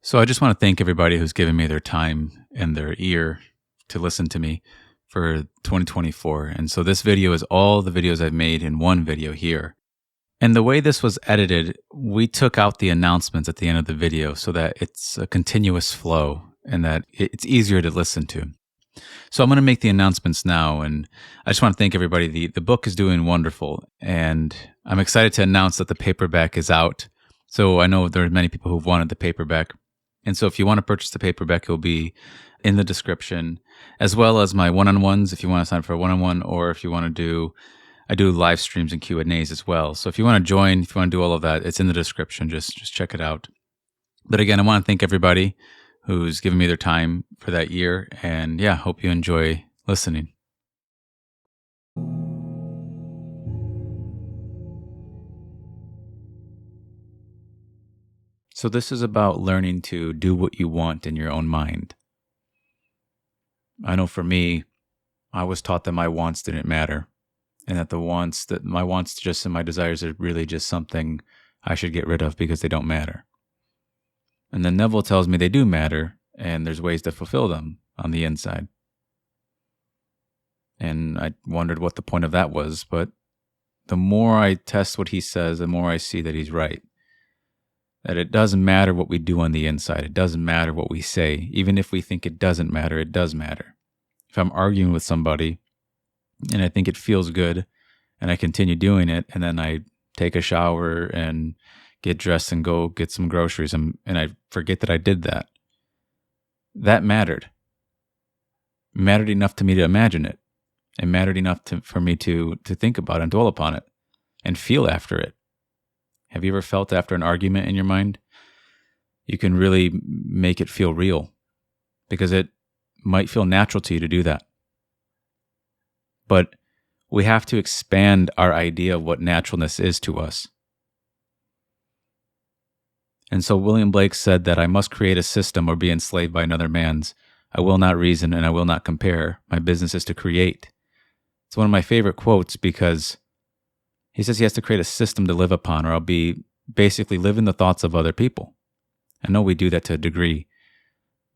So I just want to thank everybody who's given me their time and their ear to listen to me for 2024. And so this video is all the videos I've made in one video here. And the way this was edited, we took out the announcements at the end of the video so that it's a continuous flow and that it's easier to listen to. So I'm going to make the announcements now, and I just want to thank everybody. The book is doing wonderful, and I'm excited to announce that the paperback is out. So I know there are many people who've wanted the paperback. And so if you want to purchase the paperback, it'll be in the description, as well as my one-on-ones if you want to sign up for a one-on-one, or if you want to I do live streams and Q&As as well. So if you want to join, if you want to do all of that, it's in the description. Just check it out. But again, I want to thank everybody who's given me their time for that year. And yeah, hope you enjoy listening. So this is about learning to do what you want in your own mind. I know for me, I was taught that my wants didn't matter, and that my wants just and my desires are really just something I should get rid of because they don't matter. And then Neville tells me they do matter, and there's ways to fulfill them on the inside. And I wondered what the point of that was, but the more I test what he says, the more I see that he's right. That it doesn't matter what we do on the inside. It doesn't matter what we say. Even if we think it doesn't matter, it does matter. If I'm arguing with somebody and I think it feels good and I continue doing it, and then I take a shower and get dressed and go get some groceries and I forget that I did that, that mattered. It mattered enough to me to imagine it. It mattered enough for me to think about it and dwell upon it and feel after it. Have you ever felt after an argument in your mind? You can really make it feel real because it might feel natural to you to do that. But we have to expand our idea of what naturalness is to us. And so William Blake said that I must create a system or be enslaved by another man's. I will not reason and I will not compare. My business is to create. It's one of my favorite quotes because he says he has to create a system to live upon, or I'll be basically living the thoughts of other people. I know we do that to a degree,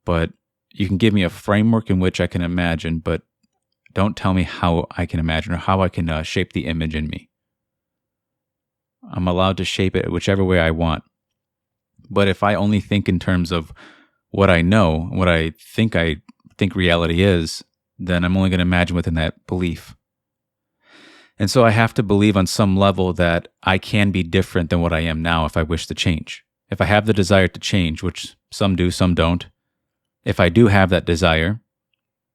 but you can give me a framework in which I can imagine, but don't tell me how I can imagine or how I can shape the image in me. I'm allowed to shape it whichever way I want. But if I only think in terms of what I know, what I think reality is, then I'm only going to imagine within that belief. And so I have to believe on some level that I can be different than what I am now if I wish to change. If I have the desire to change, which some do, some don't, if I do have that desire,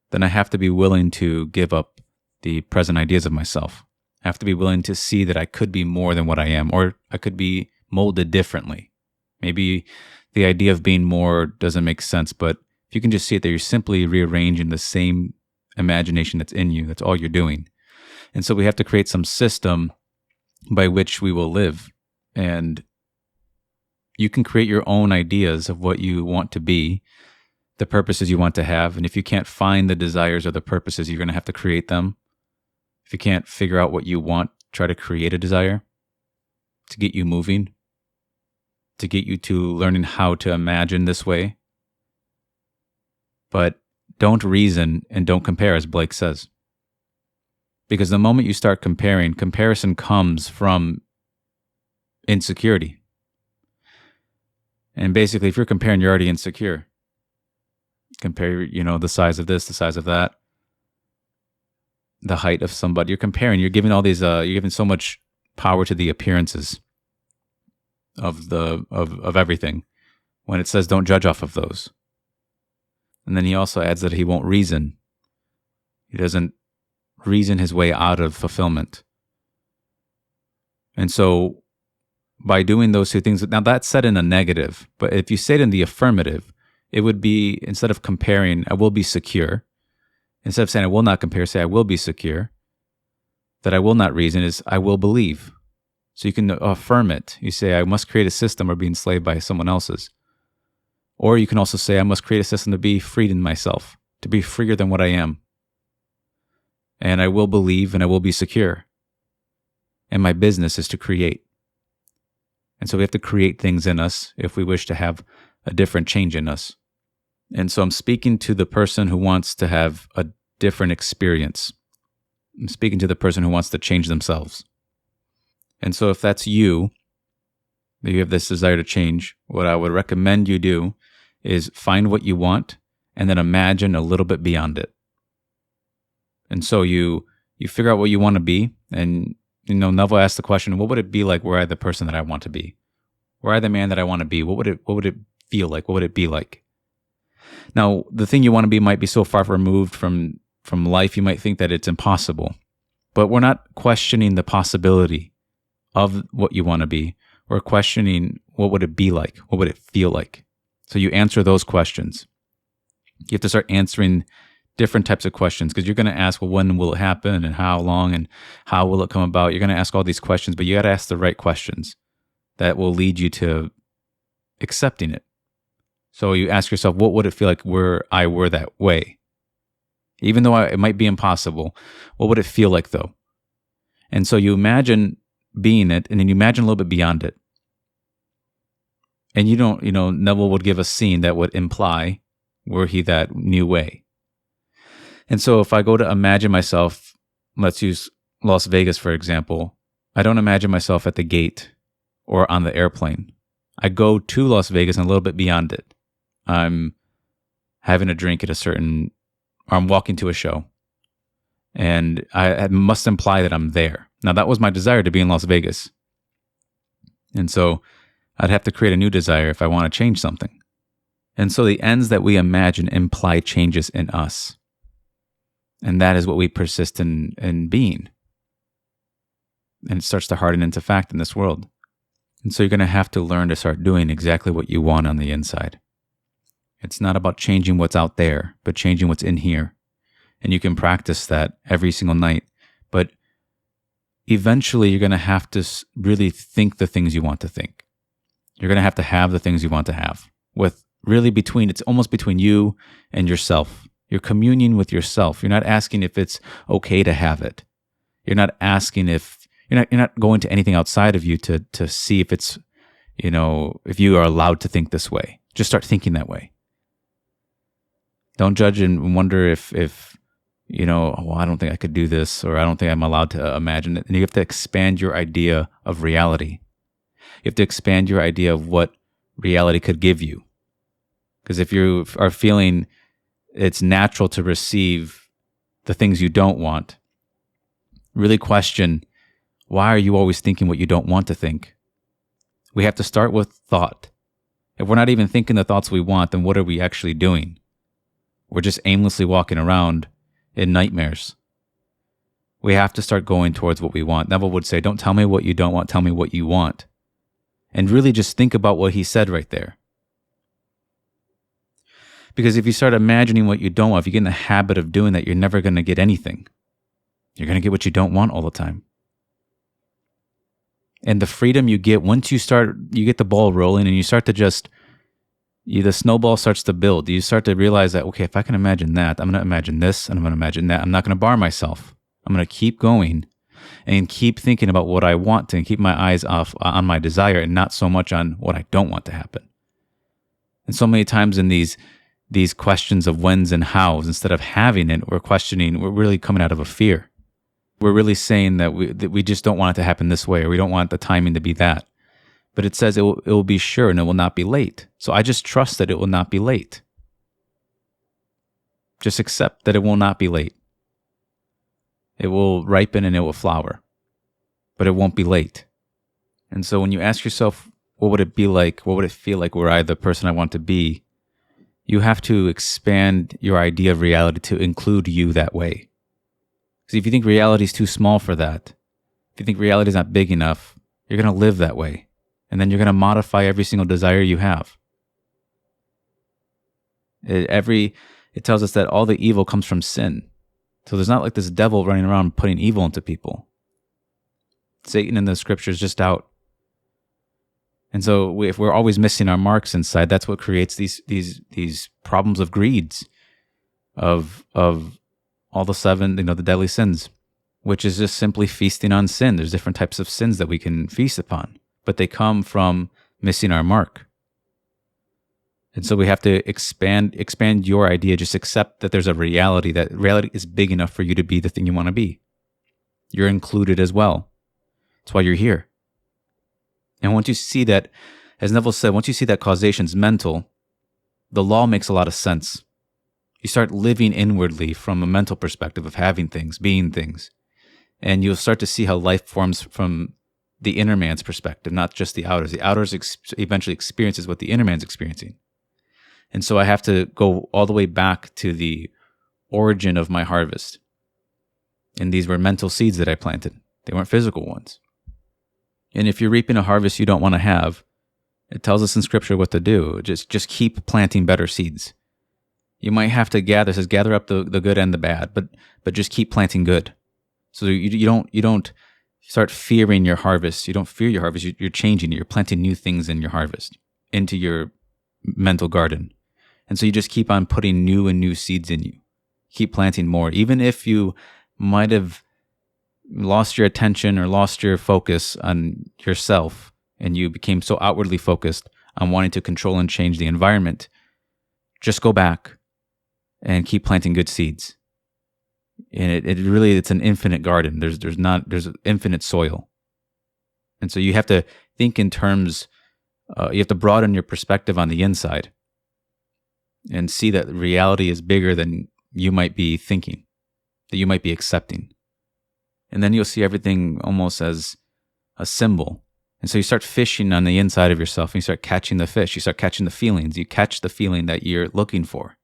then I have to be willing to give up the present ideas of myself. I have to be willing to see that I could be more than what I am, or I could be molded differently. Maybe the idea of being more doesn't make sense, but if you can just see it that you're simply rearranging the same imagination that's in you, that's all you're doing. And so we have to create some system by which we will live. And you can create your own ideas of what you want to be, the purposes you want to have. And if you can't find the desires or the purposes, you're going to have to create them. If you can't figure out what you want, try to create a desire to get you moving, to get you to learning how to imagine this way. But don't reason and don't compare, as Blake says. Because the moment you start comparing, comparison comes from insecurity. And basically, if you're comparing, you're already insecure. Compare, the size of this, the size of that, the height of somebody. You're comparing. You're giving all these. You're giving so much power to the appearances of everything. When it says don't judge off of those. And then he also adds that he won't reason. He doesn't reason his way out of fulfillment. And so by doing those two things, now that's said in a negative, but if you say it in the affirmative, it would be, instead of comparing, I will be secure. Instead of saying I will not compare, say I will be secure. That I will not reason is I will believe. So you can affirm it. You say I must create a system or be enslaved by someone else's. Or you can also say I must create a system to be freed in myself, to be freer than what I am. And I will believe and I will be secure. And my business is to create. And so we have to create things in us if we wish to have a different change in us. And so I'm speaking to the person who wants to have a different experience. I'm speaking to the person who wants to change themselves. And so if that's you, that you have this desire to change, what I would recommend you do is find what you want and then imagine a little bit beyond it. And so you figure out what you want to be. And, Neville asked the question, what would it be like were I the person that I want to be? Were I the man that I want to be? What would it feel like? What would it be like? Now, the thing you want to be might be so far removed from life, you might think that it's impossible. But we're not questioning the possibility of what you want to be. We're questioning, what would it be like? What would it feel like? So you answer those questions. You have to start answering different types of questions, because you're going to ask, well, when will it happen and how long and how will it come about? You're going to ask all these questions, but you got to ask the right questions that will lead you to accepting it. So you ask yourself, what would it feel like were I were that way? Even though it might be impossible, what would it feel like though? And so you imagine being it, and then you imagine a little bit beyond it. And Neville would give a scene that would imply, were he that new way? And so if I go to imagine myself, let's use Las Vegas, for example, I don't imagine myself at the gate or on the airplane. I go to Las Vegas and a little bit beyond it. I'm having a drink at or I'm walking to a show. And I must imply that I'm there. Now, that was my desire, to be in Las Vegas. And so I'd have to create a new desire if I want to change something. And so the ends that we imagine imply changes in us. And that is what we persist in being. And it starts to harden into fact in this world. And so you're going to have to learn to start doing exactly what you want on the inside. It's not about changing what's out there, but changing what's in here. And you can practice that every single night. But eventually you're going to have to really think the things you want to think. You're going to have the things you want to have. It's almost between you and yourself. You're communing with yourself. You're not asking if it's okay to have it. You're not asking if you're not going to anything outside of you to see if it's, if you are allowed to think this way. Just start thinking that way. Don't judge and wonder if I don't think I could do this, or I don't think I'm allowed to imagine it. And you have to expand your idea of reality. You have to expand your idea of what reality could give you. Because if you are feeling it's natural to receive the things you don't want, really question, why are you always thinking what you don't want to think? We have to start with thought. If we're not even thinking the thoughts we want, then what are we actually doing? We're just aimlessly walking around in nightmares. We have to start going towards what we want. Neville would say, don't tell me what you don't want, tell me what you want. And really just think about what he said right there. Because if you start imagining what you don't want, if you get in the habit of doing that, you're never going to get anything. You're going to get what you don't want all the time. And the freedom you get once you get the ball rolling and you start to the snowball starts to build. You start to realize that, okay, if I can imagine that, I'm going to imagine this and I'm going to imagine that. I'm not going to bar myself. I'm going to keep going and keep thinking about what I want to, and keep my eyes off on my desire and not so much on what I don't want to happen. And so many times in these questions of whens and hows, instead of having it, we're really coming out of a fear. We're really saying that we just don't want it to happen this way, or we don't want the timing to be that. But it says it will be sure and it will not be late. So I just trust that it will not be late. Just accept that it will not be late. It will ripen and it will flower, but it won't be late. And so when you ask yourself, what would it be like? What would it feel like were I the person I want to be? You have to expand your idea of reality to include you that way. Because if you think reality is too small for that, if you think reality is not big enough, you're going to live that way. And then you're going to modify every single desire you have. It tells us that all the evil comes from sin. So there's not like this devil running around putting evil into people. Satan in the scripture is just out. And so if we're always missing our marks inside, that's what creates these problems of greeds, of all the seven, the deadly sins, which is just simply feasting on sin. There's different types of sins that we can feast upon, but they come from missing our mark. And so we have to expand your idea. Just accept that there's a reality, that reality is big enough for you to be the thing you want to be. You're included as well. That's why you're here. And once you see that, as Neville said, once you see that causation's mental, the law makes a lot of sense. You start living inwardly from a mental perspective of having things, being things. And you'll start to see how life forms from the inner man's perspective, not just the outer's. The outer's eventually experiences what the inner man's experiencing. And so I have to go all the way back to the origin of my harvest. And these were mental seeds that I planted. They weren't physical ones. And if you're reaping a harvest you don't want to have, it tells us in scripture what to do. Just keep planting better seeds. You might have to gather, it says gather up the good and the bad, but just keep planting good. So you don't start fearing your harvest. You don't fear your harvest. You're changing it. You're planting new things in your harvest, into your mental garden. And so you just keep on putting new and new seeds in you. Keep planting more. Even if you might have lost your attention or lost your focus on yourself and you became so outwardly focused on wanting to control and change the environment, just go back and keep planting good seeds. And it's an infinite garden. There's infinite soil. And so you have to think in terms, you have to broaden your perspective on the inside and see that reality is bigger than you might be thinking, that you might be accepting. And then you'll see everything almost as a symbol. And so you start fishing on the inside of yourself and you start catching the fish. You start catching the feelings. You catch the feeling that you're looking for.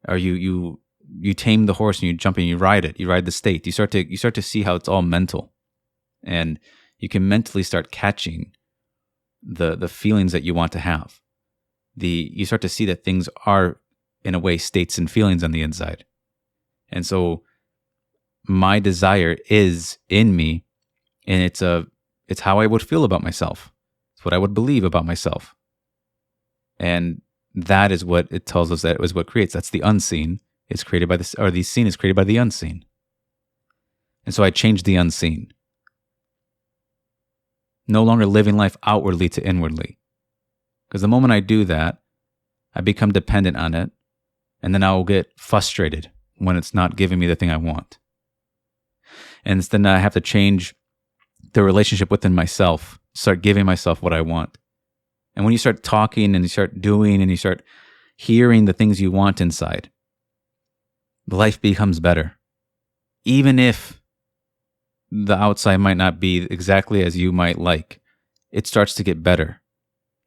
Or you tame the horse and you jump and you ride it. You ride the state. You start to see how it's all mental. And you can mentally start catching the feelings that you want to have. You start to see that things are, in a way, states and feelings on the inside. And so my desire is in me, and it's how I would feel about myself. It's what I would believe about myself. And that is what it tells us that is what creates. That's the unseen. It's created by this, or the seen is created by the unseen. And so I changed the unseen. No longer living life outwardly to inwardly. Because the moment I do that, I become dependent on it, and then I will get frustrated when it's not giving me the thing I want. And then I have to change the relationship within myself, start giving myself what I want. And when you start talking and you start doing and you start hearing the things you want inside, life becomes better. Even if the outside might not be exactly as you might like, it starts to get better.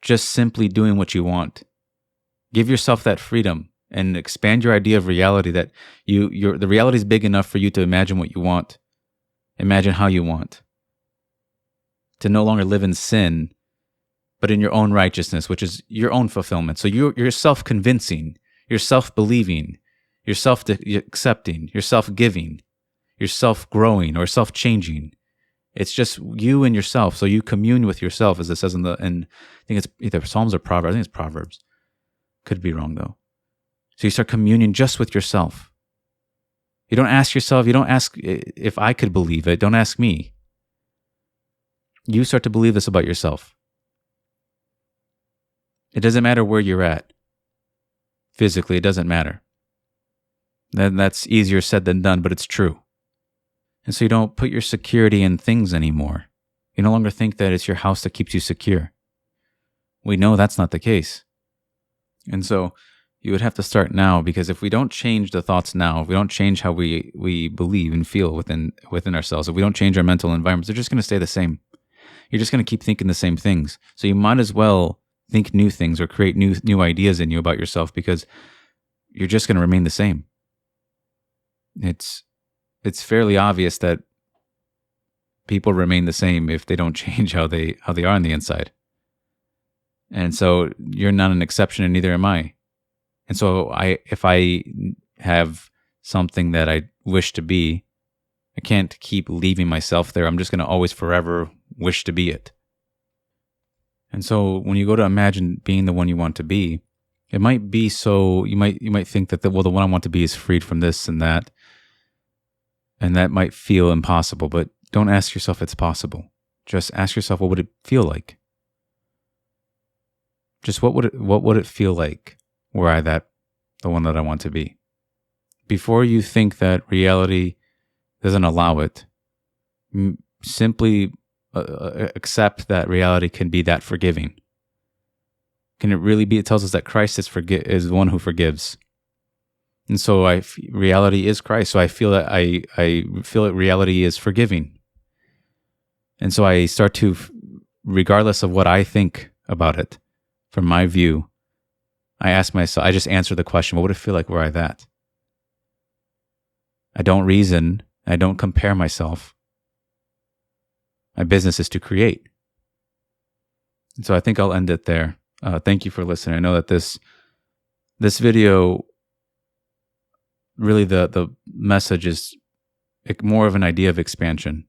Just simply doing what you want. Give yourself that freedom and expand your idea of reality, that the reality is big enough for you to imagine what you want. Imagine how you want. To no longer live in sin, but in your own righteousness, which is your own fulfillment. So you're self-convincing, you're self-believing, you're self-accepting, you're self-giving, you're self-growing or self-changing. It's just you and yourself. So you commune with yourself, as it says I think it's either Psalms or Proverbs. I think it's Proverbs. Could be wrong though. So you start communing just with yourself. You don't ask yourself, you don't ask if I could believe it. Don't ask me. You start to believe this about yourself. It doesn't matter where you're at. Physically, it doesn't matter. That's easier said than done, but it's true. And so you don't put your security in things anymore. You no longer think that it's your house that keeps you secure. We know that's not the case. And so you would have to start now, because if we don't change the thoughts now, if we don't change how we believe and feel within ourselves, if we don't change our mental environments, they're just going to stay the same. You're just going to keep thinking the same things. So you might as well think new things or create new ideas in you about yourself, because you're just going to remain the same. It's fairly obvious that people remain the same if they don't change how they are on the inside. And so you're not an exception, and neither am I. And so if I have something that I wish to be, I can't keep leaving myself there. I'm just going to always forever wish to be it. And so when you go to imagine being the one you want to be, it might be so, you might think that the one I want to be is freed from this and that might feel impossible, but don't ask yourself if it's possible. Just ask yourself, what would it feel like? Just what would it feel like were I the one that I want to be? Before you think that reality doesn't allow it, simply accept that reality can be that forgiving. Can it really be? It tells us that Christ is the one who forgives. And so reality is Christ. So I feel that I feel that reality is forgiving. And so I start to, regardless of what I think about it, from my view, I ask myself, I just answer the question, what would it feel like were I that? I don't reason. I don't compare myself. My business is to create. And so I think I'll end it there. Thank you for listening. I know that this video, really the message is more of an idea of expansion.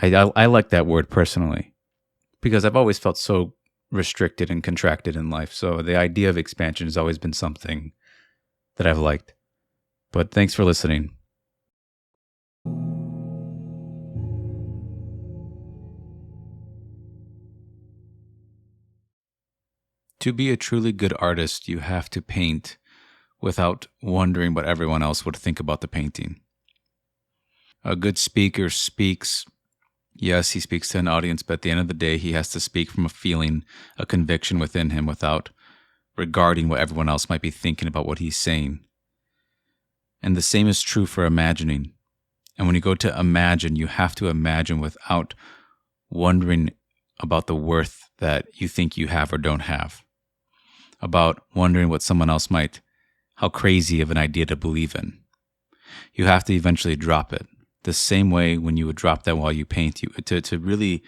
I like that word personally because I've always felt so restricted and contracted in life. So the idea of expansion has always been something that I've liked. But thanks for listening. To be a truly good artist, you have to paint without wondering what everyone else would think about the painting. A good speaker speaks, yes, he speaks to an audience, but at the end of the day, he has to speak from a feeling, a conviction within him without regarding what everyone else might be thinking about what he's saying. And the same is true for imagining. And when you go to imagine, you have to imagine without wondering about the worth that you think you have or don't have. About wondering what someone else how crazy of an idea to believe in. You have to eventually drop it. The same way when you would drop that while you paint, to really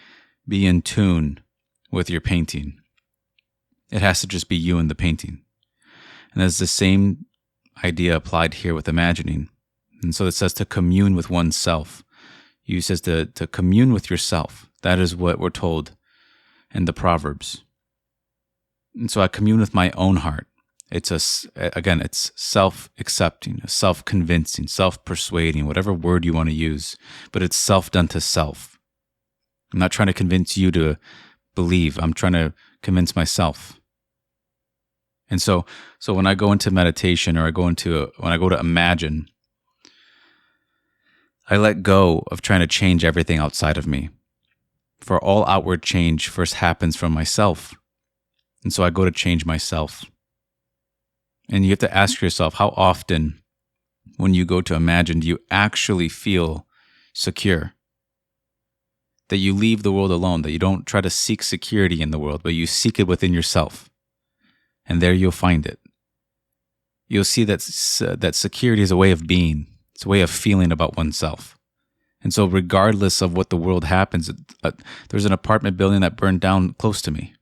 be in tune with your painting. It has to just be you and the painting. And there's the same idea applied here with imagining. And so it says to commune with oneself. You says to commune with yourself. That is what we're told in the Proverbs. And so I commune with my own heart. It's it's self-accepting, self-convincing, self-persuading, whatever word you want to use, but it's self done to self. I'm not trying to convince you to believe. I'm trying to convince myself. And so when I go into meditation or when I go to imagine, I let go of trying to change everything outside of me. For all outward change first happens from myself. And so I go to change myself. And you have to ask yourself, how often when you go to imagine, do you actually feel secure? That you leave the world alone, that you don't try to seek security in the world, but you seek it within yourself. And there you'll find it. You'll see that security is a way of being. It's a way of feeling about oneself. And so regardless of what the world happens, there's an apartment building that burned down close to me.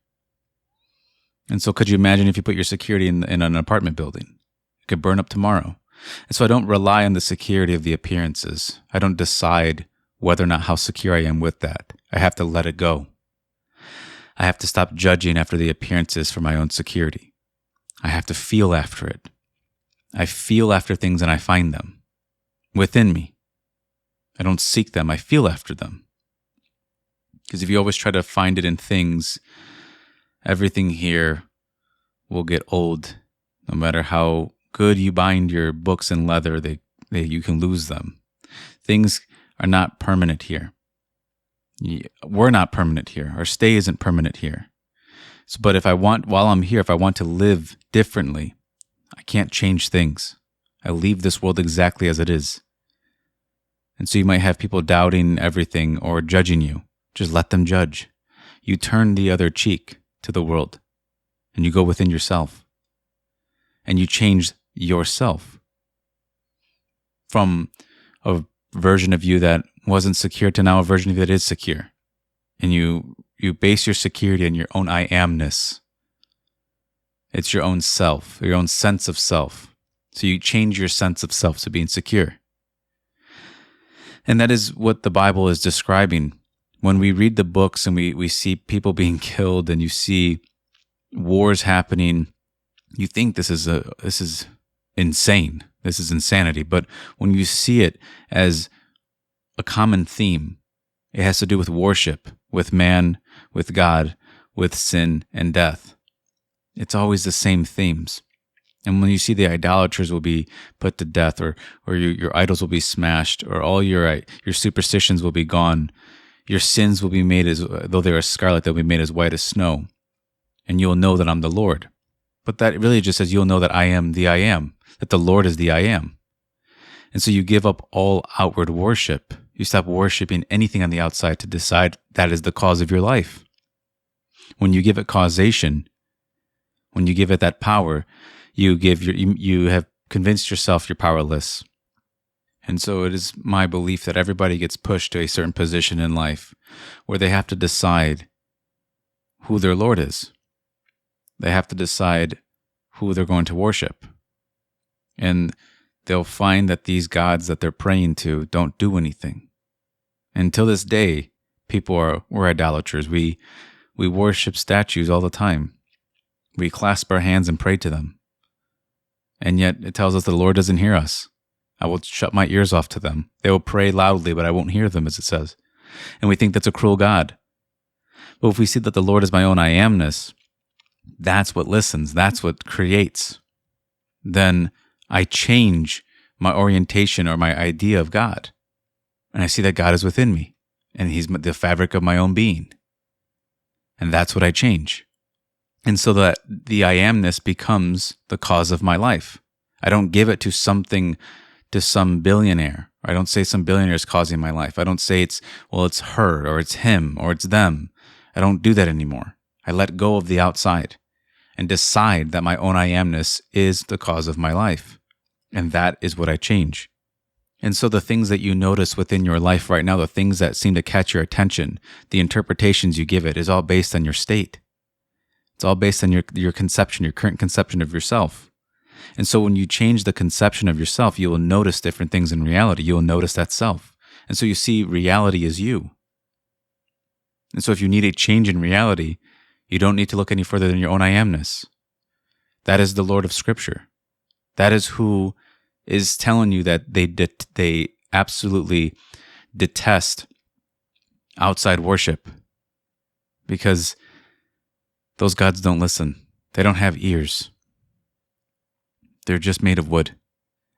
And so could you imagine if you put your security in an apartment building? It could burn up tomorrow. And so I don't rely on the security of the appearances. I don't decide whether or not how secure I am with that. I have to let it go. I have to stop judging after the appearances for my own security. I have to feel after it. I feel after things and I find them within me. I don't seek them. I feel after them. Because if you always try to find it in things, everything here will get old. No matter how good you bind your books in leather, you can lose them. Things are not permanent here. We're not permanent here. Our stay isn't permanent here. So, but while I'm here, if I want to live differently, I can't change things. I leave this world exactly as it is. And so you might have people doubting everything or judging you. Just let them judge. You turn the other cheek to the world, and you go within yourself, and you change yourself from a version of you that wasn't secure to now a version of you that is secure. And you base your security on your own I amness. It's your own self, your own sense of self. So you change your sense of self to being secure. And that is what the Bible is describing. When we read the books and we see people being killed and you see wars happening, you think this is insane. This is insanity. But when you see it as a common theme, it has to do with worship, with man, with God, with sin and death. It's always the same themes. And when you see the idolaters will be put to death, or your idols will be smashed, or all your superstitions will be gone, your sins will be made as though they are scarlet, they'll be made as white as snow, and you'll know that I'm the Lord. But that really just says you'll know that I am the I am, that the Lord is the I am. And so you give up all outward worship. You stop worshiping anything on the outside to decide that is the cause of your life. When you give it causation, when you give it that power, you have convinced yourself you're powerless. And so it is my belief that everybody gets pushed to a certain position in life where they have to decide who their Lord is. They have to decide who they're going to worship. And they'll find that these gods that they're praying to don't do anything. Until this day, we're idolaters. We worship statues all the time. We clasp our hands and pray to them. And yet it tells us the Lord doesn't hear us. I will shut my ears off to them. They will pray loudly, but I won't hear them, as it says. And we think that's a cruel God. But if we see that the Lord is my own I amness, that's what listens, that's what creates, then I change my orientation or my idea of God. And I see that God is within me, and He's the fabric of my own being. And that's what I change. And so that the I amness becomes the cause of my life. I don't give it to some billionaire. I don't say some billionaire is causing my life. I don't say it's her, or it's him, or it's them. I don't do that anymore. I let go of the outside and decide that my own I amness is the cause of my life. And that is what I change. And so the things that you notice within your life right now, the things that seem to catch your attention, the interpretations you give it, is all based on your state. It's all based on your conception, your current conception of yourself. And so when you change the conception of yourself, you will notice different things in reality. You will notice that self. And so you see reality as you. And so if you need a change in reality, you don't need to look any further than your own I amness. That is the Lord of Scripture. That is who is telling you that they absolutely detest outside worship, because those gods don't listen. They don't have ears. They're just made of wood.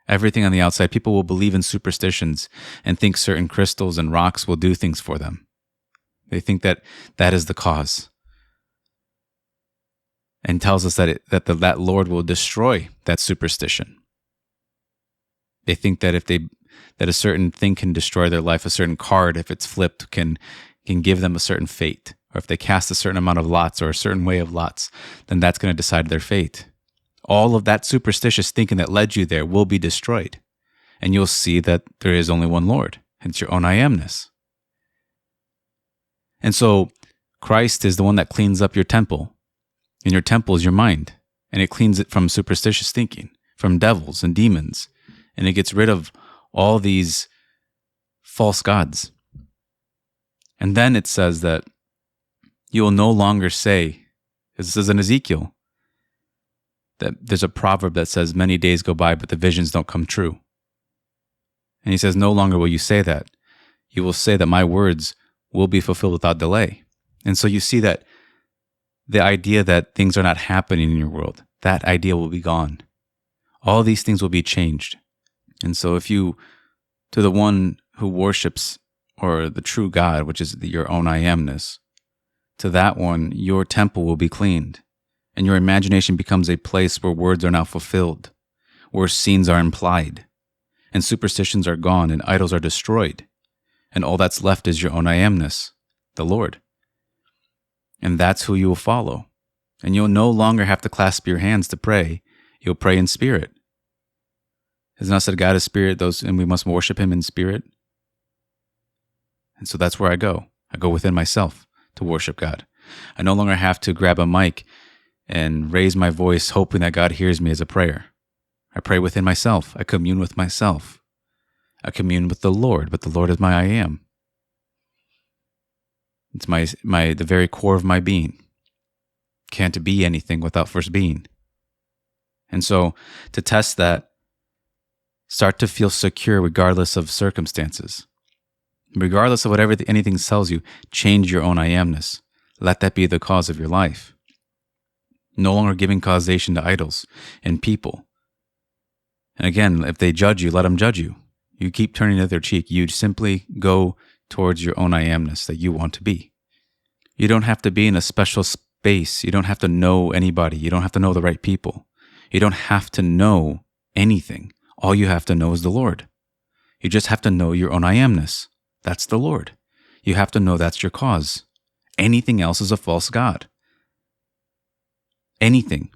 Everything on the outside, people will believe in superstitions and think certain crystals and rocks will do things for them. They think that that is the cause, and tells us that Lord will destroy that superstition. They think that that a certain thing can destroy their life, a certain card, if it's flipped, can give them a certain fate. Or if they cast a certain amount of lots or a certain way of lots, then that's going to decide their fate. All of that superstitious thinking that led you there will be destroyed. And you'll see that there is only one Lord. It's your own I amness. And so Christ is the one that cleans up your temple. And your temple is your mind. And it cleans it from superstitious thinking, from devils and demons. And it gets rid of all these false gods. And then it says that you will no longer say, as it says in Ezekiel, that there's a proverb that says, many days go by, but the visions don't come true. And he says, no longer will you say that. You will say that my words will be fulfilled without delay. And so you see that the idea that things are not happening in your world, that idea will be gone. All these things will be changed. And so if you, to the one who worships, or the true God, which is your own I amness, to that one, your temple will be cleaned, and your imagination becomes a place where words are now fulfilled, where scenes are implied, and superstitions are gone, and idols are destroyed, and all that's left is your own I amness, the Lord. And that's who you will follow. And you'll no longer have to clasp your hands to pray. You'll pray in spirit. Has not said God is spirit, and we must worship Him in spirit? And so that's where I go. I go within myself to worship God. I no longer have to grab a mic and raise my voice hoping that God hears me as a prayer. I pray within myself. I commune with myself. I commune with the Lord, but the Lord is my I am. It's the very core of my being. Can't be anything without first being. And so to test that, start to feel secure regardless of circumstances. Regardless of whatever anything tells you, change your own I amness. Let that be the cause of your life. No longer giving causation to idols and people. And again, if they judge you, let them judge you. You keep turning the other cheek. You simply go towards your own I amness that you want to be. You don't have to be in a special space. You don't have to know anybody. You don't have to know the right people. You don't have to know anything. All you have to know is the Lord. You just have to know your own I amness. That's the Lord. You have to know that's your cause. Anything else is a false god. Anything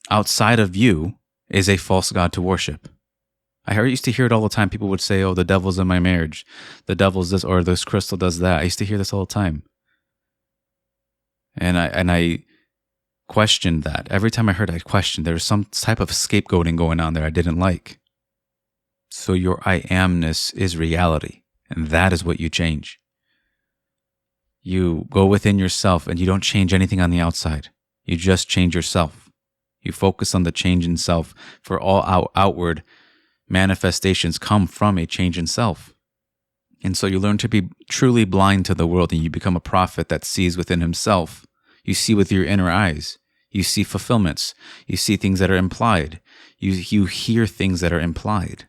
outside of you is a false god to worship. I used to hear it all the time. People would say, oh, the devil's in my marriage. The devil's this, or this crystal does that. I used to hear this all the time. And I questioned that. Every time I heard it, I questioned. There was some type of scapegoating going on there I didn't like. So your I amness is reality. And that is what you change. You go within yourself and you don't change anything on the outside. You just change yourself. You focus on the change in self, for all outward manifestations come from a change in self. And so you learn to be truly blind to the world, and you become a prophet that sees within himself. You see with your inner eyes. You see fulfillments. You see things that are implied. You hear things that are implied.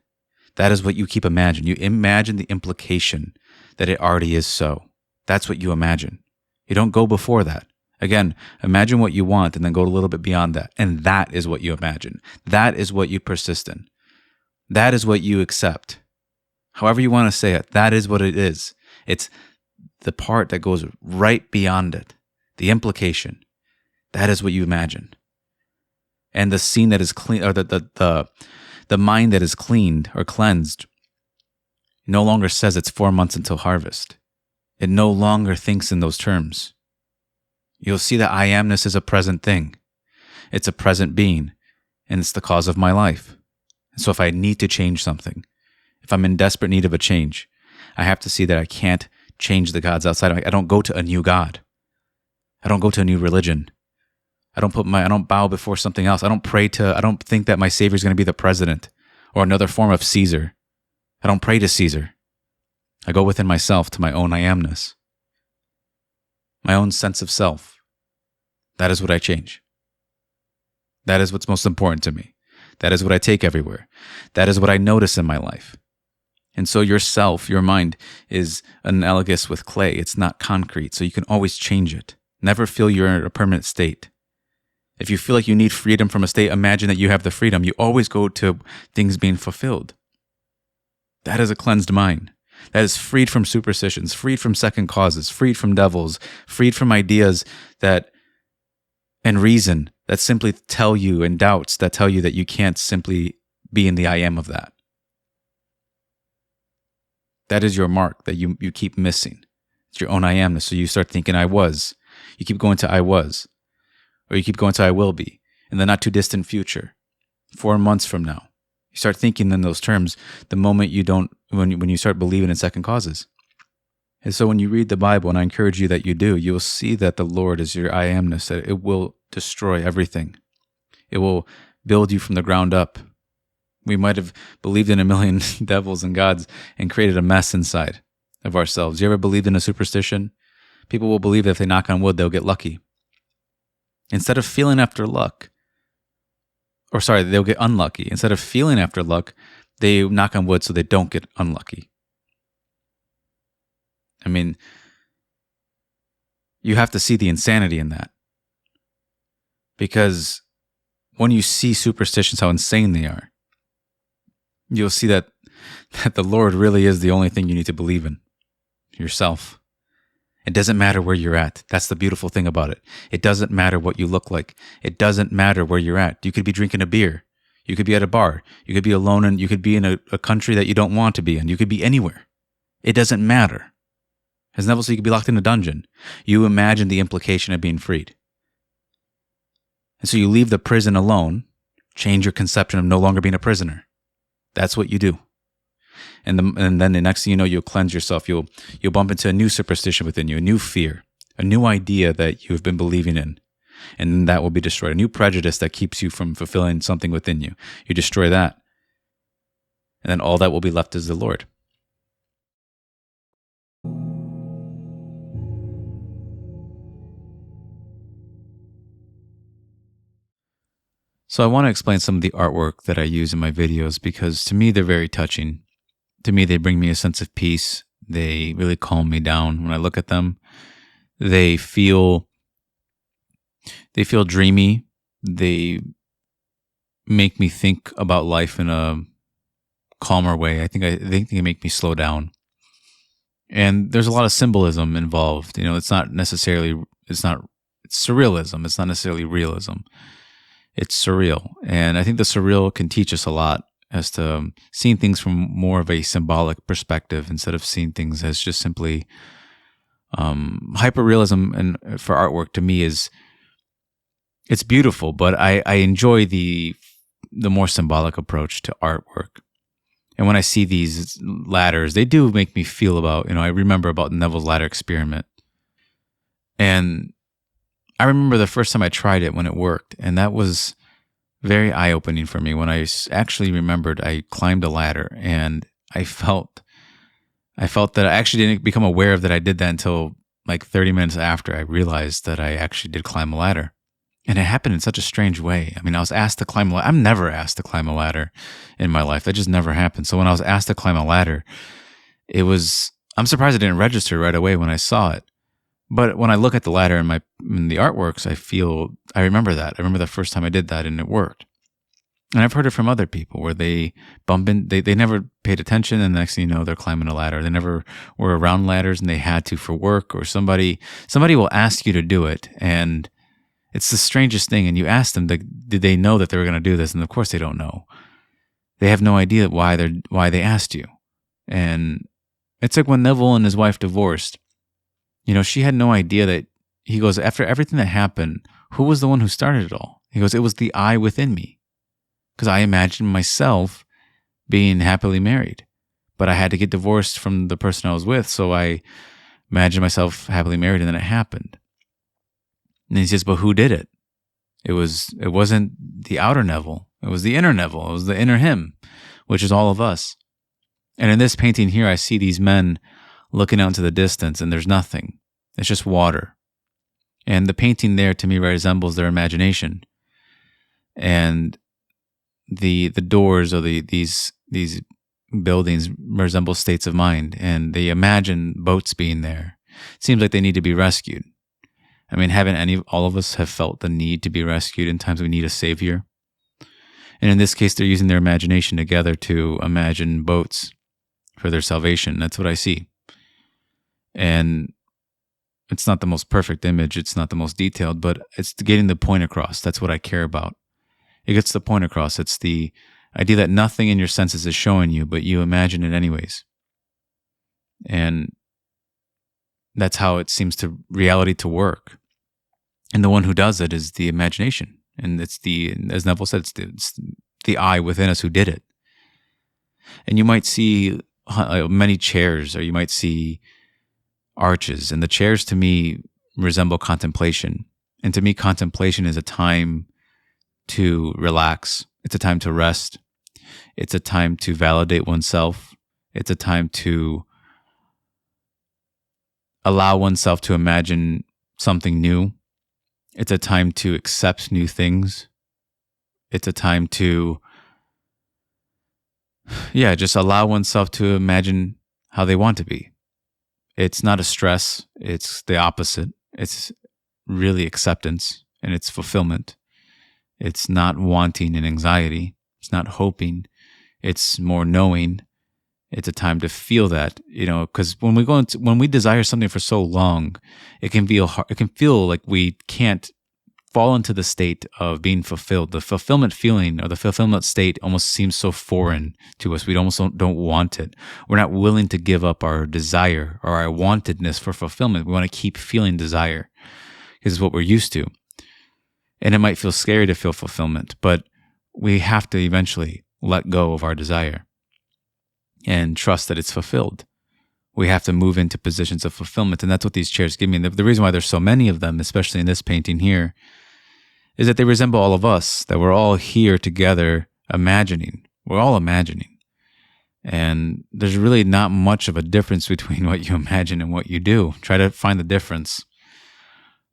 That is what you keep imagining. You imagine the implication that it already is so. That's what you imagine. You don't go before that. Again, imagine what you want and then go a little bit beyond that. And that is what you imagine. That is what you persist in. That is what you accept. However you want to say it, that is what it is. It's the part that goes right beyond it. The implication. That is what you imagine. And the scene that is clean, or the mind that is cleaned or cleansed, no longer says it's 4 months until harvest. It no longer thinks in those terms. You'll see that I amness is a present thing. It's a present being, and it's the cause of my life. And so if I need to change something, if I'm in desperate need of a change, I have to see that I can't change the gods outside. I don't go to a new god. I don't go to a new religion. I don't bow before something else. I don't think that my savior is going to be the president or another form of Caesar. I don't pray to Caesar. I go within myself to my own I amness. My own sense of self. That is what I change. That is what's most important to me. That is what I take everywhere. That is what I notice in my life. And so yourself, your mind, is analogous with clay. It's not concrete, so you can always change it. Never feel you're in a permanent state. If you feel like you need freedom from a state, imagine that you have the freedom. You always go to things being fulfilled. That is a cleansed mind. That is freed from superstitions, freed from second causes, freed from devils, freed from ideas and reason that simply tell you, and doubts that tell you that you can't simply be in the I am of that. That is your mark that you keep missing. It's your own I amness. So you start thinking I was. You keep going to I was. Or you keep going to I will be in the not too distant future, 4 months from now. You start thinking in those terms the moment when you start believing in second causes. And so when you read the Bible, and I encourage you that you do, you will see that the Lord is your I amness, that it will destroy everything. It will build you from the ground up. We might have believed in a million devils and gods and created a mess inside of ourselves. You ever believed in a superstition? People will believe that if they knock on wood, they'll get lucky. Instead of feeling after luck, they'll get unlucky. Instead of feeling after luck, they knock on wood so they don't get unlucky. I mean, you have to see the insanity in that. Because when you see superstitions, how insane they are, you'll see that the Lord really is the only thing you need to believe in. Yourself. It doesn't matter where you're at. That's the beautiful thing about it. It doesn't matter what you look like. It doesn't matter where you're at. You could be drinking a beer. You could be at a bar. You could be alone, and you could be in a country that you don't want to be in. You could be anywhere. It doesn't matter. As Neville said, you could be locked in a dungeon. You imagine the implication of being freed. And so you leave the prison alone, change your conception of no longer being a prisoner. That's what you do. And then the next thing you know, you'll cleanse yourself. You'll bump into a new superstition within you, a new fear, a new idea that you have been believing in. And that will be destroyed. A new prejudice that keeps you from fulfilling something within you. You destroy that. And then all that will be left is the Lord. So I want to explain some of the artwork that I use in my videos because to me they're very touching. To me, they bring me a sense of peace. They really calm me down when I look at them. They feel dreamy. They make me think about life in a calmer way. I think they make me slow down. And there's a lot of symbolism involved. It's surrealism. It's not necessarily realism. It's surreal. And I think the surreal can teach us a lot as to seeing things from more of a symbolic perspective instead of seeing things as just simply hyperrealism. And for artwork, to me, it's beautiful, but I enjoy the more symbolic approach to artwork. And when I see these ladders, they do make me feel about, I remember about Neville's ladder experiment. And I remember the first time I tried it when it worked, and that was very eye-opening for me when I actually remembered I climbed a ladder, and I felt that I actually didn't become aware of that I did that until like 30 minutes after I realized that I actually did climb a ladder. And it happened in such a strange way. I mean, I was asked to climb a ladder. I'm never asked to climb a ladder in my life. That just never happened. So when I was asked to climb a ladder, I'm surprised it didn't register right away when I saw it. But when I look at the ladder in the artworks, I remember that. I remember the first time I did that and it worked. And I've heard it from other people where they bump in, they never paid attention, and the next thing you know, they're climbing a ladder. They never were around ladders and they had to for work, or somebody will ask you to do it. And it's the strangest thing. And you ask them, did they know that they were going to do this? And of course they don't know. They have no idea why they asked you. And it's like when Neville and his wife divorced. She had no idea that, he goes, after everything that happened, who was the one who started it all? He goes, it was the I within me. Because I imagined myself being happily married. But I had to get divorced from the person I was with, so I imagined myself happily married, and then it happened. And he says, but who did it? It wasn't the outer Neville. It was the inner Neville. It was the inner him, which is all of us. And in this painting here, I see these men looking out into the distance, and there's nothing. It's just water. And the painting there, to me, resembles their imagination. And the doors of these buildings resemble states of mind, and they imagine boats being there. It seems like they need to be rescued. I mean, haven't all of us have felt the need to be rescued in times we need a savior? And in this case, they're using their imagination together to imagine boats for their salvation. That's what I see. And it's not the most perfect image. It's not the most detailed, but it's getting the point across. That's what I care about. It gets the point across. It's the idea that nothing in your senses is showing you, but you imagine it anyways. And that's how it seems to reality to work. And the one who does it is the imagination. And it's as Neville said, it's the I within us who did it. And you might see many chairs, or you might see arches. And the chairs, to me, resemble contemplation. And to me, contemplation is a time to relax. It's a time to rest. It's a time to validate oneself. It's a time to allow oneself to imagine something new. It's a time to accept new things. It's a time to, just allow oneself to imagine how they want to be. It's not a stress. It's the opposite. It's really acceptance, and it's fulfillment. It's not wanting and anxiety. It's not hoping. It's more knowing. It's a time to feel that, because when we desire something for so long, it can feel like we can't fall into the state of being fulfilled. The fulfillment feeling, or the fulfillment state, almost seems so foreign to us. We almost don't want it. We're not willing to give up our desire or our wantedness for fulfillment. We want to keep feeling desire because it's what we're used to. And it might feel scary to feel fulfillment, but we have to eventually let go of our desire and trust that it's fulfilled. We have to move into positions of fulfillment, and that's what these chairs give me. And the reason why there's so many of them, especially in this painting here, is that they resemble all of us, that we're all here together imagining. We're all imagining. And there's really not much of a difference between what you imagine and what you do. Try to find the difference.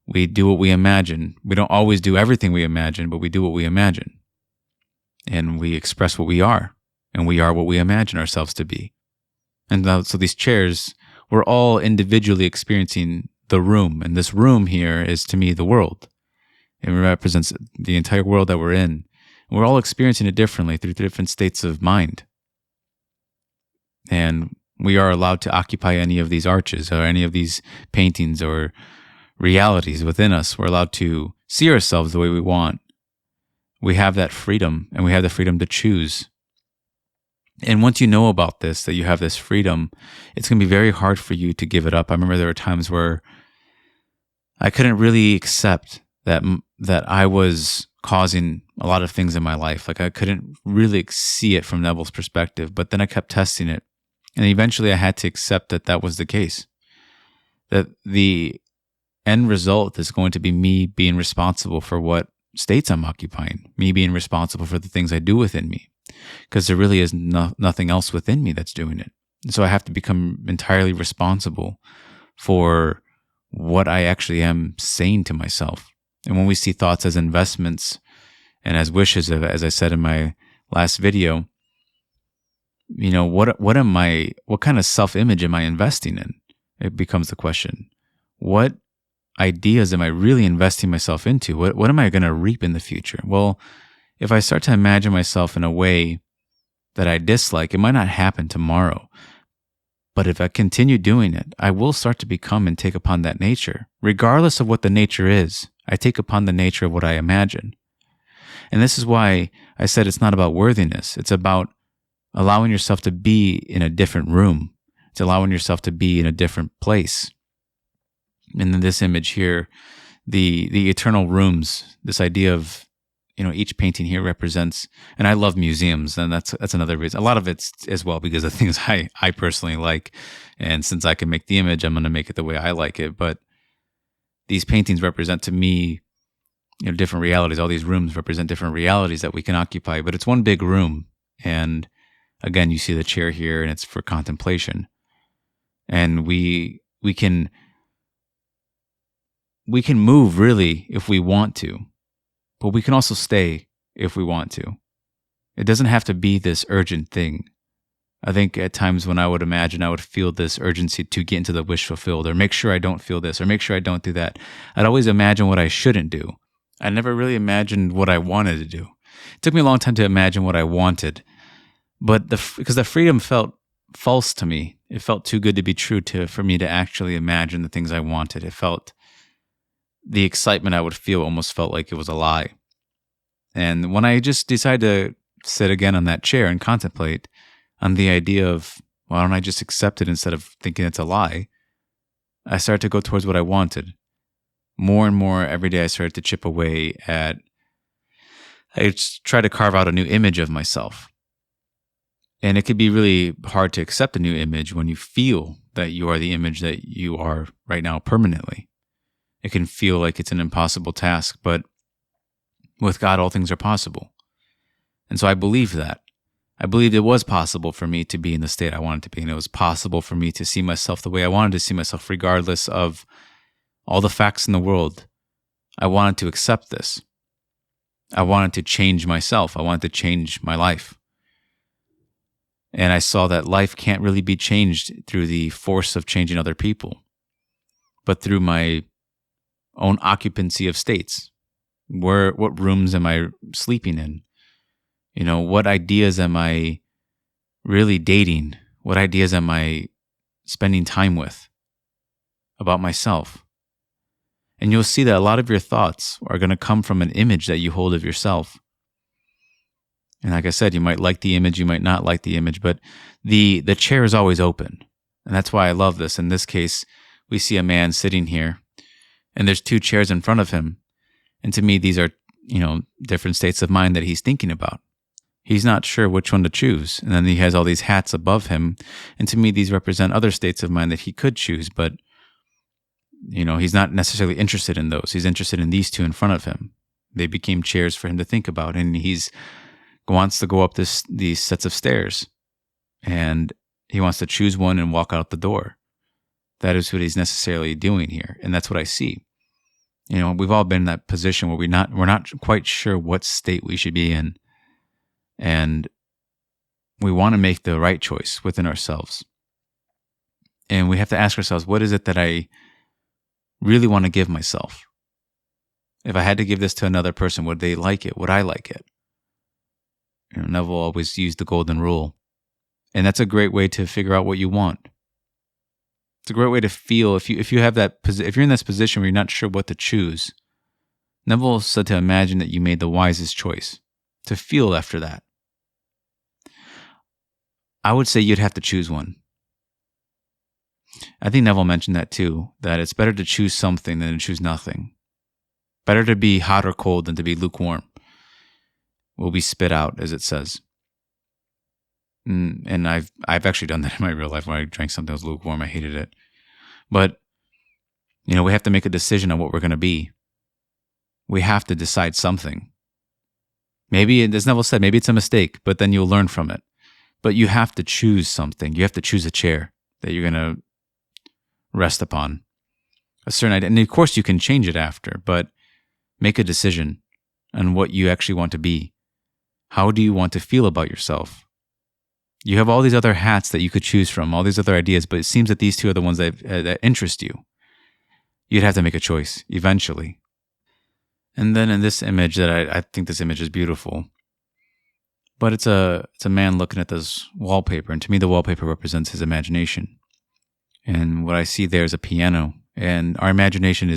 We do what we imagine. We don't always do everything we imagine, but we do what we imagine. and we express what we are, and we are what we imagine ourselves to be. And so these chairs, we're all individually experiencing the room, and this room here is, to me, the world. It represents the entire world that we're in. We're all experiencing it differently through different states of mind. And we are allowed to occupy any of these arches or any of these paintings or realities within us. We're allowed to see ourselves the way we want. We have that freedom, and we have the freedom to choose. And once you know about this, that you have this freedom, it's going to be very hard for you to give it up. I remember there were times where I couldn't really accept that I was causing a lot of things in my life. Like I couldn't really see it from Neville's perspective, but then I kept testing it. And eventually I had to accept that that was the case. That the end result is going to be me being responsible for what states I'm occupying, me being responsible for the things I do within me, because there really is nothing else within me that's doing it. And so I have to become entirely responsible for what I actually am saying to myself. And when we see thoughts as investments and as wishes, as I said in my last video, what kind of self-image am I investing in? It becomes the question. What ideas am I really investing myself into? What am I going to reap in the future? Well, if I start to imagine myself in a way that I dislike, it might not happen tomorrow. But if I continue doing it, I will start to become and take upon that nature. Regardless of what the nature is, I take upon the nature of what I imagine. And this is why I said it's not about worthiness. It's about allowing yourself to be in a different room. It's allowing yourself to be in a different place. And in this image here, the eternal rooms, this idea of, each painting here represents, and I love museums, and that's another reason. A lot of it's as well because of things I personally like. And since I can make the image, I'm going to make it the way I like it. But these paintings represent to me, different realities. All these rooms represent different realities that we can occupy, but it's one big room. And again, you see the chair here, and it's for contemplation. And we can move really if we want to, but we can also stay if we want to. It doesn't have to be this urgent thing. I think at times when I would imagine, I would feel this urgency to get into the wish fulfilled, or make sure I don't feel this, or make sure I don't do that. I'd always imagine what I shouldn't do. I never really imagined what I wanted to do. It took me a long time to imagine what I wanted, but because the freedom felt false to me. It felt too good to be true for me to actually imagine the things I wanted. It felt, the excitement I would feel almost felt like it was a lie. And when I just decided to sit again on that chair and contemplate on the idea of, why don't I just accept it instead of thinking it's a lie, I started to go towards what I wanted. More and more every day I started to chip away at, I just try to carve out a new image of myself. And it could be really hard to accept a new image when you feel that you are the image that you are right now permanently. It can feel like it's an impossible task, but with God, all things are possible. And so I believed that. I believed it was possible for me to be in the state I wanted to be, and it was possible for me to see myself the way I wanted to see myself, regardless of all the facts in the world. I wanted to accept this. I wanted to change myself. I wanted to change my life. And I saw that life can't really be changed through the force of changing other people, but through my own occupancy of states. What rooms am I sleeping in? What ideas am I really dating? What ideas am I spending time with about myself? And you'll see that a lot of your thoughts are going to come from an image that you hold of yourself. And like I said, you might like the image, you might not like the image, but the chair is always open. And that's why I love this. In this case, we see a man sitting here, and there's two chairs in front of him. And to me, these are, different states of mind that he's thinking about. He's not sure which one to choose. And then he has all these hats above him. And to me, these represent other states of mind that he could choose, but, he's not necessarily interested in those. He's interested in these two in front of him. They became chairs for him to think about. And he wants to go up these sets of stairs. And he wants to choose one and walk out the door. That is what he's necessarily doing here. And that's what I see. We've all been in that position where we're not quite sure what state we should be in. And we want to make the right choice within ourselves. And we have to ask ourselves, what is it that I really want to give myself? If I had to give this to another person, would they like it? Would I like it? Neville always used the golden rule. And that's a great way to figure out what you want. It's a great way to feel if you have that if you're in this position where you're not sure what to choose. Neville said to imagine that you made the wisest choice, to feel after that. I would say you'd have to choose one. I think Neville mentioned that too, that it's better to choose something than to choose nothing. Better to be hot or cold than to be lukewarm. Will be spit out, as it says. And I've actually done that in my real life when I drank something that was lukewarm. I hated it. But, we have to make a decision on what we're going to be. We have to decide something. Maybe, as Neville said, maybe it's a mistake, but then you'll learn from it. But you have to choose something. You have to choose a chair that you're going to rest upon. A certain idea. And of course you can change it after, but make a decision on what you actually want to be. How do you want to feel about yourself? You have all these other hats that you could choose from, all these other ideas, but it seems that these two are the ones that interest you. You'd have to make a choice eventually. And then in this image, that I think this image is beautiful, but it's a man looking at this wallpaper, and to me the wallpaper represents his imagination. And what I see there is a piano, and our imagination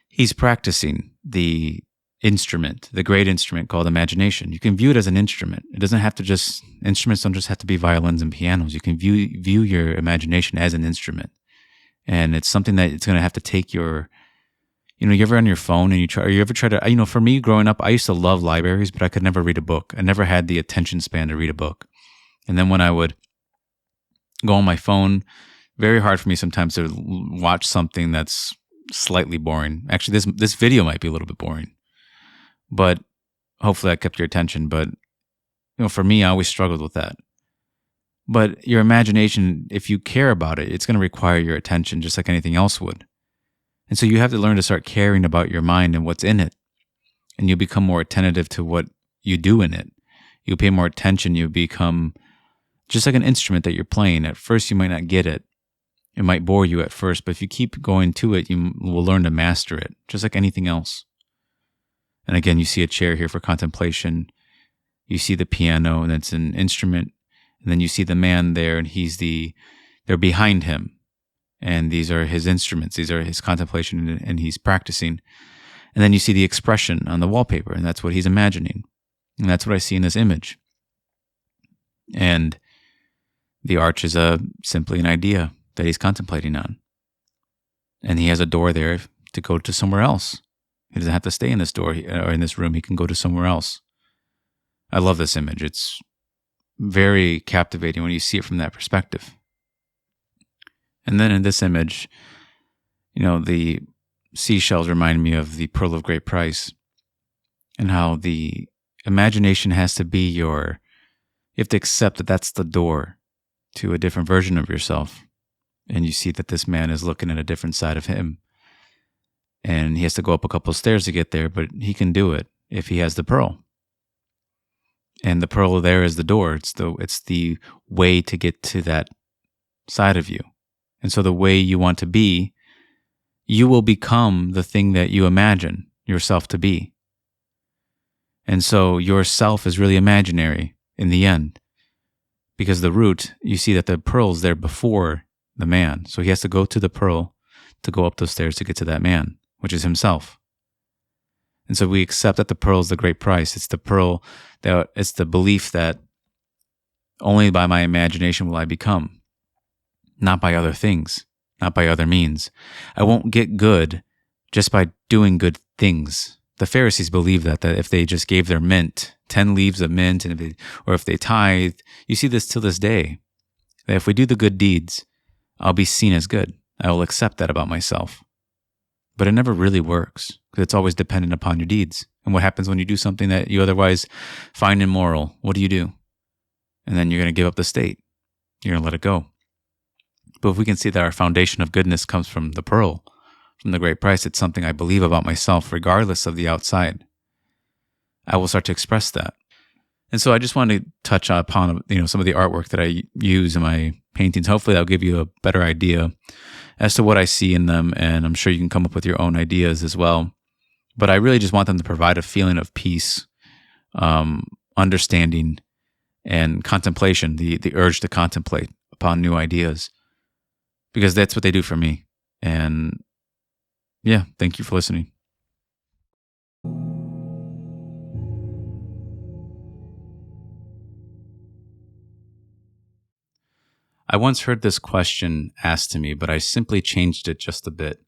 he's practicing the instrument, the great instrument called imagination. You can view it as an instrument. It doesn't have to instruments don't just have to be violins and pianos. You can view your imagination as an instrument. And it's something that it's going to have to take you ever on your phone and you ever try to, for me growing up, I used to love libraries, but I could never read a book. I never had the attention span to read a book. And then when I would go on my phone, very hard for me sometimes to watch something that's slightly boring. Actually, this video might be a little bit boring. But hopefully I kept your attention. But, for me, I always struggled with that. But your imagination, if you care about it, it's going to require your attention just like anything else would. And so you have to learn to start caring about your mind and what's in it. And you'll become more attentive to what you do in it. You'll pay more attention. You become just like an instrument that you're playing. At first, you might not get it. It might bore you at first, but if you keep going to it, you will learn to master it, just like anything else. And again, you see a chair here for contemplation. You see the piano, and it's an instrument. And then you see the man there, and they're behind him. And these are his instruments. These are his contemplation, and he's practicing. And then you see the expression on the wallpaper, and that's what he's imagining. And that's what I see in this image. And the arch is simply an idea that he's contemplating on. And he has a door there to go to somewhere else. He doesn't have to stay in this door or in this room. He can go to somewhere else. I love this image. It's very captivating when you see it from that perspective. And then in this image, the seashells remind me of the pearl of great price, and how the imagination has to be you have to accept that that's the door to a different version of yourself. And you see that this man is looking at a different side of him. And he has to go up a couple of stairs to get there, but he can do it if he has the pearl. And the pearl there is the door. It's the way to get to that side of you. And so the way you want to be, you will become the thing that you imagine yourself to be. And so yourself is really imaginary in the end. Because the root, you see that the pearl's there before the man. So he has to go to the pearl to go up those stairs to get to that man, which is himself. And so we accept that the pearl is the great price. It's the pearl, it's the belief that only by my imagination will I become, not by other things, not by other means. I won't get good just by doing good things. The Pharisees believed that if they just gave their mint, 10 leaves of mint, or if they tithe, you see this till this day, that if we do the good deeds, I'll be seen as good. I will accept that about myself. But it never really works, because it's always dependent upon your deeds. And what happens when you do something that you otherwise find immoral? What do? And then you're going to give up the state. You're going to let it go. But if we can see that our foundation of goodness comes from the pearl, from the great price, it's something I believe about myself, regardless of the outside, I will start to express that. And so I just wanted to touch upon, some of the artwork that I use in my paintings. Hopefully that'll give you a better idea as to what I see in them. And I'm sure you can come up with your own ideas as well. But I really just want them to provide a feeling of peace, understanding, and contemplation, the urge to contemplate upon new ideas, because that's what they do for me. And yeah, thank you for listening. I once heard this question asked to me, but I simply changed it just a bit.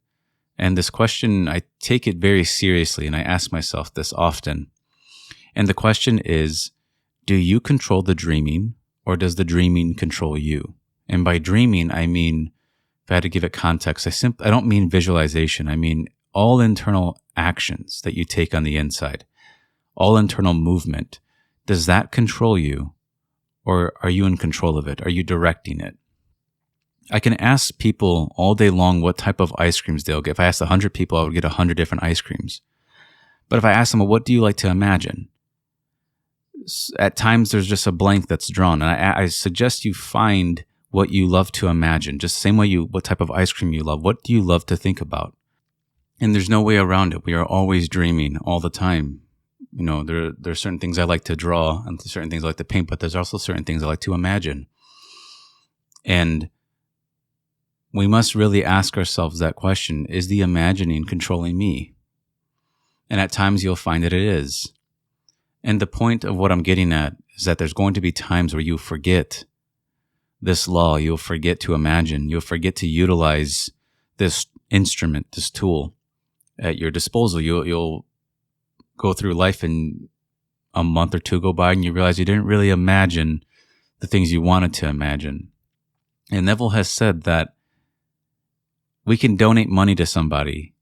And this question, I take it very seriously, and I ask myself this often. And the question is, do you control the dreaming, or does the dreaming control you? And by dreaming, I mean, if I had to give it context, I don't mean visualization. I mean all internal actions that you take on the inside, all internal movement. Does that control you, or are you in control of it? Are you directing it? I can ask people all day long what type of ice creams they'll get. If I asked 100 people, I would get 100 different ice creams. But if I ask them, well, what do you like to imagine? At times, there's just a blank that's drawn. And I suggest you find what you love to imagine. Just the same way what type of ice cream you love. What do you love to think about? And there's no way around it. We are always dreaming all the time. There are certain things I like to draw and certain things I like to paint, but there's also certain things I like to imagine. And we must really ask ourselves that question: is the imagining controlling me? And at times you'll find that it is. And the point of what I'm getting at is that there's going to be times where you forget this law. You'll forget to imagine. You'll forget to utilize this instrument, this tool at your disposal. You'll go through life and a month or two go by and you realize you didn't really imagine the things you wanted to imagine. And Neville has said that we can donate money to somebody,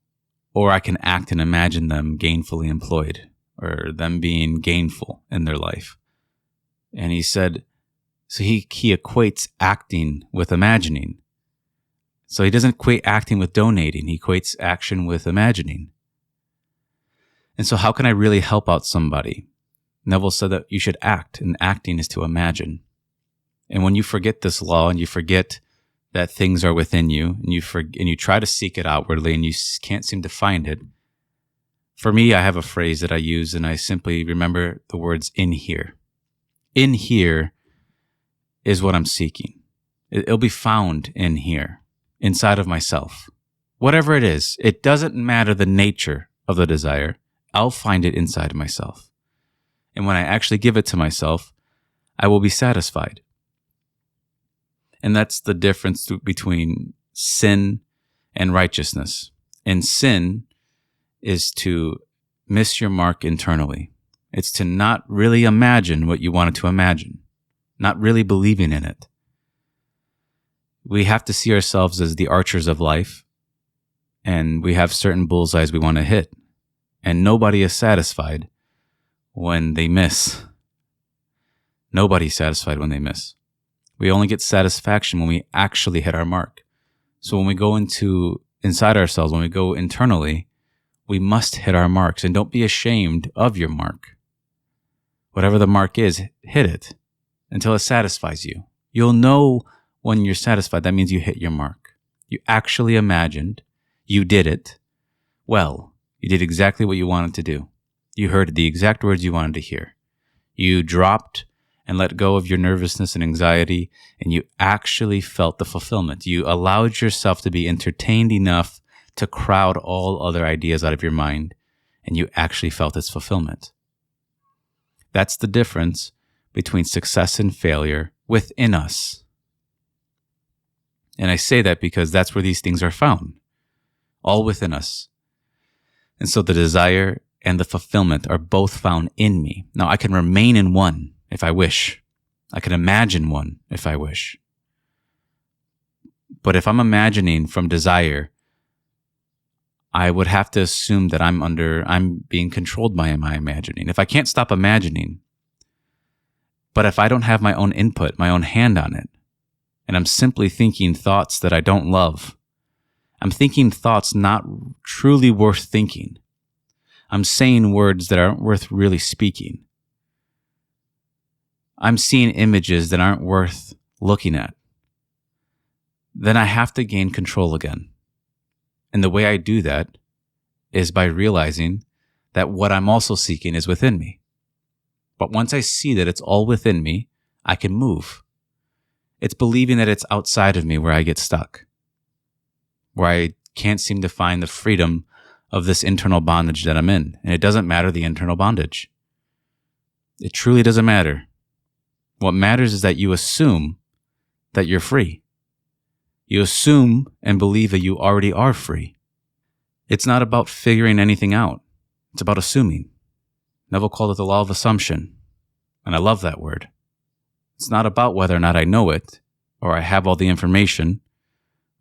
or I can act and imagine them gainfully employed, or them being gainful in their life. And he said, so he equates acting with imagining. So he doesn't equate acting with donating. He equates action with imagining. And so how can I really help out somebody? Neville said that you should act, and acting is to imagine. And when you forget this law and you forget that things are within you, and you try to seek it outwardly and you can't seem to find it. For me, I have a phrase that I use, and I simply remember the words "in here." In here is what I'm seeking. It'll be found in here, inside of myself. Whatever it is, it doesn't matter the nature of the desire. I'll find it inside of myself. And when I actually give it to myself, I will be satisfied. And that's the difference between sin and righteousness. And sin is to miss your mark internally. It's to not really imagine what you wanted to imagine, not really believing in it. We have to see ourselves as the archers of life, and we have certain bullseyes we want to hit. And nobody is satisfied when they miss. Nobody's satisfied when they miss. We only get satisfaction when we actually hit our mark. So when we go inside ourselves, when we go internally, we must hit our marks. And don't be ashamed of your mark. Whatever the mark is, hit it until it satisfies you. You'll know when you're satisfied. That means you hit your mark. You actually imagined. You did it well. You did exactly what you wanted to do. You heard the exact words you wanted to hear. You dropped and let go of your nervousness and anxiety, and you actually felt the fulfillment. You allowed yourself to be entertained enough to crowd all other ideas out of your mind, and you actually felt its fulfillment. That's the difference between success and failure within us. And I say that because that's where these things are found, all within us. And so the desire and the fulfillment are both found in me. Now, I can remain in one if I wish. I can imagine one if I wish. But if I'm imagining from desire, I would have to assume that I'm being controlled by my imagining. If I can't stop imagining, but if I don't have my own input, my own hand on it, and I'm simply thinking thoughts that I don't love, I'm thinking thoughts not truly worth thinking. I'm saying words that aren't worth really speaking. I'm seeing images that aren't worth looking at, then I have to gain control again. And the way I do that is by realizing that what I'm also seeking is within me. But once I see that it's all within me, I can move. It's believing that it's outside of me where I get stuck, where I can't seem to find the freedom of this internal bondage that I'm in. And it doesn't matter the internal bondage. It truly doesn't matter. What matters is that you assume that you're free. You assume and believe that you already are free. It's not about figuring anything out. It's about assuming. Neville called it the law of assumption. And I love that word. It's not about whether or not I know it, or I have all the information,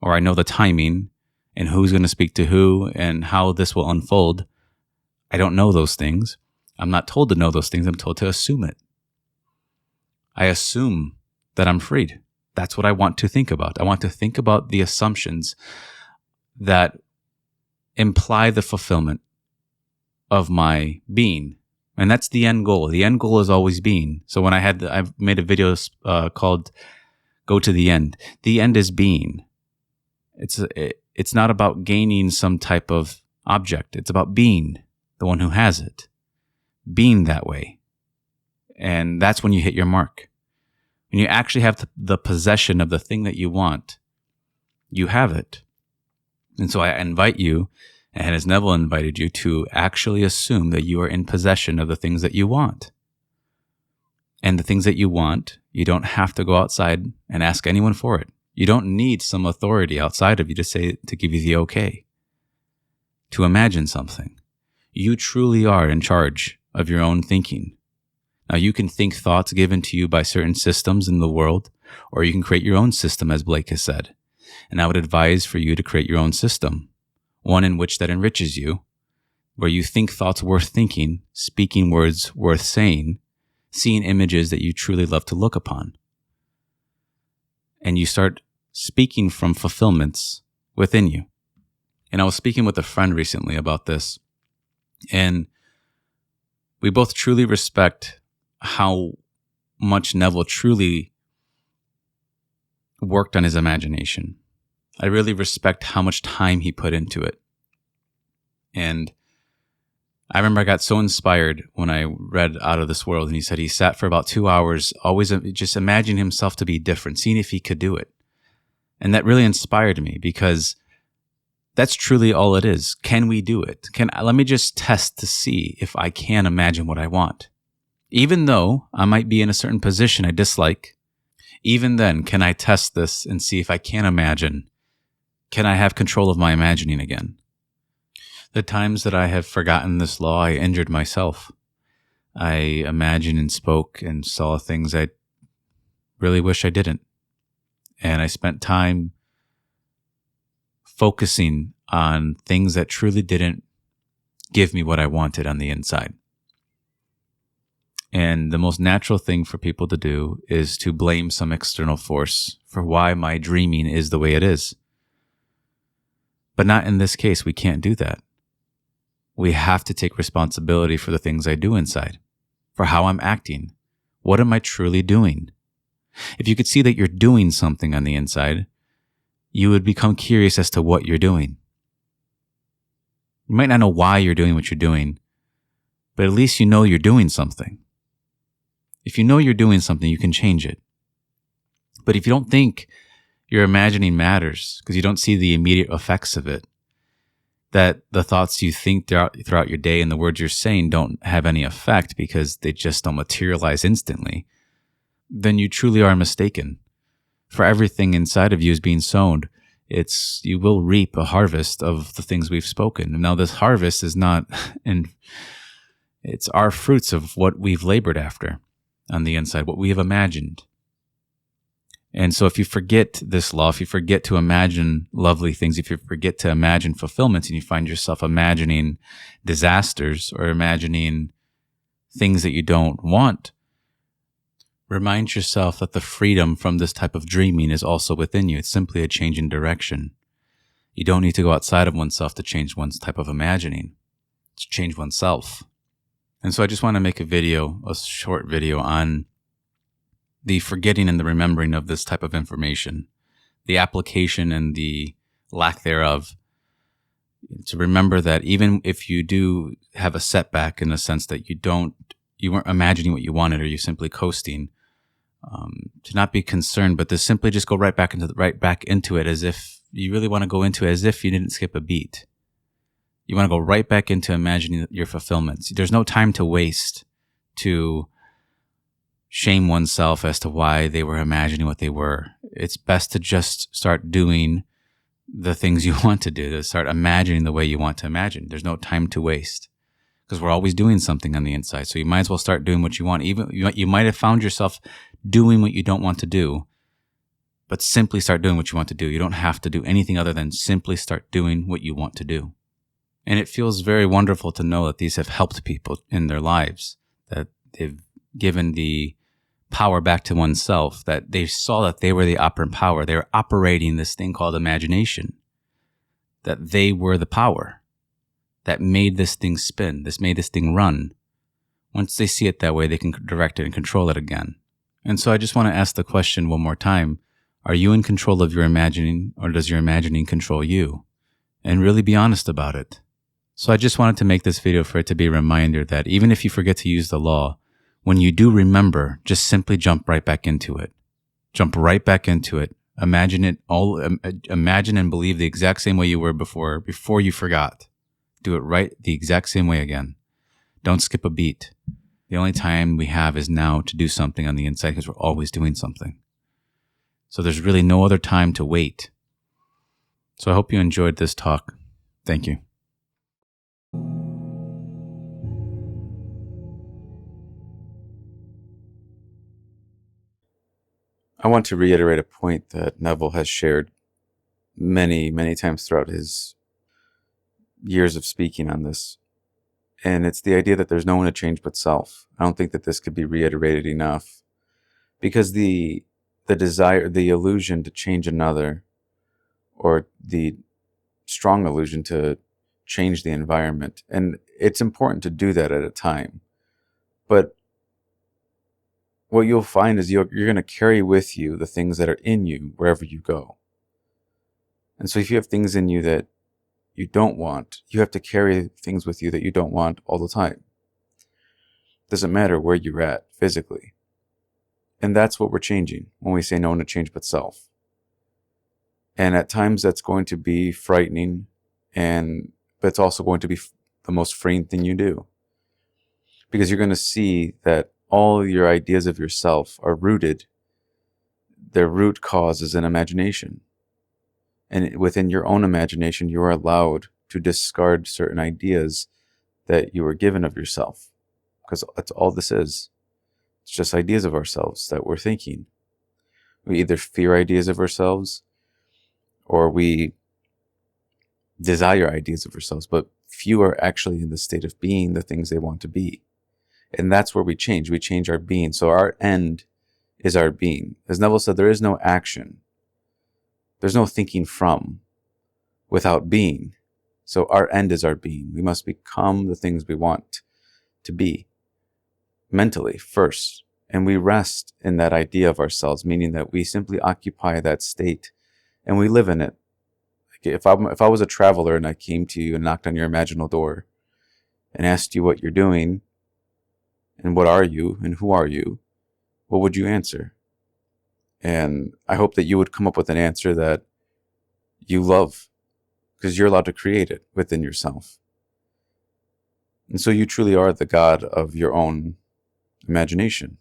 or I know the timing, and who's going to speak to who, and how this will unfold. I don't know those things. I'm not told to know those things. I'm told to assume it. I assume that I'm freed. That's what I want to think about. I want to think about the assumptions that imply the fulfillment of my being. And that's the end goal. The end goal is always being. So when I've made a video called Go to the End. The end is being. It's not about gaining some type of object. It's about being the one who has it. Being that way. And that's when you hit your mark. When you actually have the possession of the thing that you want, you have it. And so I invite you, and as Neville invited you, to actually assume that you are in possession of the things that you want. And the things that you want, you don't have to go outside and ask anyone for it. You don't need some authority outside of you to give you the okay. To imagine something. You truly are in charge of your own thinking. Now, you can think thoughts given to you by certain systems in the world, or you can create your own system, as Blake has said. And I would advise for you to create your own system, one in which that enriches you, where you think thoughts worth thinking, speaking words worth saying, seeing images that you truly love to look upon. And you start speaking from fulfillments within you. And I was speaking with a friend recently about this, and we both truly respect how much Neville truly worked on his imagination. I really respect how much time he put into it. And I remember I got so inspired when I read Out of This World, and he said he sat for about 2 hours, always just imagining himself to be different, seeing if he could do it. And that really inspired me, because that's truly all it is. Can we do it? Let me just test to see if I can imagine what I want. Even though I might be in a certain position I dislike, even then, can I test this and see if I can imagine? Can I have control of my imagining again? The times that I have forgotten this law, I injured myself. I imagined and spoke and saw things I really wish I didn't. And I spent time focusing on things that truly didn't give me what I wanted on the inside. And the most natural thing for people to do is to blame some external force for why my dreaming is the way it is. But not in this case. We can't do that. We have to take responsibility for the things I do inside, for how I'm acting. What am I truly doing? If you could see that you're doing something on the inside, you would become curious as to what you're doing. You might not know why you're doing what you're doing, but at least you know you're doing something. If you know you're doing something, you can change it. But if you don't think your imagining matters, because you don't see the immediate effects of it, that the thoughts you think throughout your day and the words you're saying don't have any effect because they just don't materialize instantly, then you truly are mistaken. For everything inside of you is being sown. You will reap a harvest of the things we've spoken. Now, this harvest is not, and it's our fruits of what we've labored after on the inside, what we have imagined. And so if you forget this law, if you forget to imagine lovely things, if you forget to imagine fulfillments, and you find yourself imagining disasters or imagining things that you don't want, remind yourself that the freedom from this type of dreaming is also within you. It's simply a change in direction. You don't need to go outside of oneself to change one's type of imagining, to change oneself. And so I just want to make a short video on the forgetting and the remembering of this type of information, the application and the lack thereof. To remember that even if you do have a setback in the sense that you weren't imagining what you wanted, or you're simply coasting, to not be concerned, but to simply just go right back into it, as if you really want to go into it as if you didn't skip a beat. You want to go right back into imagining your fulfillments. There's no time to waste to shame oneself as to why they were imagining what they were. It's best to just start doing the things you want to do, to start imagining the way you want to imagine. There's no time to waste, because we're always doing something on the inside. So you might as well start doing what you want. Even you might have found yourself doing what you don't want to do, but simply start doing what you want to do. You don't have to do anything other than simply start doing what you want to do. And it feels very wonderful to know that these have helped people in their lives, that they've given the power back to oneself, that they saw that they were the operant power. They were operating this thing called imagination, that they were the power that made this thing spin, made this thing run. Once they see it that way, they can direct it and control it again. And so I just want to ask the question one more time. Are you in control of your imagining, or does your imagining control you? And really be honest about it. So I just wanted to make this video for it to be a reminder that even if you forget to use the law, when you do remember, just simply jump right back into it. Jump right back into it. Imagine it all. Imagine and believe the exact same way you were before you forgot. Do it right the exact same way again. Don't skip a beat. The only time we have is now to do something on the inside, because we're always doing something. So there's really no other time to wait. So I hope you enjoyed this talk. Thank you. I want to reiterate a point that Neville has shared many, many times throughout his years of speaking on this. And it's the idea that there's no one to change but self. I don't think that this could be reiterated enough, because the desire, the illusion to change another, or the strong illusion to change the environment, and it's important to do that at a time. But what you'll find is you're going to carry with you the things that are in you wherever you go. And so if you have things in you that you don't want, you have to carry things with you that you don't want all the time. Doesn't matter where you're at physically. And that's what we're changing when we say no one to change but self. And at times that's going to be frightening, but it's also going to be the most freeing thing you do. Because you're going to see that all your ideas of yourself are rooted, their root cause is in imagination. And within your own imagination, you are allowed to discard certain ideas that you were given of yourself. Because that's all this is. It's just ideas of ourselves that we're thinking. We either fear ideas of ourselves, or we desire ideas of ourselves, but few are actually in the state of being the things they want to be. And that's where we change. We change our being. So our end is our being. As Neville said, there is no action. There's no thinking from without being. So our end is our being. We must become the things we want to be mentally first. And we rest in that idea of ourselves, meaning that we simply occupy that state and we live in it. Like if I was a traveler and I came to you and knocked on your imaginal door and asked you what you're doing, and what are you, and who are you, what would you answer? And I hope that you would come up with an answer that you love, because you're allowed to create it within yourself. And so you truly are the God of your own imagination.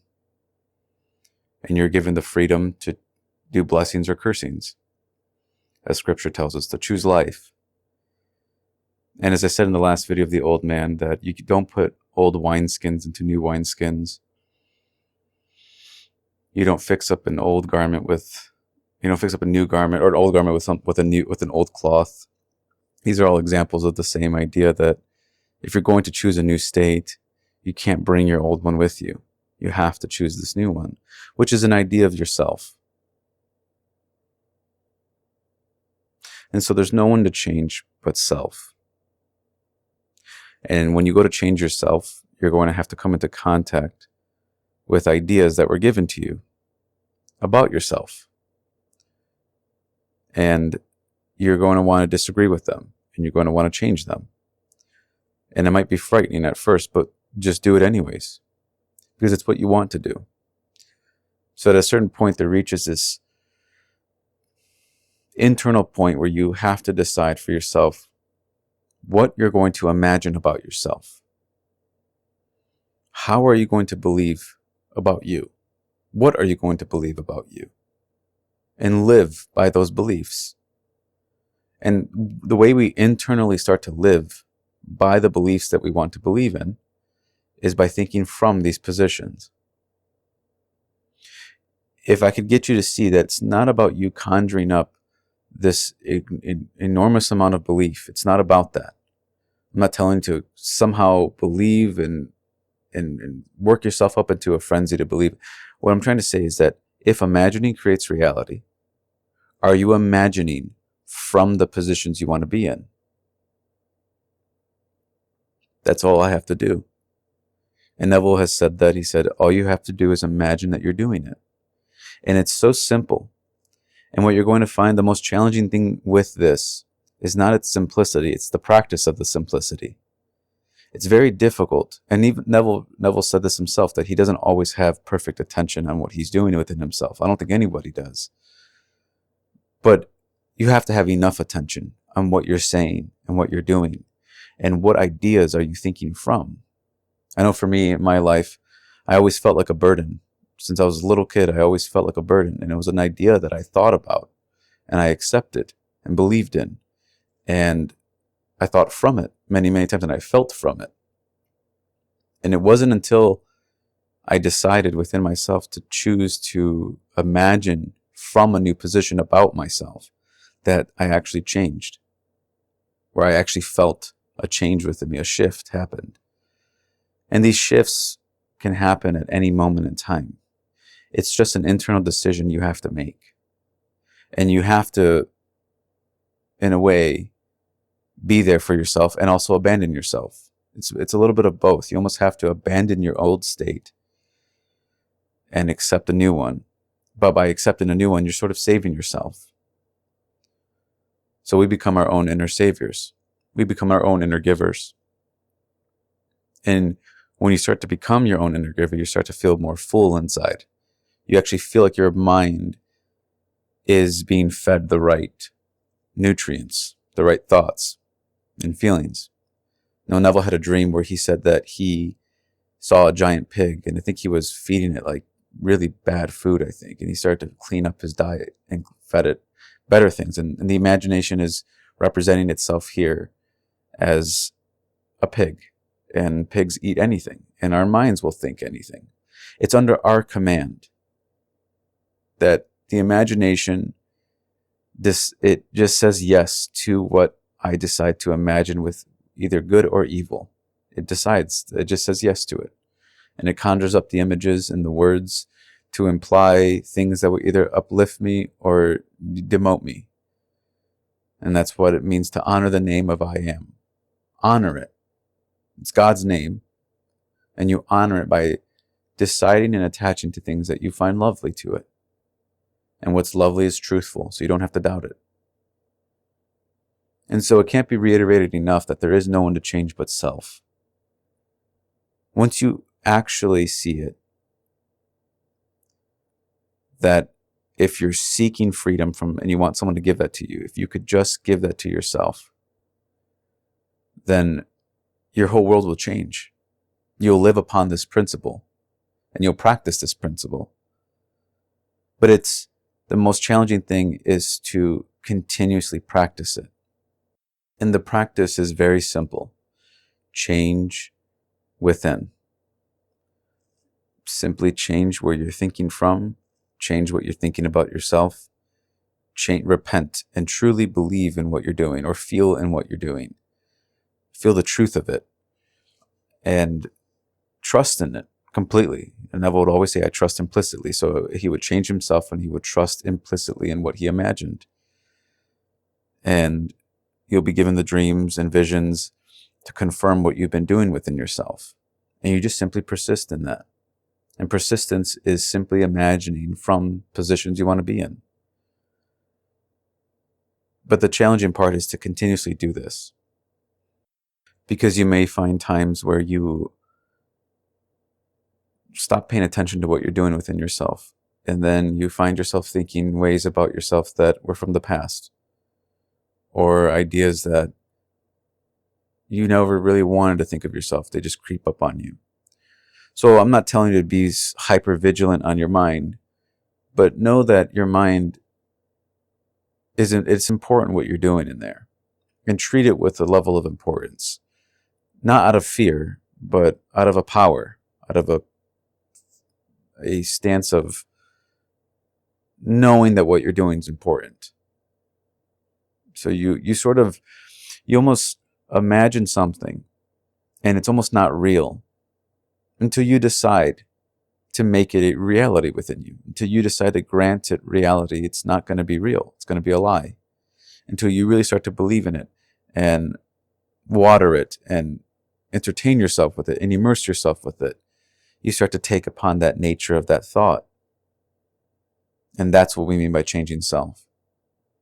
And you're given the freedom to do blessings or cursings, as Scripture tells us, to choose life. And as I said in the last video of the old man, that you don't put old wineskins into new wineskins. You don't fix up an old garment fix up a new garment, or an old garment with an old cloth. These are all examples of the same idea, that if you're going to choose a new state, you can't bring your old one with you. You have to choose this new one, which is an idea of yourself. And so there's no one to change but self. And when you go to change yourself, you're going to have to come into contact with ideas that were given to you. about yourself. And you're going to want to disagree with them, and you're going to want to change them. And it might be frightening at first, but just do it anyways, because it's what you want to do. So at a certain point, there reaches this internal point where you have to decide for yourself what you're going to imagine about yourself. How are you going to believe about you? What are you going to believe about you? And live by those beliefs. And the way we internally start to live by the beliefs that we want to believe in is by thinking from these positions. If I could get you to see that it's not about you conjuring up this enormous amount of belief, it's not about that. I'm not telling you to somehow believe and work yourself up into a frenzy to believe. What I'm trying to say is that if imagining creates reality, are you imagining from the positions you want to be in? That's all I have to do. And Neville has said that. He said, all you have to do is imagine that you're doing it. And it's so simple. And what you're going to find, the most challenging thing with this is not its simplicity, it's the practice of the simplicity. It's very difficult. And even Neville said this himself, that he doesn't always have perfect attention on what he's doing within himself. I don't think anybody does. But you have to have enough attention on what you're saying and what you're doing. And what ideas are you thinking from? I know for me, in my life, I always felt like a burden. Since I was a little kid, I always felt like a burden. And it was an idea that I thought about and I accepted and believed in. And I thought from it many, many times, and I felt from it. And it wasn't until I decided within myself to choose to imagine from a new position about myself that I actually changed, where I actually felt a change within me, a shift happened. And these shifts can happen at any moment in time. It's just an internal decision you have to make. And you have to, in a way, be there for yourself and also abandon yourself. It's a little bit of both. You almost have to abandon your old state and accept a new one. But by accepting a new one, you're sort of saving yourself. So we become our own inner saviors. We become our own inner givers. And when you start to become your own inner giver, you start to feel more full inside. You actually feel like your mind is being fed the right nutrients, the right thoughts and feelings. Now, Neville had a dream where he said that he saw a giant pig, and I think he was feeding it like really bad food, I think. And he started to clean up his diet and fed it better things. And the imagination is representing itself here as a pig. And pigs eat anything, and our minds will think anything. It's under our command that the imagination, it just says yes to what I decide to imagine, with either good or evil. It just says yes to it. And it conjures up the images and the words to imply things that will either uplift me or demote me. And that's what it means to honor the name of I am. Honor it. It's God's name, and you honor it by deciding and attaching to things that you find lovely to it. And what's lovely is truthful, so you don't have to doubt it. And so it can't be reiterated enough that there is no one to change but self. Once you actually see it, that if you're seeking freedom from, and you want someone to give that to you, if you could just give that to yourself, then your whole world will change. You'll live upon this principle, and you'll practice this principle. But the most challenging thing is to continuously practice it. And the practice is very simple. Change within. Simply change where you're thinking from, change what you're thinking about yourself, repent and truly believe in what you're doing, or feel in what you're doing. Feel the truth of it and trust in it completely. And Neville would always say, I trust implicitly. So he would change himself and he would trust implicitly in what he imagined. And you'll be given the dreams and visions to confirm what you've been doing within yourself. And you just simply persist in that. And persistence is simply imagining from positions you want to be in. But the challenging part is to continuously do this, because you may find times where you stop paying attention to what you're doing within yourself. And then you find yourself thinking ways about yourself that were from the past, or ideas that you never really wanted to think of yourself. They just creep up on you. So I'm not telling you to be hyper vigilant on your mind, but know that your mind it's important what you're doing in there, and treat it with a level of importance, not out of fear, but out of a power, out of a stance of knowing that what you're doing is important. So you almost imagine something, and it's almost not real until you decide to make it a reality within you. Until you decide to grant it reality, it's not going to be real. It's going to be a lie. Until you really start to believe in it and water it and entertain yourself with it and immerse yourself with it, you start to take upon that nature of that thought. And that's what we mean by changing self.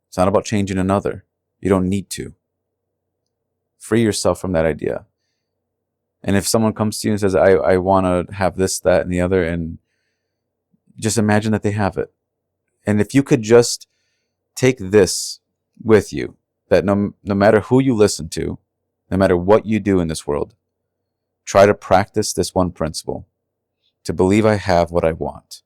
It's not about changing another. You don't need to. Free yourself from that idea. And if someone comes to you and says, I want to have this, that, and the other, and just imagine that they have it. And if you could just take this with you, that no matter who you listen to, no matter what you do in this world, try to practice this one principle: to believe I have what I want.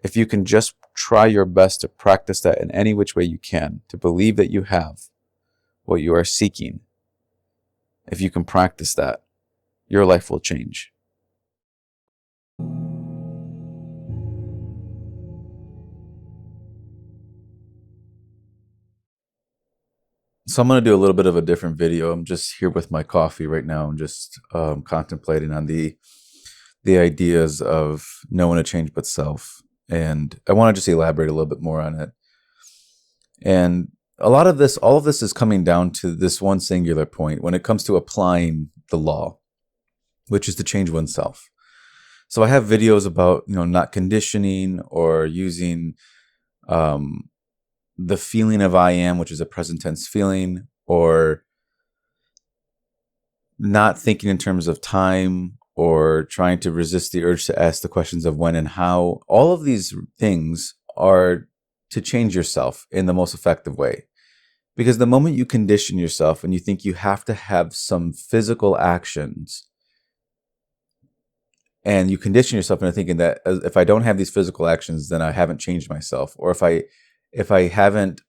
If you can just try your best to practice that in any which way you can, to believe that you have what you are seeking, if you can practice that, your life will change. So I'm going to do a little bit of a different video. I'm just here with my coffee right now. I'm just contemplating on the ideas of no one to change but self. And I want to just elaborate a little bit more on it. And all of this is coming down to this one singular point when it comes to applying the law, which is to change oneself. So I have videos about, not conditioning or using the feeling of I am, which is a present tense feeling, or not thinking in terms of time, or trying to resist the urge to ask the questions of when and how. All of these things are to change yourself in the most effective way. Because the moment you condition yourself and you think you have to have some physical actions, and you condition yourself into thinking that if I don't have these physical actions, then I haven't changed myself, or if I haven't,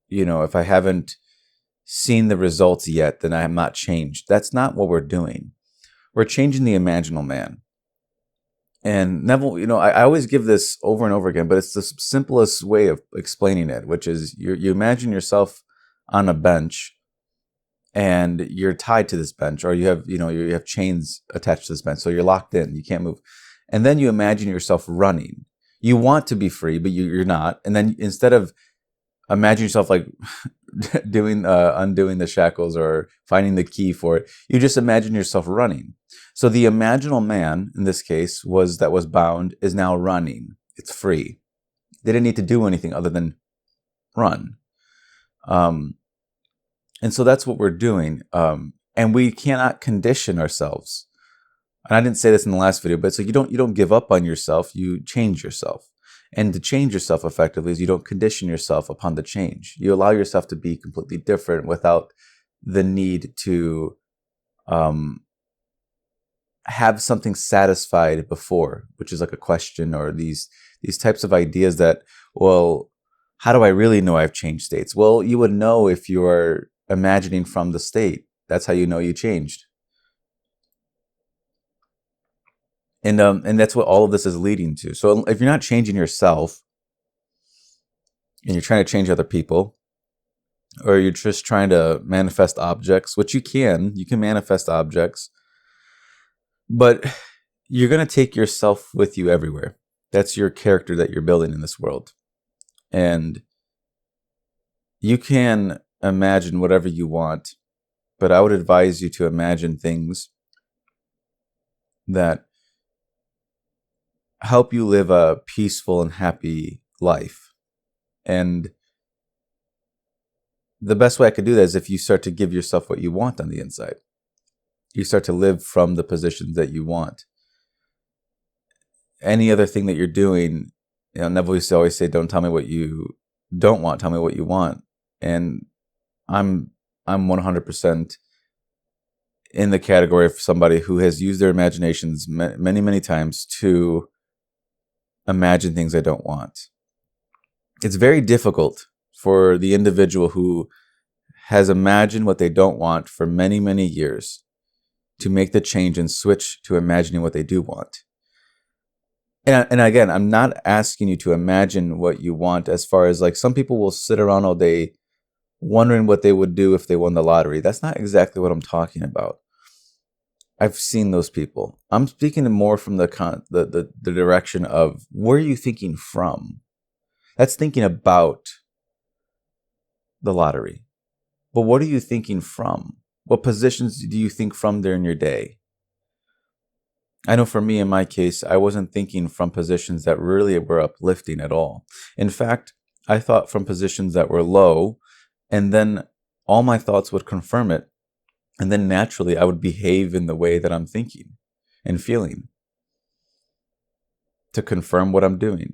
if I haven't seen the results yet, then I am not changed. That's not what we're doing. We're changing the imaginal man. And Neville, I always give this over and over again, but it's the simplest way of explaining it, which is you imagine yourself on a bench, and you're tied to this bench, or you have chains attached to this bench, so you're locked in, you can't move. And then you imagine yourself running. You want to be free, but you're not. And then instead of imagine yourself like undoing the shackles or finding the key for it, you just imagine yourself running. So the imaginal man in this case was bound is now running. It's free. They didn't need to do anything other than run. And so that's what we're doing. And we cannot condition ourselves. And I didn't say this in the last video, but so you don't give up on yourself, you change yourself. And to change yourself effectively is you don't condition yourself upon the change. You allow yourself to be completely different without the need to have something satisfied before, which is like a question, or these types of ideas that, well, how do I really know I've changed states? Well, you would know if you are imagining from the state. That's how you know you changed. And that's what all of this is leading to. So if you're not changing yourself, and you're trying to change other people, or you're just trying to manifest objects, which you can manifest objects, but you're going to take yourself with you everywhere. That's your character that you're building in this world. And you can imagine whatever you want, but I would advise you to imagine things that help you live a peaceful and happy life. And the best way I could do that is if you start to give yourself what you want on the inside. You start to live from the positions that you want. Any other thing that you're doing, Neville used to always say, don't tell me what you don't want, tell me what you want. And I'm 100% in the category of somebody who has used their imaginations many, many times to imagine things I don't want. It's very difficult for the individual who has imagined what they don't want for many, many years to make the change and switch to imagining what they do want. And again, I'm not asking you to imagine what you want as far as like some people will sit around all day wondering what they would do if they won the lottery. That's not exactly what I'm talking about. I've seen those people. I'm speaking more from the direction of where are you thinking from? That's thinking about the lottery. But what are you thinking from? What positions do you think from there in your day? I know for me, in my case, I wasn't thinking from positions that really were uplifting at all. In fact, I thought from positions that were low, and then all my thoughts would confirm it. And then naturally, I would behave in the way that I'm thinking and feeling to confirm what I'm doing.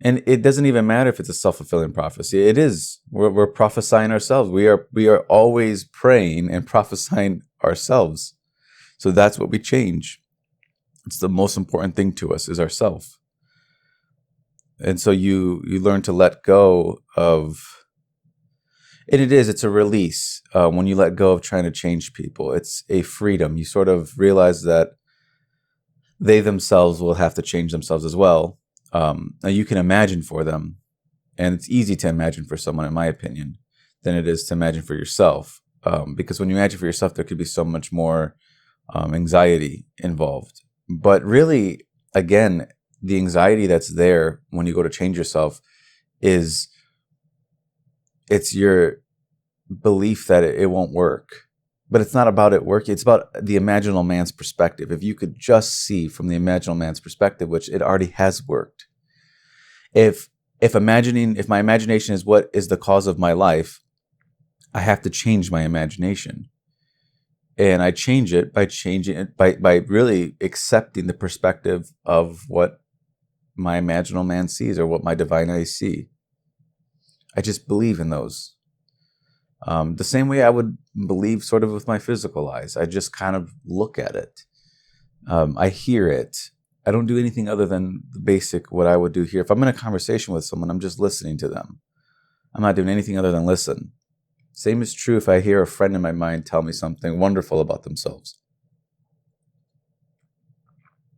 And it doesn't even matter if it's a self-fulfilling prophecy. It is. We're prophesying ourselves. We are always praying and prophesying ourselves. So that's what we change. It's the most important thing to us is ourself. And so you learn to let go of, and it's a release when you let go of trying to change people. It's a freedom. You sort of realize that they themselves will have to change themselves as well. Now you can imagine for them, and it's easy to imagine for someone, in my opinion, than it is to imagine for yourself. Because when you imagine for yourself, there could be so much more anxiety involved. But really, again, the anxiety that's there when you go to change yourself it's your belief that it won't work. But it's not about it working. It's about the imaginal man's perspective. If you could just see from the imaginal man's perspective, which it already has worked. If my imagination is what is the cause of my life, I have to change my imagination. And I change it by really accepting the perspective of what my imaginal man sees or what my divine eyes see. I just believe in those. The same way I would believe sort of with my physical eyes. I just kind of look at it. I hear it. I don't do anything other than the basic what I would do here. If I'm in a conversation with someone, I'm just listening to them. I'm not doing anything other than listen. Same is true if I hear a friend in my mind tell me something wonderful about themselves.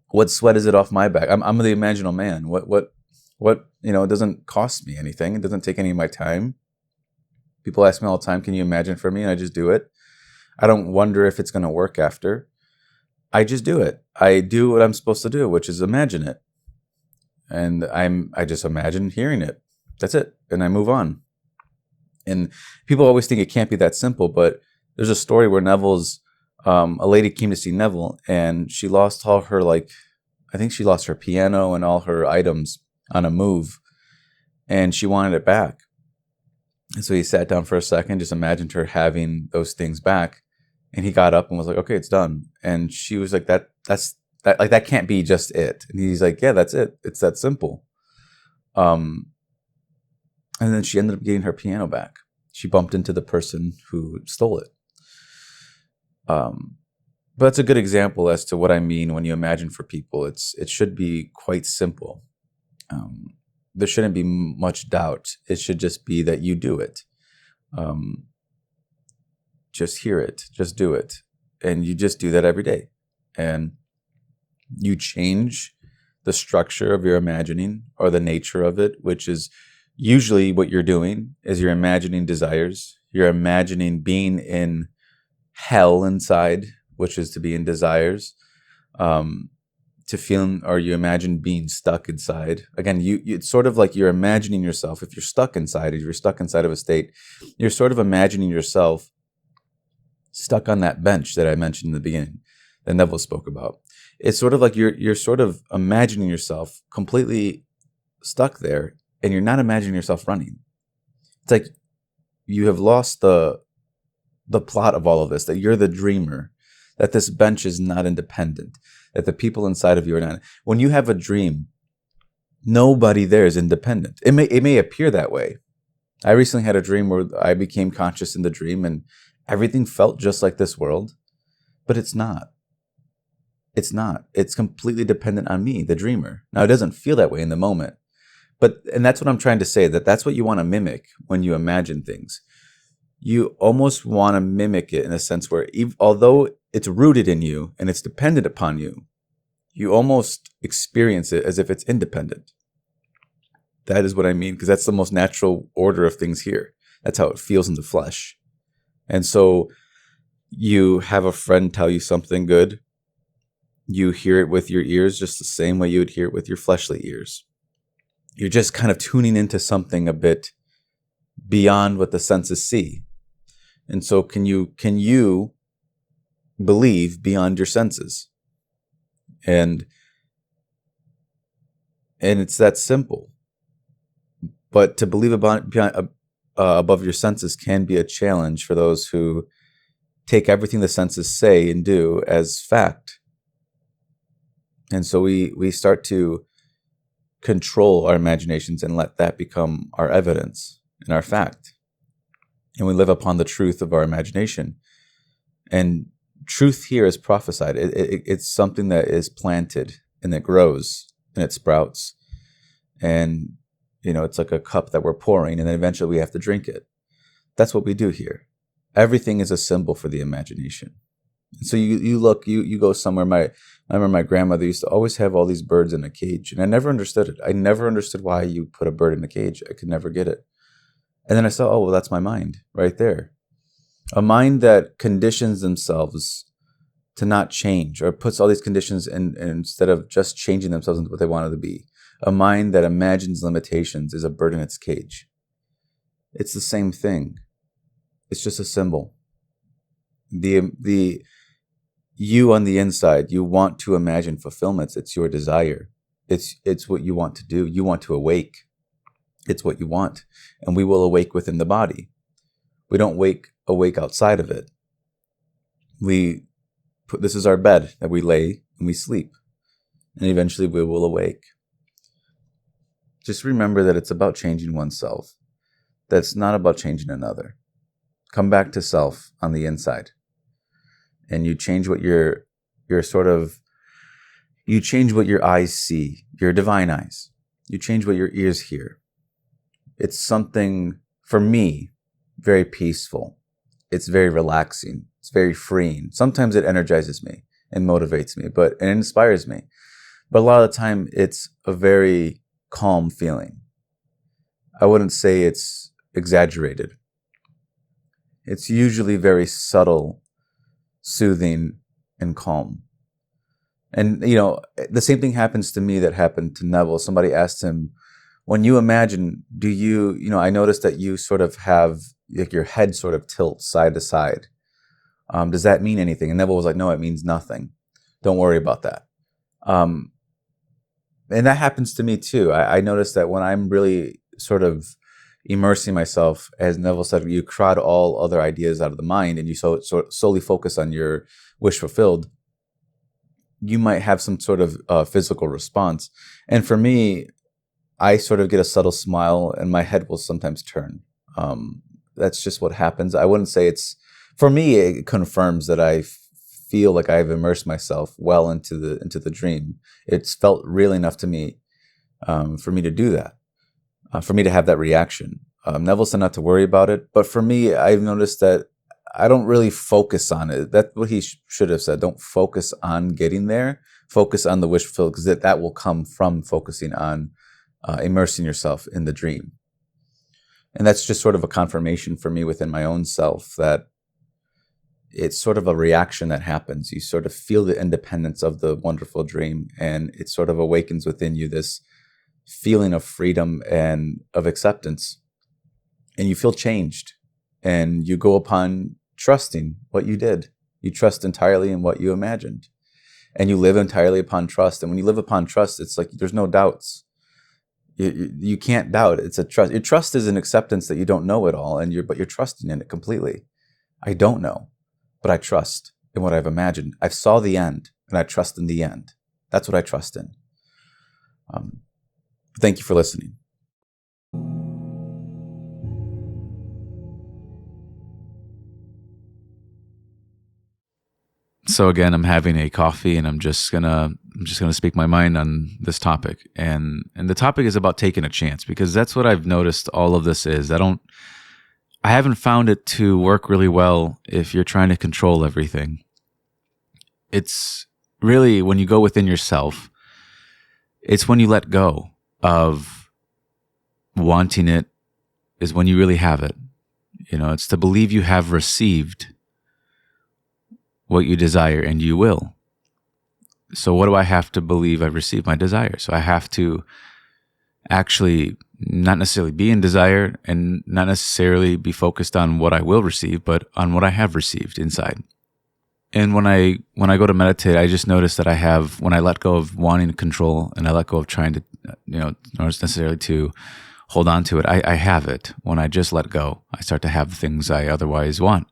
What sweat is it off my back? I'm the imaginal man. What it doesn't cost me anything. It doesn't take any of my time. People ask me all the time, can you imagine for me? And I just do it. I don't wonder if it's going to work after. I just do it. I do what I'm supposed to do, which is imagine it. And I just imagine hearing it. That's it. And I move on. And people always think it can't be that simple, but there's a story where a lady came to see Neville and she lost all her, I think she lost her piano and all her items on a move, and she wanted it back. And so he sat down for a second, just imagined her having those things back, and he got up and was like, okay, it's done. And she was like, that can't be just it. And he's like, yeah, that's it. It's that simple. And then she ended up getting her piano back. She bumped into the person who stole it. But it's a good example as to what I mean when you imagine for people. It should be quite simple. There shouldn't be much doubt. It should just be that you do it. Just hear it. Just do it. And you just do that every day. And you change the structure of your imagining or the nature of it, which is usually what you're doing is you're imagining desires. You're imagining being in hell inside, which is to be in desires. To feel, or you imagine being stuck inside. Again, it's sort of like you're imagining yourself. If you're stuck inside of a state, you're sort of imagining yourself stuck on that bench that I mentioned in the beginning. that Neville spoke about. It's sort of like you're sort of imagining yourself completely stuck there, and you're not imagining yourself running. It's like you have lost the plot of all of this, that you're the dreamer, that this bench is not independent, that the people inside of you are not. When you have a dream, nobody there is independent. It may appear that way. I recently had a dream where I became conscious in the dream and everything felt just like this world, but it's not. It's not. It's completely dependent on me, the dreamer. Now, it doesn't feel that way in the moment, and that's what I'm trying to say, that's what you want to mimic when you imagine things. You almost want to mimic it in a sense where, although it's rooted in you and it's dependent upon you, you almost experience it as if it's independent. That is what I mean, because that's the most natural order of things here. That's how it feels in the flesh. And so you have a friend tell you something good. You hear it with your ears just the same way you would hear it with your fleshly ears. You're just kind of tuning into something a bit beyond what the senses see. And so can you believe beyond your senses? And it's that simple. But to believe above your senses can be a challenge for those who take everything the senses say and do as fact. And so we start to control our imaginations and let that become our evidence and our fact. And we live upon the truth of our imagination. And truth here is prophesied. It's something that is planted and it grows and it sprouts. And, it's like a cup that we're pouring and then eventually we have to drink it. That's what we do here. Everything is a symbol for the imagination. So you look, you go somewhere. I remember my grandmother used to always have all these birds in a cage, and I never understood it. I never understood why you put a bird in a cage. I could never get it. And then I saw, oh, well, that's my mind right there. A mind that conditions themselves to not change, or puts all these conditions in instead of just changing themselves into what they wanted to be. A mind that imagines limitations is a bird in its cage. It's the same thing. It's just a symbol. The you on the inside, you want to imagine fulfillments. It's your desire. It's what you want to do. You want to awake. It's what you want. And we will awake within the body. We don't awake outside of it. This is our bed that we lay and we sleep. And eventually we will awake. Just remember that it's about changing oneself. That's not about changing another. Come back to self on the inside. And you change what you change what your eyes see, your divine eyes. You change what your ears hear. It's something, for me, very peaceful. It's very relaxing. It's very freeing. Sometimes it energizes me and motivates me, and it inspires me. But a lot of the time, it's a very calm feeling. I wouldn't say it's exaggerated. It's usually very subtle, soothing, and calm. And, the same thing happens to me that happened to Neville. Somebody asked him, when you imagine, do you, I noticed that you sort of have, like, your head sort of tilts side to side. Does that mean anything? And Neville was like, no, it means nothing. Don't worry about that. And that happens to me too. I notice that when I'm really sort of immersing myself, as Neville said, you crowd all other ideas out of the mind and you solely focus on your wish fulfilled, you might have some sort of physical response. And for me, I sort of get a subtle smile and my head will sometimes turn. That's just what happens. I wouldn't say for me, it confirms that I feel like I've immersed myself well into the dream. It's felt real enough to me for me to do that, for me to have that reaction. Neville said not to worry about it, but for me, I've noticed that I don't really focus on it. That's what he should have said. Don't focus on getting there. Focus on the wish fulfilled, because that will come from focusing on immersing yourself in the dream. And that's just sort of a confirmation for me within my own self that it's sort of a reaction that happens. You sort of feel the independence of the wonderful dream, and it sort of awakens within you this feeling of freedom and of acceptance. And you feel changed, and you go upon trusting what you did. You trust entirely in what you imagined. and you live entirely upon trust. And when you live upon trust, it's like there's no doubts. You can't doubt. It's a trust. Your trust is an acceptance that you don't know it all, but you're trusting in it completely. I don't know, but I trust in what I've imagined. I saw the end, and I trust in the end. That's what I trust in. Thank you for listening. So again, I'm having a coffee, and I'm just gonna speak my mind on this topic, and the topic is about taking a chance, because that's what I've noticed. All of this is I haven't found it to work really well if you're trying to control everything. It's really when you go within yourself. It's when you let go of wanting it is when you really have it. It's to believe you have received what you desire, and you will. So what do I have to believe I've received? My desire. So I have to actually not necessarily be in desire and not necessarily be focused on what I will receive, but on what I have received inside. And when I go to meditate, I just notice that when I let go of wanting to control, and I let go of trying to, not necessarily to hold on to it, I have it. When I just let go, I start to have the things I otherwise want.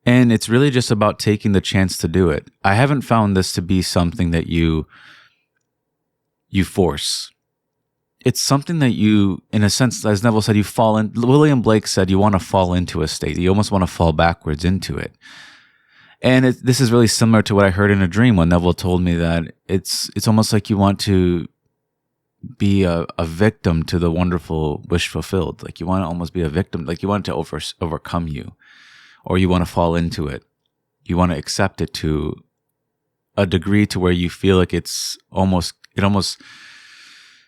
And it's really just about taking the chance to do it. I haven't found this to be something that you force. It's something that you, in a sense, as Neville said, William Blake said, you want to fall into a state. You almost want to fall backwards into it. And this is really similar to what I heard in a dream when Neville told me that it's almost like you want to be a victim to the wonderful wish fulfilled. Like you want to almost be a victim, like you want it to overcome you. Or you want to fall into it. You want to accept it to a degree to where you feel like it almost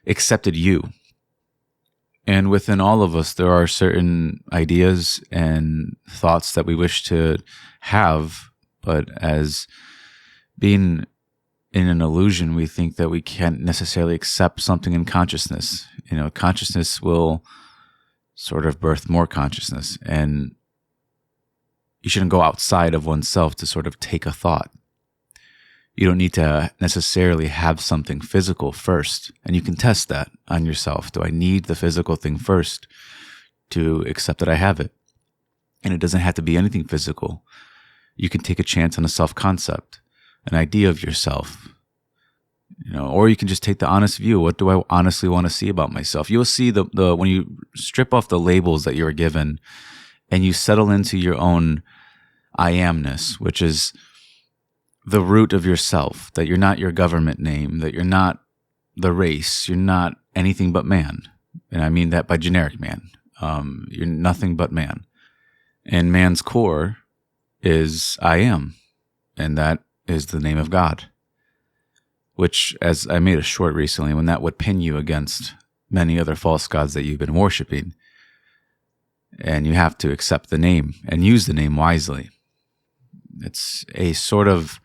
accepted you. And within all of us, there are certain ideas and thoughts that we wish to have, but as being in an illusion, we think that we can't necessarily accept something in consciousness. Consciousness will sort of birth more consciousness, and you shouldn't go outside of oneself to sort of take a thought. You don't need to necessarily have something physical first. And you can test that on yourself. Do I need the physical thing first to accept that I have it? And it doesn't have to be anything physical. You can take a chance on a self-concept, an idea of yourself. Or you can just take the honest view. What do I honestly want to see about myself? You'll see the when you strip off the labels that you're given and you settle into your own I amness, which is the root of yourself, that you're not your government name, that you're not the race, you're not anything but man. And I mean that by generic man. You're nothing but man. And man's core is I am. And that is the name of God. Which, as I made a short recently, when that would pin you against many other false gods that you've been worshiping. And you have to accept the name and use the name wisely. It's a sort of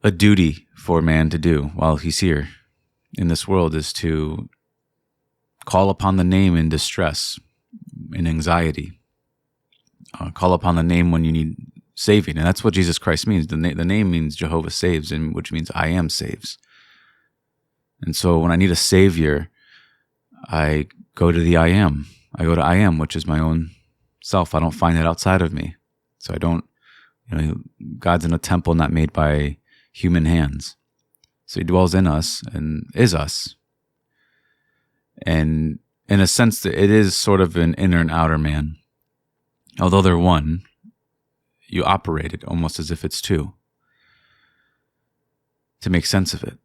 a duty for man to do while he's here in this world, is to call upon the name in distress, in anxiety. Call upon the name when you need saving. And that's what Jesus Christ means. The name means Jehovah saves, and which means I am saves. And so when I need a savior, I go to the I am. I go to I am, which is my own self. I don't find it outside of me. So I don't, God's in a temple not made by human hands. So he dwells in us and is us. And in a sense, that it is sort of an inner and outer man. Although they're one, you operate it almost as if it's two to make sense of it.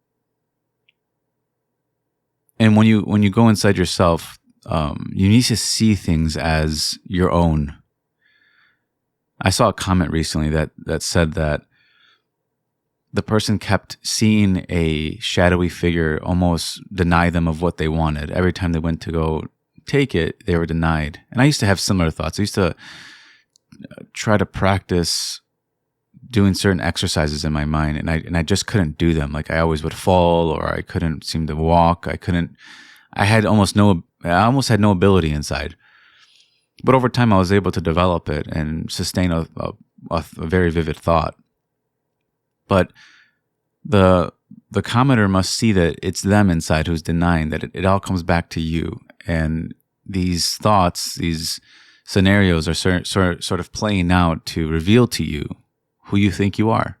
And when you go inside yourself, you need to see things as your own. I saw a comment recently that said that the person kept seeing a shadowy figure almost deny them of what they wanted. Every time they went to go take it, they were denied. And I used to have similar thoughts. I used to try to practice doing certain exercises in my mind, and I just couldn't do them. Like I always would fall, or I couldn't seem to walk. I almost had no ability inside. But over time, I was able to develop it and sustain a very vivid thought. But the commenter must see that it's them inside who's denying, that it all comes back to you. And these thoughts, these scenarios are sort of playing out to reveal to you who you think you are.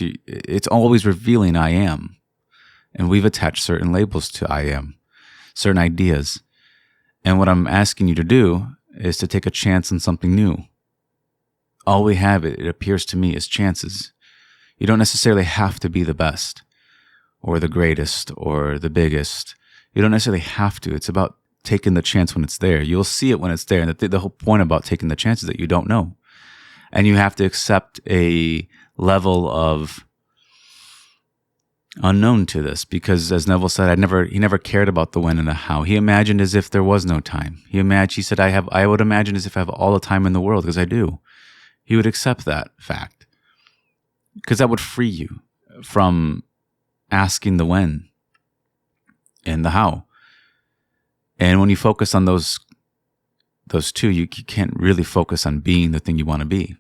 It's always revealing I am. And we've attached certain labels to I am, certain ideas. And what I'm asking you to do is to take a chance on something new. All we have, it appears to me, is chances. You don't necessarily have to be the best or the greatest or the biggest. You don't necessarily have to. It's about taking the chance when it's there. You'll see it when it's there. And the whole point about taking the chance is that you don't know. And you have to accept a level of unknown to this, because as Neville said, he never cared about the when and the how. He imagined as if there was no time. He said, I would imagine as if I have all the time in the world, because I do. He would accept that fact, because that would free you from asking the when and the how. And when you focus on those two, you can't really focus on being the thing you want to be.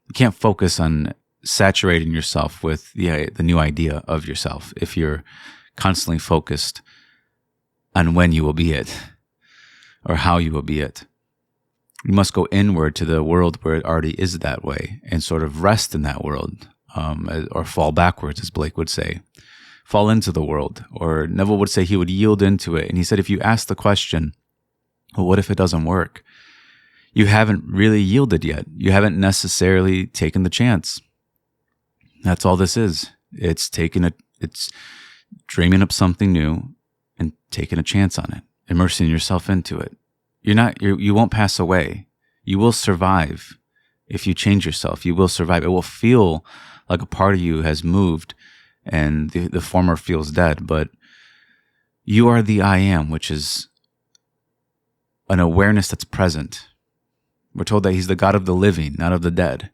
You can't focus on saturating yourself with the new idea of yourself if you're constantly focused on when you will be it or how you will be it. You must go inward to the world where it already is that way and sort of rest in that world, or fall backwards, as Blake would say. Fall into the world, or Neville would say he would yield into it. And he said, if you ask the question, well, what if it doesn't work? You haven't really yielded yet. You haven't necessarily taken the chance. That's all this is. It's dreaming up something new and taking a chance on it, immersing yourself into it. You won't pass away. You will survive. If you change yourself, you will survive. It will feel like a part of you has moved and the former feels dead, but you are the I am, which is an awareness that's present. We're told that he's the God of the living, not of the dead.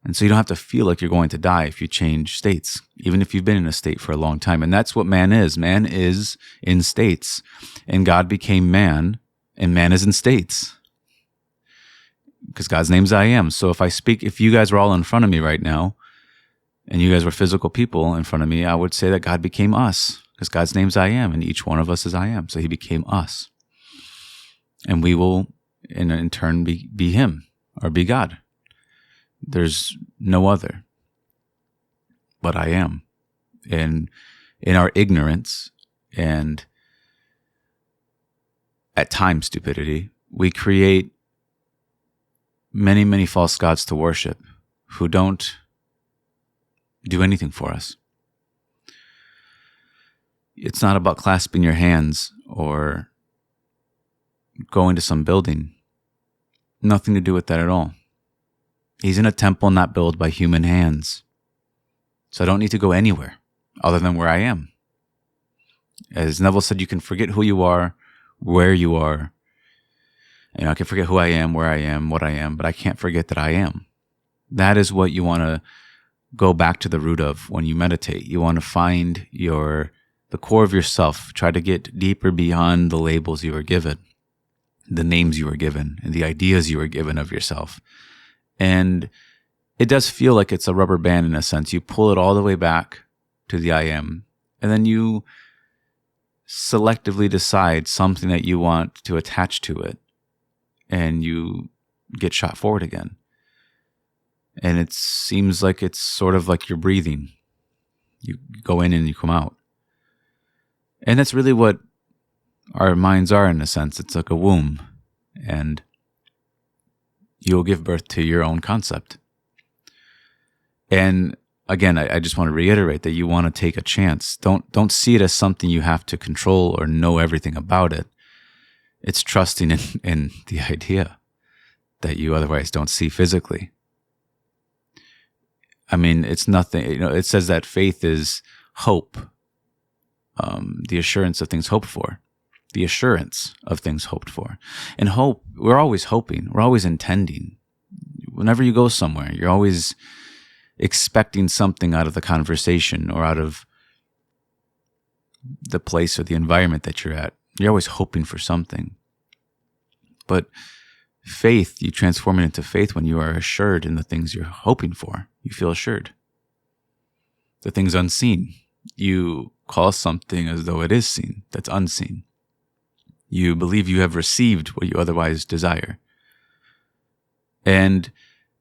And so you don't have to feel like you're going to die if you change states, even if you've been in a state for a long time. And that's what man is. Man is in states. And God became man, and man is in states. Because God's name's I am. So if you guys were all in front of me right now, and you guys were physical people in front of me, I would say that God became us. Because God's name's I am, and each one of us is I am. So he became us. And we will, in turn, be him, or be God. There's no other but I am. And in our ignorance and at times stupidity, we create many, many false gods to worship who don't do anything for us. It's not about clasping your hands or going to some building. Nothing to do with that at all. He's in a temple not built by human hands. So I don't need to go anywhere other than where I am. As Neville said, you can forget who you are, where you are. I can forget who I am, where I am, what I am, but I can't forget that I am. That is what you want to go back to the root of when you meditate. You want to find the core of yourself. Try to get deeper beyond the labels you were given, the names you were given, and the ideas you were given of yourself. And it does feel like it's a rubber band in a sense. You pull it all the way back to the I am, and then you selectively decide something that you want to attach to it, and you get shot forward again. And it seems like it's sort of like you're breathing. You go in and you come out. And that's really what our minds are in a sense. It's like a womb, and you'll give birth to your own concept. And again, I just want to reiterate that you want to take a chance. Don't see it as something you have to control or know everything about it. It's trusting in the idea that you otherwise don't see physically. I mean, it's nothing, it says that faith is hope, the assurance of things hoped for. The assurance of things hoped for. And hope, we're always hoping. We're always intending. Whenever you go somewhere, you're always expecting something out of the conversation or out of the place or the environment that you're at. You're always hoping for something. But faith, you transform it into faith when you are assured in the things you're hoping for. you feel assured. The things unseen, you call something as though it is seen, that's unseen. You believe you have received what you otherwise desire. And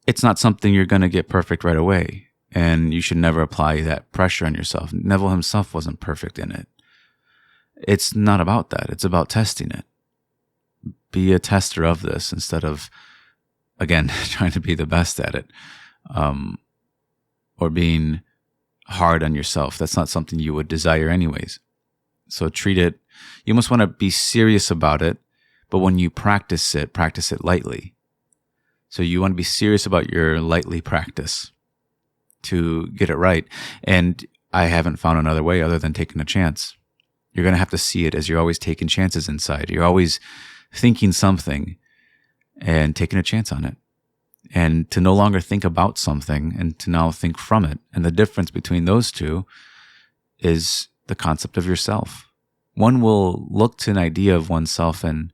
it's not something you're going to get perfect right away. And you should never apply that pressure on yourself. Neville himself wasn't perfect in it. It's not about that. It's about testing it. Be a tester of this instead of, again, trying to be the best at it, or being hard on yourself. That's not something you would desire anyways. So treat it, you must want to be serious about it, but when you practice it lightly. So you want to be serious about your lightly practice to get it right. And I haven't found another way other than taking a chance. You're going to have to see it as you're always taking chances inside. You're always thinking something and taking a chance on it. And to no longer think about something and to now think from it. And the difference between those two is the concept of yourself. One will look to an idea of oneself and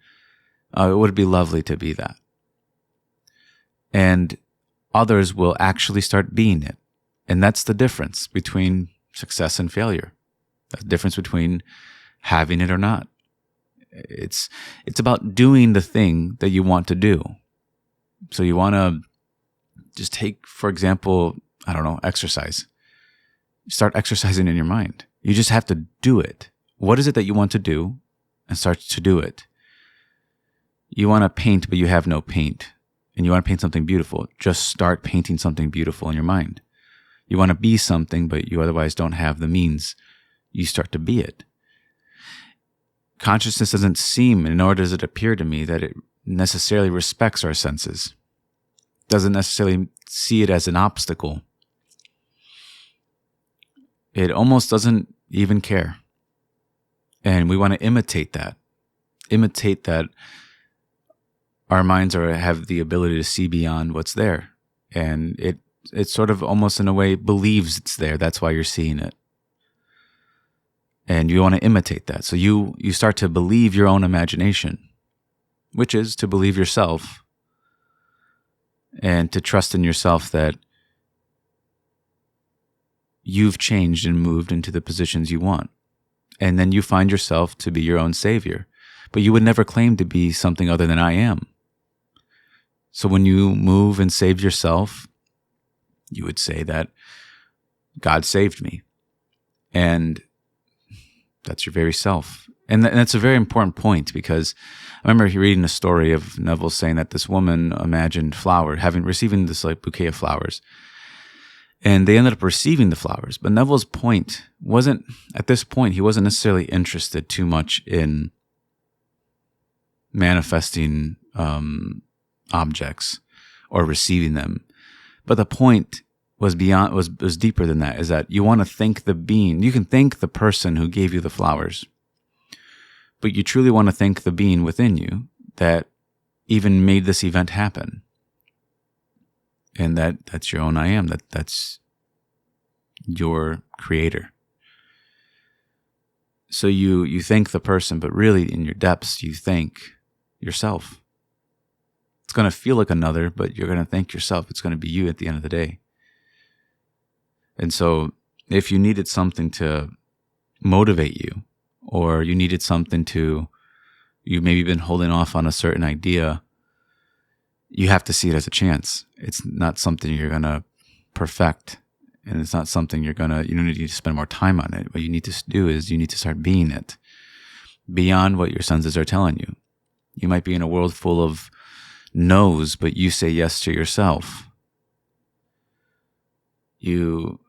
it would be lovely to be that. And others will actually start being it. And that's the difference between success and failure. That's the difference between having it or not. It's about doing the thing that you want to do. So you want to just take, for example, exercise. Start exercising in your mind. You just have to do it. What is it that you want to do? And start to do it. You want to paint, but you have no paint. And you want to paint something beautiful. Just start painting something beautiful in your mind. You want to be something, but you otherwise don't have the means. You start to be it. Consciousness doesn't seem, and nor does it appear to me, that it necessarily respects our senses. Doesn't necessarily see it as an obstacle. It almost doesn't even care. And we want to imitate that. Imitate that our minds have the ability to see beyond what's there. And it sort of almost in a way believes it's there. That's why you're seeing it. And you want to imitate that. So you start to believe your own imagination, which is to believe yourself and to trust in yourself that you've changed and moved into the positions you want. And then you find yourself to be your own savior. But you would never claim to be something other than I am. So when you move and save yourself, you would say that God saved me. And that's your very self. And that's a very important point, because I remember reading a story of Neville saying that this woman imagined receiving this bouquet of flowers. And they ended up receiving the flowers. But Neville's point wasn't, at this point, he wasn't necessarily interested too much in manifesting objects or receiving them. But the point was deeper than that, is that you want to thank the being. You can thank the person who gave you the flowers, but you truly want to thank the being within you that even made this event happen. And that's your own I am. That's your creator. So you thank the person, but really in your depths, you thank yourself. It's going to feel like another, but you're going to thank yourself. It's going to be you at the end of the day. And so if you needed something to motivate you, or you needed something you've maybe been holding off on a certain idea, you have to see it as a chance. It's not something you're going to perfect. And it's not something you don't need to spend more time on it. What you need to do is you need to start being it beyond what your senses are telling you. You might be in a world full of no's, but you say yes to yourself. You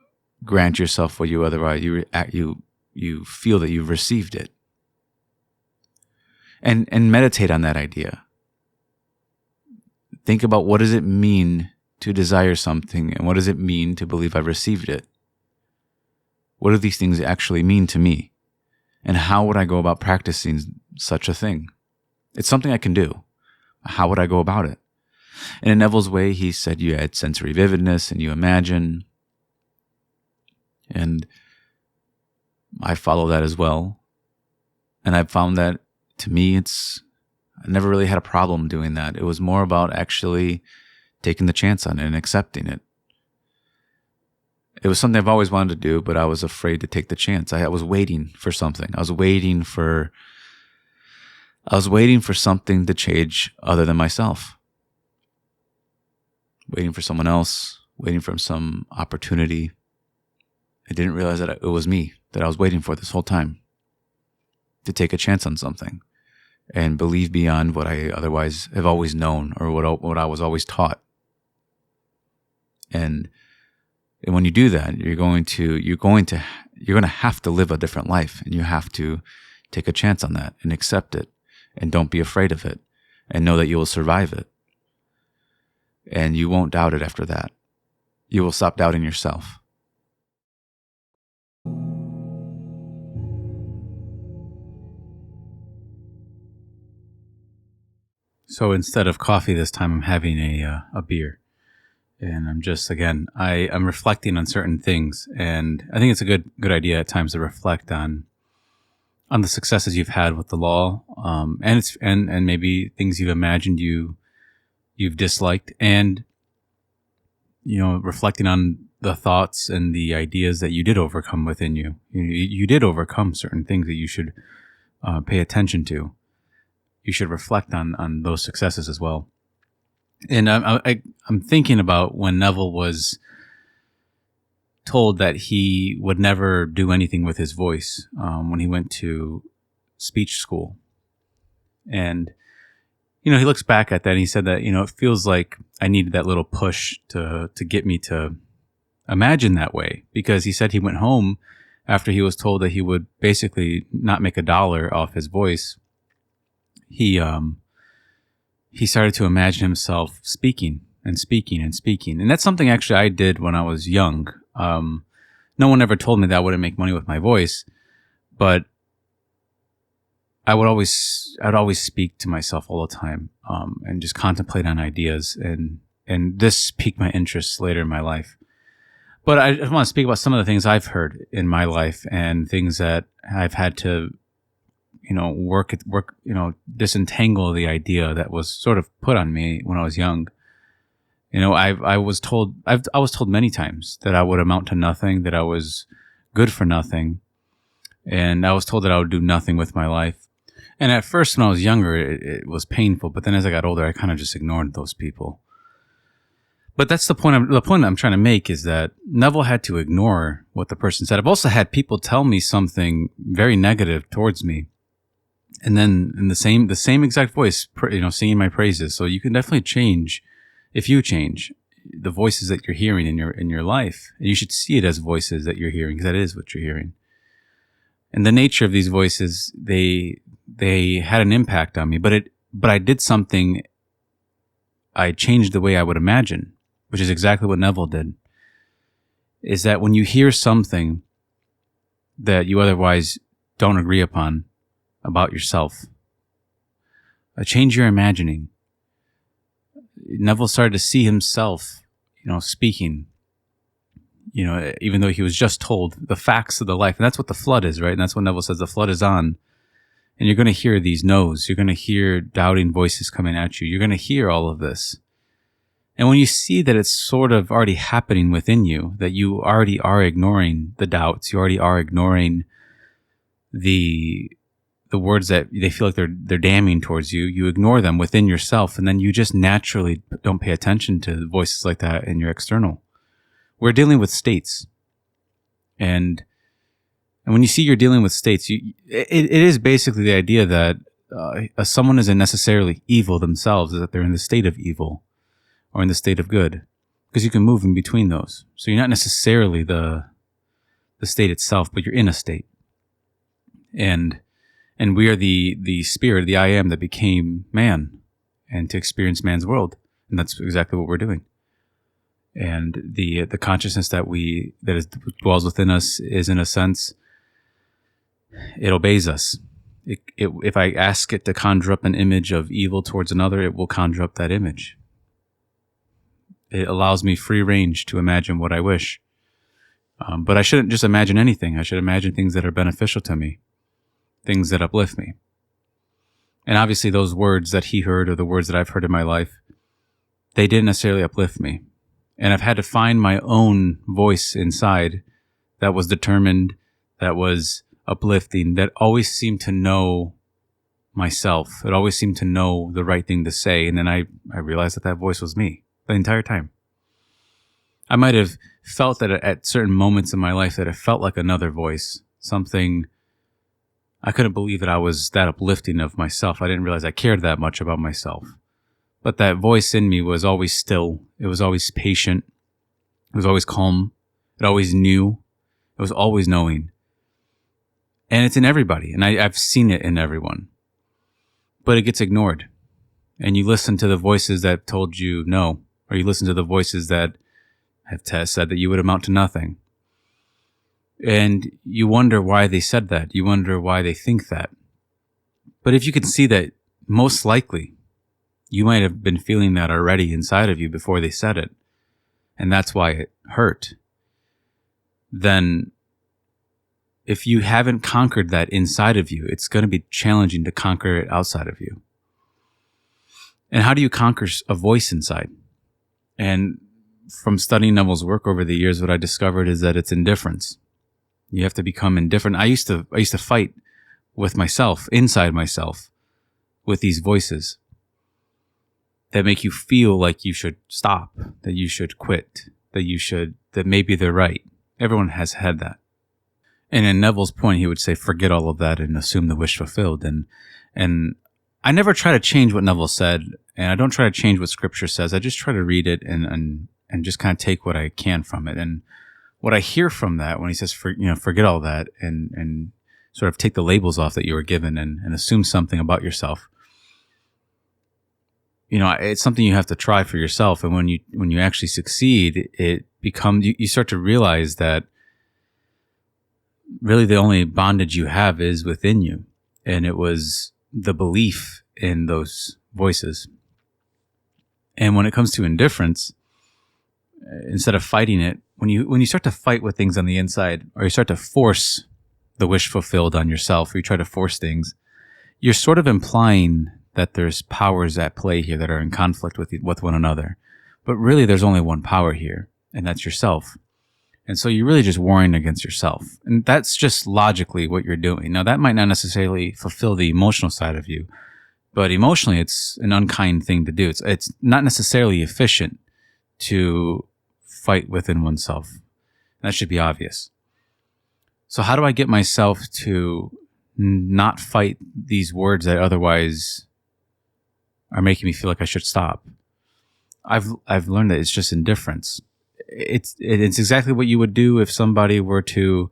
grant yourself what you otherwise, you feel that you've received it. And meditate on that idea. Think about, what does it mean to desire something, and what does it mean to believe I've received it? What do these things actually mean to me? And how would I go about practicing such a thing? It's something I can do. How would I go about it? And in Neville's way, he said you add sensory vividness and you imagine. And I follow that as well. And I've found that, to me, I never really had a problem doing that. It was more about actually taking the chance on it and accepting it. It was something I've always wanted to do, but I was afraid to take the chance. I was waiting for something. I was waiting for something to change other than myself. Waiting for someone else, waiting for some opportunity. I didn't realize that it was me that I was waiting for this whole time, to take a chance on something and believe beyond what I otherwise have always known, or what I was always taught. And when you do that, you're going to have to live a different life, and you have to take a chance on that and accept it, and don't be afraid of it, and know that you will survive it. And you won't doubt it after that. You will stop doubting yourself. So instead of coffee this time, I'm having a beer. And I'm just, again, I'm reflecting on certain things. And I think it's a good idea at times to reflect on the successes you've had with the law, and maybe things you've imagined you've disliked, and reflecting on the thoughts and the ideas that you did overcome within you. You did overcome certain things that you should pay attention to. You should reflect on those successes as well. And I'm thinking about when Neville was told that he would never do anything with his voice when he went to speech school. And, he looks back at that and he said that, it feels like I needed that little push to get me to imagine that way. Because he said he went home after he was told that he would basically not make $1 off his voice. He started to imagine himself speaking and speaking and speaking. And that's something actually I did when I was young. No one ever told me that I wouldn't make money with my voice, but I'd always speak to myself all the time, and just contemplate on ideas. And this piqued my interest later in my life. But I just want to speak about some of the things I've heard in my life, and things that I've had to disentangle the idea that was sort of put on me when I was young. I was told many times that I would amount to nothing, that I was good for nothing. And I was told that I would do nothing with my life. And at first, when I was younger, it was painful. But then as I got older, I kind of just ignored those people. But that's the point. The point I'm trying to make is that Neville had to ignore what the person said. I've also had people tell me something very negative towards me, and then in the same exact voice, singing my praises. So you can definitely change if you change the voices that you're hearing in your life. And you should see it as voices that you're hearing, because that is what you're hearing. And the nature of these voices, they had an impact on me. But I did something. I changed the way I would imagine, which is exactly what Neville did. Is that when you hear something that you otherwise don't agree upon about yourself, change your imagining. Neville started to see himself, speaking, even though he was just told the facts of the life. And that's what the flood is, right? And that's what Neville says, the flood is on. And you're going to hear these no's. You're going to hear doubting voices coming at you. You're going to hear all of this. And when you see that it's sort of already happening within you, that you already are ignoring the doubts, you already are ignoring the words that they feel like they're damning towards you, you ignore them within yourself, and then you just naturally don't pay attention to voices like that in your external. We're dealing with states. And when you see you're dealing with states, it is basically the idea that someone isn't necessarily evil themselves, is that they're in the state of evil or in the state of good, because you can move in between those. So you're not necessarily the state itself, but you're in a state. And we are the spirit, the I am that became man, and to experience man's world. And that's exactly what we're doing. And the consciousness that dwells within us is, in a sense, it obeys us. If I ask it to conjure up an image of evil towards another, it will conjure up that image. It allows me free range to imagine what I wish. But I shouldn't just imagine anything. I should imagine things that are beneficial to me, things that uplift me. And obviously those words that he heard, or the words that I've heard in my life, they didn't necessarily uplift me. And I've had to find my own voice inside that was determined, that was uplifting, that always seemed to know myself. It always seemed to know the right thing to say. And then I realized that that voice was me the entire time. I might have felt that at certain moments in my life that it felt like another voice, something. I couldn't believe that I was that uplifting of myself. I didn't realize I cared that much about myself. But that voice in me was always still. It was always patient. It was always calm. It always knew. It was always knowing. And it's in everybody. And I've seen it in everyone. But it gets ignored. And you listen to the voices that told you no. Or you listen to the voices that have said that you would amount to nothing. And you wonder why they said that. You wonder why they think that. But if you can see that, most likely, you might have been feeling that already inside of you before they said it, and that's why it hurt, then if you haven't conquered that inside of you, it's going to be challenging to conquer it outside of you. And how do you conquer a voice inside? And from studying Neville's work over the years, what I discovered is that it's indifference. You have to become indifferent. I used to fight with myself, inside myself, with these voices that make you feel like you should stop, that you should quit, that maybe they're right. Everyone has had that. And in Neville's point, he would say, forget all of that and assume the wish fulfilled. And I never try to change what Neville said, and I don't try to change what Scripture says. I just try to read it and just kind of take what I can from it. And what I hear from that when he says, forget all that and sort of take the labels off that you were given and assume something about yourself. It's something you have to try for yourself. And when you actually succeed, it becomes, you start to realize that really the only bondage you have is within you. And it was the belief in those voices. And when it comes to indifference, instead of fighting it, when you start to fight with things on the inside, or you start to force the wish fulfilled on yourself, or you try to force things, you're sort of implying that there's powers at play here that are in conflict with one another. But really, there's only one power here, and that's yourself. And so you're really just warring against yourself. And that's just logically what you're doing. Now, that might not necessarily fulfill the emotional side of you, but emotionally, it's an unkind thing to do. It's not necessarily efficient to fight within oneself. That should be obvious. So how do I get myself to not fight these words that otherwise are making me feel like I should stop? I've learned that it's just indifference. It's exactly what you would do if somebody were to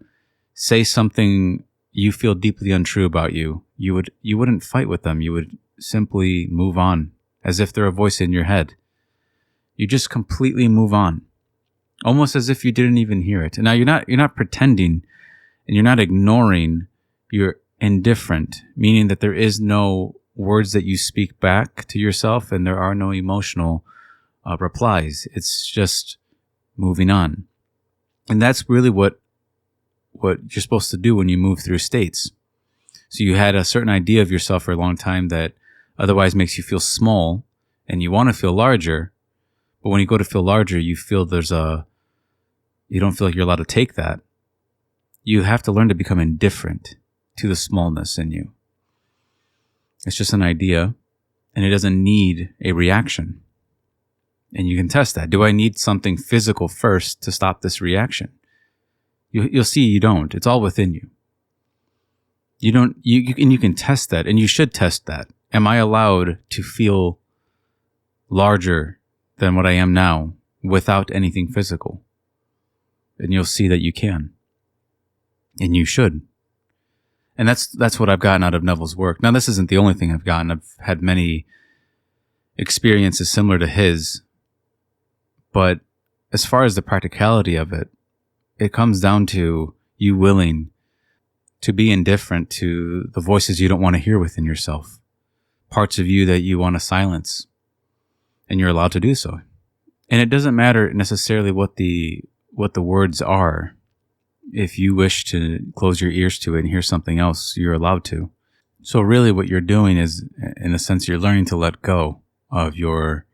say something you feel deeply untrue about you. You wouldn't fight with them. You would simply move on as if they're a voice in your head. You just completely move on, almost as if you didn't even hear it. And now you're not pretending, and you're not ignoring. You're indifferent, meaning that there is no words that you speak back to yourself, and there are no emotional replies. It's just moving on. And that's really what you're supposed to do when you move through states. So you had a certain idea of yourself for a long time that otherwise makes you feel small, and you want to feel larger. But when you go to feel larger, you feel you don't feel like you're allowed to take that. You have to learn to become indifferent to the smallness in you. It's just an idea, and it doesn't need a reaction. And you can test that. Do I need something physical first to stop this reaction? You'll see you don't. It's all within you. And you can test that, and you should test that. Am I allowed to feel larger than what I am now without anything physical? And you'll see that you can. And you should. And that's what I've gotten out of Neville's work. Now, this isn't the only thing I've gotten. I've had many experiences similar to his. But as far as the practicality of it, it comes down to you willing to be indifferent to the voices you don't want to hear within yourself, parts of you that you want to silence, and you're allowed to do so. And it doesn't matter necessarily what the words are. If you wish to close your ears to it and hear something else, you're allowed to. So really what you're doing is, in a sense, you're learning to let go of your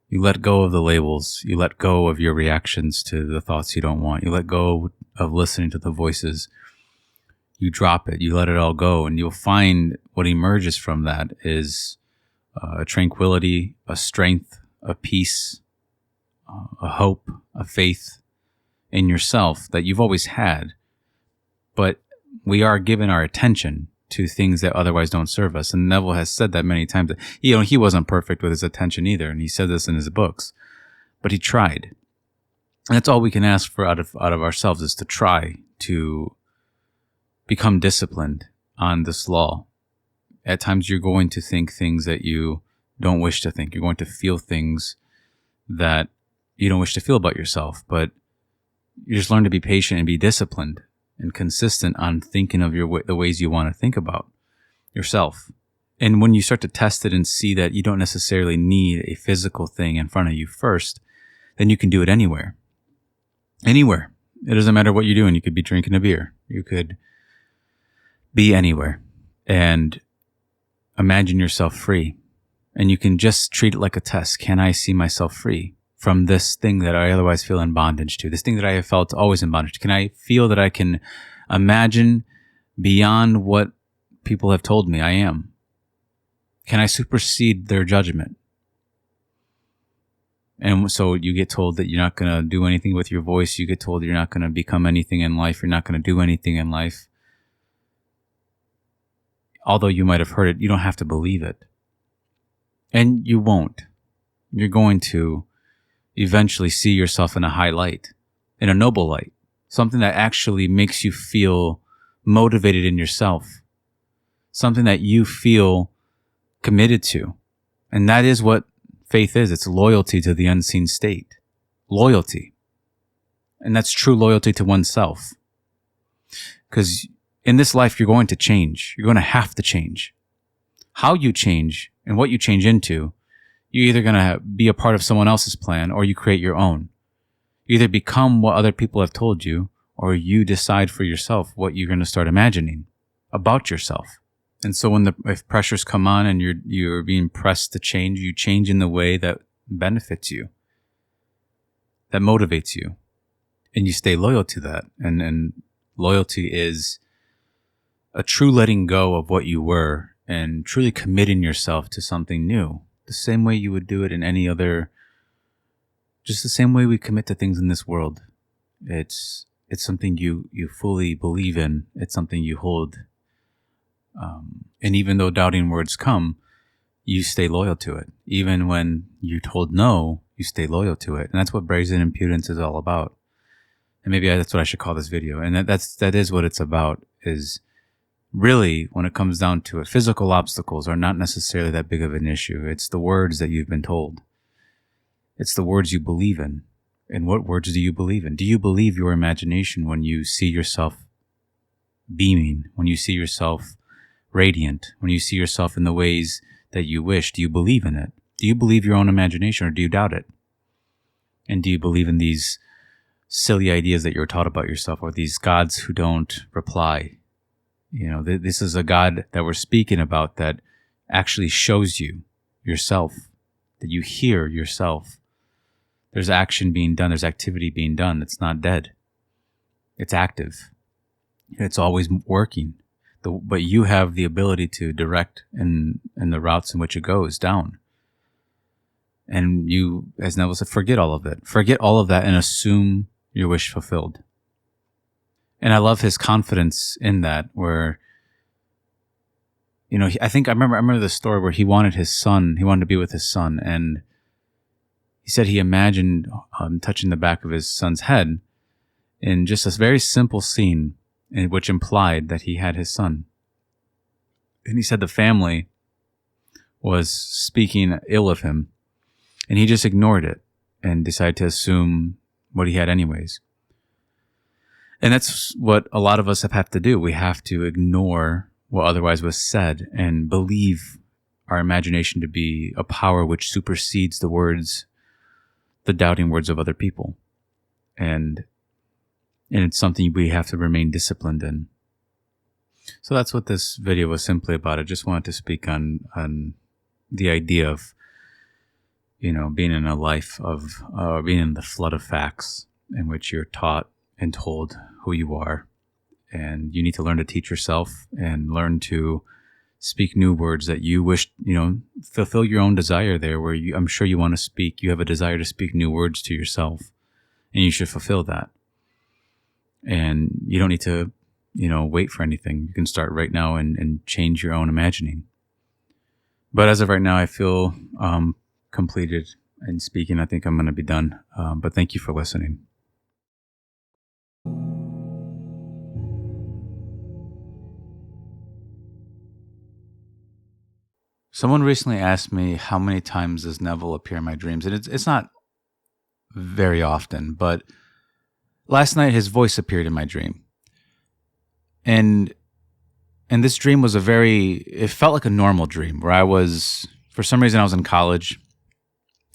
You let go of the labels. You let go of your reactions to the thoughts you don't want. You let go of listening to the voices. You drop it. You let it all go. And you'll find what emerges from that is a tranquility, a strength, a peace, a hope, a faith in yourself that you've always had. But we are given our attention to things that otherwise don't serve us. And Neville has said that many times. He wasn't perfect with his attention either. And he said this in his books, but he tried. And that's all we can ask for out of ourselves, is to try to become disciplined on this law. At times you're going to think things that you don't wish to think. You're going to feel things that you don't wish to feel about yourself, but you just learn to be patient and be disciplined and consistent on thinking of the ways you want to think about yourself. And when you start to test it and see that you don't necessarily need a physical thing in front of you first, then you can do it anywhere. Anywhere. It doesn't matter what you're doing. You could be drinking a beer. You could be anywhere and imagine yourself free. And you can just treat it like a test. Can I see myself free from this thing that I otherwise feel in bondage to? This thing that I have felt always in bondage to? Can I feel that I can imagine beyond what people have told me I am? Can I supersede their judgment? And so you get told that you're not going to do anything with your voice. You get told you're not going to become anything in life. You're not going to do anything in life. Although you might have heard it, you don't have to believe it. And you won't. You're going to eventually see yourself in a high light, in a noble light, something that actually makes you feel motivated in yourself, something that you feel committed to. And that is what faith is. It's loyalty to the unseen state. Loyalty. And that's true loyalty to oneself. Because in this life, you're going to change. You're going to have to change. How you change and what you change into, you're either going to be a part of someone else's plan or you create your own. You either become what other people have told you or you decide for yourself what you're going to start imagining about yourself. And so if pressures come on and you're being pressed to change, you change in the way that benefits you, that motivates you, and you stay loyal to that. And loyalty is a true letting go of what you were and truly committing yourself to something new, the same way you would do it in any other, just the same way we commit to things in this world. It's something you fully believe in. It's something you hold. And even though doubting words come, you stay loyal to it. Even when you're told no, you stay loyal to it. And that's what Brazen Impudence is all about. And maybe that's what I should call this video. And that is what it's about, is really, when it comes down to it, physical obstacles are not necessarily that big of an issue. It's the words that you've been told. It's the words you believe in. And what words do you believe in? Do you believe your imagination when you see yourself beaming, when you see yourself radiant, when you see yourself in the ways that you wish? Do you believe in it? Do you believe your own imagination, or do you doubt it? And do you believe in these silly ideas that you're taught about yourself, or these gods who don't reply? You know, this is a God that we're speaking about that actually shows you yourself, that you hear yourself. There's action being done. There's activity being done. It's not dead. It's active. It's always working. But you have the ability to direct in the routes in which it goes down. And you, as Neville said, forget all of it. Forget all of that and assume your wish fulfilled. And I love his confidence in that, where, you know, I remember the story where he wanted to be with his son, and he said he imagined touching the back of his son's head in just a very simple scene, which implied that he had his son. And he said the family was speaking ill of him, and he just ignored it and decided to assume what he had anyways. And that's what a lot of us have to do. We have to ignore what otherwise was said and believe our imagination to be a power which supersedes the doubting words of other people. And it's something we have to remain disciplined in. So that's what this video was simply about. I just wanted to speak on the idea of being in a life of being in the flood of facts in which you're taught and told who you are. And you need to learn to teach yourself and learn to speak new words that you wish, fulfill your own desire there where I'm sure you want to speak. You have a desire to speak new words to yourself, and you should fulfill that. And you don't need to, wait for anything. You can start right now and change your own imagining. But as of right now, I feel completed in speaking. I think I'm going to be done. But thank you for listening. Someone recently asked me how many times does Neville appear in my dreams, and it's not very often, but last night his voice appeared in my dream. And this dream was it felt like a normal dream where for some reason I was in college.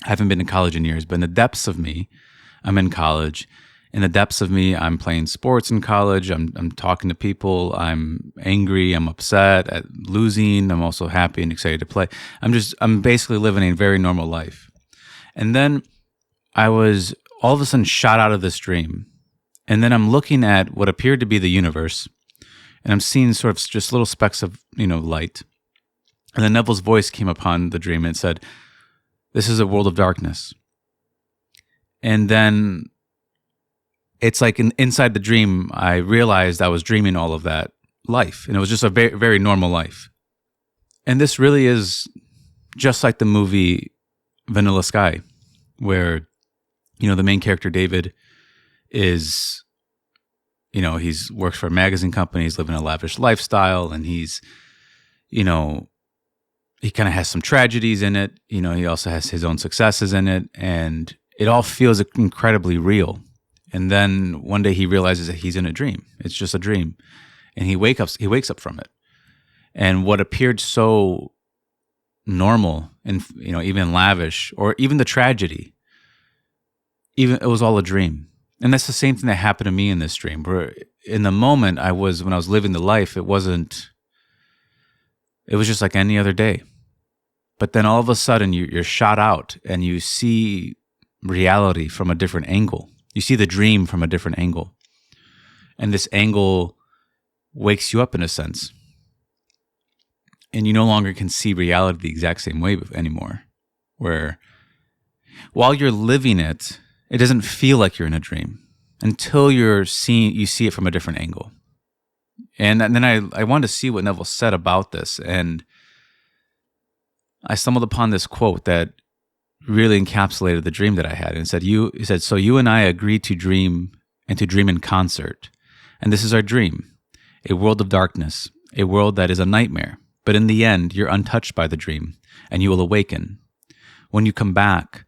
I haven't been in college in years, but in the depths of me, I'm in college. In the depths of me, I'm playing sports in college. I'm talking to people. I'm angry. I'm upset at losing. I'm also happy and excited to play. I'm basically living a very normal life. And then I was all of a sudden shot out of this dream. And then I'm looking at what appeared to be the universe, and I'm seeing sort of just little specks of, light. And then Neville's voice came upon the dream and it said, "This is a world of darkness." And then it's like inside the dream, I realized I was dreaming all of that life. And it was just a very, very normal life. And this really is just like the movie Vanilla Sky, where, the main character, David, is, he's works for a magazine company. He's living a lavish lifestyle, and he's, he kind of has some tragedies in it. He also has his own successes in it, and it all feels incredibly real. And then one day he realizes that he's in a dream. It's just a dream. And he wakes up from it. And what appeared so normal and, even lavish, or even the tragedy, it was all a dream. And that's the same thing that happened to me in this dream, where in the moment when I was living the life, it was just like any other day. But then all of a sudden you're shot out and you see reality from a different angle. You see the dream from a different angle. And this angle wakes you up in a sense. And you no longer can see reality the exact same way anymore. Where while you're living it, it doesn't feel like you're in a dream until you see it from a different angle. And then I wanted to see what Neville said about this. And I stumbled upon this quote that really encapsulated the dream that I had. And he said, "So you and I agreed to dream and to dream in concert. And this is our dream, a world of darkness, a world that is a nightmare. But in the end, you're untouched by the dream and you will awaken. When you come back,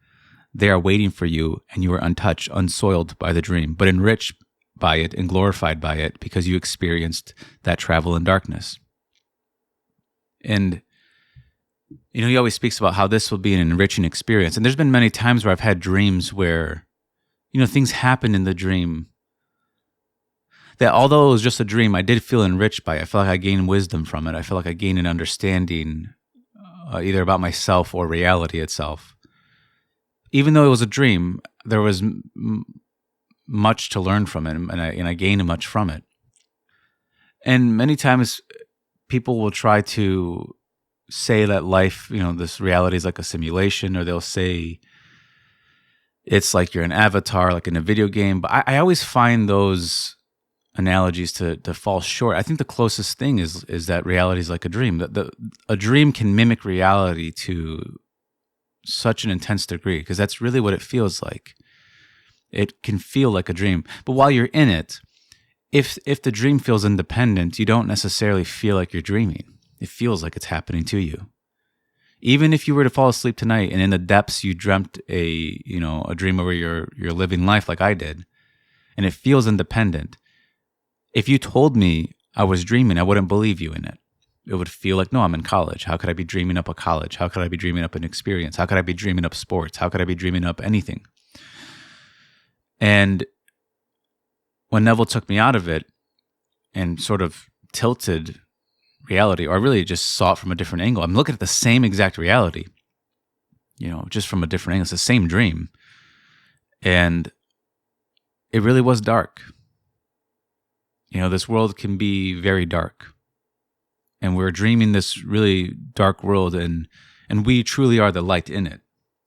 they are waiting for you and you are untouched, unsoiled by the dream, but enriched by it and glorified by it because you experienced that travel in darkness." And he always speaks about how this will be an enriching experience. And there's been many times where I've had dreams where, things happened in the dream that although it was just a dream, I did feel enriched by it. I felt like I gained wisdom from it. I felt like I gained an understanding either about myself or reality itself. Even though it was a dream, there was much to learn from it, and I gained much from it. And many times people will try to say that life, this reality is like a simulation, or they'll say it's like you're an avatar, like in a video game. But I always find those analogies to fall short. I think the closest thing is that reality is like a dream. That a dream can mimic reality to such an intense degree, because that's really what it feels like. It can feel like a dream. But while you're in it, if the dream feels independent, you don't necessarily feel like you're dreaming. It feels like it's happening to you. Even if you were to fall asleep tonight and in the depths you dreamt a dream where you're living life like I did, and it feels independent, if you told me I was dreaming, I wouldn't believe you in it. It would feel like, no, I'm in college. How could I be dreaming up a college? How could I be dreaming up an experience? How could I be dreaming up sports? How could I be dreaming up anything? And when Neville took me out of it and sort of tilted reality, or I really just saw it from a different angle, I'm looking at the same exact reality. just from a different angle. It's the same dream. And it really was dark. This world can be very dark. And we're dreaming this really dark world, and we truly are the light in it.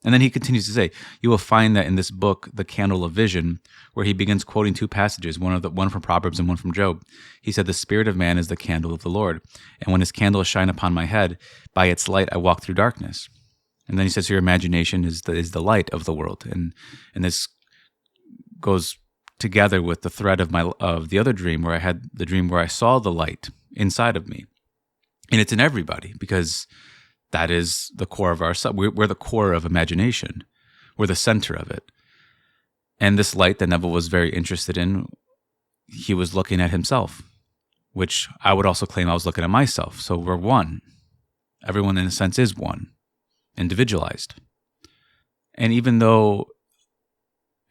And then he continues to say, you will find that in this book, The Candle of Vision, where he begins quoting two passages, one from Proverbs and one from Job. He said, the spirit of man is the candle of the Lord. And when his candle shine upon my head, by its light I walk through darkness. And then he says, your imagination is the light of the world. And this goes together with the thread of the other dream, where I had the dream where I saw the light inside of me. And it's in everybody, because that is the core of ourselves. We're the core of imagination. We're the center of it. And this light that Neville was very interested in, he was looking at himself, which I would also claim I was looking at myself. So we're one. Everyone, in a sense, is one, individualized. And even though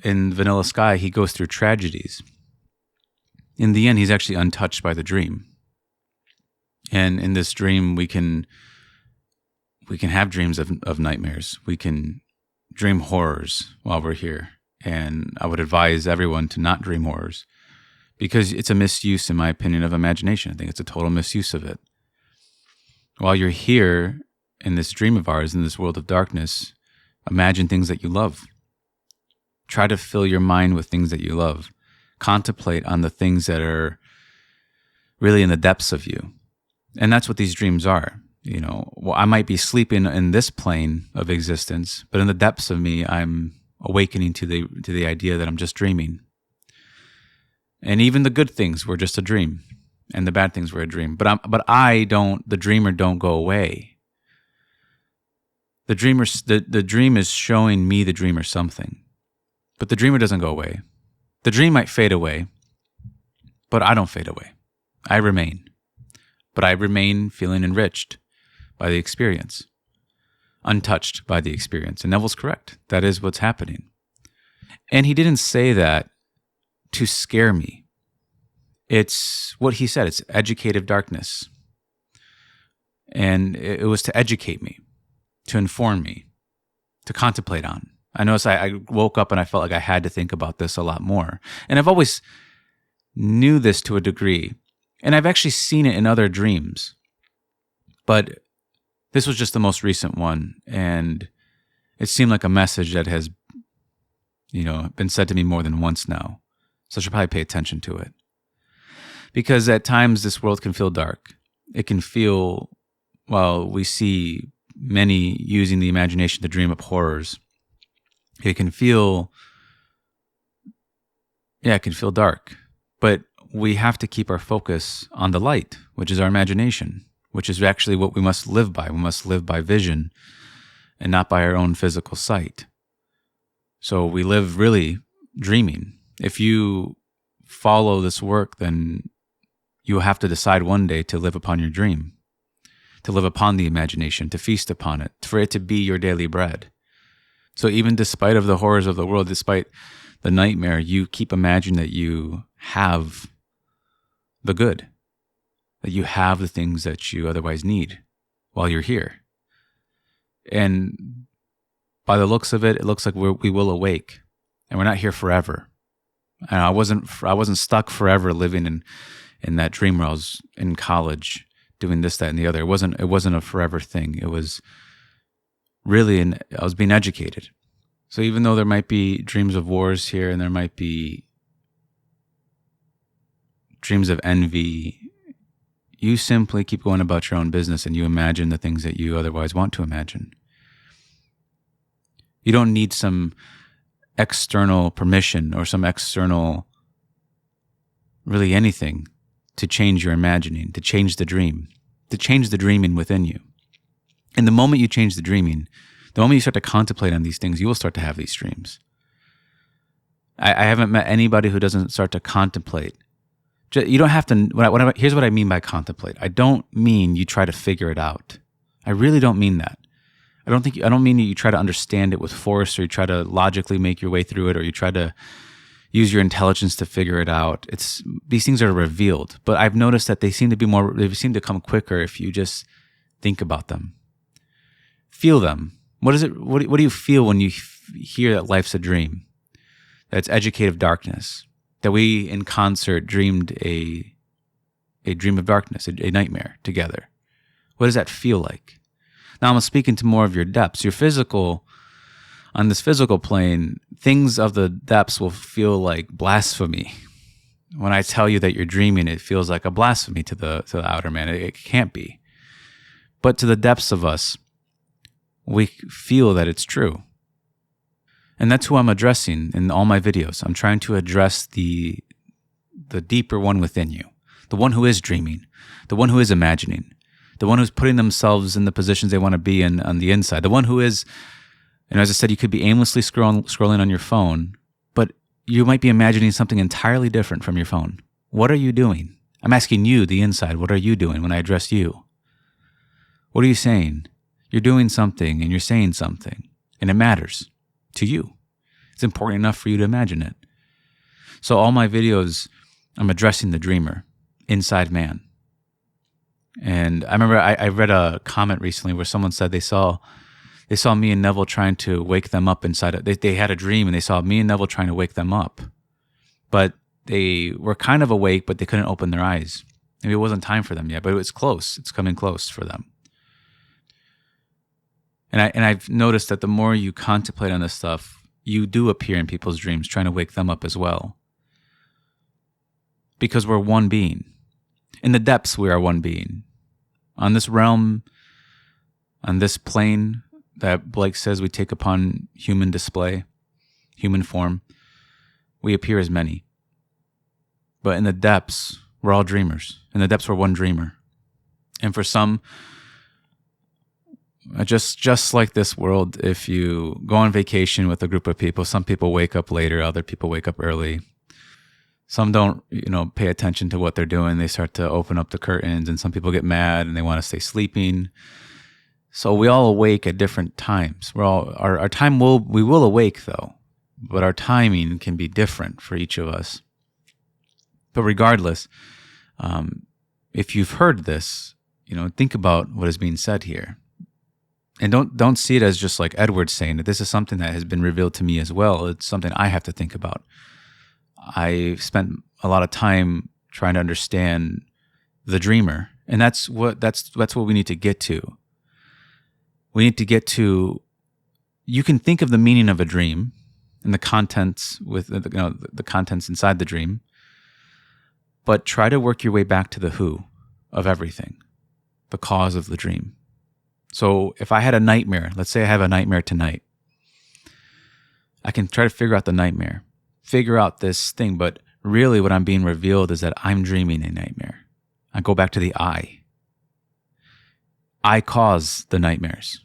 in Vanilla Sky he goes through tragedies, in the end he's actually untouched by the dream. And in this dream, we can have dreams of nightmares. We can dream horrors while we're here. And I would advise everyone to not dream horrors, because it's a misuse, in my opinion, of imagination. I think it's a total misuse of it. While you're here in this dream of ours, in this world of darkness, imagine things that you love. Try to fill your mind with things that you love. Contemplate on the things that are really in the depths of you. And that's what these dreams are. I might be sleeping in this plane of existence, but in the depths of me, I'm awakening to the idea that I'm just dreaming. And even the good things were just a dream, and the bad things were a dream. But the dreamer don't go away. The dream is showing me, the dreamer, something. But the dreamer doesn't go away. The dream might fade away, but I don't fade away. I remain. But I remain feeling enriched by the experience, untouched by the experience. And Neville's correct. That is what's happening. And he didn't say that to scare me. It's what he said. It's educative darkness. And it was to educate me, to inform me, to contemplate on. I noticed I woke up and I felt like I had to think about this a lot more. And I've always knew this to a degree. And I've actually seen it in other dreams. But this was just the most recent one. And it seemed like a message that has, been said to me more than once now. So I should probably pay attention to it. Because at times this world can feel dark. It can feel, we see many using the imagination to dream up horrors. It can feel dark. But we have to keep our focus on the light, which is our imagination, which is actually what we must live by. We must live by vision and not by our own physical sight. So we live really dreaming. If you follow this work, then you will have to decide one day to live upon your dream, to live upon the imagination, to feast upon it, for it to be your daily bread. So even despite of the horrors of the world, despite the nightmare, you keep imagining that you have the good, that you have the things that you otherwise need while you're here. And by the looks of it, it looks like we will awake, and we're not here forever. And I wasn't stuck forever living in that dream where I was in college doing this, that, and the other. It wasn't a forever thing. It was really, I was being educated. So even though there might be dreams of wars here, and there might be dreams of envy, you simply keep going about your own business and you imagine the things that you otherwise want to imagine. You don't need some external permission or some external, really anything, to change your imagining, to change the dream, to change the dreaming within you. And the moment you change the dreaming, the moment you start to contemplate on these things, you will start to have these dreams. I haven't met anybody who doesn't start to contemplate. You don't have to, here's what I mean by contemplate. I don't mean you try to figure it out. I really don't mean that. I don't mean that you try to understand it with force, or you try to logically make your way through it, or you try to use your intelligence to figure it out. These things are revealed, but I've noticed that they seem to come quicker if you just think about them. Feel them What is it? What do you feel when you hear that life's a dream? That it's educative darkness. That we in concert dreamed a dream of darkness, a nightmare together. What does that feel like? Now I'm speaking to more of your depths. Your physical, on this physical plane, things of the depths will feel like blasphemy. When I tell you that you're dreaming, it feels like a blasphemy to the outer man. It can't be. But to the depths of us, we feel that it's true. And that's who I'm addressing in all my videos. I'm trying to address the deeper one within you, the one who is dreaming, the one who is imagining, the one who's putting themselves in the positions they want to be in on the inside, the one who is, and as I said, you could be aimlessly scrolling on your phone, but you might be imagining something entirely different from your phone. What are you doing? I'm asking you, the inside, what are you doing when I address you? What are you saying? You're doing something and you're saying something, and it matters to you. It's important enough for you to imagine it. So all my videos, I'm addressing the dreamer, inside man. And I remember I read a comment recently where someone said they saw me and Neville trying to wake them up inside. They had a dream and they saw me and Neville trying to wake them up. But they were kind of awake, but they couldn't open their eyes. Maybe it wasn't time for them yet, but it was close. It's coming close for them. And I've noticed that the more you contemplate on this stuff, you do appear in people's dreams, trying to wake them up as well. Because we're one being. In the depths, we are one being. On this realm, on this plane that Blake says we take upon human display, human form, we appear as many. But in the depths, we're all dreamers. In the depths, we're one dreamer. And for some, just like this world, if you go on vacation with a group of people, some people wake up later, other people wake up early. Some don't, pay attention to what they're doing. They start to open up the curtains, and some people get mad and they want to stay sleeping. So we all awake at different times. Our time we will awake though, but our timing can be different for each of us. But regardless, if you've heard this, think about what is being said here. And don't see it as just like Edward's saying that this is something that has been revealed to me as well. It's something I have to think about. I spent a lot of time trying to understand the dreamer, and that's what we need to get to. We need to get to. You can think of the meaning of a dream and the contents the contents inside the dream, but try to work your way back to the who of everything, the cause of the dream. So if I had a nightmare, let's say I have a nightmare tonight, I can try to figure out the nightmare, figure out this thing, but really what I'm being revealed is that I'm dreaming a nightmare. I go back to the I. I cause the nightmares.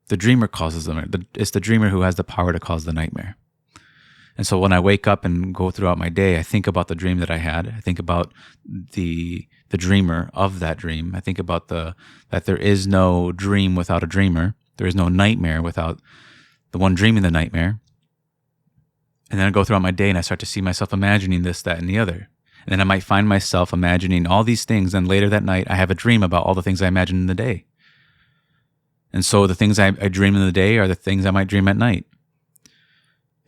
The dreamer causes them. It's the dreamer who has the power to cause the nightmare. And so when I wake up and go throughout my day, I think about the dream that I had. I think about the dreamer of that dream. I think about that there is no dream without a dreamer. There is no nightmare without the one dreaming the nightmare. And then I go throughout my day and I start to see myself imagining this, that, and the other. And then I might find myself imagining all these things. And later that night, I have a dream about all the things I imagined in the day. And so the things I dream in the day are the things I might dream at night.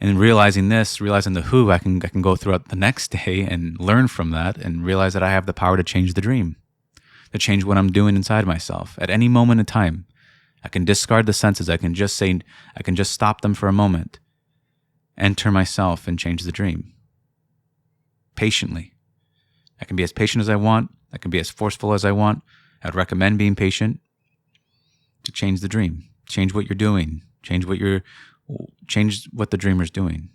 And realizing the who, I can go throughout the next day and learn from that and realize that I have the power to change the dream, to change what I'm doing inside myself. At any moment in time, I can discard the senses. I can just stop them for a moment, enter myself and change the dream. Patiently. I can be as patient as I want. I can be as forceful as I want. I'd recommend being patient to change the dream, change what you're doing, change what the dreamer's doing.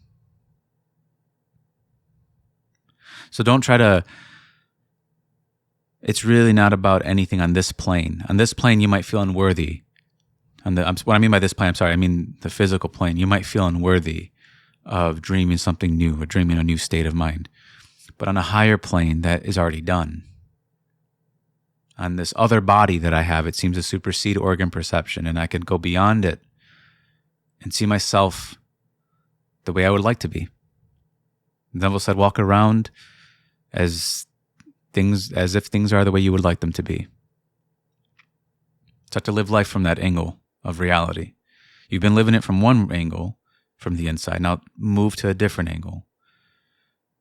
So don't try to, it's really not about anything on this plane. On this plane, you might feel unworthy. What I mean by this plane, I mean the physical plane. You might feel unworthy of dreaming something new or dreaming a new state of mind. But on a higher plane, that is already done. On this other body that I have, it seems to supersede organ perception, and I can go beyond it and see myself the way I would like to be. Neville said, walk around as if things are the way you would like them to be. Start to live life from that angle of reality. You've been living it from one angle, from the inside. Now move to a different angle.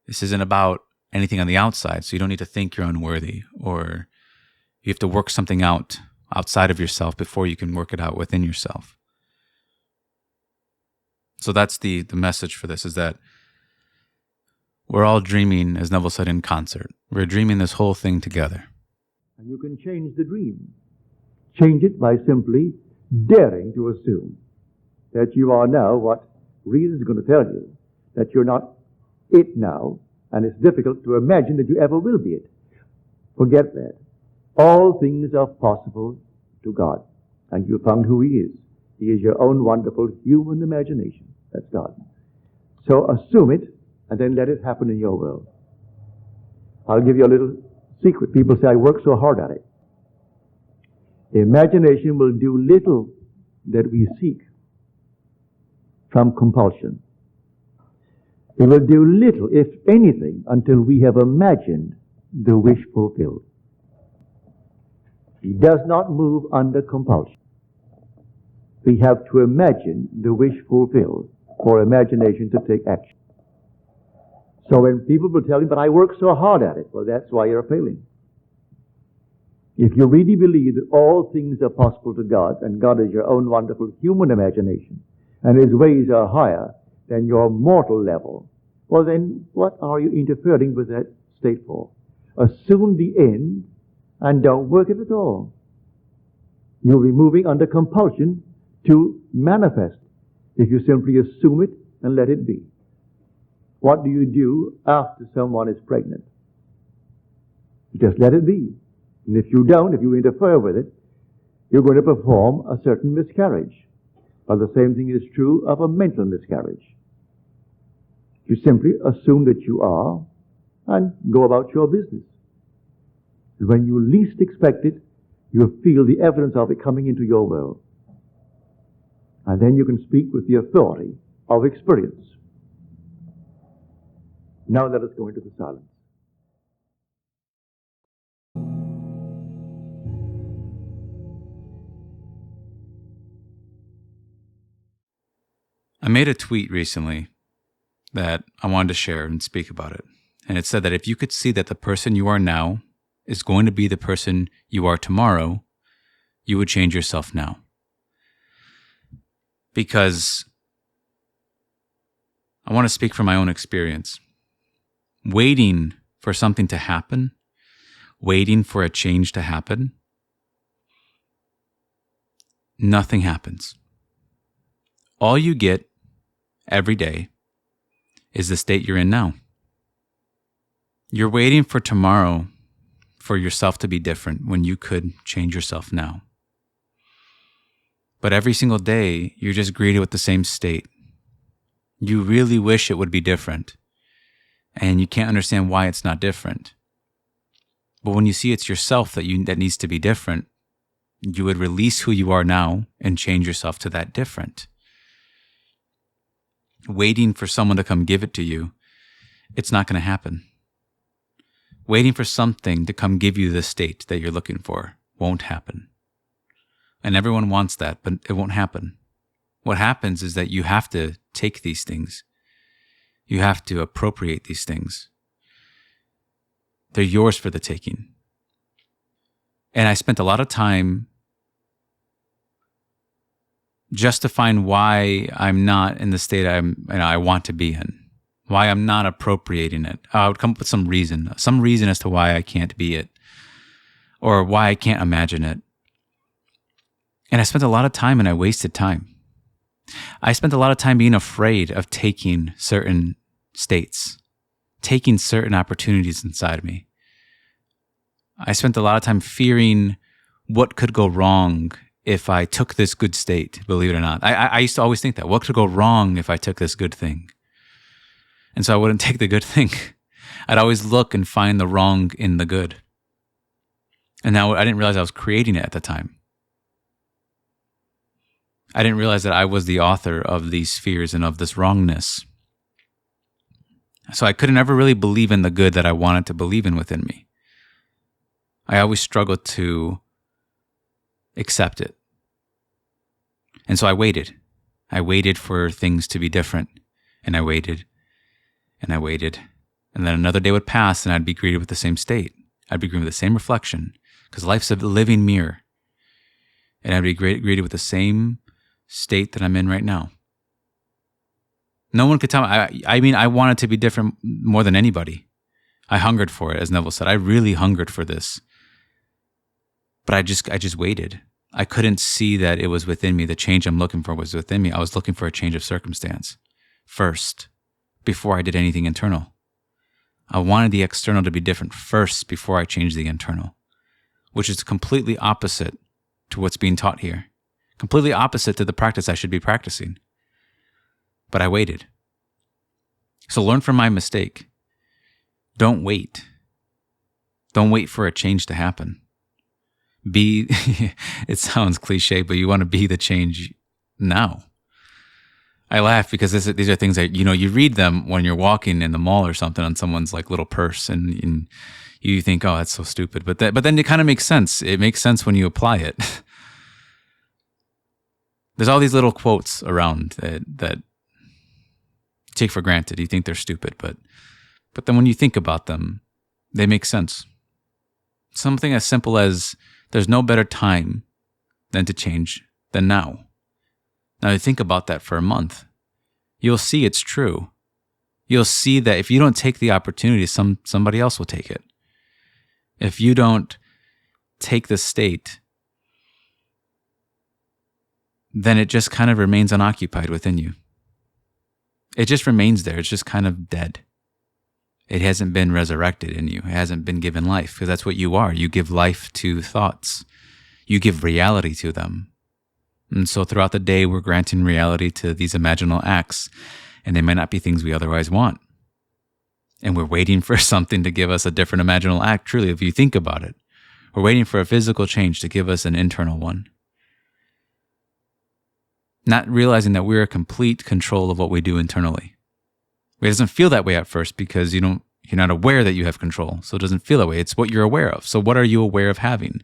This isn't about anything on the outside, so you don't need to think you're unworthy, or you have to work something out outside of yourself before you can work it out within yourself. So that's the message for this, is that we're all dreaming, as Neville said, in concert. We're dreaming this whole thing together. And you can change the dream. Change it by simply daring to assume that you are now what reason is going to tell you, that you're not it now, and it's difficult to imagine that you ever will be it. Forget that. All things are possible to God, and you found who He is. He is your own wonderful human imagination. That's God. So assume it, and then let it happen in your world. I'll give you a little secret. People say, I work so hard at it. Imagination will do little that we seek from compulsion. It will do little, if anything, until we have imagined the wish fulfilled. He does not move under compulsion. We have to imagine the wish fulfilled for imagination to take action. So when people will tell you, but I work so hard at it, well, that's why you're failing. If you really believe that all things are possible to God, and God is your own wonderful human imagination, and His ways are higher than your mortal level, well then, what are you interfering with that state for? Assume the end, and don't work it at all. You'll be moving under compulsion to manifest if you simply assume it and let it be. What do you do after someone is pregnant? You just let it be. And if you don't, if you interfere with it, you're going to perform a certain miscarriage. But the same thing is true of a mental miscarriage. You simply assume that you are and go about your business. And when you least expect it, you'll feel the evidence of it coming into your world. And then you can speak with the authority of experience. Now let us go into the silence. I made a tweet recently that I wanted to share and speak about it. And it said that if you could see that the person you are now is going to be the person you are tomorrow, you would change yourself now. Because I want to speak from my own experience. Waiting for something to happen, waiting for a change to happen, nothing happens. All you get every day is the state you're in now. You're waiting for tomorrow for yourself to be different when you could change yourself now. But every single day, you're just greeted with the same state. You really wish it would be different, and you can't understand why it's not different. But when you see it's yourself that needs to be different, you would release who you are now and change yourself to that different. Waiting for someone to come give it to you, it's not going to happen. Waiting for something to come give you the state that you're looking for won't happen. And everyone wants that, but it won't happen. What happens is that you have to take these things. You have to appropriate these things. They're yours for the taking. And I spent a lot of time justifying why I'm not in the state I want to be in, why I'm not appropriating it. I would come up with some reason as to why I can't be it, or why I can't imagine it. And I spent a lot of time, and I wasted time. I spent a lot of time being afraid of taking certain states, taking certain opportunities inside me. I spent a lot of time fearing what could go wrong if I took this good state, believe it or not. I used to always think that. What could go wrong if I took this good thing? And so I wouldn't take the good thing. I'd always look and find the wrong in the good. And now I didn't realize I was creating it at the time. I didn't realize that I was the author of these fears and of this wrongness. So I couldn't ever really believe in the good that I wanted to believe in within me. I always struggled to accept it. And so I waited. I waited for things to be different, and I waited, and I waited. And then another day would pass, and I'd be greeted with the same state. I'd be greeted with the same reflection, because life's a living mirror. And I'd be greeted with the same state that I'm in right now. No one could tell me. I mean, I wanted to be different more than anybody. I hungered for it, as Neville said. I really hungered for this. But I just waited. I couldn't see that it was within me. The change I'm looking for was within me. I was looking for a change of circumstance first, before I did anything internal. I wanted the external to be different first before I changed the internal, which is completely opposite to what's being taught here. Completely opposite to the practice I should be practicing. But I waited. So learn from my mistake. Don't wait. Don't wait for a change to happen. Be, it sounds cliche, but you want to be the change now. I laugh because these are things that, you read them when you're walking in the mall or something on someone's like little purse, and you think, oh, that's so stupid. But then it kind of makes sense. It makes sense when you apply it. There's all these little quotes around that you take for granted. You think they're stupid, but then when you think about them, they make sense. Something as simple as, there's no better time than to change than now. Now, you think about that for a month. You'll see it's true. You'll see that if you don't take the opportunity, somebody else will take it. If you don't take the state, then it just kind of remains unoccupied within you. It just remains there. It's just kind of dead. It hasn't been resurrected in you. It hasn't been given life, because that's what you are. You give life to thoughts. You give reality to them. And so throughout the day, we're granting reality to these imaginal acts, and they might not be things we otherwise want. And we're waiting for something to give us a different imaginal act, truly, if you think about it. We're waiting for a physical change to give us an internal one. Not realizing that we're in complete control of what we do internally. It doesn't feel that way at first because you're not aware that you have control. So it doesn't feel that way. It's what you're aware of. So what are you aware of having?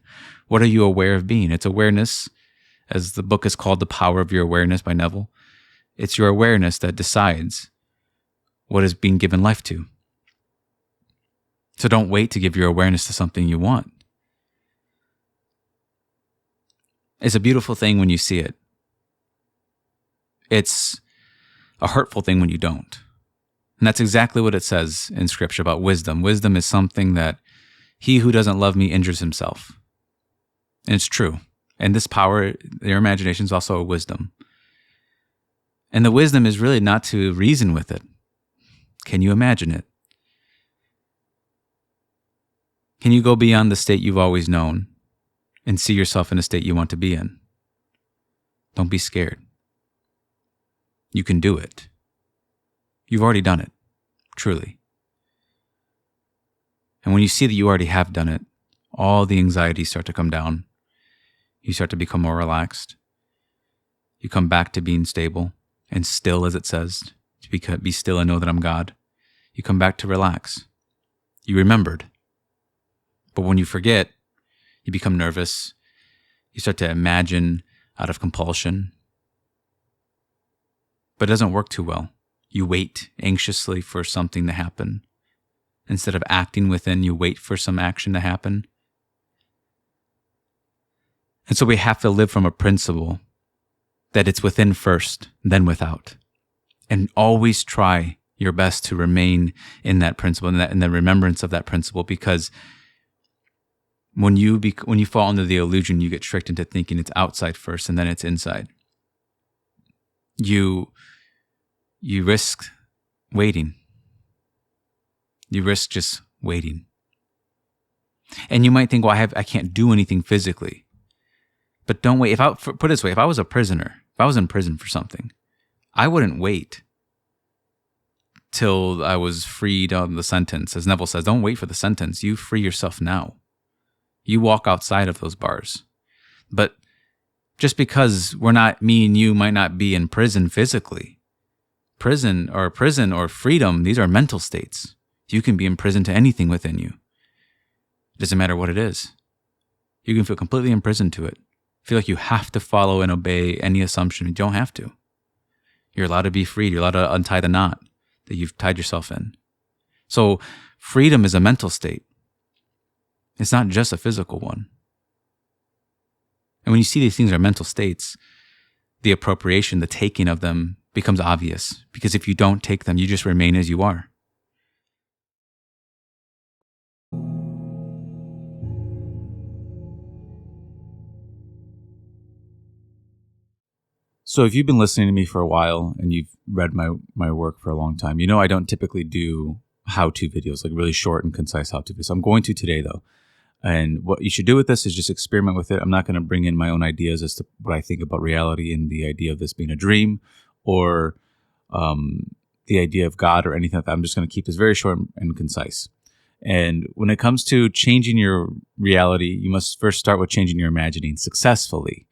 What are you aware of being? It's awareness, as the book is called, The Power of Your Awareness by Neville. It's your awareness that decides what is being given life to. So don't wait to give your awareness to something you want. It's a beautiful thing when you see it. It's a hurtful thing when you don't. And that's exactly what it says in Scripture about wisdom. Wisdom is something that he who doesn't love me injures himself. And it's true. And this power, your imagination, is also a wisdom. And the wisdom is really not to reason with it. Can you imagine it? Can you go beyond the state you've always known and see yourself in a state you want to be in? Don't be scared. You can do it. You've already done it, truly. And when you see that you already have done it, all the anxieties start to come down. You start to become more relaxed. You come back to being stable and still, as it says, to be still and know that I'm God. You come back to relax. You remembered. But when you forget, you become nervous. You start to imagine out of compulsion. But it doesn't work too well. You wait anxiously for something to happen. Instead of acting within, you wait for some action to happen. And so we have to live from a principle that it's within first, then without. And always try your best to remain in that principle, in the remembrance of that principle, because when you fall into the illusion, you get tricked into thinking it's outside first and then it's inside. You risk waiting. You risk just waiting. And you might think, well, I can't do anything physically. But don't wait. Put it this way, if I was a prisoner, if I was in prison for something, I wouldn't wait till I was freed on the sentence. As Neville says, don't wait for the sentence. You free yourself now. You walk outside of those bars. But just because me and you might not be in prison physically, prison or freedom, these are mental states. You can be imprisoned to anything within you. It doesn't matter what it is. You can feel completely imprisoned to it. Feel like you have to follow and obey any assumption. You don't have to. You're allowed to be free. You're allowed to untie the knot that you've tied yourself in. So freedom is a mental state. It's not just a physical one. And when you see these things are mental states, the appropriation, the taking of them becomes obvious. Because if you don't take them, you just remain as you are. So if you've been listening to me for a while and you've read my work for a long time, you know I don't typically do how-to videos, like really short and concise how-to videos. I'm going to today, though. And what you should do with this is just experiment with it. I'm not going to bring in my own ideas as to what I think about reality and the idea of this being a dream or the idea of God or anything like that. I'm just going to keep this very short and concise. And when it comes to changing your reality, you must first start with changing your imagining successfully.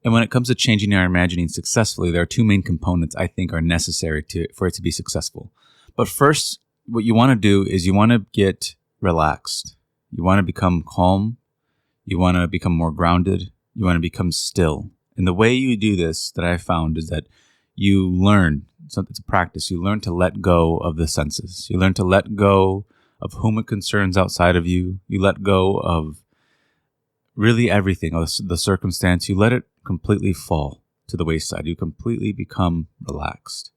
And when it comes to changing our imagining successfully, there are two main components I think are necessary for it to be successful. But first, what you want to do is you want to get relaxed. You want to become calm. You want to become more grounded. You want to become still. And the way you do this that I found is that you learn, so it's a practice, you learn to let go of the senses. You learn to let go of whom it concerns outside of you. You let go of really everything, the circumstance. You let it completely fall to the wayside. You completely become relaxed.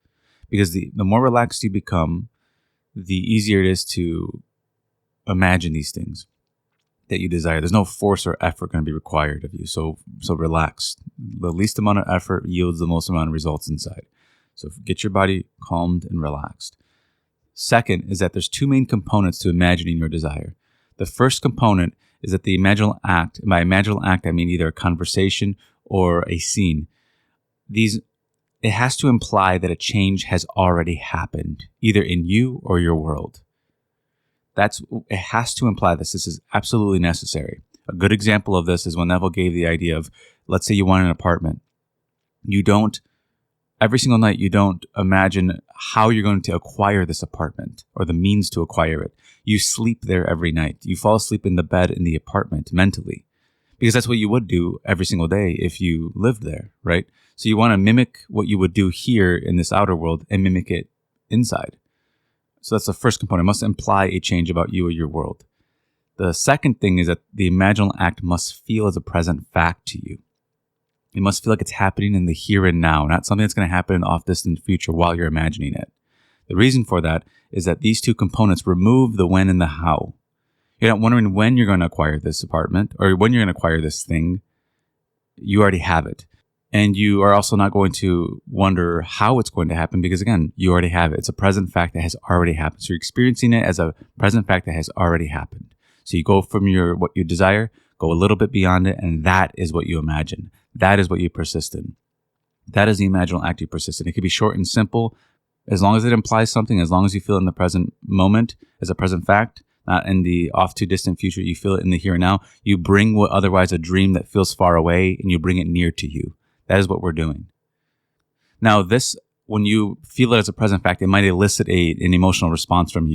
Because the more relaxed you become, the easier it is to imagine these things that you desire. There's no force or effort going to be required of you. So relax. The least amount of effort yields the most amount of results inside. So get your body calmed and relaxed. Second is that there's two main components to imagining your desire. The first component is that the imaginal act, and by imaginal act, I mean either a conversation or a scene. It has to imply that a change has already happened, either in you or your world. It has to imply this. This is absolutely necessary. A good example of this is when Neville gave the idea of, let's say you want an apartment. Every single night, you don't imagine how you're going to acquire this apartment or the means to acquire it. You sleep there every night. You fall asleep in the bed in the apartment mentally, because that's what you would do every single day if you lived there, right? So you want to mimic what you would do here in this outer world and mimic it inside. So that's the first component. It must imply a change about you or your world. The second thing is that the imaginal act must feel as a present fact to you. It must feel like it's happening in the here and now, not something that's going to happen in the off-distant future while you're imagining it. The reason for that is that these two components remove the when and the how. You're not wondering when you're going to acquire this apartment or when you're going to acquire this thing. You already have it. And you are also not going to wonder how it's going to happen because, again, you already have it. It's a present fact that has already happened. So you're experiencing it as a present fact that has already happened. So you go from what you desire, go a little bit beyond it, and that is what you imagine. That is what you persist in. That is the imaginal act you persist in. It can be short and simple. As long as it implies something, as long as you feel it in the present moment as a present fact, not in the off too distant future, you feel it in the here and now. You bring what otherwise a dream that feels far away and you bring it near to you. That is what we're doing. Now, this, when you feel it as a present fact, it might elicit an emotional response from you.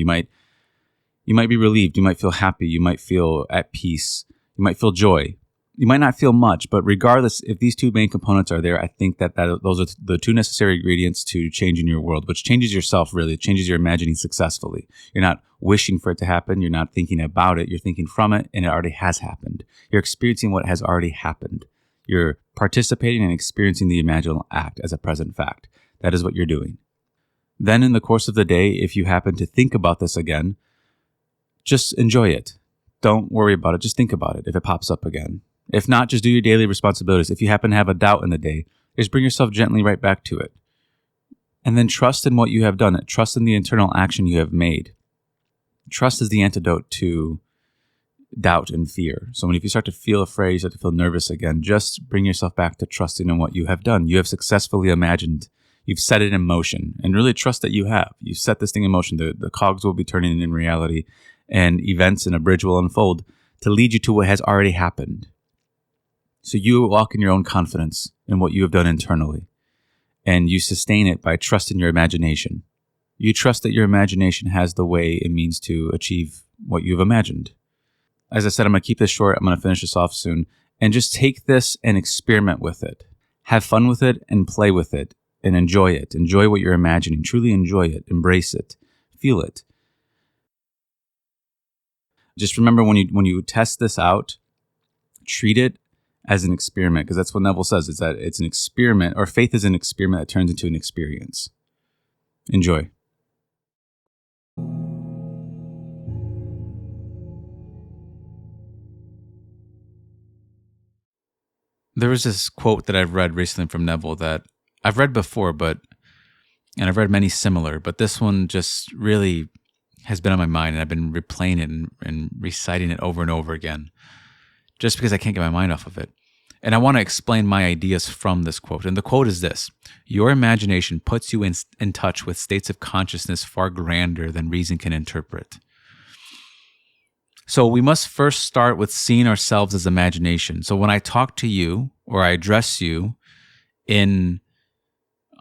You might be relieved. You might feel happy. You might feel at peace. You might feel joy. You might not feel much, but regardless, if these two main components are there, I think that those are the two necessary ingredients to changing your world, which changes yourself, really. It changes your imagining successfully. You're not wishing for it to happen. You're not thinking about it. You're thinking from it, and it already has happened. You're experiencing what has already happened. You're participating and experiencing the imaginal act as a present fact. That is what you're doing. Then in the course of the day, if you happen to think about this again, just enjoy it. Don't worry about it. Just think about it if it pops up again. If not, just do your daily responsibilities. If you happen to have a doubt in the day, just bring yourself gently right back to it. And then trust in what you have done. Trust in the internal action you have made. Trust is the antidote to doubt and fear. So if you start to feel afraid, you start to feel nervous again, just bring yourself back to trusting in what you have done. You have successfully imagined. You've set it in motion. And really trust that you have. You've set this thing in motion. The cogs will be turning in reality. And events in a bridge will unfold to lead you to what has already happened. So you walk in your own confidence in what you have done internally. And you sustain it by trusting your imagination. You trust that your imagination has the way it means to achieve what you've imagined. As I said, I'm going to keep this short. I'm going to finish this off soon. And just take this and experiment with it. Have fun with it and play with it. and enjoy it. Enjoy what you're imagining. Truly enjoy it. Embrace it. Feel it. Just remember when you test this out, treat it as an experiment, because that's what Neville says, is that it's an experiment, or faith is an experiment that turns into an experience. Enjoy. There was this quote that I've read recently from Neville that I've read before, and I've read many similar, but this one just really has been on my mind, and I've been replaying it and reciting it over and over again, just because I can't get my mind off of it. And I want to explain my ideas from this quote. And the quote is this: your imagination puts you in touch with states of consciousness far grander than reason can interpret. So we must first start with seeing ourselves as imagination. So when I talk to you or I address you on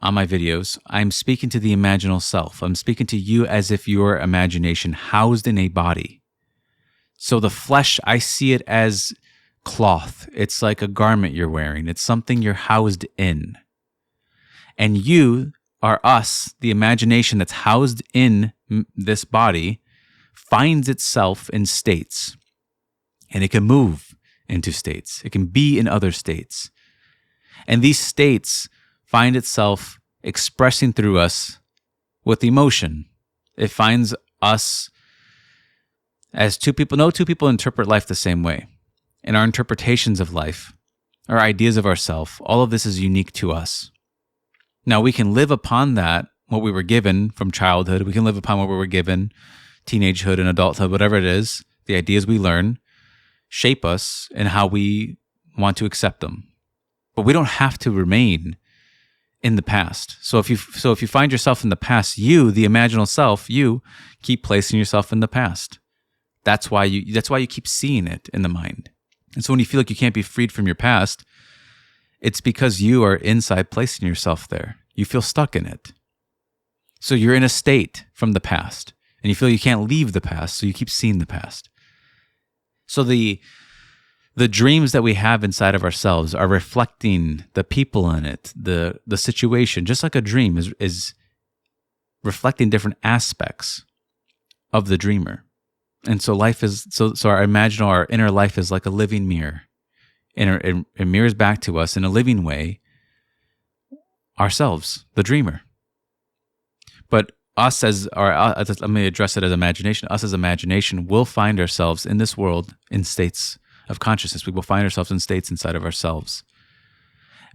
my videos, I'm speaking to the imaginal self. I'm speaking to you as if you're imagination housed in a body. So the flesh, I see it as cloth. It's like a garment you're wearing. It's something you're housed in. And you are us, the imagination that's housed in this body, finds itself in states. And it can move into states. It can be in other states. And these states find itself expressing through us with emotion. It finds us as two people. No two people interpret life the same way. And our interpretations of life, our ideas of ourselves, all of this is unique to us. Now, we can live upon that, what we were given from childhood. We can live upon what we were given, teenagehood and adulthood, whatever it is. The ideas we learn shape us and how we want to accept them. But we don't have to remain in the past. So if you find yourself in the past, you, the imaginal self, you keep placing yourself in the past. That's why you keep seeing it in the mind. And so when you feel like you can't be freed from your past, it's because you are inside placing yourself there. You feel stuck in it. So you're in a state from the past, and you feel you can't leave the past, so you keep seeing the past. So the dreams that we have inside of ourselves are reflecting the people in it, the situation, just like a dream is reflecting different aspects of the dreamer. And so life is, so our inner life is like a living mirror. And it mirrors back to us in a living way ourselves, the dreamer. But us let me address it as imagination. Us as imagination will find ourselves in this world in states of consciousness. We will find ourselves in states inside of ourselves.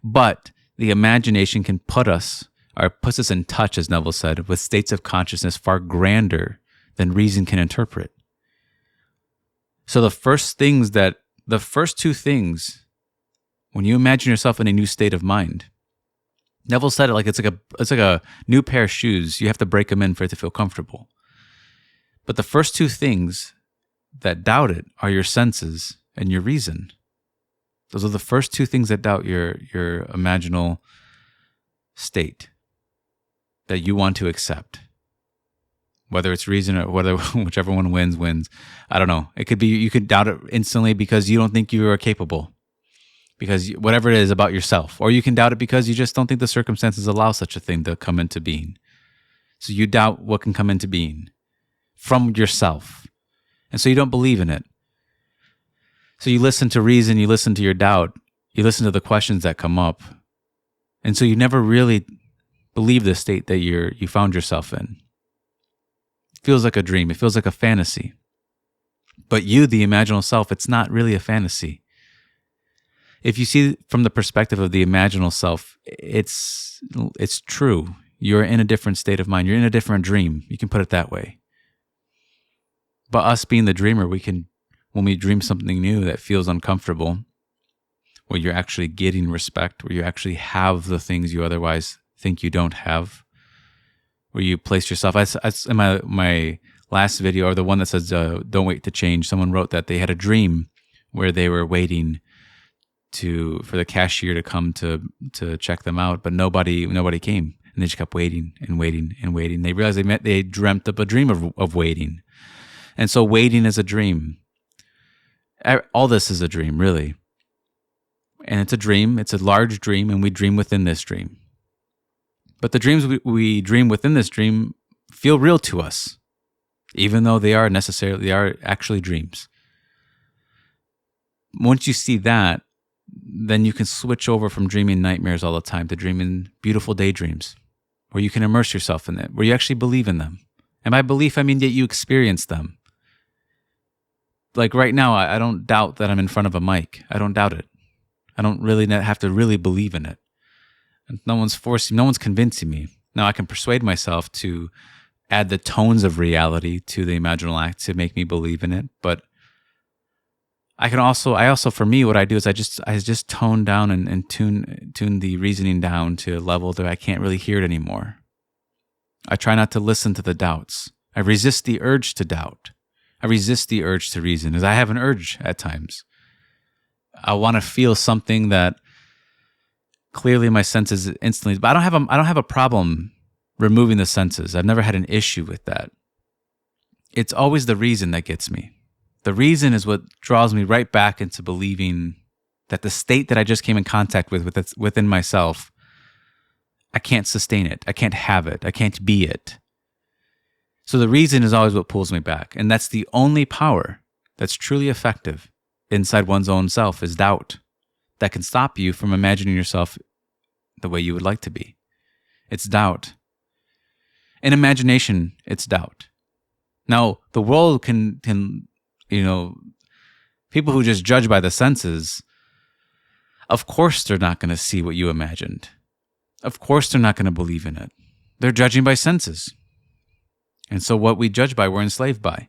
But the imagination can puts us in touch, as Neville said, with states of consciousness far grander than reason can interpret. So the first two things, when you imagine yourself in a new state of mind, Neville said it like it's like a new pair of shoes. You have to break them in for it to feel comfortable. But the first two things that doubt it are your senses and your reason. Those are the first two things that doubt your imaginal state that you want to accept. Whether it's reason or whether whichever one wins. I don't know. It could be you could doubt it instantly because you don't think you are capable. Because whatever it is about yourself. Or you can doubt it because you just don't think the circumstances allow such a thing to come into being. So you doubt what can come into being from yourself. And so you don't believe in it. So you listen to reason, you listen to your doubt, you listen to the questions that come up. And so you never really believe the state that you found yourself in. It feels like a dream. It feels like a fantasy. But you, the imaginal self, it's not really a fantasy. If you see from the perspective of the imaginal self, it's true. You're in a different state of mind. You're in a different dream. You can put it that way. But us being the dreamer, when we dream something new that feels uncomfortable, where you're actually getting respect, where you actually have the things you otherwise think you don't have, where you place yourself. In my last video, or the one that says, don't wait to change, someone wrote that they had a dream where they were waiting for the cashier to come to check them out, but nobody came, and they just kept waiting and waiting and waiting. They realized they dreamt up a dream of waiting, and so waiting is a dream. All this is a dream, really, and it's a dream. It's a large dream, and we dream within this dream. But the dreams we dream within this dream feel real to us, even though they are actually dreams. Once you see that, then you can switch over from dreaming nightmares all the time to dreaming beautiful daydreams, where you can immerse yourself in it, where you actually believe in them. And by belief, I mean that you experience them. Like right now, I don't doubt that I'm in front of a mic. I don't doubt it. I don't really have to really believe in it. And no one's convincing me. Now I can persuade myself to add the tones of reality to the imaginal act to make me believe in it. But I also, for me, what I do is I just tone down and tune the reasoning down to a level that I can't really hear it anymore. I try not to listen to the doubts. I resist the urge to doubt. I resist the urge to reason, because I have an urge at times. I want to feel something that clearly my senses instantly, but I don't have a problem removing the senses. I've never had an issue with that. It's always the reason that gets me. The reason is what draws me right back into believing that the state that I just came in contact with within myself, I can't sustain it. I can't have it. I can't be it. So the reason is always what pulls me back. And that's the only power that's truly effective inside one's own self, is doubt, that can stop you from imagining yourself the way you would like to be. It's doubt. In imagination, it's doubt. Now, the world can people who just judge by the senses, of course they're not going to see what you imagined. Of course they're not going to believe in it. They're judging by senses. And so what we judge by, we're enslaved by.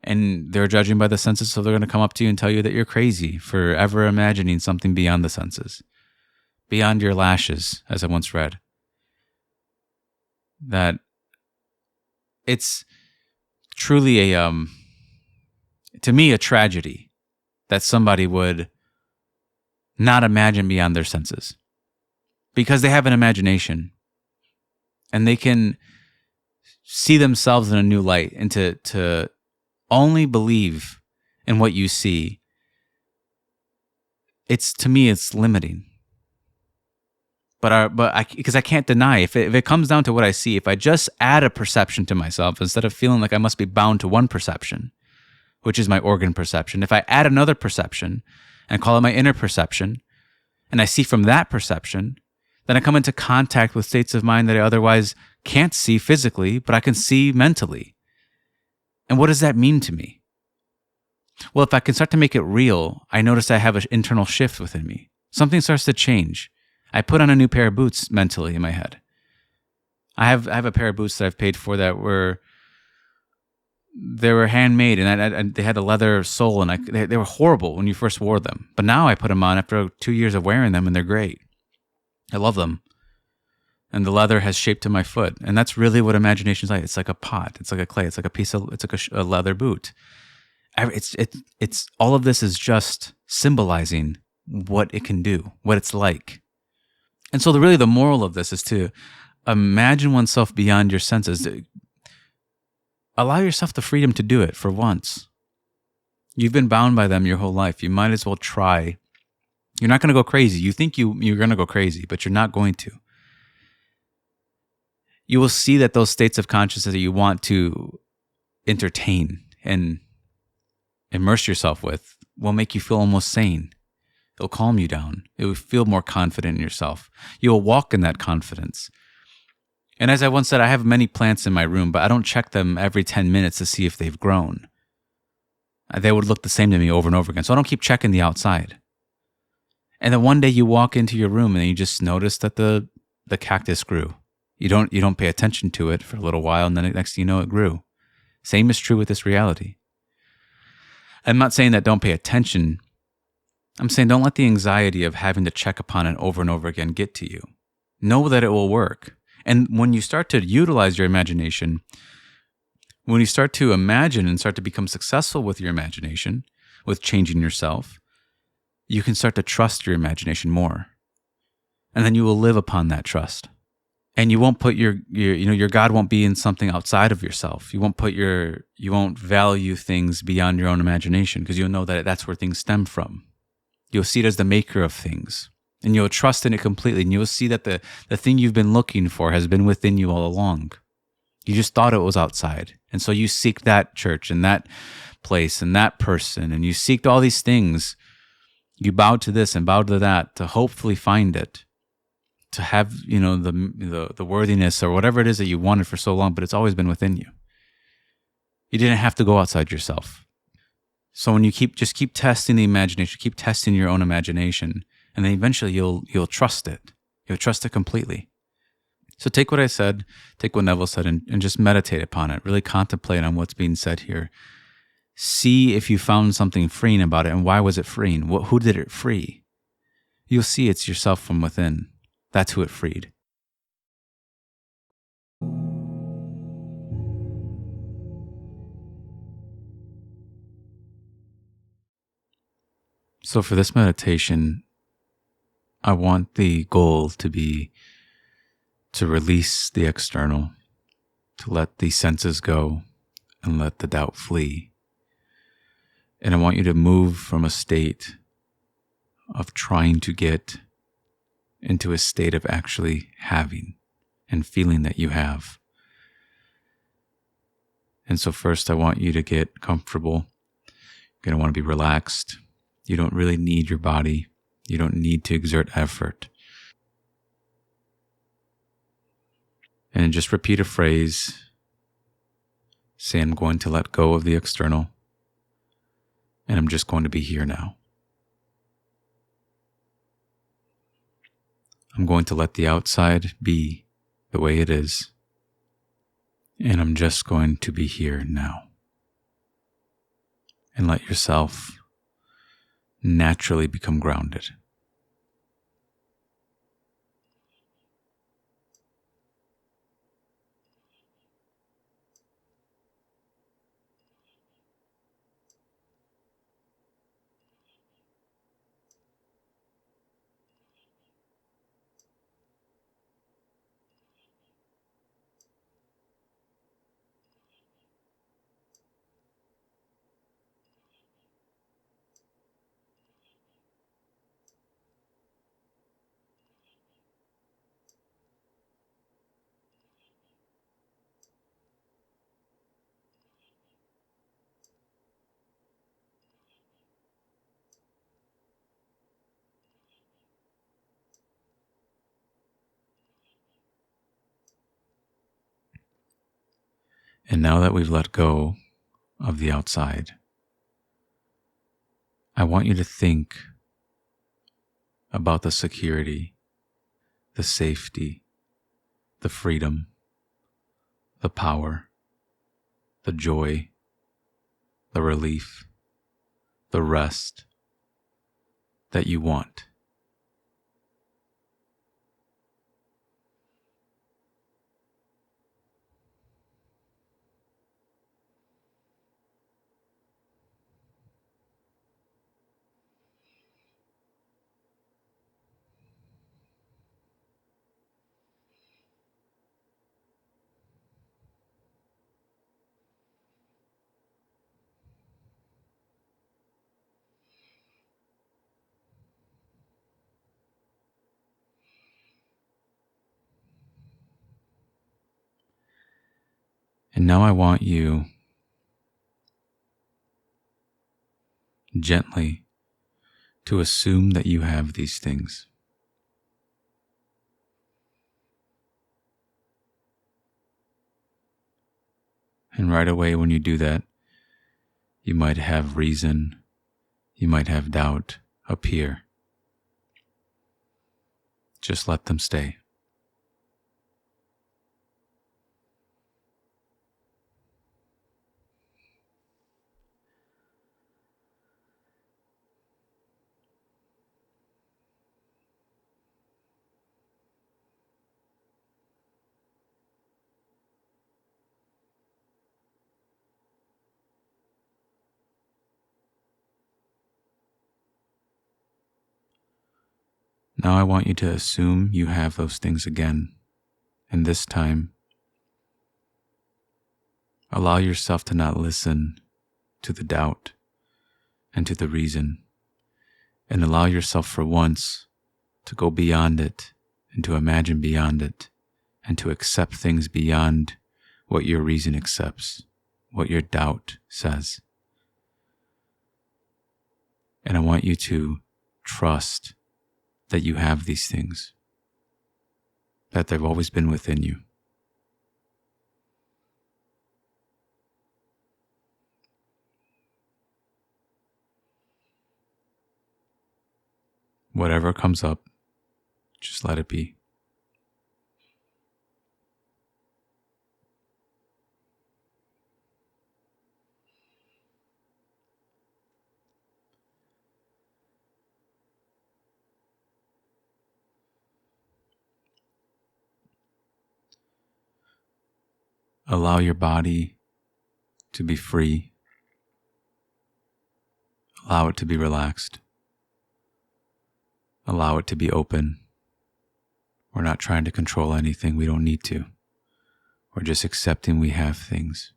And they're judging by the senses, so they're going to come up to you and tell you that you're crazy for ever imagining something beyond the senses. Beyond your lashes, as I once read. That it's truly to me, a tragedy that somebody would not imagine beyond their senses. Because they have an imagination. And they can see themselves in a new light, and to only believe in what you see, to me, it's limiting. Because I can't deny, if it comes down to what I see, if I just add a perception to myself, instead of feeling like I must be bound to one perception, which is my organ perception, if I add another perception and call it my inner perception, and I see from that perception, then I come into contact with states of mind that I otherwise can't see physically, but I can see mentally. And what does that mean to me? Well, if I can start to make it real, I notice I have an internal shift within me. Something starts to change. I put on a new pair of boots mentally in my head. I have a pair of boots that I've paid for that were handmade, and they had a leather sole, and they were horrible when you first wore them. But now I put them on after 2 years of wearing them, and they're great. I love them. And the leather has shaped to my foot. And that's really what imagination is like. It's like a pot. It's like a clay. It's like a leather boot. It's all of this is just symbolizing what it can do, what it's like. And so the moral of this is to imagine oneself beyond your senses. Allow yourself the freedom to do it for once. You've been bound by them your whole life. You might as well try. You're not going to go crazy. You think you're going to go crazy, but you're not going to. You will see that those states of consciousness that you want to entertain and immerse yourself with will make you feel almost sane. It'll calm you down. It will feel more confident in yourself. You'll walk in that confidence. And as I once said, I have many plants in my room, but I don't check them every 10 minutes to see if they've grown. They would look the same to me over and over again. So I don't keep checking the outside. And then one day you walk into your room and you just notice that the cactus grew. You don't pay attention to it for a little while, and then next thing you know, it grew. Same is true with this reality. I'm not saying that don't pay attention. I'm saying don't let the anxiety of having to check upon it over and over again get to you. Know that it will work. And when you start to utilize your imagination, when you start to imagine and start to become successful with your imagination, with changing yourself, you can start to trust your imagination more. And then you will live upon that trust. And you won't put your God won't be in something outside of yourself. You won't value things beyond your own imagination, because you'll know that that's where things stem from. You'll see it as the maker of things. And you'll trust in it completely. And you'll see that the thing you've been looking for has been within you all along. You just thought it was outside. And so you seek that church and that place and that person. And you seeked all these things. You bowed to this and bowed to that to hopefully find it. To have, the worthiness or whatever it is that you wanted for so long, but it's always been within you. You didn't have to go outside yourself. So when you keep testing the imagination, keep testing your own imagination, and then eventually you'll trust it. You'll trust it completely. So take what I said, take what Neville said, and just meditate upon it. Really contemplate on what's being said here. See if you found something freeing about it, and why was it freeing? Who did it free? You'll see it's yourself from within. That's who it freed. So for this meditation, I want the goal to be to release the external, to let the senses go and let the doubt flee. And I want you to move from a state of trying to get into a state of actually having and feeling that you have. And so first I want you to get comfortable. You're going to want to be relaxed. You don't really need your body. You don't need to exert effort. And just repeat a phrase. Say, I'm going to let go of the external, and I'm just going to be here now. I'm going to let the outside be the way it is, and I'm just going to be here now. And let yourself naturally become grounded. And now that we've let go of the outside, I want you to think about the security, the safety, the freedom, the power, the joy, the relief, the rest that you want. And now I want you gently to assume that you have these things. And right away when you do that, you might have reason, you might have doubt appear. Just let them stay. Now I want you to assume you have those things again, and this time, allow yourself to not listen to the doubt and to the reason, and allow yourself for once to go beyond it and to imagine beyond it and to accept things beyond what your reason accepts, what your doubt says. And I want you to trust that you have these things, that they've always been within you. Whatever comes up, just let it be. Allow your body to be free. Allow it to be relaxed. Allow it to be open. We're not trying to control anything. We don't need to. We're just accepting we have things.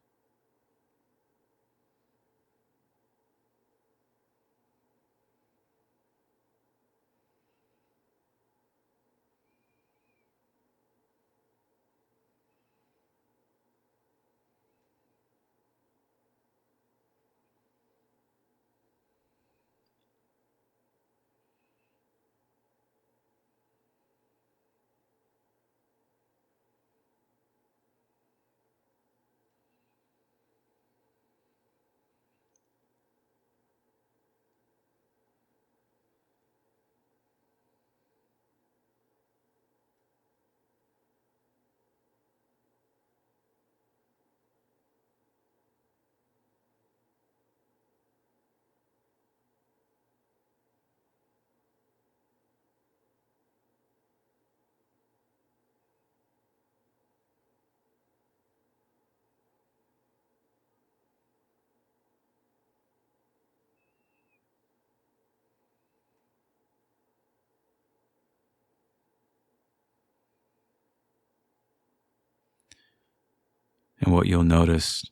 And what you'll notice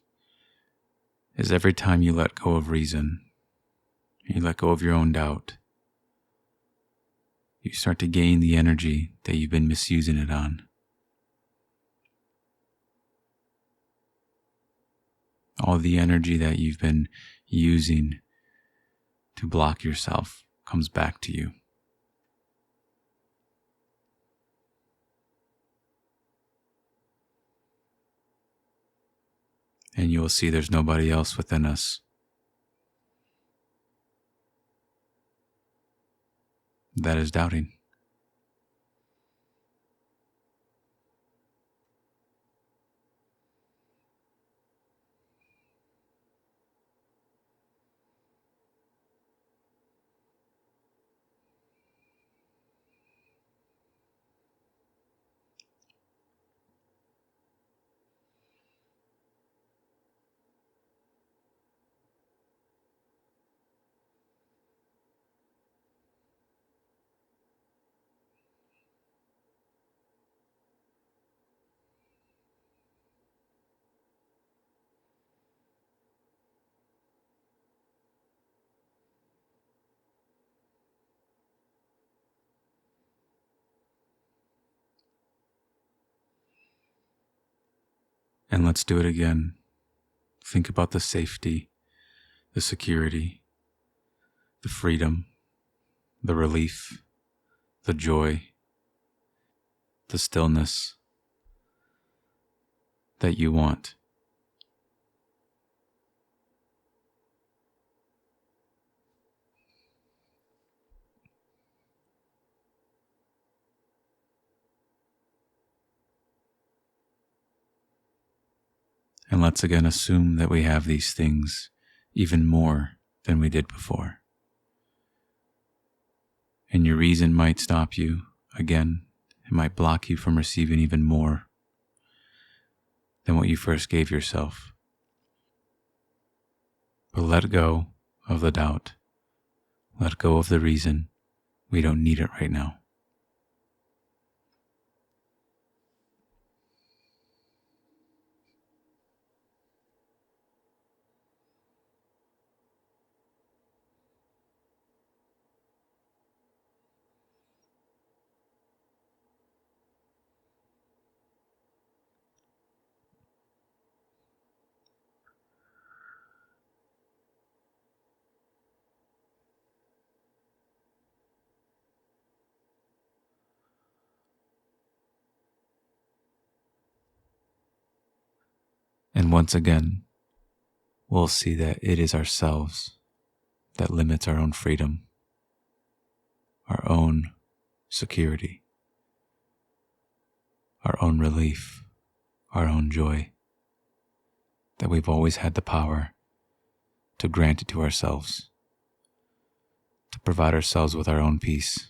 is every time you let go of reason, you let go of your own doubt, you start to gain the energy that you've been misusing it on. All the energy that you've been using to block yourself comes back to you. And you will see there's nobody else within us that is doubting. And let's do it again. Think about the safety, the security, the freedom, the relief, the joy, the stillness that you want. And let's again assume that we have these things even more than we did before. And your reason might stop you again. It might block you from receiving even more than what you first gave yourself. But let go of the doubt. Let go of the reason. We don't need it right now. And once again, we'll see that it is ourselves that limits our own freedom, our own security, our own relief, our own joy, that we've always had the power to grant it to ourselves, to provide ourselves with our own peace.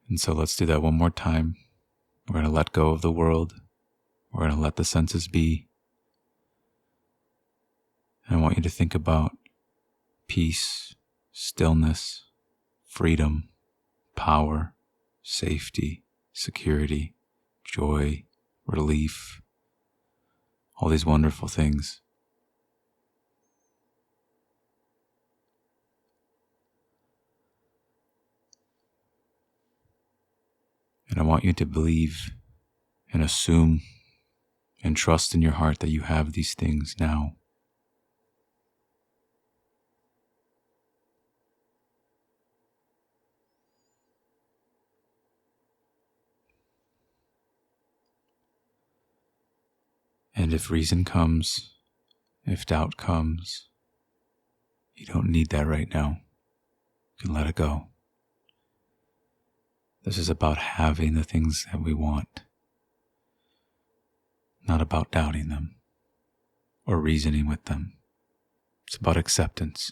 And so let's do that one more time. We're going to let go of the world. We're going to let the senses be. And I want you to think about peace, stillness, freedom, power, safety, security, joy, relief, all these wonderful things. And I want you to believe and assume and trust in your heart that you have these things now. And if reason comes, if doubt comes, you don't need that right now. You can let it go. This is about having the things that we want, not about doubting them or reasoning with them. It's about acceptance.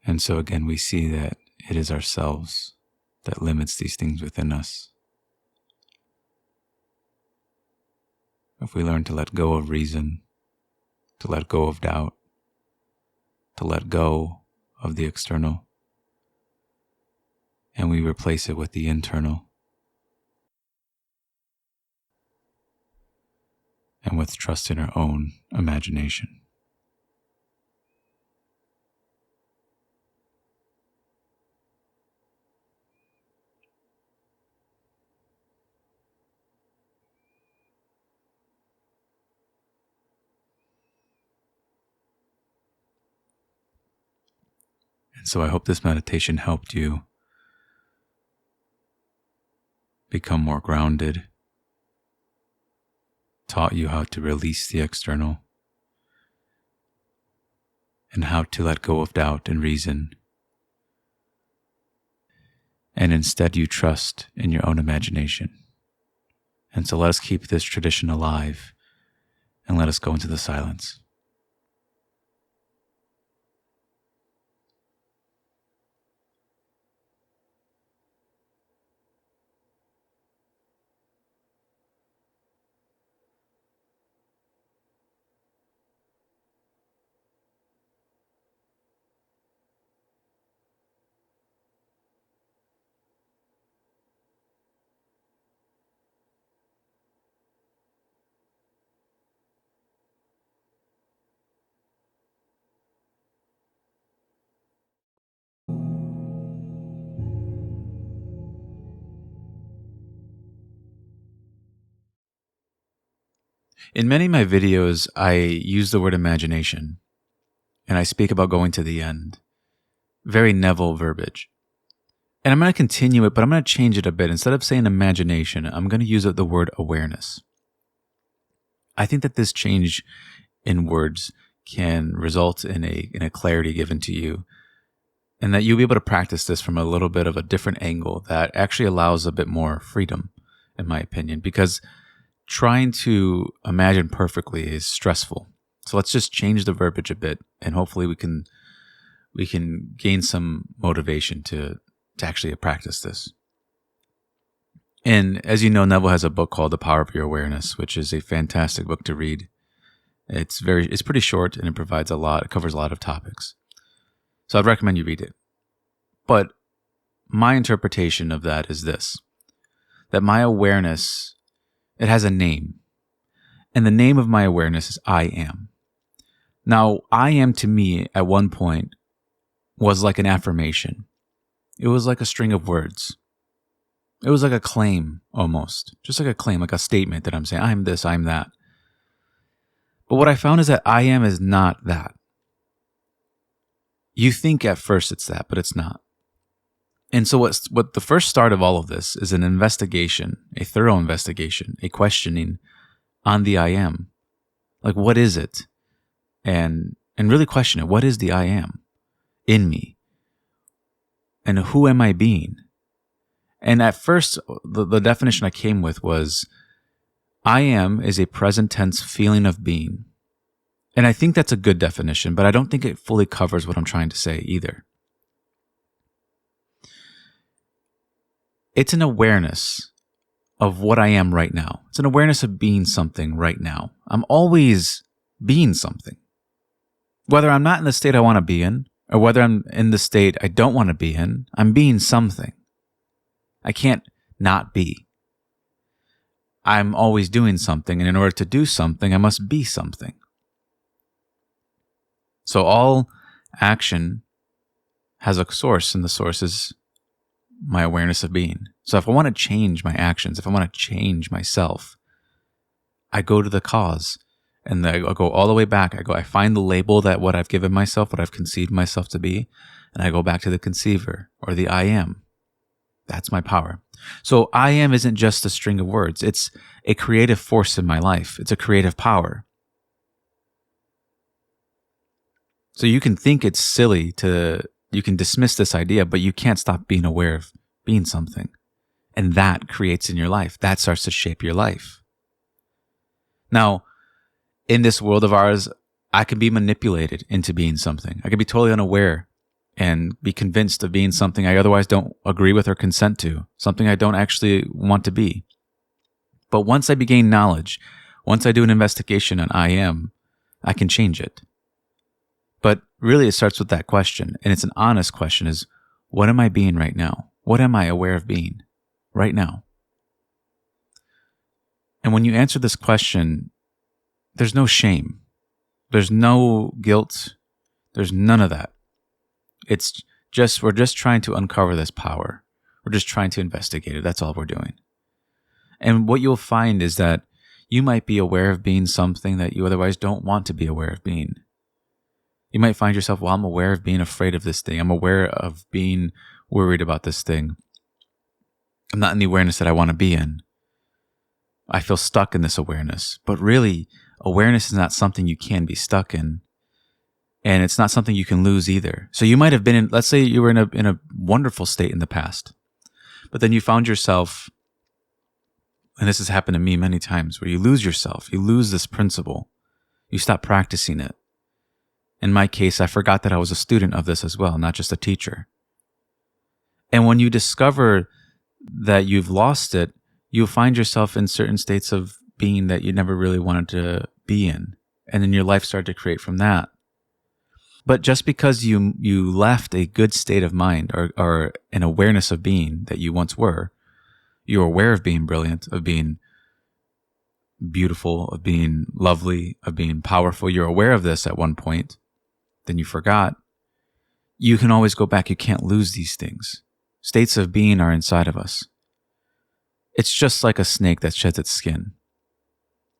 And so again, we see that it is ourselves that limits these things within us. If we learn to let go of reason, to let go of doubt, to let go of the external, and we replace it with the internal, and with trust in our own imagination. And so I hope this meditation helped you become more grounded, taught you how to release the external, and how to let go of doubt and reason. And instead you trust in your own imagination. And so let us keep this tradition alive, and let us go into the silence. In many of my videos, I use the word imagination, and I speak about going to the end. Very Neville verbiage. And I'm going to continue it, but I'm going to change it a bit. Instead of saying imagination, I'm going to use the word awareness. I think that this change in words can result in a clarity given to you, and that you'll be able to practice this from a little bit of a different angle that actually allows a bit more freedom, in my opinion, because trying to imagine perfectly is stressful. So let's just change the verbiage a bit, and hopefully we can gain some motivation to actually practice this. And as you know, Neville has a book called The Power of Your Awareness, which is a fantastic book to read. It's pretty short, and it covers a lot of topics. So I'd recommend you read it. But my interpretation of that is this, that my awareness, it has a name. And the name of my awareness is I am. Now, I am to me at one point was like an affirmation. It was like a string of words. It was like a claim almost. Just like a claim, like a statement that I'm saying, I'm this, I'm that. But what I found is that I am is not that. You think at first it's that, but it's not. And so what the first start of all of this is an investigation, a thorough investigation, a questioning on the I am. Like, what is it? And really question it. What is the I am in me? And who am I being? And at first, the definition I came with was, I am is a present tense feeling of being. And I think that's a good definition, but I don't think it fully covers what I'm trying to say either. It's an awareness of what I am right now. It's an awareness of being something right now. I'm always being something. Whether I'm not in the state I want to be in, or whether I'm in the state I don't want to be in, I'm being something. I can't not be. I'm always doing something, and in order to do something, I must be something. So all action has a source, and the source is my awareness of being. So if I want to change my actions, if I want to change myself, I go to the cause, and I go all the way back. I find the label that what I've given myself, what I've conceived myself to be, and I go back to the conceiver, or the I am. That's my power. So I am isn't just a string of words. It's a creative force in my life. It's a creative power. So you can think it's silly you can dismiss this idea, but you can't stop being aware of being something. And that creates in your life. That starts to shape your life. Now, in this world of ours, I can be manipulated into being something. I can be totally unaware and be convinced of being something I otherwise don't agree with or consent to, something I don't actually want to be. But once I gain knowledge, once I do an investigation on I am, I can change it. But really it starts with that question, and it's an honest question, is what am I being right now? What am I aware of being right now? And when you answer this question, there's no shame. There's no guilt. There's none of that. It's just, we're just trying to uncover this power. We're just trying to investigate it. That's all we're doing. And what you'll find is that you might be aware of being something that you otherwise don't want to be aware of being. You might find yourself, well, I'm aware of being afraid of this thing. I'm aware of being worried about this thing. I'm not in the awareness that I want to be in. I feel stuck in this awareness. But really, awareness is not something you can be stuck in. And it's not something you can lose either. So you might have been in, let's say you were in a wonderful state in the past, but then you found yourself, and this has happened to me many times, where you lose yourself. You lose this principle. You stop practicing it. In my case, I forgot that I was a student of this as well, not just a teacher. And when you discover that you've lost it, you'll find yourself in certain states of being that you never really wanted to be in. And then your life started to create from that. But just because you left a good state of mind or an awareness of being that you once were, you're aware of being brilliant, of being beautiful, of being lovely, of being powerful. You're aware of this at one point. Then you forgot. You can always go back. You can't lose these things. States of being are inside of us. It's just like a snake that sheds its skin.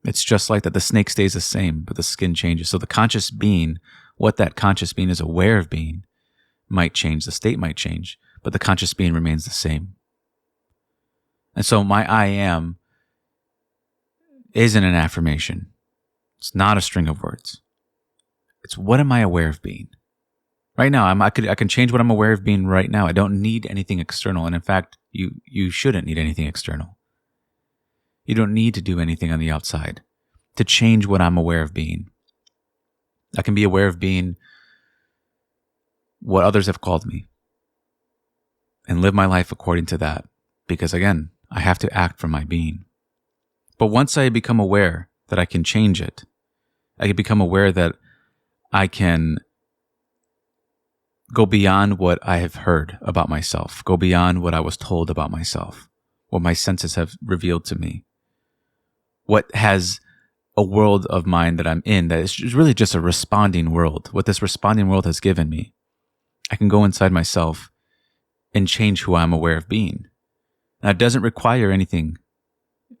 It's just like that. The snake stays the same, but the skin changes. So the conscious being, what that conscious being is aware of being, might change. The state might change, but the conscious being remains the same. And so my I am isn't an affirmation. It's not a string of words. It's what am I aware of being? Right now, I can change what I'm aware of being right now. I don't need anything external. And in fact, you shouldn't need anything external. You don't need to do anything on the outside to change what I'm aware of being. I can be aware of being what others have called me and live my life according to that. Because again, I have to act from my being. But once I become aware that I can change it, I can become aware that I can go beyond what I have heard about myself, go beyond what I was told about myself, what my senses have revealed to me, what has a world of mine that I'm in that is really just a responding world, what this responding world has given me. I can go inside myself and change who I'm aware of being. Now, it doesn't require anything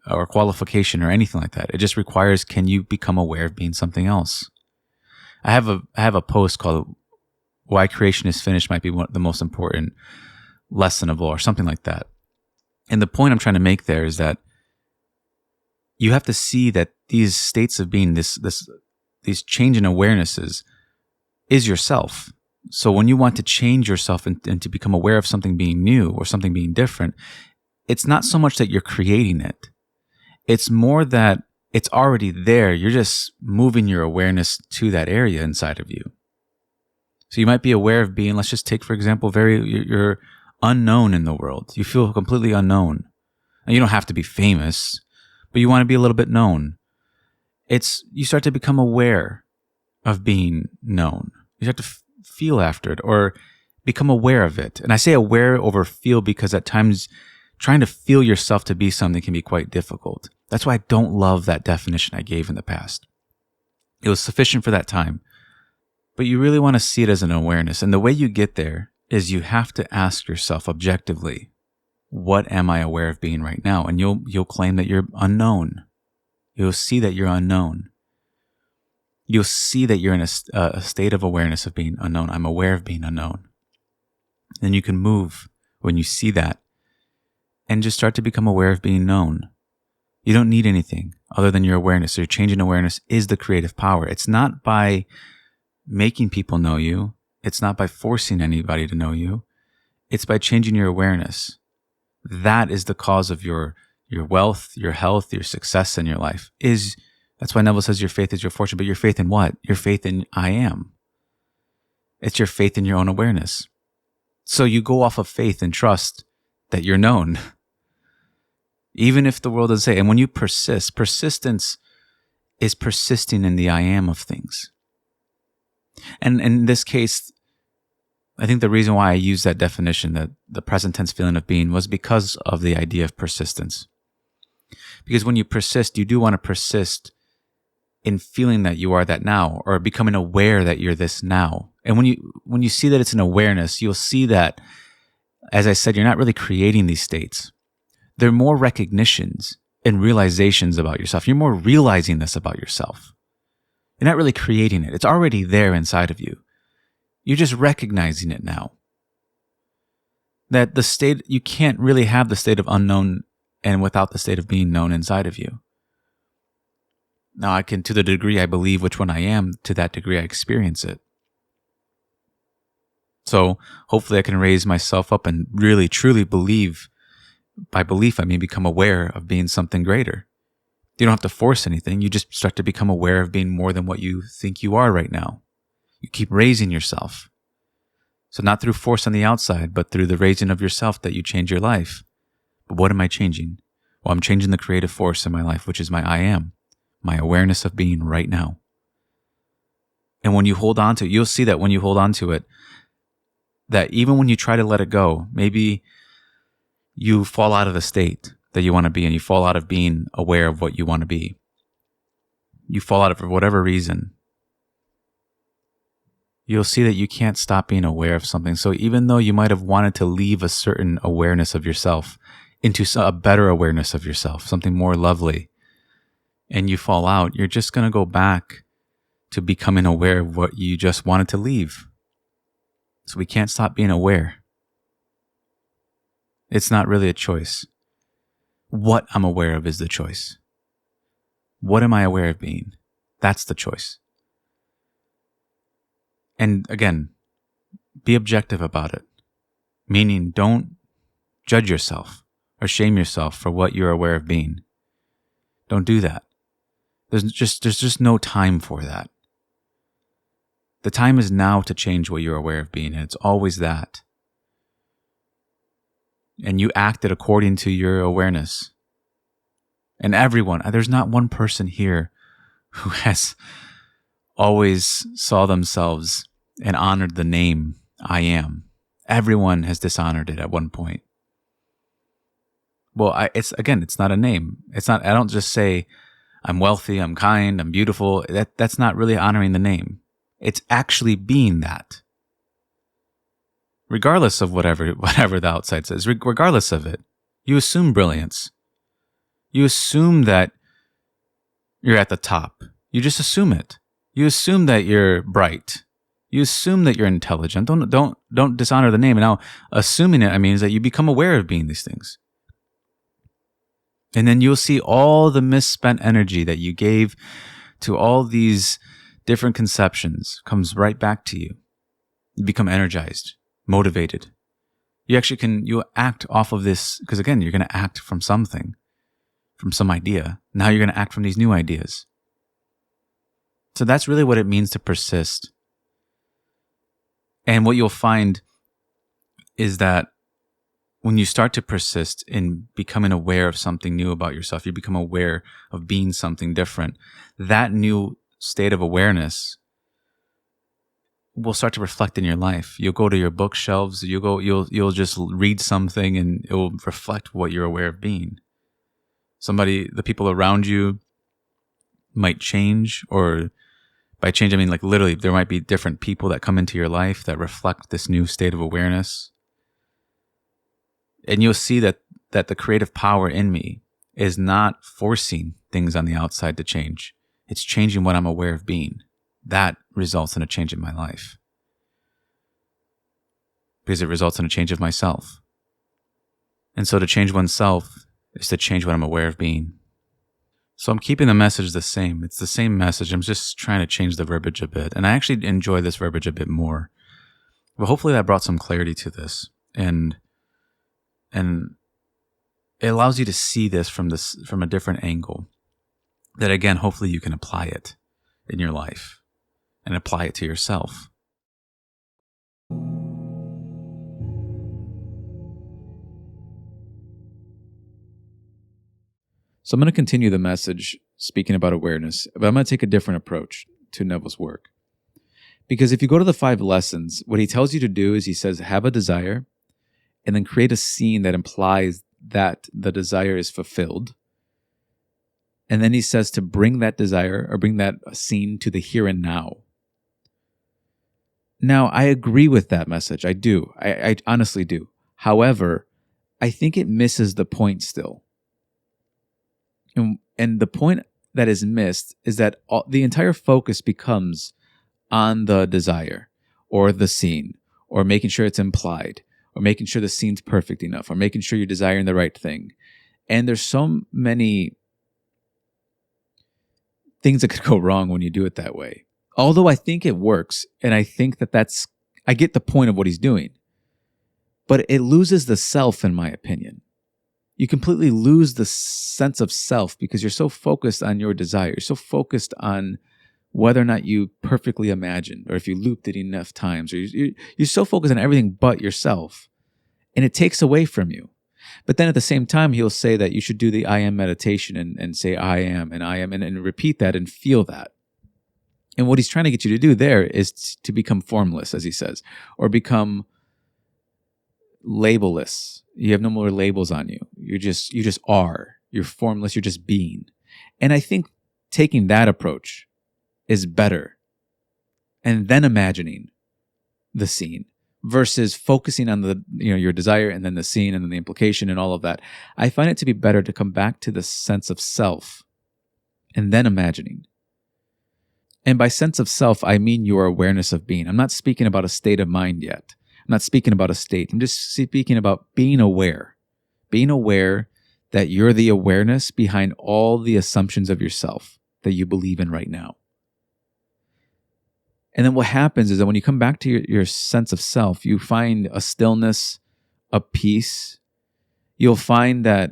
or qualification or anything like that. It just requires, can you become aware of being something else? I have a post called Why Creation is Finished might be the most important lesson of all, or something like that. And the point I'm trying to make there is that you have to see that these states of being, these change in awarenesses is yourself. So when you want to change yourself and to become aware of something being new or something being different, it's not so much that you're creating it. It's more that it's already there. You're just moving your awareness to that area inside of you. So you might be aware of being, let's just take, for example, you're unknown in the world. You feel completely unknown. And you don't have to be famous, but you want to be a little bit known. You start to become aware of being known. You start to feel after it or become aware of it. And I say aware over feel because at times trying to feel yourself to be something can be quite difficult. That's why I don't love that definition I gave in the past. It was sufficient for that time. But you really want to see it as an awareness. And the way you get there is you have to ask yourself objectively, what am I aware of being right now? And you'll claim that you're unknown. You'll see that you're unknown. You'll see that you're in a state of awareness of being unknown. I'm aware of being unknown. Then you can move when you see that and just start to become aware of being known. You don't need anything other than your awareness. So your change in awareness is the creative power. It's not by making people know you. It's not by forcing anybody to know you. It's by changing your awareness. That is the cause of your wealth, your health, your success in your life. That's why Neville says your faith is your fortune, but your faith in what? Your faith in I am. It's your faith in your own awareness. So you go off of faith and trust that you're known. Even if the world doesn't say, and when you persistence is persisting in the I am of things. And in this case, I think the reason why I use that definition, that the present tense feeling of being, was because of the idea of persistence. Because when you persist, you do want to persist in feeling that you are that now, or becoming aware that you're this now. And when you see that it's an awareness, you'll see that, as I said, you're not really creating these states. They're more recognitions and realizations about yourself. You're more realizing this about yourself. You're not really creating it. It's already there inside of you. You're just recognizing it now. That the state, you can't really have the state of unknown and without the state of being known inside of you. Now I can, to the degree I believe which one I am, to that degree I experience it. So hopefully I can raise myself up and really truly believe. By belief, I mean become aware of being something greater. You don't have to force anything. You just start to become aware of being more than what you think you are right now. You keep raising yourself. So not through force on the outside, but through the raising of yourself that you change your life. But what am I changing? Well, I'm changing the creative force in my life, which is my I am, my awareness of being right now. And when you hold on to it, you'll see that when you hold on to it, that even when you try to let it go, maybe you fall out of the state that you want to be in. You fall out of being aware of what you want to be. You fall out of, for whatever reason, you'll see that you can't stop being aware of something. So even though you might have wanted to leave a certain awareness of yourself into a better awareness of yourself, something more lovely, and you fall out, you're just going to go back to becoming aware of what you just wanted to leave. So we can't stop being aware. It's not really a choice. What I'm aware of is the choice. What am I aware of being? That's the choice. And again, be objective about it. Meaning, don't judge yourself or shame yourself for what you're aware of being. Don't do that. There's just no time for that. The time is now to change what you're aware of being, and it's always that. And you acted according to your awareness. And everyone, there's not one person here who has always saw themselves and honored the name I am. Everyone has dishonored it at one point. Well, it's not a name. It's not. I don't just say I'm wealthy, I'm kind, I'm beautiful. That's not really honoring the name. It's actually being that. Regardless of whatever the outside says, regardless of it, you assume brilliance. You assume that you're at the top. You just assume it. You assume that you're bright. You assume that you're intelligent. Don't dishonor the name. And now, assuming it, means that you become aware of being these things. And then you'll see all the misspent energy that you gave to all these different conceptions comes right back to you. You become energized, motivated. You act off of this, because again, you're going to act from something, from some idea. Now you're going to act from these new ideas. So that's really what it means to persist. And what you'll find is that when you start to persist in becoming aware of something new about yourself, you become aware of being something different. That new state of awareness will start to reflect in your life. You'll go to your bookshelves, you'll just read something and it will reflect what you're aware of being. The people around you might change, or by change, I mean like literally there might be different people that come into your life that reflect this new state of awareness. And you'll see that the creative power in me is not forcing things on the outside to change. It's changing what I'm aware of being. That results in a change in my life. Because it results in a change of myself. And so to change oneself is to change what I'm aware of being. So I'm keeping the message the same. It's the same message. I'm just trying to change the verbiage a bit. And I actually enjoy this verbiage a bit more. But hopefully that brought some clarity to this. And it allows you to see this from a different angle. That again, hopefully you can apply it in your life and apply it to yourself. So I'm going to continue the message speaking about awareness, but I'm going to take a different approach to Neville's work. Because if you go to the 5 lessons, what he tells you to do is he says, have a desire and then create a scene that implies that the desire is fulfilled. And then he says to bring that desire or bring that scene to the here and now. Now, I agree with that message. I do. I honestly do. However, I think it misses the point still. And the point that is missed is that the entire focus becomes on the desire or the scene or making sure it's implied or making sure the scene's perfect enough or making sure you're desiring the right thing. And there's so many things that could go wrong when you do it that way. Although I think it works, and I think I get the point of what he's doing, but it loses the self, in my opinion. You completely lose the sense of self because you're so focused on your desire. You're so focused on whether or not you perfectly imagined, or if you looped it enough times, or you're so focused on everything but yourself, and it takes away from you. But then at the same time, he'll say that you should do the I am meditation and say I am and repeat that and feel that. And what he's trying to get you to do there is to become formless, as he says, or become labelless. You have no more labels on you. You just are. You're formless. You're just being. And I think taking that approach is better. And then imagining the scene versus focusing on your desire and then the scene and then the implication and all of that. I find it to be better to come back to the sense of self and then imagining. And by sense of self, I mean your awareness of being. I'm not speaking about a state of mind yet. I'm not speaking about a state. I'm just speaking about being aware. Being aware that you're the awareness behind all the assumptions of yourself that you believe in right now. And then what happens is that when you come back to your sense of self, you find a stillness, a peace. You'll find that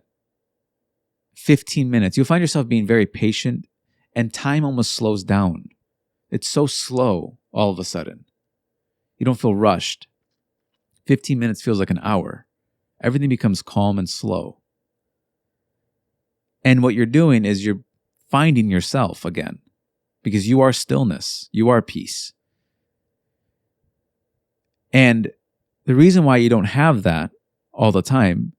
15 minutes, you'll find yourself being very patient, and time almost slows down. It's so slow all of a sudden. You don't feel rushed. 15 minutes feels like an hour. Everything becomes calm and slow. And what you're doing is you're finding yourself again, because you are stillness, you are peace. And the reason why you don't have that all the time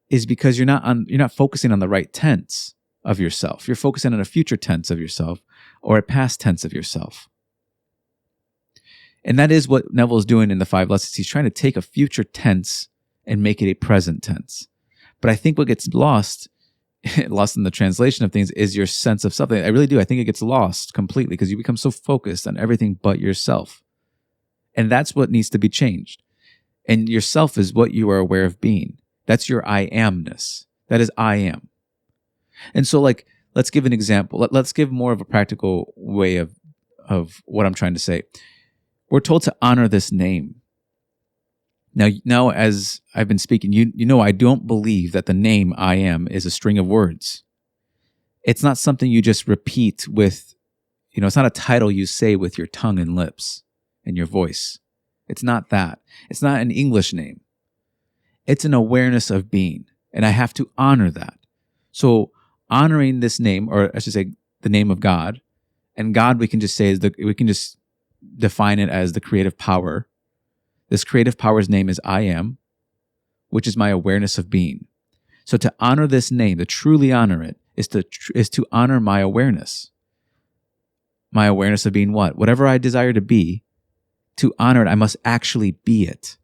is because you're not focusing on the right tense of yourself. You're focusing on a future tense of yourself or a past tense of yourself. And that is what Neville's doing in the 5 lessons. He's trying to take a future tense and make it a present tense. But I think what gets lost in the translation of things is your sense of self. I really do. I think it gets lost completely because you become so focused on everything but yourself. And that's what needs to be changed. And yourself is what you are aware of being. That's your I amness. That is I am. And so let's give an example. Let's give more of a practical way of what I'm trying to say. We're told to honor this name. Now, as I've been speaking, you know I don't believe that the name I am is a string of words. It's not something you just repeat with, it's not a title you say with your tongue and lips and your voice. It's not that. It's not an English name. It's an awareness of being, and I have to honor that. So honoring this name, or I should say the name of God, and God we can just say we can just define it as the creative power. This creative power's name is I am, which is my awareness of being. So to honor this name, to truly honor it, is to honor my awareness. My awareness of being what? Whatever I desire to be, to honor it, I must actually be it.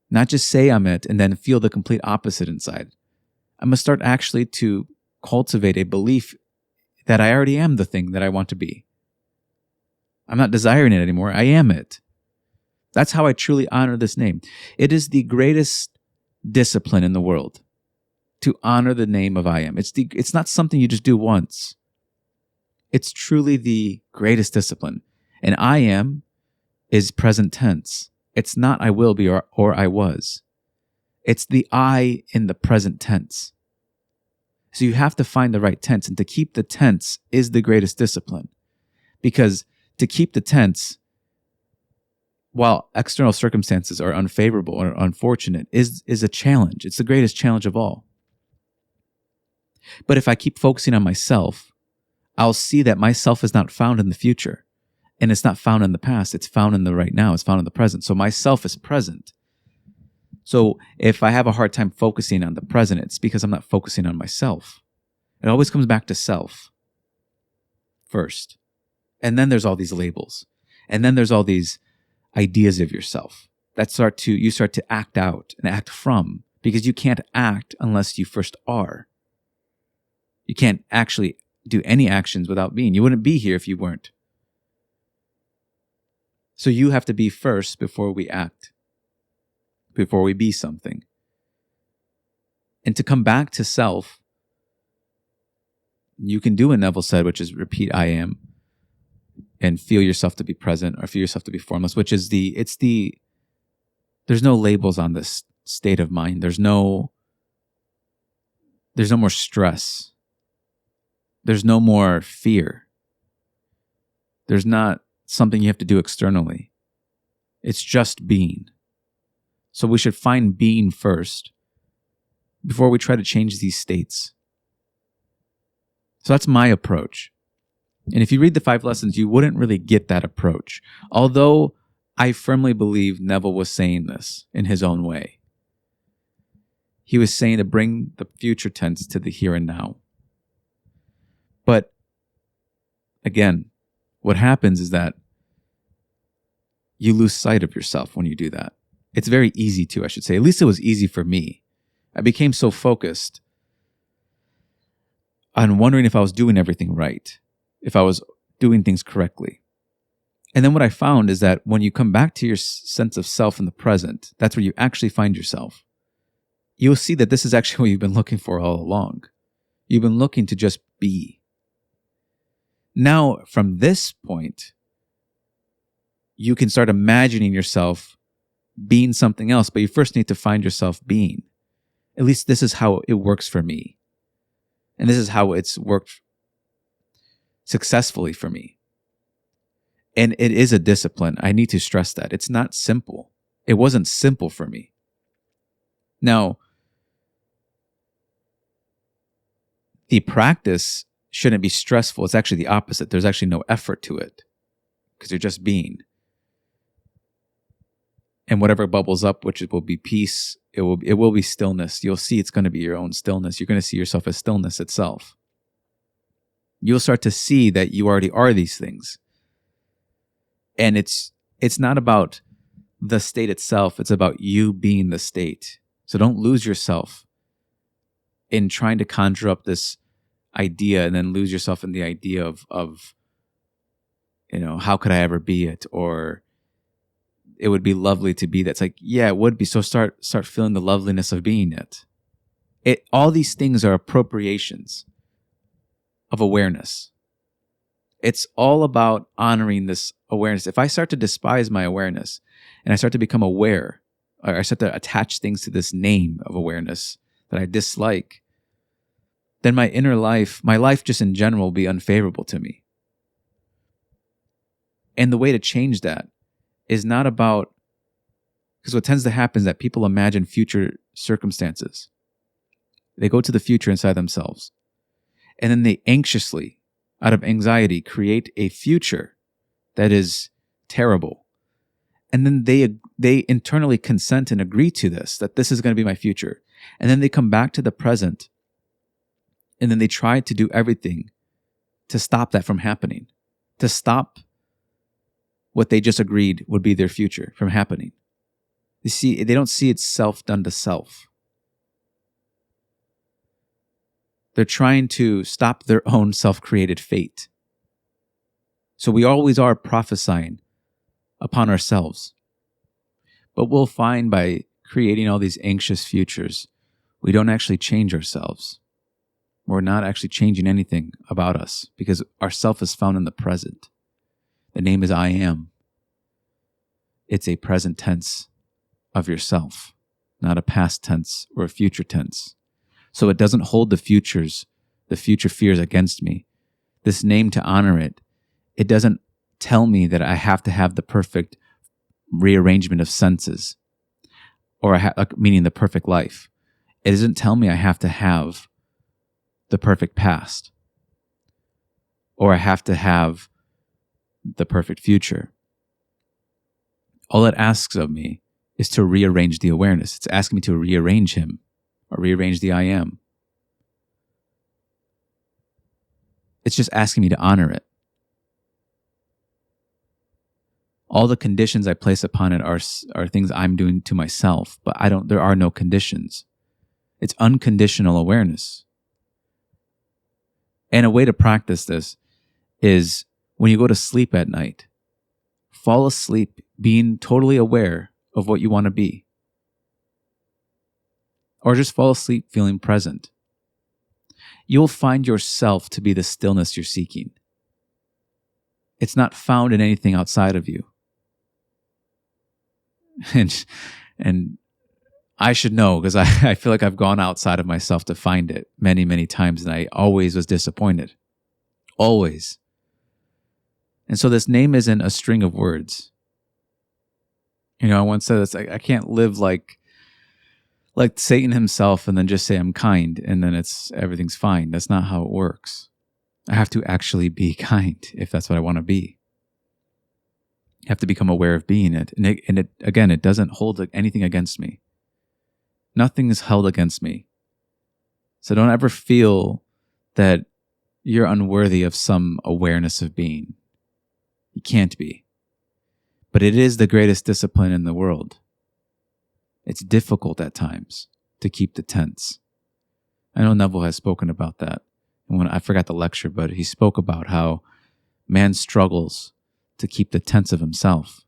Not just say I'm it and then feel the complete opposite inside. I must start actually to cultivate a belief that I already am the thing that I want to be. I'm not desiring it anymore. I am it. That's how I truly honor this name. It is the greatest discipline in the world to honor the name of I am. It's not something you just do once. It's truly the greatest discipline. And I am is present tense. It's not I will be or I was. It's the I in the present tense. So you have to find the right tense, and to keep the tense is the greatest discipline. Because to keep the tense, while external circumstances are unfavorable or unfortunate, is a challenge. It's the greatest challenge of all. But if I keep focusing on myself, I'll see that myself is not found in the future. And it's not found in the past. It's found in the right now. It's found in the present. So myself is present. So if I have a hard time focusing on the present, it's because I'm not focusing on myself. It always comes back to self first. And then there's all these labels. And then there's all these ideas of yourself that you start to act out and act from, because you can't act unless you first are. You can't actually do any actions without being. You wouldn't be here if you weren't. So you have to be first before we act, before we be something. And to come back to self, you can do what Neville said, which is repeat I am, and feel yourself to be present, or feel yourself to be formless, which is there's no labels on this state of mind. There's no more stress. There's no more fear. There's not something you have to do externally. It's just being. So we should find being first before we try to change these states. So that's my approach. And if you read the 5 lessons, you wouldn't really get that approach. Although I firmly believe Neville was saying this in his own way. He was saying to bring the future tense to the here and now. But again, what happens is that you lose sight of yourself when you do that. It's very easy to, I should say. At least it was easy for me. I became so focused. on wondering if I was doing everything right, if I was doing things correctly. And then what I found is that when you come back to your sense of self in the present, that's where you actually find yourself. You'll see that this is actually what you've been looking for all along. You've been looking to just be. Now, from this point, you can start imagining yourself being something else, but you first need to find yourself being. At least this is how it works for me. And this is how it's worked successfully for me. And it is a discipline. I need to stress that. It's not simple. It wasn't simple for me. Now, the practice shouldn't be stressful. It's actually the opposite. There's actually no effort to it because you're just being. And whatever bubbles up, which will be peace, it will be stillness. You'll see it's going to be your own stillness. You're going to see yourself as stillness itself. You'll start to see that you already are these things. And it's not about the state itself. It's about you being the state. So don't lose yourself in trying to conjure up this idea and then lose yourself in the idea of how could I ever be it? Or it would be lovely to be that. It's like, yeah, it would be. So start feeling the loveliness of being it. All these things are appropriations of awareness. It's all about honoring this awareness. If I start to despise my awareness and I start to become aware, or I start to attach things to this name of awareness that I dislike, then my inner life, my life just in general will be unfavorable to me. And the way to change that is not about, because what tends to happen is that people imagine future circumstances. They go to the future inside themselves. And then they anxiously, out of anxiety, create a future that is terrible. And then they internally consent and agree to this, that this is going to be my future. And then they come back to the present. And then they try to do everything to stop that from happening, to stop what they just agreed would be their future from happening. They don't see it self done to self. They're trying to stop their own self-created fate. So we always are prophesying upon ourselves. But we'll find by creating all these anxious futures, we don't actually change ourselves. We're not actually changing anything about us because our self is found in the present. The name is I am. It's a present tense of yourself, not a past tense or a future tense. So it doesn't hold the future fears against me. This name, to honor it, it doesn't tell me that I have to have the perfect rearrangement of senses, or meaning the perfect life. It doesn't tell me I have to have the perfect past, or I have to have the perfect future. All it asks of me is to rearrange the awareness. It's asking me to rearrange him, or rearrange the I am. It's just asking me to honor it. All the conditions I place upon it are things I'm doing to myself, but there are no conditions. It's unconditional awareness. And a way to practice this is when you go to sleep at night, fall asleep being totally aware of what you want to be. Or just fall asleep feeling present. You'll find yourself to be the stillness you're seeking. It's not found in anything outside of you. And I should know, because I feel like I've gone outside of myself to find it many, many times, and I always was disappointed. Always. And so this name isn't a string of words. I once said this, I can't live like Satan himself and then just say I'm kind and then everything's fine. That's not how it works. I have to actually be kind if that's what I want to be. I have to become aware of being it. And it doesn't hold anything against me. Nothing is held against me. So don't ever feel that you're unworthy of some awareness of being. You can't be. But it is the greatest discipline in the world. It's difficult at times to keep the tense. I know Neville has spoken about that And when I forgot the lecture, but he spoke about how man struggles to keep the tense of himself.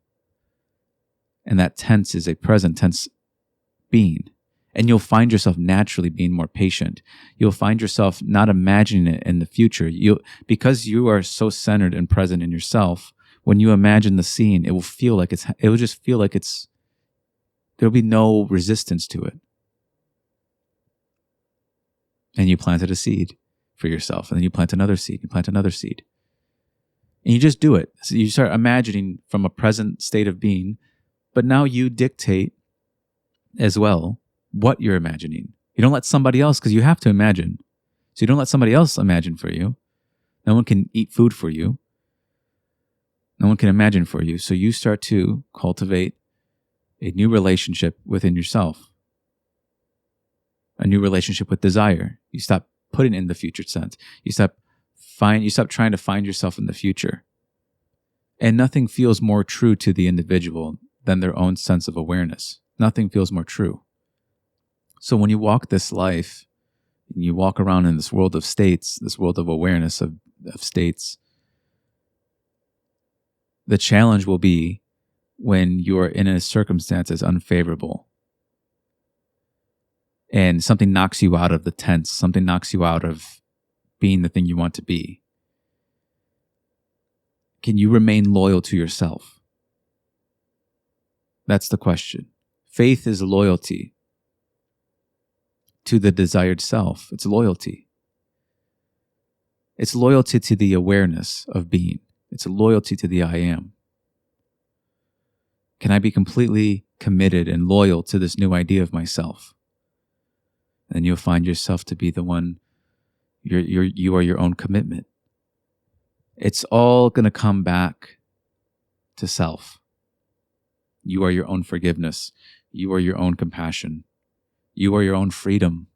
And that tense is a present tense being. And you'll find yourself naturally being more patient. You'll find yourself not imagining it in the future. Because you are so centered and present in yourself, when you imagine the scene, it will just feel like there'll be no resistance to it. And you planted a seed for yourself, and then you plant another seed, you plant another seed. And you just do it. So you start imagining from a present state of being, but now you dictate as well what you're imagining. You don't let somebody else, because you have to imagine. So you don't let somebody else imagine for you. No one can eat food for you. No one can imagine for you. So you start to cultivate a new relationship within yourself. A new relationship with desire. You stop putting in the future sense. You stop trying to find yourself in the future. And nothing feels more true to the individual than their own sense of awareness. Nothing feels more true. So when you walk this life, and you walk around in this world of states, this world of awareness of states, the challenge will be when you are in a circumstance that's unfavorable and something knocks you out of the tense, something knocks you out of being the thing you want to be. Can you remain loyal to yourself? That's the question. Faith is loyalty to the desired self. It's loyalty. It's loyalty to the awareness of being. It's a loyalty to the I am. Can I be completely committed and loyal to this new idea of myself? And you'll find yourself to be the one, you are your own commitment. It's all going to come back to self. You are your own forgiveness. You are your own compassion. You are your own freedom.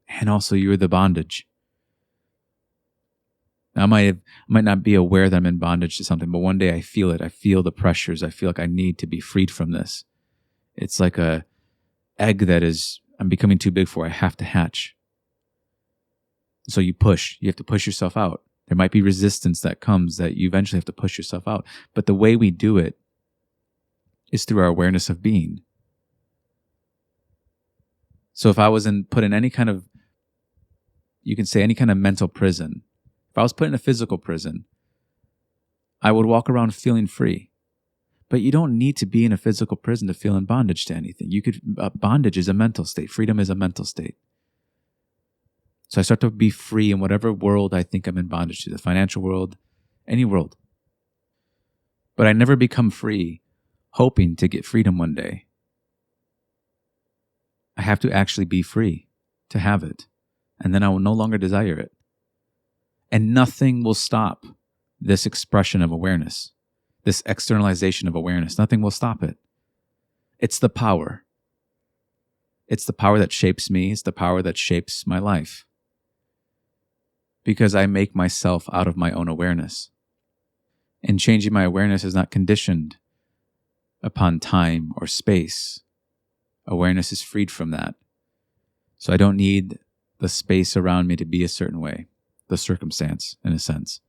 And also you are the bondage. Now, I might not be aware that I'm in bondage to something, but one day I feel it. I feel the pressures. I feel like I need to be freed from this. It's like a egg that I'm becoming too big for. I have to hatch. So you push. You have to push yourself out. There might be resistance that comes that you eventually have to push yourself out. But the way we do it is through our awareness of being. So if I was put in any kind of, you can say any kind of mental prison, if I was put in a physical prison, I would walk around feeling free. But you don't need to be in a physical prison to feel in bondage to anything. Bondage is a mental state. Freedom is a mental state. So I start to be free in whatever world I think I'm in bondage to, the financial world, any world. But I never become free hoping to get freedom one day. I have to actually be free to have it. And then I will no longer desire it. And nothing will stop this expression of awareness, this externalization of awareness. Nothing will stop it. It's the power. It's the power that shapes me. It's the power that shapes my life. Because I make myself out of my own awareness. And changing my awareness is not conditioned upon time or space. Awareness is freed from that. So I don't need the space around me to be a certain way, the circumstance, in a sense,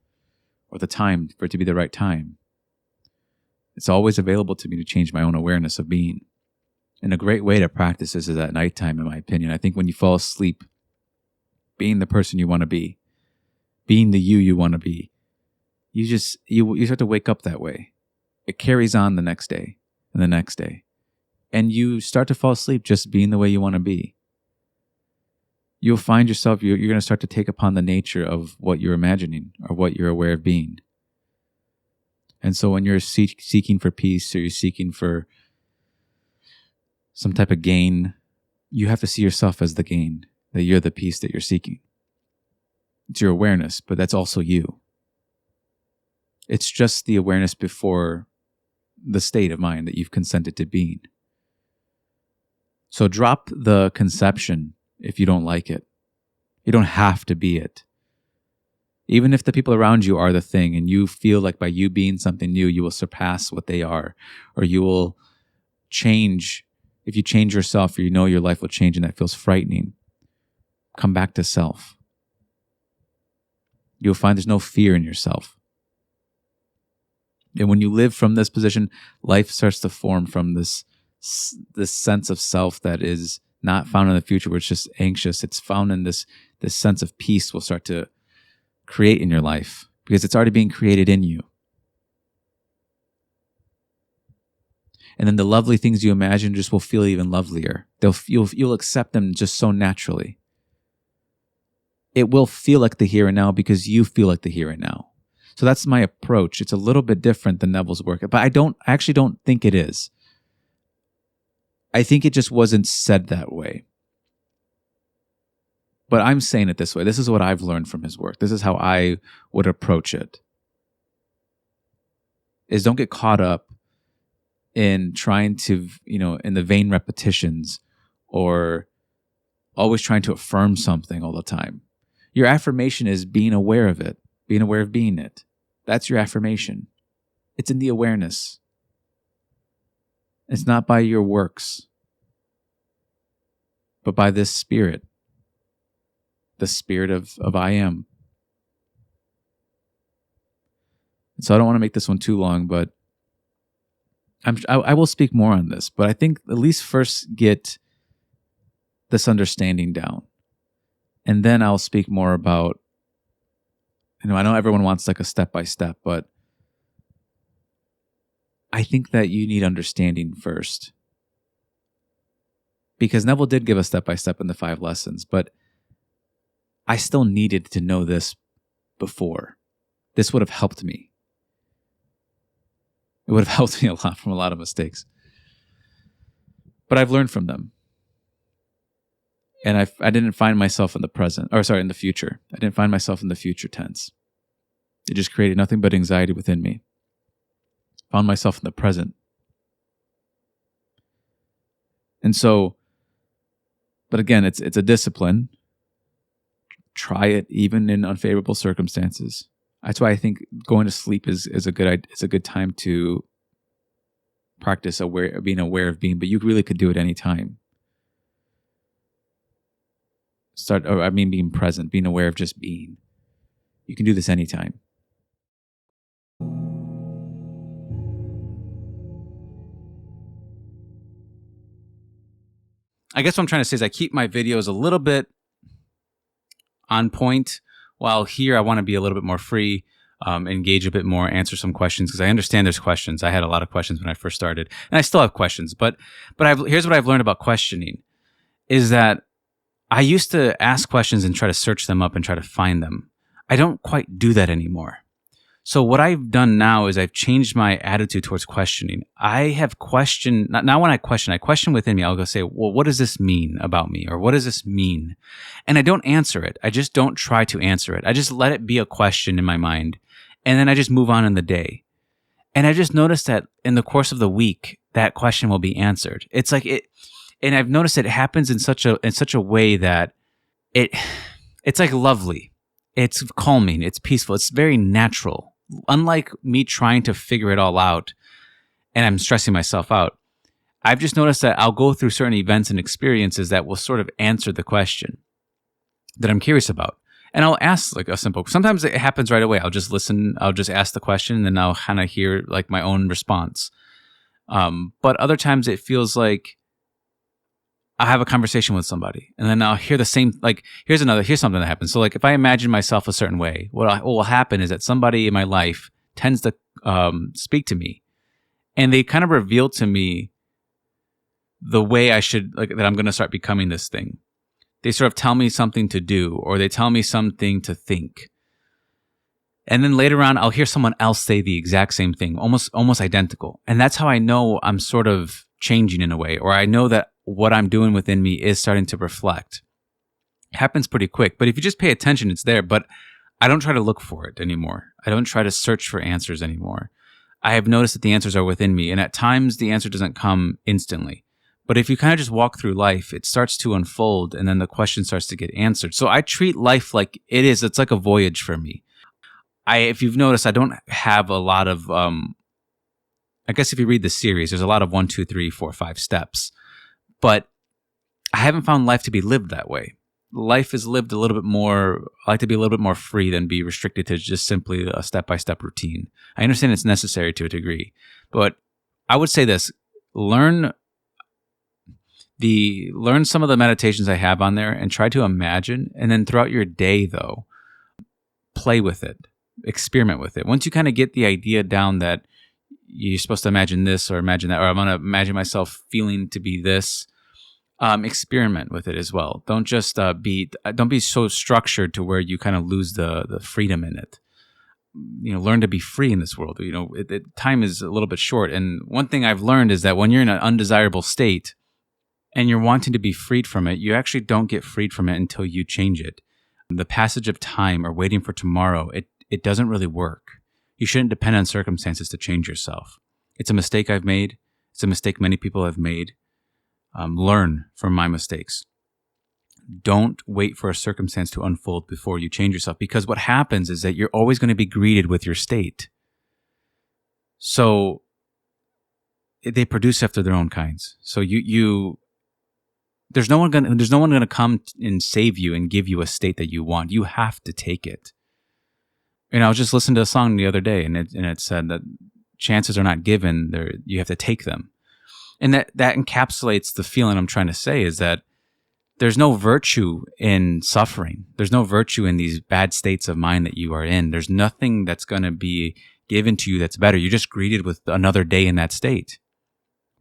or the time for it to be the right time. It's always available to me to change my own awareness of being. And a great way to practice this is at nighttime, in my opinion. I think when you fall asleep, being the person you want to be, being the you want to be, you start to wake up that way. It carries on the next day and the next day. And you start to fall asleep just being the way you want to be. You'll find yourself, you're going to start to take upon the nature of what you're imagining or what you're aware of being. And so when you're seeking for peace or you're seeking for some type of gain, you have to see yourself as the gain, that you're the peace that you're seeking. It's your awareness, but that's also you. It's just the awareness before the state of mind that you've consented to being. So drop the conception if you don't like it. You don't have to be it. Even if the people around you are the thing and you feel like by you being something new, you will surpass what they are, or you will change. If you change yourself, or you know your life will change and that feels frightening, come back to self. you'll find there's no fear in yourself. And when you live from this position, life starts to form from this sense of self that is not found in the future, where it's just anxious. It's found in this sense of peace will start to create in your life, because it's already being created in you. And then the lovely things you imagine just will feel even lovelier. You'll accept them just so naturally. It will feel like the here and now because you feel like the here and now. So that's my approach. It's a little bit different than Neville's work, but I actually don't think it is. I think it just wasn't said that way. But I'm saying it this way. This is what I've learned from his work. This is how I would approach it. Is don't get caught up in trying to, in the vain repetitions or always trying to affirm something all the time. Your affirmation is being aware of it, being aware of being it. That's your affirmation. It's in the awareness. It's not by your works, but by this spirit, the spirit of I am. And so I don't want to make this one too long, but I will speak more on this. But I think at least first get this understanding down. And then I'll speak more about, I know everyone wants like a step-by-step, but I think that you need understanding first. Because Neville did give a step-by-step in the 5 lessons, but I still needed to know this before. This would have helped me. It would have helped me a lot from a lot of mistakes. But I've learned from them. And I didn't find myself in the future. I didn't find myself in the future tense. It just created nothing but anxiety within me. Found myself in the present. And so, but again, it's a discipline. Try it even in unfavorable circumstances. That's why I think going to sleep is a good time to practice being aware of being, but you really could do it any time. Being present, being aware of just being. You can do this anytime. I guess what I'm trying to say is I keep my videos a little bit on point, while here I want to be a little bit more free, engage a bit more, answer some questions, because I understand there's questions. I had a lot of questions when I first started, and I still have questions. But here's what I've learned about questioning, is that I used to ask questions and try to search them up and try to find them. I don't quite do that anymore. So what I've done now is I've changed my attitude towards questioning. I have questioned, not when I question within me. I'll go say, well, what does this mean about me? Or what does this mean? And I don't answer it. I just don't try to answer it. I just let it be a question in my mind. And then I just move on in the day. And I just noticed that in the course of the week, that question will be answered. It's like it, and I've noticed it happens in such a way that it's like lovely. It's calming. It's peaceful. It's very natural. Unlike me trying to figure it all out and I'm stressing myself out, I've just noticed that I'll go through certain events and experiences that will sort of answer the question that I'm curious about. And I'll ask like a simple, sometimes it happens right away. I'll just listen. I'll just ask the question and then I'll kind of hear like my own response. But other times it feels like I have a conversation with somebody and then I'll hear the same, like, here's something that happens. So like if I imagine myself a certain way, what will happen is that somebody in my life tends to speak to me and they kind of reveal to me the way I should, like, that I'm going to start becoming this thing. They sort of tell me something to do, or they tell me something to think. And then later on, I'll hear someone else say the exact same thing, almost identical. And that's how I know I'm sort of changing in a way, or I know that what I'm doing within me is starting to reflect. It happens pretty quick, but if you just pay attention, it's there. But I don't try to look for it anymore. I don't try to search for answers anymore. I have noticed that the answers are within me, and at times the answer doesn't come instantly. But if you kind of just walk through life, it starts to unfold, and then the question starts to get answered. So I treat life like it is. It's like a voyage for me. If you've noticed, I don't have a lot of, I guess if you read the series, there's a lot of 1, 2, 3, 4, 5 steps. But I haven't found life to be lived that way. life is lived a little bit more, I like to be a little bit more free than be restricted to just simply a step-by-step routine. I understand it's necessary to a degree, but I would say this, learn some of the meditations I have on there and try to imagine, and then throughout your day though, play with it, experiment with it. Once you kind of get the idea down that you're supposed to imagine this or imagine that, or I'm going to imagine myself feeling to be this, experiment with it as well. Don't just don't be so structured to where you kind of lose the freedom in it. Learn to be free in this world. Time is a little bit short. And one thing I've learned is that when you're in an undesirable state and you're wanting to be freed from it, you actually don't get freed from it until you change it. The passage of time or waiting for tomorrow, it doesn't really work. You shouldn't depend on circumstances to change yourself. It's a mistake I've made. It's a mistake many people have made. Learn from my mistakes. Don't wait for a circumstance to unfold before you change yourself, because what happens is that you're always going to be greeted with your state. So they produce after their own kinds. So there's no one going to come and save you and give you a state that you want. You have to take it. I was just listening to a song the other day, and it said that chances are not given; you have to take them. And that encapsulates the feeling I'm trying to say, is that there's no virtue in suffering. There's no virtue in these bad states of mind that you are in. There's nothing that's going to be given to you that's better. You're just greeted with another day in that state.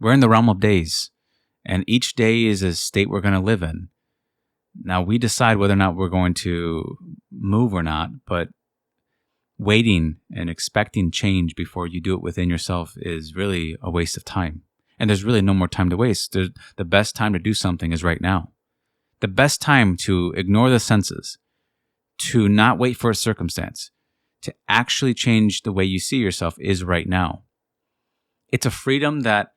We're in the realm of days, and each day is a state we're going to live in. Now, we decide whether or not we're going to move or not, but waiting and expecting change before you do it within yourself is really a waste of time. And there's really no more time to waste. The best time to do something is right now. The best time to ignore the senses, to not wait for a circumstance, to actually change the way you see yourself is right now. It's a freedom that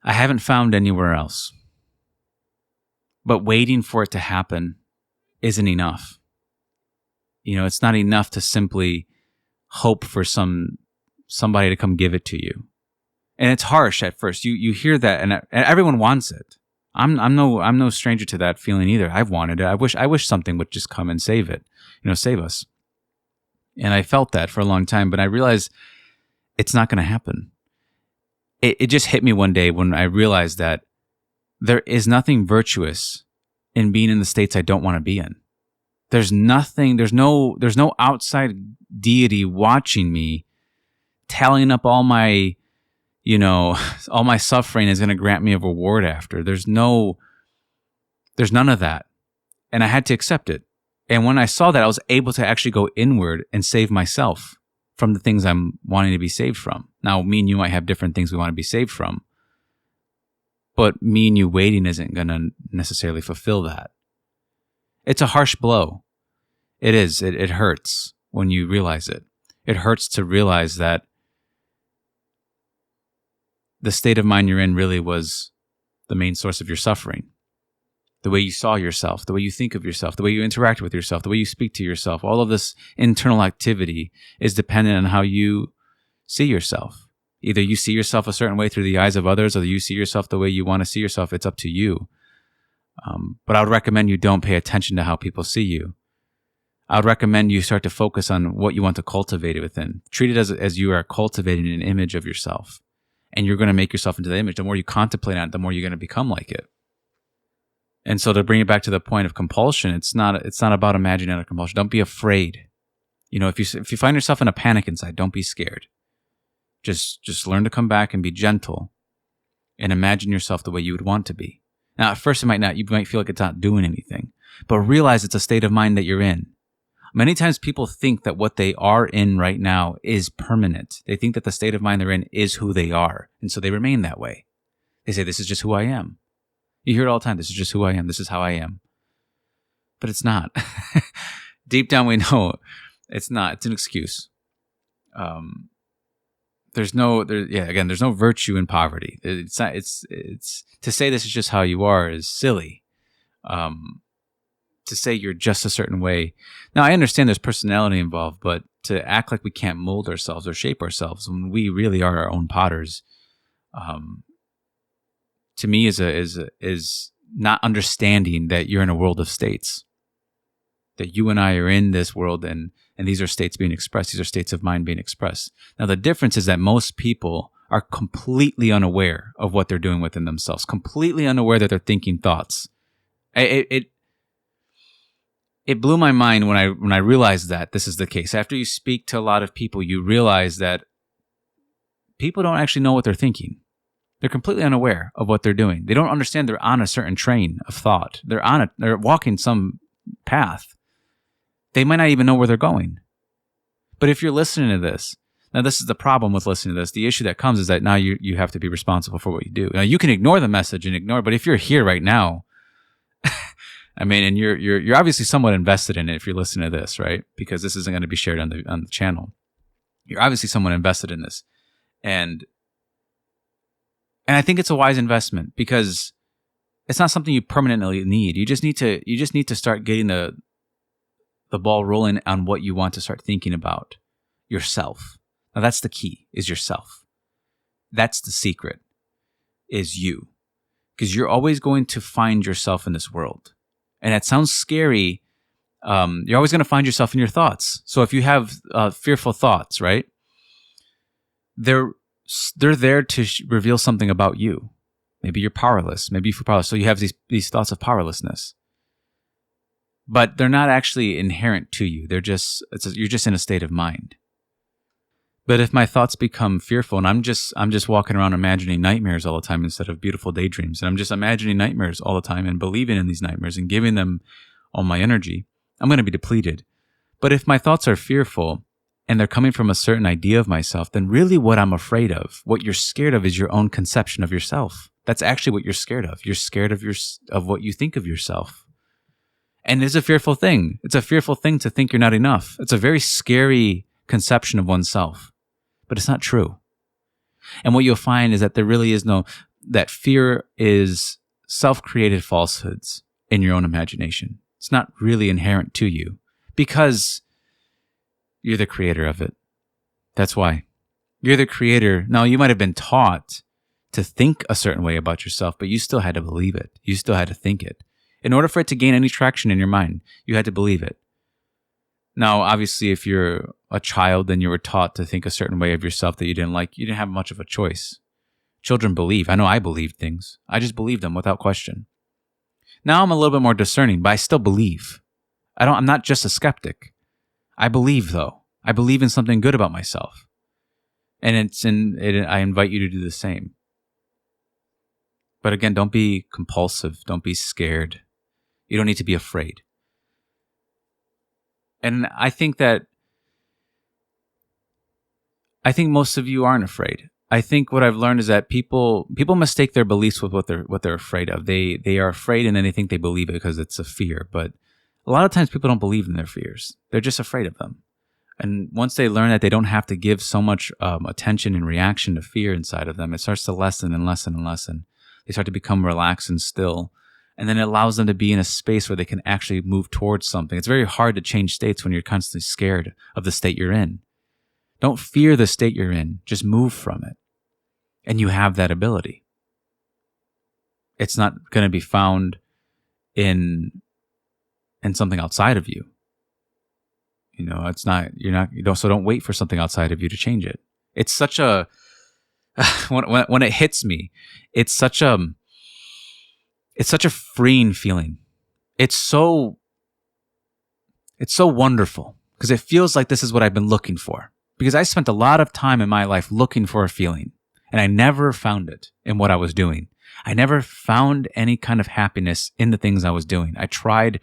I haven't found anywhere else. But waiting for it to happen isn't enough. It's not enough to simply hope for somebody to come give it to you. And it's harsh at first. You hear that, and everyone wants it. I'm no stranger to that feeling either. I've wanted it. I wish something would just come and save it, save us. And I felt that for a long time, but I realized it's not going to happen. It just hit me one day when I realized that there is nothing virtuous in being in the states I don't want to be in. There's no outside deity watching me, tallying up all my all my suffering is going to grant me a reward after. There's none of that. And I had to accept it. And when I saw that, I was able to actually go inward and save myself from the things I'm wanting to be saved from. Now, me and you might have different things we want to be saved from, but me and you waiting isn't going to necessarily fulfill that. It's a harsh blow. It is. It hurts when you realize it. It hurts to realize that the state of mind you're in really was the main source of your suffering. The way you saw yourself, the way you think of yourself, the way you interact with yourself, the way you speak to yourself, all of this internal activity is dependent on how you see yourself. Either you see yourself a certain way through the eyes of others, or you see yourself the way you want to see yourself. It's up to you. But I would recommend you don't pay attention to how people see you. I would recommend you start to focus on what you want to cultivate it within. Treat it as you are cultivating an image of yourself. And you're going to make yourself into the image. The more you contemplate on it, the more you're going to become like it. And so to bring it back to the point of compulsion, it's not about imaginative compulsion. Don't be afraid. If you find yourself in a panic inside, don't be scared. Just learn to come back and be gentle and imagine yourself the way you would want to be. Now, at first you might feel like it's not doing anything, but realize it's a state of mind that you're in. Many times people think that what they are in right now is permanent. They think that the state of mind they're in is who they are. And so they remain that way. They say, this is just who I am. You hear it all the time. This is just who I am. This is how I am. But it's not. Deep down we know it's not. It's an excuse. There's no virtue in poverty. It's not, it's to say this is just how you are is silly. To say you're just a certain way. Now, I understand there's personality involved, but to act like we can't mold ourselves or shape ourselves when we really are our own potters, to me is not understanding that you're in a world of states, that you and I are in this world, and these are states being expressed. These are states of mind being expressed. Now, the difference is that most people are completely unaware of what they're doing within themselves, completely unaware that they're thinking thoughts. It blew my mind when I realized that this is the case. After you speak to a lot of people, you realize that people don't actually know what they're thinking. They're completely unaware of what they're doing. They don't understand they're on a certain train of thought. They're walking some path. They might not even know where they're going. But if you're listening to this, now this is the problem with listening to this. The issue that comes is that now you have to be responsible for what you do. Now you can ignore the message and ignore it, but if you're here right now, I mean, and you're obviously somewhat invested in it if you're listening to this, right? Because this isn't going to be shared on the channel. You're obviously somewhat invested in this. And I think it's a wise investment because it's not something you permanently need. You just need to start getting the ball rolling on what you want to start thinking about yourself. Now that's the key, is yourself. That's the secret, is you. Because you're always going to find yourself in this world. And that sounds scary. You're always going to find yourself in your thoughts. So if you have fearful thoughts, right? They're there to reveal something about you. Maybe you're powerless. Maybe you feel powerless. So you have these thoughts of powerlessness. But they're not actually inherent to you. You're just in a state of mind. But if my thoughts become fearful, and I'm just walking around imagining nightmares all the time instead of beautiful daydreams, and I'm just imagining nightmares all the time and believing in these nightmares and giving them all my energy, I'm going to be depleted. But if my thoughts are fearful and they're coming from a certain idea of myself, then really what I'm afraid of, what you're scared of, is your own conception of yourself. That's actually what you're scared of. You're scared of what you think of yourself. And it's a fearful thing. It's a fearful thing to think you're not enough. It's a very scary conception of oneself, but it's not true. And what you'll find is that there really is that fear is self-created falsehoods in your own imagination. It's not really inherent to you because you're the creator of it. That's why. You're the creator. Now, you might have been taught to think a certain way about yourself, but you still had to believe it. You still had to think it. In order for it to gain any traction in your mind, you had to believe it. Now, obviously, if you're a child and you were taught to think a certain way of yourself that you didn't like, you didn't have much of a choice. Children believe. I know I believed things. I just believed them without question. Now I'm a little bit more discerning, but I still believe. I'm not just a skeptic. I believe, though. I believe in something good about myself. And I invite you to do the same. But again, don't be compulsive. Don't be scared. You don't need to be afraid. And I think most of you aren't afraid. I think what I've learned is that people mistake their beliefs with what they're afraid of. They are afraid and then they think they believe it because it's a fear. But a lot of times people don't believe in their fears. They're just afraid of them. And once they learn that they don't have to give so much attention and reaction to fear inside of them, it starts to lessen and lessen and lessen. They start to become relaxed and still. And then it allows them to be in a space where they can actually move towards something. It's very hard to change states when you're constantly scared of the state you're in. Don't fear the state you're in. Just move from it. And you have that ability. It's not going to be found in something outside of you. So don't wait for something outside of you to change it. It's such a, when it hits me, it's such a freeing feeling. It's so wonderful because it feels like this is what I've been looking for. Because I spent a lot of time in my life looking for a feeling and I never found it in what I was doing. I never found any kind of happiness in the things I was doing. I tried,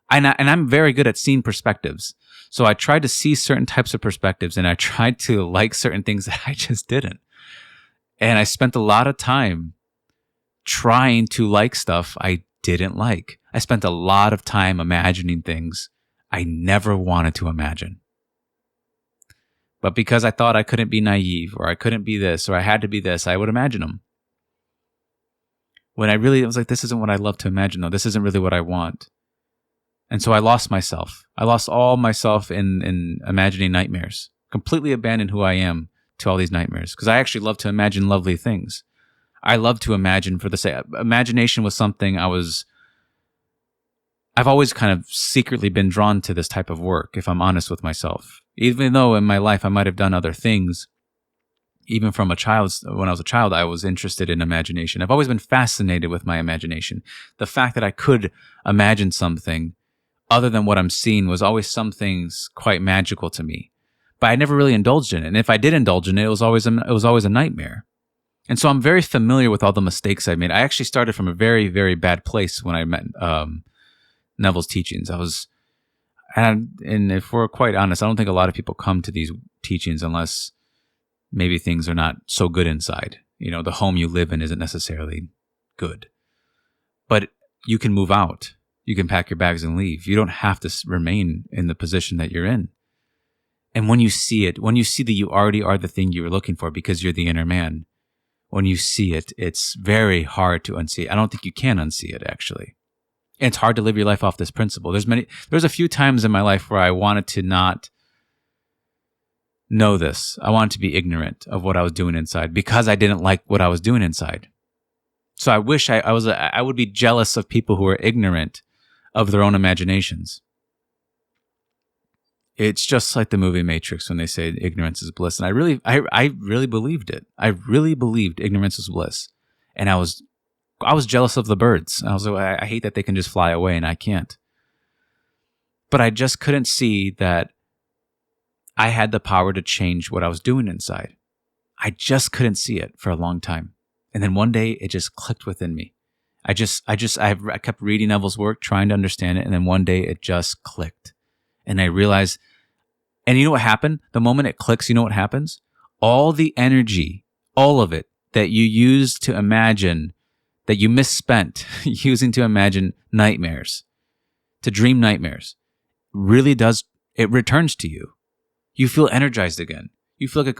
and I'm very good at seeing perspectives. So I tried to see certain types of perspectives and I tried to like certain things that I just didn't. And I spent a lot of time trying to like stuff I didn't like. I spent a lot of time imagining things I never wanted to imagine. But because I thought I couldn't be naive or I couldn't be this or I had to be this, I would imagine them. When I was like, this isn't what I love to imagine though. This isn't really what I want. And so I lost myself. I lost all myself in imagining nightmares. Completely abandoned who I am to all these nightmares. Because I actually love to imagine lovely things. I love to imagine for the sake. Imagination was something I've always kind of secretly been drawn to this type of work, if I'm honest with myself. Even though in my life I might have done other things, even when I was a child, I was interested in imagination. I've always been fascinated with my imagination. The fact that I could imagine something other than what I'm seeing was always something quite magical to me. But I never really indulged in it. And if I did indulge in it, it was always a nightmare. And so I'm very familiar with all the mistakes I made. I actually started from a very, very bad place when I met Neville's teachings. And if we're quite honest, I don't think a lot of people come to these teachings unless maybe things are not so good inside. The home you live in isn't necessarily good. But you can move out. You can pack your bags and leave. You don't have to remain in the position that you're in. And when you see that you already are the thing you were looking for because you're the inner man, when you see it, it's very hard to unsee it. I don't think you can unsee it, actually. And it's hard to live your life off this principle. There's a few times in my life where I wanted to not know this. I wanted to be ignorant of what I was doing inside because I didn't like what I was doing inside. So I wish I would be jealous of people who are ignorant of their own imaginations. It's just like the movie Matrix when they say ignorance is bliss. And I really believed it. I really believed ignorance was bliss. And I was jealous of the birds. I was like, I hate that they can just fly away and I can't. But I just couldn't see that I had the power to change what I was doing inside. I just couldn't see it for a long time. And then one day it just clicked within me. I kept reading Neville's work, trying to understand it. And then one day it just clicked. And I realized, and you know what happened? The moment it clicks, you know what happens? All the energy, all of it that you used to imagine, that you misspent using to imagine nightmares, to dream nightmares, it returns to you. You feel energized again. You feel like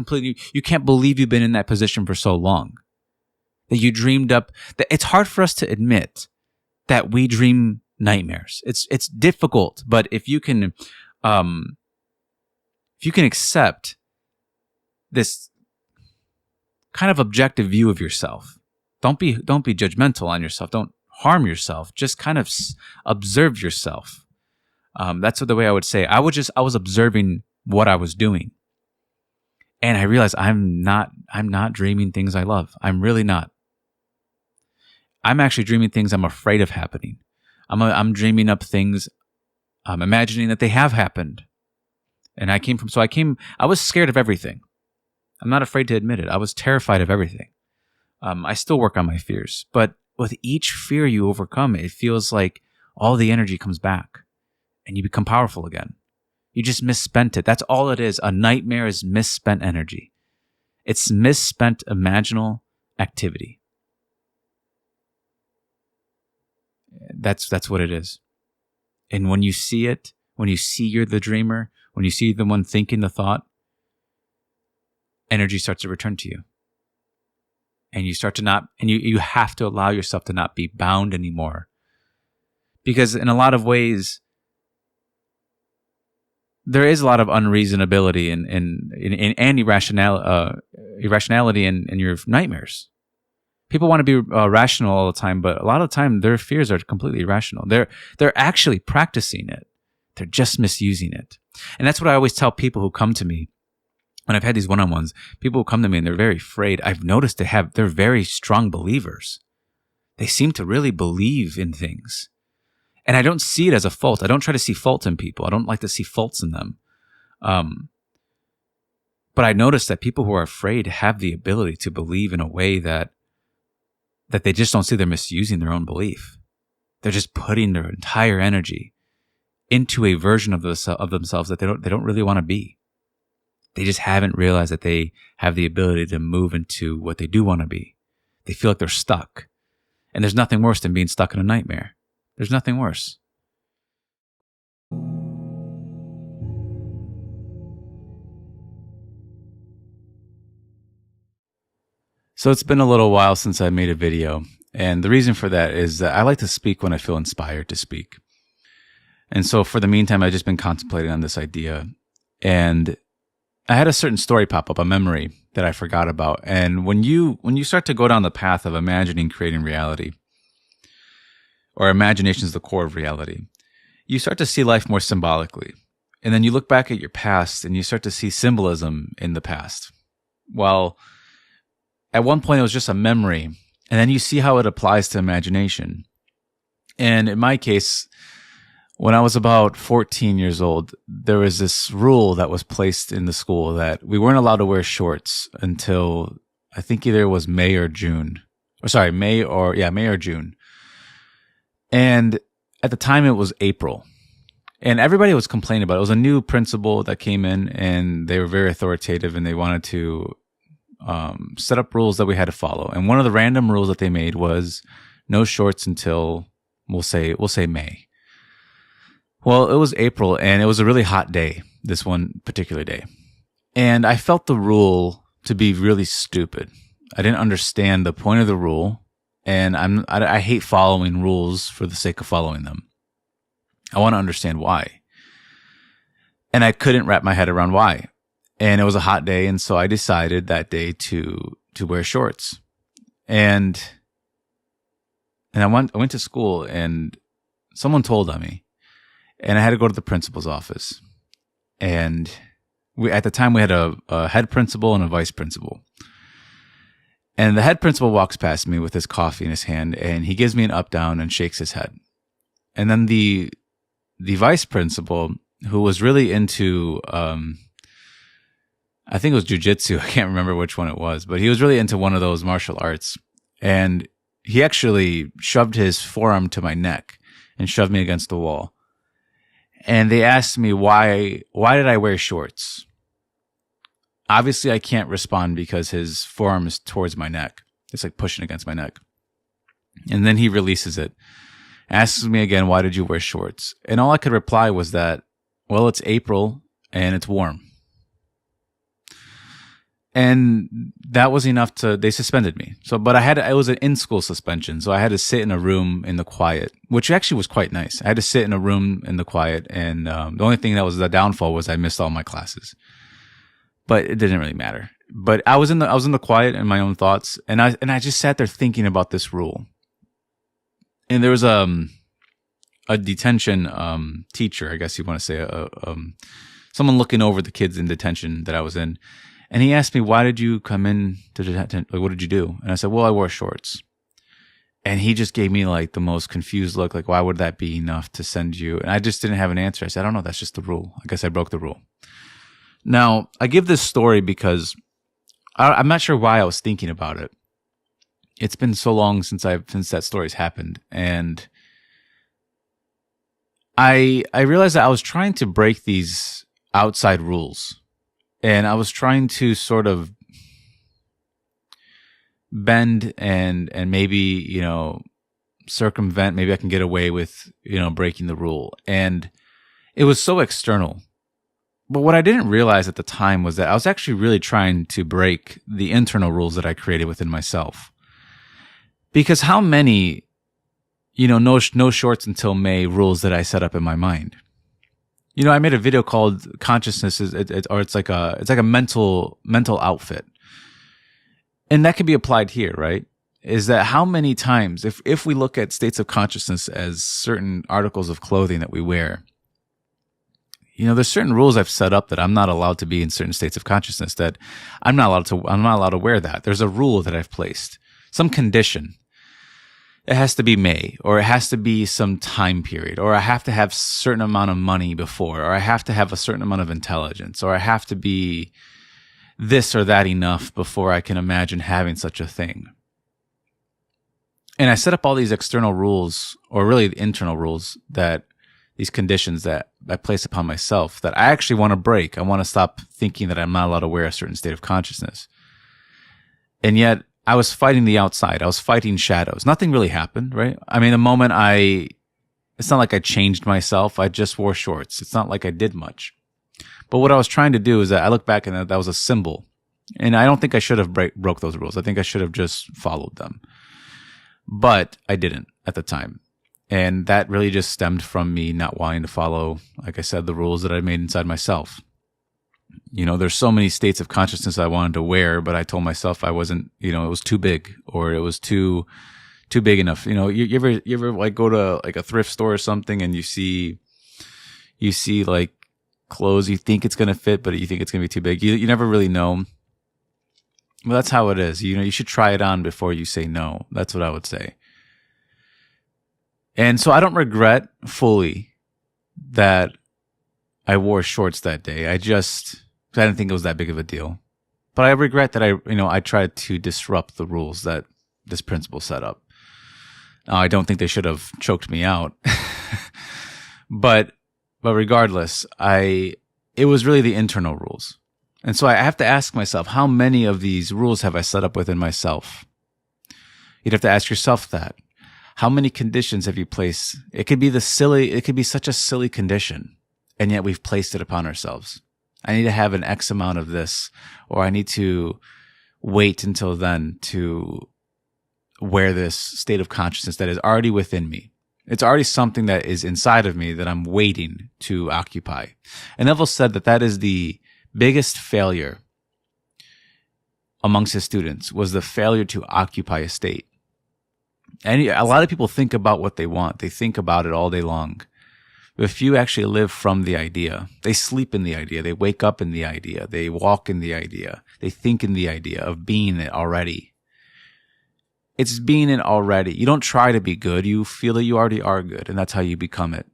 you can't believe you've been in that position for so long. That you dreamed up, that it's hard for us to admit that we dream nightmares. It's difficult, but if you can accept this kind of objective view of yourself, don't be judgmental on yourself. Don't harm yourself. Just kind of observe yourself. That's the way I would say. I was observing what I was doing, and I realized I'm not dreaming things I love. I'm really not. I'm actually dreaming things I'm afraid of happening. I'm dreaming up things, imagining that they have happened. And I was scared of everything. I'm not afraid to admit it. I was terrified of everything. I still work on my fears, but with each fear you overcome, it feels like all the energy comes back and you become powerful again. You just misspent it. That's all it is. A nightmare is misspent energy. It's misspent imaginal activity. That's what it is. And when you see it, when you see you're the dreamer, when you see the one thinking the thought, energy starts to return to you. And you start to not, and you have to allow yourself to not be bound anymore. Because in a lot of ways, there is a lot of unreasonability and irrationality in your nightmares. People want to be rational all the time, but a lot of the time their fears are completely irrational. They're actually practicing it. They're just misusing it. And that's what I always tell people who come to me. When I've had these one-on-ones, people who come to me and they're very afraid. I've noticed they're very strong believers. They seem to really believe in things. And I don't see it as a fault. I don't try to see fault in people. I don't like to see faults in them. But I notice that people who are afraid have the ability to believe in a way that they just don't see they're misusing their own belief. They're just putting their entire energy into a version of themselves that they don't really want to be. They just haven't realized that they have the ability to move into what they do want to be. They feel like they're stuck. And there's nothing worse than being stuck in a nightmare. There's nothing worse. So it's been a little while since I made a video. And the reason for that is that I like to speak when I feel inspired to speak. And so for the meantime, I've just been contemplating on this idea. And I had a certain story pop up, a memory that I forgot about. And when you start to go down the path of imagining creating reality, or imagination is the core of reality, you start to see life more symbolically. And then you look back at your past and you start to see symbolism in the past. Well, at one point it was just a memory, and then you see how it applies to imagination. And in my case, when I was about 14 years old, there was this rule that was placed in the school that we weren't allowed to wear shorts until I think either it was May or June. May or June. And at the time it was April. And everybody was complaining about it. It was a new principal that came in, and they were very authoritative, and they wanted to set up rules that we had to follow. And one of the random rules that they made was no shorts until we'll say May. Well, it was April, and it was a really hot day, this one particular day. And I felt the rule to be really stupid. I didn't understand the point of the rule, and I hate following rules for the sake of following them. I want to understand why. And I couldn't wrap my head around why. And it was a hot day, and so I decided that day to wear shorts. And I went to school, and someone told on me. And I had to go to the principal's office. And at the time we had a head principal and a vice principal. And the head principal walks past me with his coffee in his hand, and he gives me an up down and shakes his head. And then the vice principal, who was really into I think it was jujitsu. I can't remember which one it was, but he was really into one of those martial arts. And he actually shoved his forearm to my neck and shoved me against the wall. And they asked me why did I wear shorts? Obviously, I can't respond because his forearm is towards my neck. It's like pushing against my neck. And then he releases it, asks me again, why did you wear shorts? And all I could reply was that, well, it's April and it's warm. And that was enough they suspended me. But it was an in-school suspension. So I had to sit in a room in the quiet, which actually was quite nice. I had to sit in a room in the quiet. And the only thing that was the downfall was I missed all my classes, but it didn't really matter. But I was in the quiet in my own thoughts. And I just sat there thinking about this rule. And there was a detention teacher, I guess you want to say, someone looking over the kids in detention that I was in. And he asked me, why did you come in to detention? Like, what did you do? And I said, well, I wore shorts. And he just gave me like the most confused look, like, why would that be enough to send you? And I just didn't have an answer. I said, I don't know. That's just the rule. I guess I broke the rule. Now, I give this story because I'm not sure why I was thinking about it. It's been so long since that story's happened. And I realized that I was trying to break these outside rules. And I was trying to sort of bend and maybe, circumvent. Maybe I can get away with, breaking the rule. And it was so external. But what I didn't realize at the time was that I was actually really trying to break the internal rules that I created within myself. Because how many, no shorts until May rules that I set up in my mind? I made a video called "Consciousness it's like a mental outfit," and that can be applied here, right? Is that how many times, if we look at states of consciousness as certain articles of clothing that we wear, there's certain rules I've set up that I'm not allowed to be in certain states of consciousness. That I'm not allowed to wear that. There's a rule that I've placed, some condition. It has to be May, or it has to be some time period, or I have to have a certain amount of money before, or I have to have a certain amount of intelligence, or I have to be this or that enough before I can imagine having such a thing. And I set up all these external rules, or really the internal rules, that these conditions that I place upon myself that I actually want to break. I want to stop thinking that I'm not allowed to wear a certain state of consciousness. And yet, I was fighting the outside. I was fighting shadows. Nothing really happened, right? I mean, the moment it's not like I changed myself. I just wore shorts. It's not like I did much. But what I was trying to do is that I look back and that was a symbol. And I don't think I should have broke those rules. I think I should have just followed them. But I didn't at the time. And that really just stemmed from me not wanting to follow, like I said, the rules that I made inside myself. There's so many states of consciousness I wanted to wear, but I told myself I wasn't, it was too big, or it was too big enough. You ever like go to like a thrift store or something, and you see like clothes you think it's going to fit, but you think it's going to be too big. You never really know. Well, that's how it is. You should try it on before you say no. That's what I would say. And so I don't regret fully that I wore shorts that day. I didn't think it was that big of a deal. But I regret that I tried to disrupt the rules that this principal set up. Now, I don't think they should have choked me out. But regardless, it was really the internal rules. And so I have to ask myself, how many of these rules have I set up within myself? You'd have to ask yourself that. How many conditions have you placed? It could be such a silly condition, and yet we've placed it upon ourselves. I need to have an X amount of this, or I need to wait until then to wear this state of consciousness that is already within me. It's already something that is inside of me that I'm waiting to occupy. And Neville said that is the biggest failure amongst his students, was the failure to occupy a state. And a lot of people think about what they want. They think about it all day long. But few actually live from the idea. They sleep in the idea. They wake up in the idea. They walk in the idea. They think in the idea of being it already. It's being it already. You don't try to be good. You feel that you already are good, and that's how you become it.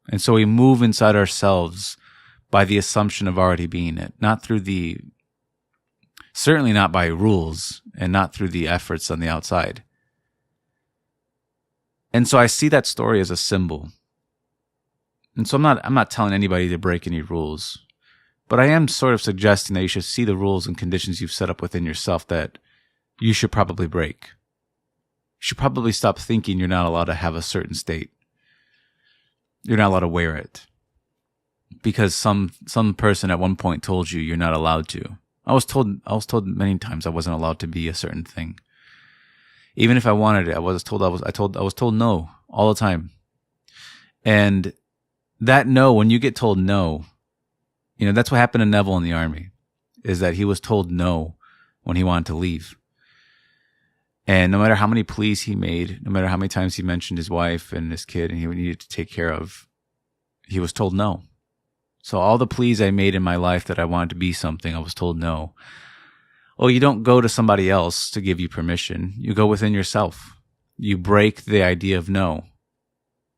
And so we move inside ourselves by the assumption of already being it, certainly not by rules, and not through the efforts on the outside. And so I see that story as a symbol. And so I'm not telling anybody to break any rules, but I am sort of suggesting that you should see the rules and conditions you've set up within yourself that you should probably break. You should probably stop thinking you're not allowed to have a certain state. You're not allowed to wear it because some person at one point told you you're not allowed to. I was told many times I wasn't allowed to be a certain thing. Even if I wanted it, I was told no all the time. And that no, when you get told no, that's what happened to Neville in the army, is that he was told no when he wanted to leave. And no matter how many pleas he made, no matter how many times he mentioned his wife and his kid and he needed to take care of, he was told no. So all the pleas I made in my life that I wanted to be something, I was told no. Well, you don't go to somebody else to give you permission. You go within yourself. You break the idea of no.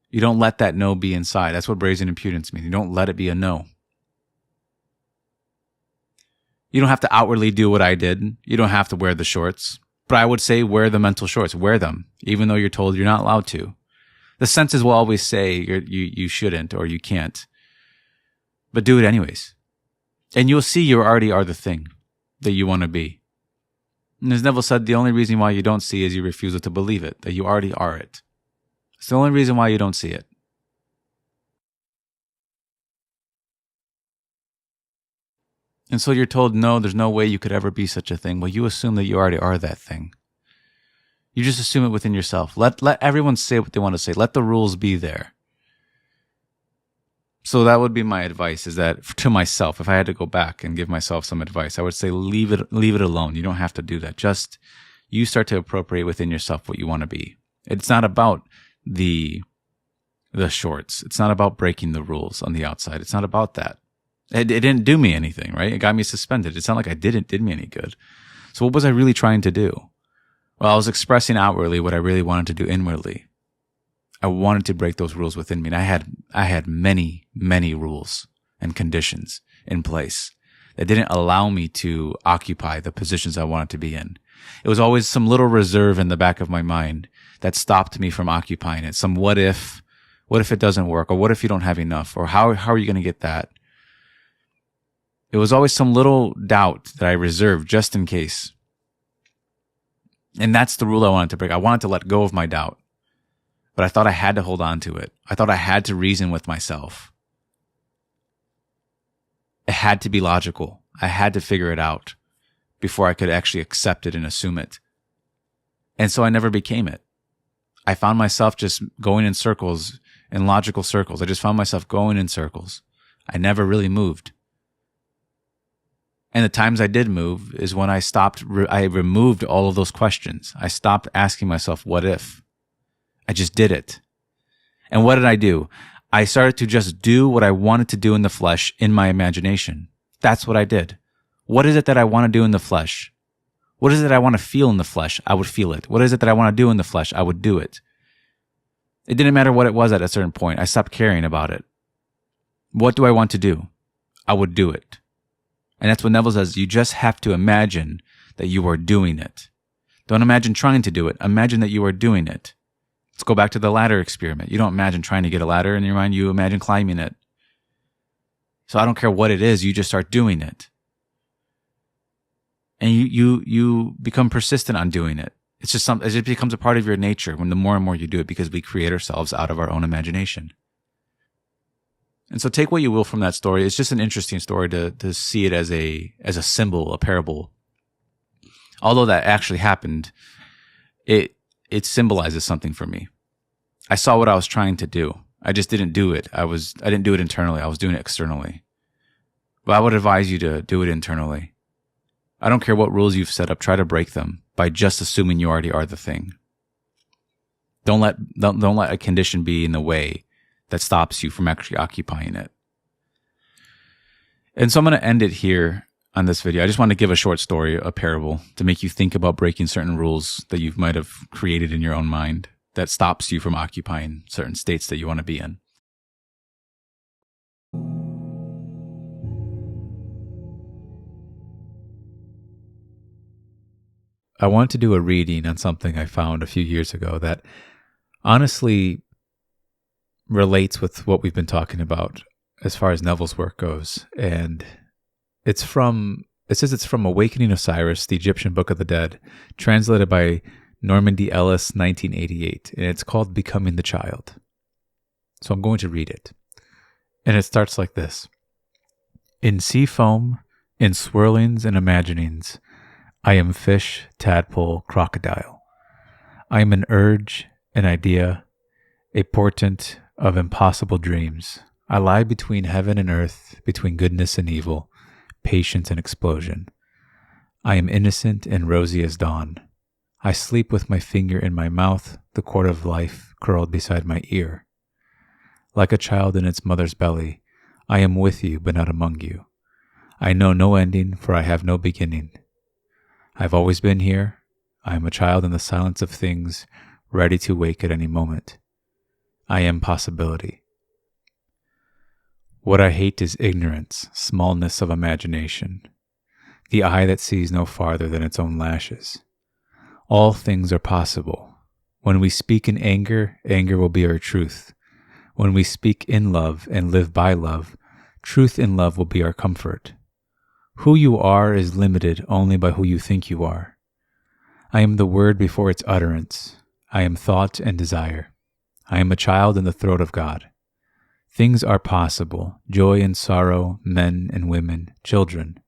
You don't let that no be inside. That's what brazen impudence means. You don't let it be a no. You don't have to outwardly do what I did. You don't have to wear the shorts. But I would say wear the mental shorts. Wear them, even though you're told you're not allowed to. The senses will always say you shouldn't or you can't. But do it anyways. And you'll see you already are the thing that you want to be. And as Neville said, the only reason why you don't see is you refuse to believe it, that you already are it. It's the only reason why you don't see it. And so you're told, no, there's no way you could ever be such a thing. Well, you assume that you already are that thing. You just assume it within yourself. Let everyone say what they want to say. Let the rules be there. So that would be my advice, is that to myself, if I had to go back and give myself some advice, I would say leave it alone. You don't have to do that. Just you start to appropriate within yourself what you want to be. It's not about the shorts. It's not about breaking the rules on the outside. It's not about that. It didn't do me anything, right? It got me suspended. It's not like did me any good. So what was I really trying to do? Well, I was expressing outwardly what I really wanted to do inwardly. I wanted to break those rules within me. And I had many, many rules and conditions in place that didn't allow me to occupy the positions I wanted to be in. It was always some little reserve in the back of my mind that stopped me from occupying it. Some what if it doesn't work? Or what if you don't have enough? Or how are you going to get that? It was always some little doubt that I reserved just in case. And that's the rule I wanted to break. I wanted to let go of my doubt. But I thought I had to hold on to it. I thought I had to reason with myself. It had to be logical. I had to figure it out before I could actually accept it and assume it. And so I never became it. I found myself just going in circles, in logical circles. I just found myself going in circles. I never really moved. And the times I did move is when I I removed all of those questions. I stopped asking myself, what if? I just did it. And what did I do? I started to just do what I wanted to do in the flesh in my imagination. That's what I did. What is it that I want to do in the flesh? What is it I want to feel in the flesh? I would feel it. What is it that I want to do in the flesh? I would do it. It didn't matter what it was at a certain point. I stopped caring about it. What do I want to do? I would do it. And that's what Neville says. You just have to imagine that you are doing it. Don't imagine trying to do it. Imagine that you are doing it. Let's go back to the ladder experiment. You don't imagine trying to get a ladder in your mind. You imagine climbing it. So I don't care what it is. You just start doing it. And you become persistent on doing it. It just becomes a part of your nature when the more and more you do it, because we create ourselves out of our own imagination. And so take what you will from that story. It's just an interesting story to see it as a symbol, a parable. Although that actually happened, it symbolizes something for me. I saw what I was trying to do. I just didn't do it. I didn't do it internally. I was doing it externally. But I would advise you to do it internally. I don't care what rules you've set up. Try to break them by just assuming you already are the thing. Don't let a condition be in the way that stops you from actually occupying it. And so I'm going to end it here on this video. I just want to give a short story, a parable, to make you think about breaking certain rules that you might have created in your own mind that stops you from occupying certain states that you want to be in. I want to do a reading on something I found a few years ago that honestly relates with what we've been talking about as far as Neville's work goes. And it says it's from Awakening Osiris, the Egyptian Book of the Dead, translated by Norman D. Ellis, 1988. And it's called Becoming the Child. So I'm going to read it. And it starts like this. In sea foam, in swirlings and imaginings, I am fish, tadpole, crocodile. I am an urge, an idea, a portent of impossible dreams. I lie between heaven and earth, between goodness and evil, patience and explosion. I am innocent and rosy as dawn. I sleep with my finger in my mouth, the cord of life curled beside my ear. Like a child in its mother's belly, I am with you but not among you. I know no ending, for I have no beginning. I've always been here. I am a child in the silence of things, ready to wake at any moment. I am possibility. What I hate is ignorance, smallness of imagination, the eye that sees no farther than its own lashes. All things are possible. When we speak in anger, anger will be our truth. When we speak in love and live by love, truth in love will be our comfort. Who you are is limited only by who you think you are. I am the word before its utterance. I am thought and desire. I am a child in the throat of God. Things are possible, joy and sorrow, men and women, children.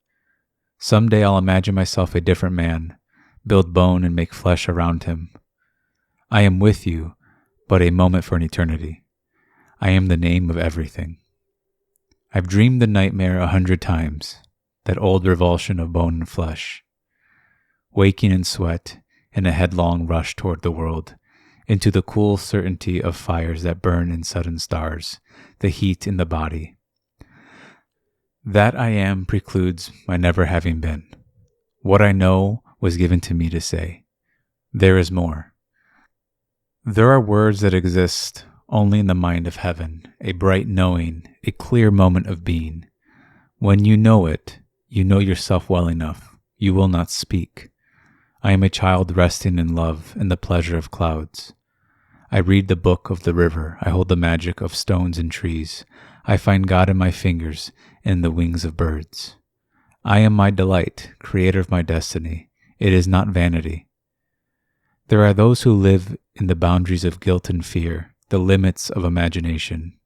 Someday I'll imagine myself a different man, build bone and make flesh around him. I am with you, but a moment for an eternity. I am the name of everything. I've dreamed the nightmare 100 times. That old revulsion of bone and flesh, waking in sweat in a headlong rush toward the world, into the cool certainty of fires that burn in sudden stars, the heat in the body. That I am precludes my never having been. What I know was given to me to say. There is more. There are words that exist only in the mind of heaven, a bright knowing, a clear moment of being. When you know it, you know yourself well enough. You will not speak. I am a child resting in love and the pleasure of clouds. I read the book of the river. I hold the magic of stones and trees. I find God in my fingers and the wings of birds. I am my delight, creator of my destiny. It is not vanity. There are those who live in the boundaries of guilt and fear, the limits of imagination.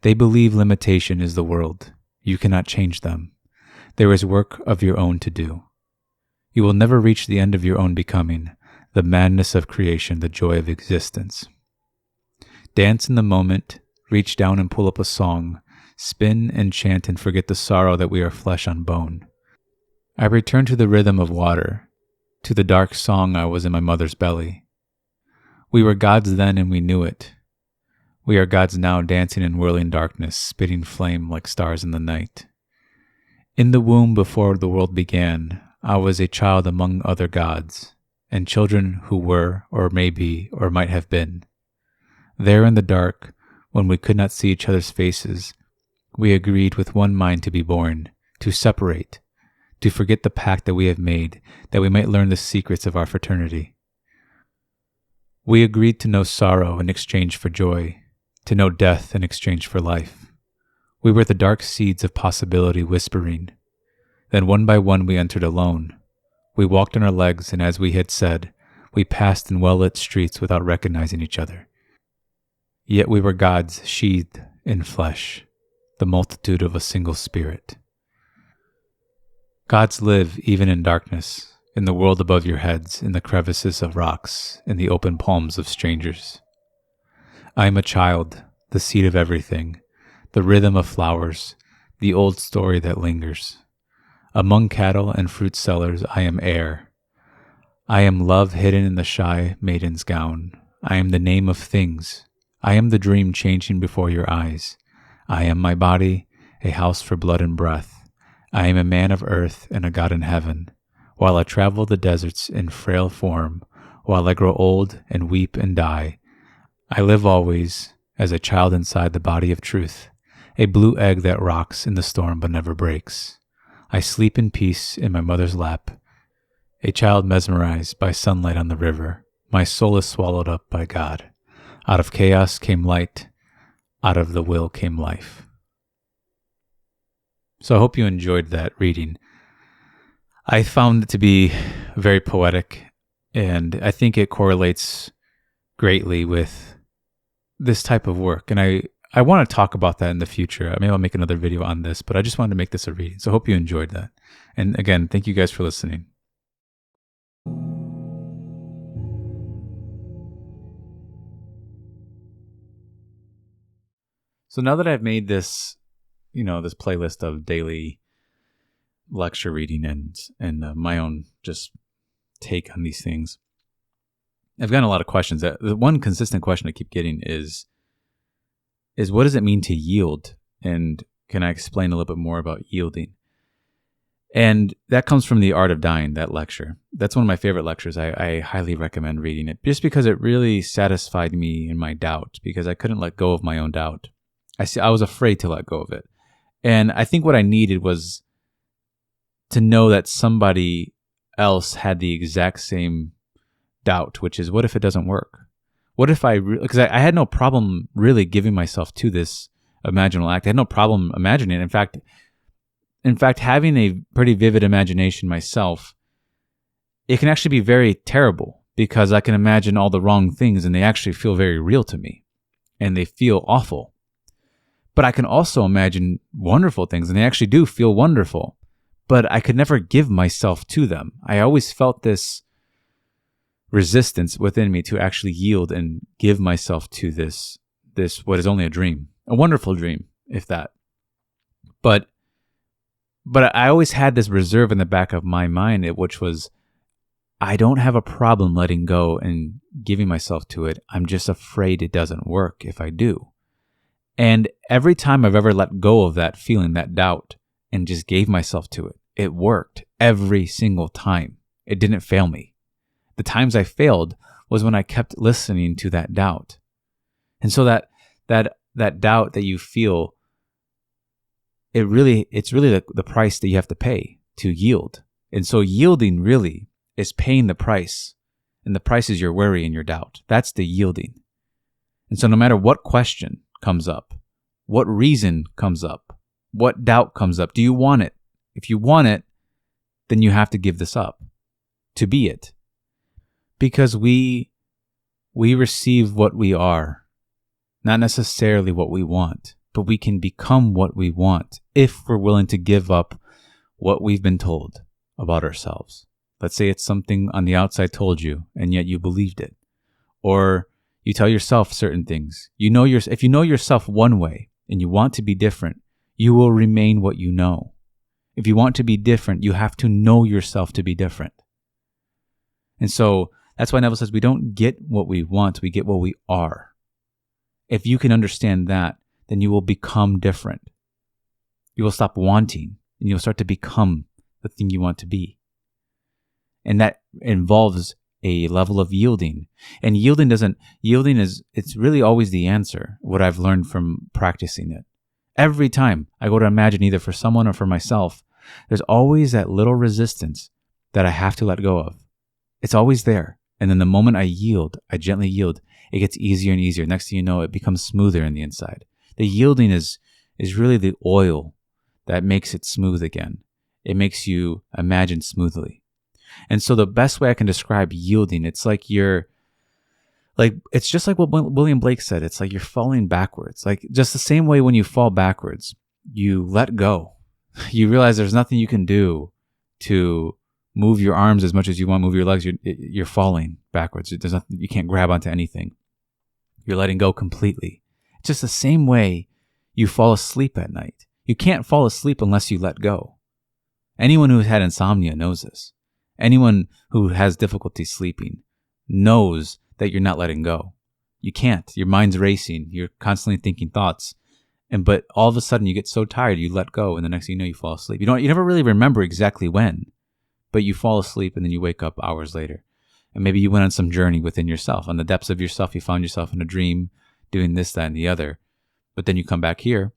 They believe limitation is the world. You cannot change them. There is work of your own to do. You will never reach the end of your own becoming, the madness of creation, the joy of existence. Dance in the moment, reach down and pull up a song, spin and chant and forget the sorrow that we are flesh on bone. I return to the rhythm of water, to the dark song I was in my mother's belly. We were gods then and we knew it. We are gods now, dancing in whirling darkness, spitting flame like stars in the night. In the womb before the world began, I was a child among other gods, and children who were, or may be, or might have been. There in the dark, when we could not see each other's faces, we agreed with one mind to be born, to separate, to forget the pact that we have made, that we might learn the secrets of our fraternity. We agreed to know sorrow in exchange for joy, to know death in exchange for life. We were the dark seeds of possibility whispering. Then one by one we entered alone. We walked on our legs, and as we had said, we passed in well-lit streets without recognizing each other. Yet we were gods sheathed in flesh, the multitude of a single spirit. Gods live even in darkness, in the world above your heads, in the crevices of rocks, in the open palms of strangers. I am a child, the seed of everything, the rhythm of flowers, the old story that lingers. Among cattle and fruit sellers I am air. I am love hidden in the shy maiden's gown. I am the name of things. I am the dream changing before your eyes. I am my body, a house for blood and breath. I am a man of earth and a god in heaven. While I travel the deserts in frail form, while I grow old and weep and die, I live always as a child inside the body of truth, a blue egg that rocks in the storm but never breaks. I sleep in peace in my mother's lap, a child mesmerized by sunlight on the river. My soul is swallowed up by God. Out of chaos came light, out of the will came life. So I hope you enjoyed that reading. I found it to be very poetic, and I think it correlates greatly with this type of work. And I want to talk about that in the future. Maybe I'll make another video on this, but I just wanted to make this a reading. So I hope you enjoyed that. And again, thank you guys for listening. So now that I've made this, this playlist of daily lecture reading and my own just take on these things, I've gotten a lot of questions. The one consistent question I keep getting is what does it mean to yield? And can I explain a little bit more about yielding? And that comes from The Art of Dying, that lecture. That's one of my favorite lectures. I highly recommend reading it just because it really satisfied me in my doubt, because I couldn't let go of my own doubt. I was afraid to let go of it. And I think what I needed was to know that somebody else had the exact same doubt, which is, what if it doesn't work? What if because I had no problem really giving myself to this imaginal act. I had no problem imagining it. In fact, having a pretty vivid imagination myself, it can actually be very terrible because I can imagine all the wrong things and they actually feel very real to me and they feel awful. But I can also imagine wonderful things and they actually do feel wonderful, but I could never give myself to them. I always felt this resistance within me to actually yield and give myself to this what is only a dream, a wonderful dream, if that. But I always had this reserve in the back of my mind, which was, I don't have a problem letting go and giving myself to it. I'm just afraid it doesn't work if I do. And every time I've ever let go of that feeling, that doubt, and just gave myself to it, it worked every single time. It didn't fail me. The times I failed was when I kept listening to that doubt. And so that doubt that you feel, it's really the price that you have to pay to yield. And so yielding really is paying the price. And the price is your worry and your doubt. That's the yielding. And so no matter what question comes up, what reason comes up, what doubt comes up, do you want it? If you want it, then you have to give this up to be it. Because we receive what we are, not necessarily what we want, but we can become what we want if we're willing to give up what we've been told about ourselves. Let's say it's something on the outside told you, and yet you believed it. Or you tell yourself certain things. If you know yourself one way and you want to be different, you will remain what you know. If you want to be different, you have to know yourself to be different. And so that's why Neville says we don't get what we want, we get what we are. If you can understand that, then you will become different. You will stop wanting and you'll start to become the thing you want to be. And that involves a level of yielding. And it's really always the answer, what I've learned from practicing it. Every time I go to imagine either for someone or for myself, there's always that little resistance that I have to let go of. It's always there. And then the moment I gently yield, it gets easier and easier. Next thing you know, it becomes smoother in the inside. The yielding is really the oil that makes it smooth again. It makes you imagine smoothly. And so the best way I can describe yielding, it's just like what William Blake said. It's like you're falling backwards. Like just the same way when you fall backwards, you let go. You realize there's nothing you can do to move your arms as much as you want to move your legs. You're falling backwards. There's nothing, you can't grab onto anything. You're letting go completely. It's just the same way you fall asleep at night. You can't fall asleep unless you let go. Anyone who's had insomnia knows this. Anyone who has difficulty sleeping knows that you're not letting go. You can't. Your mind's racing. You're constantly thinking thoughts. But all of a sudden you get so tired, you let go, and the next thing you know, you fall asleep. You never really remember exactly when, but you fall asleep and then you wake up hours later. And maybe you went on some journey within yourself. On the depths of yourself, you found yourself in a dream doing this, that, and the other. But then you come back here,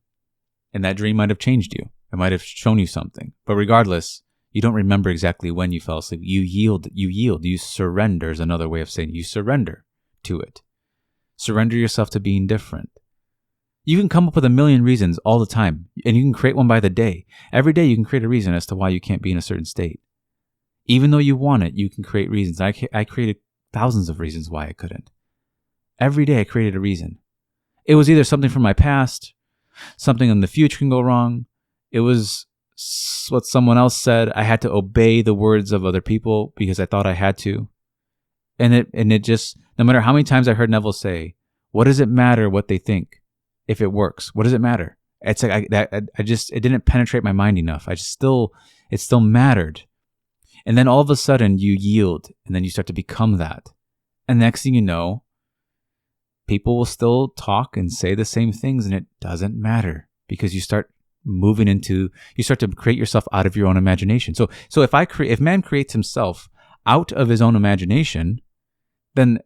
and that dream might have changed you. It might have shown you something. But regardless, you don't remember exactly when you fell asleep. You yield, you surrender is another way of saying you surrender to it. Surrender yourself to being different. You can come up with a million reasons all the time, and you can create one by the day. Every day you can create a reason as to why you can't be in a certain state. Even though you want it, you can create reasons. I created thousands of reasons why I couldn't. Every day I created a reason. It was either something from my past, something in the future can go wrong. It was what someone else said. I had to obey the words of other people because I thought I had to. And it just, no matter how many times I heard Neville say, what does it matter what they think if it works? What does it matter? It's like it didn't penetrate my mind enough. It still mattered. And then all of a sudden you yield, and then you start to become that. And next thing you know, people will still talk and say the same things, and it doesn't matter because you start you start to create yourself out of your own imagination. So if man creates himself out of his own imagination, then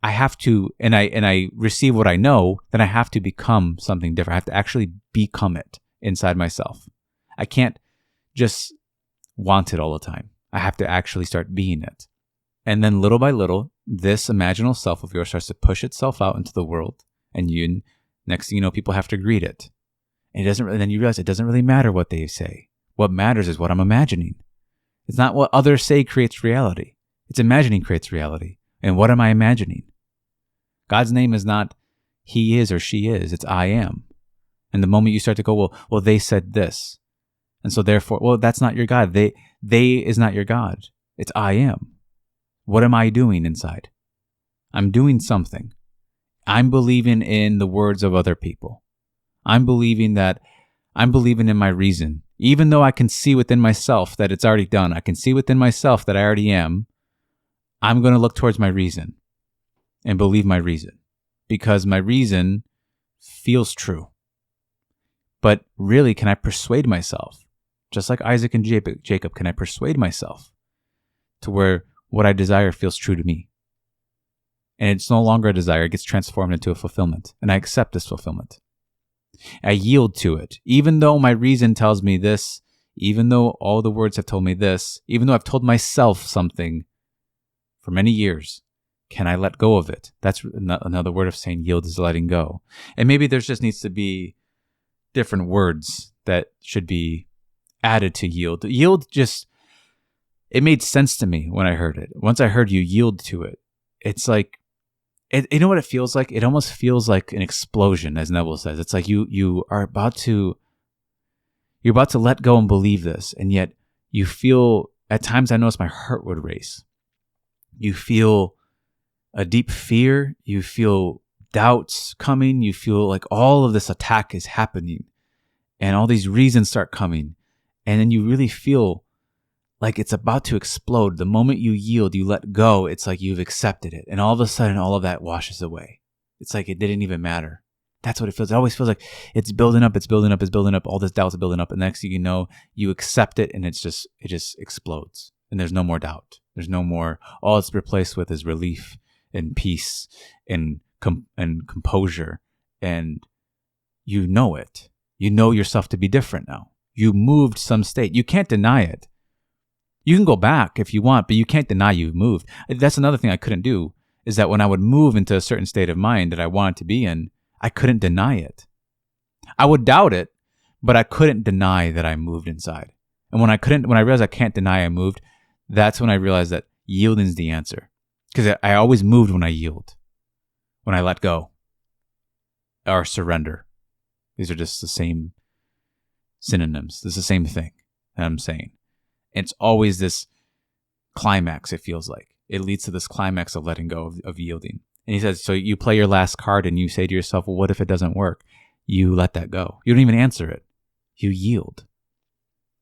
I have to, and I receive what I know, then I have to become something different. I have to actually become it inside myself. I can't just want it all the time. I have to actually start being it. And then little by little, this imaginal self of yours starts to push itself out into the world. And next thing you know, people have to greet it. And then you realize it doesn't really matter what they say. What matters is what I'm imagining. It's not what others say creates reality. It's imagining creates reality. And what am I imagining? God's name is not he is or she is. It's I am. And the moment you start to go, well, they said this. And so therefore, well, that's not your God. They is not your God. It's I am. What am I doing inside? I'm doing something. I'm believing in the words of other people. I'm believing in my reason. Even though I can see within myself that it's already done, I can see within myself that I already am, I'm going to look towards my reason and believe my reason because my reason feels true. But really, can I persuade myself? Just like Isaac and Jacob, can I persuade myself to where what I desire feels true to me? And it's no longer a desire. It gets transformed into a fulfillment. And I accept this fulfillment. I yield to it. Even though my reason tells me this, even though all the words have told me this, even though I've told myself something for many years, can I let go of it? That's another word of saying yield is letting go. And maybe there just needs to be different words that should be added to yield. Yield it made sense to me when I heard it. Once I heard you yield to it, it's like, you know what it feels like? It almost feels like an explosion, as Neville says. It's like you're about to let go and believe this, and yet you feel, at times I notice my heart would race. You feel a deep fear. You feel doubts coming. You feel like all of this attack is happening, and all these reasons start coming, And then you really feel like it's about to explode. The moment you yield, you let go, it's like you've accepted it. And all of a sudden, all of that washes away. It's like it didn't even matter. That's what it feels. It always feels like it's building up, it's building up, it's building up. All this doubt is building up. And next thing you know, you accept it and it just explodes. And there's no more doubt. There's no more. All it's replaced with is relief and peace and composure. And you know it. You know yourself to be different now. You moved some state. You can't deny it. You can go back if you want, but you can't deny you've moved. That's another thing I couldn't do, is that when I would move into a certain state of mind that I wanted to be in, I couldn't deny it. I would doubt it, but I couldn't deny that I moved inside. And when I realized I can't deny I moved, that's when I realized that yielding is the answer. Because I always moved when I yield, when I let go, or surrender. These are just the same synonyms. It's the same thing that I'm saying. It's always this climax, it feels like. It leads to this climax of letting go, of yielding. And he says, so you play your last card and you say to yourself, well, what if it doesn't work? You let that go. You don't even answer it. You yield.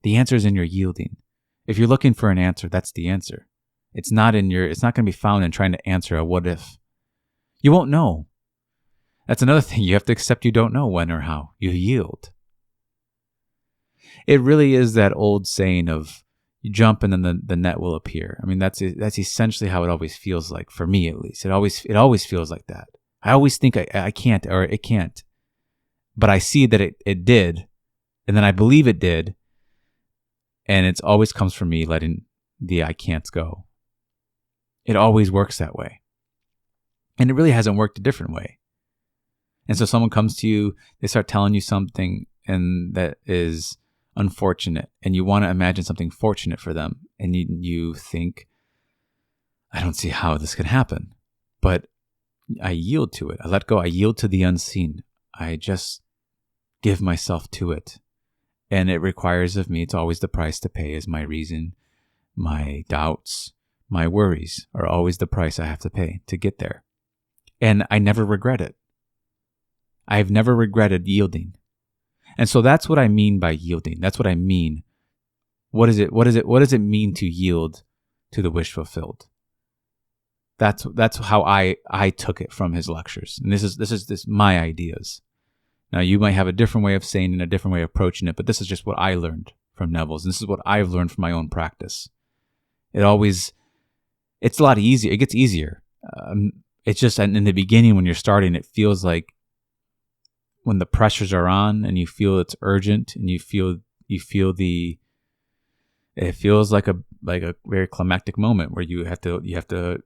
The answer is in your yielding. If you're looking for an answer, that's the answer. It's not going to be found in trying to answer a what if. You won't know. That's another thing. You have to accept you don't know when or how. You yield. It really is that old saying of, you jump and then the net will appear. I mean, that's essentially how it always feels like, for me at least. It always feels like that. I always think I can't, or it can't. But I see that it did, and then I believe it did, and it always comes from me letting the I can'ts go. It always works that way. And it really hasn't worked a different way. And so someone comes to you, they start telling you something, and that is unfortunate, and you want to imagine something fortunate for them, and you think, I don't see how this could happen, but I yield to it. I let go. I yield to the unseen. I just give myself to it, and it requires of me, it's always the price to pay, is my reason, my doubts, my worries are always the price I have to pay to get there, and I never regret it. I've never regretted yielding. And so that's what I mean by yielding. That's what I mean. What does it mean to yield to the wish fulfilled? That's how I took it from his lectures. And this is my ideas. Now you might have a different way of saying it and a different way of approaching it, but this is just what I learned from Neville's. And this is what I've learned from my own practice. It's a lot easier. It gets easier. It's just in the beginning when you're starting, it feels like, when the pressures are on and you feel it's urgent and it feels like a very climactic moment where you have to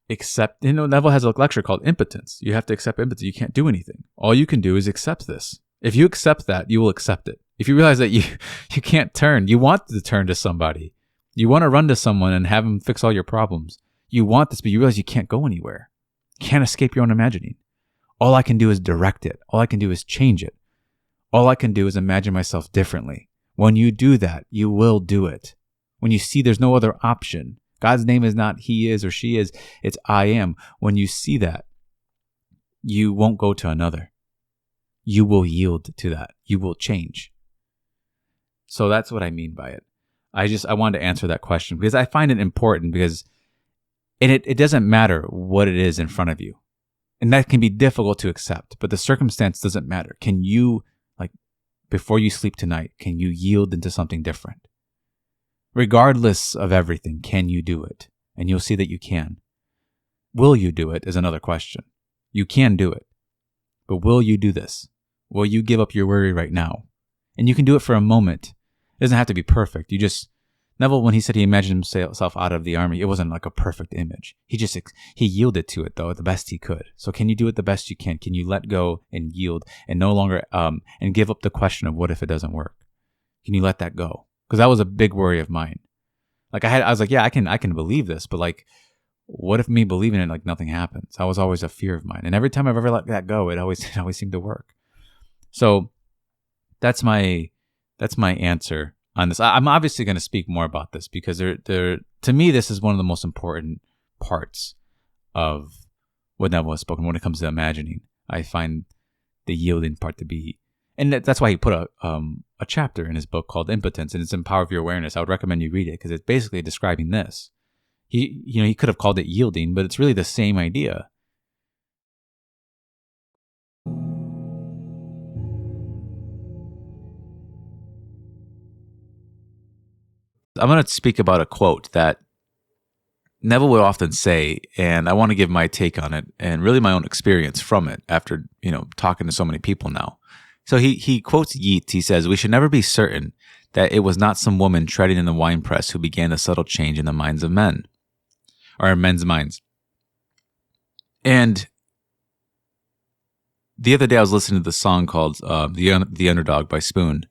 accept. Neville has a lecture called Impotence. You have to accept impotence. You can't do anything. All you can do is accept this. If you accept that, you will accept it. If you realize that you can't turn, you want to turn to somebody. You want to run to someone and have them fix all your problems. You want this, but you realize you can't go anywhere. You can't escape your own imagining. All I can do is direct it. All I can do is change it. All I can do is imagine myself differently. When you do that, you will do it. When you see there's no other option, God's name is not he is or she is, it's I am. When you see that, you won't go to another. You will yield to that. You will change. So that's what I mean by it. I wanted to answer that question because I find it important because it doesn't matter what it is in front of you. And that can be difficult to accept, but the circumstance doesn't matter. Can you, before you sleep tonight, can you yield into something different? Regardless of everything, can you do it? And you'll see that you can. Will you do it is another question. You can do it, but will you do this? Will you give up your worry right now? And you can do it for a moment. It doesn't have to be perfect. Neville, when he said he imagined himself out of the army, it wasn't like a perfect image. He yielded to it though, the best he could. So can you do it the best you can? Can you let go and yield and no longer, and give up the question of what if it doesn't work? Can you let that go? Because that was a big worry of mine. I was like, yeah, I can believe this, but what if me believing it, nothing happens? That was always a fear of mine. And every time I've ever let that go, it always seemed to work. So that's my answer on this. I'm obviously going to speak more about this because to me, this is one of the most important parts of what Neville has spoken when it comes to imagining. I find the yielding part to be And that's why he put a chapter in his book called Impotence, and it's in Power of Your Awareness. I would recommend you read it because it's basically describing this. He could have called it yielding, but it's really the same idea. I'm going to speak about a quote that Neville would often say, and I want to give my take on it and really my own experience from it after, talking to so many people now. So he quotes Yeats. He says, "We should never be certain that it was not some woman treading in the winepress who began the subtle change in the minds of men, or in men's minds." And the other day I was listening to the song called The Underdog by Spoon.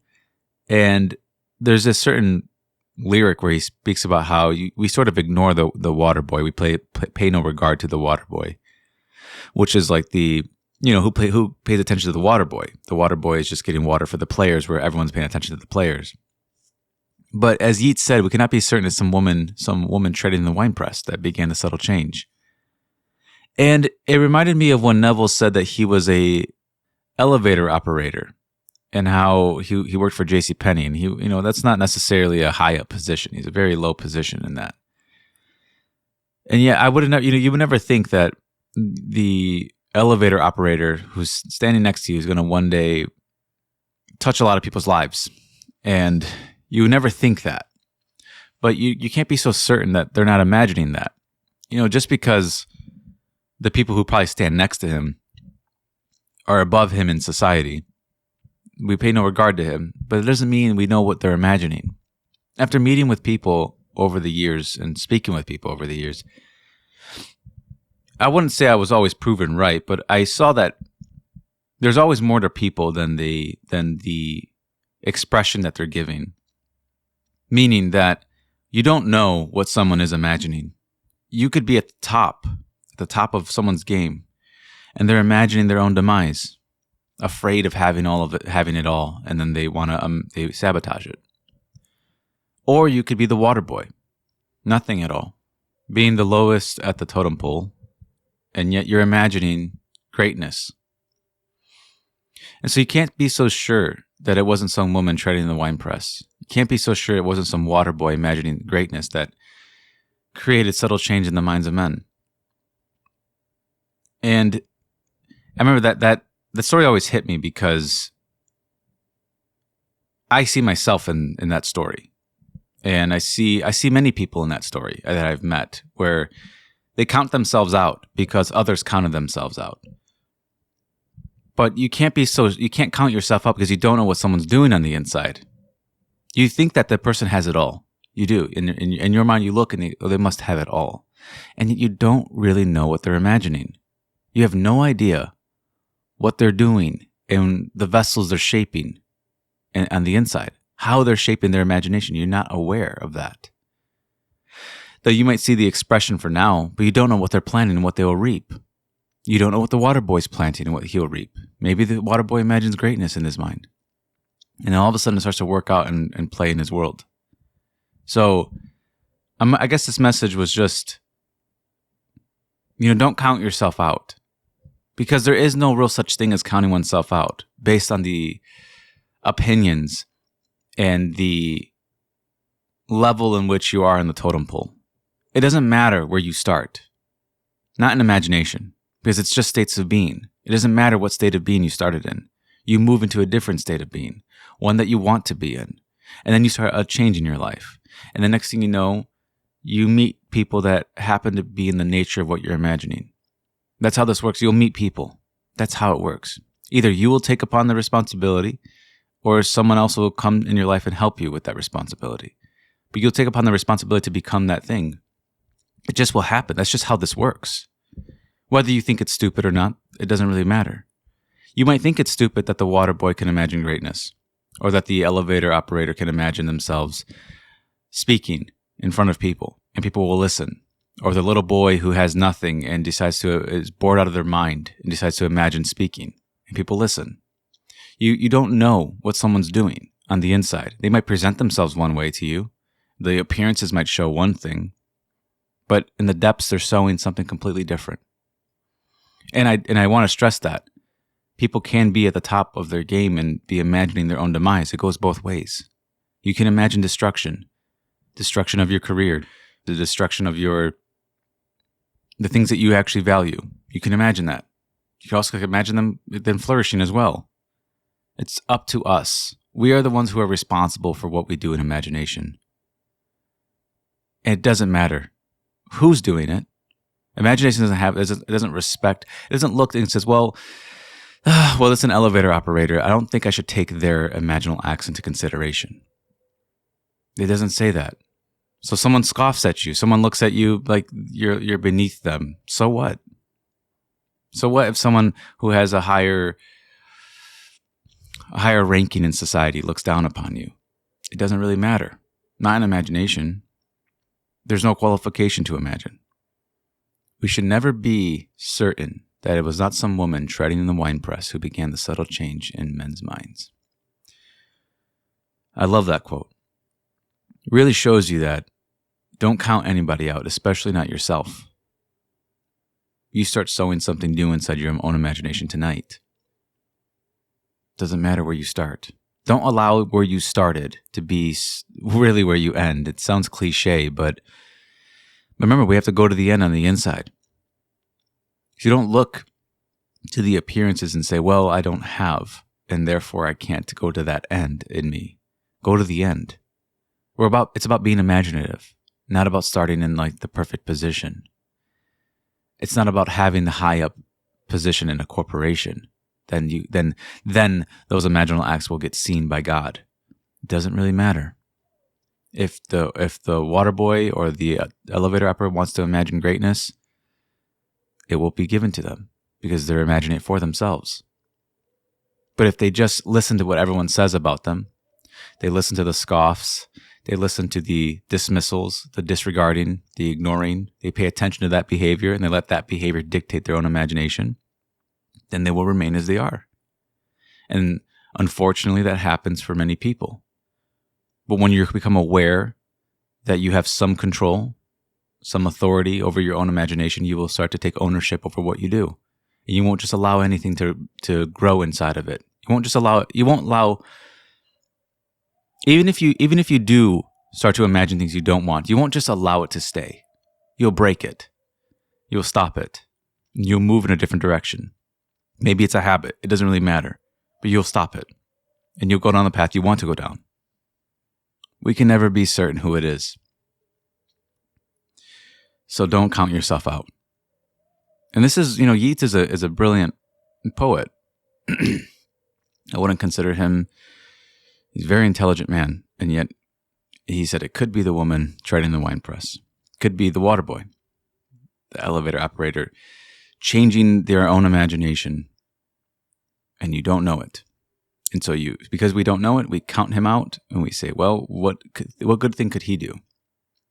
And there's this certain lyric where he speaks about how we sort of ignore the water boy. We pay no regard to the water boy, which is like who pays attention to the water boy. The water boy is just getting water for the players, where everyone's paying attention to the players. But as Yeats said, we cannot be certain it's some woman treading in the winepress that began the subtle change. And it reminded me of when Neville said that he was a elevator operator, and how he worked for JCPenney, and that's not necessarily a high up position. He's a very low position in that. And yeah, I would you would never think that the elevator operator who's standing next to you is going to one day touch a lot of people's lives, and you would never think that. But you can't be so certain that they're not imagining that. Just because the people who probably stand next to him are above him in society, we pay no regard to him, but it doesn't mean we know what they're imagining. After meeting with people over the years and speaking with people over the years, I wouldn't say I was always proven right, but I saw that there's always more to people than the expression that they're giving. Meaning that you don't know what someone is imagining. You could be at the top of someone's game, and they're imagining their own demise, afraid of having it all, and then they sabotage it. Or you could be the water boy, nothing at all, being the lowest at the totem pole, and yet you're imagining greatness. And so you can't be so sure that it wasn't some woman treading in the winepress. You can't be so sure it wasn't some water boy imagining greatness that created subtle change in the minds of men. And I remember that the story always hit me because I see myself in that story. And I see many people in that story that I've met where they count themselves out because others counted themselves out. But you can't count yourself up because you don't know what someone's doing on the inside. You think that the person has it all. You do. In your mind, you look and they must have it all. And yet you don't really know what they're imagining. You have no idea what they're doing and the vessels they're shaping on the inside, how they're shaping their imagination. You're not aware of that. Though you might see the expression for now, but you don't know what they're planning and what they will reap. You don't know what the water boy's planting and what he'll reap. Maybe the water boy imagines greatness in his mind, and then all of a sudden it starts to work out and play in his world. So I guess this message was just, don't count yourself out. Because there is no real such thing as counting oneself out based on the opinions and the level in which you are in the totem pole. It doesn't matter where you start. Not in imagination, because it's just states of being. It doesn't matter what state of being you started in. You move into a different state of being, one that you want to be in. And then you start a change in your life. And the next thing you know, you meet people that happen to be in the nature of what you're imagining. That's how this works. You'll meet people. That's how it works. Either you will take upon the responsibility, or someone else will come in your life and help you with that responsibility. But you'll take upon the responsibility to become that thing. It just will happen. That's just how this works. Whether you think it's stupid or not, it doesn't really matter. You might think it's stupid that the water boy can imagine greatness, or that the elevator operator can imagine themselves speaking in front of people, and people will listen. Or the little boy who has nothing and is bored out of their mind and decides to imagine speaking, and people listen. You don't know what someone's doing on the inside. They might present themselves one way to you. The appearances might show one thing, but in the depths they're showing something completely different. And I want to stress that People can be at the top of their game and be imagining their own demise. It goes both ways. You can imagine destruction of your career, the destruction of the things that you actually value. You can imagine that. You can also imagine them flourishing as well. It's up to us. We are the ones who are responsible for what we do in imagination. And it doesn't matter who's doing it. Imagination doesn't look and says, well, it's an elevator operator. I don't think I should take their imaginal acts into consideration. It doesn't say that. So someone scoffs at you. Someone looks at you like you're beneath them. So what? So what if someone who has a higher ranking in society looks down upon you? It doesn't really matter. Not in imagination. There's no qualification to imagine. We should never be certain that it was not some woman treading in the winepress who began the subtle change in men's minds. I love that quote. It really shows you that don't count anybody out, especially not yourself. You start sowing something new inside your own imagination tonight. Doesn't matter where you start. Don't allow where you started to be really where you end. It sounds cliche, but remember, we have to go to the end on the inside. You don't look to the appearances and say, well, I don't have, and therefore I can't go to that end in me. Go to the end. It's about being imaginative, not about starting in like the perfect position. It's not about having the high up position in a corporation. Then those imaginal acts will get seen by God. It doesn't really matter. If the water boy or the elevator operator wants to imagine greatness, it will be given to them because they're imagining it for themselves. But if they just listen to what everyone says about them, they listen to the scoffs, they listen to the dismissals, the disregarding, the ignoring, they pay attention to that behavior and they let that behavior dictate their own imagination, then they will remain as they are. And unfortunately, that happens for many people. But when you become aware that you have some control, some authority over your own imagination, you will start to take ownership over what you do. And you won't just allow anything to grow inside of it. You won't allow, even if you do start to imagine things you don't want, you won't just allow it to stay. You'll break it. You'll stop it. You'll move in a different direction. Maybe it's a habit. It doesn't really matter. But you'll stop it. And you'll go down the path you want to go down. We can never be certain who it is. So don't count yourself out. And this is, Yeats is a brilliant poet. I wouldn't consider him, he's a very intelligent man. And yet he said it could be the woman treading the winepress. Could be the water boy, the elevator operator, changing their own imagination. And you don't know it. And so because we don't know it, we count him out and we say, well, what good thing could he do?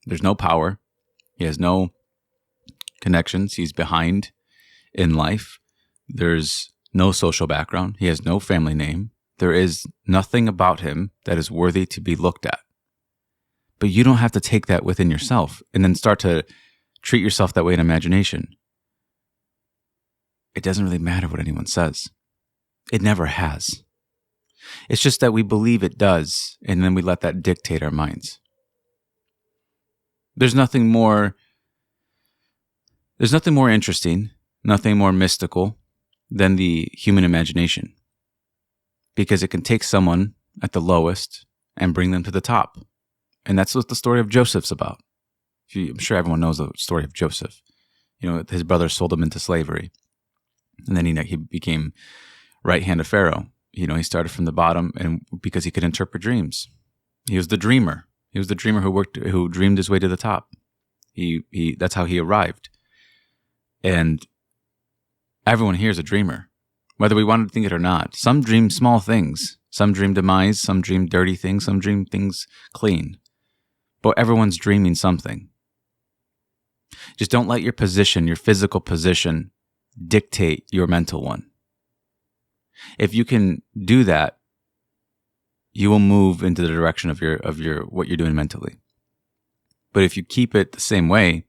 There's no power. He has no connections. He's behind in life. There's no social background. He has no family name. There is nothing about him that is worthy to be looked at. But you don't have to take that within yourself and then start to treat yourself that way in imagination. It doesn't really matter what anyone says. It never has. It's just that we believe it does, and then we let that dictate our minds. There's nothing more interesting, nothing more mystical than the human imagination. Because it can take someone at the lowest and bring them to the top. And that's what the story of Joseph's about. I'm sure everyone knows the story of Joseph. His brothers sold him into slavery. And then he became right hand of Pharaoh. He started from the bottom, and because he could interpret dreams. He was the dreamer. He was the dreamer who dreamed his way to the top. That's how he arrived. And everyone here is a dreamer, whether we want to think it or not. Some dream small things. Some dream demise. Some dream dirty things. Some dream things clean. But everyone's dreaming something. Just don't let your position, your physical position, dictate your mental one. If you can do that, you will move into the direction of your what you're doing mentally. But if you keep it the same way,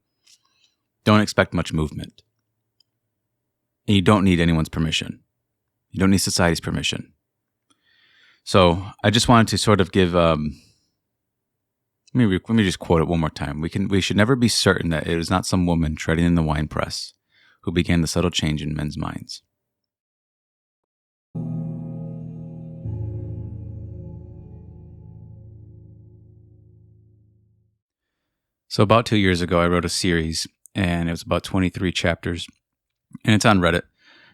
don't expect much movement. And you don't need anyone's permission. You don't need society's permission. So I just wanted to sort of give, let me just quote it one more time. We should never be certain that it is not some woman treading in the winepress who began the subtle change in men's minds. So about 2 years ago, I wrote a series, and it was about 23 chapters, and it's on Reddit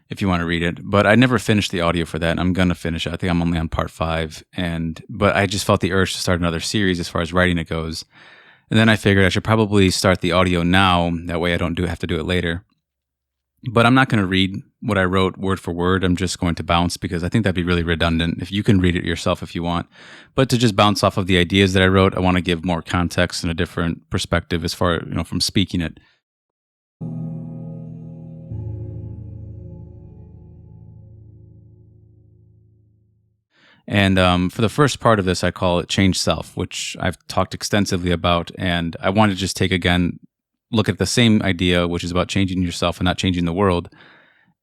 if you want to read it. But I never finished the audio for that, and I'm going to finish it. I think I'm only on part 5, but I just felt the urge to start another series as far as writing it goes. And then I figured I should probably start the audio now. That way I don't have to do it later. But I'm not going to read what I wrote word for word. I'm just going to bounce because I think that'd be really redundant. If you can read it yourself if you want. But to just bounce off of the ideas that I wrote, I want to give more context and a different perspective as far, from speaking it. And for the first part of this, I call it Change Self, which I've talked extensively about. And I want to just look at the same idea, which is about changing yourself and not changing the world,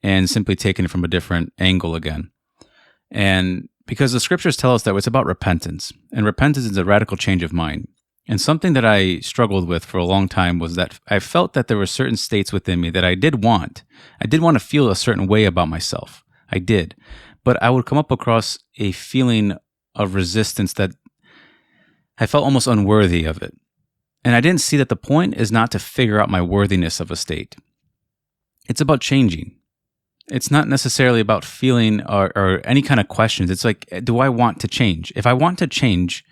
and simply taking it from a different angle again. And because the scriptures tell us that it's about repentance, and repentance is a radical change of mind. And something that I struggled with for a long time was that I felt that there were certain states within me that I did want. I did want to feel a certain way about myself. I did. But I would come up across a feeling of resistance that I felt almost unworthy of it. And I didn't see that the point is not to figure out my worthiness of a state. It's about changing. It's not necessarily about feeling or any kind of questions. It's like, do I want to change? If I want to change,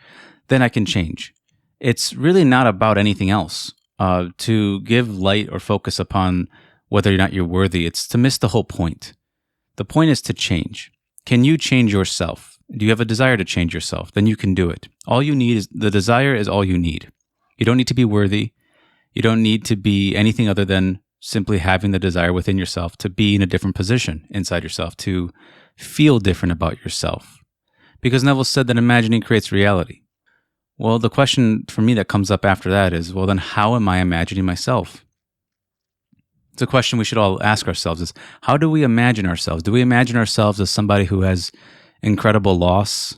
then I can change. It's really not about anything else. To give light or focus upon whether or not you're worthy, it's to miss the whole point. The point is to change. Can you change yourself? Do you have a desire to change yourself? Then you can do it. All you need is, the desire is all you need. You don't need to be worthy. You don't need to be anything other than simply having the desire within yourself to be in a different position inside yourself, to feel different about yourself. Because Neville said that imagining creates reality. Well, the question for me that comes up after that is, well, then how am I imagining myself? It's a question we should all ask ourselves is, how do we imagine ourselves? Do we imagine ourselves as somebody who has incredible loss?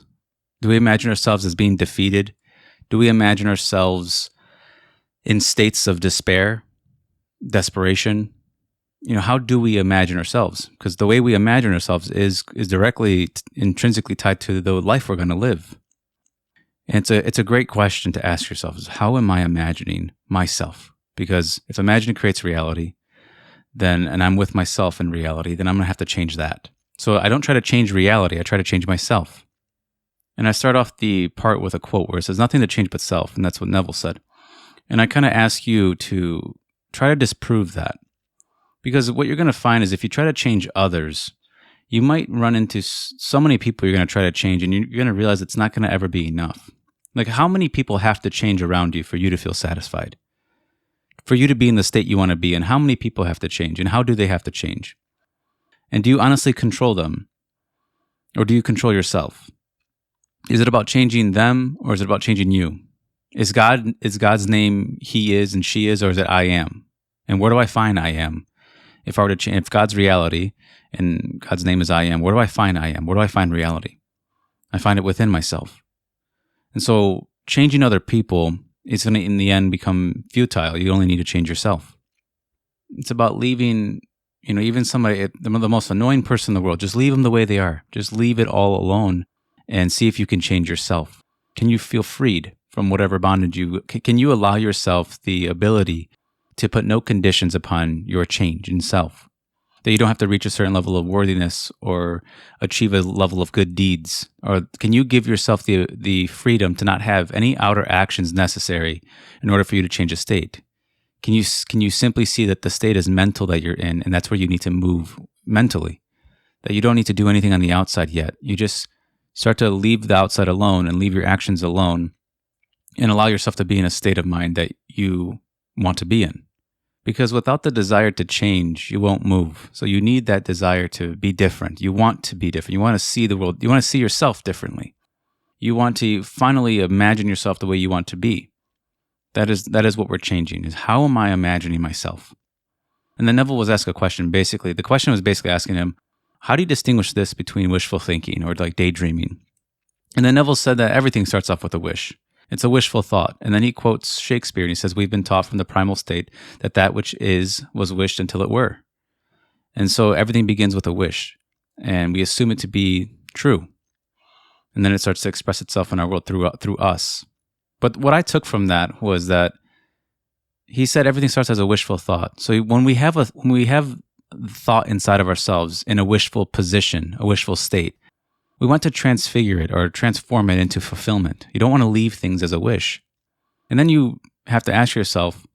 Do we imagine ourselves as being defeated? Do we imagine ourselves in states of despair, desperation? How do we imagine ourselves? Because the way we imagine ourselves is directly, intrinsically tied to the life we're going to live. And it's a great question to ask yourself is, how am I imagining myself? Because if imagining creates reality, and I'm with myself in reality, then I'm going to have to change that. So I don't try to change reality, I try to change myself. And I start off the part with a quote where it says, nothing to change but self. And that's what Neville said. And I kind of ask you to try to disprove that. Because what you're going to find is if you try to change others, you might run into so many people you're going to try to change, and you're going to realize it's not going to ever be enough. Like, how many people have to change around you for you to feel satisfied? For you to be in the state you want to be in, how many people have to change? And how do they have to change? And do you honestly control them? Or do you control yourself? Is it about changing them, or is it about changing you? Is God's name He is and she is, or is it I am? And where do I find I am? If I were to change, if God's reality and God's name is I am, where do I find I am? Where do I find reality? I find it within myself. And so changing other people is going to, in the end, become futile. You only need to change yourself. It's about leaving, even somebody, the most annoying person in the world, just leave them the way they are. Just leave it all alone and see if you can change yourself. Can you feel freed from whatever bondage can you allow yourself the ability to put no conditions upon your change in self? That you don't have to reach a certain level of worthiness or achieve a level of good deeds? Or can you give yourself the freedom to not have any outer actions necessary in order for you to change a state? Can you simply see that the state is mental that you're in, and that's where you need to move mentally? That you don't need to do anything on the outside yet. You just start to leave the outside alone and leave your actions alone and allow yourself to be in a state of mind that you want to be in. Because without the desire to change, you won't move. So you need that desire to be different. You want to be different. You want to see the world. You want to see yourself differently. You want to finally imagine yourself the way you want to be. That is what we're changing, is how am I imagining myself? And then Neville was asked a question. Basically, the question was basically asking him, How do you distinguish this between wishful thinking or like daydreaming? And then Neville said that everything starts off with a wish. It's a wishful thought. And then he quotes Shakespeare and he says, we've been taught from the primal state that that which is was wished until it were. And so everything begins with a wish and we assume it to be true. And then it starts to express itself in our world through us. But what I took from that was that he said everything starts as a wishful thought. So when we have thought inside of ourselves in a wishful position, a wishful state, we want to transfigure it or transform it into fulfillment. You don't want to leave things as a wish. And then you have to ask yourself,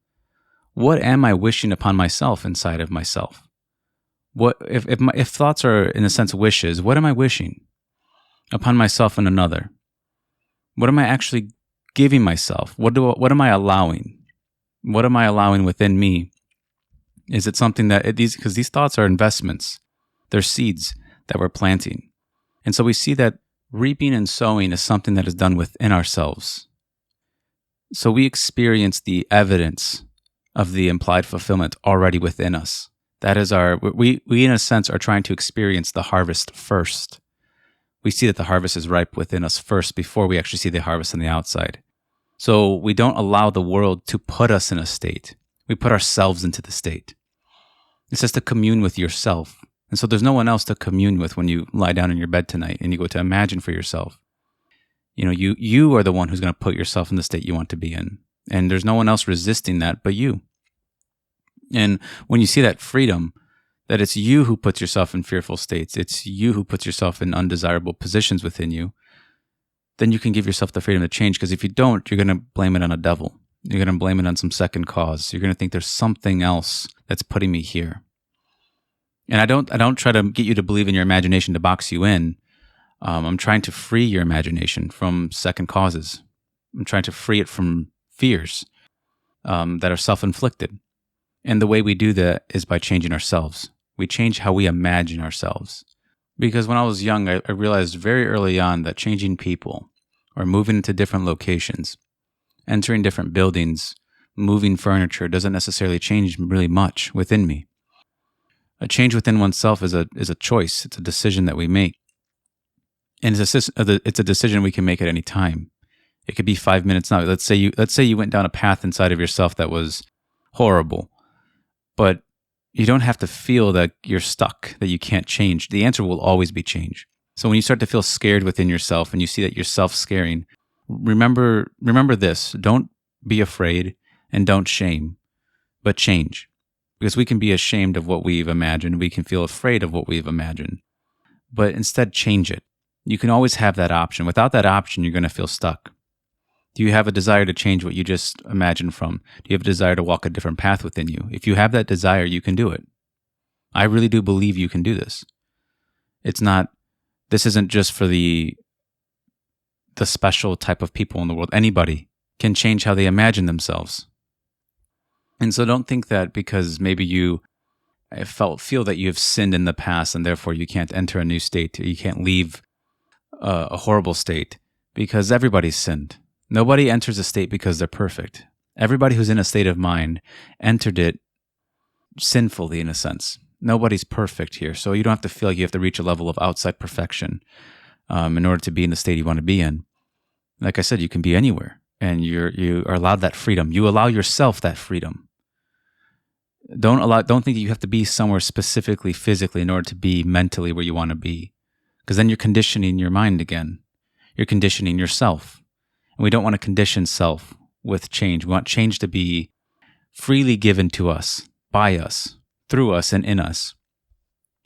what am I wishing upon myself inside of myself? What if thoughts are in a sense wishes, what am I wishing upon myself and another? What am I actually giving myself? What am I allowing? What am I allowing within me? Is it something that because these thoughts are investments, they're seeds that we're planting. And so we see that reaping and sowing is something that is done within ourselves. So we experience the evidence of the implied fulfillment already within us. That is we in a sense are trying to experience the harvest first. We see that the harvest is ripe within us first before we actually see the harvest on the outside. So we don't allow the world to put us in a state. We put ourselves into the state. It says to commune with yourself. And so there's no one else to commune with when you lie down in your bed tonight and you go to imagine for yourself. You are the one who's going to put yourself in the state you want to be in. And there's no one else resisting that but you. And when you see that freedom, that it's you who puts yourself in fearful states, it's you who puts yourself in undesirable positions within you, then you can give yourself the freedom to change. Because if you don't, you're going to blame it on a devil. You're going to blame it on some second cause. You're going to think there's something else that's putting me here. And I don't try to get you to believe in your imagination to box you in. I'm trying to free your imagination from second causes. I'm trying to free it from fears that are self-inflicted. And the way we do that is by changing ourselves. We change how we imagine ourselves. Because when I was young, I realized very early on that changing people or moving into different locations, entering different buildings, moving furniture doesn't necessarily change really much within me. A change within oneself is a choice. It's a decision that we make. And it's a decision we can make at any time. It could be 5 minutes now. Let's say you went down a path inside of yourself that was horrible, but you don't have to feel that you're stuck, that you can't change. The answer will always be change. So when you start to feel scared within yourself and you see that you're self-scaring, remember this. Don't be afraid and don't shame, but change. Because we can be ashamed of what we've imagined. We can feel afraid of what we've imagined. But instead, change it. You can always have that option. Without that option, you're going to feel stuck. Do you have a desire to change what you just imagined from? Do you have a desire to walk a different path within you? If you have that desire, you can do it. I really do believe you can do this. This isn't just for the special type of people in the world. Anybody can change how they imagine themselves. And so don't think that because maybe you feel that you have sinned in the past and therefore you can't enter a new state, or you can't leave a horrible state, because everybody's sinned. Nobody enters a state because they're perfect. Everybody who's in a state of mind entered it sinfully in a sense. Nobody's perfect here, so you don't have to feel like you have to reach a level of outside perfection in order to be in the state you want to be in. Like I said, you can be anywhere, and you are allowed that freedom. You allow yourself that freedom. Don't think that you have to be somewhere specifically physically in order to be mentally where you want to be, because then you're conditioning your mind again. You're conditioning yourself. And we don't want to condition self with change. We want change to be freely given to us, by us, through us, and in us.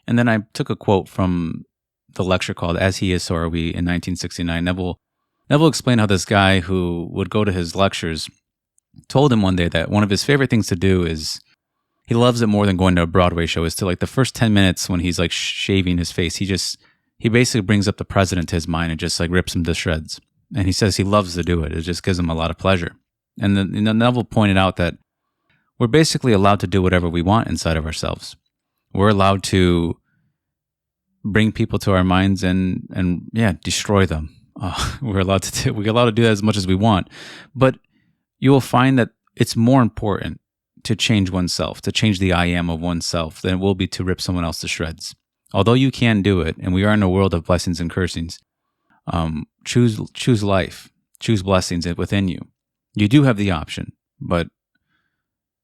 And then I took a quote from the lecture called As He Is, So Are We in 1969. Neville explained how this guy who would go to his lectures told him one day that one of his favorite things to do is, he loves it more than going to a Broadway show, is to like the first 10 minutes when he's like shaving his face, he basically brings up the president to his mind and just like rips him to shreds. And he says he loves to do it. It just gives him a lot of pleasure. And then Neville pointed out that we're basically allowed to do whatever we want inside of ourselves. We're allowed to bring people to our minds and destroy them. We're allowed to do that as much as we want. But you will find that it's more important to change oneself, to change the I am of oneself, than it will be to rip someone else to shreds. Although you can do it, and we are in a world of blessings and cursings, choose life, choose blessings within you. You do have the option, but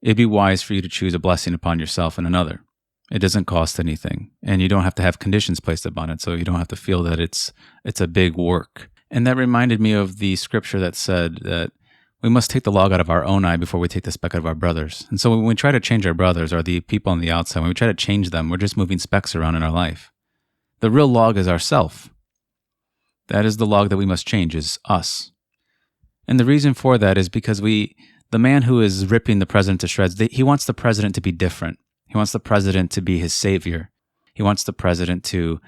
it'd be wise for you to choose a blessing upon yourself and another. It doesn't cost anything, and you don't have to have conditions placed upon it, so you don't have to feel that it's a big work. And that reminded me of the scripture that said that we must take the log out of our own eye before we take the speck out of our brother's. And so when we try to change our brothers or the people on the outside, when we try to change them, we're just moving specks around in our life. The real log is ourself. That is the log that we must change, is us. And the reason for that is because the man who is ripping the president to shreds, he wants the president to be different. He wants the president to be his savior. He wants the president to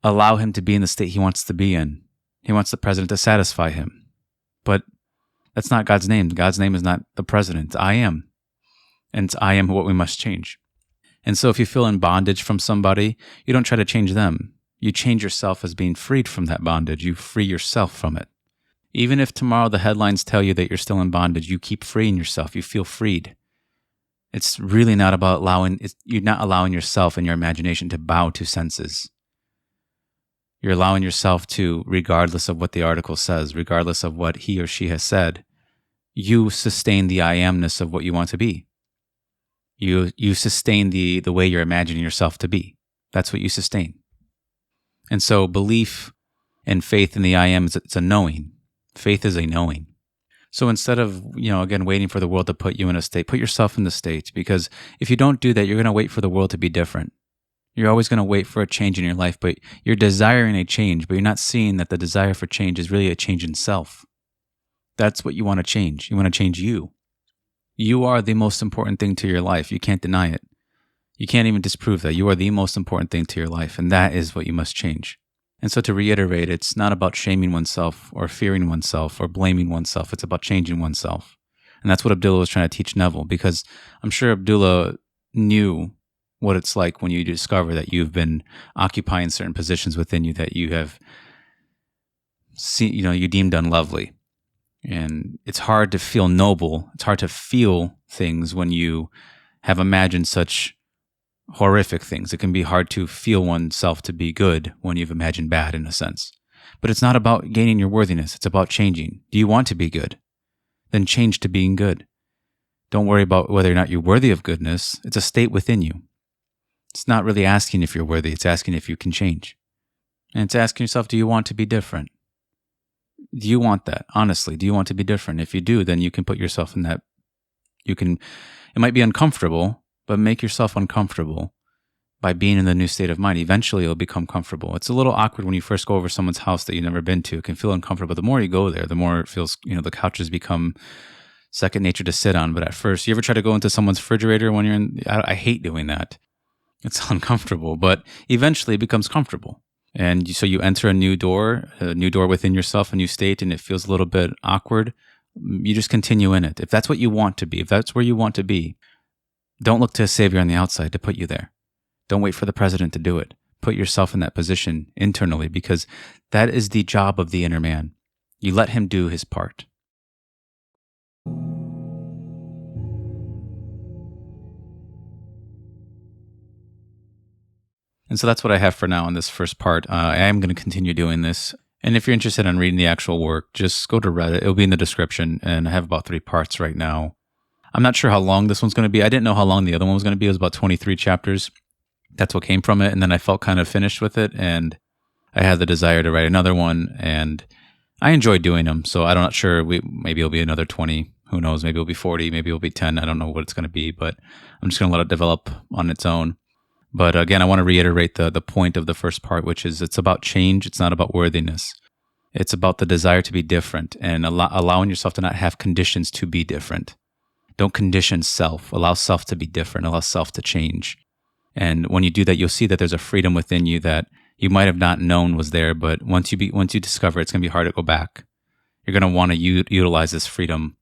allow him to be in the state he wants to be in. He wants the president to satisfy him. But that's not God's name. God's name is not the president. I am. And it's I am what we must change. And so if you feel in bondage from somebody, you don't try to change them. You change yourself as being freed from that bondage. You free yourself from it. Even if tomorrow the headlines tell you that you're still in bondage, you keep freeing yourself. You feel freed. It's really not about you're not allowing yourself and your imagination to bow to senses. You're allowing yourself to, regardless of what the article says, regardless of what he or she has said, you sustain the I amness of what you want to be. You sustain the way you're imagining yourself to be. That's what you sustain. And so belief and faith in the I am, it's a knowing. Faith is a knowing. So instead of, again, waiting for the world to put you in a state, put yourself in the state. Because if you don't do that, you're going to wait for the world to be different. You're always going to wait for a change in your life, but you're desiring a change, but you're not seeing that the desire for change is really a change in self. That's what you want to change. You want to change you. You are the most important thing to your life. You can't deny it. You can't even disprove that. You are the most important thing to your life, and that is what you must change. And so to reiterate, it's not about shaming oneself or fearing oneself or blaming oneself. It's about changing oneself. And that's what Abdullah was trying to teach Neville, because I'm sure Abdullah knew what it's like when you discover that you've been occupying certain positions within you that you have seen, you deemed unlovely. And it's hard to feel noble. It's hard to feel things when you have imagined such horrific things. It can be hard to feel oneself to be good when you've imagined bad, in a sense. But it's not about gaining your worthiness. It's about changing. Do you want to be good? Then change to being good. Don't worry about whether or not you're worthy of goodness. It's a state within you. It's not really asking if you're worthy. It's asking if you can change. And it's asking yourself, do you want to be different? Do you want that? Honestly, do you want to be different? If you do, then you can put yourself in that. It might be uncomfortable, but make yourself uncomfortable by being in the new state of mind. Eventually, it'll become comfortable. It's a little awkward when you first go over someone's house that you've never been to. It can feel uncomfortable. The more you go there, the more it feels, the couches become second nature to sit on. But at first, you ever try to go into someone's refrigerator when you're in? I hate doing that. It's uncomfortable, but eventually it becomes comfortable. And so you enter a new door within yourself, a new state, and it feels a little bit awkward. You just continue in it. If that's what you want to be, if that's where you want to be, don't look to a savior on the outside to put you there. Don't wait for the president to do it. Put yourself in that position internally, because that is the job of the inner man. You let him do his part. And so that's what I have for now in this first part. I am going to continue doing this. And if you're interested in reading the actual work, just go to Reddit. It'll be in the description. And I have about 3 parts right now. I'm not sure how long this one's going to be. I didn't know how long the other one was going to be. It was about 23 chapters. That's what came from it. And then I felt kind of finished with it. And I had the desire to write another one. And I enjoy doing them. So I'm not sure. Maybe it'll be another 20. Who knows? Maybe it'll be 40. Maybe it'll be 10. I don't know what it's going to be. But I'm just going to let it develop on its own. But again, I want to reiterate the point of the first part, which is it's about change. It's not about worthiness. It's about the desire to be different and allowing yourself to not have conditions to be different. Don't condition self. Allow self to be different. Allow self to change. And when you do that, you'll see that there's a freedom within you that you might have not known was there. But once you discover it, it's going to be hard to go back. You're going to want to utilize this freedom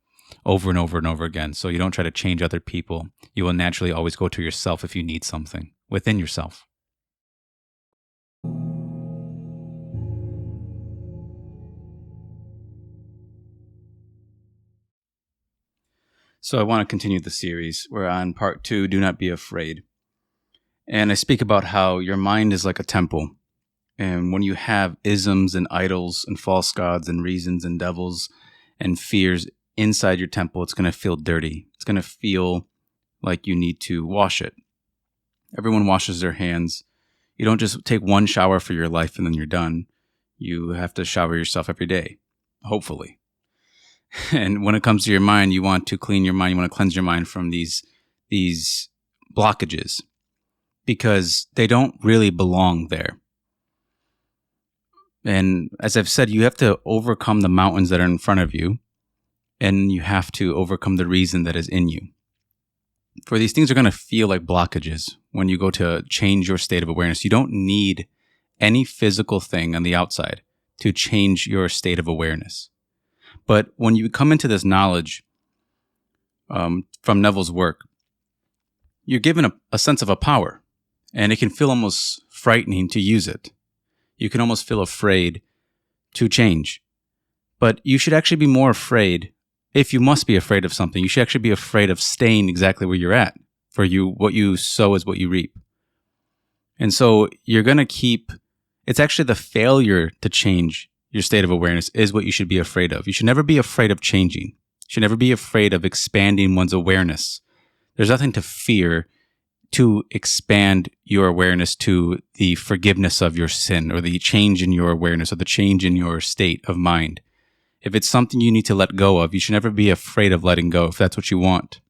over and over and over again. So you don't try to change other people. You will naturally always go to yourself if you need something within yourself. So I want to continue the series. We're on part 2, Do Not Be Afraid. And I speak about how your mind is like a temple. And when you have isms and idols and false gods and reasons and devils and fears inside your temple, it's going to feel dirty. It's going to feel like you need to wash it. Everyone washes their hands. You don't just take one shower for your life and then you're done. You have to shower yourself every day, hopefully. And when it comes to your mind, you want to clean your mind. You want to cleanse your mind from these blockages because they don't really belong there. And as I've said, you have to overcome the mountains that are in front of you, and you have to overcome the reason that is in you. For these things are going to feel like blockages when you go to change your state of awareness. You don't need any physical thing on the outside to change your state of awareness. But when you come into this knowledge from Neville's work, you're given a sense of a power, and it can feel almost frightening to use it. You can almost feel afraid to change. But you should actually be more afraid. If you must be afraid of something, you should actually be afraid of staying exactly where you're at. For you, what you sow is what you reap. And so you're going to keep, it's actually the failure to change your state of awareness is what you should be afraid of. You should never be afraid of changing. You should never be afraid of expanding one's awareness. There's nothing to fear to expand your awareness to the forgiveness of your sin or the change in your awareness or the change in your state of mind. If it's something you need to let go of, you should never be afraid of letting go if that's what you want.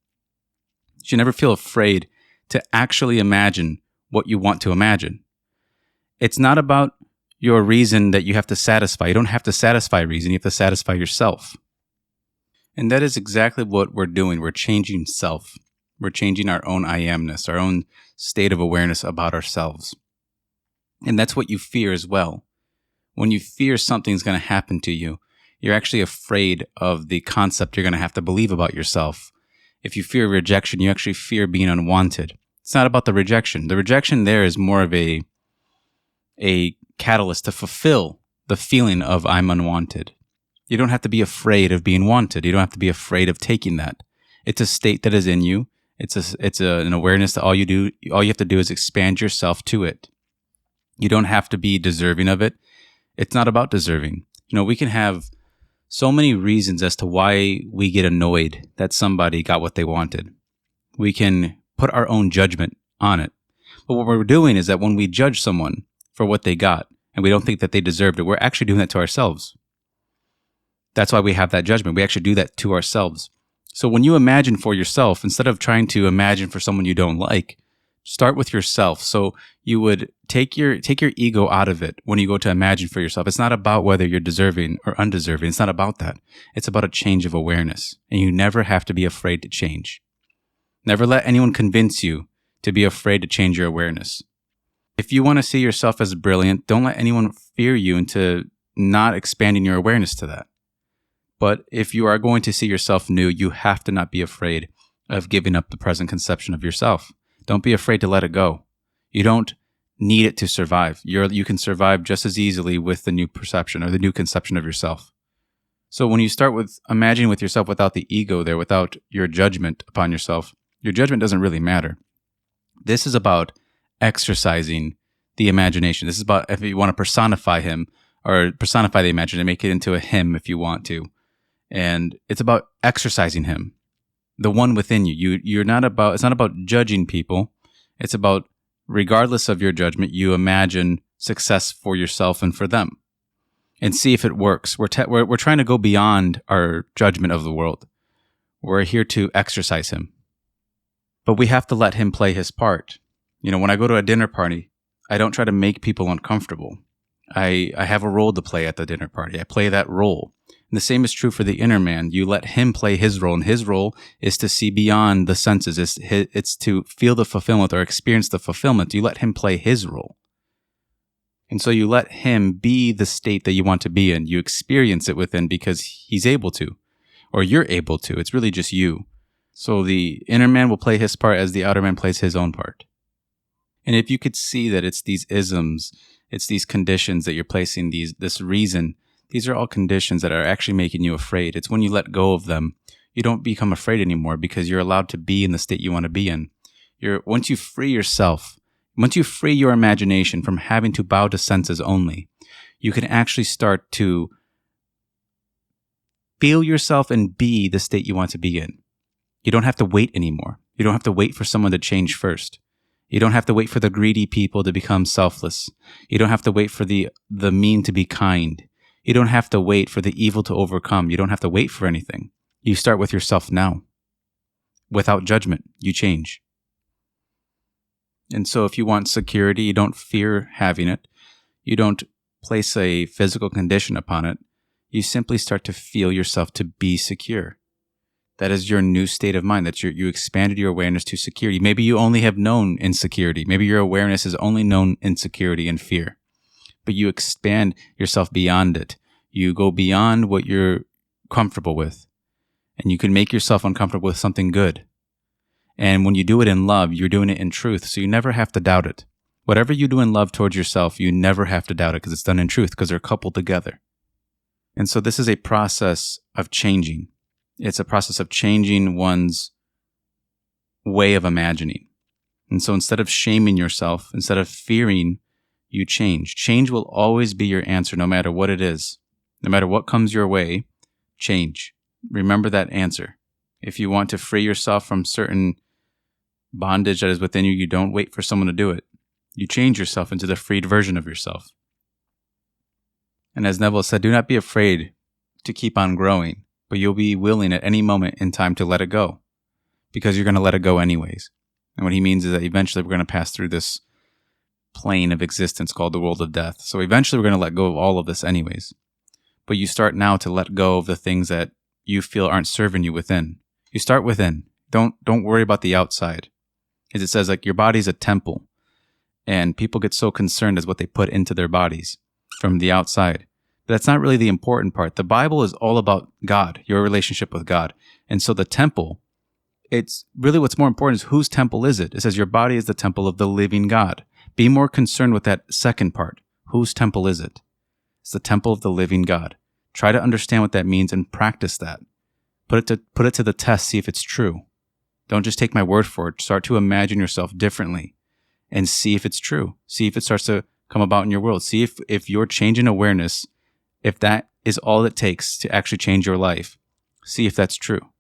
You should never feel afraid to actually imagine what you want to imagine. It's not about your reason that you have to satisfy. You don't have to satisfy reason. You have to satisfy yourself. And that is exactly what we're doing. We're changing self. We're changing our own I amness, our own state of awareness about ourselves. And that's what you fear as well. When you fear something's going to happen to you, you're actually afraid of the concept you're going to have to believe about yourself. If you fear rejection, you actually fear being unwanted. It's not about the rejection. The rejection there is more of a catalyst to fulfill the feeling of I'm unwanted. You don't have to be afraid of being wanted. You don't have to be afraid of taking that. It's a state that is in you. It's an awareness that all you have to do is expand yourself to it. You don't have to be deserving of it. It's not about deserving. We can have so many reasons as to why we get annoyed that somebody got what they wanted. We can put our own judgment on it. But what we're doing is that when we judge someone for what they got and we don't think that they deserved it, we're actually doing that to ourselves. That's why we have that judgment. We actually do that to ourselves. So when you imagine for yourself, instead of trying to imagine for someone you don't like, start with yourself. So you would take your ego out of it when you go to imagine for yourself. It's not about whether you're deserving or undeserving. It's not about that. It's about a change of awareness. And you never have to be afraid to change. Never let anyone convince you to be afraid to change your awareness. If you want to see yourself as brilliant, don't let anyone fear you into not expanding your awareness to that. But if you are going to see yourself new, you have to not be afraid of giving up the present conception of yourself. Don't be afraid to let it go. You don't need it to survive. You can survive just as easily with the new perception or the new conception of yourself. So when you start with imagining with yourself without the ego there, without your judgment upon yourself, your judgment doesn't really matter. This is about exercising the imagination. This is about if you want to personify him or personify the imagination and make it into a him if you want to. And it's about exercising him, the one within you. It's not about judging people. It's about, regardless of your judgment, you imagine success for yourself and for them and see if it works. We're trying to go beyond our judgment of the world. We're here to exercise him. But we have to let him play his part. When I go to a dinner party, I don't try to make people uncomfortable. I have a role to play at the dinner party. I play that role. And the same is true for the inner man. You let him play his role, and his role is to see beyond the senses. It's to feel the fulfillment or experience the fulfillment. You let him play his role. And so you let him be the state that you want to be in. You experience it within because he's able to, or you're able to. It's really just you. So the inner man will play his part as the outer man plays his own part. And if you could see that it's these isms, it's these conditions that you're placing, this reason, these are all conditions that are actually making you afraid. It's when you let go of them, you don't become afraid anymore because you're allowed to be in the state you want to be in. Once you free yourself, Once you free your imagination from having to bow to senses only, you can actually start to feel yourself and be the state you want to be in. You don't have to wait anymore. You don't have to wait for someone to change first. You don't have to wait for the greedy people to become selfless. You don't have to wait for the mean to be kind. You don't have to wait for the evil to overcome. You don't have to wait for anything. You start with yourself now. Without judgment, you change. And so if you want security, you don't fear having it. You don't place a physical condition upon it. You simply start to feel yourself to be secure. That is your new state of mind. That's you expanded your awareness to security. Maybe you only have known insecurity. Maybe your awareness has only known insecurity and fear. But you expand yourself beyond it. You go beyond what you're comfortable with. And you can make yourself uncomfortable with something good. And when you do it in love, you're doing it in truth. So you never have to doubt it. Whatever you do in love towards yourself, you never have to doubt it because it's done in truth, because they're coupled together. And so this is a process of changing. It's a process of changing one's way of imagining. And so instead of shaming yourself, instead of fearing, you change. Change will always be your answer, no matter what it is. No matter what comes your way, change. Remember that answer. If you want to free yourself from certain bondage that is within you, you don't wait for someone to do it. You change yourself into the freed version of yourself. And as Neville said, do not be afraid to keep on growing, but you'll be willing at any moment in time to let it go, because you're going to let it go anyways. And what he means is that eventually we're going to pass through this plane of existence called the world of death. So eventually we're going to let go of all of this anyways. But you start now to let go of the things that you feel aren't serving you within. You start within. Don't worry about the outside. As it says, like, your body's a temple, and people get so concerned as what they put into their bodies from the outside. But that's not really the important part. The Bible is all about God, your relationship with God. And so the temple, it's really what's more important is whose temple is it? It says your body is the temple of the living God. Be more concerned with that second part. Whose temple is it? It's the temple of the living God. Try to understand what that means and practice that. Put it to the test, see if it's true. Don't just take my word for it. Start to imagine yourself differently and see if it's true. See if it starts to come about in your world. See if your change in awareness, if that is all it takes to actually change your life, see if that's true.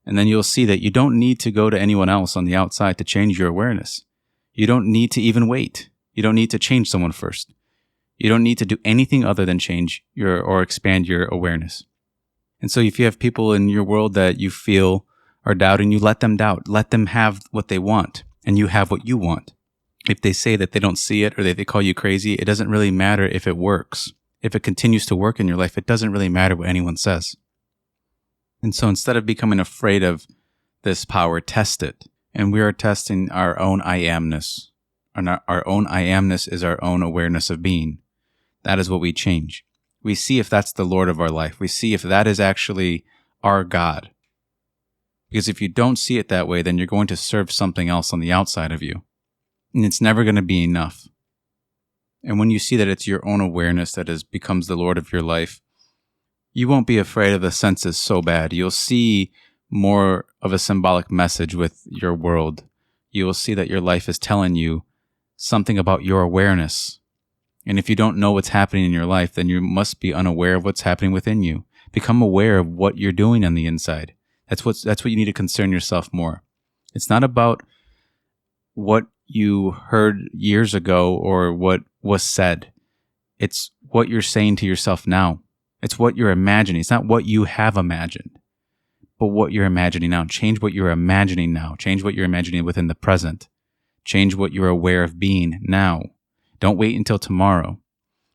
And then you'll see that you don't need to go to anyone else on the outside to change your awareness. You don't need to even wait. You don't need to change someone first. You don't need to do anything other than change or expand your awareness. And so if you have people in your world that you feel are doubting, you let them doubt. Let them have what they want, and you have what you want. If they say that they don't see it or they call you crazy, it doesn't really matter if it works. If it continues to work in your life, it doesn't really matter what anyone says. And so instead of becoming afraid of this power, test it. And we are testing our own I amness. And our own I amness is our own awareness of being. That is what we change. We see if that's the Lord of our life. We see if that is actually our God. Because if you don't see it that way, then you're going to serve something else on the outside of you. And it's never going to be enough. And when you see that it's your own awareness that becomes the Lord of your life, you won't be afraid of the senses so bad. You'll see more of a symbolic message with your world. You will see that your life is telling you something about your awareness. And if you don't know what's happening in your life, then you must be unaware of what's happening within you. Become aware of what you're doing on the inside. That's what you need to concern yourself more. It's not about what you heard years ago or what was said. It's what you're saying to yourself now. It's what you're imagining. It's not what you have imagined, but what you're imagining now. Change what you're imagining now. Change what you're imagining within the present. Change what you're aware of being now. Don't wait until tomorrow.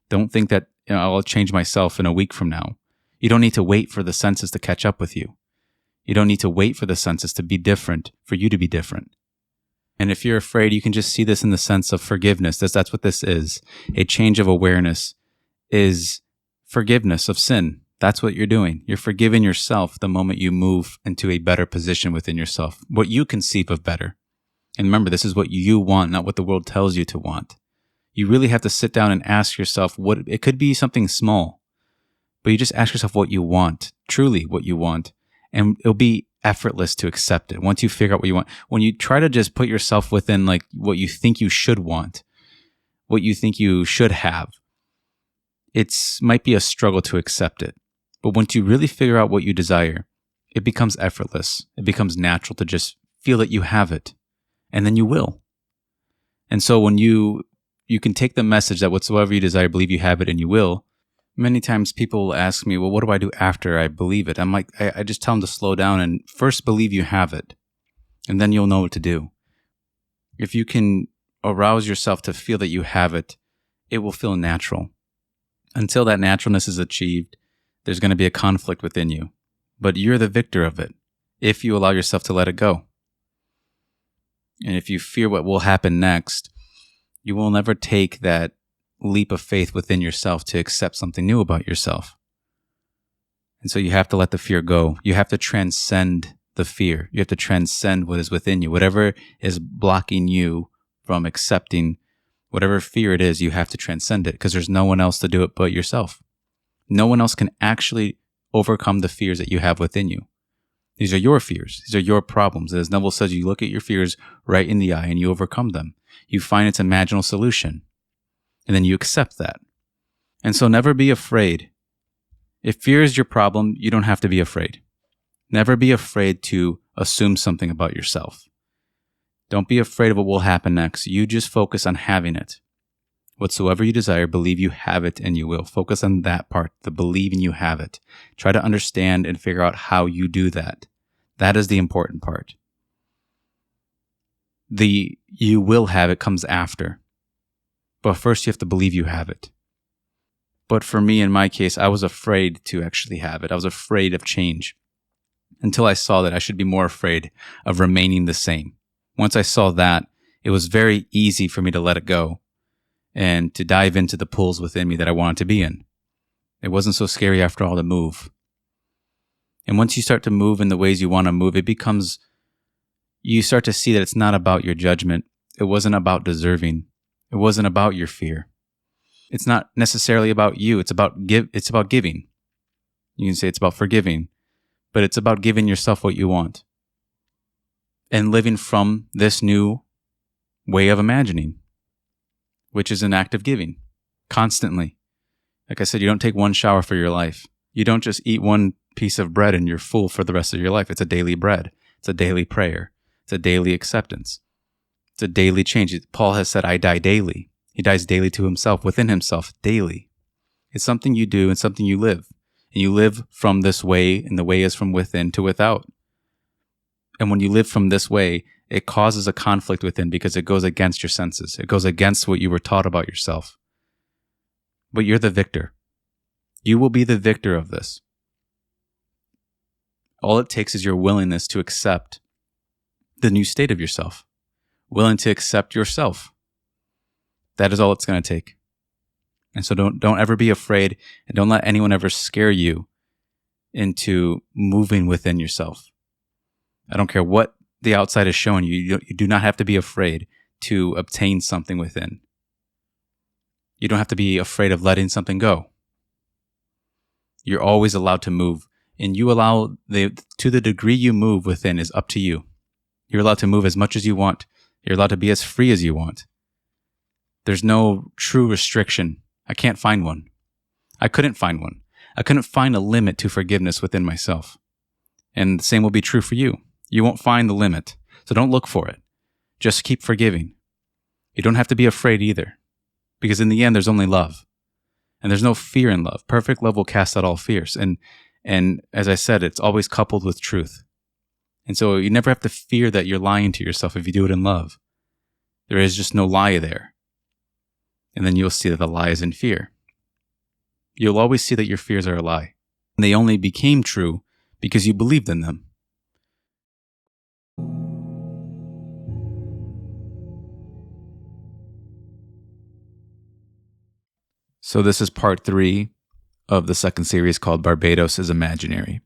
Don't think that I'll change myself in a week from now. You don't need to wait for the senses to catch up with you. You don't need to wait for the senses to be different for you to be different. And if you're afraid, you can just see this in the sense of forgiveness. That's what this is. A change of awareness is forgiveness of sin. That's what you're doing. You're forgiving yourself the moment you move into a better position within yourself, what you conceive of better. And remember, this is what you want, not what the world tells you to want. You really have to sit down and ask yourself what it could be something small, but you just ask yourself what you want, truly what you want. And it'll be effortless to accept it. Once you figure out what you want, when you try to just put yourself within like what you think you should want, what you think you should have, might be a struggle to accept it. But once you really figure out what you desire, it becomes effortless. It becomes natural to just feel that you have it, and then you will. And so when you can take the message that whatsoever you desire, believe you have it, and you will. Many times people will ask me, well, what do I do after I believe it? I'm like, I just tell them to slow down and first believe you have it, and then you'll know what to do. If you can arouse yourself to feel that you have it, it will feel natural. Until that naturalness is achieved, there's going to be a conflict within you. But you're the victor of it if you allow yourself to let it go. And if you fear what will happen next, you will never take that leap of faith within yourself to accept something new about yourself. And so you have to let the fear go. You have to transcend the fear. You have to transcend what is within you. Whatever is blocking you from accepting whatever fear it is, you have to transcend it because there's no one else to do it but yourself. No one else can actually overcome the fears that you have within you. These are your fears. These are your problems. As Neville says, you look at your fears right in the eye and you overcome them. You find its imaginal solution. And then you accept that. And so never be afraid. If fear is your problem, you don't have to be afraid. Never be afraid to assume something about yourself. Don't be afraid of what will happen next. You just focus on having it. Whatsoever you desire, believe you have it and you will. Focus on that part, the believing you have it. Try to understand and figure out how you do that. That is the important part. The you will have it comes after. But first you have to believe you have it. But for me, in my case, I was afraid to actually have it. I was afraid of change until I saw that I should be more afraid of remaining the same. Once I saw that, it was very easy for me to let it go and to dive into the pools within me that I wanted to be in. It wasn't so scary after all to move. And once you start to move in the ways you want to move, you start to see that it's not about your judgment. It wasn't about deserving. It wasn't about your fear. It's not necessarily about you. It's about giving. You can say it's about forgiving, but it's about giving yourself what you want and living from this new way of imagining, which is an act of giving constantly. Like I said, you don't take one shower for your life. You don't just eat one piece of bread and you're full for the rest of your life. It's a daily bread. It's a daily prayer. It's a daily acceptance. It's a daily change. Paul has said, I die daily. He dies daily to himself, within himself, daily. It's something you do and something you live. And you live from this way, and the way is from within to without. And when you live from this way, it causes a conflict within because it goes against your senses. It goes against what you were taught about yourself. But you're the victor. You will be the victor of this. All it takes is your willingness to accept the new state of yourself. Willing to accept yourself. That is all it's going to take. And so don't ever be afraid, and don't let anyone ever scare you into moving within yourself. I don't care what the outside is showing you. You do not have to be afraid to obtain something within. You don't have to be afraid of letting something go. You're always allowed to move, and you allow to the degree you move within is up to you. You're allowed to move as much as you want. You're allowed to be as free as you want. There's no true restriction. I can't find one. I couldn't find one. I couldn't find a limit to forgiveness within myself. And the same will be true for you. You won't find the limit, so don't look for it. Just keep forgiving. You don't have to be afraid either, because in the end, there's only love. And there's no fear in love. Perfect love will cast out all fears. And as I said, it's always coupled with truth. And so you never have to fear that you're lying to yourself if you do it in love. There is just no lie there. And then you'll see that the lie is in fear. You'll always see that your fears are a lie. And they only became true because you believed in them. So this is part 3 of the second series called Barbados is Imaginary.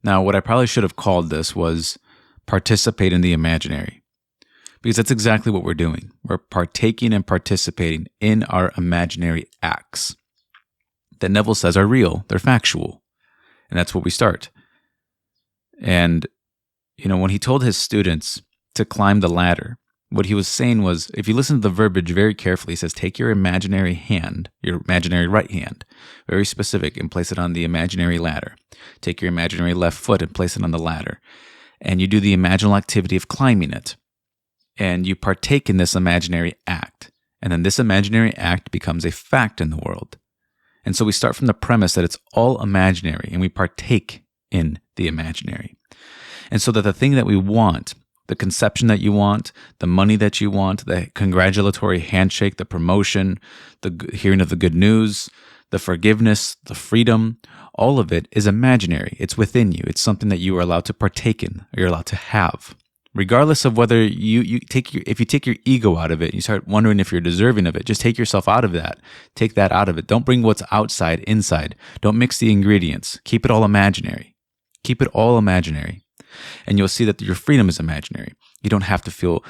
Now, what I probably should have called this was Participate in the Imaginary, because that's exactly what we're doing. We're partaking and participating in our imaginary acts that Neville says are real, they're factual, and that's where we start. And when he told his students to climb the ladder, what he was saying was, if you listen to the verbiage very carefully, he says, take your imaginary hand, your imaginary right hand, very specific, and place it on the imaginary ladder. Take your imaginary left foot and place it on the ladder. And you do the imaginal activity of climbing it. And you partake in this imaginary act. And then this imaginary act becomes a fact in the world. And so we start from the premise that it's all imaginary, and we partake in the imaginary. And so that the thing that we want, the conception that you want, the money that you want, the congratulatory handshake, the promotion, the hearing of the good news, the forgiveness, the freedom, all of it is imaginary. It's within you. It's something that you are allowed to partake in, or you're allowed to have. Regardless of whether if you take your ego out of it, you start wondering if you're deserving of it, just take yourself out of that. Take that out of it. Don't bring what's outside inside. Don't mix the ingredients. Keep it all imaginary. Keep it all imaginary. And you'll see that your freedom is imaginary. You don't have to feel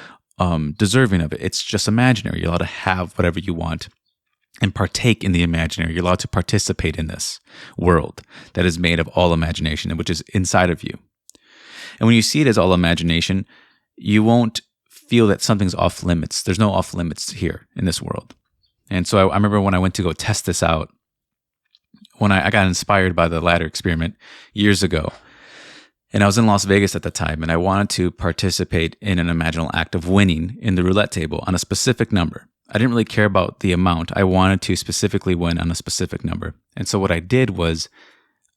deserving of it. It's just imaginary. You're allowed to have whatever you want and partake in the imaginary. You're allowed to participate in this world that is made of all imagination, and which is inside of you. And when you see it as all imagination, you won't feel that something's off limits. There's no off limits here in this world. And so I remember when I went to go test this out, when I got inspired by the ladder experiment years ago. And I was in Las Vegas at the time, and I wanted to participate in an imaginal act of winning in the roulette table on a specific number. I didn't really care about the amount. I wanted to specifically win on a specific number. And so what I did was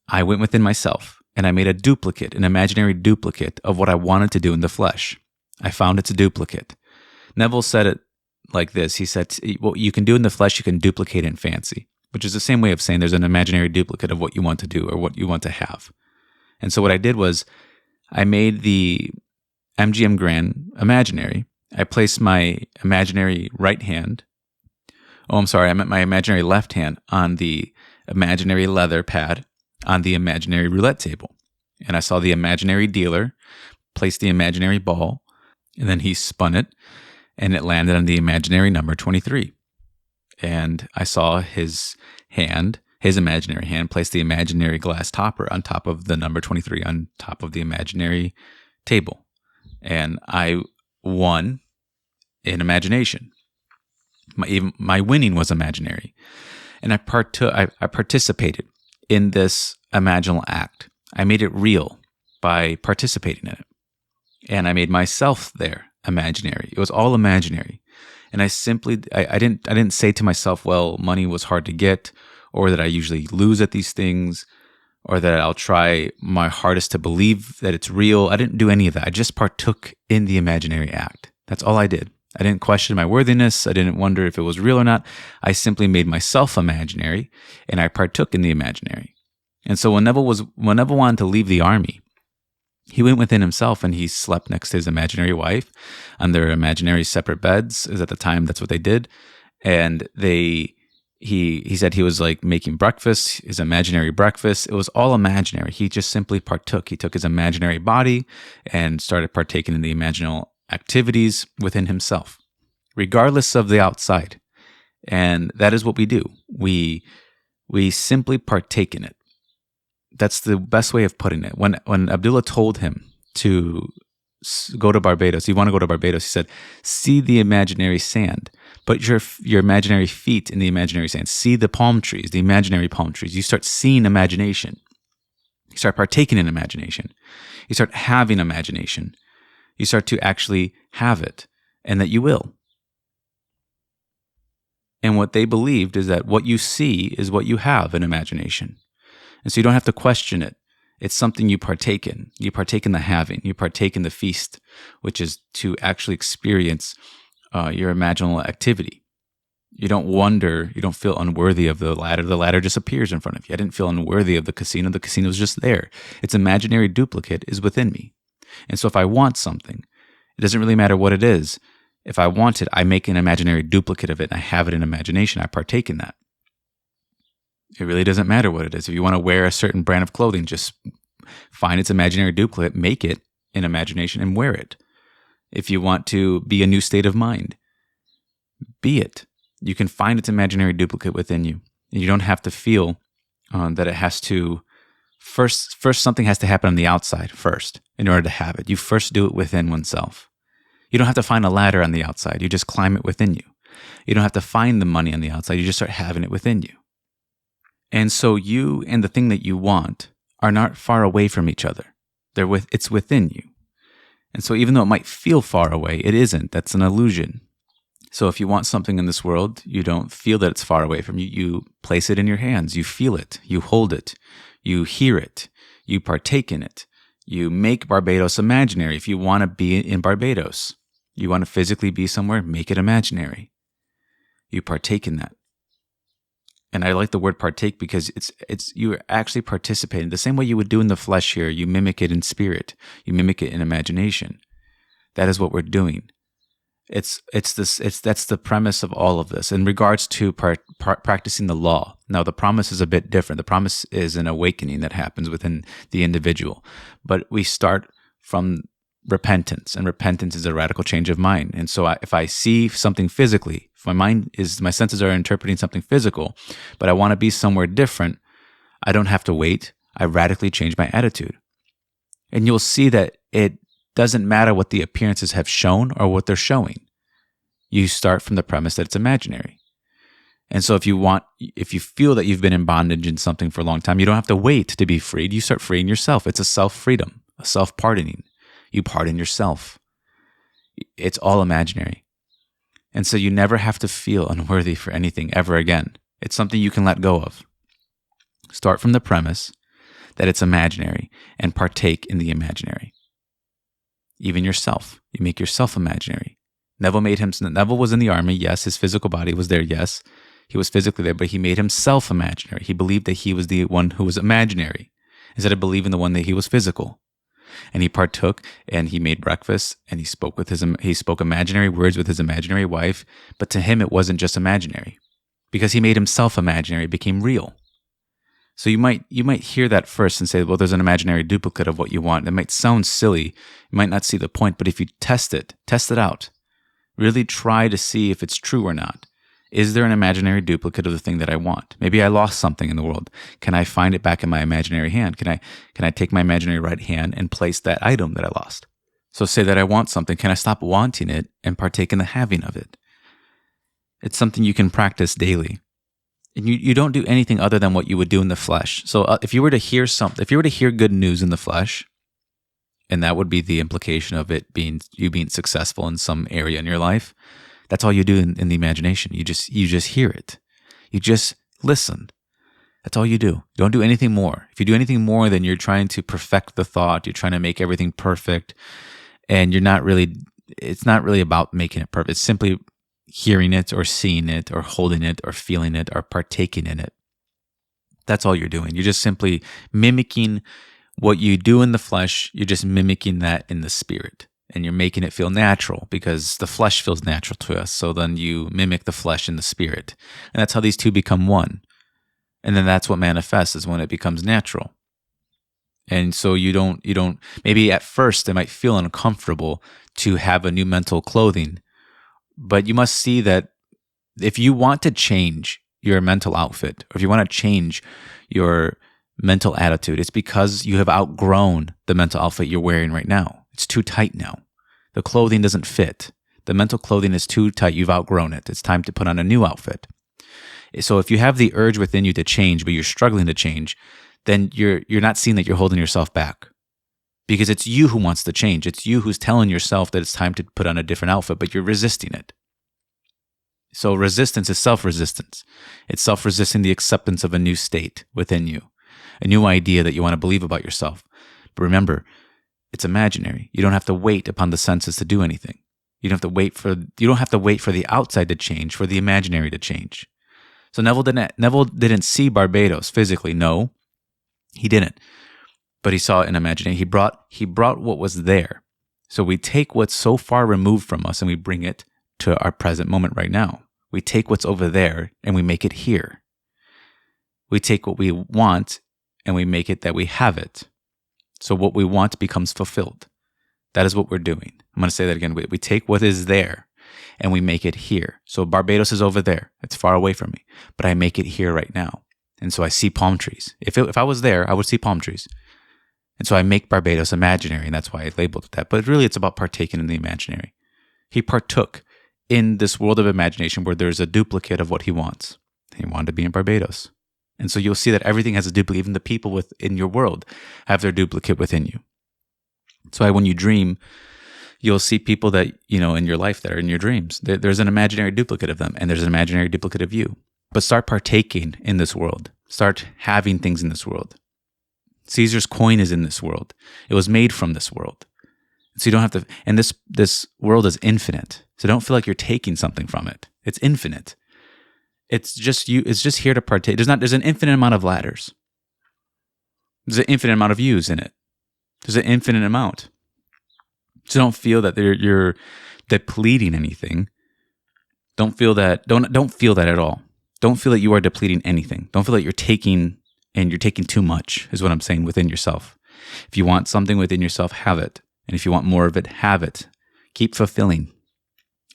I went within myself and I made a duplicate, an imaginary duplicate of what I wanted to do in the flesh. I found it's a duplicate. Neville said it like this. He said, what you can do in the flesh, you can duplicate in fancy, which is the same way of saying there's an imaginary duplicate of what you want to do or what you want to have. And so what I did was I made the MGM Grand imaginary. I placed my imaginary right hand. I meant my imaginary left hand on the imaginary leather pad on the imaginary roulette table. And I saw the imaginary dealer place the imaginary ball, and then he spun it, and it landed on the imaginary number 23. And I saw his imaginary hand, place the imaginary glass topper on top of the number 23 on top of the imaginary table. And I won in imagination. My winning was imaginary. And I participated in this imaginal act. I made it real by participating in it. And I made myself there imaginary. It was all imaginary. And I didn't say to myself, well, money was hard to get, or that I usually lose at these things, or that I'll try my hardest to believe that it's real. I didn't do any of that. I just partook in the imaginary act. That's all I did. I didn't question my worthiness. I didn't wonder if it was real or not. I simply made myself imaginary, and I partook in the imaginary. And so when Neville wanted to leave the army, he went within himself and he slept next to his imaginary wife on their imaginary separate beds. As at the time, that's what they did. And he said he was like making breakfast, his imaginary breakfast. It was all imaginary. He just simply partook. He took his imaginary body and started partaking in the imaginal activities within himself, regardless of the outside. And that is what we do. We simply partake in it. That's the best way of putting it. When Abdullah told him to go to Barbados, you want to go to Barbados, he said, see the imaginary sand. Put your imaginary feet in the imaginary sand. See the palm trees, the imaginary palm trees. You start seeing imagination. You start partaking in imagination. You start having imagination. You start to actually have it, and that you will. And what they believed is that what you see is what you have in imagination. And so you don't have to question it. It's something you partake in. You partake in the having. You partake in the feast, which is to actually experience your imaginal activity. You don't wonder, you don't feel unworthy of the ladder. The ladder just appears in front of you. I didn't feel unworthy of the casino. The casino is just there. Its imaginary duplicate is within me. And so if I want something, it doesn't really matter what it is. If I want it, I make an imaginary duplicate of it, and I have it in imagination. I partake in that. It really doesn't matter what it is. If you want to wear a certain brand of clothing, just find its imaginary duplicate, make it in imagination, and wear it. If you want to be a new state of mind, be it. You can find its imaginary duplicate within you. And you don't have to feel that it has to First something has to happen on the outside first in order to have it. You first do it within oneself. You don't have to find a ladder on the outside. You just climb it within you. You don't have to find the money on the outside. You just start having it within you. And so you and the thing that you want are not far away from each other. It's within you. And so even though it might feel far away, it isn't. That's an illusion. So if you want something in this world, you don't feel that it's far away from you. You place it in your hands. You feel it. You hold it. You hear it. You partake in it. You make Barbados imaginary. If you want to be in Barbados, you want to physically be somewhere, make it imaginary. You partake in that. And I like the word partake because it's you're actually participating. The same way you would do in the flesh here, you mimic it in spirit. You mimic it in imagination. That is what we're doing. That's the premise of all of this in regards to practicing the law. Now, the promise is a bit different. The promise is an awakening that happens within the individual. But we start from repentance, and repentance is a radical change of mind. And so if I see something physically, if my senses are interpreting something physical, but I want to be somewhere different, I don't have to wait. I radically change my attitude. And you'll see that it doesn't matter what the appearances have shown or what they're showing. You start from the premise that it's imaginary. And so if you feel that you've been in bondage in something for a long time, you don't have to wait to be freed. You start freeing yourself. It's a self-freedom, a self-pardoning. You pardon yourself. It's all imaginary. And so you never have to feel unworthy for anything ever again. It's something you can let go of. Start from the premise that it's imaginary and partake in the imaginary. Even yourself. You make yourself imaginary. Neville was in the army. Yes, his physical body was there. Yes, he was physically there, but he made himself imaginary. He believed that he was the one who was imaginary instead of believing the one that he was physical. And he partook, and he made breakfast, and he spoke imaginary words with his imaginary wife. But to him, it wasn't just imaginary, because he made himself imaginary. It became real. So you might hear that first and say, well, there's an imaginary duplicate of what you want. It might sound silly. You might not see the point, but if you test it out, really try to see if it's true or not. Is there an imaginary duplicate of the thing that I want? Maybe I lost something in the world. Can I find it back in my imaginary hand? Can I take my imaginary right hand and place that item that I lost? So say that I want something. Can I stop wanting it and partake in the having of it? It's something you can practice daily. And you don't do anything other than what you would do in the flesh. So if you were to hear good news in the flesh, and that would be the implication of it being you being successful in some area in your life, that's all you do in the imagination. You just hear it. You just listen. That's all you do. You don't do anything more. If you do anything more, then you're trying to perfect the thought. You're trying to make everything perfect. And it's not really about making it perfect. It's simply hearing it or seeing it or holding it or feeling it or partaking in it. That's all you're doing. You're just simply mimicking what you do in the flesh. You're just mimicking that in the spirit. And you're making it feel natural because the flesh feels natural to us. So then you mimic the flesh and the spirit. And that's how these two become one. And then that's what manifests is when it becomes natural. And so you don't, maybe at first it might feel uncomfortable to have a new mental clothing, but you must see that if you want to change your mental outfit, or if you want to change your mental attitude, it's because you have outgrown the mental outfit you're wearing right now. It's too tight now. The clothing doesn't fit. The mental clothing is too tight. You've outgrown it. It's time to put on a new outfit. So if you have the urge within you to change, but you're struggling to change, then you're not seeing that you're holding yourself back. Because it's you who wants to change. It's you who's telling yourself that it's time to put on a different outfit, but you're resisting it. So resistance is self-resistance. It's self-resisting the acceptance of a new state within you, a new idea that you want to believe about yourself. But remember, it's imaginary. You don't have to wait upon the senses to do anything. You don't have to wait for the outside to change, for the imaginary to change. So Neville didn't see Barbados physically. No, he didn't. But he saw it in imagination. He brought what was there. So we take what's so far removed from us and we bring it to our present moment right now. We take what's over there and we make it here. We take what we want and we make it that we have it. So what we want becomes fulfilled. That is what we're doing. I'm going to say that again. We take what is there and we make it here. So Barbados is over there. It's far away from me, but I make it here right now. And so I see palm trees. If I was there, I would see palm trees. And so I make Barbados imaginary, and that's why I labeled it that. But really, it's about partaking in the imaginary. He partook in this world of imagination where there's a duplicate of what he wants. He wanted to be in Barbados. And so you'll see that everything has a duplicate. Even the people within your world have their duplicate within you. So when you dream, you'll see people that, in your life that are in your dreams. There's an imaginary duplicate of them, and there's an imaginary duplicate of you. But start partaking in this world. Start having things in this world. Caesar's coin is in this world. It was made from this world. So you don't have to, and this world is infinite. So don't feel like you're taking something from it. It's infinite. It's just you. It's just here to partake. There's an infinite amount of ladders. There's an infinite amount of yous in it. There's an infinite amount. So don't feel that you're depleting anything. Don't feel that. Don't feel that at all. Don't feel that you are depleting anything. Don't feel that you're taking too much, is what I'm saying, within yourself. If you want something within yourself, have it. And if you want more of it, have it. Keep fulfilling.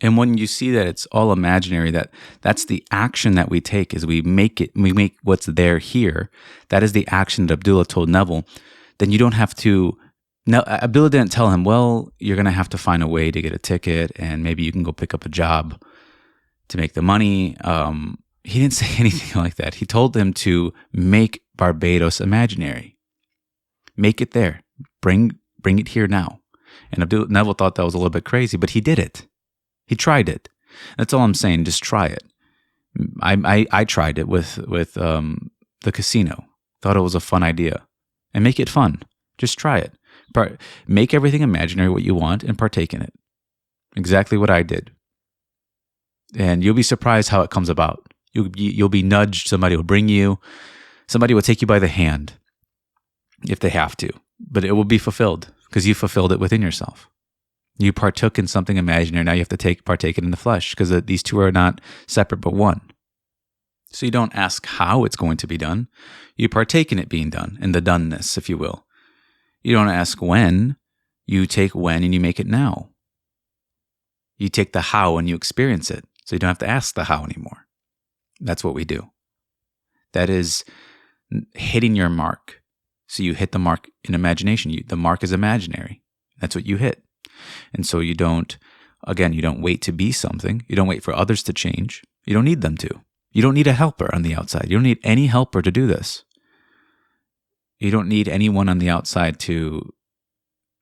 And when you see that it's all imaginary, that's the action that we take, is we make what's there here. That is the action that Abdullah told Neville. Then you don't have to. No, Abdullah didn't tell him, well, you're going to have to find a way to get a ticket, and maybe you can go pick up a job to make the money. He didn't say anything like that. He told him to make Barbados imaginary. Make it there. Bring it here now. And Neville thought that was a little bit crazy, but he did it. He tried it. That's all I'm saying. Just try it. I tried it with the casino. Thought it was a fun idea. And make it fun. Just try it. Make everything imaginary, what you want, and partake in it. Exactly what I did. And you'll be surprised how it comes about. You'll be nudged. Somebody will bring you. Somebody will take you by the hand if they have to. But it will be fulfilled because you fulfilled it within yourself. You partook in something imaginary. Now you have to partake it in the flesh, because these two are not separate but one. So you don't ask how it's going to be done. You partake in it being done, in the doneness, if you will. You don't ask when. You take when and you make it now. You take the how and you experience it. So you don't have to ask the how anymore. That's what we do. That is hitting your mark. So you hit the mark in imagination. The mark is imaginary. That's what you hit. And so you don't wait to be something. You don't wait for others to change. You don't need them to. You don't need a helper on the outside. You don't need any helper to do this. You don't need anyone on the outside to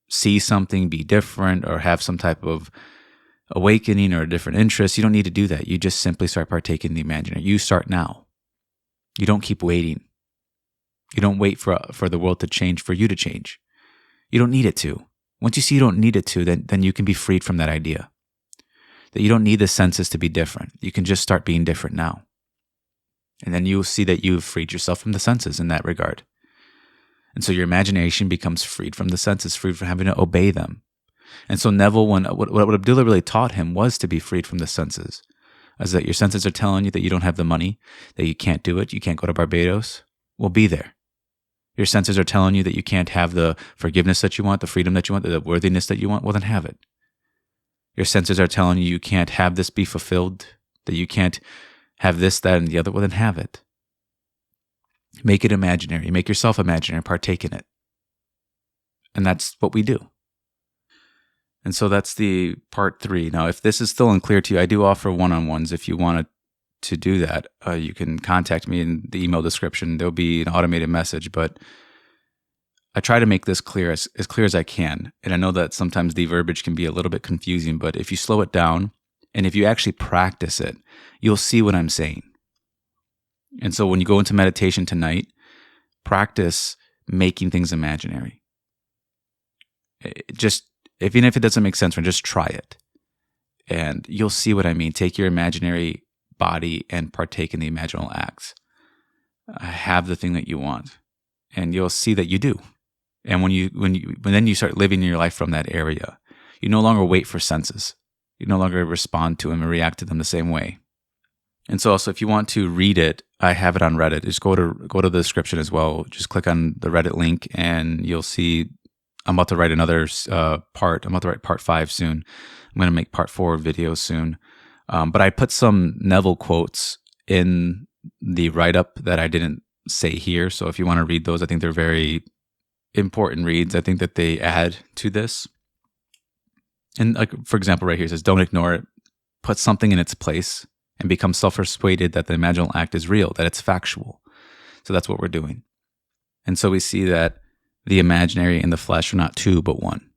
see something, be different, or have some type of awakening or a different interest. You don't need to do that. You just simply start partaking in the imaginary. You start now. You don't keep waiting. You don't wait for the world to change for you to change. You don't need it to. Once you see you don't need it to, then you can be freed from that idea. That you don't need the senses to be different. You can just start being different now. And then you'll see that you've freed yourself from the senses in that regard. And so your imagination becomes freed from the senses, freed from having to obey them. And so Neville, what Abdullah really taught him was to be freed from the senses. As that your senses are telling you that you don't have the money, that you can't do it, you can't go to Barbados. Well, be there. Your senses are telling you that you can't have the forgiveness that you want, the freedom that you want, the worthiness that you want. Well, then have it. Your senses are telling you can't have this be fulfilled, that you can't have this, that, and the other. Well, then have it. Make it imaginary. Make yourself imaginary. Partake in it. And that's what we do. And so that's the part 3. Now, if this is still unclear to you, I do offer one-on-ones. If you want to do that, you can contact me in the email description. There'll be an automated message, but I try to make this clear, as clear as I can. And I know that sometimes the verbiage can be a little bit confusing, but if you slow it down and if you actually practice it, you'll see what I'm saying. And so when you go into meditation tonight, practice making things imaginary. Even if it doesn't make sense, just try it. And you'll see what I mean. Take your imaginary body and partake in the imaginal acts. Have the thing that you want. And you'll see that you do. And when then you start living your life from that area, you no longer wait for senses. You no longer respond to them and react to them the same way. And so also, if you want to read it, I have it on Reddit. Just go to the description as well. Just click on the Reddit link and you'll see I'm about to write another part. I'm about to write part 5 soon. I'm going to make part 4 videos soon. But I put some Neville quotes in the write-up that I didn't say here. So if you want to read those, I think they're very important reads. I think that they add to this. And like, for example, right here it says, don't ignore it. Put something in its place and become self-persuaded that the imaginal act is real, that it's factual. So that's what we're doing. And so we see that the imaginary and the flesh are not two, but one.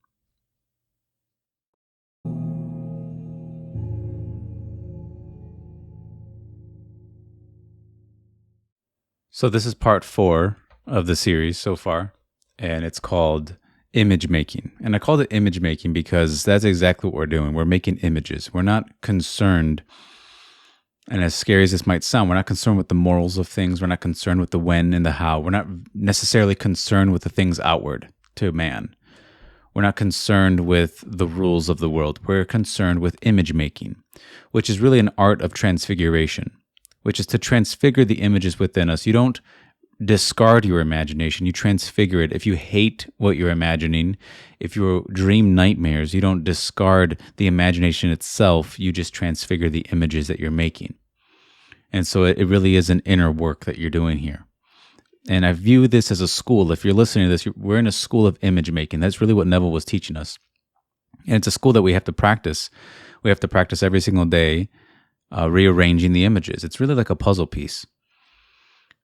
So this is part 4 of the series so far, and it's called image making. And I called it image making because that's exactly what we're doing. We're making images. We're not concerned, and as scary as this might sound, we're not concerned with the morals of things. We're not concerned with the when and the how. We're not necessarily concerned with the things outward to man. We're not concerned with the rules of the world. We're concerned with image making, which is really an art of transfiguration, which is to transfigure the images within us. You don't discard your imagination, you transfigure it. If you hate what you're imagining, if you dream nightmares, you don't discard the imagination itself, you just transfigure the images that you're making. And so it really is an inner work that you're doing here. And I view this as a school. If you're listening to this, we're in a school of image making. That's really what Neville was teaching us. And it's a school that we have to practice. We have to practice every single day, rearranging the images. It's really like a puzzle piece.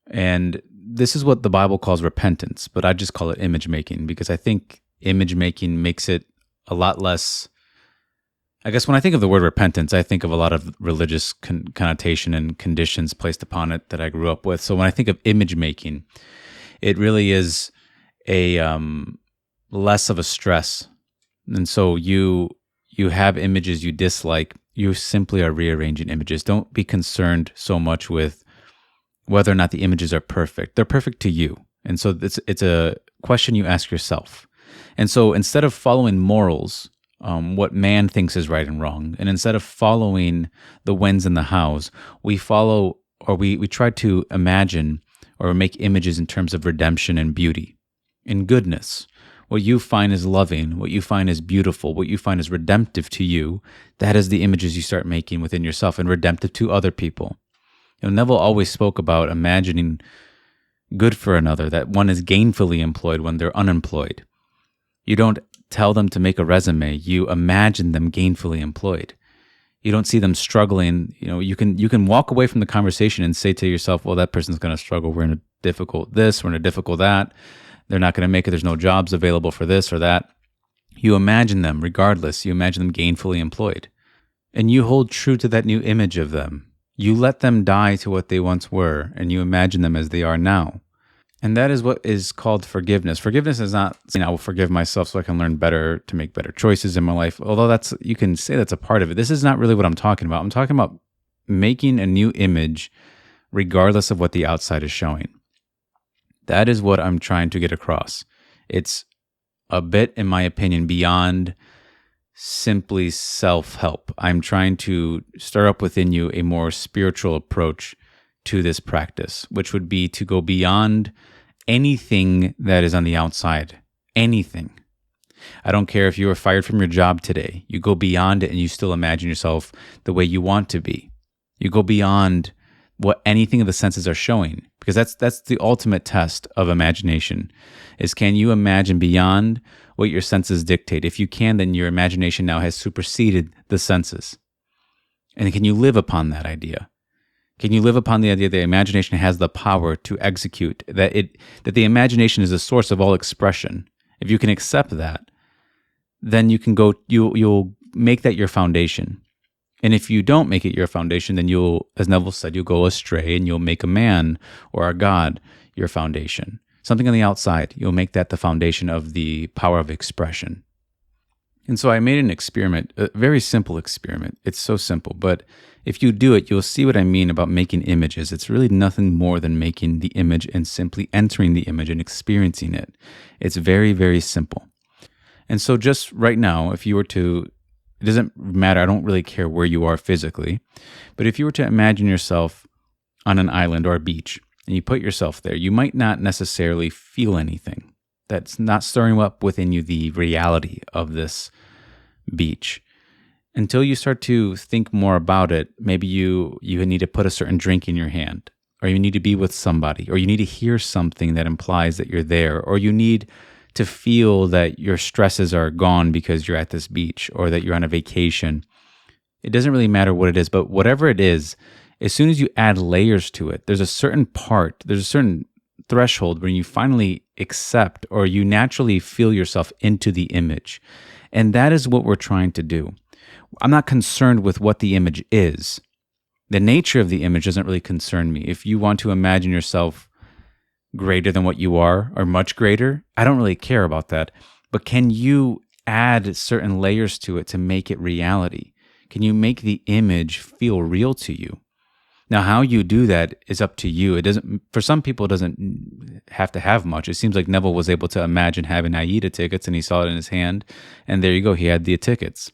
And this is what the Bible calls repentance, but I just call it image making because I think image making makes it a lot less. I guess when I think of the word repentance, I think of a lot of religious connotation and conditions placed upon it that I grew up with. So when I think of image making, it really is a less of a stress. And so you have images you dislike. You simply are rearranging images. Don't be concerned so much with whether or not the images are perfect. They're perfect to you. And so it's a question you ask yourself. And so instead of following morals, what man thinks is right and wrong, and instead of following the whens and the hows, we follow, or we try to imagine or make images in terms of redemption and beauty and goodness. What you find is loving, what you find is beautiful, what you find is redemptive to you, that is the images you start making within yourself and redemptive to other people. Neville always spoke about imagining good for another, that one is gainfully employed when they're unemployed. You don't tell them to make a resume, you imagine them gainfully employed. You don't see them struggling. You can walk away from the conversation and say to yourself, well, that person's going to struggle. We're in a difficult this, we're in a difficult that. They're not going to make it. There's no jobs available for this or that. You imagine them regardless. You imagine them gainfully employed. And you hold true to that new image of them. You let them die to what they once were, and you imagine them as they are now. And that is what is called forgiveness. Forgiveness is not saying I will forgive myself so I can learn better, to make better choices in my life. Although you can say that's a part of it. This is not really what I'm talking about. I'm talking about making a new image regardless of what the outside is showing. That is what I'm trying to get across. It's a bit, in my opinion, beyond simply self-help. I'm trying to stir up within you a more spiritual approach to this practice, which would be to go beyond anything that is on the outside. Anything. I don't care if you were fired from your job today. You go beyond it and you still imagine yourself the way you want to be. You go beyond what anything of the senses are showing, because that's the ultimate test of imagination, is can you imagine beyond what your senses dictate? If you can, then your imagination now has superseded the senses. And can you live upon that idea? Can you live upon the idea that the imagination has the power to execute, that the imagination is the source of all expression? If you can accept that, then you can go, you'll make that your foundation. And if you don't make it your foundation, then you'll, as Neville said, you'll go astray and you'll make a man or a god your foundation. Something on the outside, you'll make that the foundation of the power of expression. And so I made an experiment, a very simple experiment. It's so simple, but if you do it, you'll see what I mean about making images. It's really nothing more than making the image and simply entering the image and experiencing it. It's very, very simple. And so just right now, if you were to, it doesn't matter, I don't really care where you are physically, but if you were to imagine yourself on an island or a beach, and you put yourself there, you might not necessarily feel anything. That's not stirring up within you the reality of this beach. Until you start to think more about it, maybe you need to put a certain drink in your hand, or you need to be with somebody, or you need to hear something that implies that you're there, or you need to feel that your stresses are gone because you're at this beach or that you're on a vacation. It doesn't really matter what it is, but whatever it is, as soon as you add layers to it, there's a certain threshold when you finally accept or you naturally feel yourself into the image. And that is what we're trying to do. I'm not concerned with what the image is. The nature of the image doesn't really concern me. If you want to imagine yourself greater than what you are or much greater, I don't really care about that. But can you add certain layers to it to make it reality? Can you make the image feel real to you? Now, how you do that is up to you. It doesn't. For some people, it doesn't have to have much. It seems like Neville was able to imagine having AIDA tickets, and he saw it in his hand, and there you go. He had the tickets.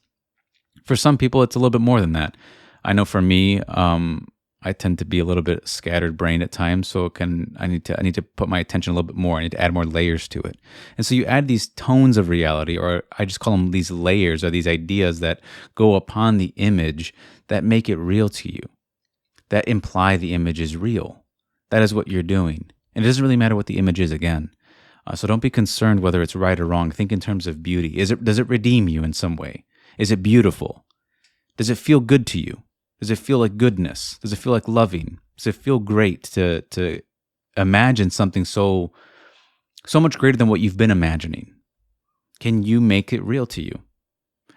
For some people, it's a little bit more than that. I know for me, I tend to be a little bit scattered brained at times, so I need to put my attention a little bit more. I need to add more layers to it. And so you add these tones of reality, or I just call them these layers, or these ideas that go upon the image that make it real to you, that imply the image is real. That is what you're doing. And it doesn't really matter what the image is again. So don't be concerned whether it's right or wrong. Think in terms of beauty. Does it redeem you in some way? Is it beautiful? Does it feel good to you? Does it feel like goodness? Does it feel like loving? Does it feel great to imagine something so much greater than what you've been imagining? Can you make it real to you?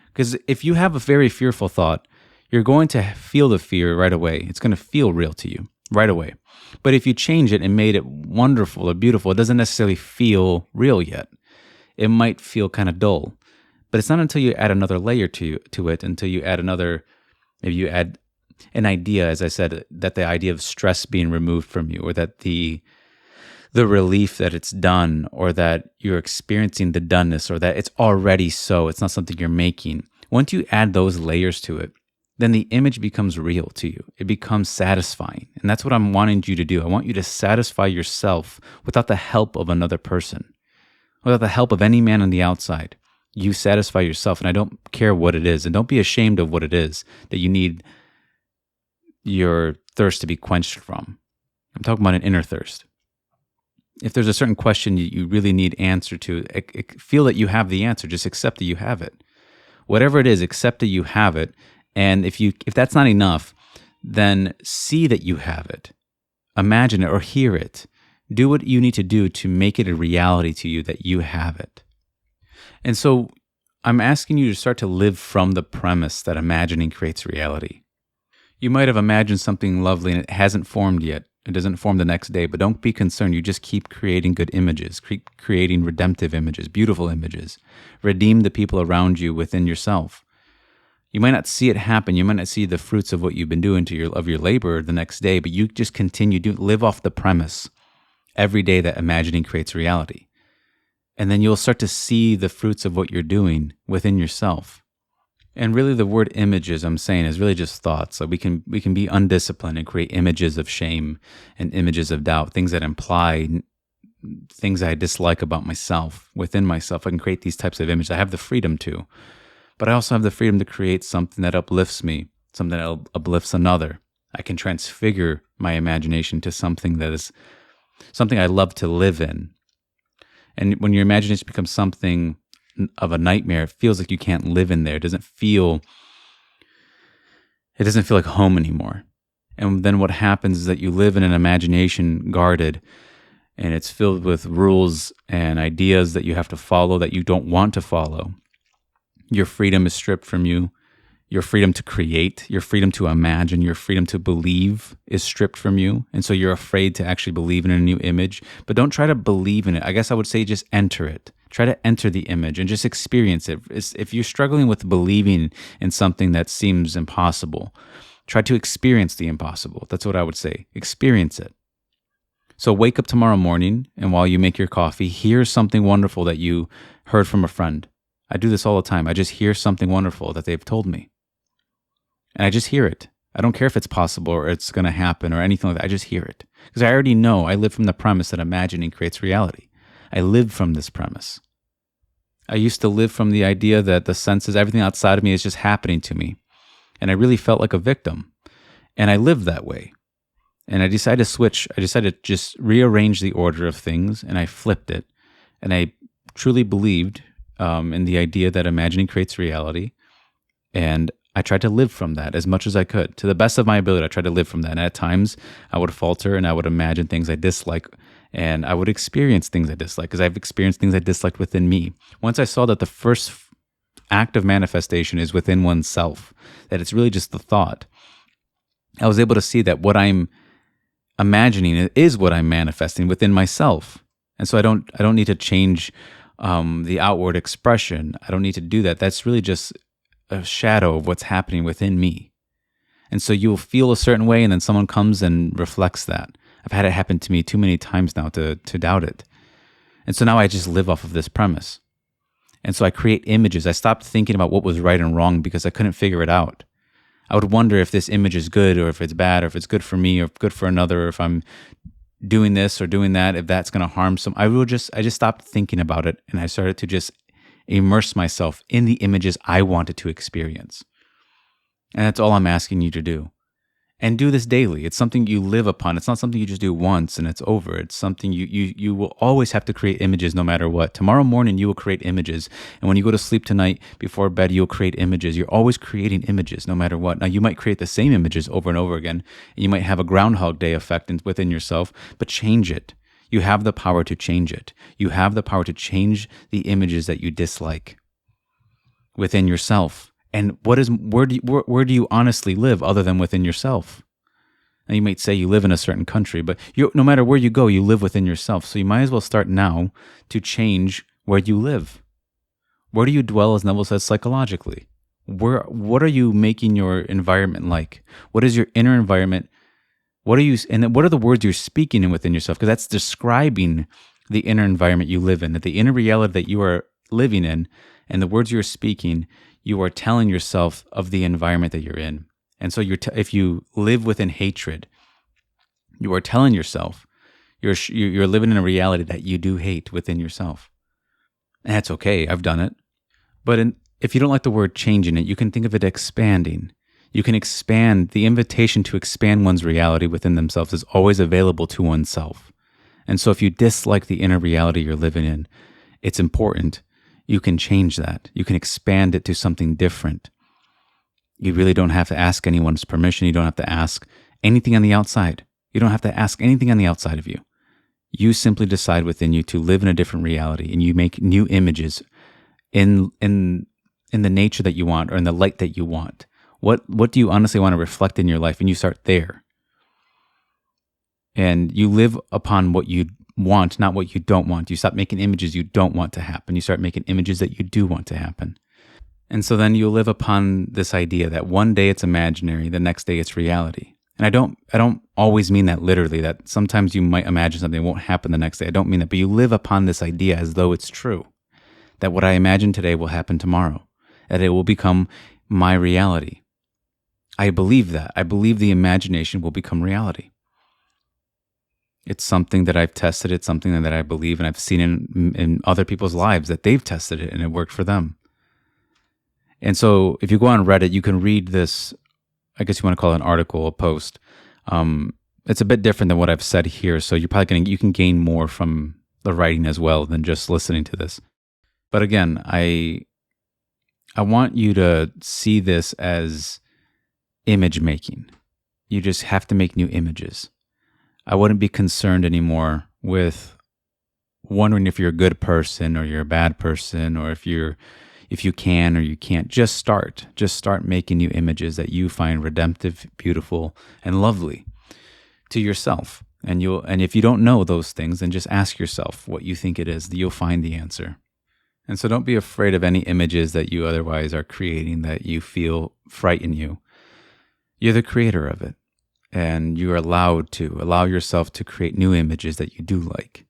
Because if you have a very fearful thought, you're going to feel the fear right away. It's going to feel real to you right away. But if you change it and made it wonderful or beautiful, it doesn't necessarily feel real yet. It might feel kind of dull. But it's not until you add another layer to it, until you add maybe you add an idea, as I said, that the idea of stress being removed from you, or that the relief that it's done, or that you're experiencing the doneness, or that it's already so, it's not something you're making. Once you add those layers to it, then the image becomes real to you. It becomes satisfying. And that's what I'm wanting you to do. I want you to satisfy yourself without the help of another person, without the help of any man on the outside. You satisfy yourself, and I don't care what it is. And don't be ashamed of what it is that you need your thirst to be quenched from. I'm talking about an inner thirst. If there's a certain question you really need answer to, feel that you have the answer. Just accept that you have it. Whatever it is, accept that you have it. And if that's not enough, then see that you have it. Imagine it or hear it. Do what you need to do to make it a reality to you that you have it. And so I'm asking you to start to live from the premise that imagining creates reality. You might have imagined something lovely and it hasn't formed yet. It doesn't form the next day, but don't be concerned. You just keep creating good images, keep creating redemptive images, beautiful images. Redeem the people around you within yourself. You might not see it happen. You might not see the fruits of what you've been doing of your labor the next day, but you just continue to live off the premise every day that imagining creates reality. And then you'll start to see the fruits of what you're doing within yourself. And really the word images, I'm saying, is really just thoughts. Like we can be undisciplined and create images of shame and images of doubt, things that imply things I dislike about myself, within myself. I can create these types of images. I have the freedom to. But I also have the freedom to create something that uplifts me, something that uplifts another. I can transfigure my imagination to something that is something I love to live in. And when your imagination becomes something of a nightmare, it feels like you can't live in there. It doesn't feel like home anymore. And then what happens is that you live in an imagination guarded, and it's filled with rules and ideas that you have to follow that you don't want to follow. Your freedom is stripped from you. Your freedom to create, your freedom to imagine, your freedom to believe is stripped from you. And so you're afraid to actually believe in a new image. But don't try to believe in it. I guess I would say just enter it. Try to enter the image and just experience it. If you're struggling with believing in something that seems impossible, try to experience the impossible. That's what I would say. Experience it. So wake up tomorrow morning, and while you make your coffee, hear something wonderful that you heard from a friend. I do this all the time. I just hear something wonderful that they've told me. And I just hear it. I don't care if it's possible or it's going to happen or anything like that. I just hear it. Because I already know I live from the premise that imagining creates reality. I live from this premise. I used to live from the idea that the senses, everything outside of me is just happening to me. And I really felt like a victim. And I lived that way. And I decided to switch. I decided to just rearrange the order of things, and I flipped it. And I truly believed in the idea that imagining creates reality. And I tried to live from that as much as I could. To the best of my ability, I tried to live from that. And at times, I would falter and I would imagine things I dislike, and I would experience things I dislike because I've experienced things I disliked within me. Once I saw that the first act of manifestation is within oneself, that it's really just the thought, I was able to see that what I'm imagining is what I'm manifesting within myself. And so I don't need to change the outward expression. I don't need to do that. That's really just a shadow of what's happening within me. And so you'll feel a certain way, and then someone comes and reflects that. I've had it happen to me too many times now to doubt it. And so now I just live off of this premise. And so I create images. I stopped thinking about what was right and wrong because I couldn't figure it out. I would wonder if this image is good or if it's bad, or if it's good for me or good for another, or if I'm doing this or doing that, if that's going to harm some. I just stopped thinking about it, and I started to just immerse myself in the images I wanted to experience. And that's all I'm asking you to do. And do this daily. It's something you live upon. It's not something you just do once and it's over. It's something you will always have to create images no matter what. Tomorrow morning, you will create images. And when you go to sleep tonight before bed, you'll create images. You're always creating images no matter what. Now, you might create the same images over and over again. And you might have a Groundhog Day effect within yourself, but change it. You have the power to change it. You have the power to change the images that you dislike within yourself. And where do you honestly live other than within yourself? And you might say you live in a certain country, but no matter where you go, you live within yourself. So you might as well start now to change where you live. Where do you dwell, as Neville says, psychologically? What are you making your environment like? What is your inner environment? What are the words you're speaking in within yourself? Because that's describing the inner environment you live in, that the inner reality that you are living in, and the words you're speaking, you are telling yourself of the environment that you're in. And so if you live within hatred, you are telling yourself you're living in a reality that you do hate within yourself. And that's okay. I've done it. But if you don't like the word changing it, you can think of it expanding. You can expand. The invitation to expand one's reality within themselves is always available to oneself. And so if you dislike the inner reality you're living in, it's important. You can change that. You can expand it to something different. You really don't have to ask anyone's permission. You don't have to ask anything on the outside. You don't have to ask anything on the outside of you. You simply decide within you to live in a different reality, and you make new images in the nature that you want or in the light that you want. What do you honestly want to reflect in your life? And you start there. And you live upon what you want, not what you don't want. You stop making images you don't want to happen. You start making images that you do want to happen. And so then you live upon this idea that one day it's imaginary, the next day it's reality. And I don't always mean that literally, that sometimes you might imagine something that won't happen the next day. I don't mean that, but you live upon this idea as though it's true. That what I imagine today will happen tomorrow. That it will become my reality. I believe that. I believe the imagination will become reality. It's something that I've tested. It's something that I believe, and I've seen in other people's lives that they've tested it and it worked for them. And so if you go on Reddit, you can read this, I guess you want to call it an article, a post. It's a bit different than what I've said here. So you can gain more from the writing as well than just listening to this. But again, I want you to see this as image making. You just have to make new images. I wouldn't be concerned anymore with wondering if you're a good person or you're a bad person, or if you can or you can't. Just start making new images that you find redemptive, beautiful, and lovely to yourself. And if you don't know those things, then just ask yourself what you think it is, that you'll find the answer. And so don't be afraid of any images that you otherwise are creating that you feel frighten you. You're the creator of it. And you're allowed to allow yourself to create new images that you do like.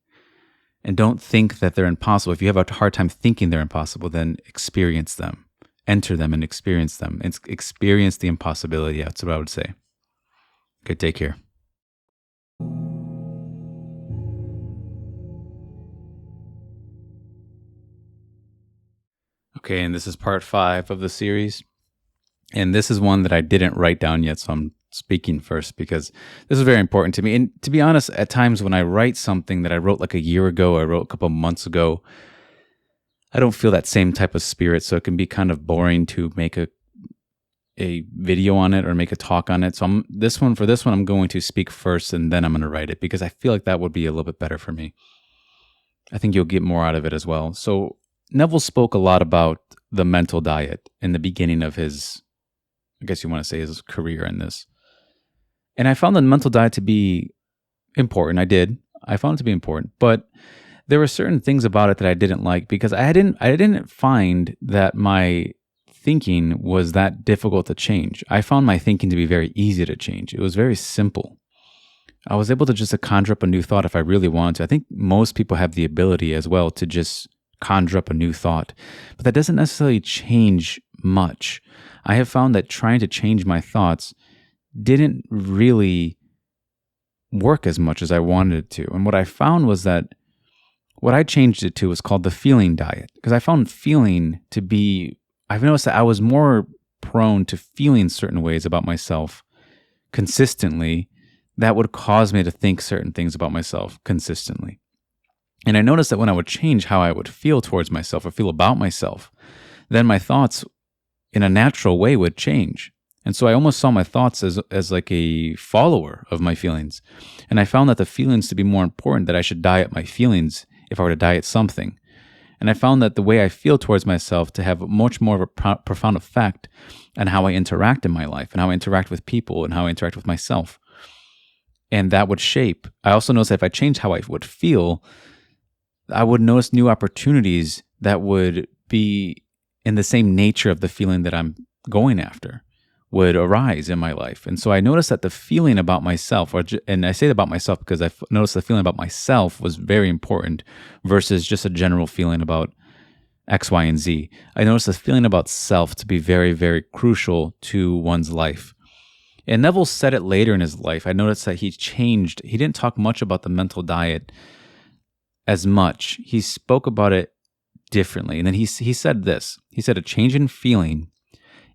And don't think that they're impossible. If you have a hard time thinking they're impossible, then experience them. Enter them and experience them. And experience the impossibility. That's what I would say. Okay, take care. Okay, and this is part 5 of the series. And this is one that I didn't write down yet, so I'm speaking first because this is very important to me. And to be honest, at times when I write something that I wrote like a year ago, I wrote a couple of months ago, I don't feel that same type of spirit. So it can be kind of boring to make a video on it or make a talk on it. So for this one, I'm going to speak first and then I'm going to write it because I feel like that would be a little bit better for me. I think you'll get more out of it as well. So Neville spoke a lot about the mental diet in the beginning of his, I guess you want to say his career in this. And I found the mental diet to be important. I found it to be important, but there were certain things about it that I didn't like because I didn't find that my thinking was that difficult to change. I found my thinking to be very easy to change. It was very simple. I was able to just conjure up a new thought if I really wanted to. I think most people have the ability as well to just conjure up a new thought, but that doesn't necessarily change much. I have found that trying to change my thoughts didn't really work as much as I wanted it to. And what I found was that what I changed it to was called the feeling diet because I found feeling to be, I've noticed that I was more prone to feeling certain ways about myself consistently that would cause me to think certain things about myself consistently. And I noticed that when I would change how I would feel towards myself or feel about myself, then my thoughts in a natural way would change. And so I almost saw my thoughts as like a follower of my feelings. And I found that the feelings to be more important, that I should diet my feelings if I were to diet something. And I found that the way I feel towards myself to have much more of a profound effect on how I interact in my life and how I interact with people and how I interact with myself. And that would shape. I also noticed that if I changed how I would feel, I would notice new opportunities that would be in the same nature of the feeling that I'm going after would arise in my life. And so I noticed that the feeling about myself, and I say that about myself because I noticed the feeling about myself was very important versus just a general feeling about X, Y, and Z. I noticed the feeling about self to be very, very crucial to one's life. And Neville said it later in his life. I noticed that he changed. He didn't talk much about the mental diet as much. He spoke about it differently. And then he said this. He said, a change in feeling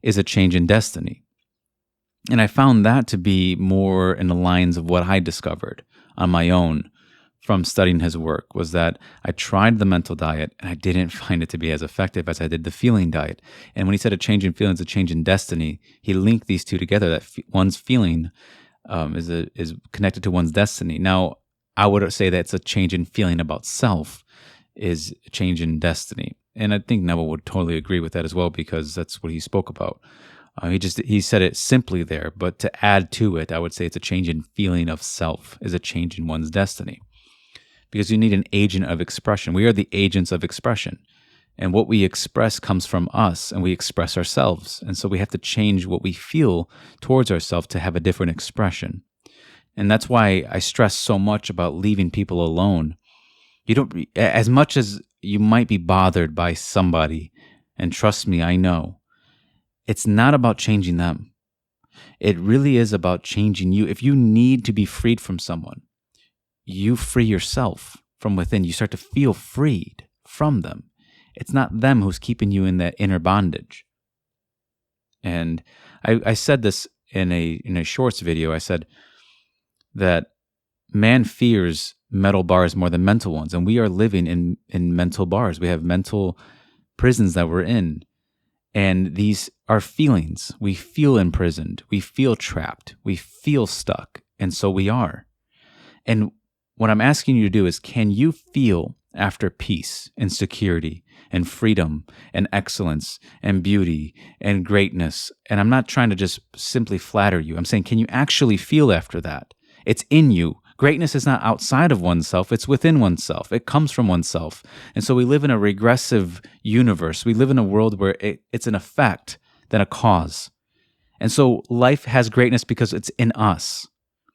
is a change in destiny. And I found that to be more in the lines of what I discovered on my own from studying his work, was that I tried the mental diet and I didn't find it to be as effective as I did the feeling diet. And when he said a change in feeling is a change in destiny, he linked these two together, that one's feeling is connected to one's destiny. Now, I would say that it's a change in feeling about self is a change in destiny. And I think Neville would totally agree with that as well, because that's what he spoke about. He said it simply there, but to add to it, I would say it's a change in feeling of self is a change in one's destiny. Because you need an agent of expression. We are the agents of expression. And what we express comes from us, and we express ourselves. And so we have to change what we feel towards ourselves to have a different expression. And that's why I stress so much about leaving people alone. You don't, as much as you might be bothered by somebody, and trust me, I know, it's not about changing them. It really is about changing you. If you need to be freed from someone, you free yourself from within. You start to feel freed from them. It's not them who's keeping you in that inner bondage. And I said this in a shorts video. I said that man fears metal bars more than mental ones. And we are living in mental bars. We have mental prisons that we're in. And these are feelings. We feel imprisoned. We feel trapped. We feel stuck. And so we are. And what I'm asking you to do is, can you feel after peace and security and freedom and excellence and beauty and greatness? And I'm not trying to just simply flatter you. I'm saying, can you actually feel after that? It's in you. Greatness is not outside of oneself. It's within oneself. It comes from oneself. And so we live in a regressive universe. We live in a world where it's an effect than a cause. And so life has greatness because it's in us.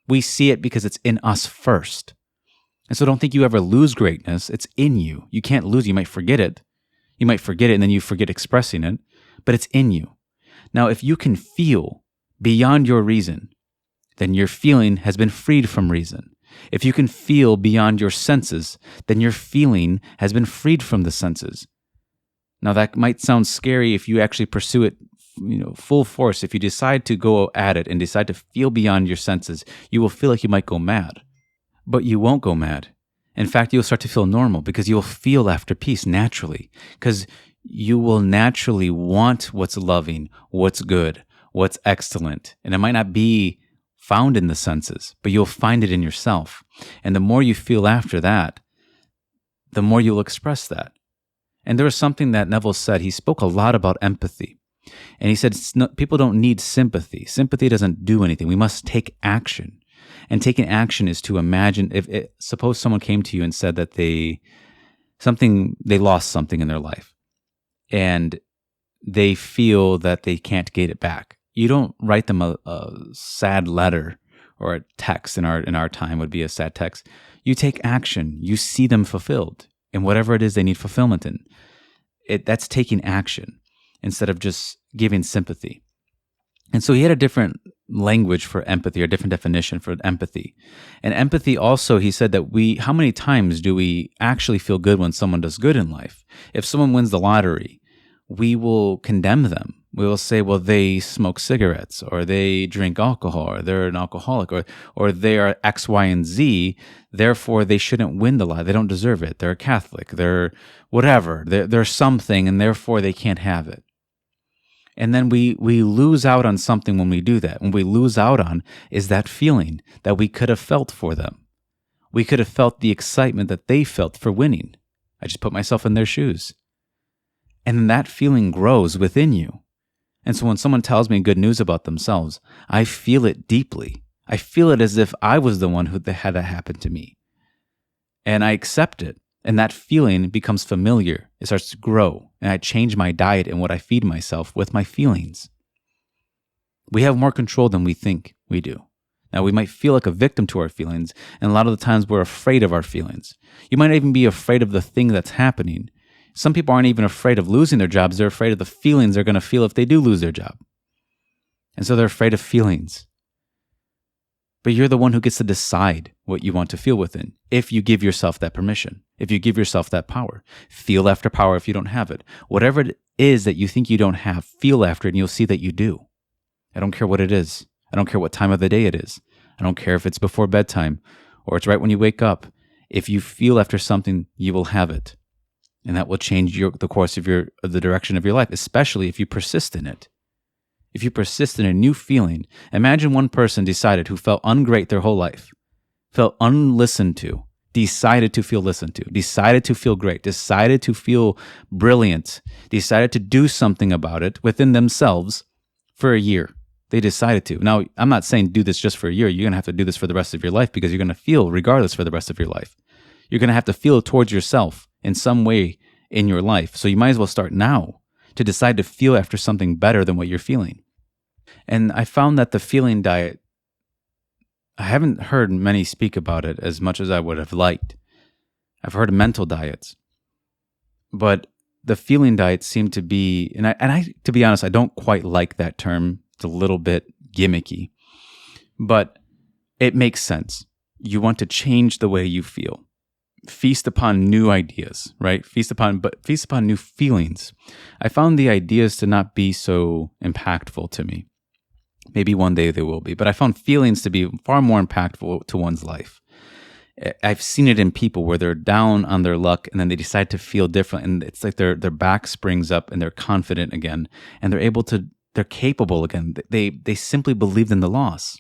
We see it because it's in us first. And so don't think you ever lose greatness. It's in you. You can't lose it. You might forget it. You might forget it and then you forget expressing it, but it's in you. Now, if you can feel beyond your reason, then your feeling has been freed from reason. If you can feel beyond your senses, then your feeling has been freed from the senses. Now, that might sound scary if you actually pursue it full force, if you decide to go at it and decide to feel beyond your senses, you will feel like you might go mad. But you won't go mad. In fact, you'll start to feel normal because you'll feel after peace naturally, because you will naturally want what's loving, what's good, what's excellent. And it might not be found in the senses, but you'll find it in yourself. And the more you feel after that, the more you'll express that. And there was something that Neville said. He spoke a lot about empathy. And he said, people don't need sympathy. Sympathy doesn't do anything. We must take action. And taking action is to imagine, suppose someone came to you and said that they lost something in their life, and they feel that they can't get it back. You don't write them a sad letter or a text. In our time would be a sad text. You take action. You see them fulfilled in whatever it is they need fulfillment in. That's taking action instead of just giving sympathy. And so he had a different language for empathy, or a different definition for empathy. And empathy also, he said that how many times do we actually feel good when someone does good in life? If someone wins the lottery, we will condemn them. We will say, well, they smoke cigarettes, or they drink alcohol, or they're an alcoholic, or they are X, Y, and Z. Therefore, they shouldn't win the lottery. They don't deserve it. They're a Catholic. They're whatever. They're something, and therefore they can't have it. And then we lose out on something when we do that. What we lose out on is that feeling that we could have felt for them. We could have felt the excitement that they felt for winning. I just put myself in their shoes. And then that feeling grows within you. And so when someone tells me good news about themselves, I feel it deeply. I feel it as if I was the one who had that happen to me. And I accept it. And that feeling becomes familiar. It starts to grow. And I change my diet and what I feed myself with my feelings. We have more control than we think we do. Now, we might feel like a victim to our feelings, and a lot of the times we're afraid of our feelings. You might even be afraid of the thing that's happening. Some people aren't even afraid of losing their jobs. They're afraid of the feelings they're going to feel if they do lose their job. And so they're afraid of feelings. But you're the one who gets to decide what you want to feel within, if you give yourself that permission, if you give yourself that power. Feel after power if you don't have it. Whatever it is that you think you don't have, feel after it and you'll see that you do. I don't care what it is. I don't care what time of the day it is. I don't care if it's before bedtime or it's right when you wake up. If you feel after something, you will have it. And that will change the course of the direction of your life, especially if you persist in it. If you persist in a new feeling, imagine one person who felt ungreat their whole life, felt unlistened to, decided to feel listened to, decided to feel great, decided to feel brilliant, decided to do something about it within themselves for a year. They decided to. Now, I'm not saying do this just for a year. You're going to have to do this for the rest of your life because you're going to feel regardless for the rest of your life. You're going to have to feel towards yourself in some way in your life. So you might as well start now to decide to feel after something better than what you're feeling. And I found that the feeling diet, I haven't heard many speak about it as much as I would have liked. I've heard of mental diets, but the feeling diet seemed to be, and I, to be honest, I don't quite like that term. It's a little bit gimmicky, but it makes sense. You want to change the way you feel. Feast upon new ideas, right? Feast upon new feelings. I found the ideas to not be so impactful to me. Maybe one day they will be, but I found feelings to be far more impactful to one's life. I've seen it in people where they're down on their luck and then they decide to feel different, and it's like their back springs up and they're confident again, and they're capable again. They simply believed in the loss.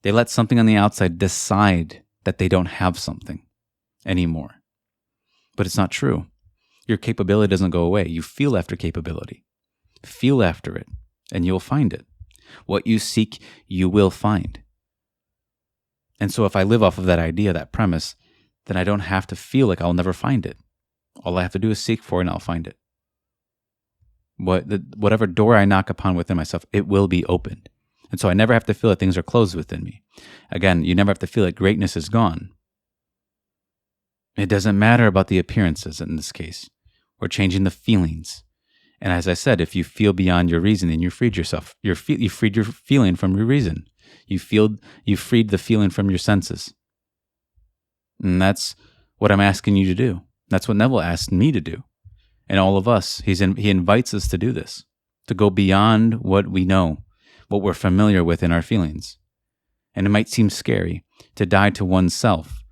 They let something on the outside decide that they don't have something anymore. But it's not true. Your capability doesn't go away. You feel after capability. Feel after it, and you'll find it. What you seek, you will find. And so if I live off of that idea, that premise, then I don't have to feel like I'll never find it. All I have to do is seek for it and I'll find it. Whatever door I knock upon within myself, it will be opened. And so I never have to feel that things are closed within me. Again, you never have to feel that greatness is gone. It doesn't matter about the appearances in this case. We're changing the feelings. And as I said, if you feel beyond your reason, then you freed yourself. You freed your feeling from your reason. You freed the feeling from your senses. And that's what I'm asking you to do. That's what Neville asked me to do. And all of us, he invites us to do this, to go beyond what we know, what we're familiar with in our feelings. And it might seem scary to die to oneself,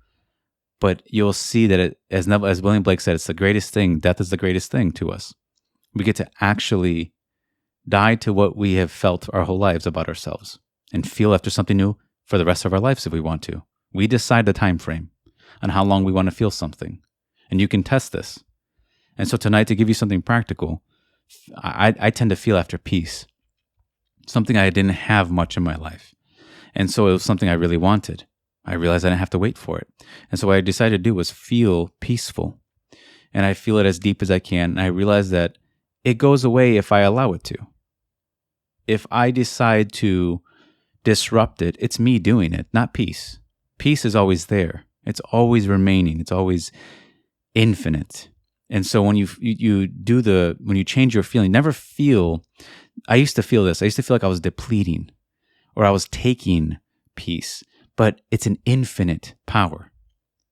but you'll see that as William Blake said, it's the greatest thing. Death is the greatest thing to us. We get to actually die to what we have felt our whole lives about ourselves and feel after something new for the rest of our lives if we want to. We decide the time frame on how long we want to feel something. And you can test this. And so tonight, to give you something practical, I tend to feel after peace, something I didn't have much in my life. And so it was something I really wanted. I realized I didn't have to wait for it. And so what I decided to do was feel peaceful. And I feel it as deep as I can. And I realized that it goes away if I allow it to. If I decide to disrupt it, it's me doing it, not peace. Peace is always there. It's always remaining. It's always infinite. And so when you change your feeling, never feel, I used to feel this. I used to feel like I was depleting or I was taking peace, but it's an infinite power.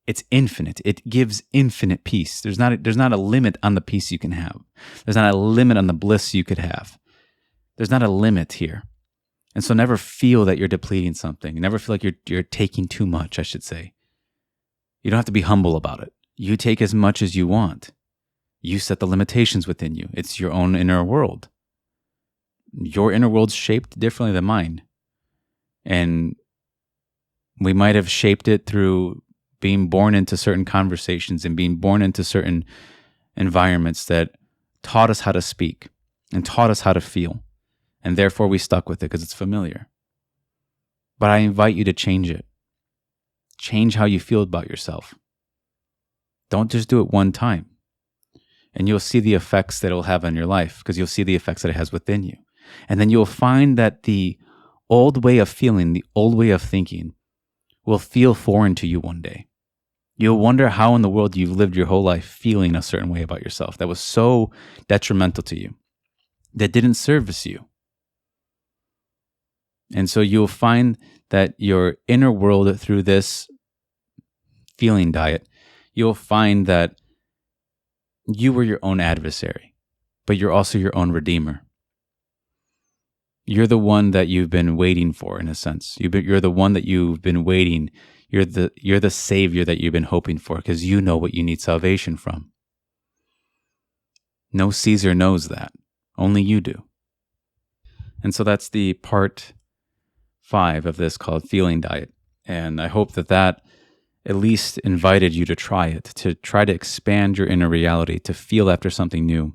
It's infinite. It gives infinite peace. There's not a limit on the peace you can have. There's not a limit on the bliss you could have. There's not a limit here. And so never feel that you're depleting something. Never feel like you're taking too much, I should say. You don't have to be humble about it. You take as much as you want. You set the limitations within you. It's your own inner world. Your inner world's shaped differently than mine. And we might have shaped it through being born into certain conversations and being born into certain environments that taught us how to speak and taught us how to feel. And therefore we stuck with it because it's familiar. But I invite you to change it. Change how you feel about yourself. Don't just do it one time. And you'll see the effects that it'll have on your life because you'll see the effects that it has within you. And then you'll find that the old way of feeling, the old way of thinking will feel foreign to you one day. You'll wonder how in the world you've lived your whole life feeling a certain way about yourself that was so detrimental to you, that didn't service you. And so you'll find that your inner world through this feeling diet, you'll find that you were your own adversary, but you're also your own redeemer. You're the one that you've been waiting for, in a sense. You're the one that you've been waiting. You're the savior that you've been hoping for because you know what you need salvation from. No Caesar knows that. Only you do. And so that's the part 5 of this called Feeling Diet. And I hope that at least invited you to try it, to try to expand your inner reality, to feel after something new.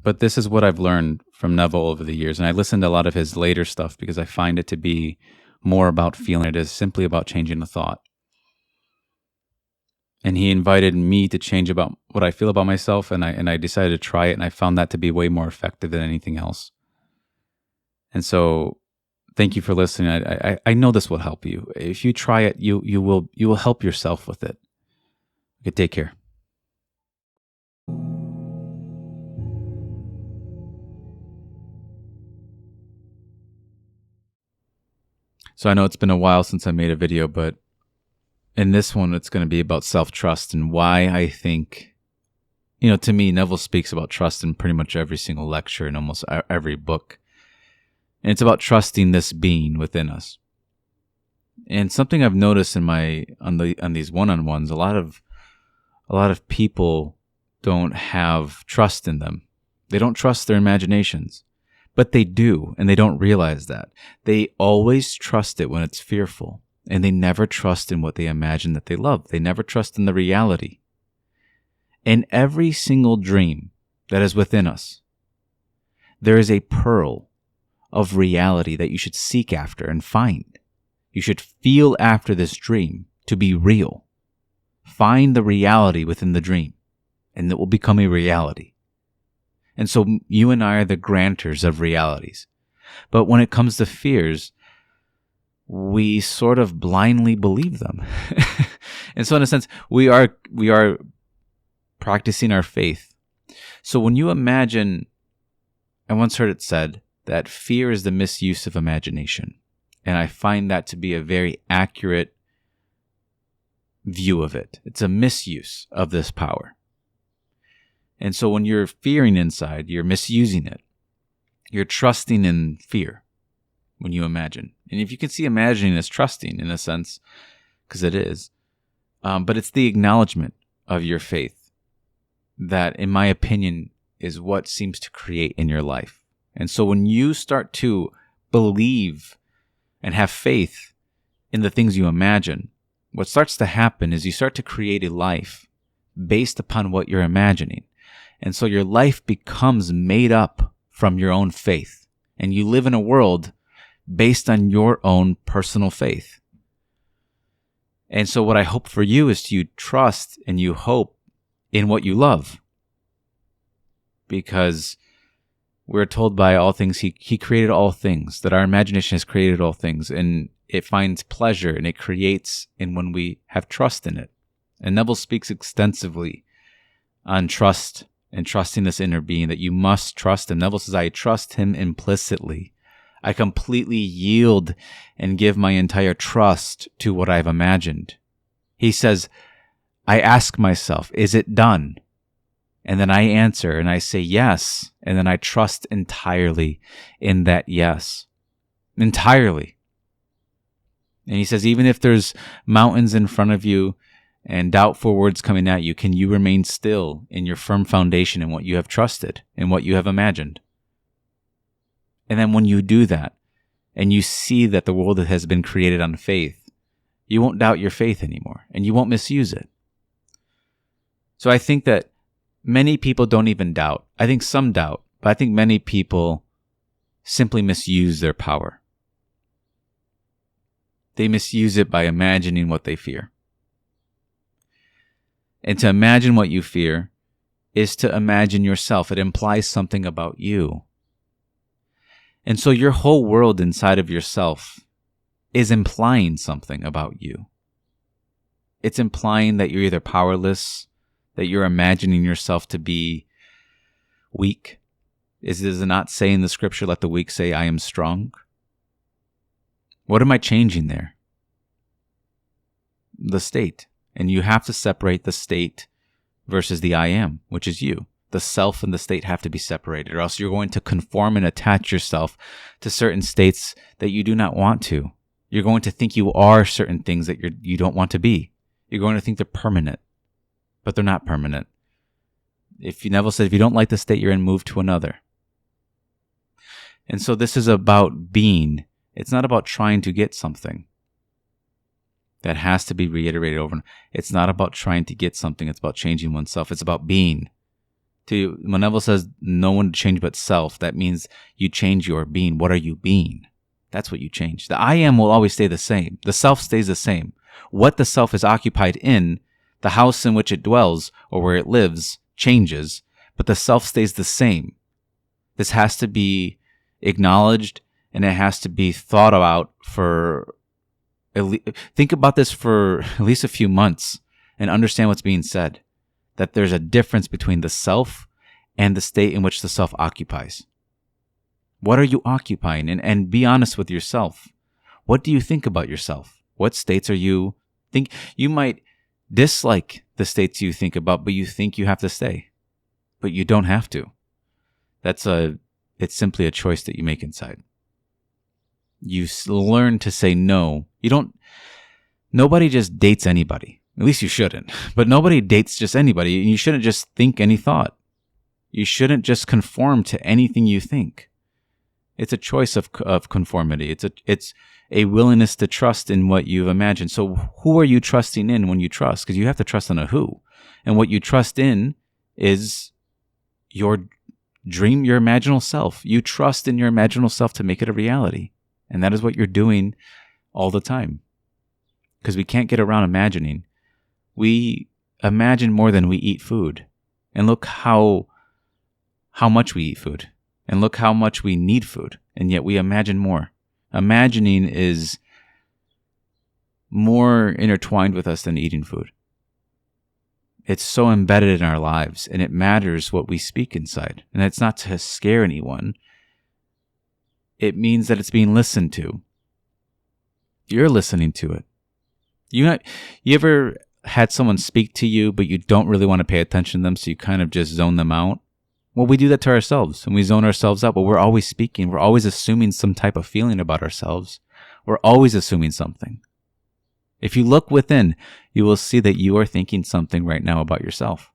But this is what I've learned from Neville over the years. And I listened to a lot of his later stuff because I find it to be more about feeling. It is simply about changing a thought. And he invited me to change about what I feel about myself. And I decided to try it. And I found that to be way more effective than anything else. And so thank you for listening. I know this will help you. If you try it, you will help yourself with it. Okay, take care. So I know it's been a while since I made a video, but in this one, it's going to be about self-trust and why I think, to me, Neville speaks about trust in pretty much every single lecture and almost every book. And it's about trusting this being within us. And something I've noticed on these one-on-ones, a lot of people don't have trust in them. They don't trust their imaginations. But they do, and they don't realize that. They always trust it when it's fearful, and they never trust in what they imagine that they love. They never trust in the reality. In every single dream that is within us, there is a pearl of reality that you should seek after and find. You should feel after this dream to be real. Find the reality within the dream, and it will become a reality. And so you and I are the granters of realities. But when it comes to fears, we sort of blindly believe them. And so in a sense, we are practicing our faith. So when you imagine, I once heard it said that fear is the misuse of imagination. And I find that to be a very accurate view of it. It's a misuse of this power. And so when you're fearing inside, you're misusing it. You're trusting in fear when you imagine. And if you can see imagining as trusting in a sense, because it is, but it's the acknowledgement of your faith that, in my opinion, is what seems to create in your life. And so when you start to believe and have faith in the things you imagine, what starts to happen is you start to create a life based upon what you're imagining. And so your life becomes made up from your own faith. And you live in a world based on your own personal faith. And so what I hope for you is you trust and you hope in what you love. Because we're told by all things, he created all things, that our imagination has created all things. And it finds pleasure and it creates in when we have trust in it. And Neville speaks extensively on trust and trusting this inner being, that you must trust him. Neville says, I trust him implicitly. I completely yield and give my entire trust to what I've imagined. He says, I ask myself, is it done? And then I answer and I say yes. And then I trust entirely in that yes. Entirely. And he says, even if there's mountains in front of you and doubtful words coming at you, can you remain still in your firm foundation in what you have trusted, in what you have imagined? And then when you do that, and you see that the world has been created on faith, you won't doubt your faith anymore, and you won't misuse it. So I think that many people don't even doubt. I think some doubt, but I think many people simply misuse their power. They misuse it by imagining what they fear. And to imagine what you fear is to imagine yourself. It implies something about you. And so your whole world inside of yourself is implying something about you. It's implying that you're either powerless, that you're imagining yourself to be weak. Does it not say in the scripture, let the weak say, I am strong? What am I changing there? The state. And you have to separate the state versus the I am, which is you. The self and the state have to be separated, or else you're going to conform and attach yourself to certain states that you do not want to. You're going to think you are certain things that you don't want to be. You're going to think they're permanent, but they're not permanent. Neville said, if you don't like the state you're in, move to another. And so this is about being. It's not about trying to get something. That has to be reiterated over. It's not about trying to get something. It's about changing oneself. It's about being. When Neville says no one to change but self, that means you change your being. What are you being? That's what you change. The I am will always stay the same. The self stays the same. What the self is occupied in, the house in which it dwells or where it lives, changes, but the self stays the same. This has to be acknowledged and it has to be thought about for think about this for at least a few months and understand what's being said. That there's a difference between the self and the state in which the self occupies. What are you occupying? And be honest with yourself. What do you think about yourself? What states are you think? You might dislike the states you think about, but you think you have to stay. But you don't have to. It's simply a choice that you make inside. You learn to say no. Nobody just dates anybody. At least you shouldn't. But nobody dates just anybody. You shouldn't just think any thought. You shouldn't just conform to anything you think. It's a choice of conformity. It's a willingness to trust in what you've imagined. So who are you trusting in when you trust? Because you have to trust in a who. And what you trust in is your dream, your imaginal self. You trust in your imaginal self to make it a reality. And that is what you're doing all the time. Because we can't get around imagining. We imagine more than we eat food. And look how much we eat food. And look how much we need food. And yet we imagine more. Imagining is more intertwined with us than eating food. It's so embedded in our lives. And it matters what we speak inside. And it's not to scare anyone. It means that it's being listened to. You're listening to it. You ever had someone speak to you, but you don't really want to pay attention to them, so you kind of just zone them out? Well, we do that to ourselves and we zone ourselves out, but we're always speaking. We're always assuming some type of feeling about ourselves. We're always assuming something. If you look within, you will see that you are thinking something right now about yourself.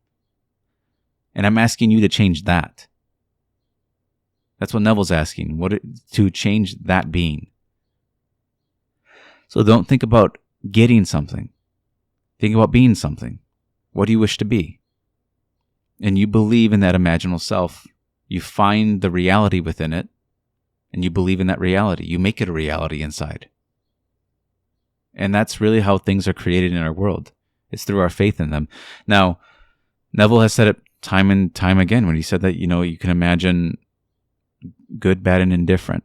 And I'm asking you to change that. That's what Neville's asking, to change that being. So don't think about getting something. Think about being something. What do you wish to be? And you believe in that imaginal self. You find the reality within it, and you believe in that reality. You make it a reality inside. And that's really how things are created in our world. It's through our faith in them. Now, Neville has said it time and time again when he said that, you can imagine good, bad, and indifferent.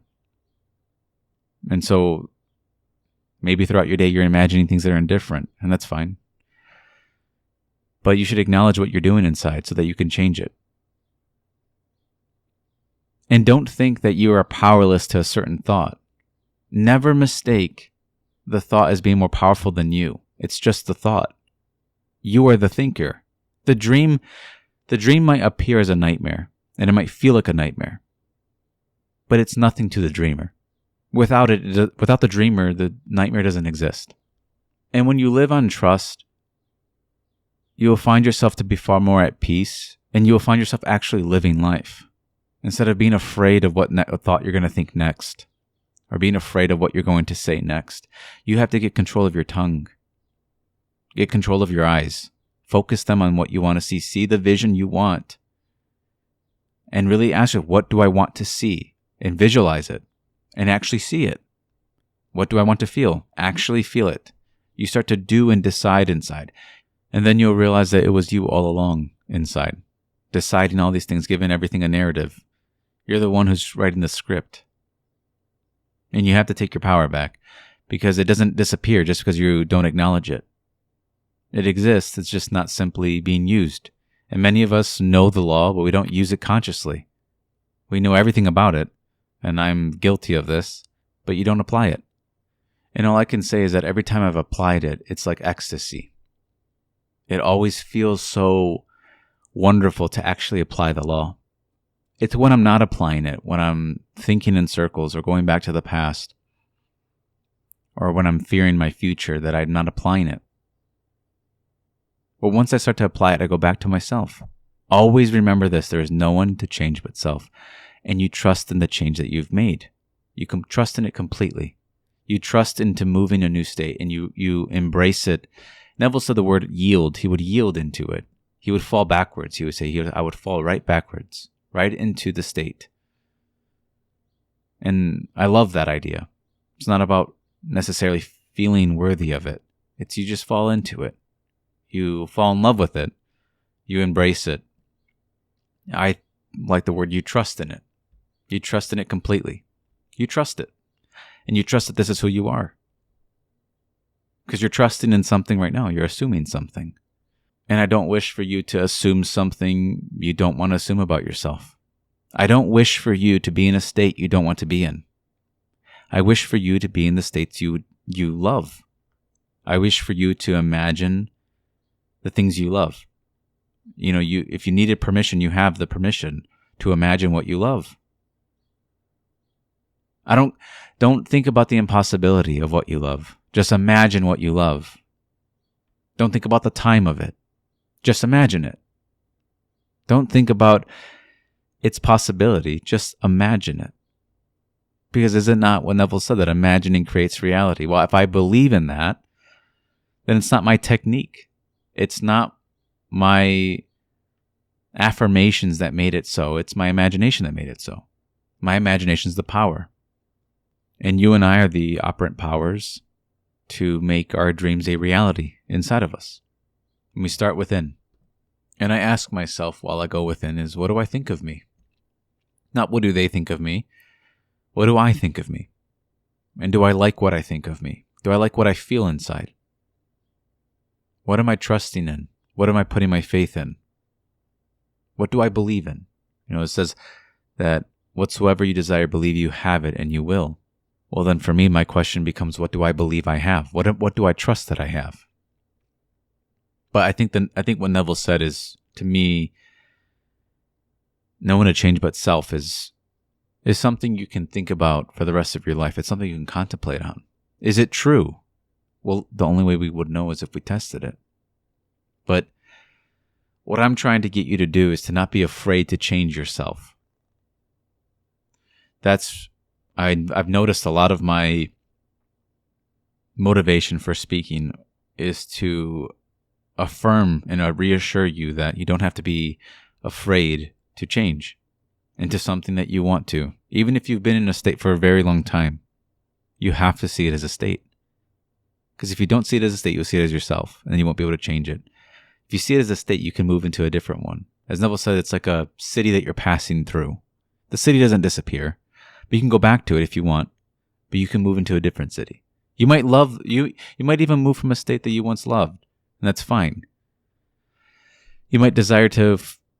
And so maybe throughout your day, you're imagining things that are indifferent, and that's fine. But you should acknowledge what you're doing inside so that you can change it. And don't think that you are powerless to a certain thought. Never mistake the thought as being more powerful than you. It's just the thought. You are the thinker. The dream might appear as a nightmare, and it might feel like a nightmare. But it's nothing to the dreamer. Without the dreamer, the nightmare doesn't exist. And when you live on trust, you will find yourself to be far more at peace, and you will find yourself actually living life instead of being afraid of what thought you're going to think next or being afraid of what you're going to say next. You have to get control of your tongue, get control of your eyes, focus them on what you want to see the vision you want, and really ask yourself, what do I want to see? And visualize it and actually see it. What do I want to feel? Actually feel it. You start to do and decide inside. And then you'll realize that it was you all along inside, deciding all these things, giving everything a narrative. You're the one who's writing the script. And you have to take your power back because it doesn't disappear just because you don't acknowledge it. It exists. It's just not simply being used. And many of us know the law, but we don't use it consciously. We know everything about it, and I'm guilty of this, but you don't apply it. And all I can say is that every time I've applied it, it's like ecstasy. It always feels so wonderful to actually apply the law. It's when I'm not applying it, when I'm thinking in circles or going back to the past, or when I'm fearing my future, that I'm not applying it. But once I start to apply it, I go back to myself. Always remember this, there is no one to change but self. And you trust in the change that you've made. You can trust in it completely. You trust into moving a new state, and you embrace it. Neville said the word yield. He would yield into it. He would fall backwards. He would say, I would fall right backwards, right into the state. And I love that idea. It's not about necessarily feeling worthy of it. It's you just fall into it. You fall in love with it. You embrace it. I like the word you trust in it. You trust in it completely. You trust it. And you trust that this is who you are. Because you're trusting in something right now. You're assuming something. And I don't wish for you to assume something you don't want to assume about yourself. I don't wish for you to be in a state you don't want to be in. I wish for you to be in the states you love. I wish for you to imagine the things you love. If you needed permission, you have the permission to imagine what you love. Don't think about the impossibility of what you love. Just imagine what you love. Don't think about the time of it. Just imagine it. Don't think about its possibility. Just imagine it. Because is it not what Neville said, that imagining creates reality? Well, if I believe in that, then it's not my technique. It's not my affirmations that made it so. It's my imagination that made it so. My imagination is the power. And you and I are the operant powers to make our dreams a reality inside of us. And we start within. And I ask myself while I go within is, what do I think of me? Not what do they think of me? What do I think of me? And do I like what I think of me? Do I like what I feel inside? What am I trusting in? What am I putting my faith in? What do I believe in? It says that whatsoever you desire, believe you have it and you will. Well, then for me, my question becomes, what do I believe I have? What do I trust that I have? But I think what Neville said is, to me, no one to change but self is something you can think about for the rest of your life. It's something you can contemplate on. Is it true? Well, the only way we would know is if we tested it. But what I'm trying to get you to do is to not be afraid to change yourself. I've noticed a lot of my motivation for speaking is to affirm and reassure you that you don't have to be afraid to change into something that you want to. Even if you've been in a state for a very long time, you have to see it as a state. Because if you don't see it as a state, you'll see it as yourself, and then you won't be able to change it. If you see it as a state, you can move into a different one. As Neville said, it's like a city that you're passing through. The city doesn't disappear, but you can go back to it if you want, but you can move into a different city. You might even move from a state that you once loved, and that's fine. You might desire to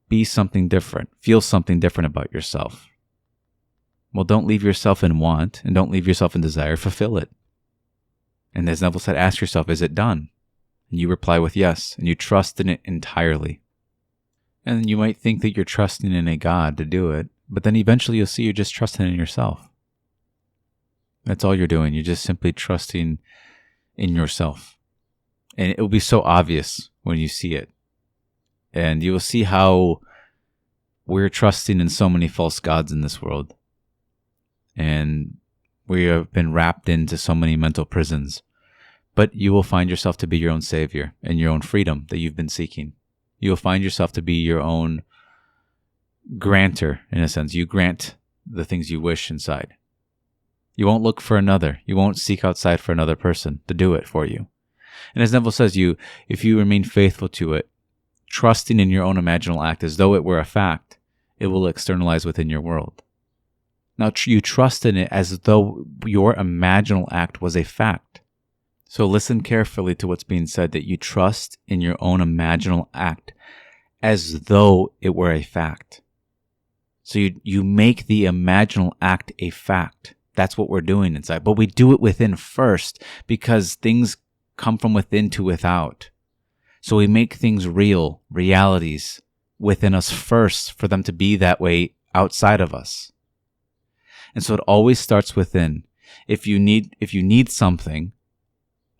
be something different, feel something different about yourself. Well, don't leave yourself in want, and don't leave yourself in desire. Fulfill it. And as Neville said, ask yourself, is it done? And you reply with yes, and you trust in it entirely. And you might think that you're trusting in a God to do it, but then eventually you'll see you're just trusting in yourself. That's all you're doing. You're just simply trusting in yourself. And it will be so obvious when you see it. And you will see how we're trusting in so many false gods in this world. And we have been wrapped into so many mental prisons. But you will find yourself to be your own savior and your own freedom that you've been seeking. You will find yourself to be your own granter, in a sense. You grant the things you wish inside. You won't look for another. You won't seek outside for another person to do it for you. And as Neville says, if you remain faithful to it, trusting in your own imaginal act as though it were a fact, it will externalize within your world. Now, you trust in it as though your imaginal act was a fact. So listen carefully to what's being said, that you trust in your own imaginal act as though it were a fact. So you make the imaginal act a fact. That's what we're doing inside. But we do it within first, because things come from within to without. So we make things real, realities within us first, for them to be that way outside of us. And so it always starts within. If you need something,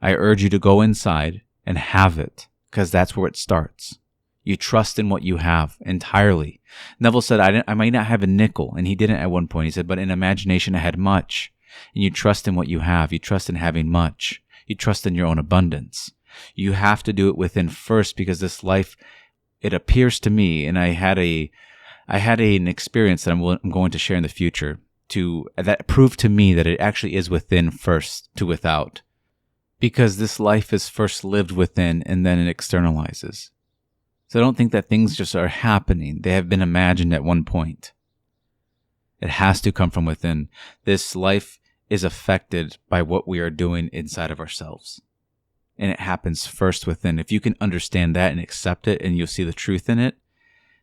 I urge you to go inside and have it, because that's where it starts. You trust in what you have entirely. Neville said, I might not have a nickel, and he didn't at one point. He said, but in imagination I had much. And you trust in what you have. You trust in having much. You trust in your own abundance. You have to do it within first, because this life, it appears to me, and I had an experience that I'm going to share in the future that proved to me that it actually is within first to without. Because this life is first lived within, and then it externalizes. So I don't think that things just are happening. They have been imagined at one point. It has to come from within. This life is affected by what we are doing inside of ourselves. And it happens first within. If you can understand that and accept it, and you'll see the truth in it,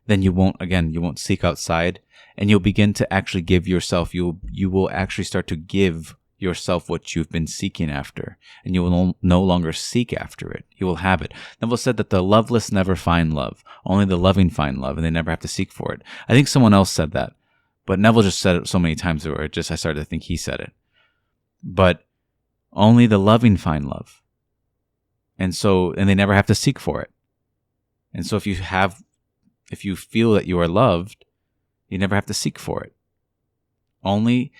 then you won't seek outside, and you'll begin to actually give yourself, you will actually start to give yourself what you've been seeking after, and you will no longer seek after it. You will have it. Neville said that the loveless never find love. Only the loving find love, and they never have to seek for it. I think someone else said that, but Neville just said it so many times where I started to think he said it. But only the loving find love. And they never have to seek for it. And so if you feel that you are loved, you never have to seek for it. Only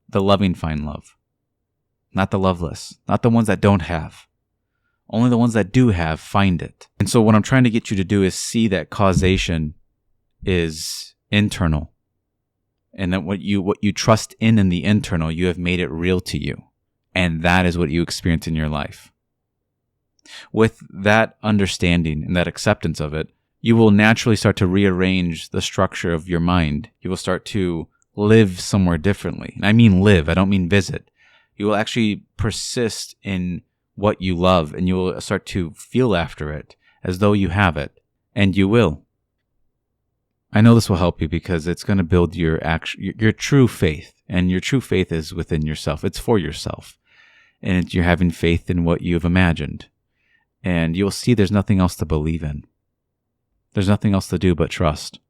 the loving find love, not the loveless, not the ones that don't have. Only the ones that do have find it. And so what I'm trying to get you to do is see that causation is internal, and that what you trust in the internal, you have made it real to you, and that is what you experience in your life. With that understanding and that acceptance of it, you will naturally start to rearrange the structure of your mind. You will start to live somewhere differently. And I mean live, I don't mean visit. You will actually persist in what you love, and you will start to feel after it as though you have it. And you will. I know this will help you, because it's going to build your true faith. And your true faith is within yourself. It's for yourself. And you're having faith in what you've imagined. And you'll see there's nothing else to believe in. There's nothing else to do but trust.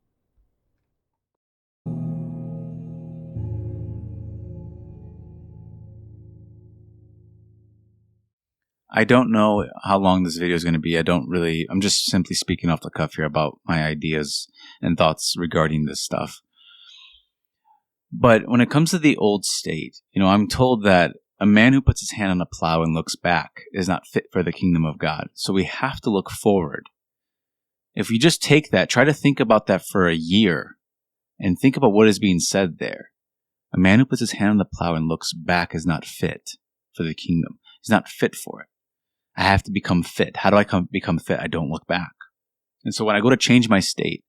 I don't know how long this video is going to be. I'm just simply speaking off the cuff here about my ideas and thoughts regarding this stuff. But when it comes to the old state, I'm told that a man who puts his hand on a plow and looks back is not fit for the kingdom of God. So we have to look forward. If you just take that, try to think about that for a year and think about what is being said there. A man who puts his hand on the plow and looks back is not fit for the kingdom. He's not fit for it. I have to become fit. How do I become fit? I don't look back. And so when I go to change my state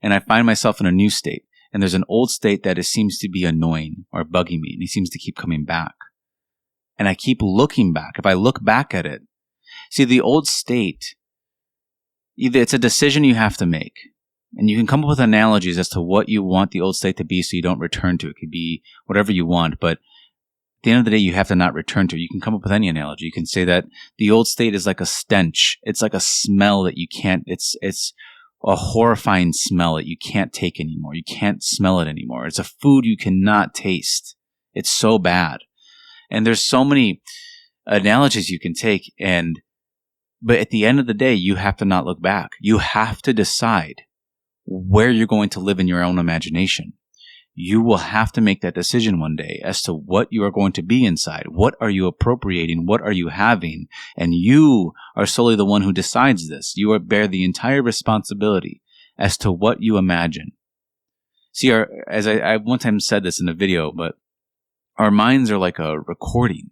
and I find myself in a new state and there's an old state that seems to be annoying or bugging me and he seems to keep coming back and I keep looking back, if I look back at it, see the old state, either it's a decision you have to make and you can come up with analogies as to what you want the old state to be so you don't return to it. It could be whatever you want, but at the end of the day, you have to not return to it. You can come up with any analogy. You can say that the old state is like a stench. It's like a smell that you can't, it's a horrifying smell that you can't take anymore. You can't smell it anymore. It's a food you cannot taste. It's so bad. And there's so many analogies you can take. But at the end of the day, you have to not look back. You have to decide where you're going to live in your own imagination. You will have to make that decision one day as to what you are going to be inside. What are you appropriating? What are you having? And you are solely the one who decides this. You bear the entire responsibility as to what you imagine. See, as I one time said this in a video, but our minds are like a recording.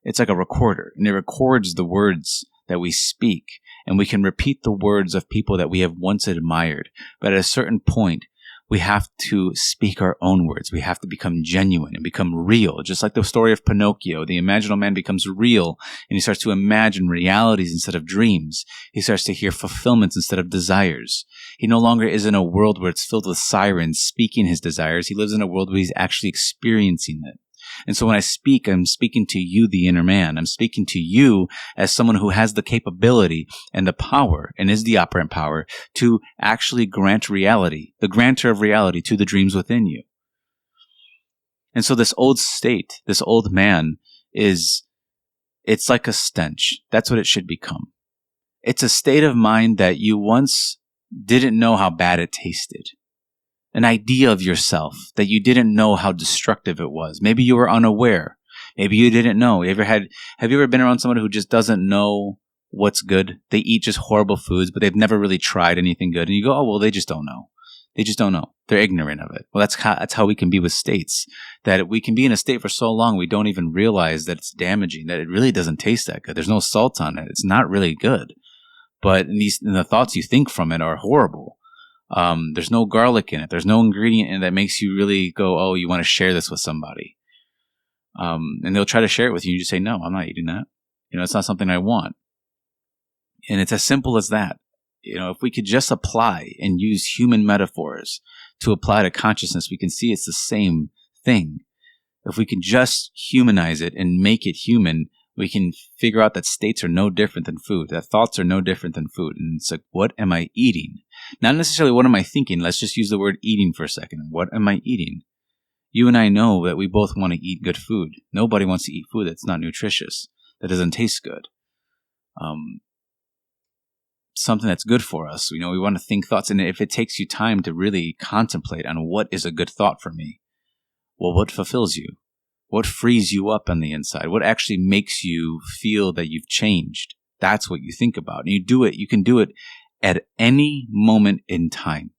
It's like a recorder, and it records the words that we speak, and we can repeat the words of people that we have once admired. But at a certain point, we have to speak our own words. We have to become genuine and become real. Just like the story of Pinocchio, the imaginal man becomes real and he starts to imagine realities instead of dreams. He starts to hear fulfillments instead of desires. He no longer is in a world where it's filled with sirens speaking his desires. He lives in a world where he's actually experiencing it. And so when I speak, I'm speaking to you, the inner man. I'm speaking to you as someone who has the capability and the power and is the operant power to actually grant reality, the grantor of reality to the dreams within you. And so this old state, this old man it's like a stench. That's what it should become. It's a state of mind that you once didn't know how bad it tasted. An idea of yourself that you didn't know how destructive it was. Maybe you were unaware. Maybe you didn't know. Have you ever been around someone who just doesn't know what's good? They eat just horrible foods, but they've never really tried anything good. And you go, oh, well, they just don't know. They just don't know. They're ignorant of it. Well, that's how we can be with states. That we can be in a state for so long we don't even realize that it's damaging, that it really doesn't taste that good. There's no salt on it. It's not really good. But the thoughts you think from it are horrible. There's no garlic in it. There's no ingredient in it that makes you really go, oh, you want to share this with somebody. And they'll try to share it with you. And you just say, no, I'm not eating that. It's not something I want. And it's as simple as that. If we could just apply and use human metaphors to apply to consciousness, we can see it's the same thing. If we can just humanize it and make it human, we can figure out that states are no different than food, that thoughts are no different than food. And it's like, what am I eating? Not necessarily what am I thinking. Let's just use the word eating for a second. What am I eating? You and I know that we both want to eat good food. Nobody wants to eat food that's not nutritious, that doesn't taste good. Something that's good for us. We want to think thoughts. And if it takes you time to really contemplate on what is a good thought for me, well, what fulfills you? What frees you up on the inside? What actually makes you feel that you've changed? That's what you think about. And you can do it at any moment in time.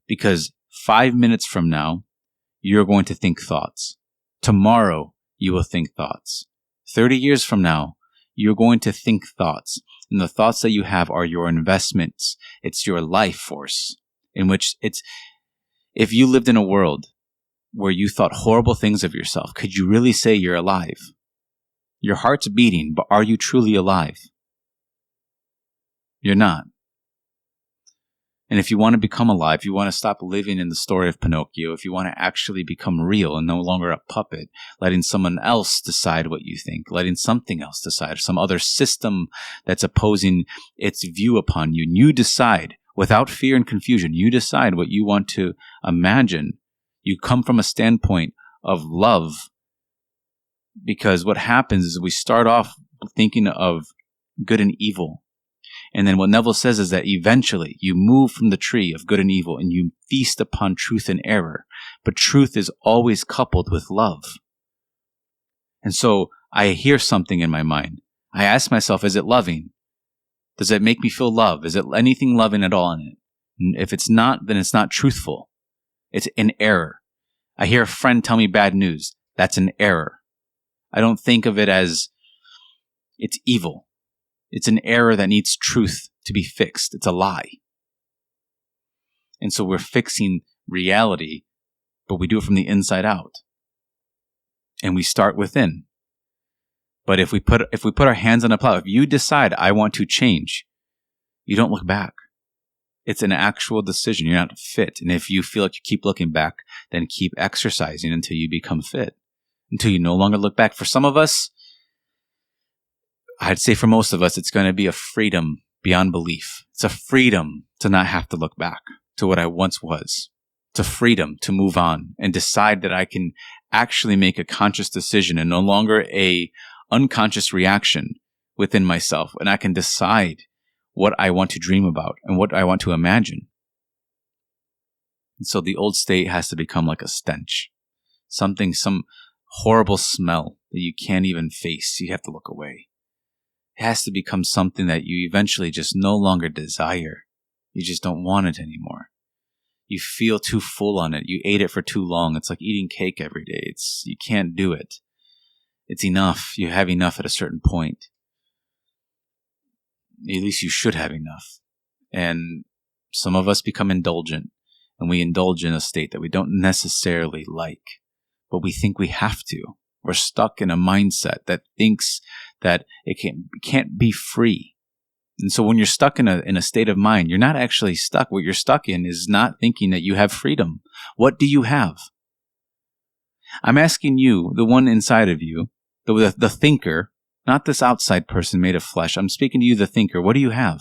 Because 5 minutes from now, you're going to think thoughts. Tomorrow, you will think thoughts. 30 years from now, you're going to think thoughts. And the thoughts that you have are your investments. It's your life force. If you lived in a world where you thought horrible things of yourself, could you really say you're alive? Your heart's beating, but are you truly alive? You're not. And if you want to become alive, you want to stop living in the story of Pinocchio, if you want to actually become real and no longer a puppet, letting someone else decide what you think, letting something else decide, some other system that's opposing its view upon you, and you decide, without fear and confusion, you decide what you want to imagine. You come from a standpoint of love, because what happens is we start off thinking of good and evil. And then what Neville says is that eventually you move from the tree of good and evil and you feast upon truth and error. But truth is always coupled with love. And so I hear something in my mind. I ask myself, is it loving? Does it make me feel love? Is it anything loving at all in it? And if it's not, then it's not truthful. It's an error. I hear a friend tell me bad news. That's an error. I don't think of it as it's evil. It's an error that needs truth to be fixed. It's a lie. And so we're fixing reality, but we do it from the inside out. And we start within. But if we put our hands on a plow, if you decide I want to change, you don't look back. It's an actual decision. You're not fit. And if you feel like you keep looking back, then keep exercising until you become fit, until you no longer look back. For some of us, I'd say for most of us, it's going to be a freedom beyond belief. It's a freedom to not have to look back to what I once was. It's a freedom to move on and decide that I can actually make a conscious decision and no longer a unconscious reaction within myself. And I can decide what I want to dream about and what I want to imagine. And so the old state has to become like a stench. Some horrible smell that you can't even face. You have to look away. It has to become something that you eventually just no longer desire. You just don't want it anymore. You feel too full on it. You ate it for too long. It's like eating cake every day. You can't do it. It's enough. You have enough at a certain point. At least you should have enough. And some of us become indulgent, and we indulge in a state that we don't necessarily like, but we think we have to. We're stuck in a mindset that thinks that it can't be free. And so when you're stuck in a state of mind, you're not actually stuck. What you're stuck in is not thinking that you have freedom. What do you have? I'm asking you, the one inside of you, the thinker, not this outside person made of flesh. I'm speaking to you, the thinker. What do you have?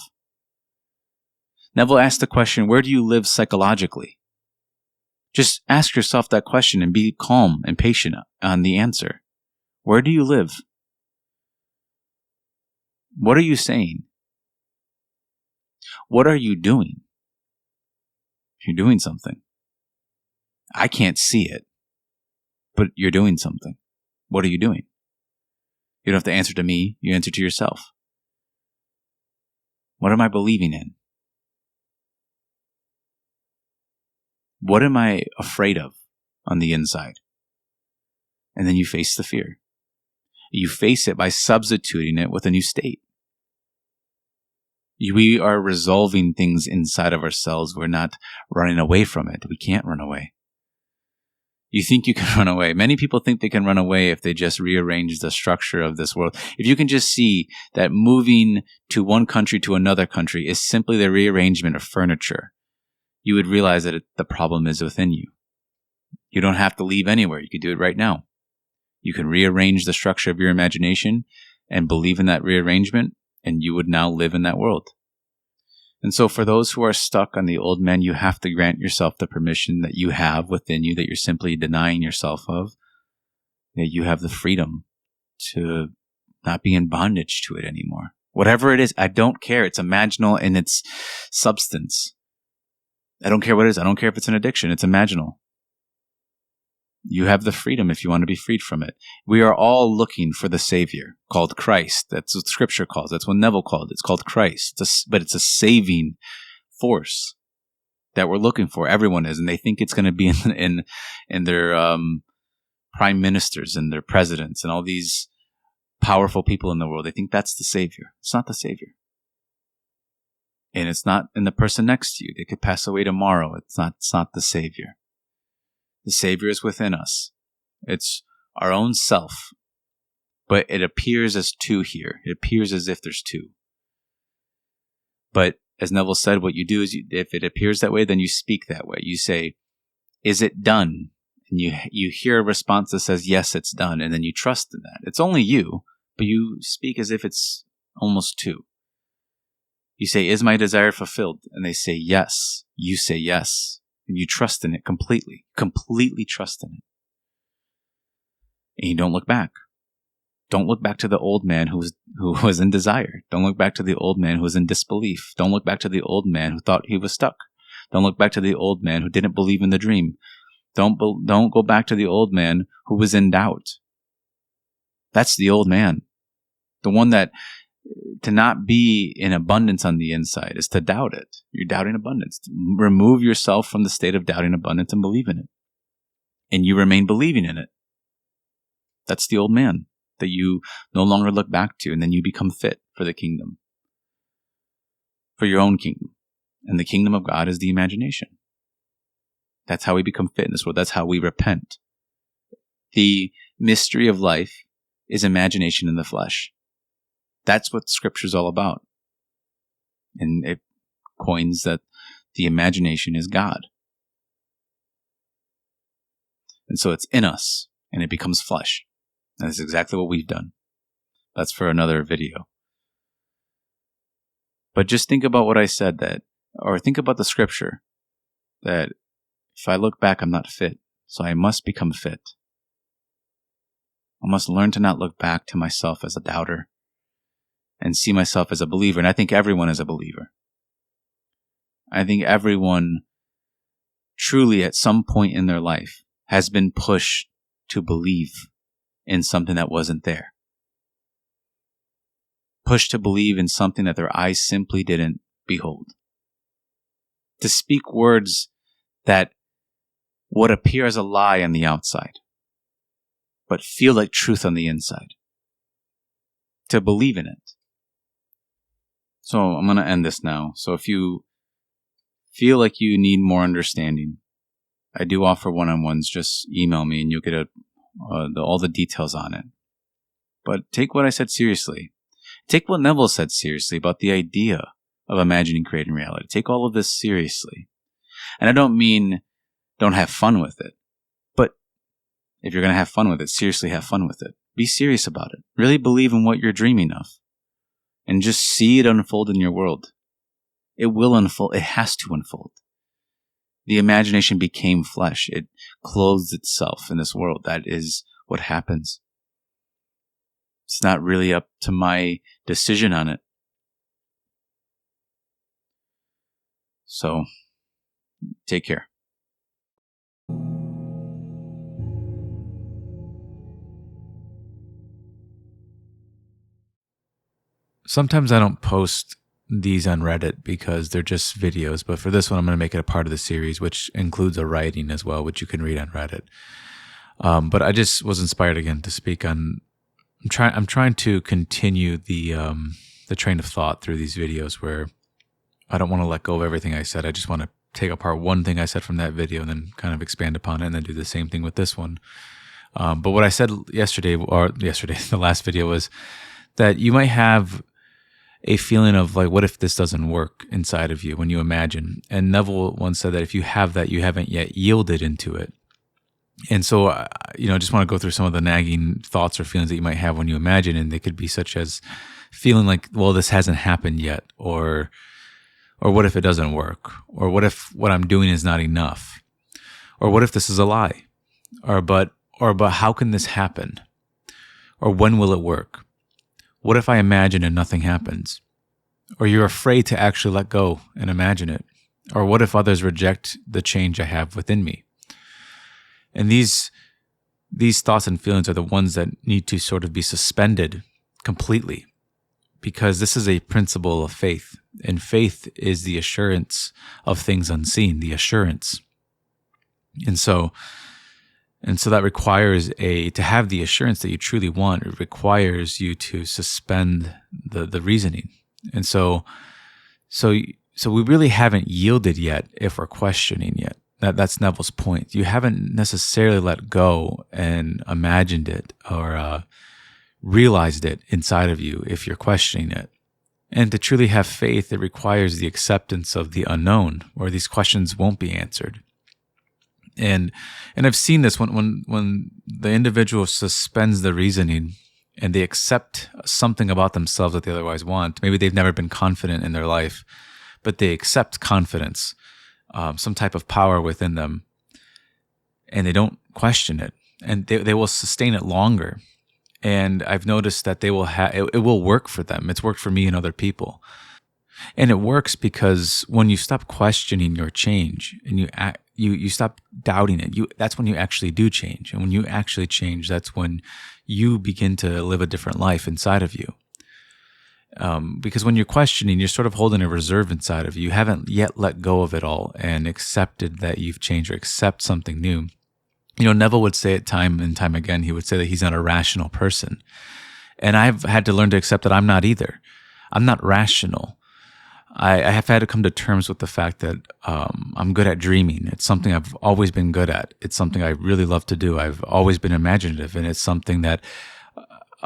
Neville asked the question, where do you live psychologically? Just ask yourself that question and be calm and patient on the answer. Where do you live? What are you saying? What are you doing? You're doing something. I can't see it, but you're doing something. What are you doing? You don't have to answer to me. You answer to yourself. What am I believing in? What am I afraid of on the inside? And then you face the fear. You face it by substituting it with a new state. We are resolving things inside of ourselves. We're not running away from it. We can't run away. You think you can run away. Many people think they can run away if they just rearrange the structure of this world. If you can just see that moving to one country to another country is simply the rearrangement of furniture, you would realize that the problem is within you. You don't have to leave anywhere. You could do it right now. You can rearrange the structure of your imagination and believe in that rearrangement, and you would now live in that world. And so for those who are stuck on the old man, you have to grant yourself the permission that you have within you, that you're simply denying yourself of, that you have the freedom to not be in bondage to it anymore. Whatever it is, I don't care. It's imaginal in its substance. I don't care what it is. I don't care if it's an addiction. It's imaginal. You have the freedom if you want to be freed from it. We are all looking for the Savior called Christ. That's what Scripture calls. That's what Neville called it. It's called Christ. But it's a saving force that we're looking for. Everyone is, and they think it's going to be in their prime ministers and their presidents and all these powerful people in the world. They think that's the Savior. It's not the Savior. And it's not in the person next to you. They could pass away tomorrow. It's not the Savior. The Savior is within us. It's our own self. But it appears as two here. It appears as if there's two. But as Neville said, what you do is, if it appears that way, then you speak that way. You say, is it done? And you hear a response that says, yes, it's done. And then you trust in that. It's only you, but you speak as if it's almost two. You say, is my desire fulfilled? And they say, yes. You say, yes. And you trust in it completely trust in it. And you don't look back. Don't look back to the old man who was in desire. Don't look back to the old man who was in disbelief. Don't look back to the old man who thought he was stuck. Don't look back to the old man who didn't believe in the dream. Don't go back to the old man who was in doubt. That's the old man. The one that, to not be in abundance on the inside is to doubt it. You're doubting abundance. Remove yourself from the state of doubting abundance and believe in it. And you remain believing in it. That's the old man that you no longer look back to, and then you become fit for the kingdom. For your own kingdom. And the kingdom of God is the imagination. That's how we become fit in this world. That's how we repent. The mystery of life is imagination in the flesh. That's what Scripture is all about. And it coins that the imagination is God. And so it's in us, and it becomes flesh. And that's exactly what we've done. That's for another video. But just think about what I said, or think about the Scripture, that if I look back, I'm not fit, so I must become fit. I must learn to not look back to myself as a doubter and see myself as a believer. And I think everyone is a believer. I think everyone truly at some point in their life has been pushed to believe in something that wasn't there. Pushed to believe in something that their eyes simply didn't behold. To speak words that would appear as a lie on the outside, but feel like truth on the inside. To believe in it. So I'm going to end this now. So if you feel like you need more understanding, I do offer one-on-ones. Just email me and you'll get all the details on it. But take what I said seriously. Take what Neville said seriously about the idea of imagining creating reality. Take all of this seriously. And I don't mean don't have fun with it. But if you're going to have fun with it, seriously have fun with it. Be serious about it. Really believe in what you're dreaming of. And just see it unfold in your world. It will unfold. It has to unfold. The imagination became flesh. It clothes itself in this world. That is what happens. It's not really up to my decision on it. So, take care. Sometimes I don't post these on Reddit because they're just videos, but for this one, I'm going to make it a part of the series, which includes a writing as well, which you can read on Reddit. But I just was inspired again to speak on. I'm trying to continue the train of thought through these videos, where I don't want to let go of everything I said. I just want to take apart one thing I said from that video and then kind of expand upon it, and then do the same thing with this one. But what I said yesterday, the last video, was that you might have a feeling of like, what if this doesn't work inside of you when you imagine? And Neville once said that if you have that, you haven't yet yielded into it. And so, I just want to go through some of the nagging thoughts or feelings that you might have when you imagine, and they could be such as feeling like, well, this hasn't happened yet, or what if it doesn't work, or what if what I'm doing is not enough, or what if this is a lie, but how can this happen, or when will it work? What if I imagine and nothing happens? Or you're afraid to actually let go and imagine it? Or what if others reject the change I have within me? And these thoughts and feelings are the ones that need to sort of be suspended completely, because this is a principle of faith. And faith is the assurance of things unseen, the assurance. And so that requires to have the assurance that you truly want. It requires you to suspend the reasoning. And so we really haven't yielded yet if we're questioning yet. That's Neville's point. You haven't necessarily let go and imagined it or realized it inside of you if you're questioning it. And to truly have faith, it requires the acceptance of the unknown, where these questions won't be answered. And I've seen this when the individual suspends the reasoning and they accept something about themselves that they otherwise want. Maybe they've never been confident in their life, but they accept confidence, some type of power within them, and they don't question it. And they will sustain it longer. And I've noticed that they will it will work for them. It's worked for me and other people. And it works because when you stop questioning your change and you stop doubting it, that's when you actually do change. And when you actually change, that's when you begin to live a different life inside of you. Because when you're questioning, you're sort of holding a reserve inside of you. You haven't yet let go of it all and accepted that you've changed or accept something new. Neville would say it time and time again. He would say that he's not a rational person. And I've had to learn to accept that I'm not either. I'm not rational. I have had to come to terms with the fact that I'm good at dreaming. It's something I've always been good at. It's something I really love to do. I've always been imaginative, and it's something that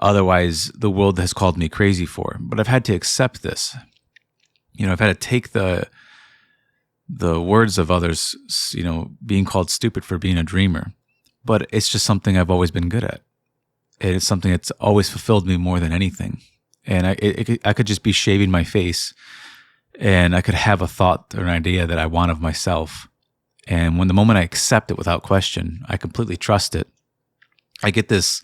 otherwise the world has called me crazy for. But I've had to accept this. I've had to take the words of others, being called stupid for being a dreamer. But it's just something I've always been good at. It's something that's always fulfilled me more than anything. And I could just be shaving my face, and I could have a thought or an idea that I want of myself. And when the moment I accept it without question, I completely trust it, I get this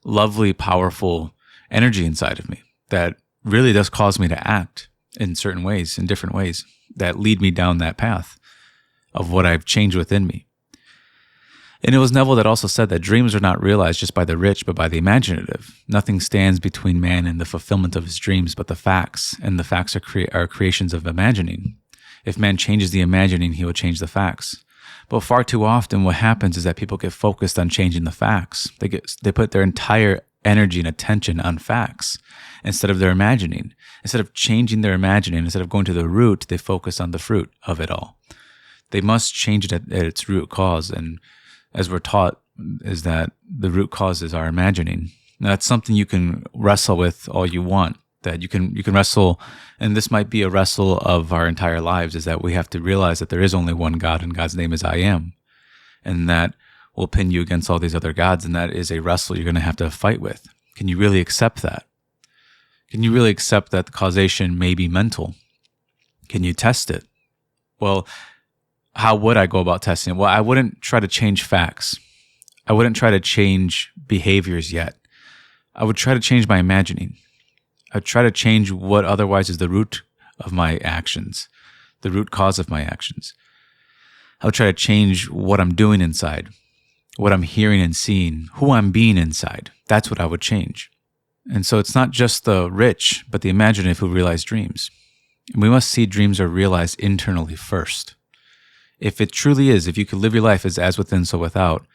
lovely, powerful energy inside of me that really does cause me to act in certain ways, in different ways, that lead me down that path of what I've changed within me. And it was Neville that also said that dreams are not realized just by the rich, but by the imaginative. Nothing stands between man and the fulfillment of his dreams but the facts, and the facts are creations of imagining. If man changes the imagining, he will change the facts. But far too often what happens is that people get focused on changing the facts. They put their entire energy and attention on facts instead of their imagining. Instead of changing their imagining, instead of going to the root, they focus on the fruit of it all. They must change it at its root cause, and as we're taught, is that the root cause is our imagining. Now, that's something you can wrestle with all you want, that you can wrestle, and this might be a wrestle of our entire lives, is that we have to realize that there is only one God, and God's name is I Am. And that will pin you against all these other gods, and that is a wrestle you're going to have to fight with. Can you really accept that? Can you really accept that the causation may be mental? Can you test it? Well, how would I go about testing it? Well, I wouldn't try to change facts. I wouldn't try to change behaviors yet. I would try to change my imagining. I would try to change what otherwise is the root of my actions, the root cause of my actions. I would try to change what I'm doing inside, what I'm hearing and seeing, who I'm being inside. That's what I would change. And so it's not just the rich, but the imaginative who realize dreams. And we must see dreams are realized internally first. If it truly is, if you could live your life as within, so without,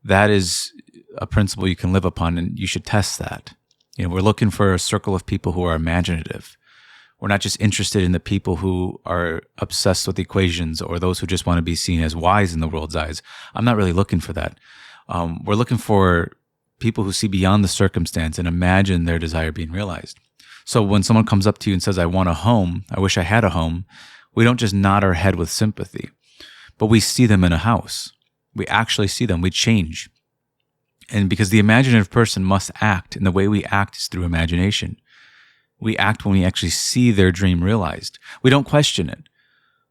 that is a principle you can live upon, and you should test that. We're looking for a circle of people who are imaginative. We're not just interested in the people who are obsessed with equations or those who just want to be seen as wise in the world's eyes. I'm not really looking for that. We're looking for people who see beyond the circumstance and imagine their desire being realized. So when someone comes up to you and says, I want a home, I wish I had a home, we don't just nod our head with sympathy. But we see them in a house. We actually see them. We change. And because the imaginative person must act, and the way we act is through imagination. We act when we actually see their dream realized. We don't question it.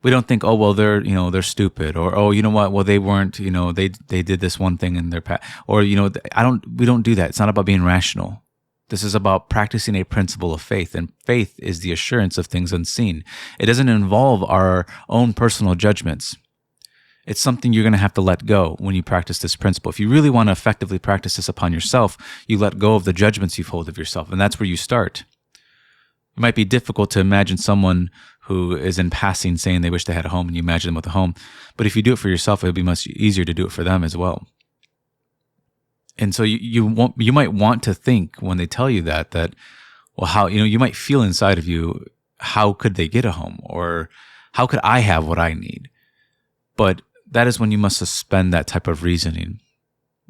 We don't think, oh, well, they're stupid, or, oh, you know what? Well, they weren't, they did this one thing in their past, or, we don't do that. It's not about being rational. This is about practicing a principle of faith, and faith is the assurance of things unseen. It doesn't involve our own personal judgments. It's something you're going to have to let go when you practice this principle. If you really want to effectively practice this upon yourself, you let go of the judgments you've hold of yourself, and that's where you start. It might be difficult to imagine someone who is in passing saying they wish they had a home, and you imagine them with a home. But if you do it for yourself, it'll be much easier to do it for them as well. And so you might want to think when they tell you that, well, how, you might feel inside of you, how could they get a home? Or how could I have what I need? But that is when you must suspend that type of reasoning.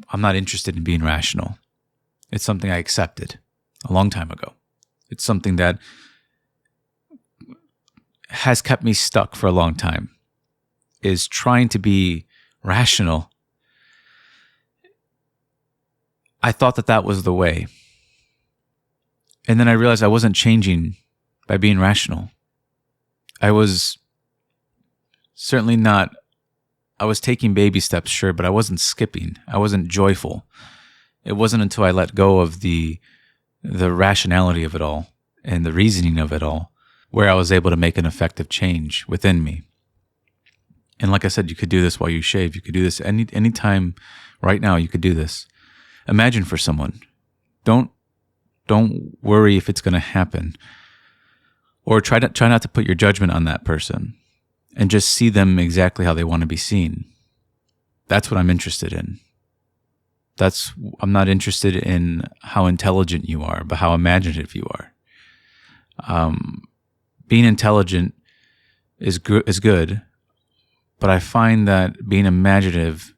I'm not interested in being rational. It's something I accepted a long time ago. It's something that has kept me stuck for a long time, is trying to be rational. I thought that was the way. And then I realized I wasn't changing by being rational. I was certainly not, I was taking baby steps, sure, but I wasn't skipping. I wasn't joyful. It wasn't until I let go of the rationality of it all and the reasoning of it all where I was able to make an effective change within me. And like I said, you could do this while you shave. You could do this any time right now. You could do this. Imagine for someone. Don't worry if it's going to happen, or try not to put your judgment on that person, and just see them exactly how they want to be seen. That's what I'm interested in. I'm not interested in how intelligent you are, but how imaginative you are. Being intelligent is good, but I find that being imaginative,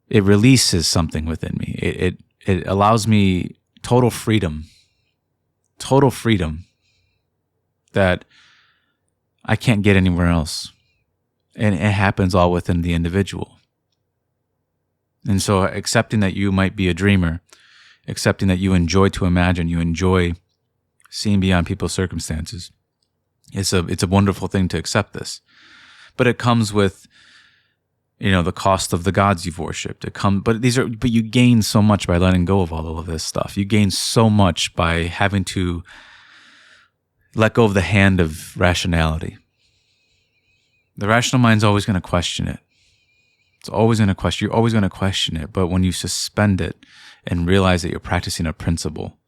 it releases something within me. It allows me total freedom that I can't get anywhere else. And it happens all within the individual. And so accepting that you might be a dreamer, accepting that you enjoy to imagine, you enjoy seeing beyond people's circumstances, it's a wonderful thing to accept this. But it comes with, the cost of the gods you've worshipped. But you gain so much by letting go of all of this stuff. You gain so much by having to let go of the hand of rationality. The rational mind's always going to question it. It's always going to question. You're always going to question it. But when you suspend it and realize that you're practicing a principle,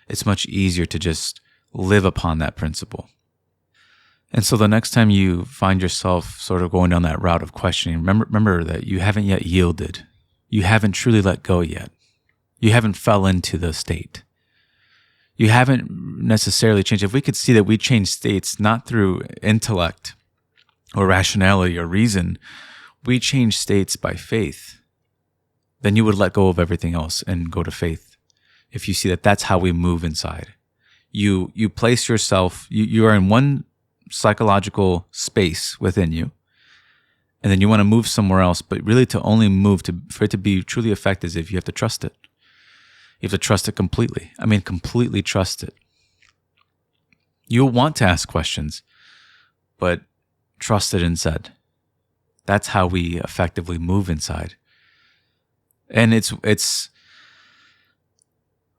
it's much easier to just live upon that principle. And so the next time you find yourself sort of going down that route of questioning, remember that you haven't yet yielded. You haven't truly let go yet. You haven't fell into the state. You haven't necessarily changed. If we could see that we change states not through intellect or rationality or reason, we change states by faith, then you would let go of everything else and go to faith. If you see that that's how we move inside. You place yourself, you are in one psychological space within you, and then you want to move somewhere else, but really to only move for it to be truly effective is you have to trust it. You have to trust it completely. I mean, completely trust it. You'll want to ask questions, but trust it instead. That's how we effectively move inside. And it's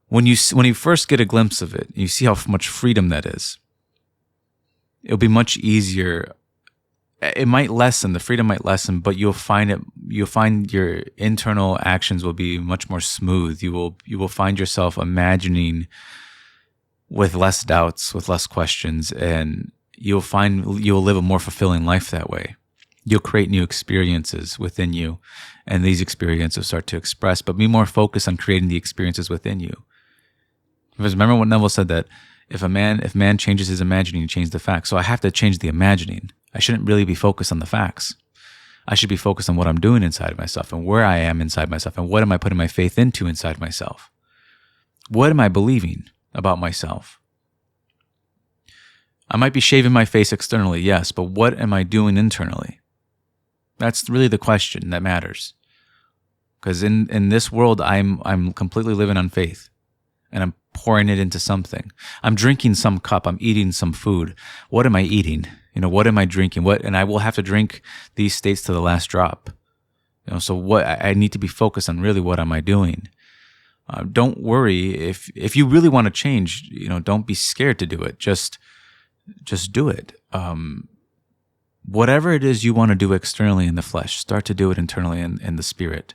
when you first get a glimpse of it, you see how much freedom that is. It'll be much easier. It might lessen, the freedom might lessen, but you'll find your internal actions will be much more smooth. You will find yourself imagining with less doubts, with less questions, and you'll live a more fulfilling life that way. You'll create new experiences within you, and these experiences start to express, but be more focused on creating the experiences within you. Because remember what Neville said, that if man changes his imagining, he changes the facts. So I have to change the imagining. I shouldn't really be focused on the facts. I should be focused on what I'm doing inside of myself and where I am inside myself and what am I putting my faith into inside myself. What am I believing about myself? I might be shaving my face externally, yes, but what am I doing internally? That's really the question that matters. Because in this world, I'm completely living on faith, and I'm pouring it into something. I'm drinking some cup. I'm eating some food. What am I eating? What am I drinking? And I will have to drink these states to the last drop. So what I need to be focused on really, what am I doing? Don't worry if you really want to change. Don't be scared to do it. Just do it. Whatever it is you want to do externally in the flesh, start to do it internally in the spirit.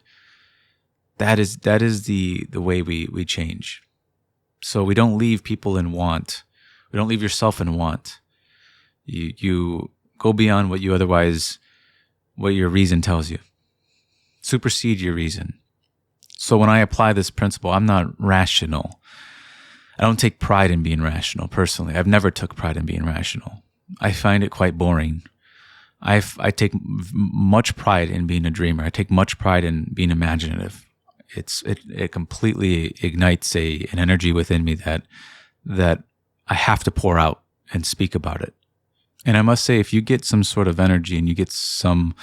That is the way we change. So we don't leave people in want. We don't leave yourself in want. You go beyond what your reason tells you. Supersede your reason. So when I apply this principle, I'm not rational. I don't take pride in being rational personally. I've never took pride in being rational. I find it quite boring. I take much pride in being a dreamer. I take much pride in being imaginative. It completely ignites an energy within me that I have to pour out and speak about it. And I must say, if you get some sort of energy and you get some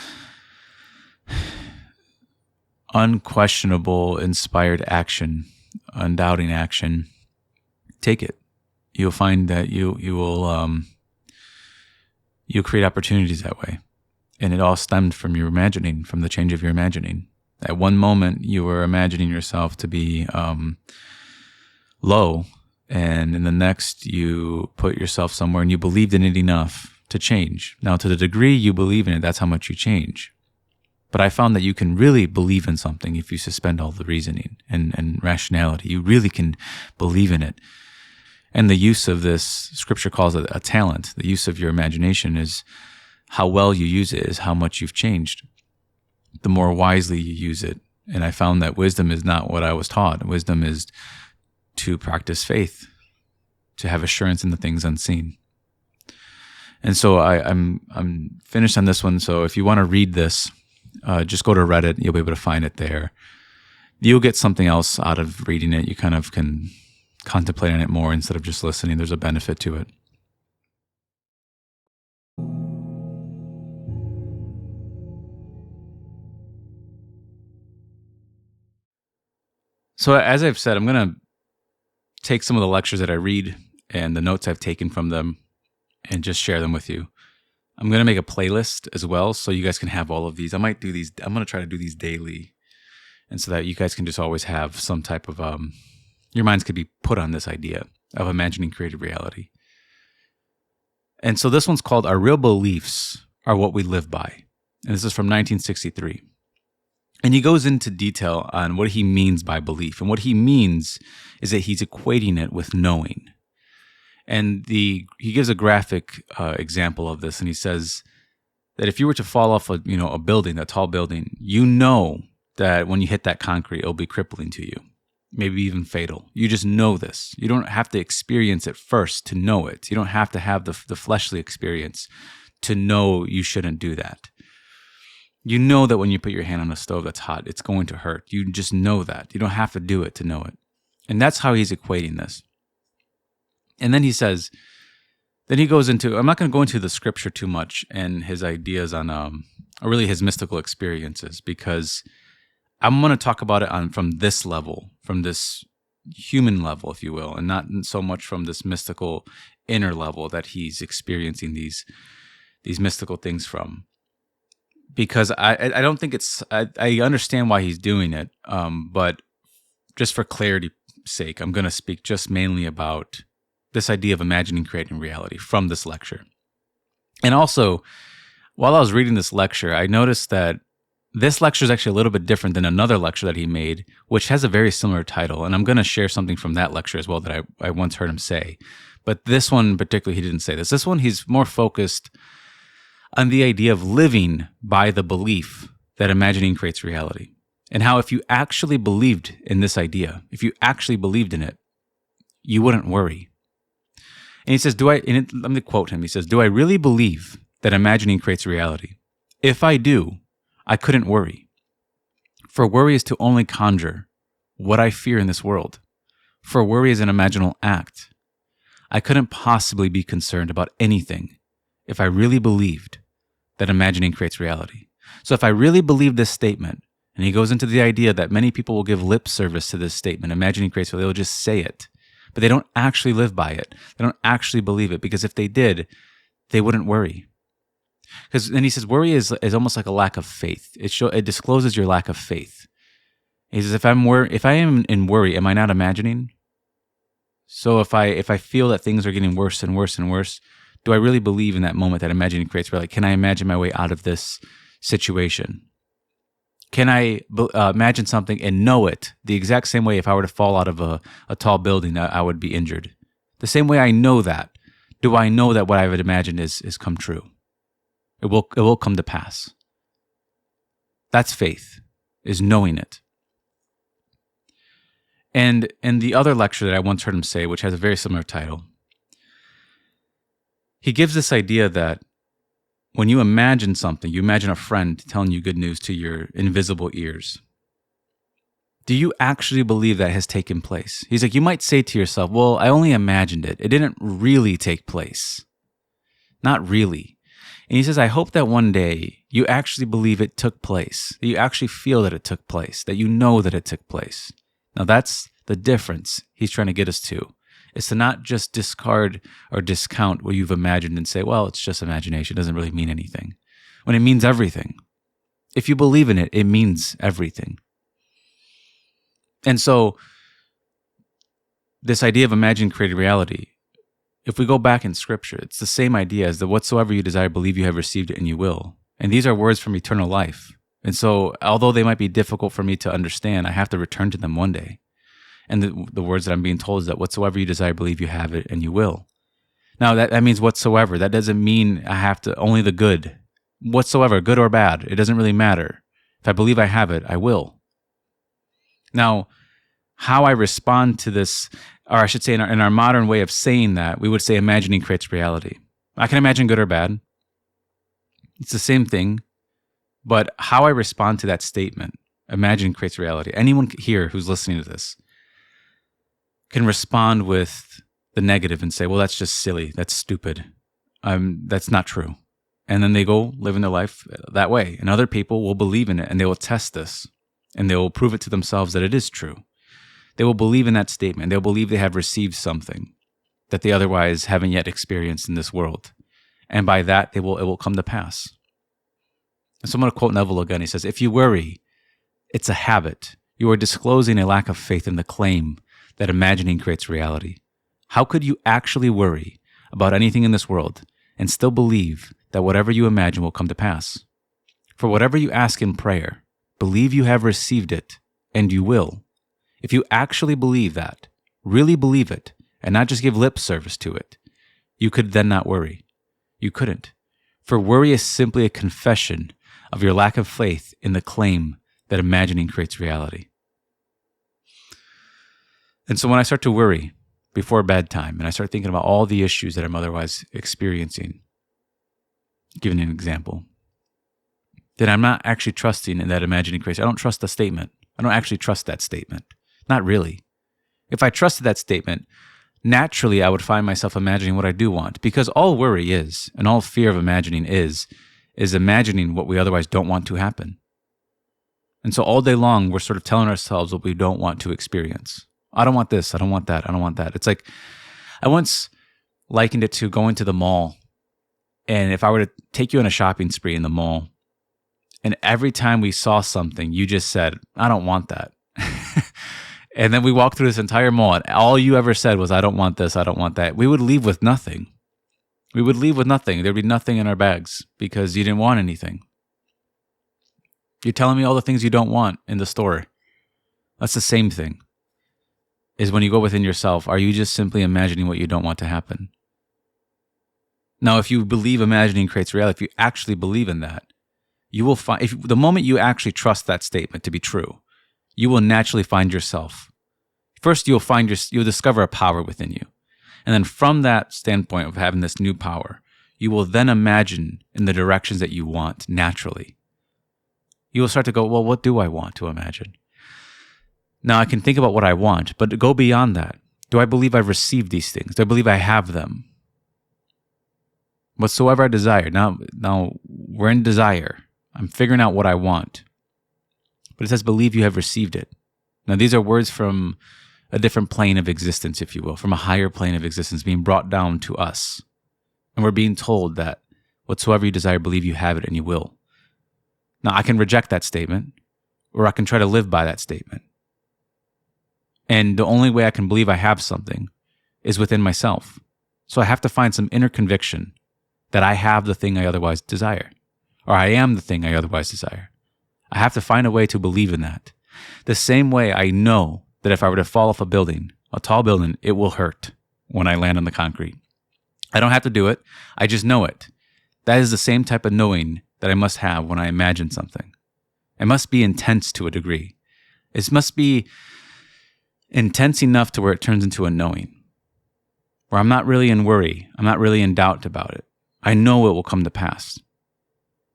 unquestionable, inspired action, undoubting action, take it. You'll find that you'll create opportunities that way. And it all stemmed from your imagining, from the change of your imagining. At one moment, you were imagining yourself to be low, and in the next, you put yourself somewhere and you believed in it enough to change. Now, to the degree you believe in it, that's how much you change. But I found that you can really believe in something if you suspend all the reasoning and rationality. You really can believe in it. And the use of this, scripture calls it a talent. The use of your imagination is how well you use it, is how much you've changed. The more wisely you use it. And I found that wisdom is not what I was taught. Wisdom is to practice faith, to have assurance in the things unseen. And so I'm finished on this one. So if you want to read this, just go to Reddit. You'll be able to find it there. You'll get something else out of reading it. You kind of can contemplate on it more instead of just listening. There's a benefit to it. So as I've said, I'm going to take some of the lectures that I read and the notes I've taken from them and just share them with you. I'm going to make a playlist as well, so you guys can have all of these. I might do these. I'm going to try to do these daily, and so that you guys can just always have some type of, your minds could be put on this idea of imagining created reality. And so this one's called Our Real Beliefs Are What We Live By. And this is from 1963. And he goes into detail on what he means by belief. And what he means is that he's equating it with knowing. And he gives a graphic example of this, and he says that if you were to fall off a building, a tall building, you know that when you hit that concrete, it'll be crippling to you, maybe even fatal. You just know this. You don't have to experience it first to know it. You don't have to have the fleshly experience to know you shouldn't do that. You know that when you put your hand on a stove that's hot, it's going to hurt. You just know that. You don't have to do it to know it. And that's how he's equating this. And then he says, then he goes into, I'm not going to go into the scripture too much and his ideas on, really his mystical experiences, because I'm going to talk about it from this level, from this human level, if you will, and not so much from this mystical inner level that he's experiencing these mystical things from. Because I don't think I understand why he's doing it, but just for clarity's sake, I'm going to speak just mainly about this idea of imagining creating reality from this lecture. And also, while I was reading this lecture, I noticed that this lecture is actually a little bit different than another lecture that he made, which has a very similar title. And I'm going to share something from that lecture as well that I once heard him say. But this one particularly, he didn't say this. This one, he's more focused on the idea of living by the belief that imagining creates reality. And how if you actually believed in this idea, if you actually believed in it, you wouldn't worry. And he says, let me quote him. He says, "Do I really believe that imagining creates reality? If I do, I couldn't worry. For worry is to only conjure what I fear in this world. For worry is an imaginal act. I couldn't possibly be concerned about anything if I really believed that imagining creates reality." So if I really believe this statement, and he goes into the idea that many people will give lip service to this statement, imagining creates reality, they'll just say it, but they don't actually live by it. They don't actually believe it, because if they did, they wouldn't worry. Because then he says worry is almost like a lack of faith. It discloses your lack of faith. He says if I am in worry, am I not imagining? So if I feel that things are getting worse and worse and worse, do I really believe in that moment that imagining creates reality? Can I imagine my way out of this situation? Can I imagine something and know it the exact same way if I were to fall out of a tall building, I would be injured? The same way I know that, do I know that what I would imagine is come true? It will come to pass. That's faith, is knowing it. And in the other lecture that I once heard him say, which has a very similar title, he gives this idea that when you imagine something, you imagine a friend telling you good news to your invisible ears. Do you actually believe that has taken place? He's like, you might say to yourself, well, I only imagined it. It didn't really take place. Not really. And he says, I hope that one day you actually believe it took place, that you actually feel that it took place, that you know that it took place. Now that's the difference he's trying to get us to. It's to not just discard or discount what you've imagined and say, well, it's just imagination. It doesn't really mean anything. When it means everything. If you believe in it, it means everything. And so this idea of imagined created reality, if we go back in scripture, it's the same idea as the whatsoever you desire, believe you have received it and you will. And these are words from eternal life. And so although they might be difficult for me to understand, I have to return to them one day. And the words that I'm being told is that whatsoever you desire, believe you have it and you will. Now that means whatsoever. That doesn't mean I have to only the good. Whatsoever, good or bad, it doesn't really matter. If I believe I have it, I will. Now, how I respond to this, or I should say in our modern way of saying that, we would say imagining creates reality. I can imagine good or bad. It's the same thing. But how I respond to that statement, imagine creates reality, anyone here who's listening to this can respond with the negative and say, well, that's just silly. That's stupid. That's not true. And then they go living their life that way. And other people will believe in it and they will test this and they will prove it to themselves that it is true. They will believe in that statement. They'll believe they have received something that they otherwise haven't yet experienced in this world. And by that, it will come to pass. And so I'm going to quote Neville again. He says, if you worry, it's a habit. You are disclosing a lack of faith in the claim that imagining creates reality. How could you actually worry about anything in this world and still believe that whatever you imagine will come to pass? For whatever you ask in prayer, believe you have received it, and you will. If you actually believe that, really believe it, and not just give lip service to it, you could then not worry. You couldn't. For worry is simply a confession of your lack of faith in the claim that imagining creates reality. And so when I start to worry before bedtime and I start thinking about all the issues that I'm otherwise experiencing, giving an example, then I'm not actually trusting in that imagining creates. I don't trust the statement. I don't actually trust that statement. Not really. If I trusted that statement, naturally I would find myself imagining what I do want, because all worry is, and all fear of imagining is imagining what we otherwise don't want to happen. And so all day long, we're sort of telling ourselves what we don't want to experience. I don't want this. I don't want that. I don't want that. It's like, I once likened it to going to the mall. And if I were to take you on a shopping spree in the mall, and every time we saw something, you just said, I don't want that. And then we walked through this entire mall, and all you ever said was, I don't want this. I don't want that. We would leave with nothing. We would leave with nothing. There'd be nothing in our bags because you didn't want anything. You're telling me all the things you don't want in the store. That's the same thing. Is when you go within yourself, are you just simply imagining what you don't want to happen? Now, if you believe imagining creates reality, if you actually believe in that, you will find, the moment you actually trust that statement to be true, you will naturally find yourself. First, you'll discover a power within you. And then from that standpoint of having this new power, you will then imagine in the directions that you want naturally. You will start to go, well, what do I want to imagine? Now, I can think about what I want, but go beyond that. Do I believe I've received these things? Do I believe I have them? Whatsoever I desire. Now we're in desire. I'm figuring out what I want. But it says, believe you have received it. Now, these are words from a different plane of existence, if you will, from a higher plane of existence being brought down to us. And we're being told that whatsoever you desire, believe you have it and you will. Now, I can reject that statement, or I can try to live by that statement. And the only way I can believe I have something is within myself. So I have to find some inner conviction that I have the thing I otherwise desire, or I am the thing I otherwise desire. I have to find a way to believe in that. The same way I know that if I were to fall off a building, a tall building, it will hurt when I land on the concrete. I don't have to do it. I just know it. That is the same type of knowing that I must have when I imagine something. It must be intense to a degree. It must be intense enough to where it turns into a knowing, where I'm not really in worry. I'm not really in doubt about it. I know it will come to pass.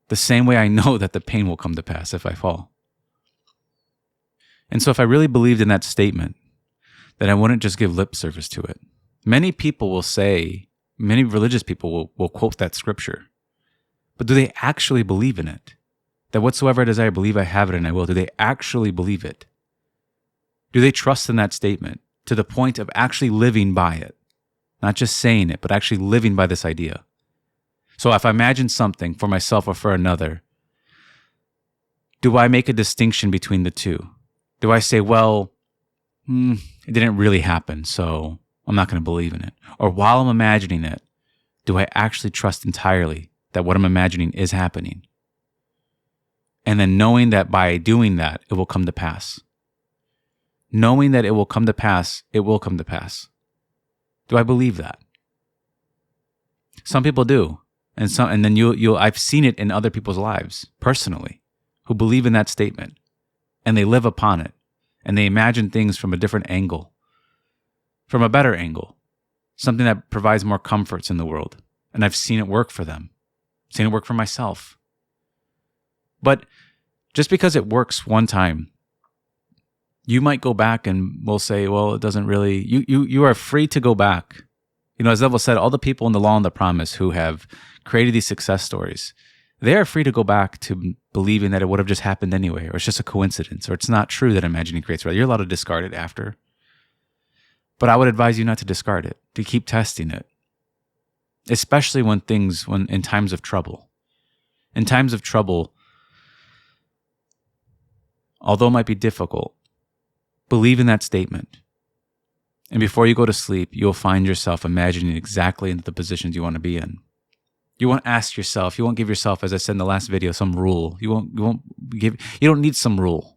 The same way I know that the pain will come to pass if I fall. And so if I really believed in that statement, then I wouldn't just give lip service to it. Many people will say, many religious people will quote that scripture. But do they actually believe in it? That whatsoever I desire, believe I have it and I will. Do they actually believe it? Do they trust in that statement to the point of actually living by it? Not just saying it, but actually living by this idea. So if I imagine something for myself or for another, do I make a distinction between the two? Do I say, well, it didn't really happen, so I'm not going to believe in it? Or while I'm imagining it, do I actually trust entirely that what I'm imagining is happening? And then knowing that by doing that, it will come to pass. Knowing that it will come to pass, it will come to pass. Do I believe that? Some people do. And then I've seen it in other people's lives, personally, who believe in that statement. And they live upon it. And they imagine things from a different angle. From a better angle. Something that provides more comforts in the world. And I've seen it work for them. Seen it work for myself. But just because it works one time, you might go back and we'll say, well, it doesn't really, you are free to go back. As Neville said, all the people in the Law and the Promise who have created these success stories, they are free to go back to believing that it would have just happened anyway, or it's just a coincidence, or it's not true that imagining creates reality. You're allowed to discard it after. But I would advise you not to discard it, to keep testing it. Especially when in times of trouble. In times of trouble, although it might be difficult, believe in that statement. And before you go to sleep, you'll find yourself imagining exactly into the positions you want to be in. You won't ask yourself, you won't give yourself, as I said in the last video, some rule. You don't need some rule.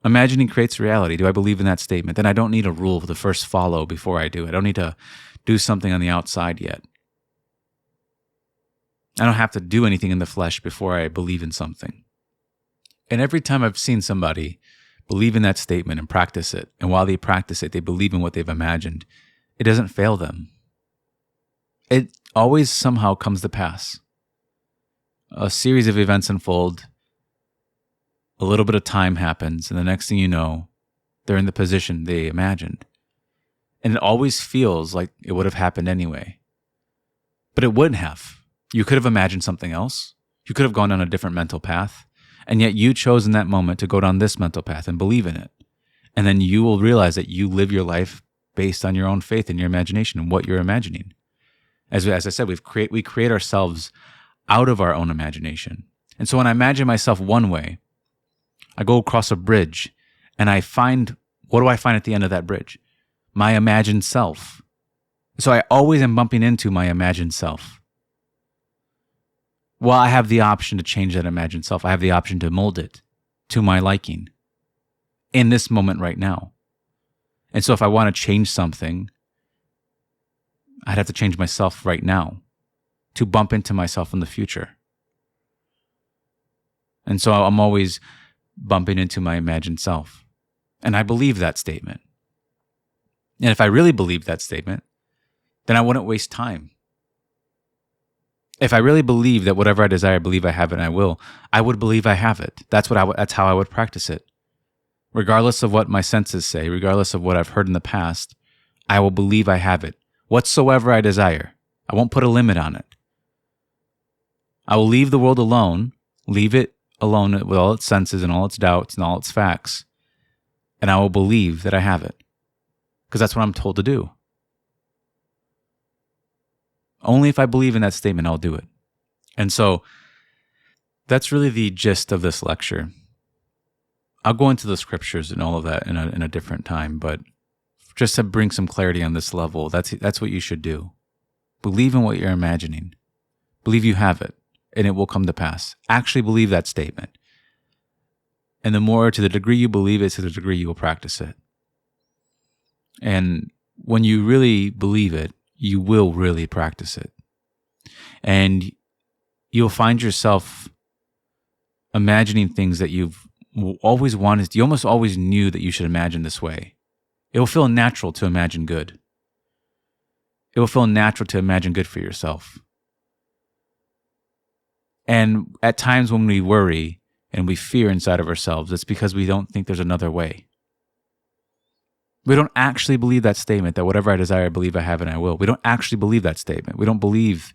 Imagining creates reality. Do I believe in that statement? Then I don't need a rule to first follow before I do it. I don't need to do something on the outside yet. I don't have to do anything in the flesh before I believe in something. And every time I've seen somebody believe in that statement and practice it, and while they practice it, they believe in what they've imagined, it doesn't fail them. It always somehow comes to pass. A series of events unfold, a little bit of time happens, and the next thing you know, they're in the position they imagined. And it always feels like it would have happened anyway. But it wouldn't have. You could have imagined something else. You could have gone down a different mental path. And yet you chose in that moment to go down this mental path and believe in it. And then you will realize that you live your life based on your own faith and your imagination and what you're imagining. As I said, we create ourselves out of our own imagination. And so when I imagine myself one way, I go across a bridge and what do I find at the end of that bridge? My imagined self. So I always am bumping into my imagined self. Well, I have the option to change that imagined self. I have the option to mold it to my liking in this moment right now. And so if I want to change something, I'd have to change myself right now to bump into myself in the future. And so I'm always bumping into my imagined self. And I believe that statement. And if I really believed that statement, then I wouldn't waste time. If I really believe that whatever I desire, I believe I have it and I will, I would believe I have it. That's how I would practice it. Regardless of what my senses say, regardless of what I've heard in the past, I will believe I have it. Whatsoever I desire. I won't put a limit on it. I will leave the world alone, leave it alone with all its senses and all its doubts and all its facts, and I will believe that I have it. Because that's what I'm told to do. Only if I believe in that statement, I'll do it. And so that's really the gist of this lecture. I'll go into the scriptures and all of that in a different time, but just to bring some clarity on this level, that's what you should do. Believe in what you're imagining. Believe you have it, and it will come to pass. Actually believe that statement. And to the degree you believe it, to the degree you will practice it. And when you really believe it, you will really practice it. And you'll find yourself imagining things that you've always wanted. You almost always knew that you should imagine this way. It will feel natural to imagine good. It will feel natural to imagine good for yourself. And at times when we worry and we fear inside of ourselves, it's because we don't think there's another way. We don't actually believe that statement that whatever I desire, I believe I have and I will. We don't actually believe that statement. We don't believe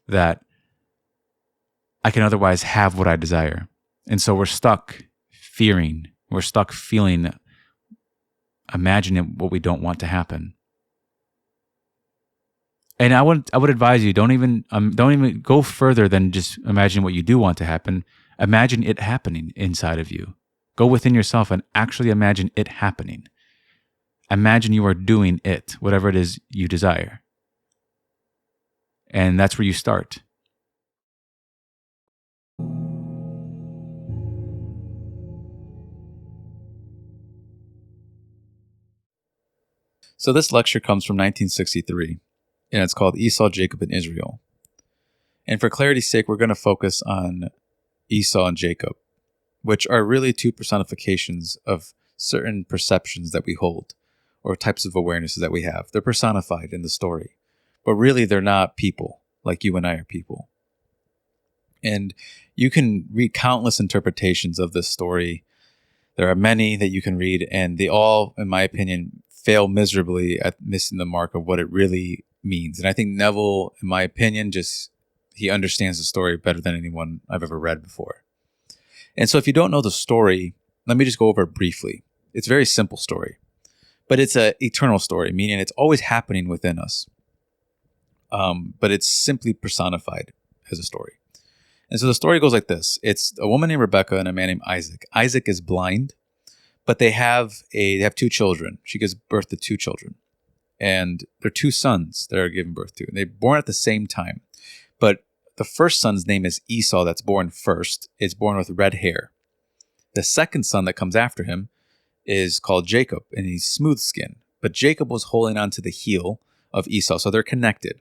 that I can otherwise have what I desire. And so we're stuck fearing. We're stuck feeling, imagining what we don't want to happen. And I would advise you, don't even go further than just imagine what you do want to happen. Imagine it happening inside of you. Go within yourself and actually imagine it happening. Imagine you are doing it, whatever it is you desire. And that's where you start. So this lecture comes from 1963, and it's called Esau, Jacob, and Israel. And for clarity's sake, we're going to focus on Esau and Jacob, which are really two personifications of certain perceptions that we hold, or types of awarenesses that we have. They're personified in the story, but really they're not people, like you and I are people. And you can read countless interpretations of this story. There are many that you can read, and they all, in my opinion, fail miserably at missing the mark of what it really means. And I think Neville, in my opinion, he understands the story better than anyone I've ever read before. And so if you don't know the story, let me just go over it briefly. It's a very simple story, but it's an eternal story, meaning it's always happening within us. But it's simply personified as a story. And so the story goes like this. It's a woman named Rebecca and a man named Isaac. Isaac is blind, but they have two children. She gives birth to two children. And they're two sons that are given birth to. And they're born at the same time. But the first son's name is Esau, that's born first. It's born with red hair. The second son that comes after him is called Jacob, and he's smooth skinned. But Jacob was holding on to the heel of Esau, so they're connected.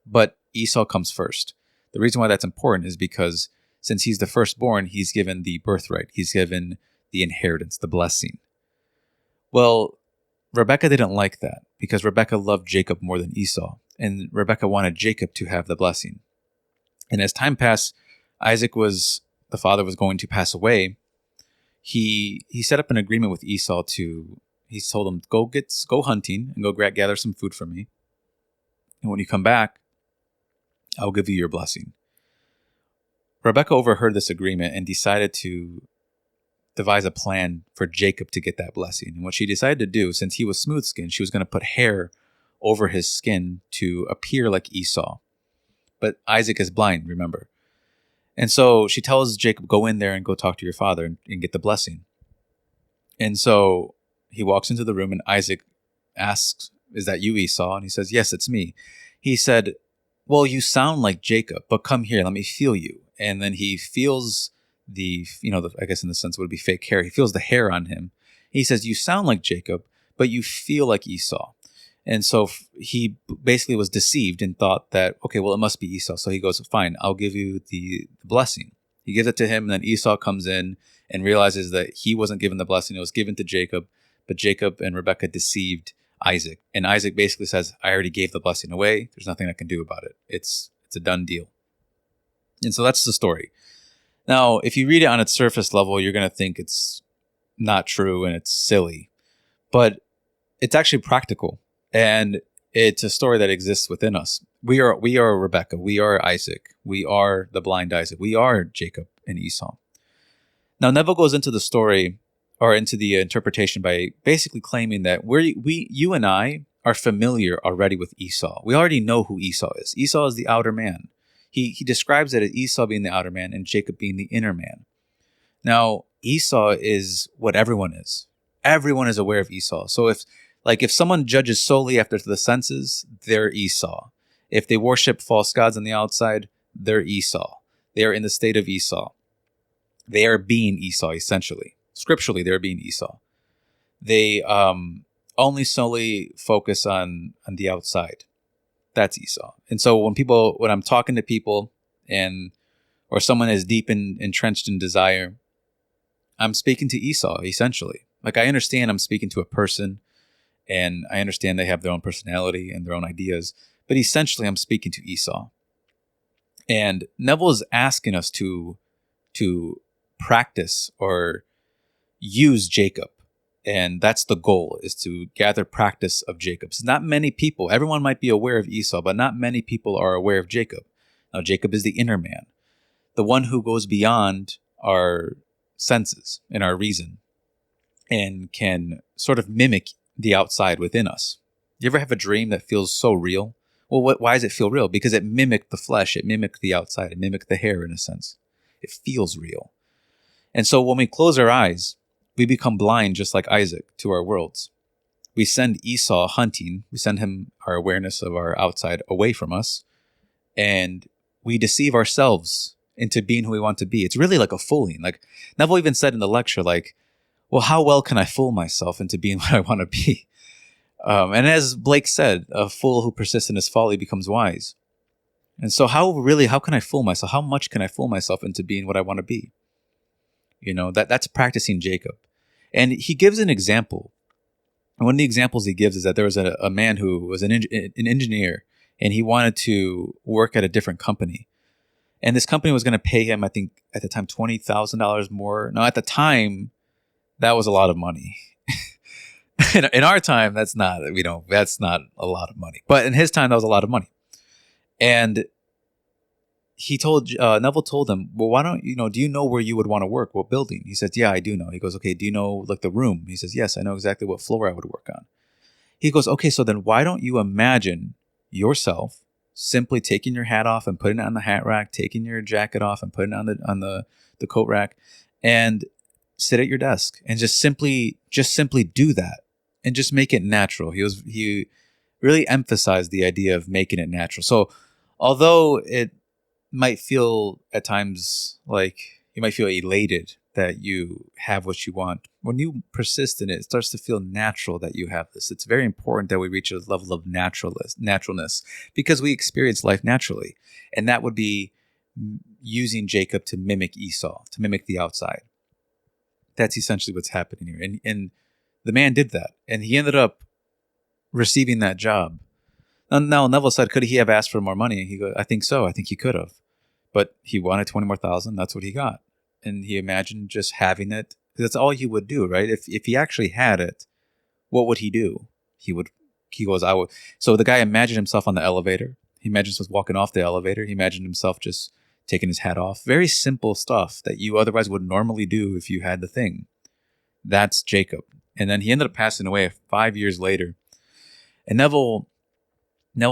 But Esau comes first. The reason why that's important is because since he's the firstborn, he's given the birthright. He's given the inheritance, the blessing. Well, Rebecca didn't like that because Rebecca loved Jacob more than Esau, and Rebecca wanted Jacob to have the blessing. And as time passed, the father was going to pass away. He set up an agreement with Esau he told him, go hunting and go gather some food for me. And when you come back, I'll give you your blessing. Rebecca overheard this agreement and decided to devise a plan for Jacob to get that blessing. And what she decided to do, since he was smooth-skinned, she was going to put hair over his skin to appear like Esau. But Isaac is blind, remember. And so she tells Jacob, go in there and go talk to your father and get the blessing. And so he walks into the room and Isaac asks, is that you, Esau? And he says, yes, it's me. He said, well, you sound like Jacob, but come here, let me feel you. And then he feels I guess in the sense it would be fake hair. He feels the hair on him. He says, you sound like Jacob, but you feel like Esau. And so he basically was deceived and thought that, okay, well, it must be Esau. So he goes, fine, I'll give you the blessing. He gives it to him, and then Esau comes in and realizes that he wasn't given the blessing. It was given to Jacob, but Jacob and Rebekah deceived Isaac. And Isaac basically says, I already gave the blessing away. There's nothing I can do about it. It's a done deal. And so that's the story. Now, if you read it on its surface level, you're going to think it's not true and it's silly. But it's actually practical. And it's a story that exists within us. We are Rebecca. We are Isaac. We are the blind Isaac. We are Jacob and Esau. Now, Neville goes into the story or into the interpretation by basically claiming that you and I are familiar already with Esau. We already know who Esau is. Esau is the outer man. He describes it as Esau being the outer man and Jacob being the inner man. Now, Esau is what everyone is. Everyone is aware of Esau. So if someone judges solely after the senses, they're Esau. If they worship false gods on the outside, they're Esau. They are in the state of Esau. They are being Esau, essentially. Scripturally, they're being Esau. They only solely focus on the outside. That's Esau. And so when I'm talking to people or someone is deep entrenched in desire, I'm speaking to Esau, essentially. Like, I understand I'm speaking to a person, and I understand they have their own personality and their own ideas, but essentially I'm speaking to Esau. And Neville is asking us to practice or use Jacob. And that's the goal, is to gather practice of Jacob. So not many people, everyone might be aware of Esau, but not many people are aware of Jacob. Now, Jacob is the inner man, the one who goes beyond our senses and our reason and can sort of mimic the outside within us. You ever have a dream that feels so real? Well, why does it feel real? Because it mimicked the flesh. It mimicked the outside. It mimicked the hair in a sense. It feels real. And so when we close our eyes, we become blind just like Isaac to our worlds. We send Esau hunting. We send him our awareness of our outside away from us. And we deceive ourselves into being who we want to be. It's really like a fooling. Like Neville even said in the lecture, like, well, how well can I fool myself into being what I want to be? And as Blake said, a fool who persists in his folly becomes wise. And so how can I fool myself? How much can I fool myself into being what I want to be? That's practicing Jacob. And he gives an example. And one of the examples he gives is that there was a man who was an engineer, and he wanted to work at a different company. And this company was going to pay him, I think at the time, $20,000 more. Now, at the time, that was a lot of money. In our time, that's not a lot of money. But in his time, that was a lot of money. And Neville told him, well, why don't do you know where you would want to work? What building? He says, yeah, I do know. He goes, okay, do you know like the room? He says, yes, I know exactly what floor I would work on. He goes, okay, so then why don't you imagine yourself simply taking your hat off and putting it on the hat rack, taking your jacket off and putting it on the coat rack, and sit at your desk and just simply do that and just make it natural. He really emphasized the idea of making it natural. So although it might feel at times like you might feel elated that you have what you want, when you persist in it, it starts to feel natural that you have this. It's very important that we reach a level of naturalness because we experience life naturally. And that would be using Jacob to mimic Esau, to mimic the outside. That's essentially what's happening here. And the man did that. And he ended up receiving that job. Now Neville said, could he have asked for more money? He goes, I think so. I think he could have. But he wanted 20 more thousand. That's what he got. And he imagined just having it. That's all he would do, right? If he actually had it, what would he do? He goes, I would. So the guy imagined himself on the elevator. He imagined himself walking off the elevator. He imagined himself just taking his hat off. Very simple stuff that you otherwise would normally do if you had the thing. That's Jacob. And then he ended up passing away 5 years later. And Neville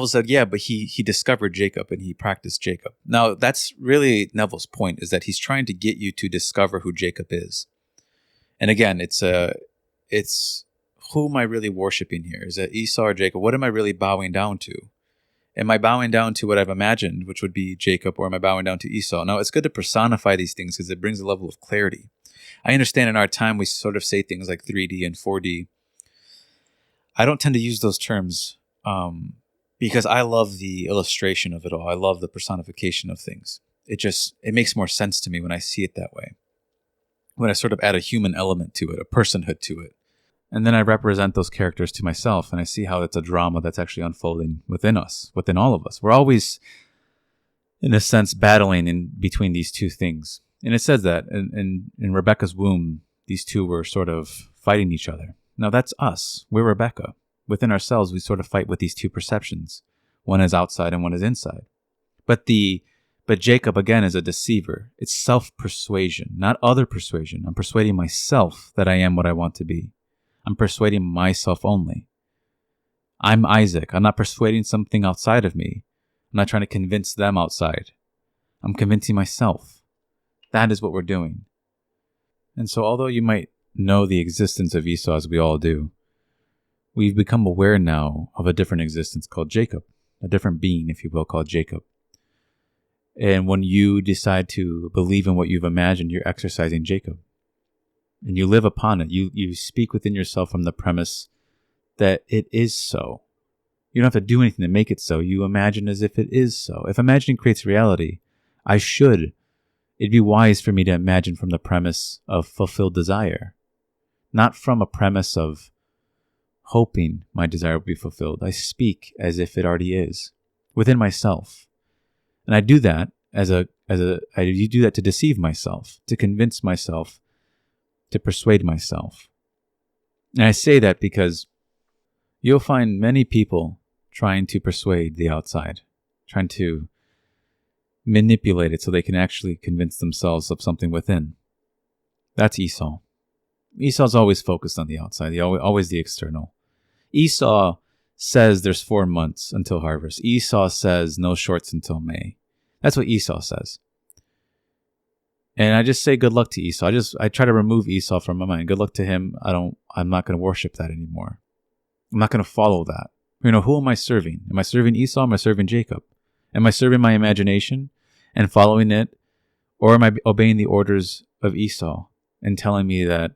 said, yeah, but he discovered Jacob and he practiced Jacob. Now, that's really Neville's point, is that he's trying to get you to discover who Jacob is. And again, it's who am I really worshiping here? Is it Esau or Jacob? What am I really bowing down to? Am I bowing down to what I've imagined, which would be Jacob, or am I bowing down to Esau? Now, it's good to personify these things because it brings a level of clarity. I understand in our time we sort of say things like 3D and 4D. I don't tend to use those terms because I love the illustration of it all. I love the personification of things. It makes more sense to me when I see it that way. When I sort of add a human element to it, a personhood to it. And then I represent those characters to myself, and I see how it's a drama that's actually unfolding within us, within all of us. We're always, in a sense, battling in between these two things. And it says that in Rebecca's womb, these two were sort of fighting each other. Now that's us. We're Rebecca. Within ourselves, we sort of fight with these two perceptions. One is outside and one is inside. But Jacob, again, is a deceiver. It's self-persuasion, not other persuasion. I'm persuading myself that I am what I want to be. I'm persuading myself only. I'm Isaac. I'm not persuading something outside of me. I'm not trying to convince them outside. I'm convincing myself. That is what we're doing. And so although you might know the existence of Esau, as we all do, we've become aware now of a different existence called Jacob, a different being, if you will, called Jacob. And when you decide to believe in what you've imagined, you're exercising Jacob. And you live upon it. You speak within yourself from the premise that it is so. You don't have to do anything to make it so. You imagine as if it is so. If imagining creates reality, it'd be wise for me to imagine from the premise of fulfilled desire, not from a premise of hoping my desire will be fulfilled. I speak as if it already is within myself. And I do that I do that to deceive myself, to convince myself, to persuade myself. And I say that because you'll find many people trying to persuade the outside, trying to manipulate it so they can actually convince themselves of something within. That's Esau. Esau's always focused on the outside, always the external. Esau says there's 4 months until harvest. Esau says no shorts until May. That's what Esau says. And I just say good luck to Esau. I try to remove Esau from my mind. Good luck to him. I'm not going to worship that anymore. I'm not going to follow that. Who am I serving? Am I serving Esau? Am I serving Jacob? Am I serving my imagination and following it? Or am I obeying the orders of Esau and telling me that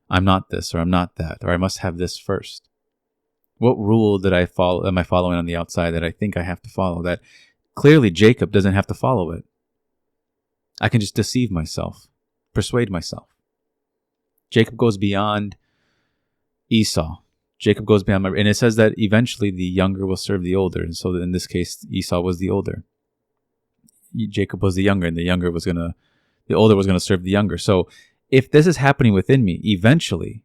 I'm not this or I'm not that, or I must have this first? What rule am I following on the outside that I think I have to follow, that clearly Jacob doesn't have to follow it? I can just deceive myself, persuade myself. Jacob goes beyond Esau. Jacob goes beyond and it says that eventually the younger will serve the older. And so in this case, Esau was the older. Jacob was the younger, and the older was going to serve the younger. So if this is happening within me, eventually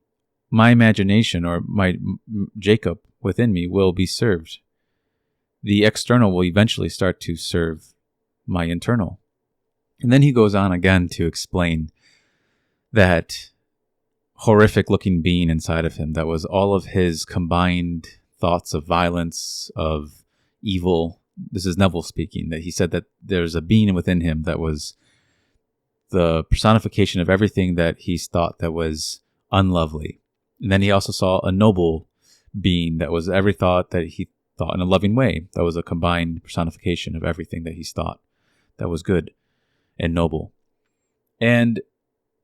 my imagination or my Jacob within me will be served. The external will eventually start to serve my internal. And then he goes on again to explain that horrific looking being inside of him that was all of his combined thoughts of violence, of evil. This is Neville speaking, that he said that there's a being within him that was the personification of everything that he thought that was unlovely. And then he also saw a noble being that was every thought that he thought in a loving way. That was a combined personification of everything that he thought that was good and noble. And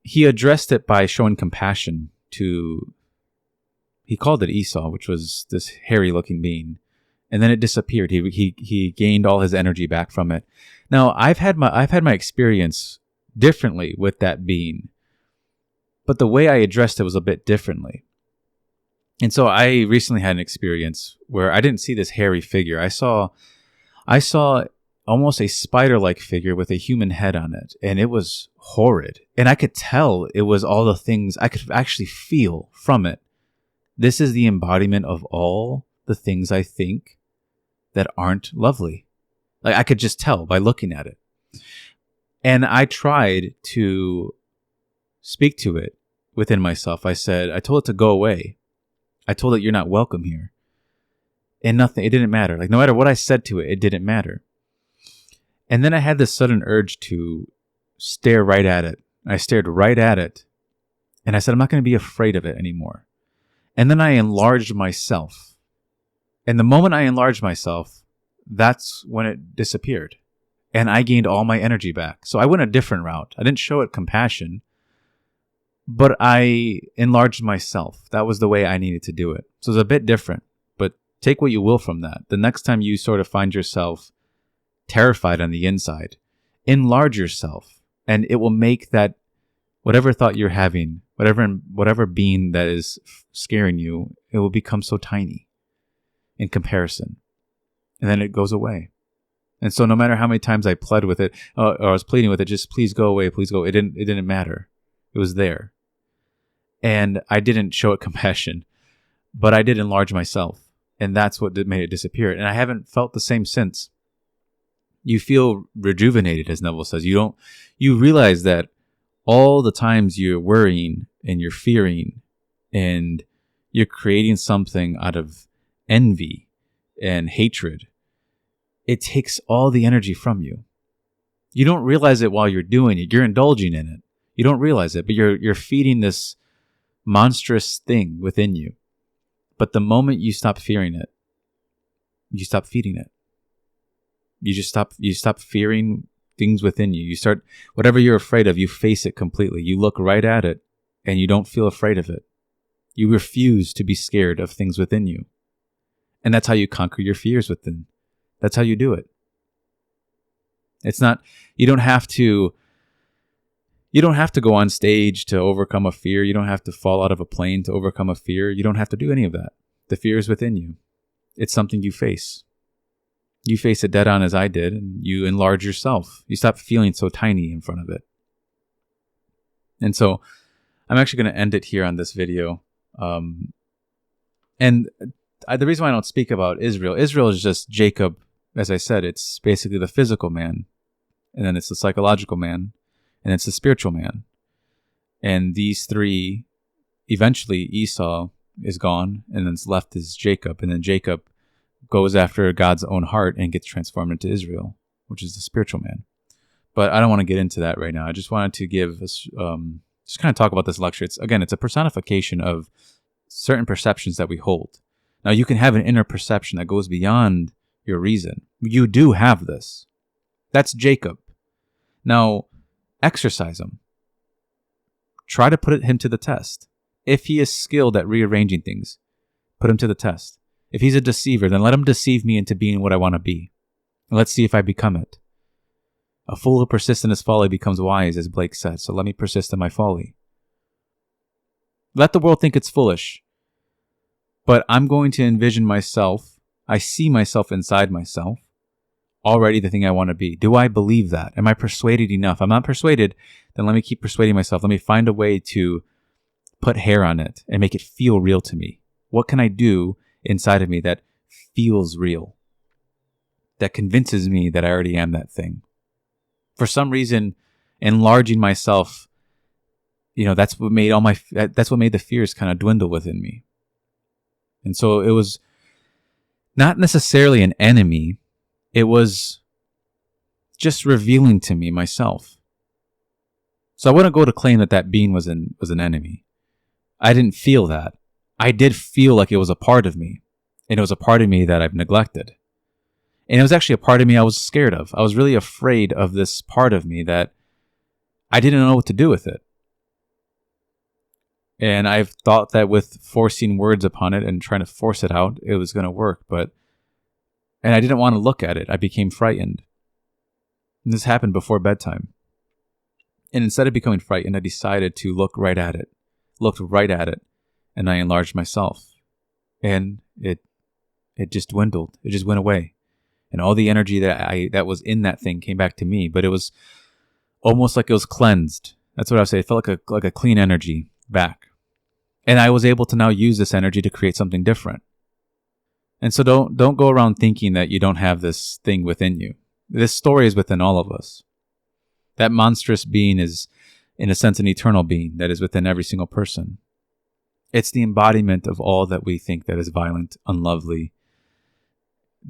he addressed it by showing compassion to, he called it Esau, which was this hairy looking being. And then it disappeared. He gained all his energy back from it. Now, I've had my experience differently with that being, but the way I addressed it was a bit differently. And so I recently had an experience where I didn't see this hairy figure. I saw almost a spider-like figure with a human head on it, and it was horrid. And I could tell it was all the things I could actually feel from it. This is the embodiment of all the things I think that aren't lovely. Like, I could just tell by looking at it. And I tried to speak to it within myself. I told it to go away. I told it, you're not welcome here. And nothing, it didn't matter. Like, no matter what I said to it, it didn't matter. And then I had this sudden urge to stare right at it. I stared right at it. And I said, I'm not going to be afraid of it anymore. And then I enlarged myself. And the moment I enlarged myself, that's when it disappeared. And I gained all my energy back. So I went a different route. I didn't show it compassion, but I enlarged myself. That was the way I needed to do it. So it's a bit different, but take what you will from that. The next time you sort of find yourself terrified on the inside, enlarge yourself, and it will make that whatever thought you're having, whatever being that is scaring you, it will become so tiny in comparison. And then it goes away. And so no matter how many times I pled with it, or I was pleading with it, just please go away, please go. It didn't matter. It was there. And I didn't show it compassion, but I did enlarge myself. And that's what made it disappear. And I haven't felt the same since. You feel rejuvenated, as Neville says. You realize that all the times you're worrying and you're fearing and you're creating something out of envy and hatred, it takes all the energy from you. You don't realize it while you're doing it. You're indulging in it. You don't realize it, but you're feeding this monstrous thing within you. But the moment you stop fearing it, you stop feeding it. You stop fearing things within you. You start, whatever you're afraid of, you face it completely. You look right at it and you don't feel afraid of it. You refuse to be scared of things within you. And that's how you conquer your fears within. That's how you do it. It's not, you don't have to go on stage to overcome a fear. You don't have to fall out of a plane to overcome a fear. You don't have to do any of that. The fear is within you. It's something you face. You face it dead on as I did, and you enlarge yourself. You stop feeling so tiny in front of it. And so I'm actually going to end it here on this video. The reason why I don't speak about Israel is just Jacob. As I said, it's basically the physical man, and then it's the psychological man, and it's the spiritual man. And these three, eventually Esau is gone, and then left is Jacob. And then Jacob goes after God's own heart and gets transformed into Israel, which is the spiritual man. But I don't want to get into that right now. I just wanted to give us, just kind of talk about this lecture. It's a personification of certain perceptions that we hold. Now, you can have an inner perception that goes beyond your reason. You do have this. That's Jacob. Now, exercise him. Try to put him to the test. If he is skilled at rearranging things, put him to the test. If he's a deceiver, then let him deceive me into being what I want to be. And let's see if I become it. A fool who persists in his folly becomes wise, as Blake said, so let me persist in my folly. Let the world think it's foolish, but I'm going to envision myself. I see myself inside myself, already the thing I want to be. Do I believe that? Am I persuaded enough? I'm not persuaded, then let me keep persuading myself. Let me find a way to put hair on it and make it feel real to me. What can I do inside of me that feels real? That convinces me that I already am that thing. For some reason, enlarging myself, that's what made the fears kind of dwindle within me. And so it was not necessarily an enemy. It was just revealing to me myself. So I wouldn't go to claim that being was an enemy. I didn't feel that. I did feel like it was a part of me. And it was a part of me that I've neglected. And it was actually a part of me I was scared of. I was really afraid of this part of me that I didn't know what to do with it. And I've thought that with forcing words upon it and trying to force it out, it was going to work. And I didn't want to look at it. I became frightened. And this happened before bedtime. And instead of becoming frightened, I decided to look right at it. Looked right at it. And I enlarged myself. And it just dwindled. It just went away. And all the energy that was in that thing came back to me. But it was almost like it was cleansed. That's what I would say. It felt like a clean energy back. And I was able to now use this energy to create something different. And so don't go around thinking that you don't have this thing within you. This story is within all of us. That monstrous being is, in a sense, an eternal being that is within every single person. It's the embodiment of all that we think that is violent, unlovely,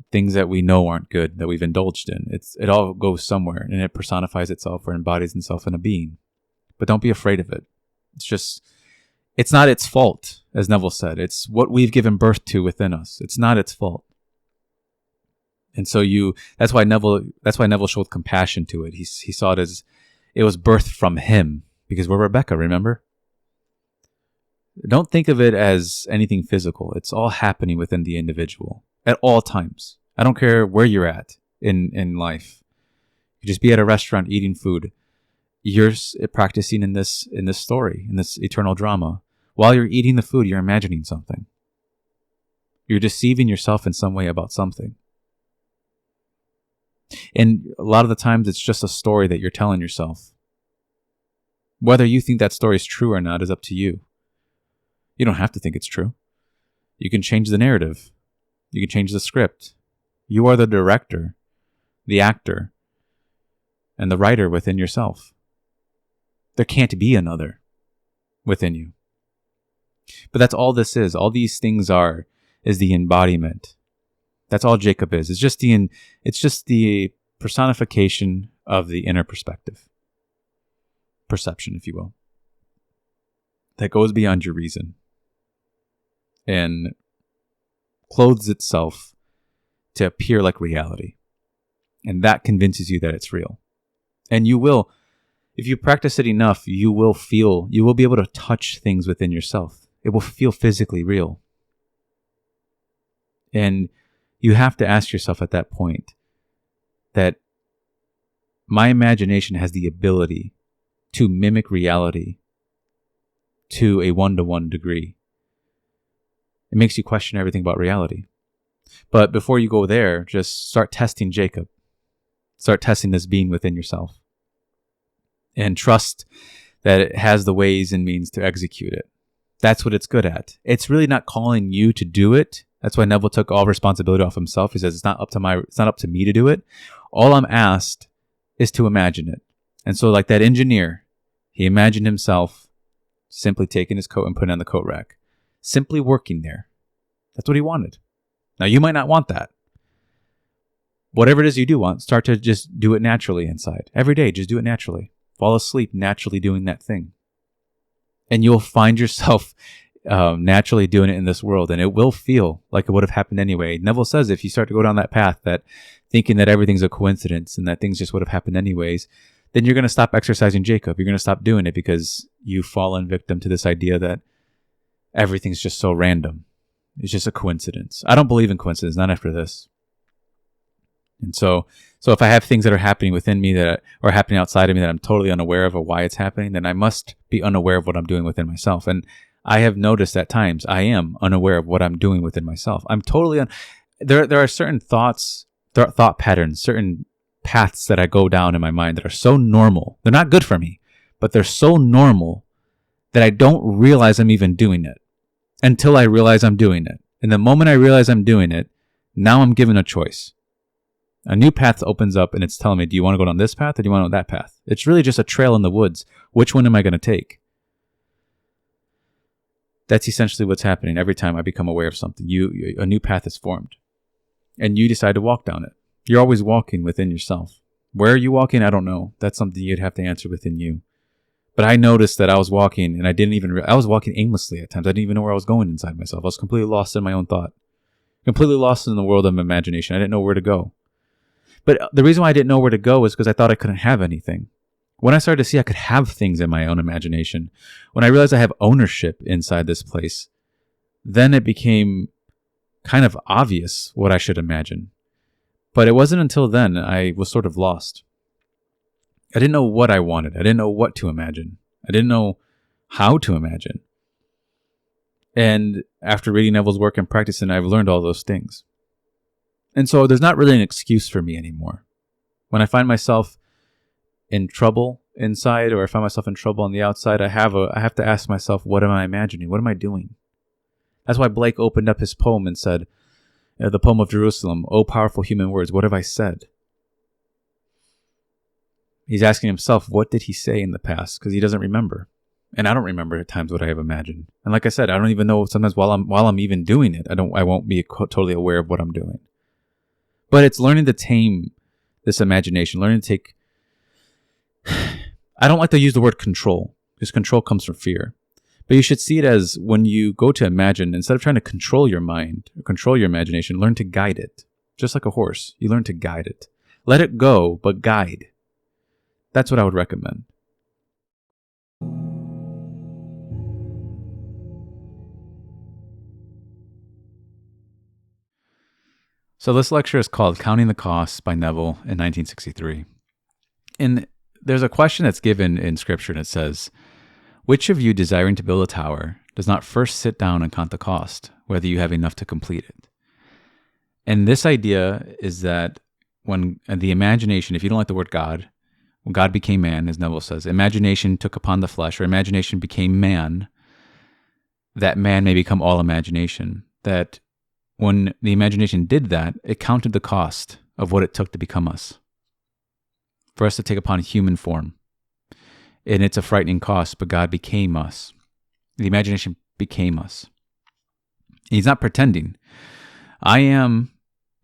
things that we know aren't good, that we've indulged in. It all goes somewhere, and it personifies itself or embodies itself in a being. But don't be afraid of it. It's not its fault, as Neville said. It's what we've given birth to within us. It's not its fault. And so that's why Neville showed compassion to it. He saw it as it was birthed from him, because we're Rebecca, remember? Don't think of it as anything physical. It's all happening within the individual at all times. I don't care where you're at in life. You just be at a restaurant eating food. You're practicing in this story, in this eternal drama. While you're eating the food, you're imagining something. You're deceiving yourself in some way about something. And a lot of the times it's just a story that you're telling yourself. Whether you think that story is true or not is up to you. You don't have to think it's true. You can change the narrative. You can change the script. You are the director, the actor, and the writer within yourself. There can't be another within you. But that's all this is. All these things is the embodiment. That's all Jacob is. It's just the personification of the inner perspective. Perception, if you will. That goes beyond your reason. And clothes itself to appear like reality. And that convinces you that it's real. And you will, if you practice it enough, you will be able to touch things within yourself. It will feel physically real. And you have to ask yourself at that point that my imagination has the ability to mimic reality to a 1-to-1 degree. It makes you question everything about reality. But before you go there, just start testing Jacob. Start testing this being within yourself. And trust that it has the ways and means to execute it. That's what it's good at. It's really not calling you to do it. That's why Neville took all responsibility off himself. He says it's not up to me to do it. All I'm asked is to imagine it. And so like that engineer, he imagined himself simply taking his coat and putting it on the coat rack. Simply working there. That's what he wanted. Now you might not want that. whatever it is you do want, start to just do it naturally inside. Every day, just do it naturally. Fall asleep naturally doing that thing. And you'll find yourself naturally doing it in this world, and it will feel like it would have happened anyway. Neville says if you start to go down that path, that thinking that everything's a coincidence and that things just would have happened anyways, then you're going to stop exercising Jacob. You're going to stop doing it because you've fallen victim to this idea that everything's just so random. It's just a coincidence. I don't believe in coincidence, not after this. And so if I have things that are happening within me that are happening outside of me that I'm totally unaware of or why it's happening, then I must be unaware of what I'm doing within myself. And I have noticed at times I am unaware of what I'm doing within myself. I'm totally there are certain thoughts, thought patterns, certain paths that I go down in my mind that are so normal. They're not good for me, but they're so normal that I don't realize I'm even doing it until I realize I'm doing it. And the moment I realize I'm doing it, now I'm given a choice. A new path opens up and it's telling me, do you want to go down this path or do you want to go that path? It's really just a trail in the woods. Which one am I going to take? That's essentially what's happening every time I become aware of something. A new path is formed and you decide to walk down it. You're always walking within yourself. Where are you walking? I don't know. That's something you'd have to answer within you. But I noticed that I was walking and I was walking aimlessly at times. I didn't even know where I was going inside myself. I was completely lost in my own thought, completely lost in the world of imagination. I didn't know where to go. But the reason why I didn't know where to go is because I thought I couldn't have anything. When I started to see I could have things in my own imagination, when I realized I have ownership inside this place, then it became kind of obvious what I should imagine. But it wasn't until then I was sort of lost. I didn't know what I wanted. I didn't know what to imagine. I didn't know how to imagine. And after reading Neville's work and practicing, I've learned all those things. And so there's not really an excuse for me anymore. When I find myself in trouble inside, or I find myself in trouble on the outside, I have to ask myself, what am I imagining? What am I doing? That's why Blake opened up his poem and said, the poem of Jerusalem, "O powerful human words, what have I said?" He's asking himself, what did he say in the past? Because he doesn't remember. And I don't remember at times what I have imagined. And like I said, I don't even know sometimes while I'm even doing it, I won't be totally aware of what I'm doing. But it's learning to tame this imagination, learning to take, I don't like to use the word control, because control comes from fear. But you should see it as when you go to imagine, instead of trying to control your mind or control your imagination, learn to guide it. Just like a horse, you learn to guide it. Let it go, but guide. That's what I would recommend. So this lecture is called Counting the Costs by Neville in 1963. And there's a question that's given in scripture, and it says, which of you desiring to build a tower does not first sit down and count the cost, whether you have enough to complete it? And this idea is that when the imagination, if you don't like the word God, when God became man, as Neville says, imagination took upon the flesh, or imagination became man, that man may become all imagination. That when the imagination did that, it counted the cost of what it took to become us, for us to take upon human form. And it's a frightening cost, but God became us. The imagination became us. He's not pretending. I am,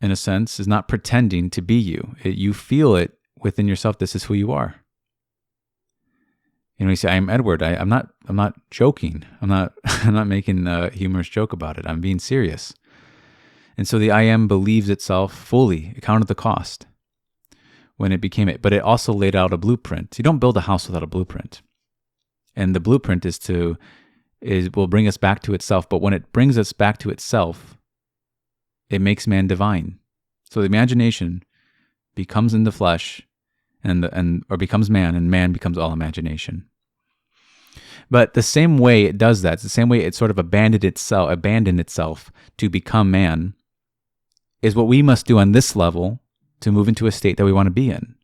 in a sense, is not pretending to be you. You feel it within yourself. This is who you are. And when you say, I am Edward, I'm not joking. I'm not making a humorous joke about it. I'm being serious. And so the I am believes itself fully. It counted the cost when it became it. But it also laid out a blueprint. You don't build a house without a blueprint. And the blueprint will bring us back to itself. But when it brings us back to itself, it makes man divine. So the imagination becomes in the flesh or becomes man, and man becomes all imagination. But the same way it does that, it's the same way it sort of abandoned itself to become man, is what we must do on this level to move into a state that we want to be in.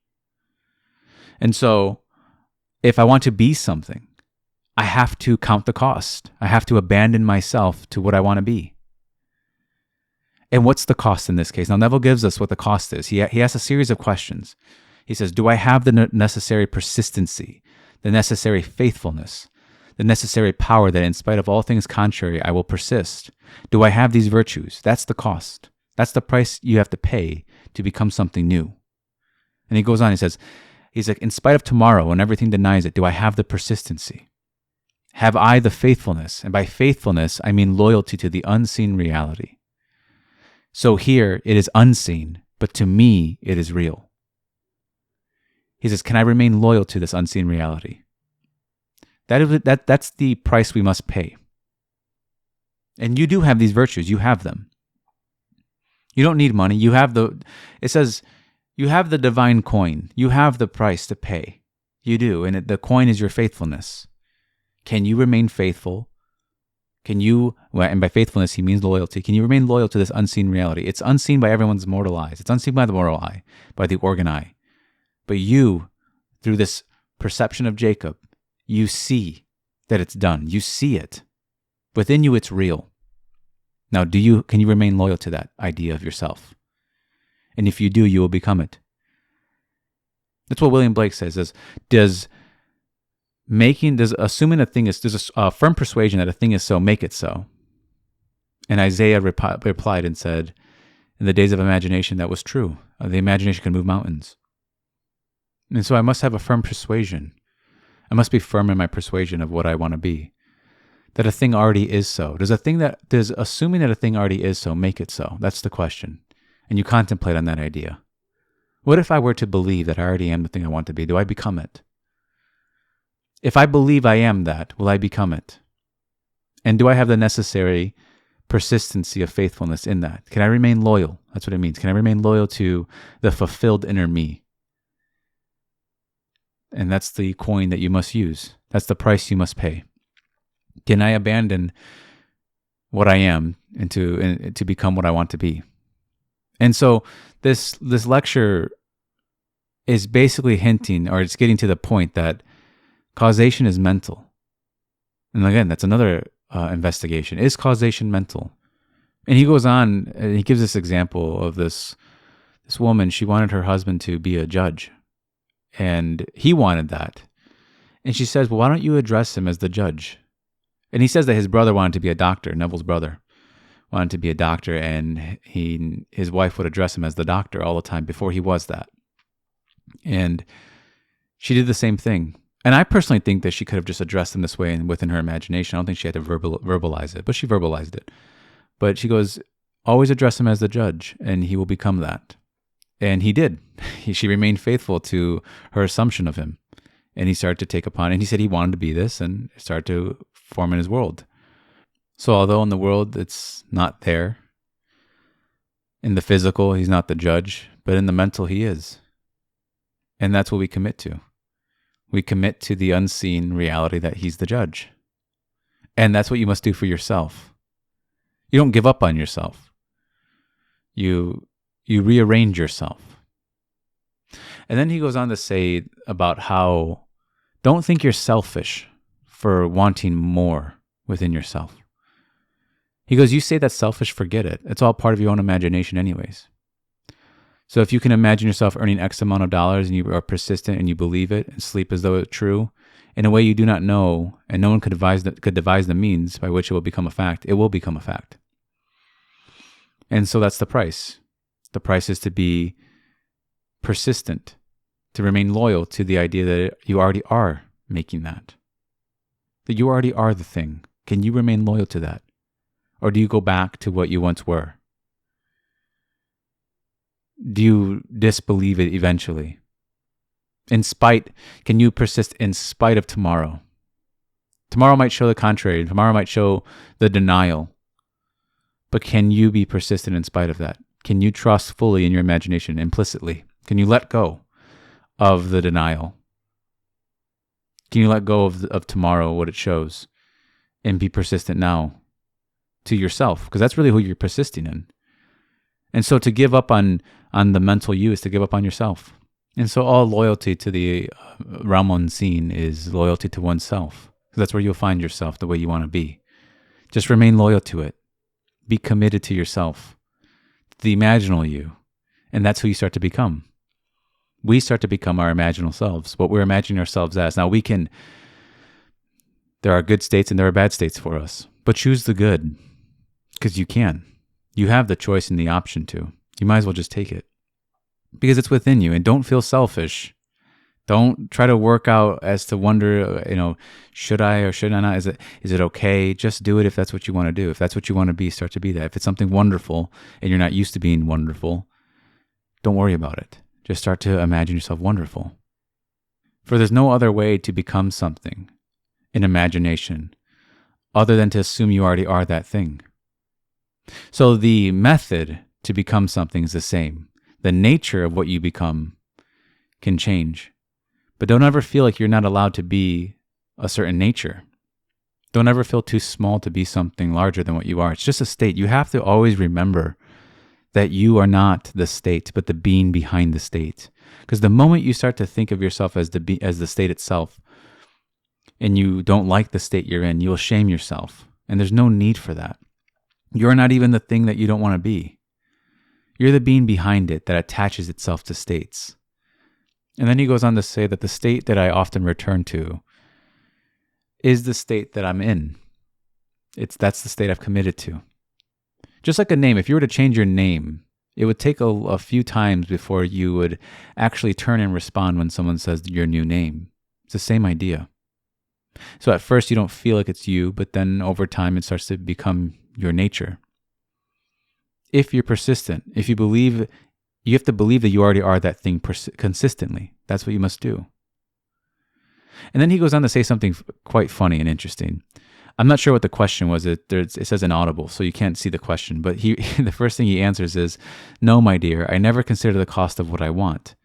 And so if I want to be something, I have to count the cost. I have to abandon myself to what I want to be. And what's the cost in this case? Now, Neville gives us what the cost is. He asks a series of questions. He says, do I have the necessary persistency, the necessary faithfulness, the necessary power that in spite of all things contrary, I will persist? Do I have these virtues? That's the cost. That's the price you have to pay to become something new. And he goes on, he's like, in spite of tomorrow and everything denies it, do I have the persistency? Have I the faithfulness? And by faithfulness, I mean loyalty to the unseen reality. So here, it is unseen, but to me, it is real. He says, can I remain loyal to this unseen reality? That's the price we must pay. And you do have these virtues. You have them. You don't need money. It says, you have the divine coin. You have the price to pay. You do. And the coin is your faithfulness. Can you remain faithful? And by faithfulness, he means loyalty. Can you remain loyal to this unseen reality? It's unseen by everyone's mortal eyes. It's unseen by the moral eye, by the organ eye. But you, through this perception of Jacob, you see that it's done. You see it. Within you, it's real. Now, can you remain loyal to that idea of yourself? And if you do, you will become it. That's what William Blake says, does assuming a thing is, there's a firm persuasion that a thing is so, make it so. And Isaiah replied and said, in the days of imagination, that was true. The imagination can move mountains. And so I must have a firm persuasion. I must be firm in my persuasion of what I want to be. That a thing already is so. Does assuming that a thing already is so make it so? That's the question. And you contemplate on that idea. What if I were to believe that I already am the thing I want to be? Do I become it? If I believe I am that, will I become it? And do I have the necessary persistency of faithfulness in that? Can I remain loyal? That's what it means. Can I remain loyal to the fulfilled inner me? And that's the coin that you must use. That's the price you must pay. Can I abandon what I am and to become what I want to be? And so this lecture is basically hinting, or it's getting to the point that causation is mental. And again, that's another investigation. Is causation mental? And he goes on, and he gives this example of this woman. She wanted her husband to be a judge, and he wanted that. And she says, well, why don't you address him as the judge? And he says that his brother wanted to be a doctor, Neville's brother wanted to be a doctor, and his wife would address him as the doctor all the time before he was that. And she did the same thing. And I personally think that she could have just addressed him this way and within her imagination. I don't think she had to verbalize it, but she verbalized it. But she goes, always address him as the judge, and he will become that. And he did. She remained faithful to her assumption of him. And he started to take upon it. And he said he wanted to be this and started to form in his world. So although in the world it's not there, in the physical he's not the judge, but in the mental he is. And that's what we commit to. We commit to the unseen reality that he's the judge. And that's what you must do for yourself. You don't give up on yourself. You rearrange yourself. And then he goes on to say about how don't think you're selfish for wanting more within yourself. He goes, you say that's selfish, forget it. It's all part of your own imagination anyways. So if you can imagine yourself earning X amount of dollars and you are persistent and you believe it and sleep as though it's true, in a way you do not know, and no one could devise the means by which it will become a fact, it will become a fact. And so that's the price. The price is to be persistent, to remain loyal to the idea that you already are making that you already are the thing. Can you remain loyal to that? Or do you go back to what you once were? Do you disbelieve it eventually? Can you persist in spite of tomorrow? Tomorrow might show the contrary. Tomorrow might show the denial. But can you be persistent in spite of that? Can you trust fully in your imagination, implicitly? Can you let go of the denial? Can you let go of tomorrow, what it shows, and be persistent now to yourself? Because that's really who you're persisting in. And so to give up on the mental you is to give up on yourself. And so all loyalty to the realm unseen is loyalty to oneself. Because that's where you'll find yourself the way you want to be. Just remain loyal to it. Be committed to yourself, the imaginal you. And that's who you start to become. We start to become our imaginal selves, what we're imagining ourselves as. Now there are good states and there are bad states for us. But choose the good, because you can. You have the choice and the option to. You might as well just take it. because it's within you. And don't feel selfish. Don't try to work out as to wonder, should I or should I not? Is it okay? Just do it if that's what you want to do. If that's what you want to be, start to be that. If it's something wonderful and you're not used to being wonderful, don't worry about it. Just start to imagine yourself wonderful. For there's no other way to become something in imagination other than to assume you already are that thing. So the method to become something is the same. The nature of what you become can change. But don't ever feel like you're not allowed to be a certain nature. Don't ever feel too small to be something larger than what you are. It's just a state. You have to always remember that you are not the state, but the being behind the state. Because the moment you start to think of yourself as the state itself, and you don't like the state you're in, you'll shame yourself. And there's no need for that. You're not even the thing that you don't want to be. You're the being behind it that attaches itself to states. And then he goes on to say that the state that I often return to is the state that I'm in. That's the state I've committed to. Just like a name, if you were to change your name, it would take a few times before you would actually turn and respond when someone says your new name. It's the same idea. So at first you don't feel like it's you, but then over time it starts to become your nature. If you're persistent, if you believe, you have to believe that you already are that thing consistently. That's what you must do. And then he goes on to say something quite funny and interesting. I'm not sure what the question was. It says inaudible, so you can't see the question. But the first thing he answers is, "No, my dear, I never consider the cost of what I want."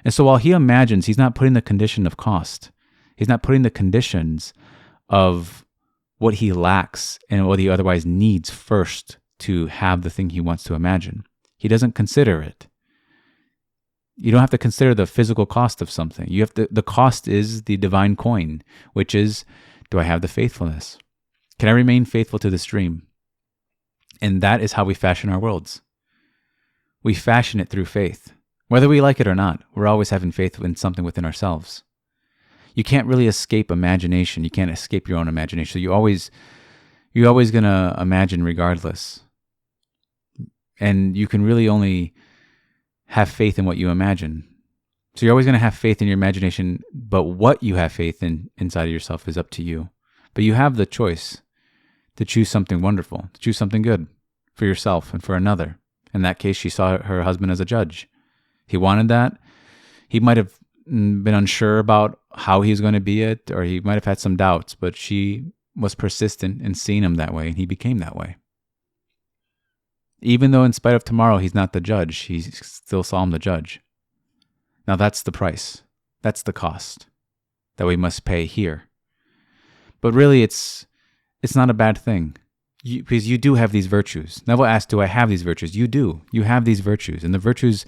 And so while he imagines, he's not putting the condition of cost. He's not putting the conditions of what he lacks and what he otherwise needs first to have the thing he wants to imagine. He doesn't consider it. You don't have to consider the physical cost of something. The cost is the divine coin, which is, do I have the faithfulness? Can I remain faithful to this dream? And that is how we fashion our worlds. We fashion it through faith. Whether we like it or not, we're always having faith in something within ourselves. You can't really escape imagination. You can't escape your own imagination. So you're always going to imagine regardless. And you can really only have faith in what you imagine. So you're always going to have faith in your imagination, but what you have faith in inside of yourself is up to you. But you have the choice to choose something wonderful, to choose something good for yourself and for another. In that case, she saw her husband as a judge. He wanted that. He might have been unsure about how he was going to be it, or he might have had some doubts, but she was persistent in seeing him that way, and he became that way. Even though in spite of tomorrow, he's not the judge, he still saw him the judge. Now that's the price. That's the cost that we must pay here. But really, it's not a bad thing. Because you do have these virtues. Neville asked, do I have these virtues? You do. You have these virtues. And the virtues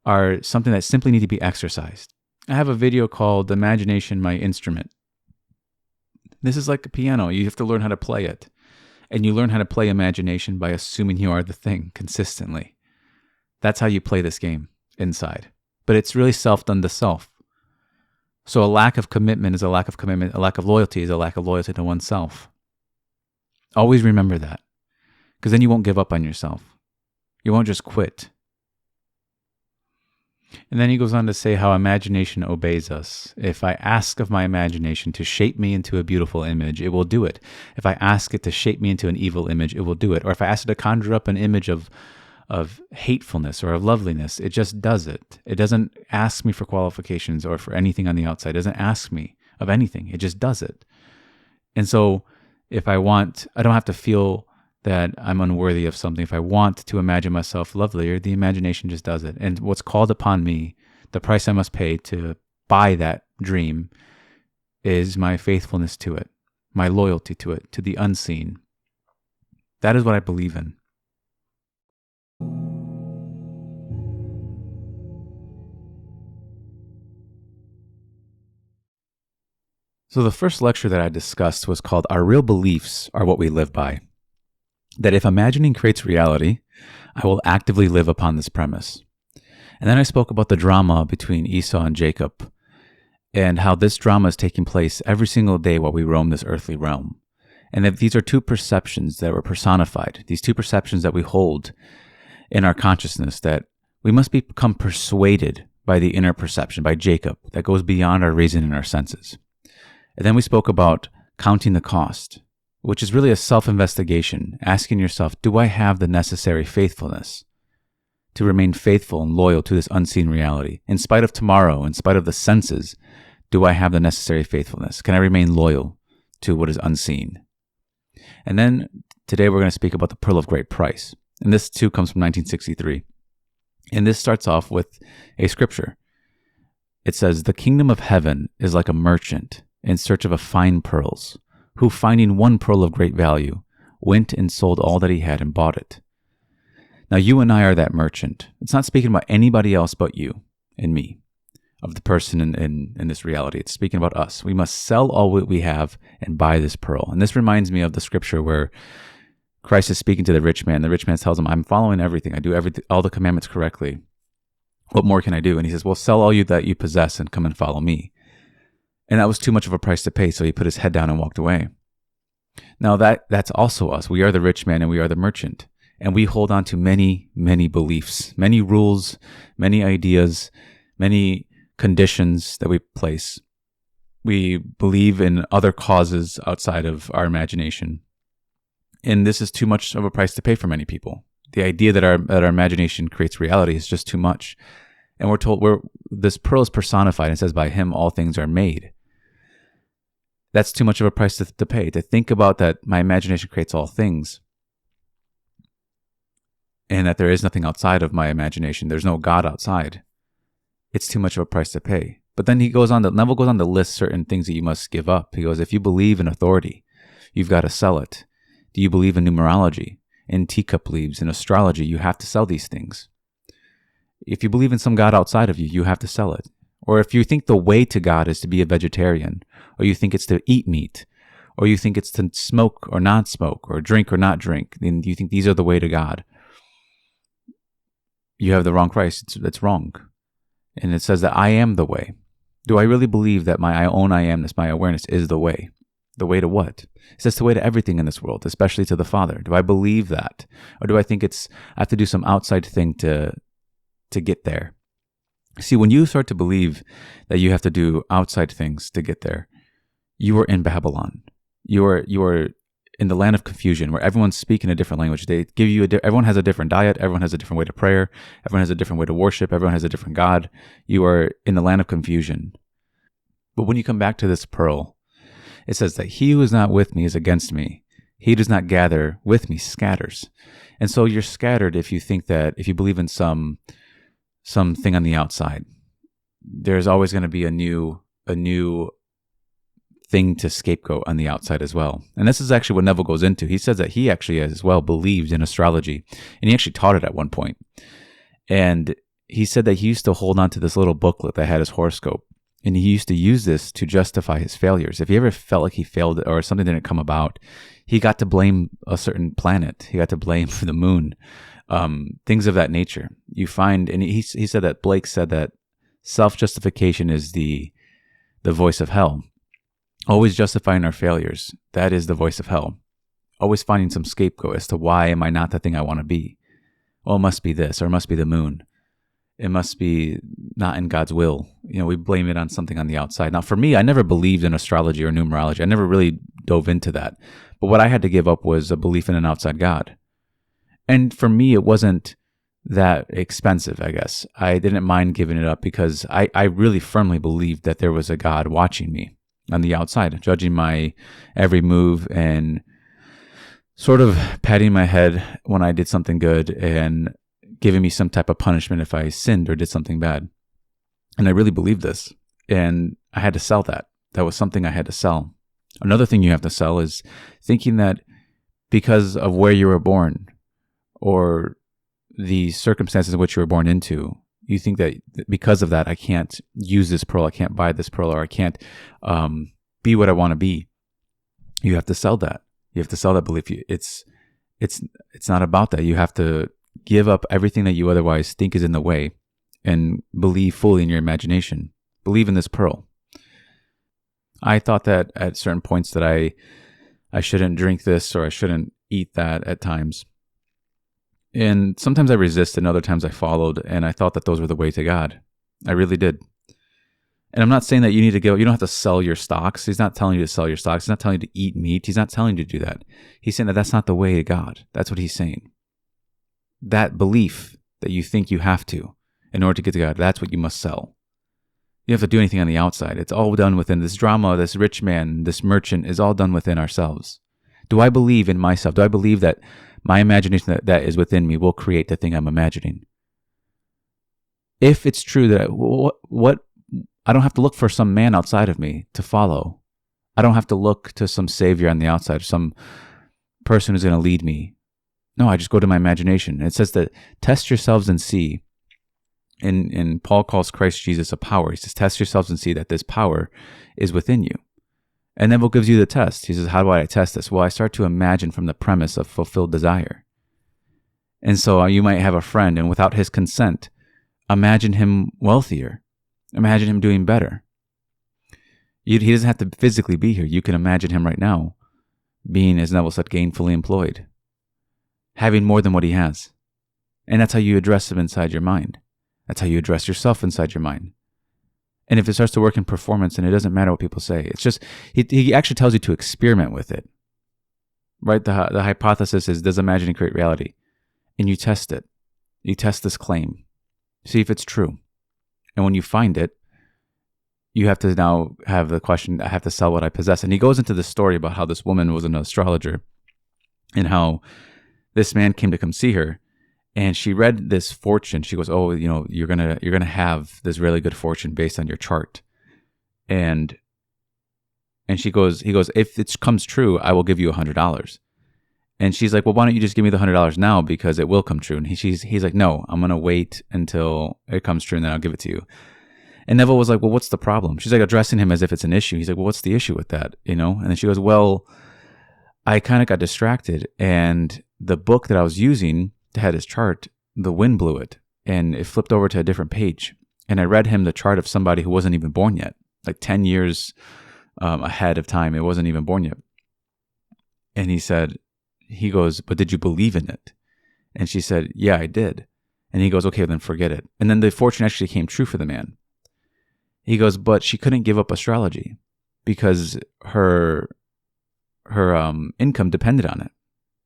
are something that simply need to be exercised. I have a video called Imagination, My Instrument. This is like a piano. You have to learn how to play it. And you learn how to play imagination by assuming you are the thing consistently. That's how you play this game inside. But it's really self done to self. So a lack of commitment is a lack of commitment. A lack of loyalty is a lack of loyalty to oneself. Always remember that. Because then you won't give up on yourself. You won't just quit. And then he goes on to say how imagination obeys us. If I ask of my imagination to shape me into a beautiful image, it will do it. If I ask it to shape me into an evil image, it will do it. Or if I ask it to conjure up an image of hatefulness or of loveliness, it just does it. It doesn't ask me for qualifications or for anything on the outside. It doesn't ask me of anything. It just does it. And so if I want, I don't have to feel that I'm unworthy of something. If I want to imagine myself lovelier, the imagination just does it. And what's called upon me, the price I must pay to buy that dream, is my faithfulness to it, my loyalty to it, to the unseen. That is what I believe in. So the first lecture that I discussed was called Our Real Beliefs Are What We Live By. That if imagining creates reality, I will actively live upon this premise. And then I spoke about the drama between Esau and Jacob, and how this drama is taking place every single day while we roam this earthly realm. And that these are two perceptions that were personified, these two perceptions that we hold in our consciousness that We must become persuaded by the inner perception, by Jacob, that goes beyond our reason and our senses. And then we spoke about counting the cost, which is really a self-investigation, asking yourself, do I have the necessary faithfulness to remain faithful and loyal to this unseen reality? In spite of tomorrow, in spite of the senses, do I have the necessary faithfulness? Can I remain loyal to what is unseen? And then today we're going to speak about the pearl of great price. And this too comes from 1963. And this starts off with a scripture. It says, "The kingdom of heaven is like a merchant in search of fine pearls, who finding one pearl of great value, went and sold all that he had and bought it." Now you and I are that merchant. It's not speaking about anybody else but you and me, of the person in this reality. It's speaking about us. We must sell all what we have and buy this pearl. And this reminds me of the scripture where Christ is speaking to the rich man. The rich man tells him, I'm following everything. I do all the commandments correctly. What more can I do? And he says, well, sell all that you possess and come and follow me. And that was too much of a price to pay, so he put his head down and walked away. Now that's also us. We are the rich man and we are the merchant. And we hold on to many, many beliefs, many rules, many ideas, many conditions that we place. We believe in other causes outside of our imagination. And this is too much of a price to pay for many people. The idea that our imagination creates reality is just too much. And we're told this pearl is personified and says, by him all things are made. That's too much of a price to pay. To think about that my imagination creates all things, and that there is nothing outside of my imagination. There's no God outside. It's too much of a price to pay. But then Neville goes on to list certain things that you must give up. He goes, if you believe in authority, you've got to sell it. Do you believe in numerology, in teacup leaves, in astrology? You have to sell these things. If you believe in some God outside of you, you have to sell it. Or if you think the way to God is to be a vegetarian, or you think it's to eat meat, or you think it's to smoke or not smoke, or drink or not drink, then you think these are the way to God, you have the wrong Christ. It's wrong. And it says that I am the way. Do I really believe that my own I amness, my awareness is the way? The way to what? It says the way to everything in this world, especially to the Father. Do I believe that? Or do I think I have to do some outside thing to get there? See, when you start to believe that you have to do outside things to get there, you are in Babylon. You are in the land of confusion, where everyone's speaking a different language. They give you everyone has a different diet. Everyone has a different way to prayer. Everyone has a different way to worship. Everyone has a different God. You are in the land of confusion. But when you come back to this pearl, it says that he who is not with me is against me. He who does not gather with me scatters. And so you're scattered if you think that, if you believe in something on the outside, there's always going to be a new thing to scapegoat on the outside as well. And this is actually what Neville goes into. He says that he actually as well believed in astrology, and he actually taught it at one point. And he said that he used to hold on to this little booklet that had his horoscope, and he used to use this to justify his failures. If he ever felt like he failed or something didn't come about, he got to blame a certain planet. He got to blame for the moon, things of that nature. You find, and he said that Blake said that self-justification is the voice of hell. Always justifying our failures. That is the voice of hell. Always finding some scapegoat as to why am I not the thing I want to be? Well, it must be this, or it must be the moon. It must be not in God's will. We blame it on something on the outside. Now, for me, I never believed in astrology or numerology. I never really dove into that. But what I had to give up was a belief in an outside God. And for me, it wasn't that expensive, I guess. I didn't mind giving it up because I really firmly believed that there was a God watching me on the outside, judging my every move and sort of patting my head when I did something good and giving me some type of punishment if I sinned or did something bad. And I really believed this. And I had to sell that. That was something I had to sell. Another thing you have to sell is thinking that because of where you were born or the circumstances in which you were born into, you think that because of that, I can't use this pearl, I can't buy this pearl, or I can't be what I want to be. You have to sell that. You have to sell that belief. It's not about that. You have to give up everything that you otherwise think is in the way and believe fully in your imagination. Believe in this pearl. I thought that at certain points that I shouldn't drink this or I shouldn't eat that at times. And sometimes I resisted, and other times I followed, and I thought that those were the way to God. I really did. And I'm not saying that you need to go, you don't have to sell your stocks. He's not telling you to sell your stocks. He's not telling you to eat meat. He's not telling you to do that. He's saying that that's not the way to God. That's what he's saying. That belief that you think you have to in order to get to God, that's what you must sell. You don't have to do anything on the outside. It's all done within. This drama, this rich man, this merchant is all done within ourselves. Do I believe in myself? Do I believe that my imagination that is within me will create the thing I'm imagining? If it's true that what I don't have to look for some man outside of me to follow. I don't have to look to some savior on the outside, some person who's going to lead me. No, I just go to my imagination. And it says that test yourselves and see. And Paul calls Christ Jesus a power. He says, test yourselves and see that this power is within you. And then what gives you the test? He says, how do I test this? Well, I start to imagine from the premise of fulfilled desire. And so you might have a friend, and without his consent, imagine him wealthier. Imagine him doing better. He doesn't have to physically be here. You can imagine him right now being, as Neville said, gainfully employed, having more than what he has. And that's how you address him inside your mind. That's how you address yourself inside your mind. And if it starts to work in performance, and it doesn't matter what people say, it's just, he actually tells you to experiment with it. Right? The hypothesis is, does imagining create reality? And you test it. You test this claim. See if it's true. And when you find it, you have to now have the question, I have to sell what I possess. And he goes into this story about how this woman was an astrologer and how this man came to come see her. And she read this fortune. She goes, oh, you're gonna have this really good fortune based on your chart. And he goes, if it comes true, I will give you $100. And she's like, well, why don't you just give me the $100 now, because it will come true. And he's like, no, I'm gonna wait until it comes true and then I'll give it to you. And Neville was like, well, what's the problem? She's like addressing him as if it's an issue. He's like, well, what's the issue with that? And then she goes, well, I kind of got distracted, and the book that I was using had his chart, the wind blew it and it flipped over to a different page. And I read him the chart of somebody who wasn't even born yet, like 10 years ahead of time. It wasn't even born yet. And he goes, but did you believe in it? And she said, yeah, I did. And he goes, okay, then forget it. And then the fortune actually came true for the man. He goes, but she couldn't give up astrology because her income depended on it.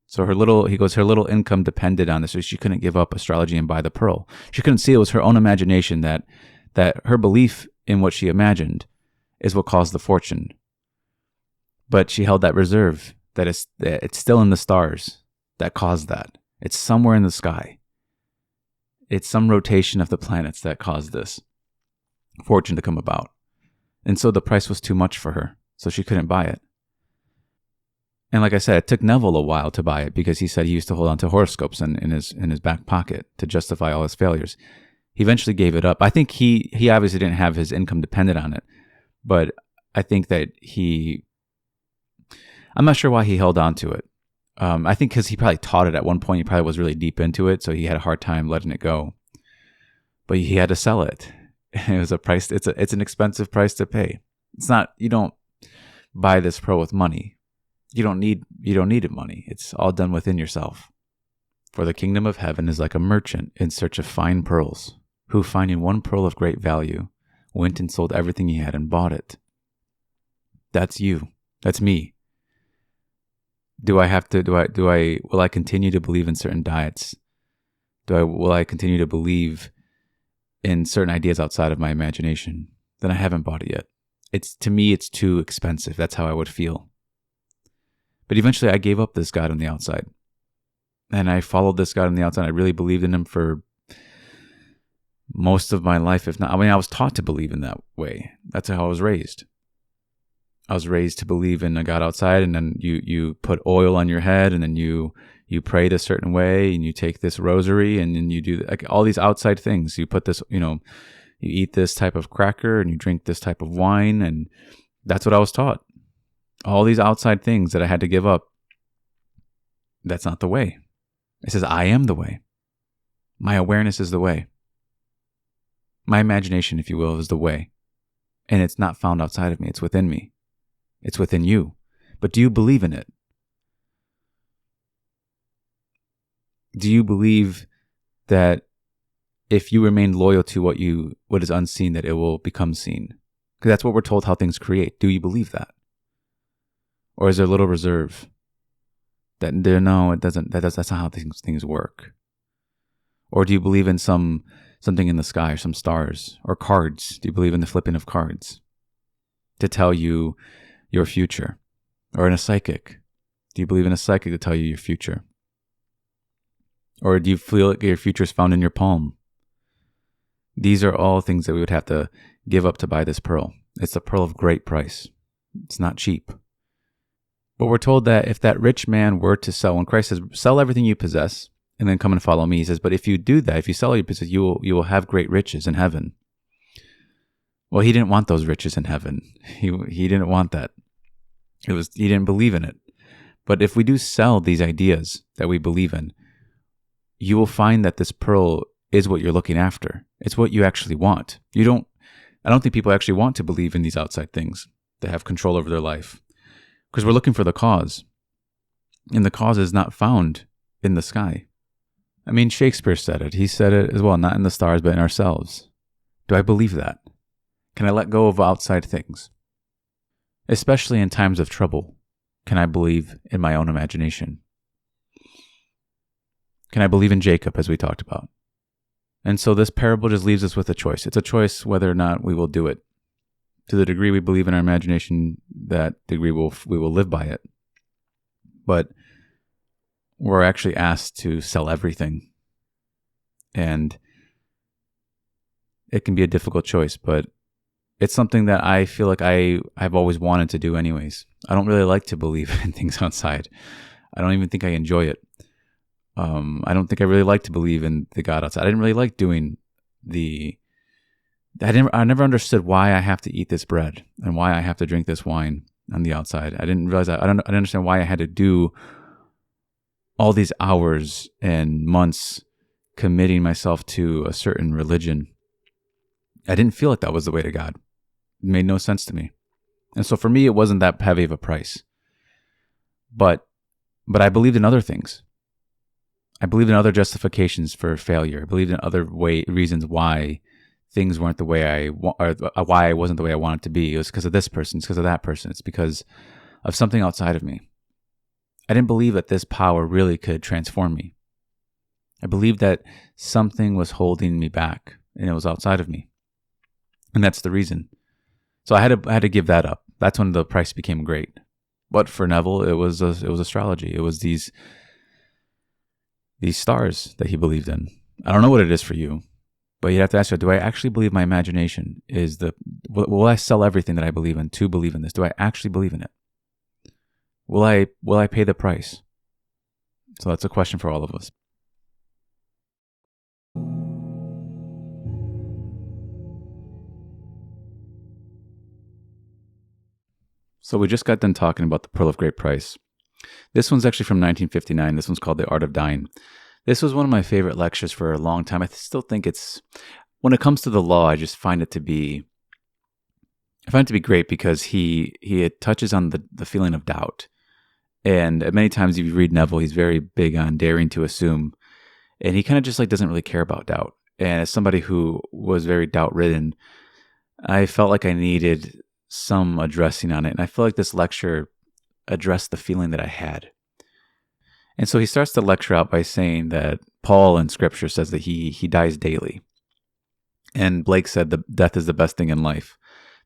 So her little income depended on this, so she couldn't give up astrology and buy the pearl. She couldn't see it was her own imagination that her belief in what she imagined is what caused the fortune. But she held that reserve that it's still in the stars that caused that. It's somewhere in the sky. It's some rotation of the planets that caused this fortune to come about. And so the price was too much for her, so she couldn't buy it. And like I said, it took Neville a while to buy it because he said he used to hold on to horoscopes in his back pocket to justify all his failures. He eventually gave it up. I think he obviously didn't have his income dependent on it, but I think that I'm not sure why he held on to it. I think because he probably taught it at one point. He probably was really deep into it, so he had a hard time letting it go. But he had to sell it. It was a price. It's an expensive price to pay. It's not. You don't buy this pearl with money. You don't need it money. It's all done within yourself. For the kingdom of heaven is like a merchant in search of fine pearls, who, finding one pearl of great value, went and sold everything he had and bought it. That's you. That's me. Will I continue to believe in certain diets? Will I continue to believe in certain ideas outside of my imagination? Then I haven't bought it yet. To me, it's too expensive. That's how I would feel. But eventually I gave up this God on the outside. And I followed this God on the outside. I really believed in him for most of my life, if not. I mean, I was taught to believe in that way. That's how I was raised. I was raised to believe in a God outside, and then you put oil on your head, and then you pray a certain way, and you take this rosary, and then you do like all these outside things. You put this, you eat this type of cracker, and you drink this type of wine, and that's what I was taught. All these outside things that I had to give up. That's not the way. It says, I am the way. My awareness is the way. My imagination, if you will, is the way. And it's not found outside of me. It's within me. It's within you. But do you believe in it? Do you believe that if you remain loyal to what is unseen, that it will become seen? Because that's what we're told how things create. Do you believe that? Or is there a little reserve that no, it doesn't, that's not how things work? Or do you believe in something in the sky, or some stars, or cards? Do you believe in the flipping of cards to tell you your future? Or in a psychic? Do you believe in a psychic to tell you your future? Or do you feel like your future is found in your palm? These are all things that we would have to give up to buy this pearl. It's a pearl of great price. It's not cheap. But we're told that if that rich man were to sell, when Christ says, sell everything you possess and then come and follow me, he says, but if you do that, if you sell all your possessions, you will have great riches in heaven. Well, he didn't want those riches in heaven. He didn't want that. He didn't believe in it. But if we do sell these ideas that we believe in, you will find that this pearl is what you're looking after. It's what you actually want. I don't think people actually want to believe in these outside things that have control over their life, because we're looking for the cause. And the cause is not found in the sky. I mean, Shakespeare said it. He said it as well, not in the stars, but in ourselves. Do I believe that? Can I let go of outside things? Especially in times of trouble, can I believe in my own imagination? Can I believe in Jacob, as we talked about? And so this parable just leaves us with a choice. It's a choice whether or not we will do it. To the degree we believe in our imagination, that degree we will live by it. But we're actually asked to sell everything. And it can be a difficult choice, but it's something that I feel like I've always wanted to do anyways. I don't really like to believe in things outside. I don't even think I enjoy it. I don't think I really like to believe in the God outside. I didn't really like doing I never understood why I have to eat this bread and why I have to drink this wine on the outside. I didn't realize that. I didn't understand why I had to do all these hours and months committing myself to a certain religion. I didn't feel like that was the way to God. It made no sense to me. And so for me, it wasn't that heavy of a price. But I believed in other things. I believed in other justifications for failure. I believed in other reasons why things weren't the way why I wasn't the way I wanted to be. It was because of this person. It's because of that person. It's because of something outside of me. I didn't believe that this power really could transform me. I believed that something was holding me back, and it was outside of me. And that's the reason. So I had to give that up. That's when the price became great. But for Neville, it was astrology. It was these stars that he believed in. I don't know what it is for you, but you have to ask yourself, do I actually believe my imagination will I sell everything that I believe in to believe in this? Do I actually believe in it? Will I pay the price? So that's a question for all of us. So we just got done talking about the Pearl of Great Price. This one's actually from 1959. This one's called The Art of Dying. This was one of my favorite lectures for a long time. I still think when it comes to the law, I find it to be great because he touches on the feeling of doubt. And many times if you read Neville, he's very big on daring to assume. And he kind of just doesn't really care about doubt. And as somebody who was very doubt-ridden, I felt like I needed some addressing on it. And I feel like this lecture addressed the feeling that I had. And so he starts the lecture out by saying that Paul in Scripture says that he dies daily. And Blake said that death is the best thing in life.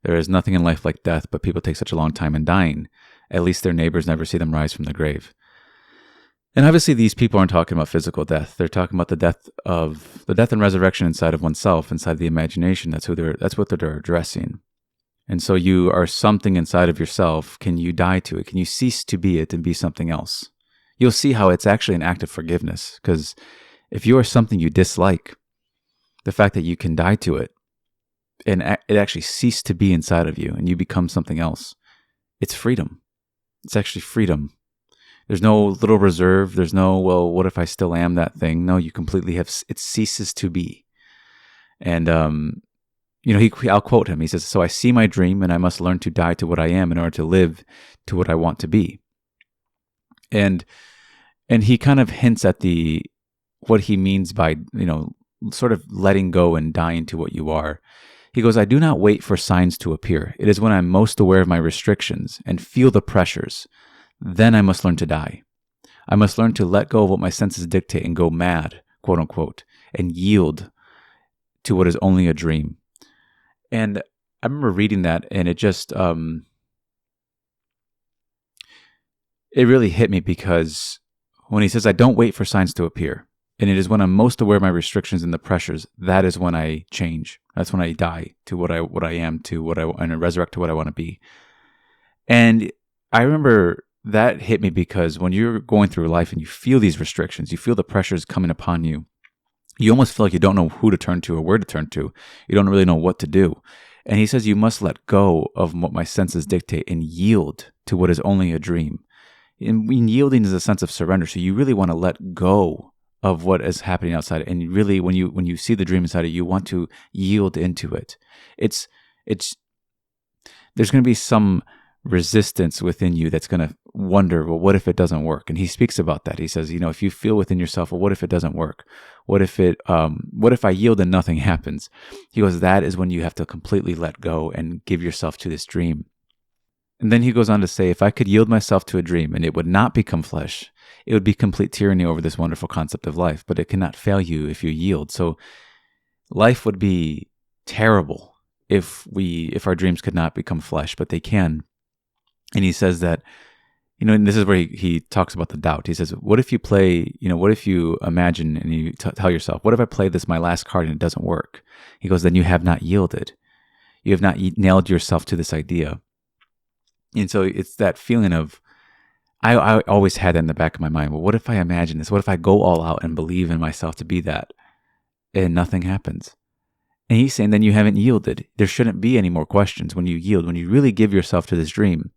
There is nothing in life like death, but people take such a long time in dying. At least their neighbors never see them rise from the grave. And obviously these people aren't talking about physical death. They're talking about the death and resurrection inside of oneself, inside the imagination. That's what they're addressing. And so you are something inside of yourself. Can you die to it? Can you cease to be it and be something else? You'll see how it's actually an act of forgiveness. Because if you are something you dislike, the fact that you can die to it and it actually cease to be inside of you and you become something else, it's freedom. It's actually freedom. There's no little reserve. There's no, well, what if I still am that thing? No, you completely it ceases to be. And, I'll quote him. He says, "So I see my dream and I must learn to die to what I am in order to live to what I want to be." And he kind of hints at the what he means by, sort of letting go and dying to what you are. He goes, I do not wait for signs to appear. It is when I'm most aware of my restrictions and feel the pressures. Then I must learn to die. I must learn to let go of what my senses dictate and go mad, quote unquote, and yield to what is only a dream. And I remember reading that, and it just, it really hit me, because when he says, I don't wait for signs to appear, and it is when I'm most aware of my restrictions and the pressures, that is when I change. That's when I die to what I am, and I resurrect to what I want to be. And I remember that hit me, because when you're going through life and you feel these restrictions, you feel the pressures coming upon you, you almost feel like you don't know who to turn to or where to turn to. You don't really know what to do. And he says, you must let go of what my senses dictate and yield to what is only a dream. And yielding is a sense of surrender. So you really want to let go of what is happening outside. And really, when you see the dream inside of you, you want to yield into it. There's going to be some resistance within you that's going to wonder, well, what if it doesn't work? And he speaks about that. He says, if you feel within yourself, well, what if it doesn't work? What if I yield and nothing happens? He goes, that is when you have to completely let go and give yourself to this dream. And then he goes on to say, if I could yield myself to a dream and it would not become flesh, it would be complete tyranny over this wonderful concept of life, but it cannot fail you if you yield. So life would be terrible if our dreams could not become flesh, but they can. And he says that, and this is where he talks about the doubt. He says, what if you play, what if you imagine and you tell yourself, what if I play this, my last card, and it doesn't work? He goes, then you have not yielded. You have not nailed yourself to this idea. And so it's that feeling of, I always had that in the back of my mind. Well, what if I imagine this? What if I go all out and believe in myself to be that, and nothing happens? And he's saying, then you haven't yielded. There shouldn't be any more questions when you yield. When you really give yourself to this dream,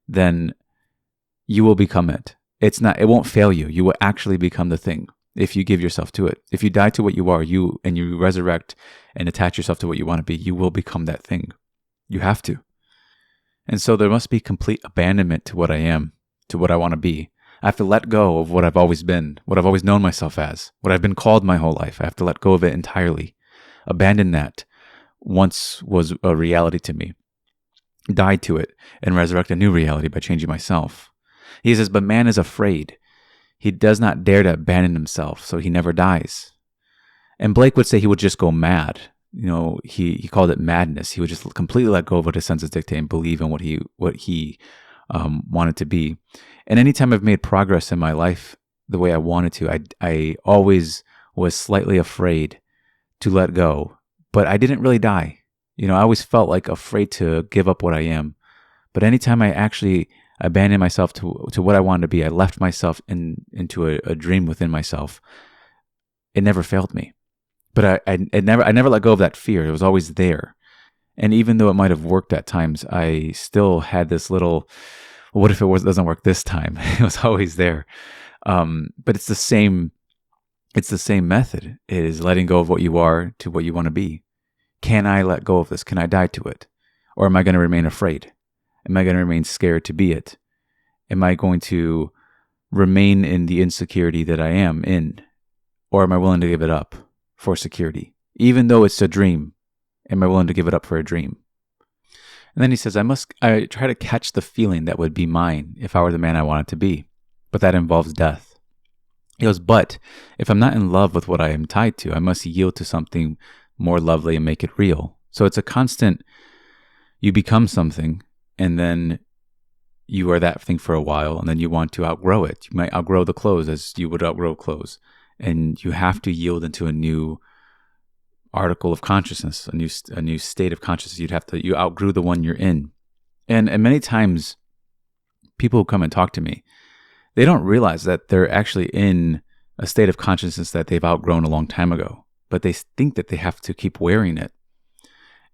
then you will become it. It won't fail you. You will actually become the thing if you give yourself to it. If you die to what you are, and you resurrect and attach yourself to what you want to be, you will become that thing. You have to. And so there must be complete abandonment to what I am, to what I want to be. I have to let go of what I've always been, what I've always known myself as, what I've been called my whole life. I have to let go of it entirely. Abandon that once was a reality to me. Die to it and resurrect a new reality by changing myself. He says, but man is afraid. He does not dare to abandon himself, so he never dies. And Blake would say he would just go mad. He called it madness. He would just completely let go of what his senses dictate and believe in what he wanted to be. And anytime I've made progress in my life the way I wanted to, I always was slightly afraid to let go, but I didn't really die. I always felt like afraid to give up what I am. But anytime I actually abandoned myself to what I wanted to be, I left myself into a dream within myself. It never failed me. But I never let go of that fear. It was always there. And even though it might have worked at times, I still had this little, well, what if it doesn't work this time? It was always there. But it's the same method. It is letting go of what you are to what you want to be. Can I let go of this? Can I die to it? Or am I going to remain afraid? Am I going to remain scared to be it? Am I going to remain in the insecurity that I am in? Or am I willing to give it up for security? Even though it's a dream, am I willing to give it up for a dream? And then he says, I try to catch the feeling that would be mine if I were the man I wanted to be. But that involves death. He goes, but if I'm not in love with what I am tied to, I must yield to something more lovely and make it real. So it's a constant, you become something, and then you are that thing for a while, and then you want to outgrow it. You might outgrow the clothes as you would outgrow clothes. And you have to yield into a new article of consciousness, a new state of consciousness. You outgrew the one you're in. And many times people who come and talk to me, they don't realize that they're actually in a state of consciousness that they've outgrown a long time ago, but they think that they have to keep wearing it.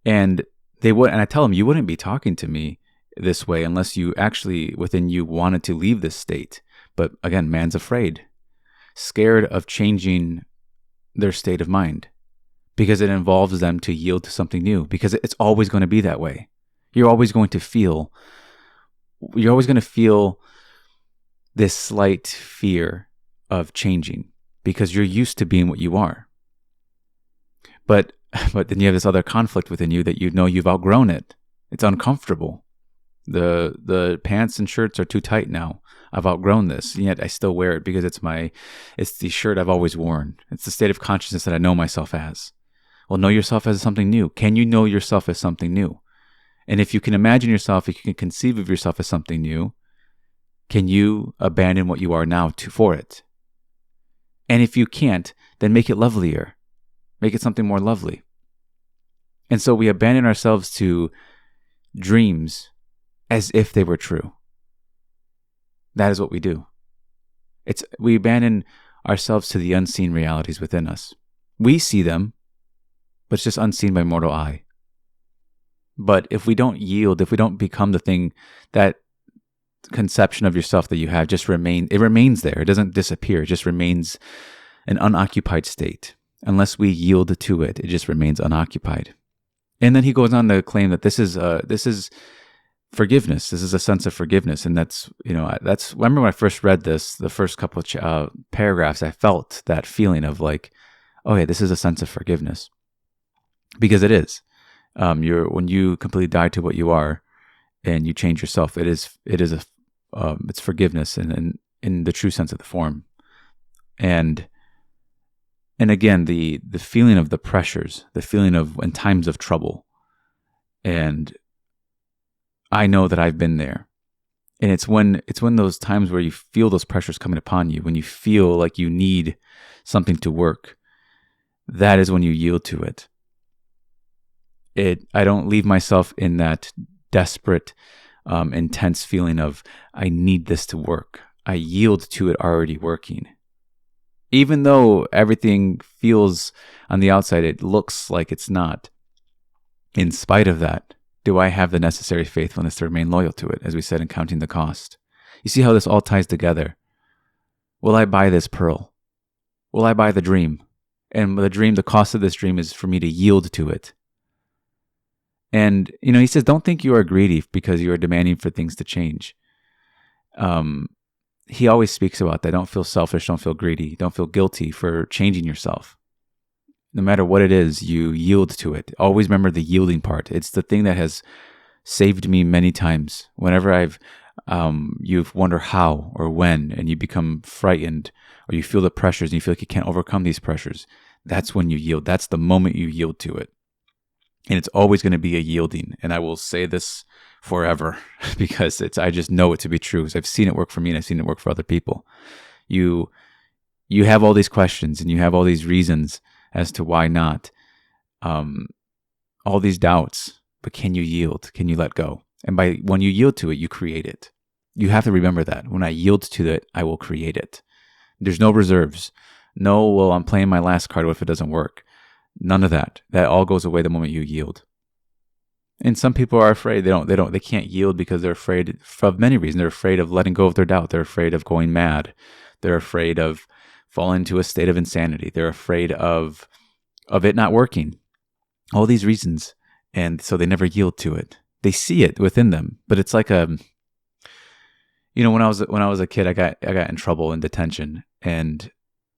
And I tell them, you wouldn't be talking to me this way unless you actually within you wanted to leave this state. But again, man's afraid, scared of changing their state of mind because it involves them to yield to something new, because it's always going to be that way. You're always going to feel this slight fear of changing. because you're used to being what you are. But then you have this other conflict within you that you know you've outgrown it. It's uncomfortable. The pants and shirts are too tight now. I've outgrown this, and yet I still wear it because it's the shirt I've always worn. It's the state of consciousness that I know myself as. Well, know yourself as something new. Can you know yourself as something new? And if you can imagine yourself, if you can conceive of yourself as something new, can you abandon what you are now for it? And if you can't, then make it lovelier. Make it something more lovely. And so we abandon ourselves to dreams as if they were true. That is what we do. We abandon ourselves to the unseen realities within us. We see them, but it's just unseen by mortal eye. But if we don't yield, if we don't become the thing, that conception of yourself that you have it remains there. It doesn't disappear. It just remains an unoccupied state. Unless we yield to it, it just remains unoccupied. And then he goes on to claim that this is forgiveness. This is a sense of forgiveness. And that's I remember when I first read this, the first couple of paragraphs, I felt that feeling of like, oh yeah, this is a sense of forgiveness. Because it is. When you completely die to what you are and you change yourself, it's forgiveness in the true sense of the form. And again, the feeling of the pressures, the feeling of in times of trouble. And I know that I've been there. And it's when those times where you feel those pressures coming upon you, when you feel like you need something to work, that is when you yield to it. I don't leave myself in that desperate, intense feeling of, I need this to work. I yield to it already working. Even though everything feels on the outside, it looks like it's not. In spite of that, do I have the necessary faithfulness to remain loyal to it, as we said in Counting the Cost? You see how this all ties together. Will I buy this pearl? Will I buy the dream? And the cost of this dream is for me to yield to it. And, he says, don't think you are greedy because you are demanding for things to change. He always speaks about that. Don't feel selfish. Don't feel greedy. Don't feel guilty for changing yourself. No matter what it is, you yield to it. Always remember the yielding part. It's the thing that has saved me many times. Whenever you've wondered how or when, and you become frightened, or you feel the pressures and you feel like you can't overcome these pressures, that's when you yield. That's the moment you yield to it. And it's always going to be a yielding. And I will say this forever because I just know it to be true. Because I've seen it work for me and I've seen it work for other people. You have all these questions and you have all these reasons as to why not. All these doubts, but can you yield? Can you let go? And when you yield to it, you create it. You have to remember that. When I yield to it, I will create it. There's no reserves. No, well, I'm playing my last card. What if it doesn't work? None of that. That all goes away the moment you yield. And some people are afraid. They can't yield because they're afraid of many reasons. They're afraid of letting go of their doubt. They're afraid of going mad. They're afraid of falling into a state of insanity. They're afraid of it not working. All these reasons. And so they never yield to it. They see it within them, but it's like when I was a kid, I got in trouble in detention, and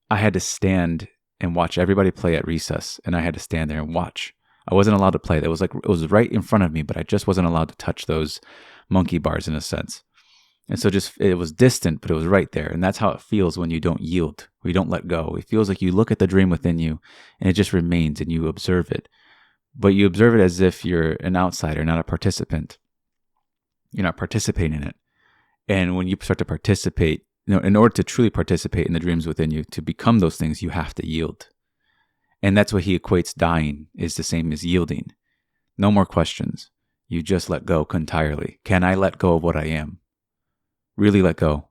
I had to stand and watch everybody play at recess, and I had to stand there and watch. I wasn't allowed to play. It was right in front of me, but I just wasn't allowed to touch those monkey bars in a sense. And so it was distant, but it was right there. And that's how it feels when you don't yield, when you don't let go. It feels like you look at the dream within you and it just remains and you observe it. But you observe it as if you're an outsider, not a participant. You're not participating in it. And when you start to participate, in order to truly participate in the dreams within you, to become those things, you have to yield. And that's what he equates dying is the same as yielding. No more questions. You just let go entirely. Can I let go of what I am? Really let go.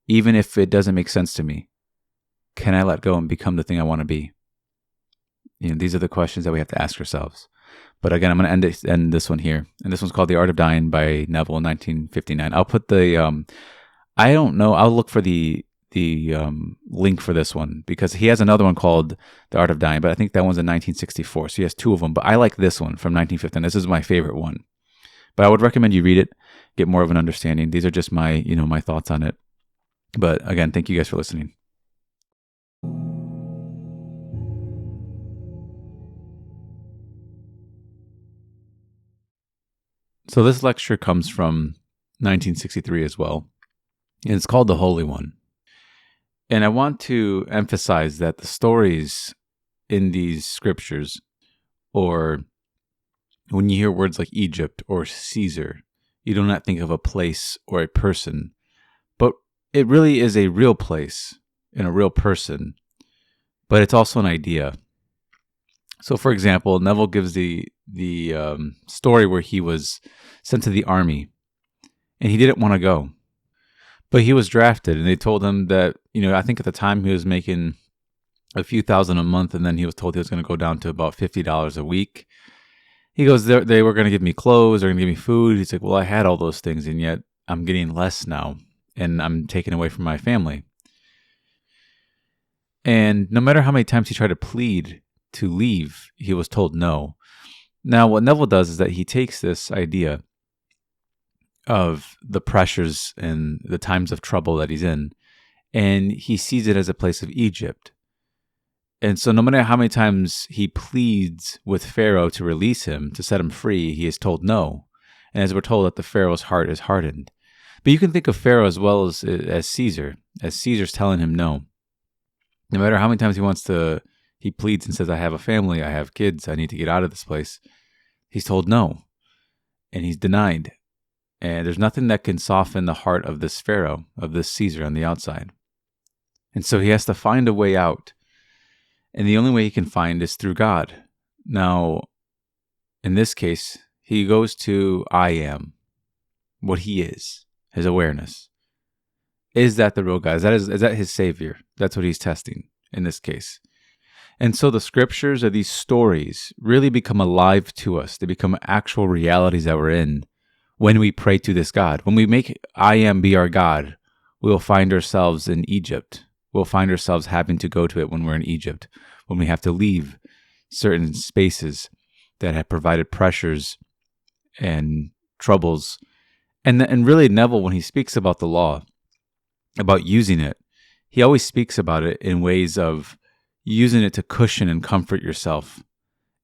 Even if it doesn't make sense to me, can I let go and become the thing I want to be? These are the questions that we have to ask ourselves. But again, I'm going to end this one here. And this one's called The Art of Dying by Neville in 1959. I'll put I don't know. I'll look for the link for this one because he has another one called The Art of Dying, but I think that one's in 1964. So he has two of them, but I like this one from 1959. This is my favorite one. But I would recommend you read it, get more of an understanding. These are just my thoughts on it. But again, thank you guys for listening. So this lecture comes from 1963 as well, and it's called The Holy One. And I want to emphasize that the stories in these scriptures, or when you hear words like Egypt or Caesar, you do not think of a place or a person, but it really is a real place and a real person, but it's also an idea. So, for example, Neville gives the story where he was sent to the army, and he didn't want to go, but he was drafted, and they told him that, I think at the time he was making a few thousand a month, and then he was told he was going to go down to about $50 a week. He goes, they were going to give me clothes, they're going to give me food. He's like, well, I had all those things, and yet I'm getting less now, and I'm taken away from my family. And no matter how many times he tried to plead to leave, he was told no. Now, what Neville does is that he takes this idea of the pressures and the times of trouble that he's in, and he sees it as a place of Egypt. And so no matter how many times he pleads with Pharaoh to release him, to set him free, he is told no. And as we're told that the Pharaoh's heart is hardened. But you can think of Pharaoh as well as Caesar, as Caesar's telling him no. No matter how many times he pleads and says, I have a family, I have kids, I need to get out of this place. He's told no. And he's denied. And there's nothing that can soften the heart of this Pharaoh, of this Caesar on the outside. And so he has to find a way out. And the only way he can find is through God. Now, in this case, he goes to I am, what he is, his awareness. Is that the real God? Is that his savior? That's what he's testing in this case. And so the scriptures or these stories really become alive to us. They become actual realities that we're in when we pray to this God. When we make I am be our God, we'll find ourselves in Egypt. We'll find ourselves having to go to it when we're in Egypt, when we have to leave certain spaces that have provided pressures and troubles. And really, Neville, when he speaks about the law, about using it, he always speaks about it in ways of using it to cushion and comfort yourself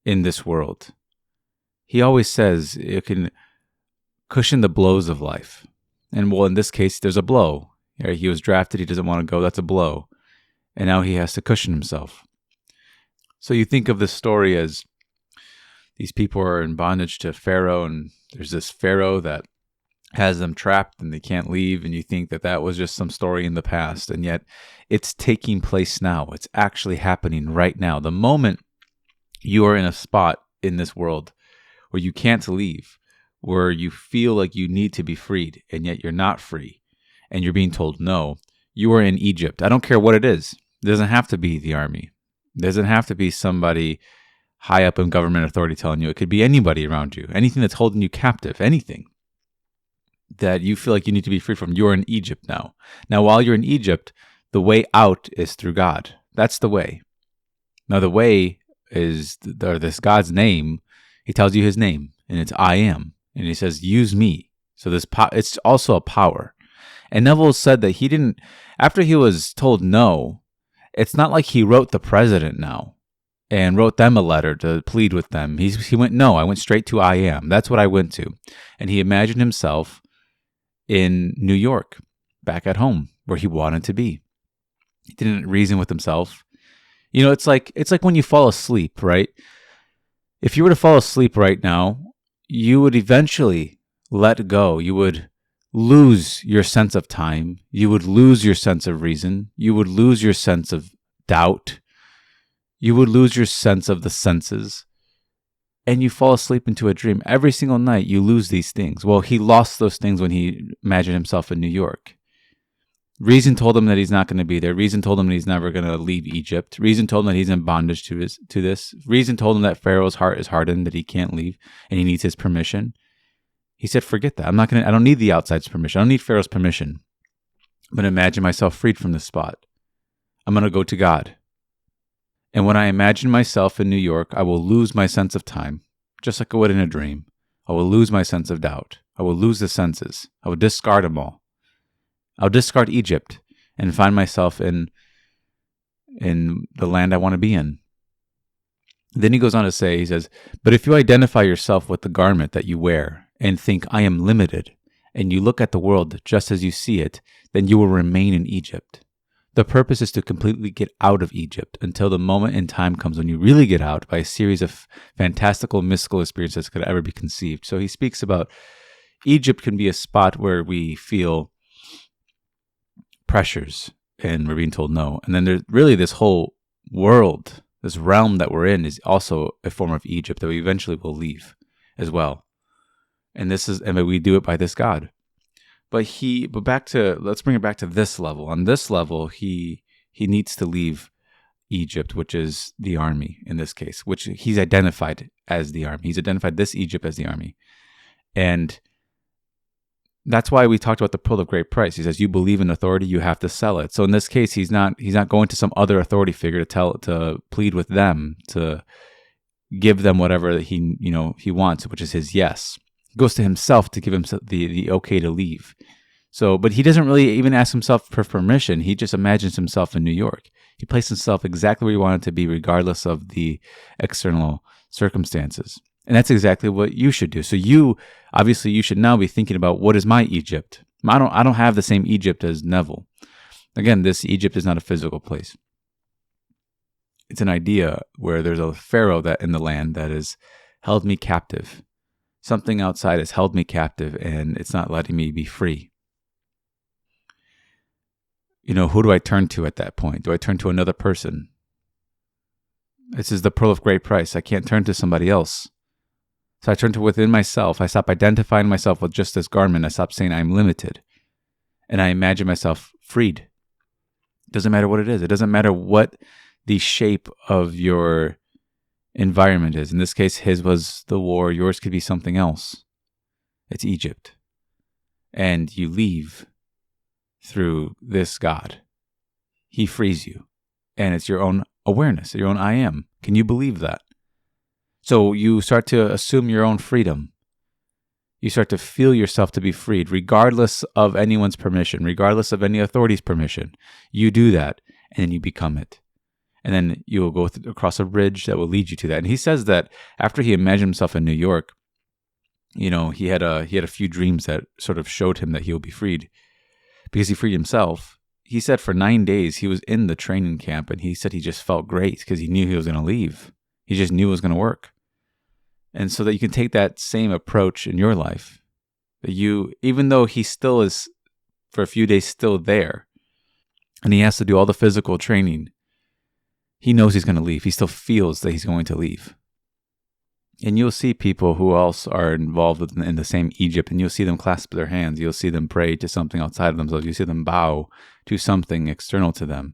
in this world. He always says it can cushion the blows of life. And well, in this case, there's a blow. He was drafted, he doesn't want to go, that's a blow. And now he has to cushion himself. So you think of this story as these people are in bondage to Pharaoh, and there's this Pharaoh that has them trapped and they can't leave, and you think that that was just some story in the past, and yet it's taking place now. It's actually happening right now. The moment you are in a spot in this world where you can't leave, where you feel like you need to be freed, and yet you're not free, and you're being told no, you are in Egypt. I don't care what it is. It doesn't have to be the army. It doesn't have to be somebody high up in government authority telling you. It could be anybody around you. Anything that's holding you captive. Anything that you feel like you need to be free from. You're in Egypt now. Now, while you're in Egypt, the way out is through God. That's the way. Now, the way is this God's name. He tells you his name, and it's I am. And he says, use me. So it's also a power. And Neville said that he didn't, after he was told no, it's not like he wrote the president now and wrote them a letter to plead with them. He went, no, I went straight to I am. That's what I went to. And he imagined himself in New York, back at home, where he wanted to be. He didn't reason with himself. It's like when you fall asleep, right? If you were to fall asleep right now, you would eventually let go. You would lose your sense of time. You would lose your sense of reason. You would lose your sense of doubt. You would lose your sense of the senses. And you fall asleep into a dream. Every single night you lose these things. Well, he lost those things when he imagined himself in New York. Reason told him that he's not going to be there. Reason told him that he's never going to leave Egypt. Reason told him that he's in bondage to this. Reason told him that Pharaoh's heart is hardened, that he can't leave, and he needs his permission. He said, forget that. I don't need the outside's permission. I don't need Pharaoh's permission. I'm going to imagine myself freed from this spot. I'm going to go to God. And when I imagine myself in New York, I will lose my sense of time, just like I would in a dream. I will lose my sense of doubt. I will lose the senses. I will discard them all. I'll discard Egypt and find myself in the land I want to be in. Then he goes on to say, he says, but if you identify yourself with the garment that you wear and think, I am limited, and you look at the world just as you see it, then you will remain in Egypt. The purpose is to completely get out of Egypt until the moment in time comes when you really get out by a series of fantastical, mystical experiences that could ever be conceived. So he speaks about Egypt can be a spot where we feel pressures and we're being told no. And then there's really this whole world, this realm that we're in is also a form of Egypt that we eventually will leave as well. And we do it by this God. But let's bring it back to this level. On this level, he needs to leave Egypt, which is the army in this case, which he's identified as the army. He's identified this Egypt as the army. And that's why we talked about the pearl of great price. He says, you believe in authority, you have to sell it. So in this case, he's not going to some other authority figure to plead with them, to give them whatever he wants, which is his yes. He goes to himself to give him the okay to leave. So, but he doesn't really even ask himself for permission. He just imagines himself in New York. He places himself exactly where he wanted to be, regardless of the external circumstances. And that's exactly what you should do. So you should now be thinking about, what is my Egypt? I don't have the same Egypt as Neville. Again, this Egypt is not a physical place. It's an idea where there's a pharaoh that in the land that has held me captive. Something outside has held me captive, and it's not letting me be free. Who do I turn to at that point? Do I turn to another person? This is the pearl of great price. I can't turn to somebody else. So I turn to within myself. I stop identifying myself with just this garment. I stop saying I'm limited. And I imagine myself freed. It doesn't matter what it is. It doesn't matter what the shape of your environment is. In this case, his was the war. Yours could be something else. It's Egypt. And you leave through this God. He frees you. And it's your own awareness, your own I am. Can you believe that? So you start to assume your own freedom. You start to feel yourself to be freed, regardless of anyone's permission, regardless of any authority's permission. You do that, and then you become it. And then you will go across a bridge that will lead you to that. And he says that after he imagined himself in New York, he had a few dreams that sort of showed him that he will be freed, because he freed himself. He said for 9 days he was in the training camp, and he said he just felt great because he knew he was going to leave. He just knew it was going to work. And so that you can take that same approach in your life, that even though he still is for a few days still there, and he has to do all the physical training, he knows he's going to leave. He still feels that he's going to leave. And you'll see people who also are involved in the same Egypt, and you'll see them clasp their hands. You'll see them pray to something outside of themselves. You see them bow to something external to them.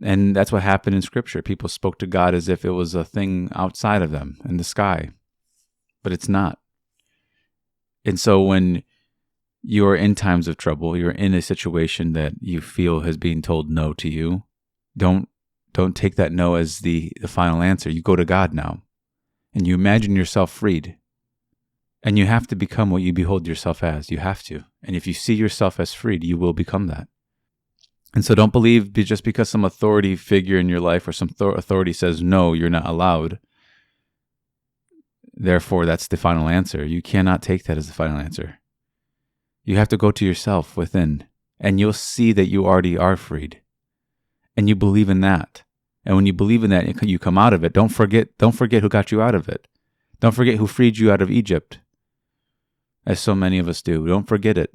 And that's what happened in Scripture. People spoke to God as if it was a thing outside of them in the sky, but it's not. And so when you're in times of trouble, you're in a situation that you feel has been told no to you, don't take that no as the final answer. You go to God now, and you imagine yourself freed. And you have to become what you behold yourself as. You have to. And if you see yourself as freed, you will become that. And so don't believe just because some authority figure in your life or some authority says, no, you're not allowed, therefore that's the final answer. You cannot take that as the final answer. You have to go to yourself within, and you'll see that you already are freed. And you believe in that. And when you believe in that, you come out of it. Don't forget who got you out of it. Don't forget who freed you out of Egypt, as so many of us do. Don't forget it.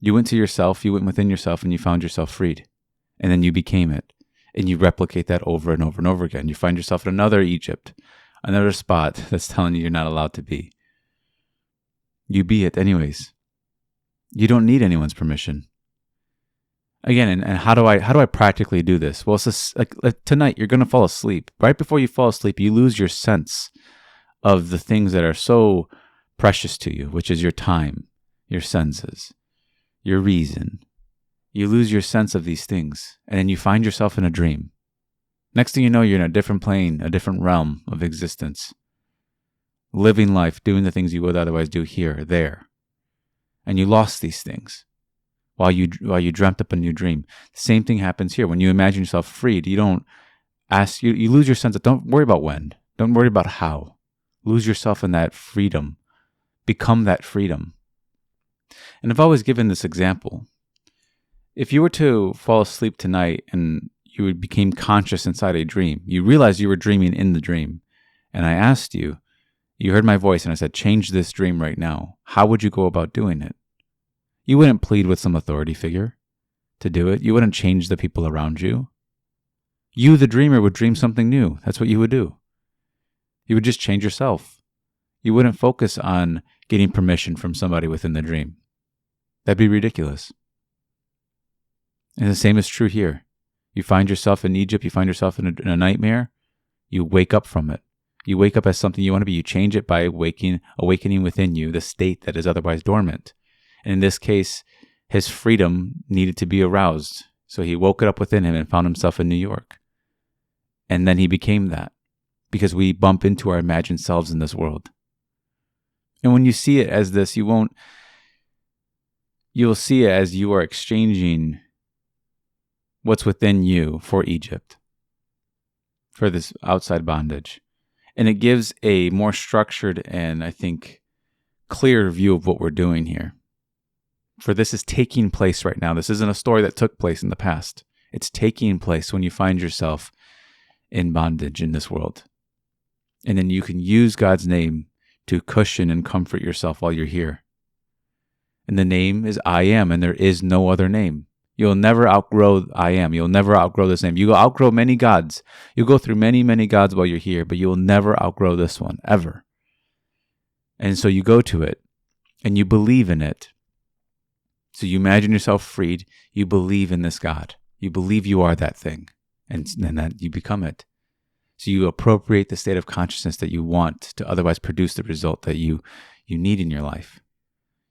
You went to yourself, you went within yourself, and you found yourself freed. And then you became it. And you replicate that over and over and over again. You find yourself in another Egypt, another spot that's telling you you're not allowed to be. You be it anyways. You don't need anyone's permission. Again, and how do I practically do this? Well, it's just like tonight, you're going to fall asleep. Right before you fall asleep, you lose your sense of the things that are so precious to you, which is your time, your senses, your reason. You lose your sense of these things, and then you find yourself in a dream. Next thing you know, you're in a different plane, a different realm of existence, living life, doing the things you would otherwise do here, there. And you lost these things while you dreamt up a new dream. The same thing happens here. When you imagine yourself freed, you don't ask, you lose your sense of, don't worry about when, don't worry about how. Lose yourself in that freedom, become that freedom. And I've always given this example. If you were to fall asleep tonight and you became conscious inside a dream, you realized you were dreaming in the dream, and I asked you, you heard my voice and I said, change this dream right now. How would you go about doing it? You wouldn't plead with some authority figure to do it. You wouldn't change the people around you. You, the dreamer, would dream something new. That's what you would do. You would just change yourself. You wouldn't focus on getting permission from somebody within the dream. That'd be ridiculous. And the same is true here. You find yourself in Egypt, you find yourself in a nightmare, you wake up from it. You wake up as something you want to be. You change it by awakening within you the state that is otherwise dormant. And in this case, his freedom needed to be aroused. So he woke it up within him and found himself in New York. And then he became that, because we bump into our imagined selves in this world. And when you see it as this, you'll see it as you are exchanging what's within you for Egypt, for this outside bondage. And it gives a more structured and, I think, clear view of what we're doing here. For this is taking place right now. This isn't a story that took place in the past. It's taking place when you find yourself in bondage in this world. And then you can use God's name to cushion and comfort yourself while you're here. And the name is I Am, and there is no other name. You'll never outgrow I Am. You'll never outgrow this name. You will outgrow many gods. You'll go through many, many gods while you're here, but you will never outgrow this one, ever. And so you go to it, and you believe in it. So you imagine yourself freed. You believe in this God. You believe you are that thing, and then that you become it. So you appropriate the state of consciousness that you want to otherwise produce the result that you need in your life.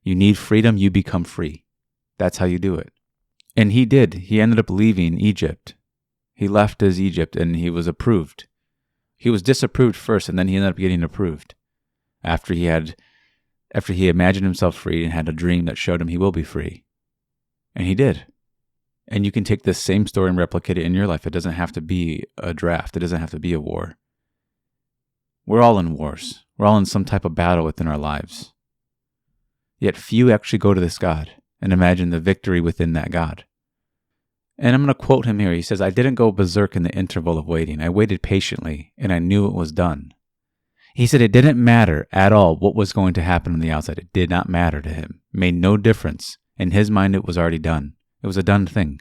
You need freedom, you become free. That's how you do it. And he did. He ended up leaving Egypt. He left as Egypt and he was approved. He was disapproved first, and then he ended up getting approved after he imagined himself free and had a dream that showed him he will be free. And he did. And you can take this same story and replicate it in your life. It doesn't have to be a draft. It doesn't have to be a war. We're all in wars. We're all in some type of battle within our lives. Yet few actually go to this God and imagine the victory within that God. And I'm going to quote him here. He says, I didn't go berserk in the interval of waiting. I waited patiently, and I knew it was done. He said it didn't matter at all what was going to happen on the outside. It did not matter to him. It made no difference. In his mind, it was already done. It was a done thing.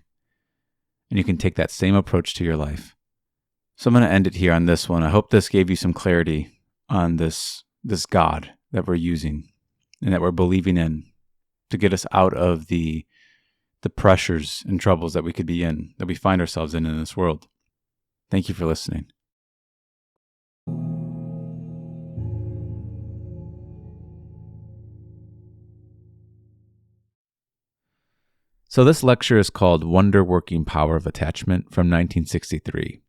And you can take that same approach to your life. So I'm going to end it here on this one. I hope this gave you some clarity on this God that we're using and that we're believing in to get us out of the pressures and troubles that we could be in, that we find ourselves in this world. Thank you for listening. So this lecture is called Wonder Working Power of Attachment from 1963.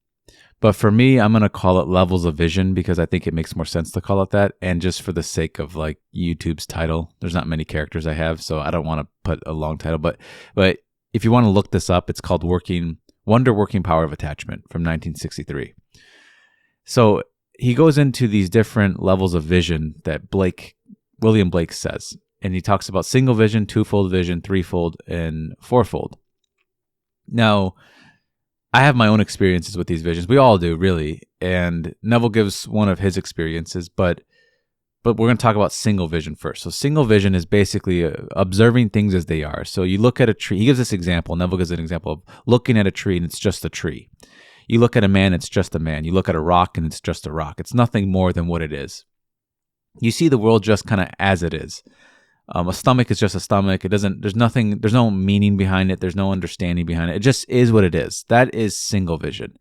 But for me, I'm going to call it Levels of Vision because I think it makes more sense to call it that. And just for the sake of like YouTube's title, there's not many characters I have, so I don't want to put a long title. But if you want to look this up, it's called Wonder Working Power of Attachment from 1963. So he goes into these different levels of vision that William Blake says. And he talks about single vision, twofold vision, threefold, and fourfold. Now, I have my own experiences with these visions. We all do, really. And Neville gives one of his experiences, but we're going to talk about single vision first. So single vision is basically observing things as they are. So you look at a tree. He gives this example. Neville gives an example of looking at a tree and it's just a tree. You look at a man, it's just a man. You look at a rock and it's just a rock. It's nothing more than what it is. You see the world just kind of as it is. A stomach is just a stomach. There's no meaning behind it. There's no understanding behind it. It just is what it is. That is single vision.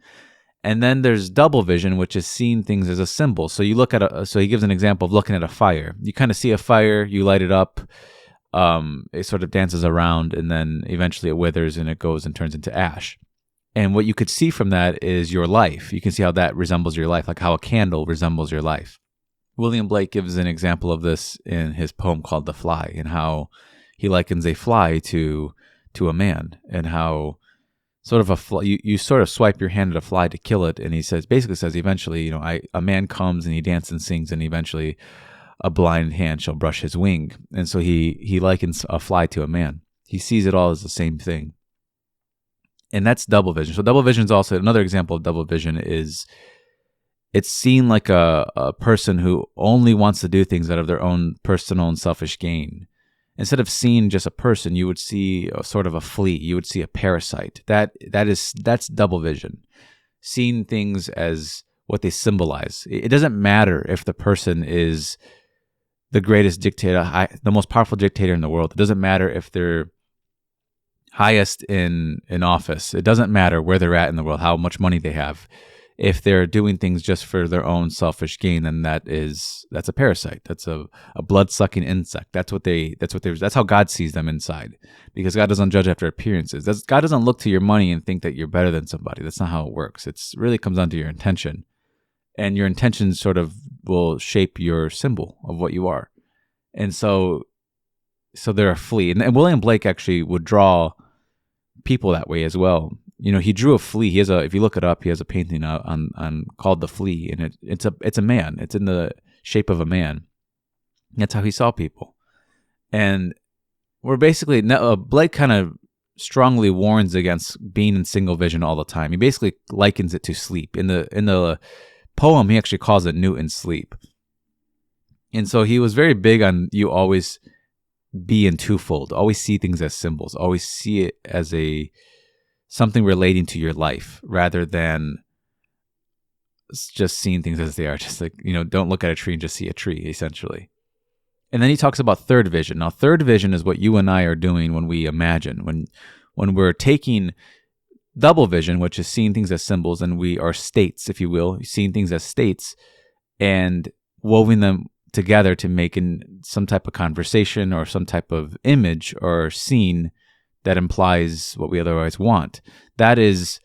And then there's double vision, which is seeing things as a symbol. So you look at so he gives an example of looking at a fire. You kind of see a fire, you light it up, it sort of dances around, and then eventually it withers and it goes and turns into ash. And what you could see from that is your life. You can see how that resembles your life, like how a candle resembles your life. William Blake gives an example of this in his poem called The Fly, and how he likens a fly to a man, and how sort of a fly, you sort of swipe your hand at a fly to kill it, and he basically says eventually, a man comes and he dances and sings, and eventually a blind hand shall brush his wing. And so he likens a fly to a man. He sees it all as the same thing. And that's double vision. So double vision is also another example of double vision is it's seen like a person who only wants to do things out of their own personal and selfish gain. Instead of seeing just a person, you would see a sort of a flea. You would see a parasite. That's double vision. Seeing things as what they symbolize. It doesn't matter if the person is the greatest dictator, the most powerful dictator in the world. It doesn't matter if they're highest in office. It doesn't matter where they're at in the world, how much money they have. If they're doing things just for their own selfish gain, then that's a parasite. That's a blood-sucking insect. That's how God sees them inside. Because God doesn't judge after appearances. God doesn't look to your money and think that you're better than somebody. That's not how it works. It really comes down to your intention. And your intention sort of will shape your symbol of what you are. And so they're a flea. And William Blake actually would draw people that way as well. You know, he drew a flea. If you look it up, he has a painting on called The Flea, and it's a man. It's in the shape of a man. That's how he saw people. And we're basically Blake kind of strongly warns against being in single vision all the time. He basically likens it to sleep. In the poem, he actually calls it Newton's sleep. And so he was very big on you always be in twofold. Always see things as symbols. Always see it as something relating to your life rather than just seeing things as they are. Just like, don't look at a tree and just see a tree, essentially. And then he talks about third vision. Now, third vision is what you and I are doing when we imagine. When we're taking double vision, which is seeing things as symbols, and we are states, if you will, seeing things as states and woven them together to make some type of conversation or some type of image or scene that implies what we otherwise want. That is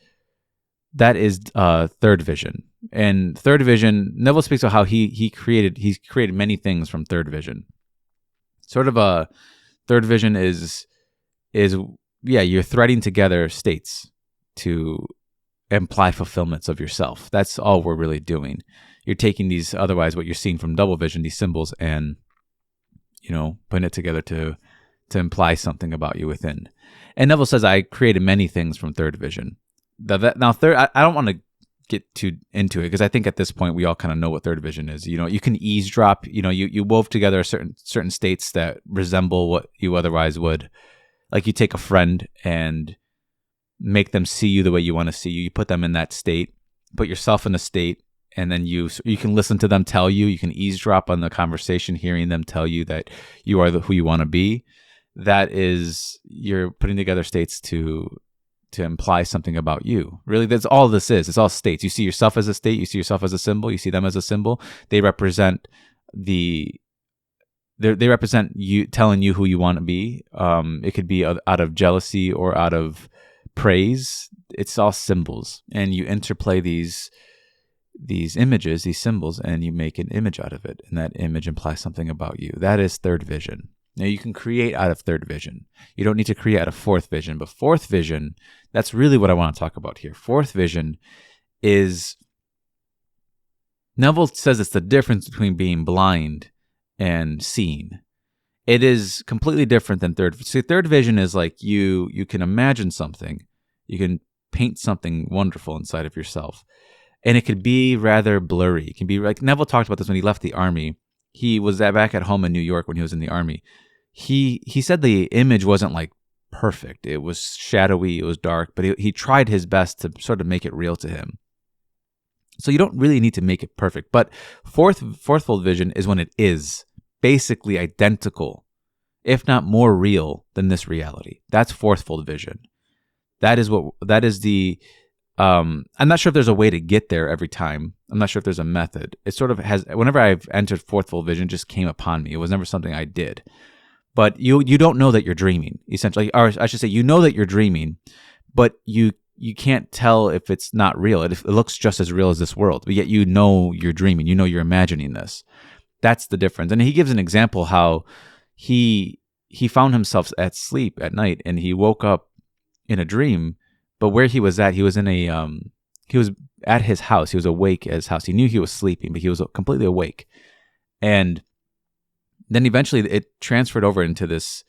third vision. And third vision, Neville speaks about how he's created many things from third vision. Sort of a third vision is you're threading together states to imply fulfillments of yourself. That's all we're really doing. You're taking these, otherwise what you're seeing from double vision, these symbols, and putting it together to imply something about you within. And Neville says, I created many things from third vision. Now, I don't want to get too into it because I think at this point we all kind of know what third vision is. You can eavesdrop. You wove together certain states that resemble what you otherwise would. Like you take a friend and make them see you the way you want to see you. You put them in that state, put yourself in a state, and then you can listen to them tell you. You can eavesdrop on the conversation, hearing them tell you that you are who you want to be. That is, you're putting together states to imply something about you. Really, that's all this is. It's all states. You see yourself as a state. You see yourself as a symbol. You see them as a symbol. They represent they represent you, telling you who you want to be. It could be out of jealousy or out of praise. It's all symbols, and you interplay these images, these symbols, and you make an image out of it, and that image implies something about you. That is third vision. Now, you can create out of third vision. You don't need to create out of fourth vision, but fourth vision, that's really what I want to talk about here. Fourth vision is, Neville says it's the difference between being blind and seeing. It is completely different than third. See, third vision is like you can imagine something. You can paint something wonderful inside of yourself. And it could be rather blurry. It can be like, Neville talked about this when he left the army. He was back at home in New York when he was in the army. He said the image wasn't like perfect. It was shadowy, it was dark, but he tried his best to sort of make it real to him. So you don't really need to make it perfect. But fourthfold vision is when it is basically identical, if not more real than this reality. That's fourthfold vision. That is the I'm not sure if there's a way to get there every time. I'm not sure if there's a method. It sort of has, whenever I've entered fourthfold vision, it just came upon me. It was never something I did. But you don't know that you're dreaming, essentially. Or I should say, you know that you're dreaming, but you can't tell if it's not real. It looks just as real as this world, but yet you know you're dreaming. You know you're imagining this. That's the difference. And he gives an example how he found himself at sleep at night, and he woke up in a dream. But where he was at, he was at his house. He was awake at his house. He knew he was sleeping, but he was completely awake. And then eventually it transferred over into this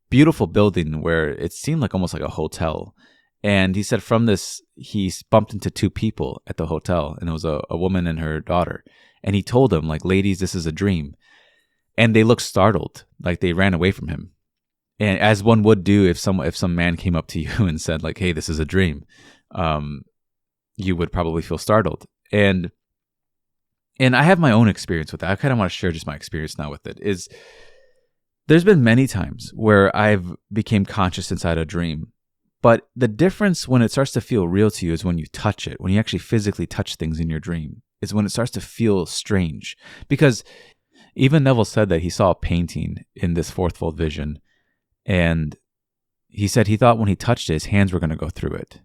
beautiful building where it seemed like almost like a hotel. And he said from this, he bumped into two people at the hotel, and it was a woman and her daughter. And he told them, like, ladies, this is a dream. And they looked startled, like they ran away from him. And as one would do if some man came up to you and said, like, hey, this is a dream, you would probably feel startled. And I have my own experience with that. I kind of want to share just my experience now with it. There's been many times where I've became conscious inside a dream. But the difference when it starts to feel real to you is when you touch it, when you actually physically touch things in your dream, is when it starts to feel strange. Because even Neville said that he saw a painting in this fourthfold vision, and he said he thought when he touched it, his hands were going to go through it.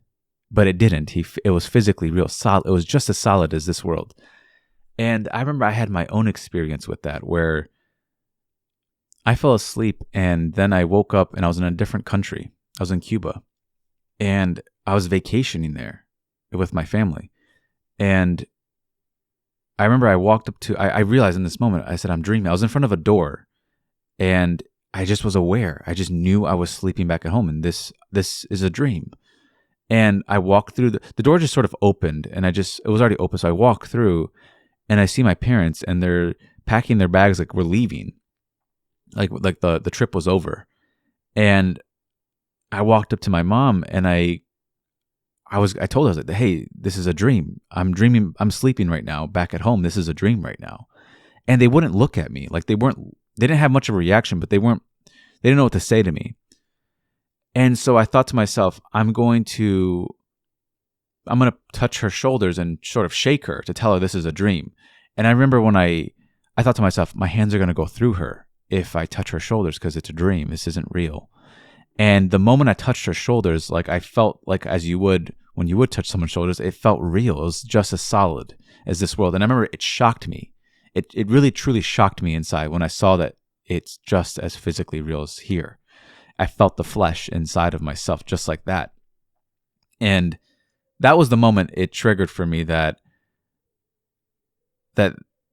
But it didn't. It was physically real, solid. It was just as solid as this world. And I remember I had my own experience with that, where I fell asleep and then I woke up and I was in a different country. I was in Cuba. And I was vacationing there with my family. And I remember I walked up to, I realized in this moment, I said, I'm dreaming. I was in front of a door and I just was aware. I just knew I was sleeping back at home, and this is a dream. And I walked through, the door just sort of opened, and it was already open. So I walked through and I see my parents, and they're packing their bags like we're leaving. Like the trip was over. And I walked up to my mom and I told her, I was like, hey, this is a dream. I'm dreaming. I'm sleeping right now back at home. This is a dream right now. And they wouldn't look at me. Like they didn't have much of a reaction, but they didn't know what to say to me. And so I thought to myself, I'm going to touch her shoulders and sort of shake her to tell her this is a dream. And I remember when I thought to myself, my hands are going to go through her if I touch her shoulders because it's a dream. This isn't real. And the moment I touched her shoulders, like I felt like as you would when you would touch someone's shoulders, it felt real. It was just as solid as this world. And I remember it shocked me. It really, truly shocked me inside when I saw that it's just as physically real as here. I felt the flesh inside of myself just like that. And that was the moment it triggered for me that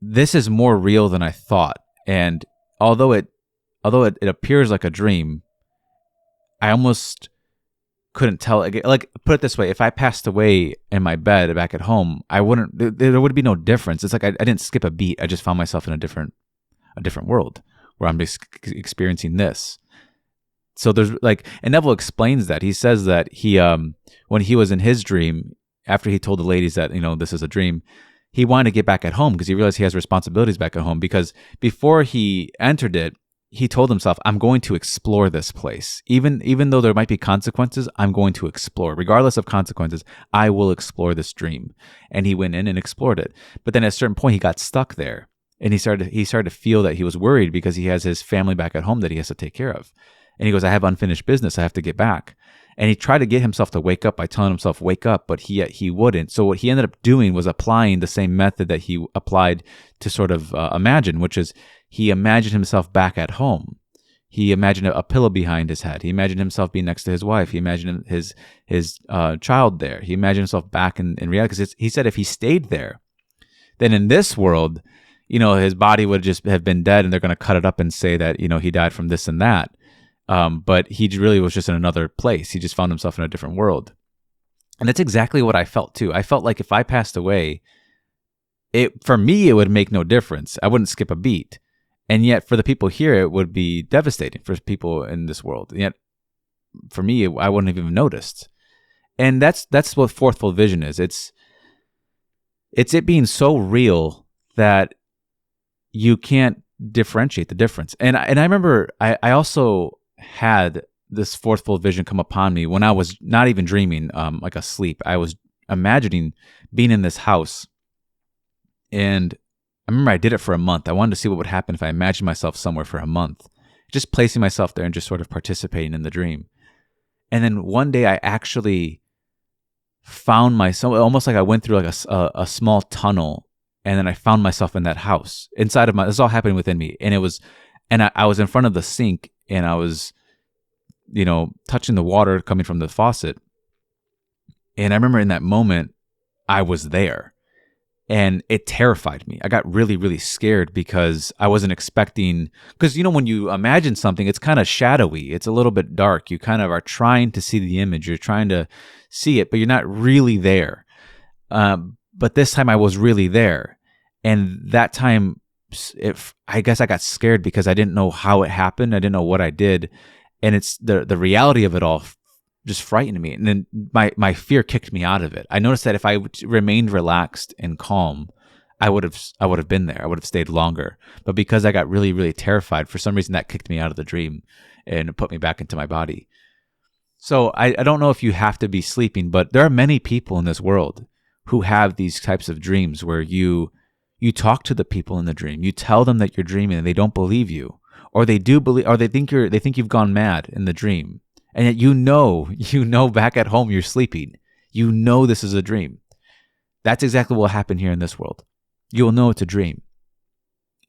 this is more real than I thought. And although it appears like a dream, I almost couldn't tell. Like, put it this way: if I passed away in my bed back at home, there would be no difference. It's like I didn't skip a beat. I just found myself in a different world where I'm just experiencing this. So there's and Neville explains that. He says that he, when he was in his dream, after he told the ladies that, this is a dream, he wanted to get back at home because he realized he has responsibilities back at home. Because before he entered it, he told himself, I'm going to explore this place. Even though there might be consequences, I'm going to explore. Regardless of consequences, I will explore this dream. And he went in and explored it. But then at a certain point, he got stuck there. And he started to feel that he was worried because he has his family back at home that he has to take care of. And he goes, I have unfinished business. I have to get back. And he tried to get himself to wake up by telling himself, wake up, but he wouldn't. So what he ended up doing was applying the same method that he applied to sort of imagine, which is he imagined himself back at home. He imagined a pillow behind his head. He imagined himself being next to his wife. He imagined his child there. He imagined himself back in reality. Because he said if he stayed there, then in this world, his body would just have been dead, and they're going to cut it up and say that, he died from this and that. But he really was just in another place. He just found himself in a different world. And that's exactly what I felt too. I felt like if I passed away, for me, it would make no difference. I wouldn't skip a beat. And yet for the people here, it would be devastating for people in this world. And yet for me, I wouldn't have even noticed. And that's what fourthfold vision is. It's it being so real that you can't differentiate the difference. And I remember I also had this fourthfold vision come upon me when I was not even dreaming, like asleep. I was imagining being in this house. And I remember I did it for a month. I wanted to see what would happen if I imagined myself somewhere for a month, just placing myself there and just sort of participating in the dream. And then one day I actually found myself, almost like I went through like a small tunnel, and then I found myself in that house inside of this is all happening within me. And I was in front of the sink, and I was, touching the water coming from the faucet. And I remember in that moment, I was there. And it terrified me. I got really, really scared because I wasn't expecting, because, when you imagine something, it's kind of shadowy. It's a little bit dark. You kind of are trying to see the image. You're trying to see it, but you're not really there. But this time I was really there. And that time, I guess I got scared because I didn't know how it happened. I didn't know what I did. And it's the reality of it all just frightened me. And then my fear kicked me out of it. I noticed that if I remained relaxed and calm, I would have been there. I would have stayed longer. But because I got really, really terrified, for some reason that kicked me out of the dream and put me back into my body. So I don't know if you have to be sleeping, but there are many people in this world who have these types of dreams where you talk to the people in the dream. You tell them that you're dreaming and they don't believe you. Or they do believe, or they think you've gone mad in the dream. And yet you know back at home you're sleeping. You know this is a dream. That's exactly what will happen here in this world. You'll know it's a dream.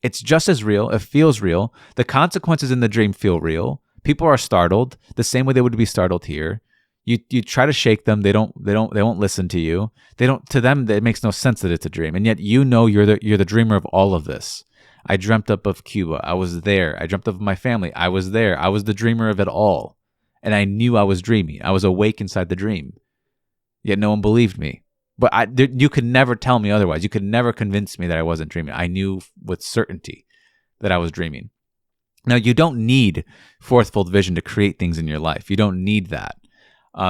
It's just as real. It feels real. The consequences in the dream feel real. People are startled the same way they would be startled here. You try to shake them. They won't listen to you. To them, it makes no sense that it's a dream. And yet you're the dreamer of all of this. I dreamt up of Cuba. I was there. I dreamt of my family. I was there. I was the dreamer of it all. And I knew I was dreaming. I was awake inside the dream. Yet no one believed me. But you could never tell me otherwise. You could never convince me that I wasn't dreaming. I knew with certainty that I was dreaming. Now, you don't need fourth-fold vision to create things in your life. You don't need that.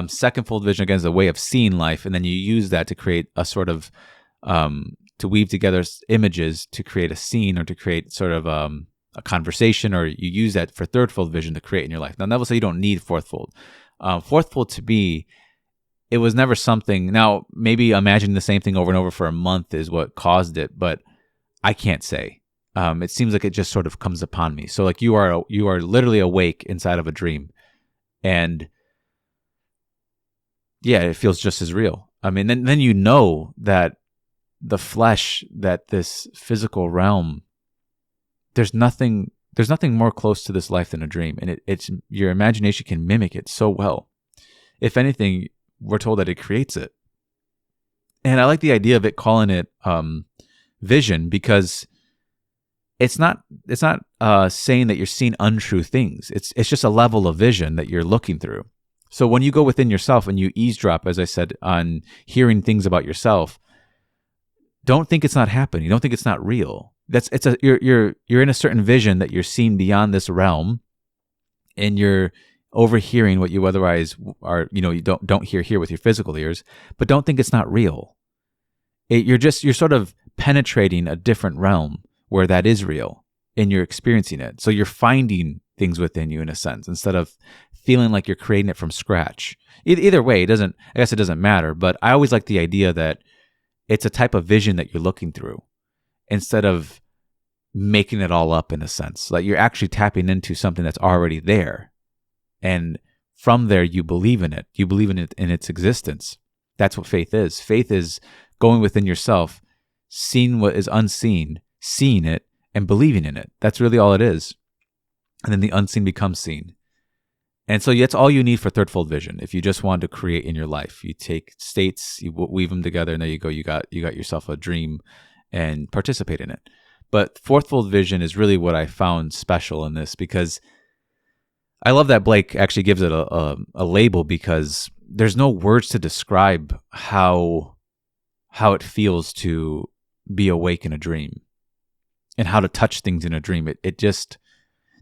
Second-fold vision, again, is a way of seeing life, and then you use that to create a sort of, to weave together images to create a scene or to create sort of a conversation, or you use that for third-fold vision to create in your life. Now, that will say you don't need fourth-fold. Fourth-fold to me, it was never something. Now, maybe imagining the same thing over and over for a month is what caused it, but I can't say. It seems like it just sort of comes upon me. So like you are literally awake inside of a dream, and yeah, it feels just as real. I mean, then you know that the flesh, that this physical realm, there's nothing more close to this life than a dream, and it's your imagination can mimic it so well. If anything, we're told that it creates it. And I like the idea of it calling it vision, because it's not saying that you're seeing untrue things. It's just a level of vision that you're looking through. So when you go within yourself and you eavesdrop, as I said, on hearing things about yourself, don't think it's not happening. Don't think it's not real. You're in a certain vision that you're seeing beyond this realm, and you're overhearing what you otherwise are, you don't hear here with your physical ears, but don't think it's not real. You're sort of penetrating a different realm where that is real, and you're experiencing it. So you're finding things within you in a sense, instead of feeling like you're creating it from scratch. Either way, I guess it doesn't matter, but I always like the idea that it's a type of vision that you're looking through, instead of making it all up in a sense. Like you're actually tapping into something that's already there. And from there, you believe in it. You believe in it in its existence. That's what faith is. Faith is going within yourself, seeing what is unseen, seeing it, and believing in it. That's really all it is. And then the unseen becomes seen. And so that's all you need for third-fold vision. If you just want to create in your life, you take states, you weave them together, and there you go. You got yourself a dream, and participate in it. But fourth-fold vision is really what I found special in this, because I love that Blake actually gives it a label, because there's no words to describe how it feels to be awake in a dream and how to touch things in a dream. It just,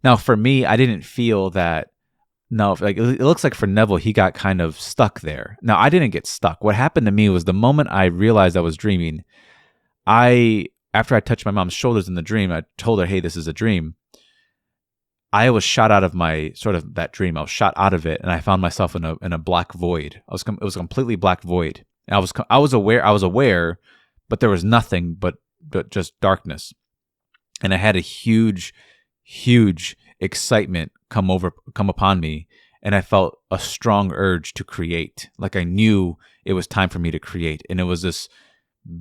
now for me, I didn't feel that. No, like it looks like for Neville, he got kind of stuck there. Now I didn't get stuck. What happened to me was the moment I realized I was dreaming, after I touched my mom's shoulders in the dream, I told her, "Hey, this is a dream." I was shot out of my sort of that dream. I was shot out of it, and I found myself in a black void. It was a completely black void. And I was aware, but there was nothing but just darkness. And I had a huge excitement come upon me, and I felt a strong urge to create. Like I knew it was time for me to create, and it was this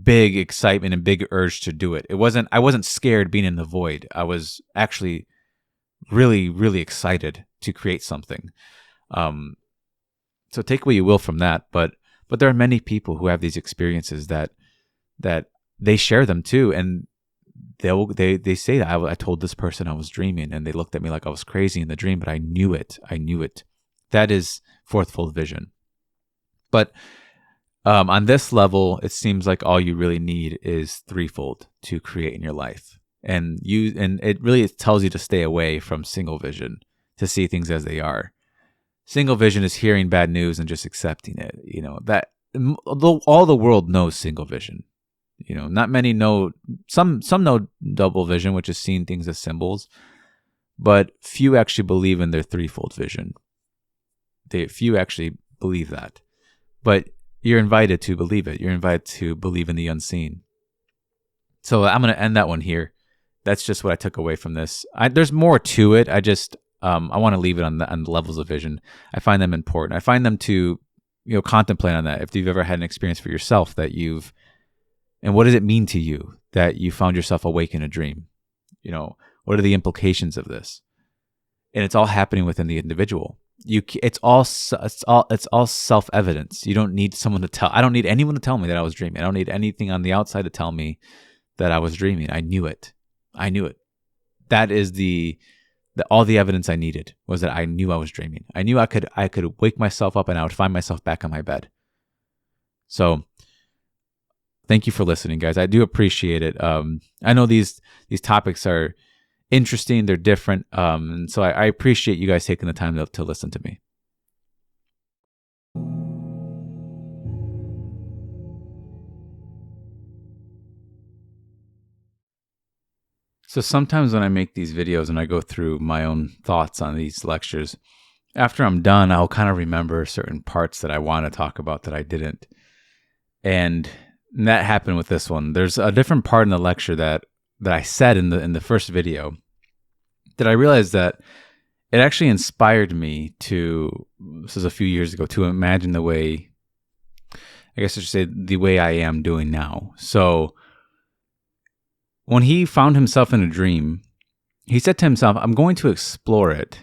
big excitement and big urge to do it. I wasn't scared being in the void. I was actually really, really excited to create something. So take what you will from that, but there are many people who have these experiences that they share them too, and they say that I told this person I was dreaming, and they looked at me like I was crazy in the dream, but I knew it. That is fourthfold vision. But on this level, it seems like all you really need is threefold to create in your life, and it really tells you to stay away from single vision, to see things as they are. Single vision is hearing bad news and just accepting it. That all the world knows single vision. Not many know. Some know double vision, which is seeing things as symbols, but few actually believe in their threefold vision. Few actually believe that, but you're invited to believe it. You're invited to believe in the unseen. So I'm going to end that one here. That's just what I took away from this. There's more to it. I want to leave it on the levels of vision. I find them important. I find them to contemplate on that. If you've ever had an experience for yourself and what does it mean to you that you found yourself awake in a dream? What are the implications of this? And it's all happening within the individual. It's all self-evidence. You don't need someone to tell. I don't need anyone to tell me that I was dreaming. I don't need anything on the outside to tell me that I was dreaming. I knew it. That is all the evidence I needed, was that I knew I was dreaming. I knew I could wake myself up and I would find myself back on my bed. So thank you for listening, guys. I do appreciate it. I know these topics are interesting. They're different. And so I appreciate you guys taking the time to listen to me. So sometimes when I make these videos and I go through my own thoughts on these lectures, after I'm done, I'll kind of remember certain parts that I want to talk about that I didn't. And that happened with this one. There's a different part in the lecture that I said in the first video that I realized that it actually inspired me this is a few years ago, to imagine the way I am doing now. So when he found himself in a dream, he said to himself, I'm going to explore it.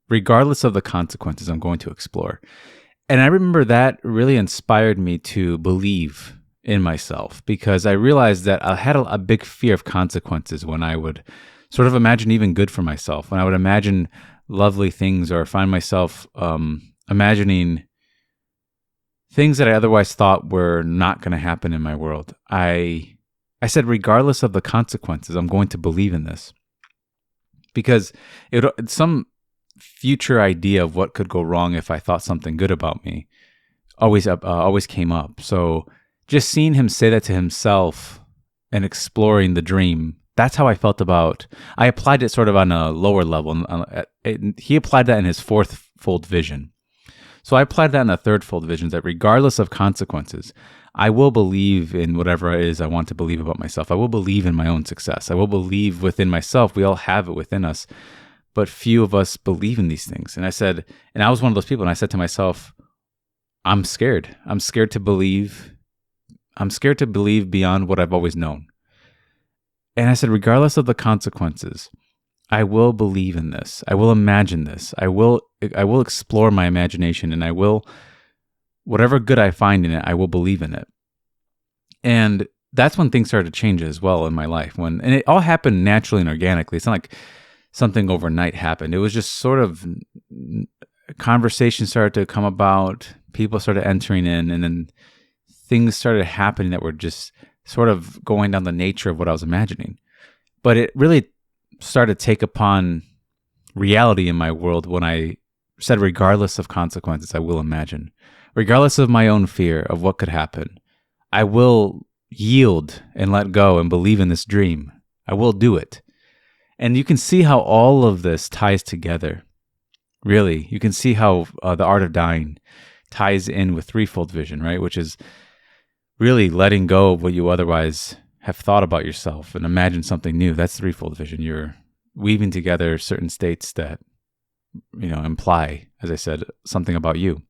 Regardless of the consequences, I'm going to explore. And I remember that really inspired me to believe in myself, because I realized that I had a big fear of consequences when I would sort of imagine even good for myself, when I would imagine lovely things, or find myself imagining things that I otherwise thought were not going to happen in my world. I said, regardless of the consequences, I'm going to believe in this, because it's some future idea of what could go wrong if I thought something good about me always came up. So just seeing him say that to himself and exploring the dream, that's how I felt about. I applied it sort of on a lower level. He applied that in his fourth-fold vision. So I applied that in a third-fold vision, that regardless of consequences, I will believe in whatever it is I want to believe about myself. I will believe in my own success. I will believe within myself. We all have it within us, but few of us believe in these things. And I was one of those people, and I said to myself, I'm scared. I'm scared to believe. I'm scared to believe beyond what I've always known. And I said, regardless of the consequences, I will believe in this. I will imagine this. I will explore my imagination, and I will, whatever good I find in it, I will believe in it. And that's when things started to change as well in my life. And it all happened naturally and organically. It's not like something overnight happened. It was just sort of conversations started to come about, people started entering in, and then things started happening that were just sort of going down the nature of what I was imagining. But it really started to take upon reality in my world when I said, regardless of consequences, I will imagine. Regardless of my own fear of what could happen, I will yield and let go and believe in this dream. I will do it. And you can see how all of this ties together. Really, you can see how the art of dying ties in with threefold vision, right? Which is really letting go of what you otherwise have thought about yourself and imagine something new. That's threefold vision. You're weaving together certain states that, imply, as I said, something about you.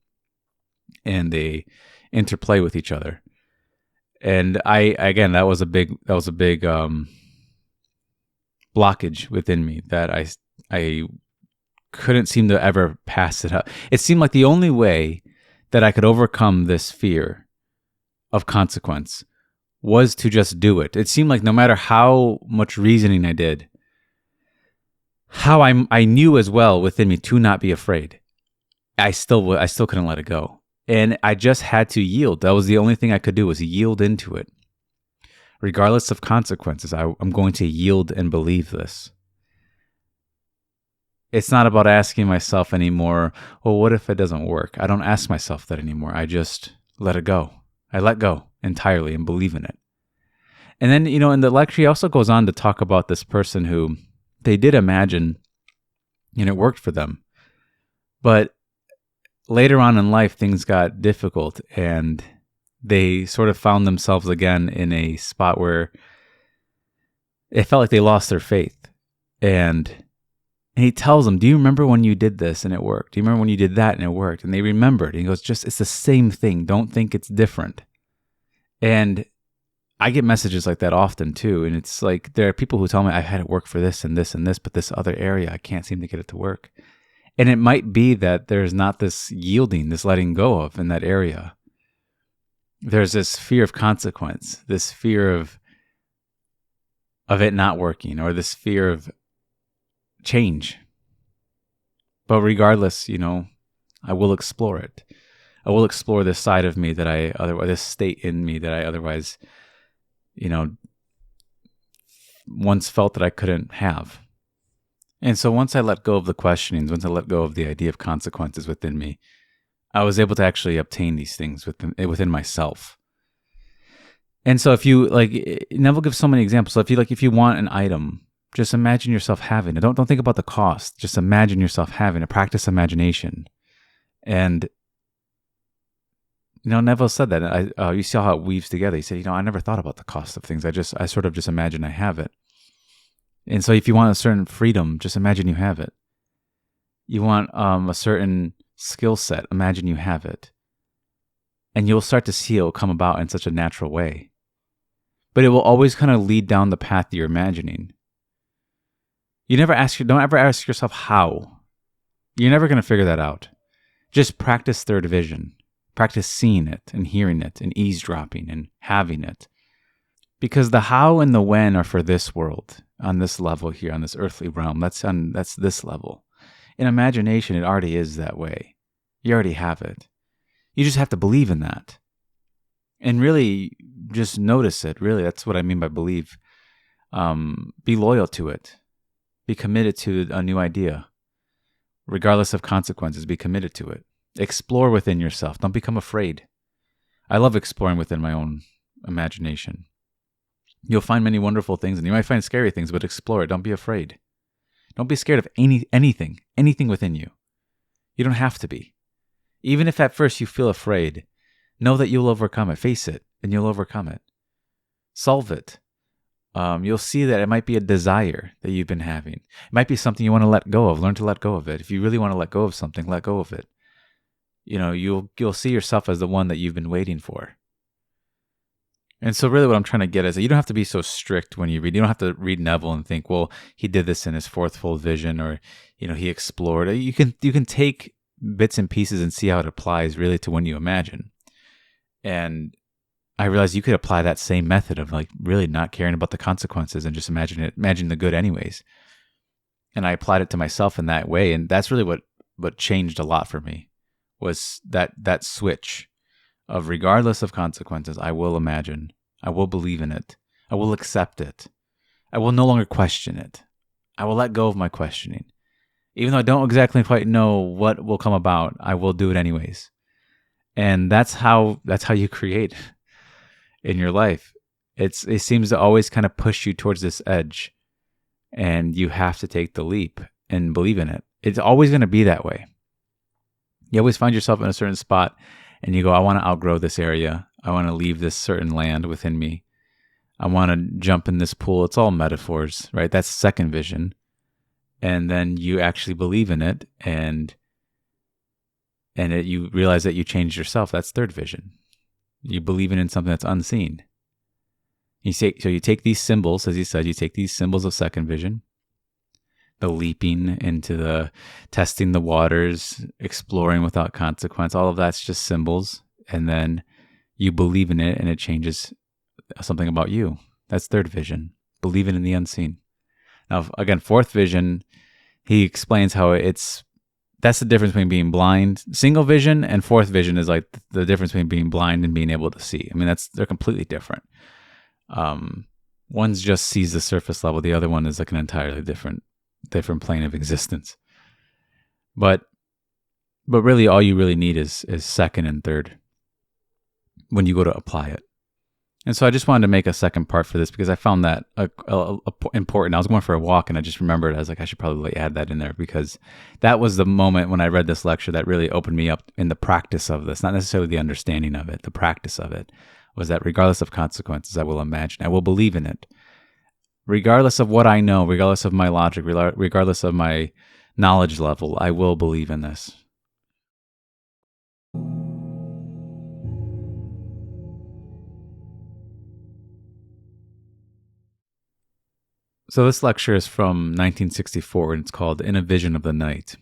And they interplay with each other. And that was a big blockage within me, that I couldn't seem to ever pass it up. It seemed like the only way that I could overcome this fear of consequence was to just do it. It seemed like no matter how much reasoning I did, how I knew as well within me to not be afraid, I still couldn't let it go. And I just had to yield. That was the only thing I could do, was yield into it. Regardless of consequences, I'm going to yield and believe this. It's not about asking myself anymore, well, what if it doesn't work? I don't ask myself that anymore. I just let it go. I let go entirely and believe in it. And then, in the lecture, he also goes on to talk about this person who they did imagine, and it worked for them. But later on in life, things got difficult, and they sort of found themselves again in a spot where it felt like they lost their faith. And he tells them, do you remember when you did this and it worked? Do you remember when you did that and it worked? And they remembered. And he goes, it's the same thing. Don't think it's different. And I get messages like that often too. And it's like, there are people who tell me, I've had it work for this and this and this, but this other area, I can't seem to get it to work. And it might be that there's not this yielding, this letting go of in that area. There's this fear of consequence, this fear of it not working, or this fear of change. But regardless, I will explore it. I will explore this side of me this state in me that I otherwise, once felt that I couldn't have. And so once I let go of the questionings, once I let go of the idea of consequences within me, I was able to actually obtain these things within myself. And so if you Neville gives so many examples. So if you want an item, just imagine yourself having it. Don't think about the cost. Just imagine yourself having it. Practice imagination. And Neville said that. You saw how it weaves together. He said, I never thought about the cost of things. I sort of just imagine I have it. And so if you want a certain freedom, just imagine you have it. You want a certain skill set, imagine you have it. And you'll start to see it will come about in such a natural way. But it will always kind of lead down the path you're imagining. Don't ever ask yourself how. You're never going to figure that out. Just practice third vision. Practice seeing it and hearing it and eavesdropping and having it. Because the how and the when are for this world, on this level here, on this earthly realm. That's this level. In imagination, it already is that way. You already have it. You just have to believe in that. And really, just notice it. Really, that's what I mean by believe. Be loyal to it. Be committed to a new idea. Regardless of consequences, be committed to it. Explore within yourself. Don't become afraid. I love exploring within my own imagination. You'll find many wonderful things, and you might find scary things, but explore it. Don't be afraid. Don't be scared of anything within you. You don't have to be. Even if at first you feel afraid, know that you'll overcome it. Face it, and you'll overcome it. Solve it. You'll see that it might be a desire that you've been having. It might be something you want to let go of. Learn to let go of it. If you really want to let go of something, let go of it. You'll see yourself as the one that you've been waiting for. And so really what I'm trying to get is that you don't have to be so strict when you read. You don't have to read Neville and think, well, he did this in his fourthfold vision, or, he explored. You can take bits and pieces and see how it applies really to when you imagine. And I realized you could apply that same method of really not caring about the consequences and just imagine the good anyways. And I applied it to myself in that way. And that's really what changed a lot for me, was that switch of regardless of consequences, I will imagine, I will believe in it, I will accept it, I will no longer question it, I will let go of my questioning. Even though I don't exactly quite know what will come about, I will do it anyways. And that's how you create in your life. It seems to always kind of push you towards this edge, and you have to take the leap and believe in it. It's always going to be that way. You always find yourself in a certain spot and you go, I want to outgrow this area. I want to leave this certain land within me. I want to jump in this pool. It's all metaphors, right? That's second vision. And then you actually believe in it, and you realize that you changed yourself. That's third vision. You believe in something that's unseen. So you take these symbols, as he said, you take these symbols of second vision, the leaping into the testing the waters, exploring without consequence, all of that's just symbols. And then you believe in it, and it changes something about you. That's third vision, believing in the unseen. Now, again, fourth vision, he explains how that's the difference between being blind. Single vision and fourth vision is like the difference between being blind and being able to see. I mean, they're completely different. One's just sees the surface level. The other one is like an entirely different plane of existence. But really, all you really need is second and third when you go to apply it. And so I just wanted to make a second part for this because I found that important. I was going for a walk and I just remembered, I was like, I should probably add that in there because that was the moment when I read this lecture that really opened me up in the practice of this, not necessarily the understanding of it. The practice of it was that regardless of consequences, I will imagine, I will believe in it. Regardless of what I know, regardless of my logic, regardless of my knowledge level, I will believe in this. So this lecture is from 1964, and it's called In a Vision of the Night.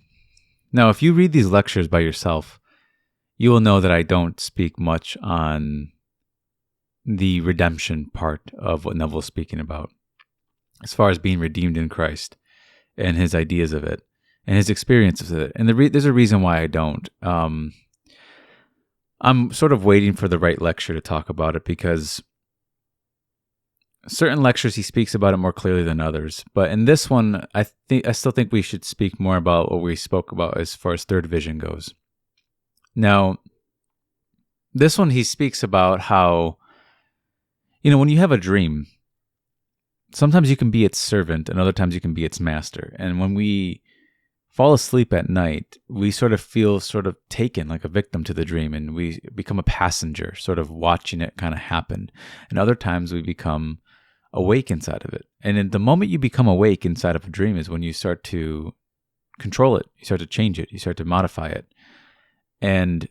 Now, if you read these lectures by yourself, you will know that I don't speak much on the redemption part of what Neville's speaking about, as far as being redeemed in Christ and his ideas of it and his experiences of it. And there's a reason why I don't. I'm sort of waiting for the right lecture to talk about it because certain lectures he speaks about it more clearly than others. But in this one, I still think we should speak more about what we spoke about as far as third vision goes. Now, this one he speaks about how, when you have a dream, sometimes you can be its servant and other times you can be its master. And when we fall asleep at night, we sort of feel sort of taken like a victim to the dream and we become a passenger, sort of watching it kind of happen. And other times we become awake inside of it. And in the moment you become awake inside of a dream is when you start to control it. You start to change it. You start to modify it. And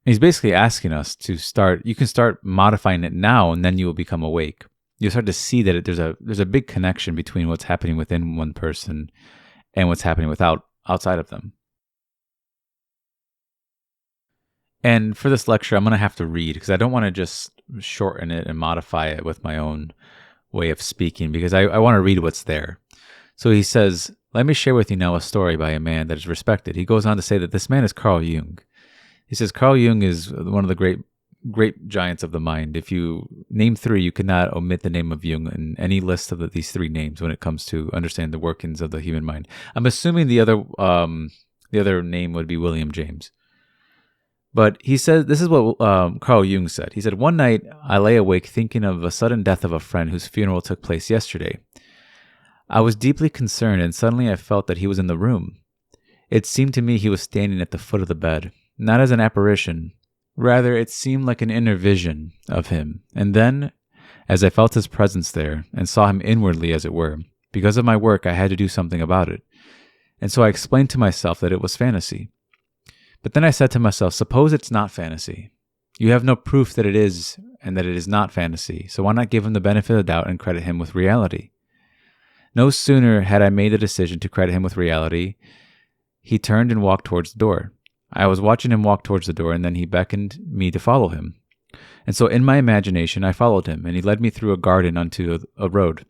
he's basically asking us to you can start modifying it now and then you will become awake. You'll start to see that there's a big connection between what's happening within one person and what's happening outside of them. And for this lecture, I'm going to have to read because I don't want to just shorten it and modify it with my own way of speaking because I want to read what's there. So he says, let me share with you now a story by a man that is respected. He goes on to say that this man is Carl Jung. He says Carl Jung is one of the great giants of the mind. If you name three, you cannot omit the name of Jung in any list of these three names when it comes to understand the workings of the human mind. I'm assuming the other name would be William James. But he said, this is what Carl Jung said. He said, one night I lay awake thinking of a sudden death of a friend whose funeral took place yesterday. I was deeply concerned and suddenly I felt that he was in the room. It seemed to me he was standing at the foot of the bed, not as an apparition. Rather, it seemed like an inner vision of him. And then, as I felt his presence there and saw him inwardly, as it were, because of my work, I had to do something about it. And so I explained to myself that it was fantasy. But then I said to myself, suppose it's not fantasy. You have no proof that it is and that it is not fantasy, so why not give him the benefit of the doubt and credit him with reality? No sooner had I made the decision to credit him with reality, he turned and walked towards the door. I was watching him walk towards the door, and then he beckoned me to follow him. And so in my imagination, I followed him, and he led me through a garden onto a road,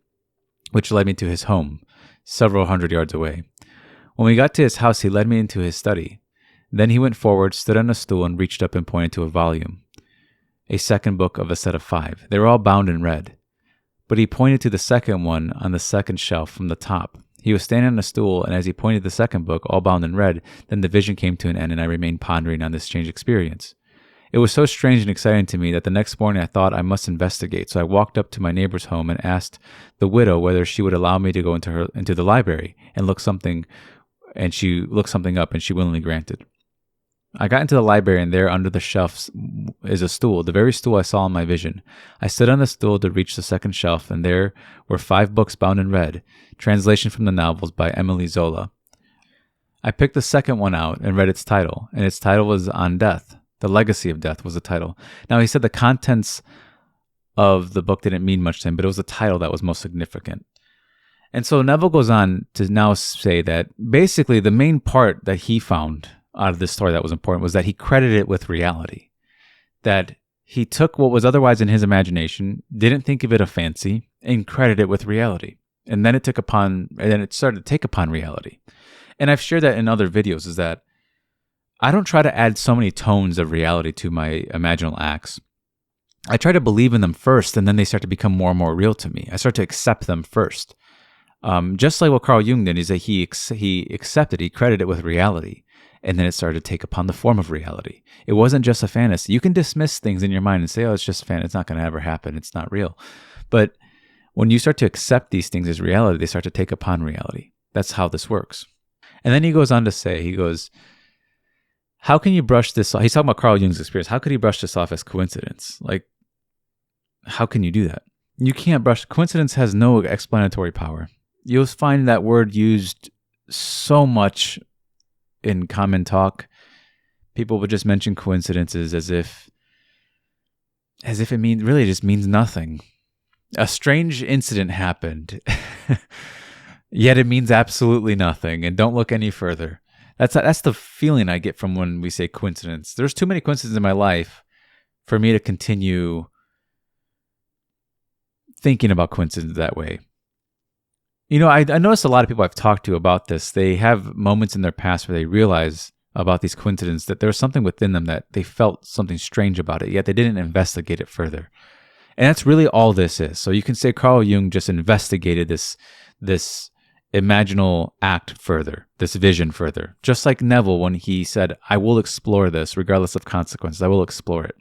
which led me to his home, several hundred yards away. When we got to his house, he led me into his study. Then he went forward, stood on a stool, and reached up and pointed to a volume, a second book of a set of 5. They were all bound in red. But he pointed to the second one on the second shelf from the top. He was standing on a stool, and as he pointed the second book, all bound in red, then the vision came to an end, and I remained pondering on this strange experience. It was so strange and exciting to me that the next morning I thought I must investigate, so I walked up to my neighbor's home and asked the widow whether she would allow me to go into the library and look something, and she looked something up, and she willingly granted. I got into the library, and there under the shelves is a stool, the very stool I saw in my vision. I stood on the stool to reach the second shelf, and there were 5 books bound in red, translation from the novels by Emile Zola. I picked the second one out and read its title, and its title was On Death. The Legacy of Death was the title. Now, he said the contents of the book didn't mean much to him, but it was the title that was most significant. And so Neville goes on to now say that basically the main part that he found out of this story that was important was that he credited it with reality. That he took what was otherwise in his imagination, didn't think of it a fancy, and credited it with reality. And then it started to take upon reality. And I've shared that in other videos, is that I don't try to add so many tones of reality to my imaginal acts. I try to believe in them first, and then they start to become more and more real to me. I start to accept them first. Just like what Carl Jung did, is that he accepted, he credited it with reality, and then it started to take upon the form of reality. It wasn't just a fantasy. You can dismiss things in your mind and say, oh, it's just a fantasy. It's not going to ever happen. It's not real. But when you start to accept these things as reality, they start to take upon reality. That's how this works. And then he goes on to say, he goes, how can you brush this off? He's talking about Carl Jung's experience. How could he brush this off as coincidence? Like, how can you do that? You can't brush. Coincidence has no explanatory power. You'll find that word used so much in common talk. People would just mention coincidences as if it really just means nothing. A strange incident happened, yet it means absolutely nothing. And don't look any further. That's the feeling I get from when we say coincidence. There's too many coincidences in my life for me to continue thinking about coincidence that way. You know, I noticed a lot of people I've talked to about this, they have moments in their past where they realize about these coincidences that there was something within them that they felt something strange about it, yet they didn't investigate it further. And that's really all this is. So you can say Carl Jung just investigated this imaginal act further, this vision further. Just like Neville when he said, I will explore this regardless of consequences. I will explore it.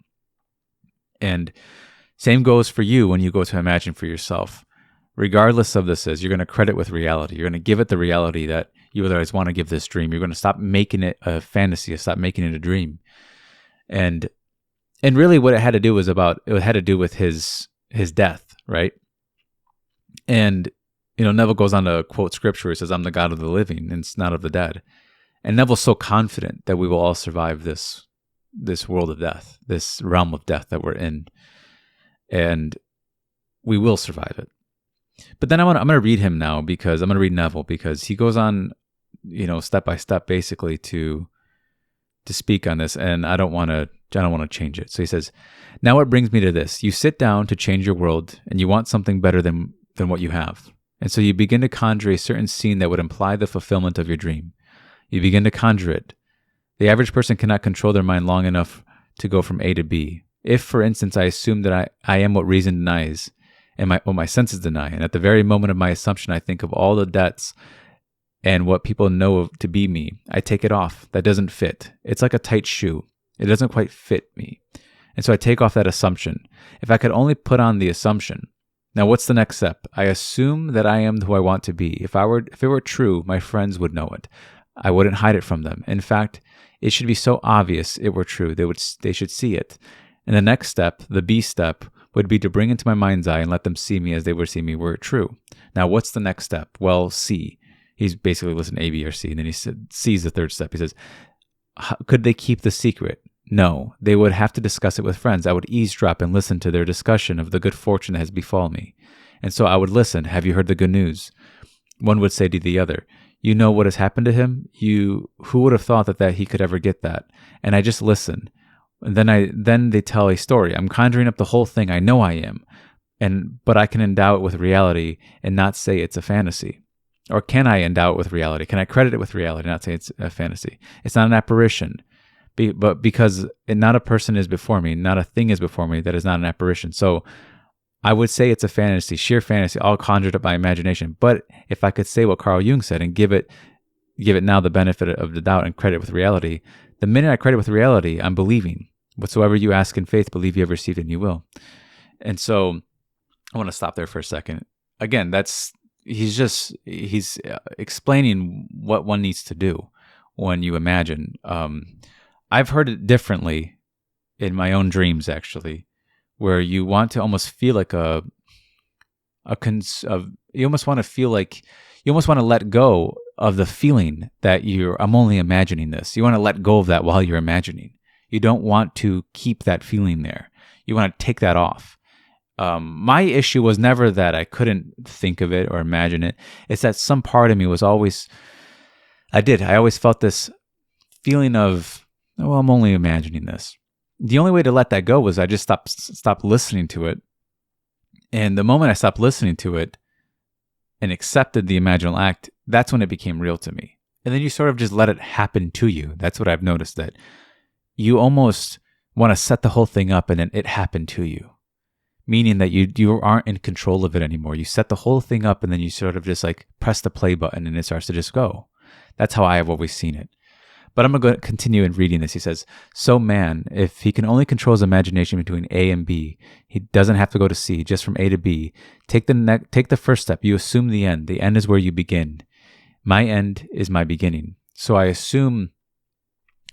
And same goes for you when you go to imagine for yourself. Regardless of this is, you're going to credit with reality. You're going to give it the reality that you otherwise want to give this dream. You're going to stop making it a fantasy, stop making it a dream. And really what it had to do with his death, right? And Neville goes on to quote scripture. He says, I'm the God of the living and not of the dead. And Neville's so confident that we will all survive this world of death, this realm of death that we're in. And we will survive it. But then I'm going to read him now, because I'm going to read Neville, because he goes on, step by step, basically to speak on this, and I don't want to change it. So he says, now it brings me to this. You sit down to change your world, and you want something better than what you have. And so you begin to conjure a certain scene that would imply the fulfillment of your dream. You begin to conjure it. The average person cannot control their mind long enough to go from A to B. If, for instance, I assume that I am what reason denies, and what my senses deny, and at the very moment of my assumption, I think of all the debts and what people know of to be me, I take it off. That doesn't fit. It's like a tight shoe. It doesn't quite fit me. And so I take off that assumption. If I could only put on the assumption. Now, what's the next step? I assume that I am who I want to be. If it were true, my friends would know it. I wouldn't hide it from them. In fact, it should be so obvious it were true. They should see it. And the next step, the B step, would be to bring into my mind's eye and let them see me as they would see me were it true. Now, what's the next step? Well, C. He's basically listing A, B, or C. And then he said, C is the third step. He says, could they keep the secret? No. They would have to discuss it with friends. I would eavesdrop and listen to their discussion of the good fortune that has befallen me. And so I would listen. Have you heard the good news? One would say to the other, you know what has happened to him? Who would have thought that he could ever get that? And I just listen. And then they tell a story. I'm conjuring up the whole thing. I know I am. But I can endow it with reality and not say it's a fantasy. Or can I endow it with reality? Can I credit it with reality and not say it's a fantasy? It's not an apparition. But because not a person is before me, not a thing is before me, that is not an apparition. So I would say it's a fantasy, sheer fantasy, all conjured up by imagination. But if I could say what Carl Jung said and give it now the benefit of the doubt and credit with reality, the minute I credit with reality, I'm believing. Whatsoever you ask in faith, believe you have received and you will. And so I want to stop there for a second. Again, he's explaining what one needs to do when you imagine. I've heard it differently in my own dreams, actually, where you want to almost feel like you almost want to let go of the feeling that I'm only imagining this. You want to let go of that while you're imagining. You don't want to keep that feeling there. You want to take that off. My issue was never that I couldn't think of it or imagine it. It's that some part of me was always, I always felt this feeling of, well, I'm only imagining this. the only way to let that go was I just stopped listening to it. And the moment I stopped listening to it and accepted the imaginal act, that's when it became real to me. And then you sort of just let it happen to you. That's what I've noticed, that you almost want to set the whole thing up and then it happened to you. Meaning that you aren't in control of it anymore. You set the whole thing up and then you sort of just like press the play button and it starts to just go. That's how I have always seen it. But I'm going to continue in reading this. He says, so man, if he can only control his imagination between A and B, he doesn't have to go to C, just from A to B. Take the first step. You assume the end. The end is where you begin. My end is my beginning. So I assume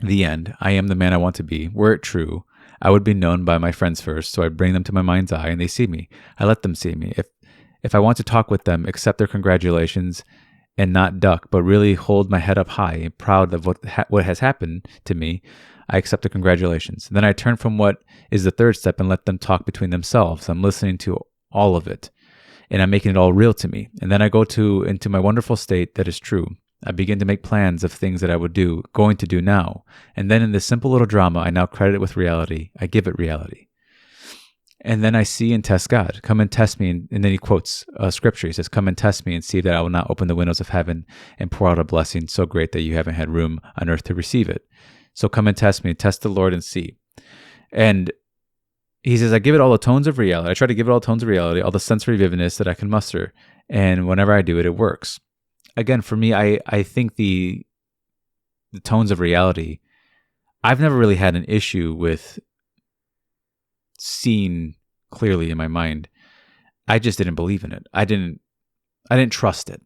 the end. I am the man I want to be. Were it true, I would be known by my friends first. So I bring them to my mind's eye and they see me. I let them see me. If I want to talk with them, accept their congratulations and not duck, but really hold my head up high and proud of what has happened to me, I accept the congratulations. Then I turn from what is the third step and let them talk between themselves. I'm listening to all of it and I'm making it all real to me. And then I go into my wonderful state that is true. I begin to make plans of things that I would going to do now. And then in this simple little drama, I now credit it with reality. I give it reality. And then I see and test God. Come and test me. And then he quotes scripture. He says, come and test me and see that I will not open the windows of heaven and pour out a blessing so great that you haven't had room on earth to receive it. So come and test me, test the Lord and see. And he says, I give it all the tones of reality. I try to give it all the tones of reality, all the sensory vividness that I can muster. And whenever I do it, it works. Again, for me, I think the tones of reality, I've never really had an issue with seeing clearly in my mind. I just didn't believe in it. I didn't trust it.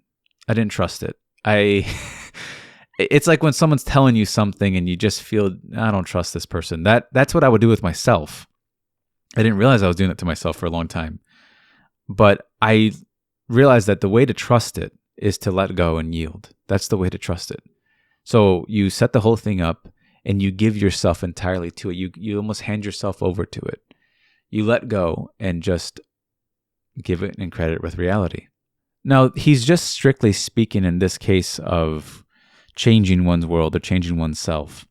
It's like when someone's telling you something and you just feel, I don't trust this person. That's what I would do with myself. I didn't realize I was doing it to myself for a long time. But I realized that the way to trust it is to let go and yield. That's the way to trust it. So you set the whole thing up and you give yourself entirely to it. You almost hand yourself over to it. You let go and just give it and credit it with reality. Now, he's just strictly speaking in this case of changing one's world or changing oneself.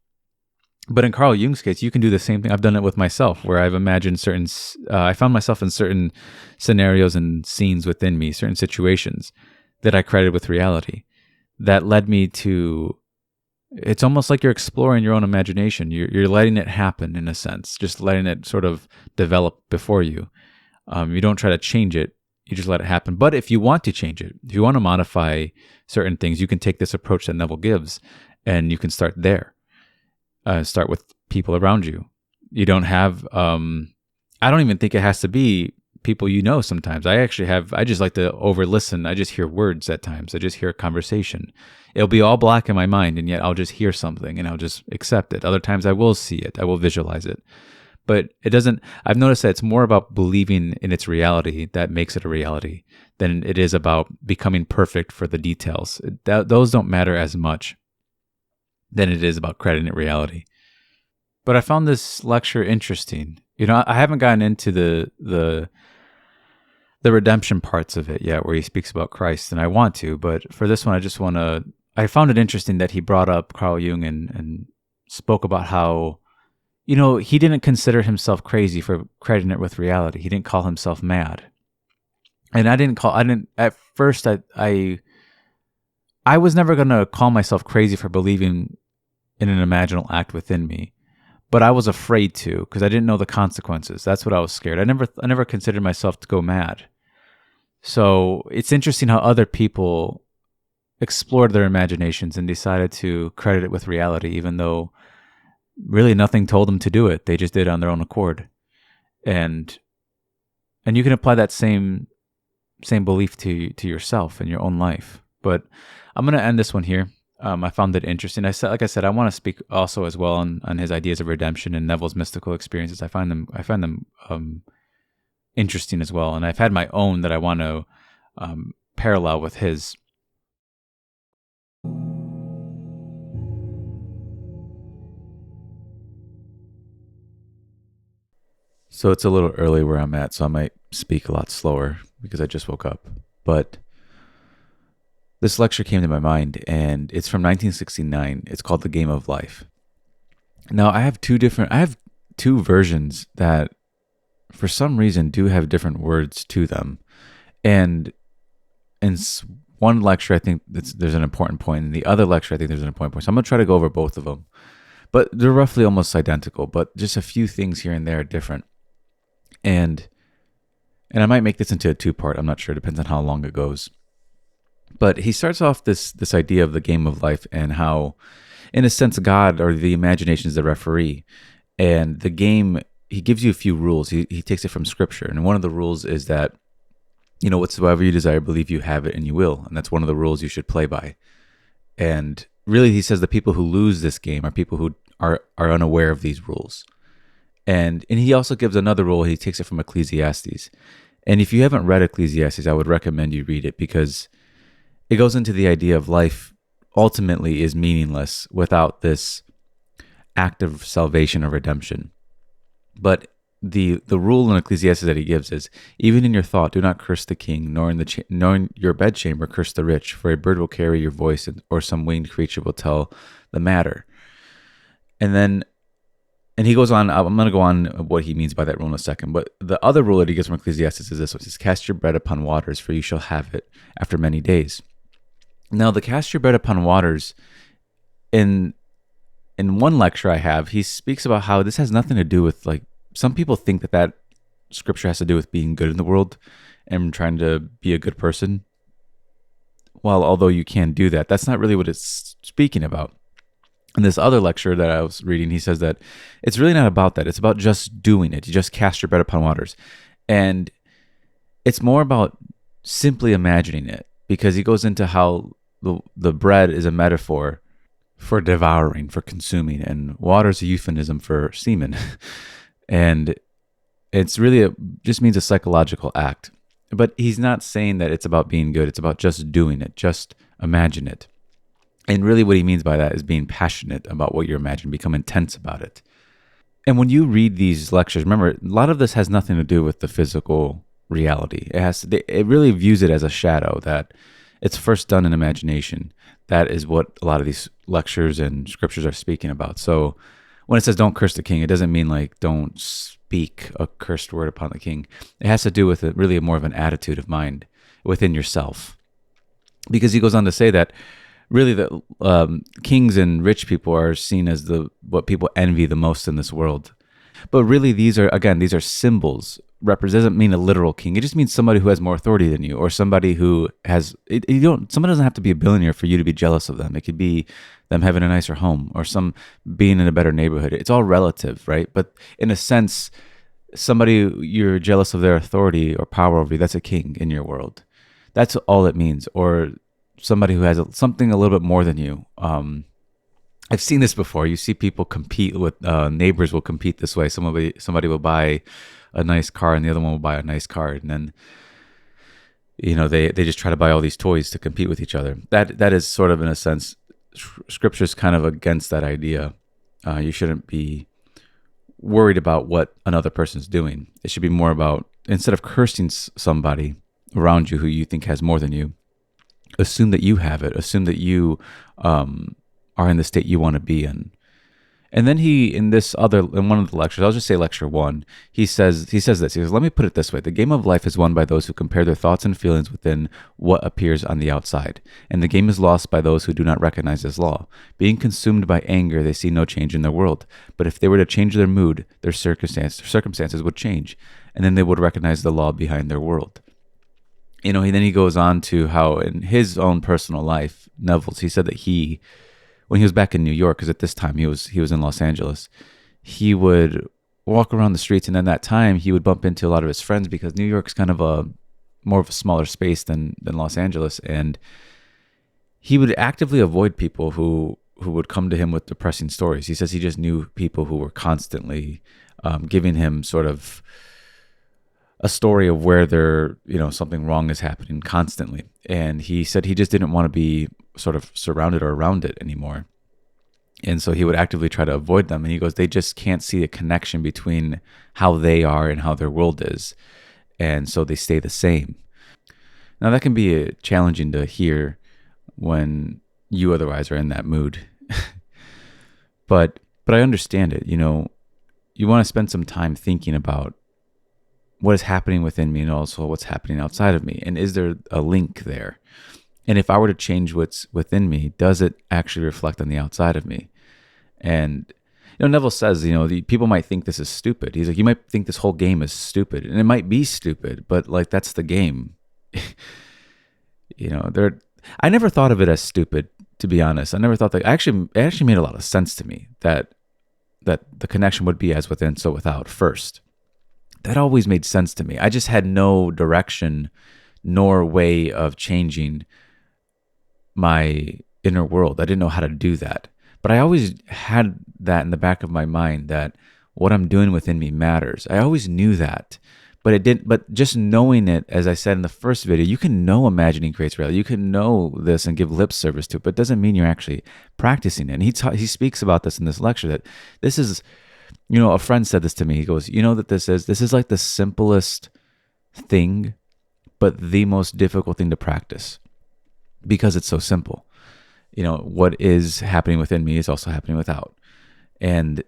But in Carl Jung's case, you can do the same thing. I've done it with myself, where I've imagined I found myself in certain scenarios and scenes within me, certain situations that I credited with reality. That led me to, it's almost like you're exploring your own imagination. You're letting it happen in a sense, just letting it sort of develop before you. You don't try to change it. You just let it happen. But if you want to change it, if you want to modify certain things, you can take this approach that Neville gives and you can start there. Start with people around you. You don't have, I don't even think it has to be people you know sometimes. I just like to over listen. I just hear words at times. I just hear a conversation. It'll be all black in my mind and yet I'll just hear something and I'll just accept it. Other times I will see it. I will visualize it. But I've noticed that it's more about believing in its reality that makes it a reality than it is about becoming perfect for the details. Those don't matter as much than it is about crediting it reality. But I found this lecture interesting. I haven't gotten into the redemption parts of it yet, where he speaks about Christ, and I want to. But for this one, I found it interesting that he brought up Carl Jung and spoke about how, he didn't consider himself crazy for crediting it with reality. He didn't call himself mad. And at first, I was never going to call myself crazy for believing in an imaginal act within me, but I was afraid to, because I didn't know the consequences. That's what I was scared. I never considered myself to go mad. So it's interesting how other people explored their imaginations and decided to credit it with reality, even though really nothing told them to do it. They just did it on their own accord. And you can apply that same belief to yourself in your own life. But I'm going to end this one here. I found it interesting. Like I said, I want to speak also as well on his ideas of redemption and Neville's mystical experiences. I find them interesting as well, and I've had my own that I want to parallel with his. So it's a little early where I'm at, so I might speak a lot slower because I just woke up. But this lecture came to my mind, and it's from 1969. It's called The Game of Life. Now, I have two versions that for some reason do have different words to them. And in one lecture, I think there's an important point. In the other lecture, I think there's an important point. So I'm going to try to go over both of them. But they're roughly almost identical, but just a few things here and there are different. And I might make this into a two-part. I'm not sure. It depends on how long it goes. But he starts off this idea of the game of life and how, in a sense, God or the imagination is the referee. And the game, he gives you a few rules. He takes it from Scripture. And one of the rules is that, whatsoever you desire, believe you have it and you will. And that's one of the rules you should play by. And really, he says the people who lose this game are people who are unaware of these rules. And he also gives another rule. He takes it from Ecclesiastes. And if you haven't read Ecclesiastes, I would recommend you read it, because it goes into the idea of life ultimately is meaningless without this act of salvation or redemption. But the rule in Ecclesiastes that he gives is, even in your thought, do not curse the king, nor in your bedchamber curse the rich, for a bird will carry your voice, or some winged creature will tell the matter. And he goes on, I'm going to go on what he means by that rule in a second, but the other rule that he gives from Ecclesiastes is this, which is, cast your bread upon waters, for you shall have it after many days. Now, the cast your bread upon waters, in one lecture I have, he speaks about how this has nothing to do with, like, some people think that scripture has to do with being good in the world and trying to be a good person. Well, although you can do that, that's not really what it's speaking about. In this other lecture that I was reading, he says that it's really not about that. It's about just doing it. You just cast your bread upon waters. And it's more about simply imagining it, because he goes into how the bread is a metaphor for devouring, for consuming, and water is a euphemism for semen. And it's really just means a psychological act. But he's not saying that it's about being good. It's about just doing it. Just imagine it. And really what he means by that is being passionate about what you're imagining, become intense about it. And when you read these lectures, remember, a lot of this has nothing to do with the physical reality. It really views it as a shadow, that it's first done in imagination. That is what a lot of these lectures and scriptures are speaking about. So when it says don't curse the king, it doesn't mean like don't speak a cursed word upon the king. It has to do with really more of an attitude of mind within yourself. Because he goes on to say that really the kings and rich people are seen as what people envy the most in this world. But really these are symbols. Doesn't mean a literal king. It just means somebody who has more authority than you, or somebody who has, somebody doesn't have to be a billionaire for you to be jealous of them. It could be them having a nicer home, or some being in a better neighborhood. It's all relative, right? But in a sense, somebody you're jealous of their authority or power over you, that's a king in your world. That's all it means. Or somebody who has something a little bit more than you. I've seen this before. You see people compete with neighbors will compete this way. Somebody will buy a nice car and the other one will buy a nice car, and then they just try to buy all these toys to compete with each other. That is sort of, in a sense, scripture's kind of against that idea. You shouldn't be worried about what another person's doing. It should be more about, instead of cursing somebody around you who you think has more than you, assume that you have it. Assume that you are in the state you want to be in. And then in one of the lectures, I'll just say lecture 1, he says this. He goes, let me put it this way. The game of life is won by those who compare their thoughts and feelings within what appears on the outside. And the game is lost by those who do not recognize this law. Being consumed by anger, they see no change in their world. But if they were to change their mood, their circumstances would change. And then they would recognize the law behind their world. Then he goes on to how in his own personal life, Neville's, he said that when he was back in New York, because at this time he was in Los Angeles, he would walk around the streets, and at that time he would bump into a lot of his friends, because New York's kind of more of a smaller space than Los Angeles, and he would actively avoid people who would come to him with depressing stories. He says he just knew people who were constantly giving him sort of a story of where something wrong is happening constantly. And he said he just didn't want to be sort of surrounded or around it anymore. And so he would actively try to avoid them. And he goes, they just can't see a connection between how they are and how their world is. And so they stay the same. Now that can be challenging to hear when you otherwise are in that mood. But I understand it. you want to spend some time thinking about what is happening within me and also what's happening outside of me. And is there a link there? And if I were to change what's within me, does it actually reflect on the outside of me? And Neville says, the people might think this is stupid. He's like, you might think this whole game is stupid, and it might be stupid, but like that's the game. I never thought of it as stupid, to be honest. I never thought that. It actually made a lot of sense to me that the connection would be as within, so without first. That always made sense to me. I just had no direction nor way of changing my inner world. I didn't know how to do that. But I always had that in the back of my mind, that what I'm doing within me matters. I always knew that. But it didn't. But just knowing it, as I said in the first video, you can know imagining creates reality. You can know this and give lip service to it, but it doesn't mean you're actually practicing it. And he speaks about this in this lecture, that this is, a friend said this to me. He goes, that this is like the simplest thing, but the most difficult thing to practice, because it's so simple. What is happening within me is also happening without. And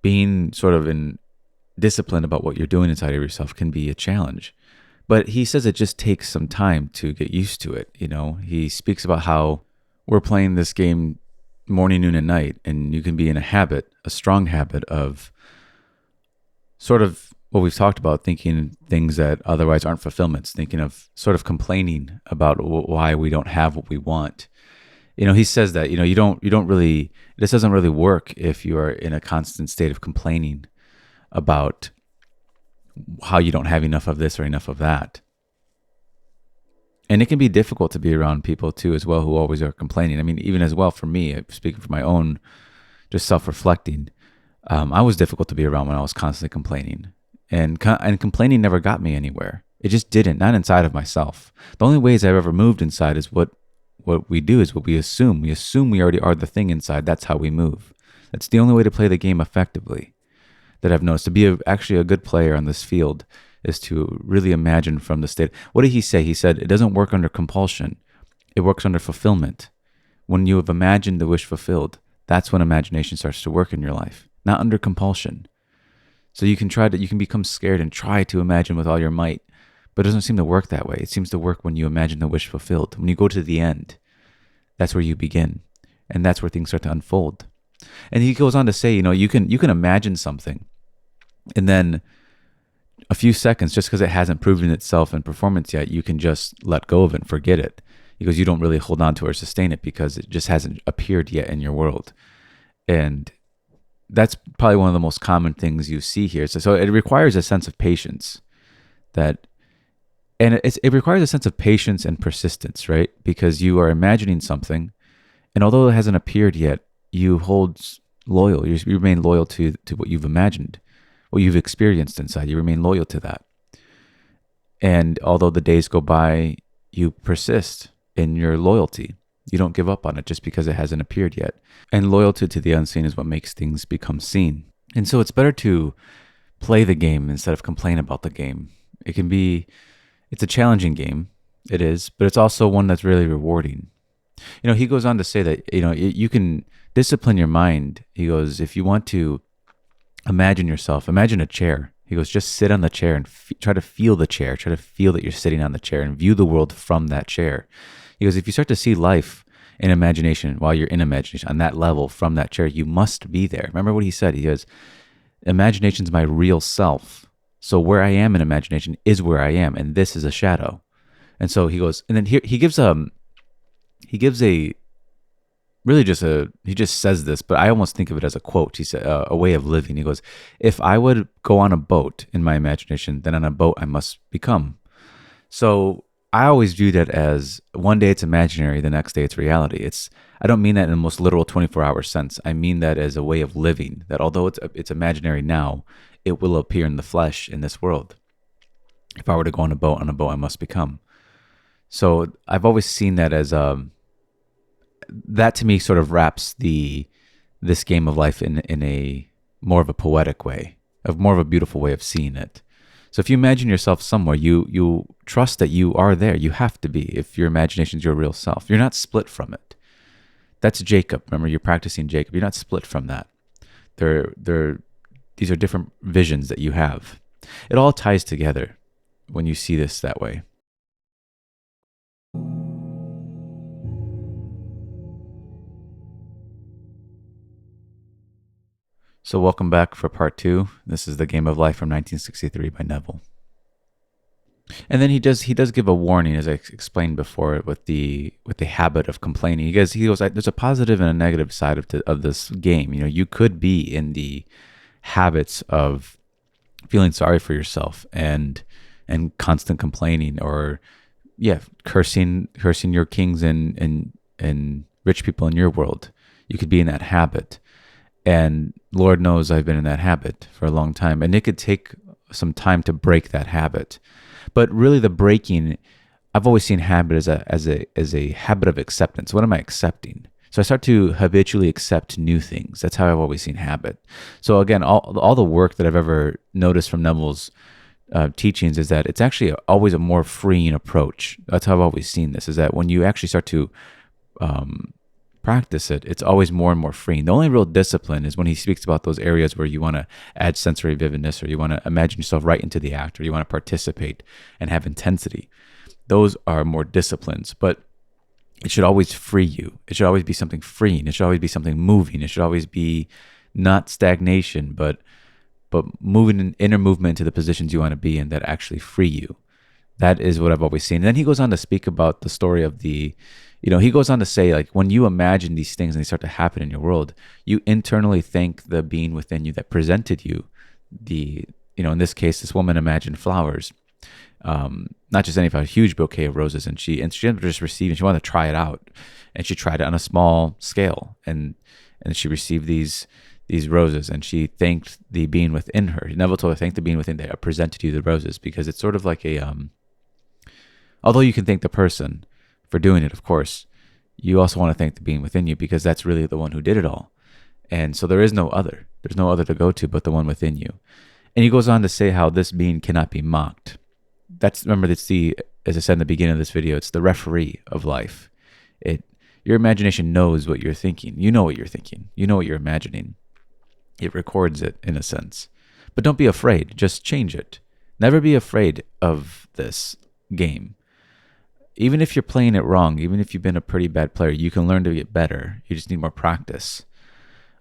being sort of in discipline about what you're doing inside of yourself can be a challenge. But he says it just takes some time to get used to it. He speaks about how we're playing this game morning, noon, and night, and you can be in a strong habit of sort of what we've talked about, thinking things that otherwise aren't fulfillments, thinking of sort of complaining about why we don't have what we want. He says that, this doesn't really work if you are in a constant state of complaining about how you don't have enough of this or enough of that. And it can be difficult to be around people too, as well, who always are complaining. I mean, even as well for me, speaking for my own, just self-reflecting, I was difficult to be around when I was constantly complaining. And complaining never got me anywhere. It just didn't, not inside of myself. The only ways I've ever moved inside is what we do is what we assume. We assume we already are the thing inside. That's how we move. That's the only way to play the game effectively, that I've noticed. To be actually a good player on this field is to really imagine from the state. What did he say? He said, it doesn't work under compulsion. It works under fulfillment. When you have imagined the wish fulfilled, that's when imagination starts to work in your life, not under compulsion. So you can become scared and try to imagine with all your might, but it doesn't seem to work that way. It seems to work when you imagine the wish fulfilled. When you go to the end, that's where you begin. And that's where things start to unfold. And he goes on to say, you can imagine something, and then a few seconds, just because it hasn't proven itself in performance yet, you can just let go of it and forget it. Because you don't really hold on to it or sustain it because it just hasn't appeared yet in your world. And that's probably one of the most common things you see here. So it requires a sense of patience, it requires a sense of patience and persistence, right? Because you are imagining something, and although it hasn't appeared yet, you remain loyal to what you've imagined, what you've experienced inside. You remain loyal to that. And although the days go by, you persist in your loyalty. You don't give up on it just because it hasn't appeared yet. And loyalty to the unseen is what makes things become seen. And so it's better to play the game instead of complain about the game. It's a challenging game. It is, but it's also one that's really rewarding. He goes on to say that, you can discipline your mind. He goes, if you want to imagine a chair. He goes, just sit on the chair and try to feel the chair. Try to feel that you're sitting on the chair and view the world from that chair. He goes, if you start to see life in imagination, while you're in imagination, on that level from that chair, you must be there. Remember what he said? He goes, imagination's my real self. So where I am in imagination is where I am, and this is a shadow. And so he goes, and then he just says this, but I almost think of it as a quote. He said, a way of living. He goes, if I would go on a boat in my imagination, then on a boat I must become. So I always view that as one day it's imaginary, the next day it's reality. I don't mean that in the most literal 24-hour sense. I mean that as a way of living, that although it's imaginary now, it will appear in the flesh in this world. If I were to go on a boat I must become. So I've always seen that as that to me sort of wraps this game of life in a more of a poetic way, of more of a beautiful way of seeing it. So if you imagine yourself somewhere, you trust that you are there. You have to be. If your imagination is your real self, you're not split from it. That's Jacob. Remember, you're practicing Jacob. You're not split from that. They're these are different visions that you have. It all ties together when you see this that way. So welcome back for part 2. This is The Game of Life from 1963 by Neville. And then he does give a warning, as I explained before, with the habit of complaining. He goes, there's a positive and a negative side of this game. You could be in the habits of feeling sorry for yourself and constant complaining, or cursing your kings and rich people in your world. You could be in that habit. And Lord knows I've been in that habit for a long time. And it could take some time to break that habit. But really the breaking, I've always seen habit as a habit of acceptance. What am I accepting? So I start to habitually accept new things. That's how I've always seen habit. So again, all the work that I've ever noticed from Neville's teachings is that it's actually always a more freeing approach. That's how I've always seen this, is that when you actually start to practice it, it's always more and more freeing. The only real discipline is when he speaks about those areas where you want to add sensory vividness, or you want to imagine yourself right into the act, or you want to participate and have intensity. Those are more disciplines, but it should always free you. It should always be something freeing. It should always be something moving. It should always be not stagnation, but moving in inner movement to the positions you want to be in that actually free you. That is what I've always seen. And then he goes on to speak about the story of he goes on to say, like, when you imagine these things and they start to happen in your world, you internally thank the being within you that presented you in this case, this woman imagined flowers, not just any, a huge bouquet of roses. And she ended up just receiving, she wanted to try it out, and she tried it on a small scale, and she received these roses, and she thanked the being within her. Neville told her, thank the being within that presented you the roses, because it's sort of like although you can thank the person for doing it, of course, you also want to thank the being within you, because that's really the one who did it all. And so there's no other to go to but the one within you. And he goes on to say how this being cannot be mocked. Remember, as I said in the beginning of this video, it's the referee of life. Your imagination knows what you're thinking. You know what you're thinking. You know what you're imagining. It records it, in a sense. But don't be afraid. Just change it. Never be afraid of this game. Even if you're playing it wrong, even if you've been a pretty bad player, you can learn to get better. You just need more practice.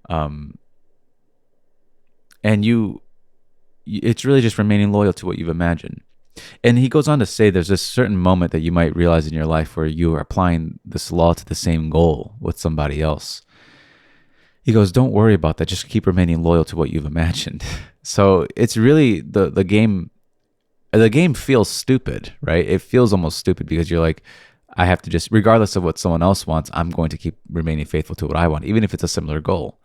And it's really just remaining loyal to what you've imagined. And he goes on to say there's this certain moment that you might realize in your life where you are applying this law to the same goal with somebody else. He goes, don't worry about that. Just keep remaining loyal to what you've imagined. So it's really the game. The game feels stupid, right? It feels almost stupid because you're like, I have to just, regardless of what someone else wants, I'm going to keep remaining faithful to what I want, even if it's a similar goal.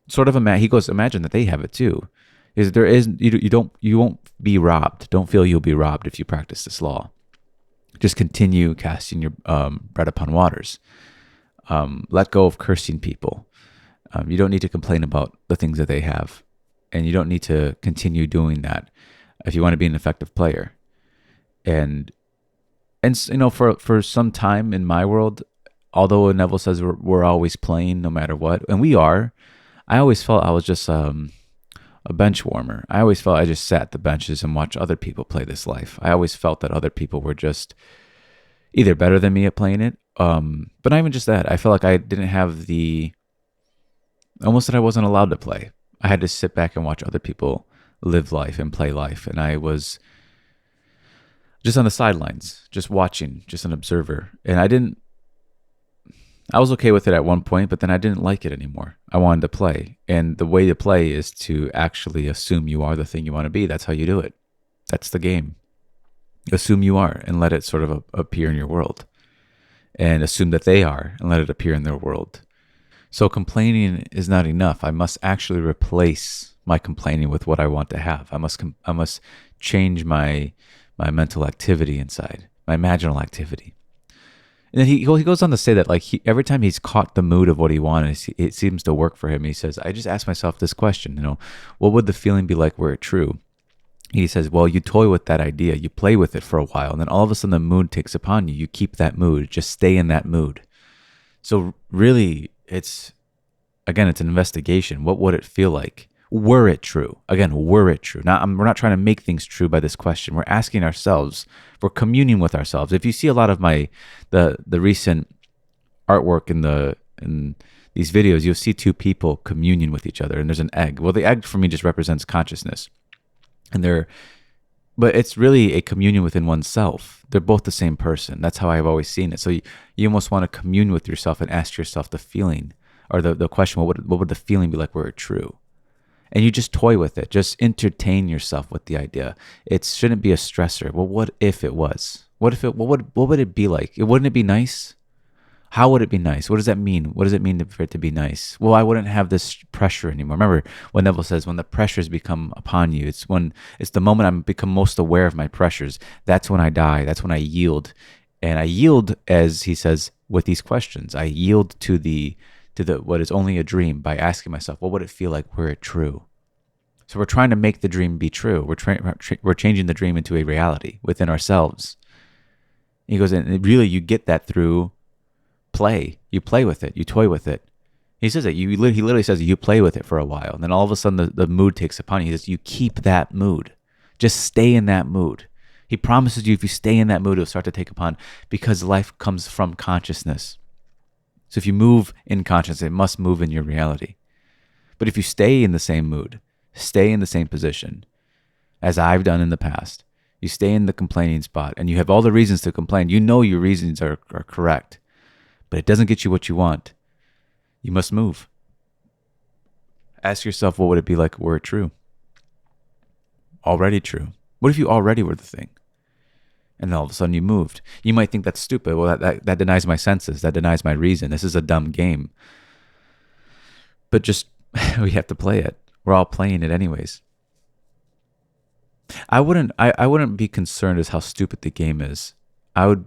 Sort of he goes, imagine that they have it too. You won't be robbed. Don't feel you'll be robbed if you practice this law. Just continue casting your bread upon waters. Let go of cursing people. You don't need to complain about the things that they have, and you don't need to continue doing that if you want to be an effective player. And for some time in my world, although Neville says we're always playing no matter what, and we are, I always felt I was just a bench warmer. I always felt I just sat at the benches and watched other people play this life. I always felt that other people were just either better than me at playing it, but not even just that. I felt like I didn't have almost that I wasn't allowed to play. I had to sit back and watch other people live life and play life, and I was just on the sidelines, just watching, just an observer. And I was okay with it at one point, but then I didn't like it anymore. I wanted to play, and the way to play is to actually assume you are the thing you want to be. That's how you do it. That's the game. Assume you are, and let it sort of appear in your world, and assume that they are, and let it appear in their world. So complaining is not enough. I must actually replace my complaining with what I want to have. I must change my mental activity inside, my imaginal activity. And then he goes on to say that, like, every time he's caught the mood of what he wanted, it seems to work for him. He says, I just ask myself this question, what would the feeling be like were it true? He says, well, you toy with that idea, you play with it for a while, and then all of a sudden the mood takes upon you. You keep that mood, just stay in that mood. So really, it's an investigation. What would it feel like? Were it true? Again, were it true? We're not trying to make things true by this question. We're asking ourselves, we're communing with ourselves. If you see a lot of the recent artwork in these videos, you'll see two people communion with each other, and there's an egg. Well, the egg for me just represents consciousness, but it's really a communion within oneself. They're both the same person. That's how I've always seen it. So you almost want to commune with yourself and ask yourself the feeling, or the question, what would the feeling be like were it true? And you just toy with it. Just entertain yourself with the idea. It shouldn't be a stressor. Well, what if it was? What would it be like? Wouldn't it be nice? How would it be nice? What does that mean? What does it mean for it to be nice? Well, I wouldn't have this pressure anymore. Remember what Neville says, when the pressures become upon you, it's the moment I become most aware of my pressures. That's when I die. That's when I yield. And I yield, as he says, with these questions. I yield to the what is only a dream by asking myself, what would it feel like were it true? So we're trying to make the dream be true. We're changing the dream into a reality within ourselves. He goes, and really you get that through play. You play with it. You toy with it. He says that he literally says you play with it for a while, and then all of a sudden the mood takes upon you. He says you keep that mood. Just stay in that mood. He promises you if you stay in that mood, it'll start to take upon, because life comes from consciousness. So if you move in consciousness, it must move in your reality. But if you stay in the same mood, stay in the same position, as I've done in the past, you stay in the complaining spot, and you have all the reasons to complain. You know your reasons are correct, but it doesn't get you what you want. You must move. Ask yourself, what would it be like were it true? Already true. What if you already were the thing? And then all of a sudden you moved. You might think that's stupid. Well, that denies my senses. That denies my reason. This is a dumb game. But just, we have to play it. We're all playing it anyways. I wouldn't be concerned as how stupid the game is. I would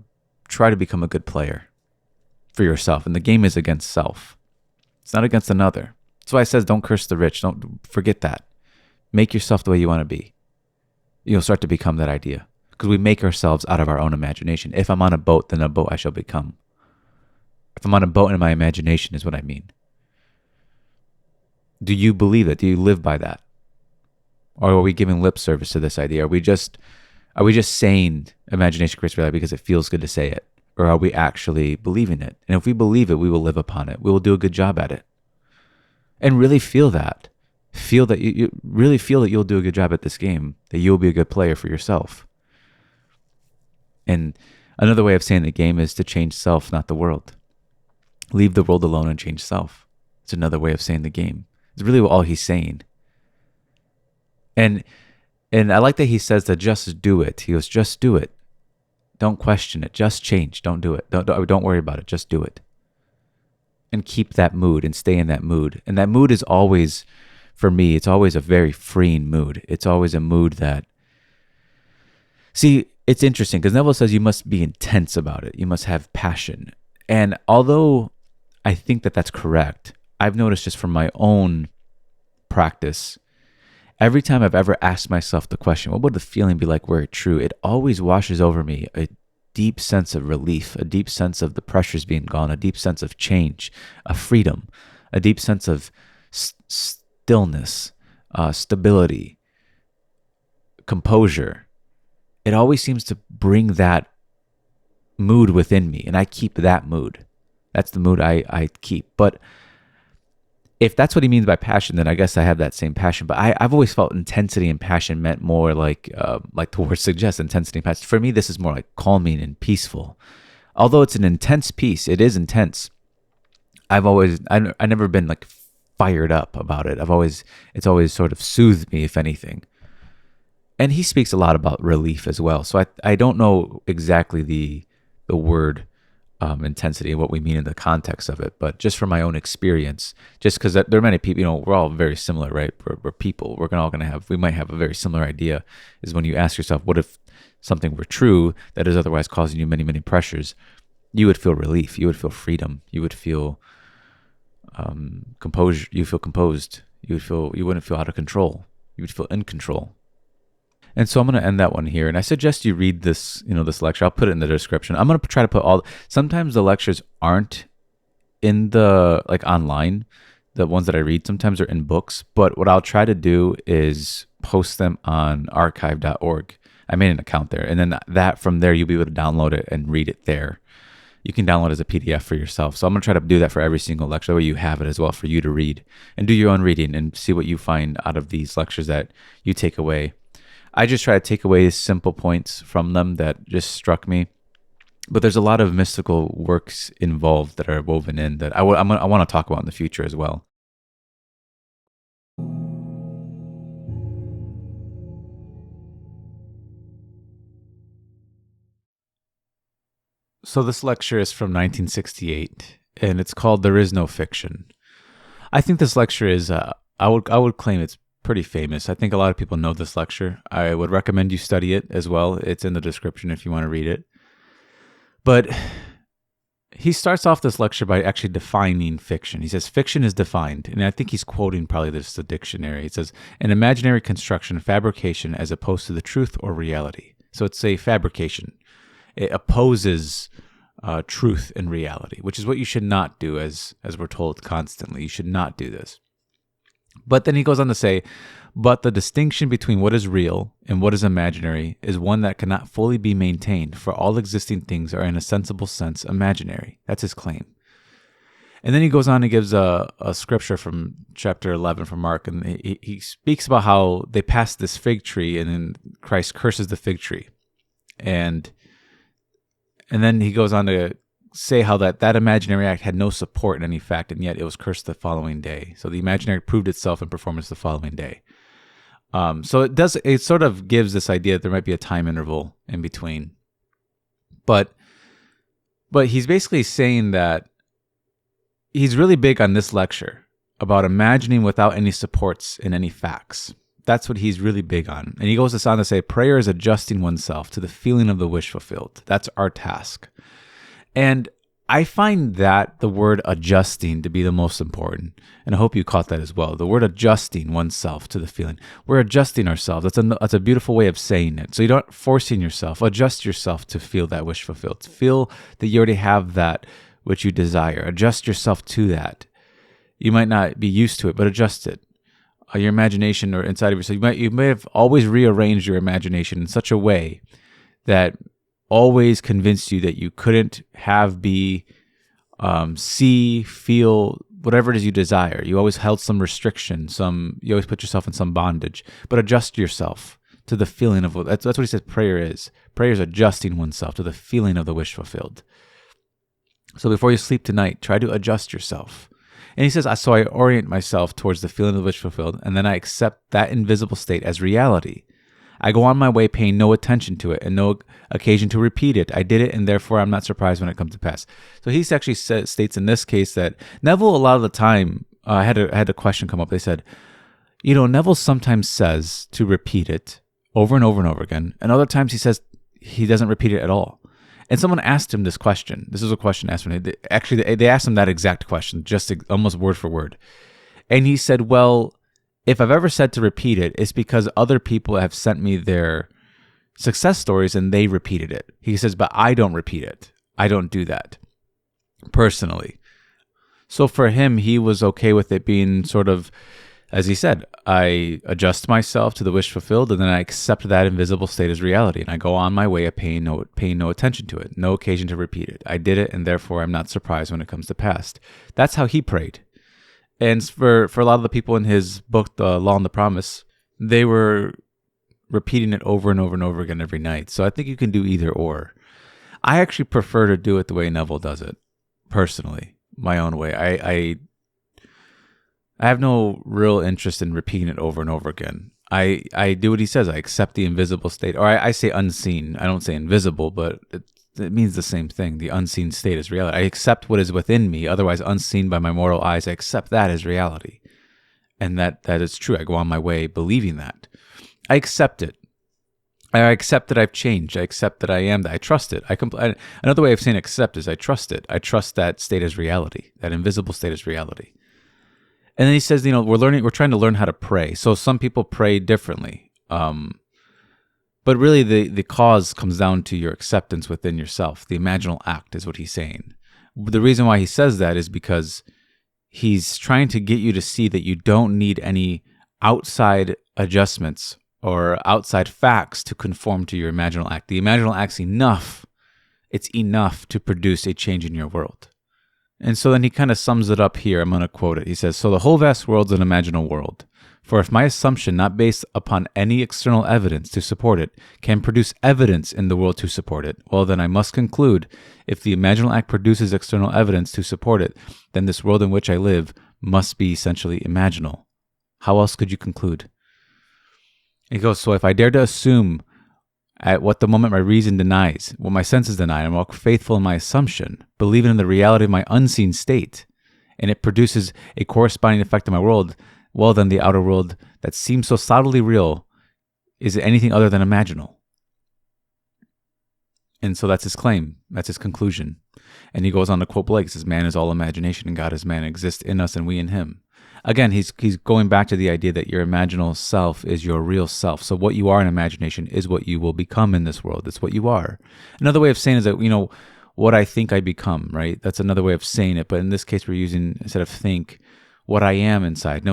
try to become a good player for yourself. And the game is against self. It's not against another. That's why it says don't curse the rich. Don't forget that. Make yourself the way you want to be. You'll start to become that idea. Because we make ourselves out of our own imagination. If I'm on a boat, then a boat I shall become. If I'm on a boat in my imagination is what I mean. Do you believe it? Do you live by that? Or are we giving lip service to this idea? Are we just saying imagination creates reality because it feels good to say it? Or are we actually believing it? And if we believe it, we will live upon it. We will do a good job at it. And really feel that. Feel that you really feel that you'll do a good job at this game, that you'll be a good player for yourself. And another way of saying the game is to change self, not the world. Leave the world alone and change self. It's another way of saying the game. It's really all he's saying. And I like that he says that just do it. He goes, just do it. Don't question it. Just change. Don't do it. Don't worry about it. Just do it. And keep that mood and stay in that mood. And that mood is always, for me, it's always a very freeing mood. It's always a mood that, see, it's interesting because Neville says you must be intense about it. You must have passion. And although I think that that's correct, I've noticed just from my own practice, every time I've ever asked myself the question, what would the feeling be like were it true? It always washes over me a deep sense of relief, a deep sense of the pressures being gone, a deep sense of change, a freedom, a deep sense of stillness, stability, composure. It always seems to bring that mood within me, and I keep that mood. That's the mood I keep. But if that's what he means by passion, then I guess I have that same passion. But I've always felt intensity and passion meant more like the word suggests, intensity and passion. For me, this is more like calming and peaceful. Although it's an intense piece, it is intense. I've never been like fired up about it. It's always sort of soothed me, if anything. And he speaks a lot about relief as well. So I don't know exactly the word intensity and what we mean in the context of it, but just from my own experience, just because there are many people, we're all very similar, right? We're people. We might have a very similar idea. Is when you ask yourself, what if something were true that is otherwise causing you many, many pressures? You would feel relief. You would feel freedom. You would feel composure. You feel composed. You wouldn't feel out of control. You would feel in control. And so I'm going to end that one here. And I suggest you read this, this lecture. I'll put it in the description. I'm going to try to put sometimes the lectures aren't in the, online. the ones that I read sometimes are in books, but what I'll try to do is post them on archive.org. I made an account there, and then that from there, you'll be able to download it and read it there. You can download it as a PDF for yourself. So I'm going to try to do that for every single lecture. That way you have it as well for you to read and do your own reading and see what you find out of these lectures that you take away. I just try to take away simple points from them that just struck me. But there's a lot of mystical works involved that are woven in that I want to talk about in the future as well. So this lecture is from 1968, and it's called "There Is No Fiction." I think this lecture is, I would claim it's pretty famous. I think a lot of people know this lecture. I would recommend you study it as well. It's in the description if you want to read it. But he starts off this lecture by actually defining fiction. He says, fiction is defined, and I think he's quoting probably the dictionary. It says, an imaginary construction, fabrication, as opposed to the truth or reality. So it's a fabrication. It opposes truth and reality, which is what you should not do, as we're told constantly. You should not do this. But then he goes on to say, but the distinction between what is real and what is imaginary is one that cannot fully be maintained, for all existing things are in a sensible sense imaginary. That's his claim. And then he goes on and gives a scripture from chapter 11 from Mark, and he speaks about how they passed this fig tree, and then Christ curses the fig tree. And then he goes on to say how that imaginary act had no support in any fact, and yet it was cursed the following day. So the imaginary proved itself in performance the following day. So it sort of gives this idea that there might be a time interval in between. But he's basically saying that he's really big on this lecture about imagining without any supports in any facts. That's what he's really big on. And he goes on to say, prayer is adjusting oneself to the feeling of the wish fulfilled. That's our task. And I find that the word adjusting to be the most important. And I hope you caught that as well. The word adjusting oneself to the feeling. We're adjusting ourselves. That's a beautiful way of saying it. So you're not forcing yourself. Adjust yourself to feel that wish fulfilled. Feel that you already have that which you desire. Adjust yourself to that. You might not be used to it, but adjust it. Your imagination or inside of yourself, you may have always rearranged your imagination in such a way that always convinced you that you couldn't have, be, see, feel, whatever it is you desire. You always held some restriction, you always put yourself in some bondage, but adjust yourself to the feeling of, that's what he says prayer is. Prayer is adjusting oneself to the feeling of the wish fulfilled. So before you sleep tonight, try to adjust yourself. And he says, so I orient myself towards the feeling of the wish fulfilled, and then I accept that invisible state as reality. I go on my way paying no attention to it and no occasion to repeat it. I did it, and therefore I'm not surprised when it comes to pass. So he actually states in this case that Neville, a lot of the time, I had a question come up. They said, Neville sometimes says to repeat it over and over and over again, and other times he says he doesn't repeat it at all. And someone asked him this question. This is a question asked him. Actually, they asked him that exact question, just almost word for word. And he said, well, if I've ever said to repeat it, it's because other people have sent me their success stories and they repeated it. He says, but I don't repeat it. I don't do that personally. So for him, he was okay with it being sort of, as he said, I adjust myself to the wish fulfilled, and then I accept that invisible state as reality, and I go on my way of paying no attention to it, no occasion to repeat it. I did it, and therefore I'm not surprised when it comes to pass. That's how he prayed. And for a lot of the people in his book, The Law and the Promise, they were repeating it over and over and over again every night. So I think you can do either or. I actually prefer to do it the way Neville does it, personally, my own way. I have no real interest in repeating it over and over again. I do what he says. I accept the invisible state, or I say unseen. I don't say invisible, but it means the same thing. The unseen state is reality. I accept what is within me, otherwise unseen by my mortal eyes. I accept that as reality. And that is true. I go on my way believing that. I accept it. I accept that I've changed. I accept that I am that. I trust it. Another way of saying accept is I trust it. I trust that state as reality. That invisible state is reality. And then he says, we're trying to learn how to pray. So some people pray differently. But really the cause comes down to your acceptance within yourself. The imaginal act is what he's saying. The reason why he says that is because he's trying to get you to see that you don't need any outside adjustments or outside facts to conform to your imaginal act. The imaginal act's enough. It's enough to produce a change in your world. And so then he kind of sums it up here. I'm going to quote it. He says, "So the whole vast world's an imaginal world. For if my assumption, not based upon any external evidence to support it, can produce evidence in the world to support it, well, then I must conclude, if the imaginal act produces external evidence to support it, then this world in which I live must be essentially imaginal." How else could you conclude? He goes, "So if I dare to assume at what the moment my reason denies, what my senses deny, and walk faithful in my assumption, believing in the reality of my unseen state, and it produces a corresponding effect in my world, well, then the outer world that seems so solidly real is anything other than imaginal." And so that's his claim. That's his conclusion. And he goes on to quote Blake. He says, "Man is all imagination, and God is man, exists in us, and we in him." Again, he's going back to the idea that your imaginal self is your real self. So what you are in imagination is what you will become in this world. It's what you are. Another way of saying is that, what I think I become, right? That's another way of saying it. But in this case, we're using, instead of think, what I am inside. A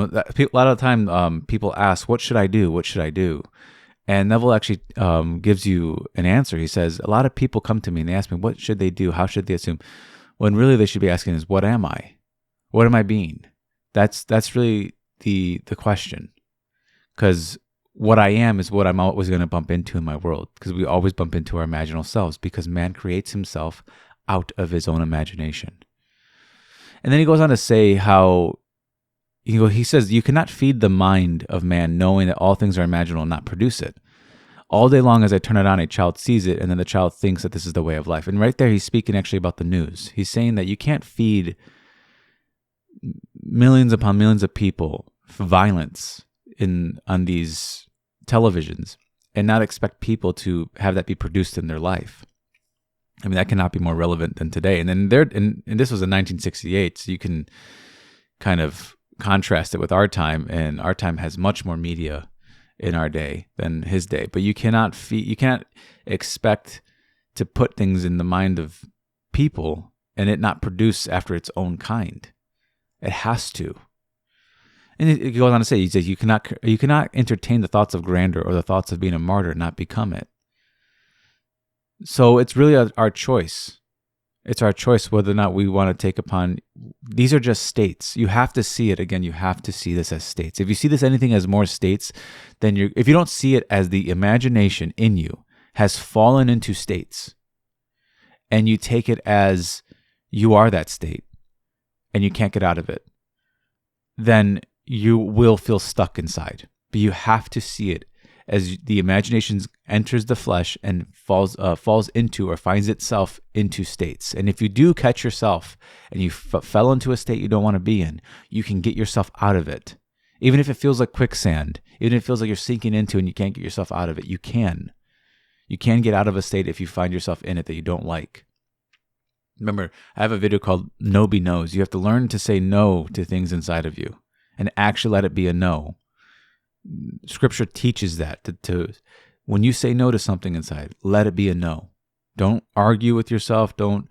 lot of the time, people ask, what should I do? What should I do? And Neville actually gives you an answer. He says, a lot of people come to me and they ask me, what should they do? How should they assume? When really they should be asking is, what am I? What am I being? That's really the question. Because what I am is what I'm always going to bump into in my world. Because we always bump into our imaginal selves. Because man creates himself out of his own imagination. And then he goes on to say how, he says, you cannot feed the mind of man knowing that all things are imaginal and not produce it. All day long as I turn it on, a child sees it, and then the child thinks that this is the way of life. And right there, he's speaking actually about the news. He's saying that you can't feed millions upon millions of people violence on these televisions and not expect people to have that be produced in their life. I mean, that cannot be more relevant than today. And then and this was in 1968, so you can kind of contrast it with our time, and our time has much more media in our day than his day. But you cannot expect to put things in the mind of people and it not produce after its own kind. It has to. And it goes on to say, he says, you cannot entertain the thoughts of grandeur or the thoughts of being a martyr and not become it. So it's really our choice. It's our choice whether or not we want to take upon. These are just states. You have to see it again. You have to see this as states. If you see this anything as more states, then if you don't see it as the imagination in you has fallen into states, and you take it as you are that state, and you can't get out of it, then you will feel stuck inside. But you have to see it as the imagination enters the flesh and falls into or finds itself into states. And if you do catch yourself and you fell into a state you don't want to be in, you can get yourself out of it. Even if it feels like quicksand, even if it feels like you're sinking into and you can't get yourself out of it, you can. You can get out of a state if you find yourself in it that you don't like. Remember, I have a video called No Be No's. You have to learn to say no to things inside of you and actually let it be a no. Scripture teaches that to when you say no to something inside, let it be a no. Don't argue with yourself. Don't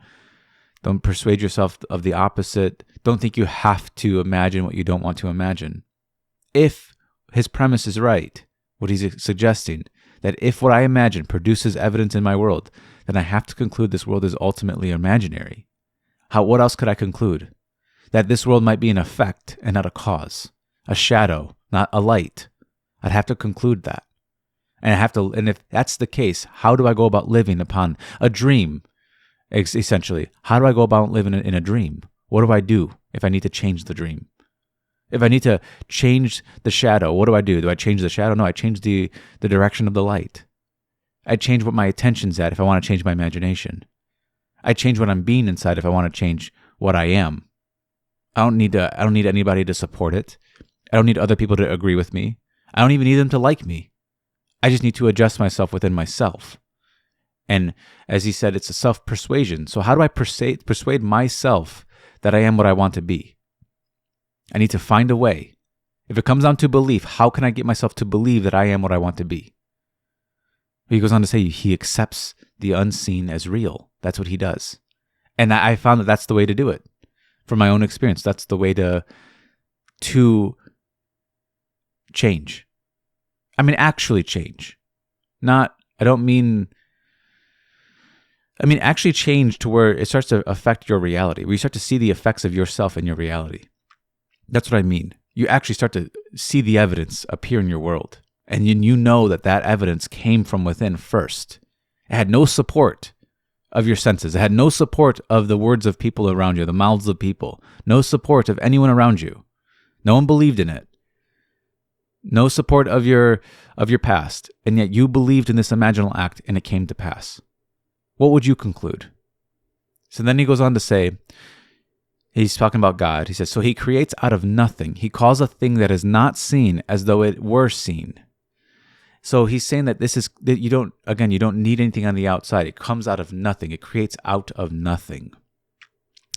persuade yourself of the opposite. Don't think you have to imagine what you don't want to imagine. If his premise is right, what he's suggesting, that if what I imagine produces evidence in my world, then I have to conclude this world is ultimately imaginary. What else could I conclude? That this world might be an effect and not a cause, a shadow, not a light. I'd have to conclude that. And if that's the case, how do I go about living upon a dream? Essentially, how do I go about living in a dream? What do I do if I need to change the dream? If I need to change the shadow, what do I do? Do I change the shadow? No, I change the direction of the light. I change what my attention's at if I want to change my imagination. I change what I'm being inside if I want to change what I am. I don't need anybody to support it. I don't need other people to agree with me. I don't even need them to like me. I just need to adjust myself within myself. And as he said, it's a self-persuasion. So how do I persuade myself that I am what I want to be? I need to find a way. If it comes down to belief, how can I get myself to believe that I am what I want to be? He goes on to say he accepts the unseen as real. That's what he does. And I found that that's the way to do it. From my own experience, that's the way to change. I mean, actually change. Actually change to where it starts to affect your reality, where you start to see the effects of yourself in your reality. That's what I mean. You actually start to see the evidence appear in your world. And you know that evidence came from within first. It had no support of your senses. It had no support of the words of people around you, the mouths of people. No support of anyone around you. No one believed in it. No support of your past. And yet you believed in this imaginal act and it came to pass. What would you conclude? So then he goes on to say, he's talking about God. He says, so he creates out of nothing. He calls a thing that is not seen as though it were seen. So he's saying that you don't need anything on the outside. It comes out of nothing. It creates out of nothing.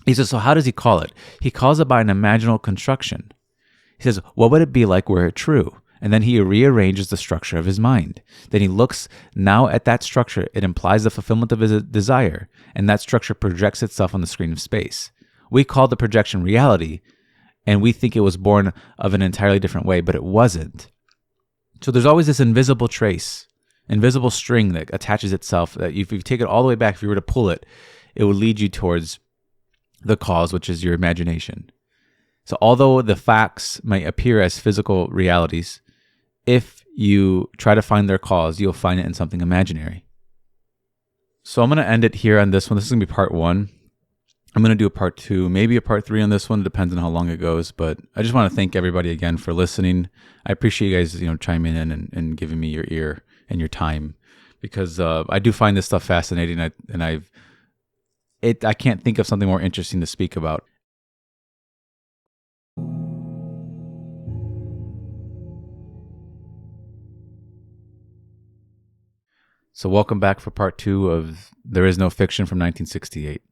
He says, so how does he call it? He calls it by an imaginal construction. He says, what would it be like were it true? And then he rearranges the structure of his mind. Then he looks now at that structure. It implies the fulfillment of his desire, and that structure projects itself on the screen of space. We call the projection reality, and we think it was born of an entirely different way, but it wasn't. So there's always this invisible trace, invisible string that attaches itself, that if you take it all the way back, if you were to pull it, it would lead you towards the cause, which is your imagination. So although the facts might appear as physical realities, if you try to find their cause, you'll find it in something imaginary. So I'm going to end it here on this one. This is going to be part 1. I'm going to do a part 2, maybe a part 3 on this one. It depends on how long it goes. But I just want to thank everybody again for listening. I appreciate you guys, chiming in and giving me your ear and your time, because I do find this stuff fascinating. I can't think of something more interesting to speak about. So welcome back for part 2 of There Is No Fiction from 1968.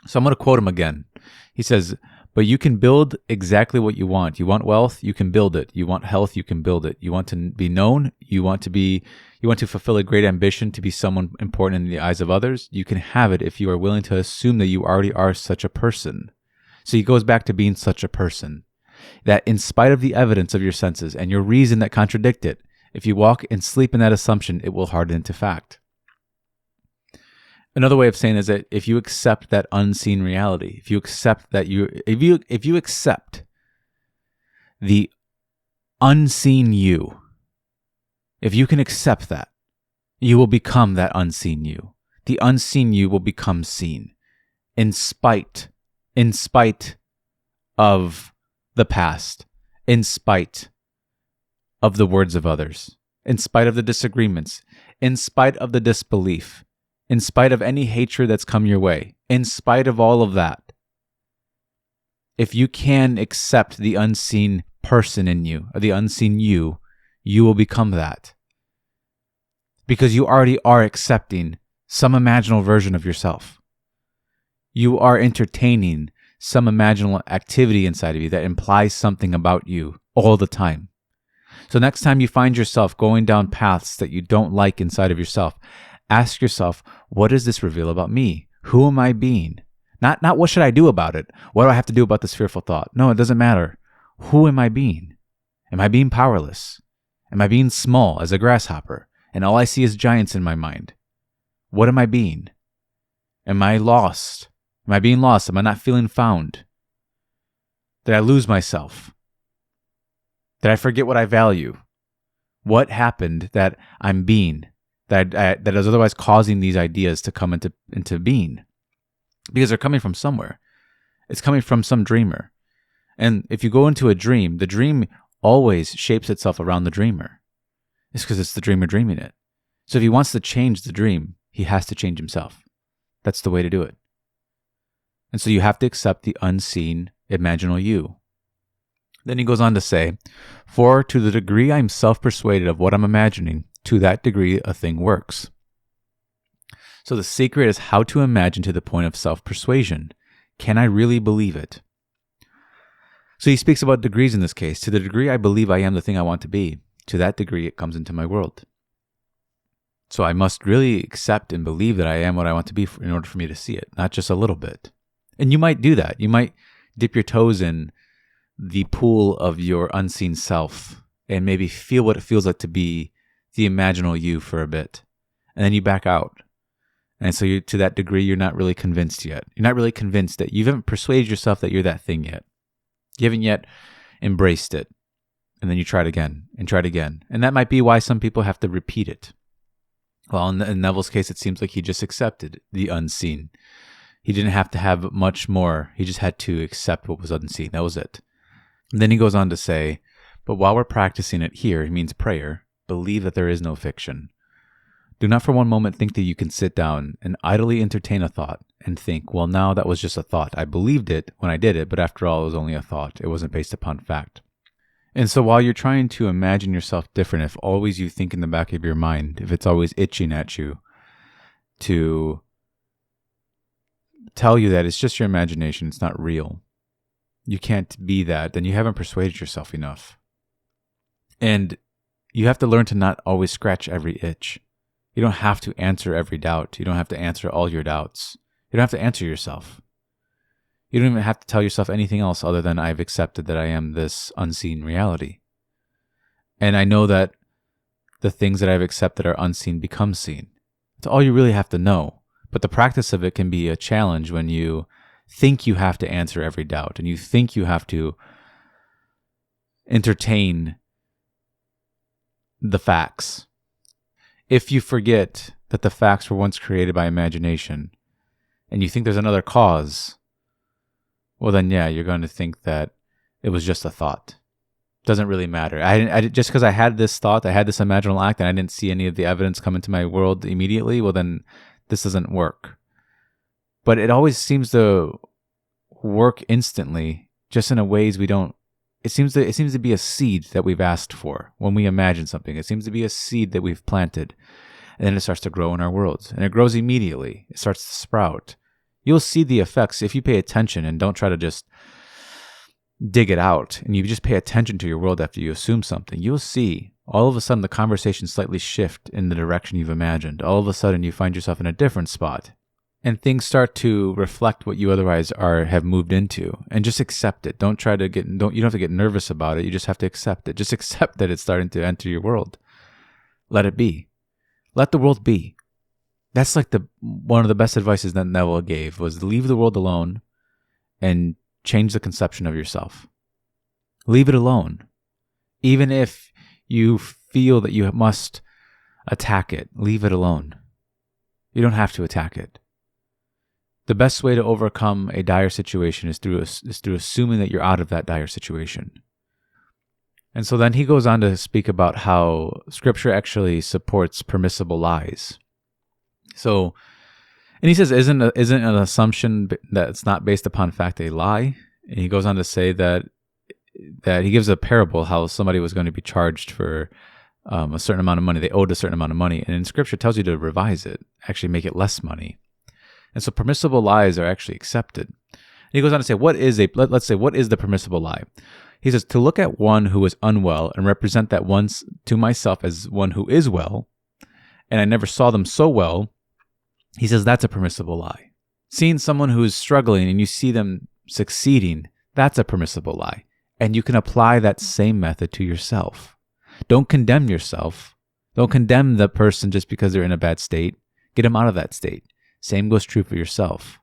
So I'm going to quote him again. He says, but you can build exactly what you want. You want wealth, you can build it. You want health, you can build it. You want to be known, you want to fulfill a great ambition to be someone important in the eyes of others. You can have it if you are willing to assume that you already are such a person. So he goes back to being such a person. That in spite of the evidence of your senses and your reason that contradict it, if you walk and sleep in that assumption, it will harden into fact. Another way of saying is that if you accept that unseen reality, if you accept the unseen you, if you can accept that, you will become that unseen you. The unseen you will become seen, in spite of the past, in spite of the words of others, in spite of the disagreements, in spite of the disbelief, in spite of any hatred that's come your way, in spite of all of that. If you can accept the unseen person in you, or the unseen you, you will become that. Because you already are accepting some imaginal version of yourself. You are entertaining some imaginal activity inside of you that implies something about you all the time. So next time you find yourself going down paths that you don't like inside of yourself, ask yourself, what does this reveal about me? Who am I being? Not what should I do about it? What do I have to do about this fearful thought? No, it doesn't matter. Who am I being? Am I being powerless? Am I being small as a grasshopper? And all I see is giants in my mind. What am I being? Am I lost? Am I being lost? Am I not feeling found? Did I lose myself? Did I forget what I value? What happened that I'm being, that is otherwise causing these ideas to come into being? Because they're coming from somewhere. It's coming from some dreamer. And if you go into a dream, the dream always shapes itself around the dreamer. It's because it's the dreamer dreaming it. So if he wants to change the dream, he has to change himself. That's the way to do it. And so you have to accept the unseen, imaginal you. Then he goes on to say, for to the degree I'm self-persuaded of what I'm imagining, to that degree a thing works. So the secret is how to imagine to the point of self-persuasion. Can I really believe it? So he speaks about degrees in this case. To the degree I believe I am the thing I want to be, to that degree it comes into my world. So I must really accept and believe that I am what I want to be in order for me to see it, not just a little bit. And you might do that. You might dip your toes in the pool of your unseen self and maybe feel what it feels like to be the imaginal you for a bit. And then you back out. And so to that degree, you're not really convinced yet. You're not really convinced that you haven't persuaded yourself that you're that thing yet. You haven't yet embraced it. And then you try it again and try it again. And that might be why some people have to repeat it. Well, in Neville's case, it seems like he just accepted the unseen. He didn't have to have much more. He just had to accept what was unseen. That was it. And then he goes on to say, but while we're practicing it here, he means prayer, believe that there is no fiction. Do not for one moment think that you can sit down and idly entertain a thought and think, well, now that was just a thought. I believed it when I did it, but after all, it was only a thought. It wasn't based upon fact. And so while you're trying to imagine yourself different, if always you think in the back of your mind, if it's always itching at you to tell you that it's just your imagination, it's not real, you can't be that, then you haven't persuaded yourself enough. And you have to learn to not always scratch every itch. You don't have to answer every doubt. You don't have to answer all your doubts. You don't have to answer yourself. You don't even have to tell yourself anything else other than I've accepted that I am this unseen reality. And I know that the things that I've accepted are unseen become seen. That's all you really have to know. But the practice of it can be a challenge when you think you have to answer every doubt and you think you have to entertain the facts. If you forget that the facts were once created by imagination and you think there's another cause, well then yeah, you're going to think that it was just a thought. Doesn't really matter. Just because I had this thought, I had this imaginal act and I didn't see any of the evidence come into my world immediately, well then this doesn't work. But it always seems to work instantly, just in a ways we don't. It seems to be a seed that we've asked for when we imagine something. It seems to be a seed that we've planted, and then it starts to grow in our worlds, and it grows immediately. It starts to sprout. You'll see the effects if you pay attention and don't try to just dig it out, and you just pay attention to your world after you assume something. You'll see all of a sudden the conversation slightly shift in the direction you've imagined. All of a sudden you find yourself in a different spot. And things start to reflect what you otherwise have moved into, and just accept it. You don't have to get nervous about it. You just have to accept it. Just accept that it's starting to enter your world. Let it be. Let the world be. That's like one of the best advices that Neville gave was leave the world alone and change the conception of yourself. Leave it alone. Even if you feel that you must attack it, leave it alone. You don't have to attack it. The best way to overcome a dire situation is through assuming that you're out of that dire situation. And so then he goes on to speak about how Scripture actually supports permissible lies. So, and he says, isn't an assumption that it's not based upon fact a lie? And he goes on to say that he gives a parable how somebody was going to be charged for a certain amount of money. They owed a certain amount of money, and in Scripture tells you to revise it, actually make it less money. And so permissible lies are actually accepted. And he goes on to say, what is the permissible lie? He says, to look at one who is unwell and represent that once to myself as one who is well, and I never saw them so well, he says that's a permissible lie. Seeing someone who is struggling and you see them succeeding, that's a permissible lie. And you can apply that same method to yourself. Don't condemn yourself. Don't condemn the person just because they're in a bad state. Get them out of that state. Same goes true for yourself.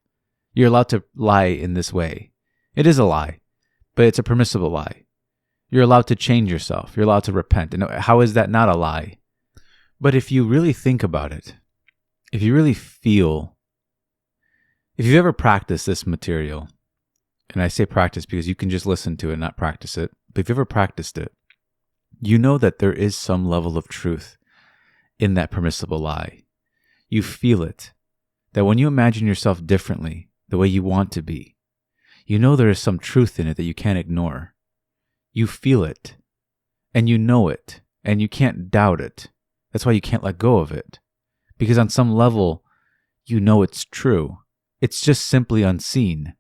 You're allowed to lie in this way. It is a lie, but it's a permissible lie. You're allowed to change yourself. You're allowed to repent. And how is that not a lie? But if you really think about it, if you really feel, if you've ever practiced this material, and I say practice because you can just listen to it and not practice it, but if you've ever practiced it, you know that there is some level of truth in that permissible lie. You feel it. That when you imagine yourself differently, the way you want to be, you know there is some truth in it that you can't ignore. You feel it, and you know it, and you can't doubt it. That's why you can't let go of it. Because on some level, you know it's true. It's just simply unseen,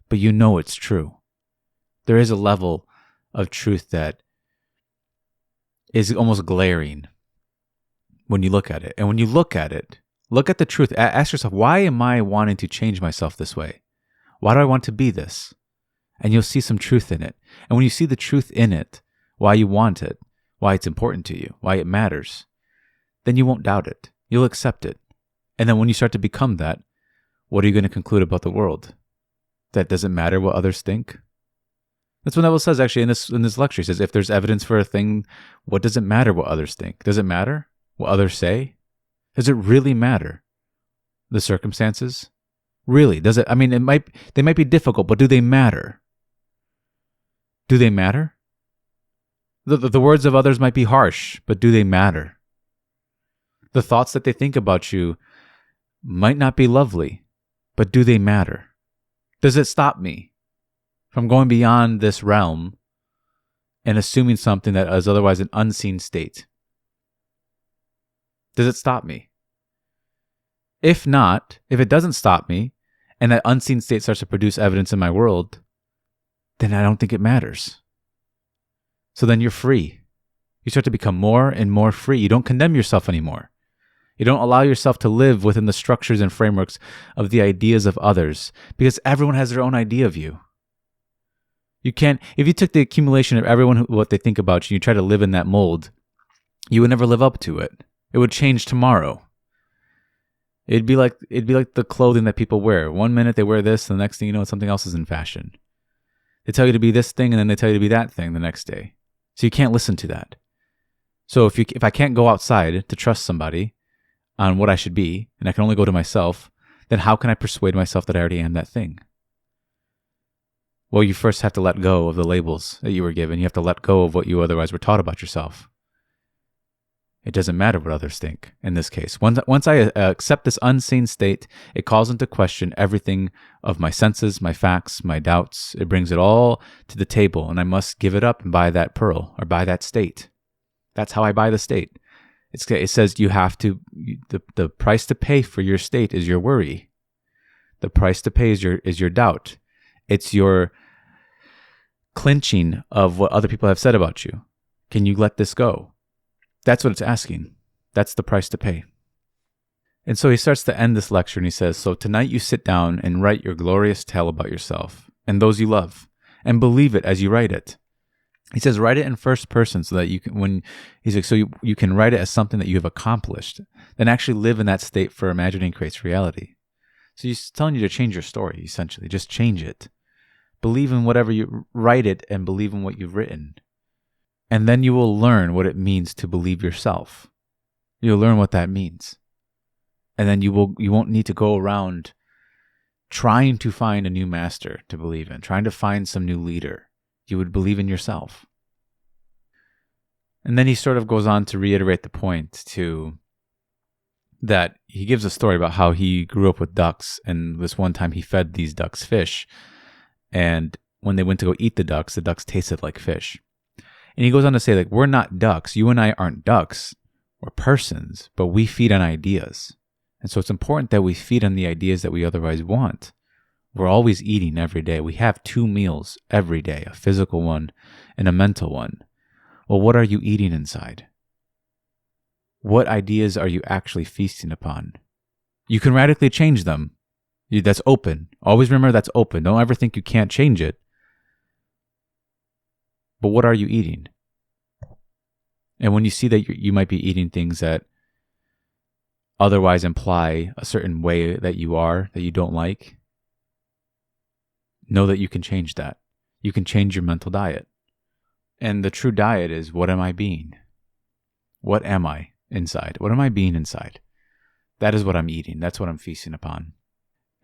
but you know it's true. There is a level of truth that is almost glaring when you look at it. And when you look at it, look at the truth. Ask yourself, why am I wanting to change myself this way? Why do I want to be this? and you'll see some truth in it. And when you see the truth in it, why you want it, why it's important to you, why it matters, then you won't doubt it. You'll accept it. And then when you start to become that, what are you going to conclude about the world? That doesn't matter what others think? That's what Neville says actually in this lecture. He says, if there's evidence for a thing, what does it matter what others think? Does it matter what others say? Does it really matter? The circumstances? Really? Does it? I mean, they might be difficult, but do they matter? Do they matter? The words of others might be harsh, but do they matter? The thoughts that they think about you might not be lovely, but do they matter? Does it stop me from going beyond this realm and assuming something that is otherwise an unseen state? Does it stop me? If not, if it doesn't stop me, and that unseen state starts to produce evidence in my world, then I don't think it matters. So then you're free. You start to become more and more free. You don't condemn yourself anymore. You don't allow yourself to live within the structures and frameworks of the ideas of others, because everyone has their own idea of you. You can't, if you took the accumulation of everyone, what they think about you, and you try to live in that mold, you would never live up to it. It would change tomorrow. It'd be like the clothing that people wear. One minute they wear this, and the next thing you know, something else is in fashion. They tell you to be this thing, and then they tell you to be that thing the next day. So you can't listen to that. So if I can't go outside to trust somebody on what I should be, and I can only go to myself, then how can I persuade myself that I already am that thing? Well, you first have to let go of the labels that you were given. You have to let go of what you otherwise were taught about yourself. It doesn't matter what others think in this case. Once I accept this unseen state, it calls into question everything of my senses, my facts, my doubts. It brings it all to the table, and I must give it up and buy that pearl or buy that state. That's how I buy the state. It says you have to, the price to pay for your state is your worry. The price to pay is your doubt. It's your clinching of what other people have said about you. Can you let this go? That's what it's asking. That's the price to pay. And so he starts to end this lecture and he says, so tonight you sit down and write your glorious tale about yourself and those you love, and believe it as you write it. He says, write it in first person so that you can, you can write it as something that you have accomplished, then actually live in that state, for imagining creates reality. So he's telling you to change your story, essentially. Just change it. Believe in whatever you write it, and believe in what you've written. And then you will learn what it means to believe yourself. You'll learn what that means. And then you won't need to go around trying to find a new master to believe in, trying to find some new leader. You would believe in yourself. And then he sort of goes on to reiterate the point too, that he gives a story about how he grew up with ducks, and this one time he fed these ducks fish, and when they went to go eat the ducks tasted like fish. And he goes on to say, like, we're not ducks. You and I aren't ducks. We're persons, but we feed on ideas. And so it's important that we feed on the ideas that we otherwise want. We're always eating every day. We have 2 meals every day, a physical one and a mental one. Well, what are you eating inside? What ideas are you actually feasting upon? You can radically change them. That's open. Always remember that's open. Don't ever think you can't change it. But what are you eating? And when you see that you might be eating things that otherwise imply a certain way that you are, that you don't like, know that you can change that. You can change your mental diet. And the true diet is, what am I being? What am I inside? What am I being inside? That is what I'm eating. That's what I'm feasting upon.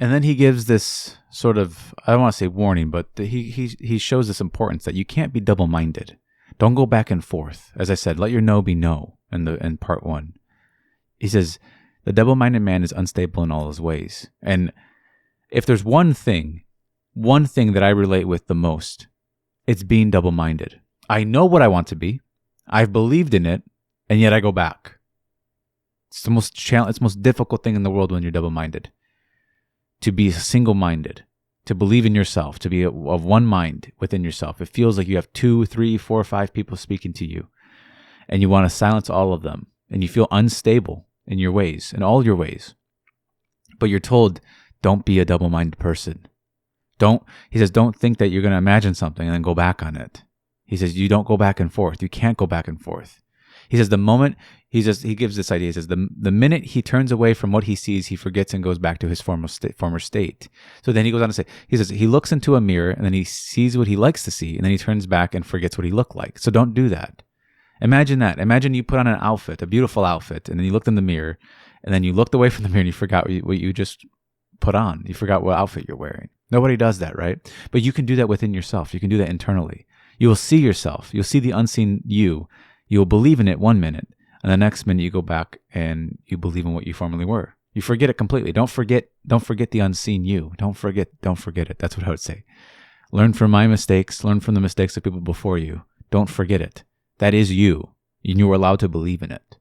And then he gives this sort of, I don't want to say warning, but he shows this importance that you can't be double-minded. Don't go back and forth. As I said, let your no be no in part 1. He says, the double-minded man is unstable in all his ways. And if there's one thing that I relate with the most, it's being double-minded. I know what I want to be. I've believed in it, and yet I go back. It's the most difficult thing in the world when you're double-minded. To be single-minded, to believe in yourself, to be of one mind within yourself. It feels like you have 2, 3, 4, 5 people speaking to you, and you want to silence all of them, and you feel unstable in your ways, in all your ways. But you're told, don't be a double-minded person. He says, don't think that you're going to imagine something and then go back on it. He says, you don't go back and forth. You can't go back and forth. He says, he gives this idea. He says, the minute he turns away from what he sees, he forgets and goes back to his former state. So then he goes on to say, he says, he looks into a mirror and then he sees what he likes to see. And then he turns back and forgets what he looked like. So don't do that. Imagine that. Imagine you put on an outfit, a beautiful outfit, and then you looked in the mirror and then you looked away from the mirror and you forgot what you just put on. You forgot what outfit you're wearing. Nobody does that, right? But you can do that within yourself. You can do that internally. You will see yourself. You'll see the unseen you. You'll believe in it 1 minute, and the next minute you go back and you believe in what you formerly were. You forget it completely. Don't forget the unseen you. Don't forget it. That's what I would say. Learn from my mistakes. Learn from the mistakes of people before you. Don't forget it. That is you. You were allowed to believe in it.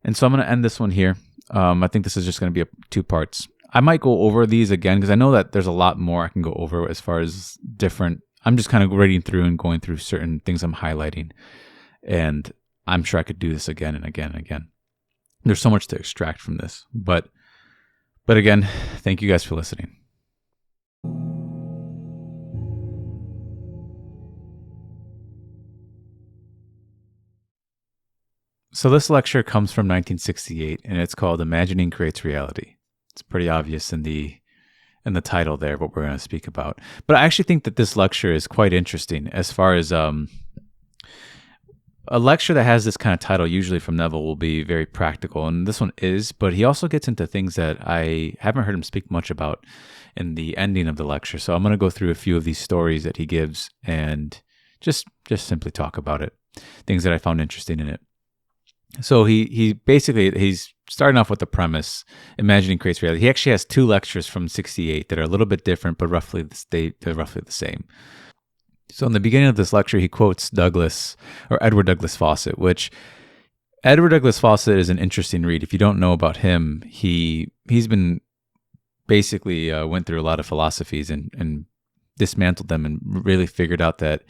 And so I'm going to end this one here. I think this is just going to be 2 parts. I might go over these again because I know that there's a lot more I can go over as far as different. I'm just kind of reading through and going through certain things I'm highlighting. And I'm sure I could do this again and again and again. There's so much to extract from this. But again, thank you guys for listening. So this lecture comes from 1968, and it's called Imagining Creates Reality. It's pretty obvious in the title there what we're going to speak about. But I actually think that this lecture is quite interesting as far as a lecture that has this kind of title, usually from Neville, will be very practical, and this one is, but he also gets into things that I haven't heard him speak much about in the ending of the lecture. So I'm going to go through a few of these stories that he gives and just simply talk about it, things that I found interesting in it. So he's starting off with the premise, Imagining Creates Reality. He actually has 2 lectures from 68 that are a little bit different, but they're roughly the same. So in the beginning of this lecture, he quotes Edward Douglas Fawcett, which Edward Douglas Fawcett is an interesting read. If you don't know about him, he's been basically went through a lot of philosophies and dismantled them and really figured out that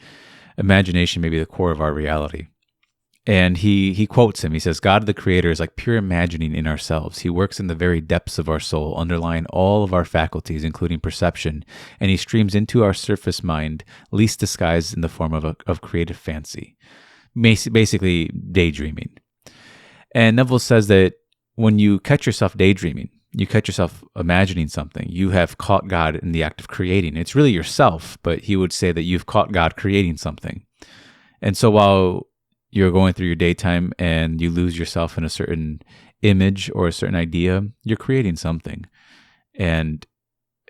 imagination may be the core of our reality. And he quotes him. He says, God the Creator is like pure imagining in ourselves. He works in the very depths of our soul, underlying all of our faculties, including perception, and he streams into our surface mind, least disguised in the form of creative fancy, basically daydreaming. And Neville says that when you catch yourself daydreaming, you catch yourself imagining something, you have caught God in the act of creating. It's really yourself, but he would say that you've caught God creating something. And so while you're going through your daytime and you lose yourself in a certain image or a certain idea, you're creating something. And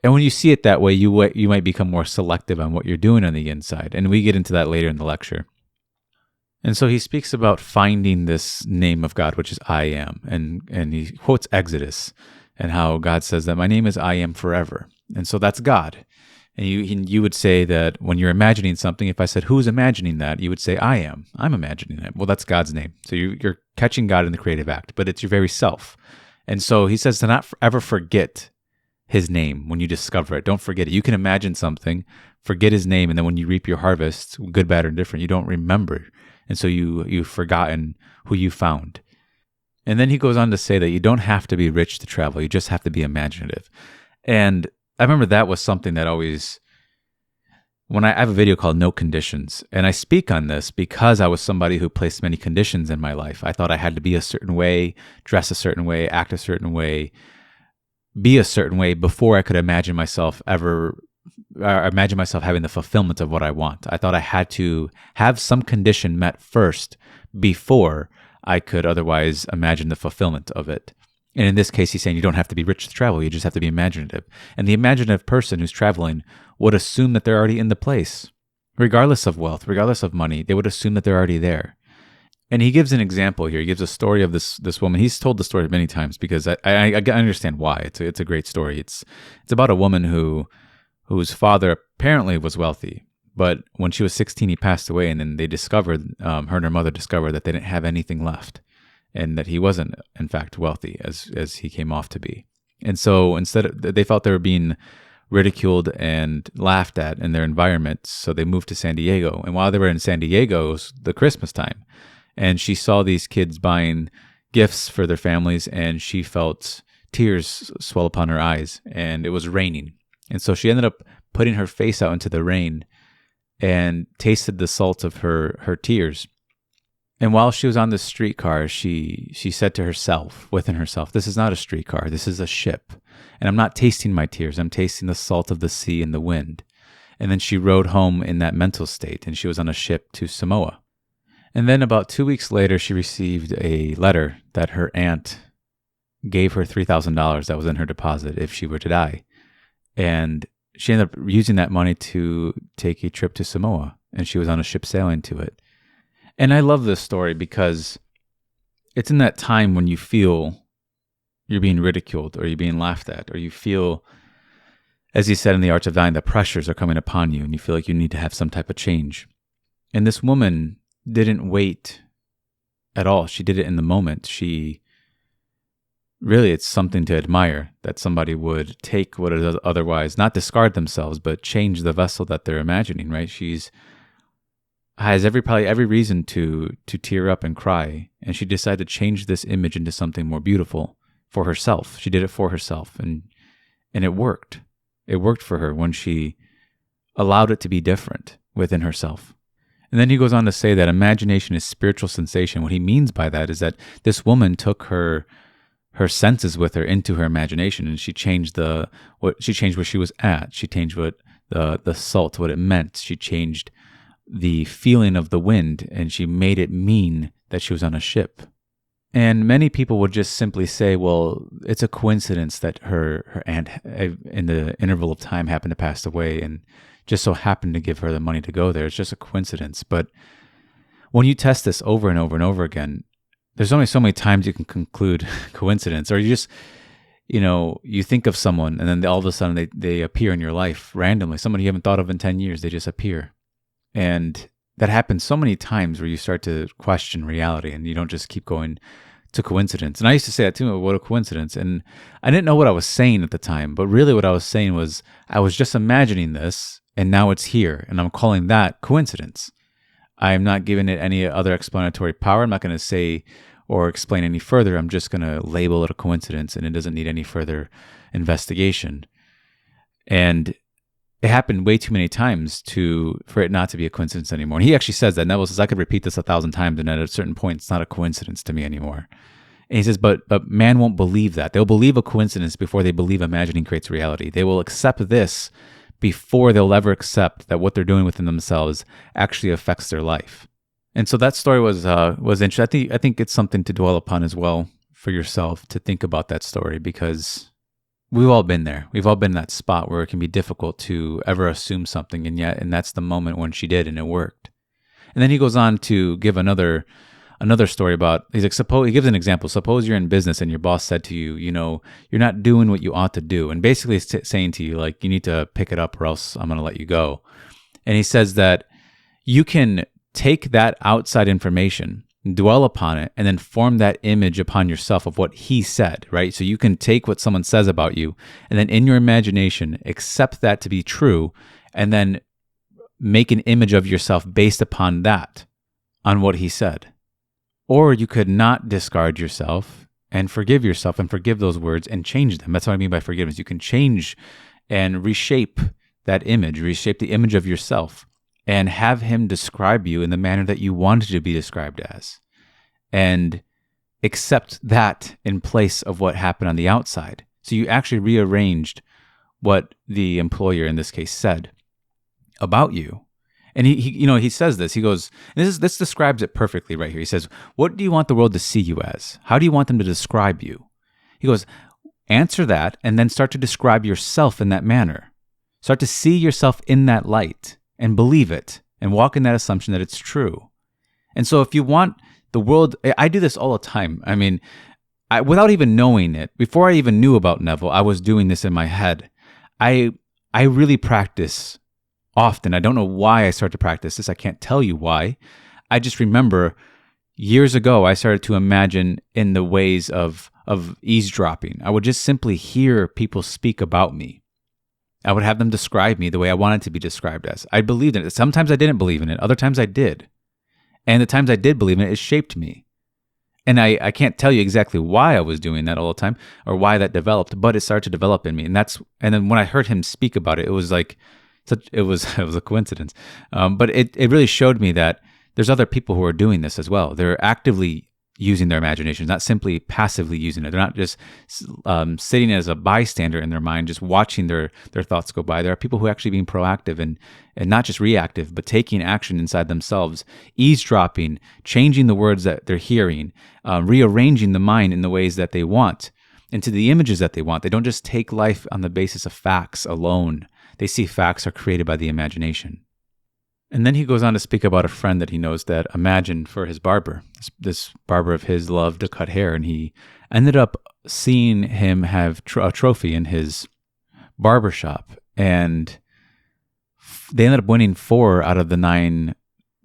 when you see it that way, you might become more selective on what you're doing on the inside. And we get into that later in the lecture. And so he speaks about finding this name of God, which is I am. And he quotes Exodus and how God says that my name is I am forever. And so that's God. And you would say that when you're imagining something, if I said, who's imagining that? You would say, I am. I'm imagining it. Well, that's God's name. So you're catching God in the creative act, but it's your very self. And so he says to not ever forget his name when you discover it. Don't forget it. You can imagine something, forget his name, and then when you reap your harvest, good, bad, or different, you don't remember. And so you've forgotten who you found. And then he goes on to say that you don't have to be rich to travel. You just have to be imaginative. And I remember that was something that always, when I have a video called No Conditions, and I speak on this because I was somebody who placed many conditions in my life. I thought I had to be a certain way, dress a certain way, act a certain way, be a certain way before I could imagine myself having the fulfillment of what I want. I thought I had to have some condition met first before I could otherwise imagine the fulfillment of it. And in this case, he's saying you don't have to be rich to travel. You just have to be imaginative. And the imaginative person who's traveling would assume that they're already in the place. Regardless of wealth, regardless of money, they would assume that they're already there. And he gives an example here. He gives a story of this woman. He's told the story many times because I understand why. It's a great story. It's about a woman whose father apparently was wealthy. But when she was 16, he passed away. And then they discovered, her and her mother discovered that they didn't have anything left. And that he wasn't, in fact, wealthy as he came off to be. And so they felt they were being ridiculed and laughed at in their environment. So they moved to San Diego. And while they were in San Diego, it was the Christmas time. And she saw these kids buying gifts for their families, and she felt tears swell upon her eyes. And it was raining. And so she ended up putting her face out into the rain and tasted the salt of her tears. And while she was on the streetcar, she said to herself, within herself, this is not a streetcar, this is a ship. And I'm not tasting my tears, I'm tasting the salt of the sea and the wind. And then she rode home in that mental state, and she was on a ship to Samoa. And then about 2 weeks later, she received a letter that her aunt gave her $3,000 that was in her deposit if she were to die. And she ended up using that money to take a trip to Samoa, and she was on a ship sailing to it. And I love this story because it's in that time when you feel you're being ridiculed or you're being laughed at, or you feel, as he said in The Art of Dying, the pressures are coming upon you and you feel like you need to have some type of change. And this woman didn't wait at all. She did it in the moment. Really, it's something to admire that somebody would take what is otherwise, not discard themselves, but change the vessel that they're imagining, right? Has probably every reason to tear up and cry, and she decided to change this image into something more beautiful for herself. She did it for herself, and it worked. It worked for her when she allowed it to be different within herself. And then he goes on to say that imagination is spiritual sensation. What he means by that is that this woman took her senses with her into her imagination, and she changed where she was at. She changed what the salt, what it meant. She changed the feeling of the wind, and she made it mean that she was on a ship. And many people would just simply say, well, it's a coincidence that her aunt in the interval of time happened to pass away and just so happened to give her the money to go there. It's just a coincidence. But when you test this over and over and over again, there's only so many times you can conclude coincidence, or you just, you think of someone and then all of a sudden they appear in your life randomly. Somebody you haven't thought of in 10 years, they just appear. And that happens so many times where you start to question reality and you don't just keep going to coincidence. And I used to say that too, what a coincidence. And I didn't know what I was saying at the time, but really what I was saying was I was just imagining this and now it's here, and I'm calling that coincidence. I am not giving it any other explanatory power. I'm not going to say or explain any further. I'm just going to label it a coincidence, and it doesn't need any further investigation. And it happened way too many times for it not to be a coincidence anymore. And he actually says that. Neville says, I could repeat this 1,000 times, and at a certain point, it's not a coincidence to me anymore. And he says, but man won't believe that. They'll believe a coincidence before they believe imagining creates reality. They will accept this before they'll ever accept that what they're doing within themselves actually affects their life. And so that story was interesting. I think it's something to dwell upon as well for yourself, to think about that story, because we've all been there. We've all been in that spot where it can be difficult to ever assume something, and that's the moment when she did, and it worked. And then he goes on to give another story about, he gives an example. Suppose you're in business and your boss said to you, you're not doing what you ought to do. And basically saying to you, like, you need to pick it up or else I'm going to let you go. And he says that you can take that outside information, dwell upon it, and then form that image upon yourself of what he said, right? So you can take what someone says about you and then in your imagination, accept that to be true, and then make an image of yourself based upon that, on what he said. Or you could not discard yourself and forgive yourself and forgive those words and change them. That's what I mean by forgiveness. You can change and reshape that image, reshape the image of yourself, and have him describe you in the manner that you wanted to be described as. And accept that in place of what happened on the outside. So you actually rearranged what the employer in this case said about you. And he says this. He goes, and this describes it perfectly right here. He says, what do you want the world to see you as? How do you want them to describe you? He goes, answer that and then start to describe yourself in that manner. Start to see yourself in that light and believe it and walk in that assumption that it's true. And so if you want the world, I do this all the time. I mean, without even knowing it, before I even knew about Neville, I was doing this in my head. I really practice often. I don't know why I started to practice this. I can't tell you why. I just remember years ago, I started to imagine in the ways of eavesdropping. I would just simply hear people speak about me. I would have them describe me the way I wanted to be described as. I believed in it. Sometimes I didn't believe in it. Other times I did. And the times I did believe in it, it shaped me. And I can't tell you exactly why I was doing that all the time or why that developed, but it started to develop in me. And then when I heard him speak about it, it was like, it was a coincidence. But it really showed me that there's other people who are doing this as well. They're actively using their imagination, not simply passively using it. They're not just sitting as a bystander in their mind, just watching their thoughts go by. There are people who are actually being proactive and not just reactive, but taking action inside themselves, eavesdropping, changing the words that they're hearing, rearranging the mind in the ways that they want, into the images that they want. They don't just take life on the basis of facts alone. They see facts are created by the imagination. And then he goes on to speak about a friend that he knows that imagined for his barber. This barber of his loved to cut hair, and he ended up seeing him have a trophy in his barber shop. And they ended up winning 4 out of the 9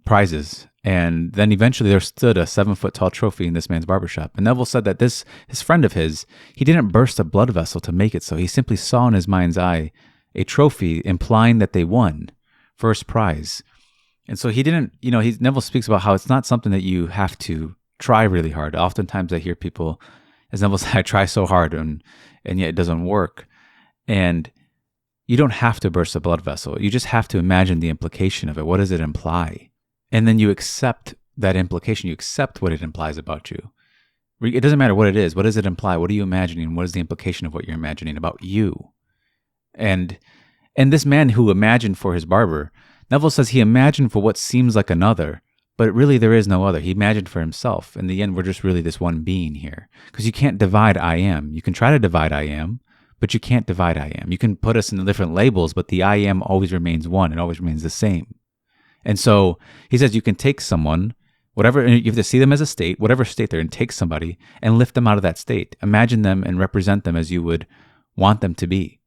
prizes. And then eventually there stood a 7-foot-tall trophy in this man's barbershop. And Neville said that his friend of his, he didn't burst a blood vessel to make it so. He simply saw in his mind's eye a trophy implying that they won first prize. And so he didn't, Neville speaks about how it's not something that you have to try really hard. Oftentimes I hear people, as Neville said, I try so hard and yet it doesn't work. And you don't have to burst a blood vessel. You just have to imagine the implication of it. What does it imply? And then you accept that implication. You accept what it implies about you. It doesn't matter what it is. What does it imply? What are you imagining? What is the implication of what you're imagining about you? And this man who imagined for his barber, Neville says he imagined for what seems like another, but really there is no other. He imagined for himself. In the end, we're just really this one being here. Because you can't divide I am. You can try to divide I am, but you can't divide I am. You can put us in different labels, but the I am always remains one. It always remains the same. And so he says you can take someone, whatever, you have to see them as a state, whatever state they're in, take somebody and lift them out of that state. Imagine them and represent them as you would want them to be.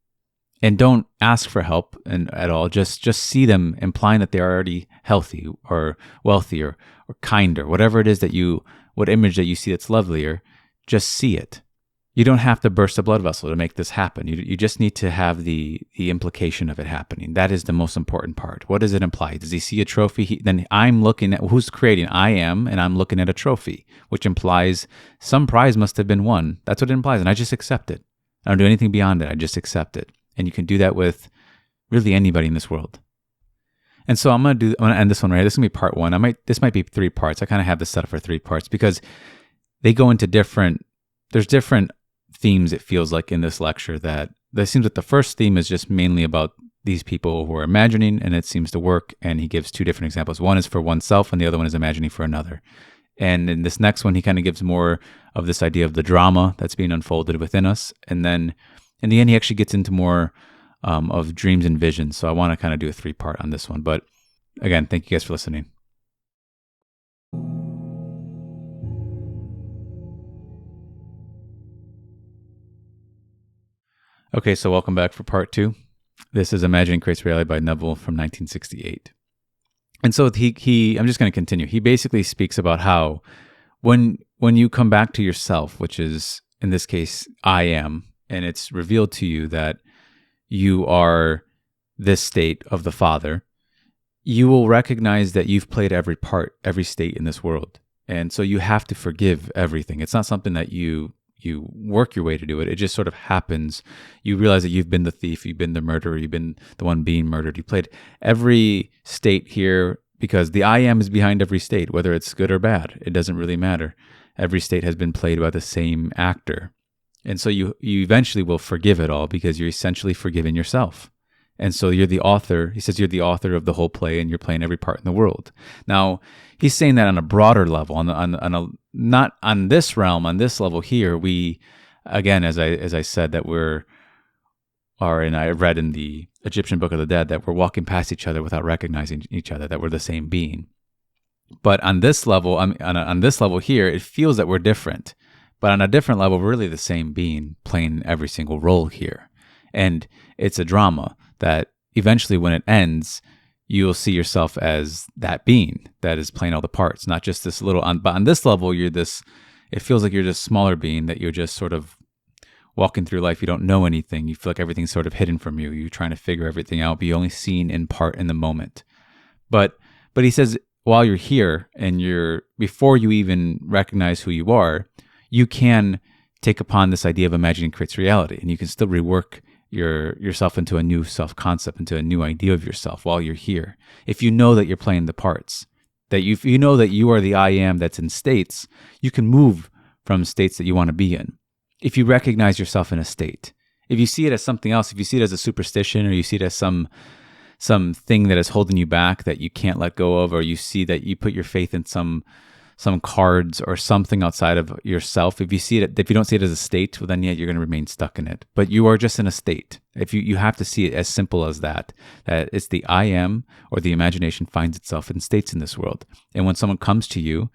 And don't ask for help at all. Just see them, implying that they're already healthy or wealthy or kinder, whatever it is what image that you see that's lovelier, just see it. You don't have to burst a blood vessel to make this happen. You just need to have the implication of it happening. That is the most important part. What does it imply? Does he see a trophy? Then I'm looking at who's creating. I am, and I'm looking at a trophy, which implies some prize must have been won. That's what it implies, and I just accept it. I don't do anything beyond it. I just accept it. And you can do that with really anybody in this world. And so I'm going to end this one right here. This is going to be part 1. This might be 3 parts. I kind of have this set up for 3 parts because they go into there's different themes, it feels like, in this lecture that it seems that the first theme is just mainly about these people who are imagining, and it seems to work. And he gives 2 different examples. One is for oneself and the other one is imagining for another. And in this next one, he kind of gives more of this idea of the drama that's being unfolded within us. And then in the end, he actually gets into more of dreams and visions. So I want to kind of do a 3-part on this one. But again, thank you guys for listening. Okay, so welcome back for part 2. This is Imagining Creates Reality by Neville from 1968. And so I'm just going to continue. He basically speaks about how when you come back to yourself, which is in this case, I am, and it's revealed to you that you are this state of the Father, you will recognize that you've played every part, every state in this world. And so you have to forgive everything. It's not something that you work your way to do it. It just sort of happens. You realize that you've been the thief, you've been the murderer, you've been the one being murdered. You played every state here because the I am is behind every state, whether it's good or bad. It doesn't really matter. Every state has been played by the same actor. And so you eventually will forgive it all because you're essentially forgiving yourself. And so you're the author. He says you're the author of the whole play and you're playing every part in the world. Now, he's saying that on a broader level, not on this realm, on this level here. We, again, as I said, that and I read in the Egyptian Book of the Dead, that we're walking past each other without recognizing each other, that we're the same being. But on this level, on this level here, it feels that we're different. But on a different level, we're really the same being playing every single role here. And it's a drama that eventually when it ends, you'll see yourself as that being that is playing all the parts, not just this little, but on this level, it feels like you're this smaller being that you're just sort of walking through life. You don't know anything. You feel like everything's sort of hidden from you. You're trying to figure everything out, but you're only seen in part in the moment. But he says, while you're here and before you even recognize who you are, you can take upon this idea of imagining creates reality, and you can still rework yourself into a new self-concept, into a new idea of yourself while you're here. If you know that you're playing the parts, that you know that you are the I am that's in states, you can move from states that you want to be in. If you recognize yourself in a state, if you see it as something else, if you see it as a superstition, or you see it as some thing that is holding you back that you can't let go of, or you see that you put your faith in some cards or something outside of yourself, if you don't see it as a state, well, then you're going to remain stuck in it. But you are just in a state. If you have to see it as simple as that it's the I am, or the imagination finds itself in states in this world. And when someone comes to you,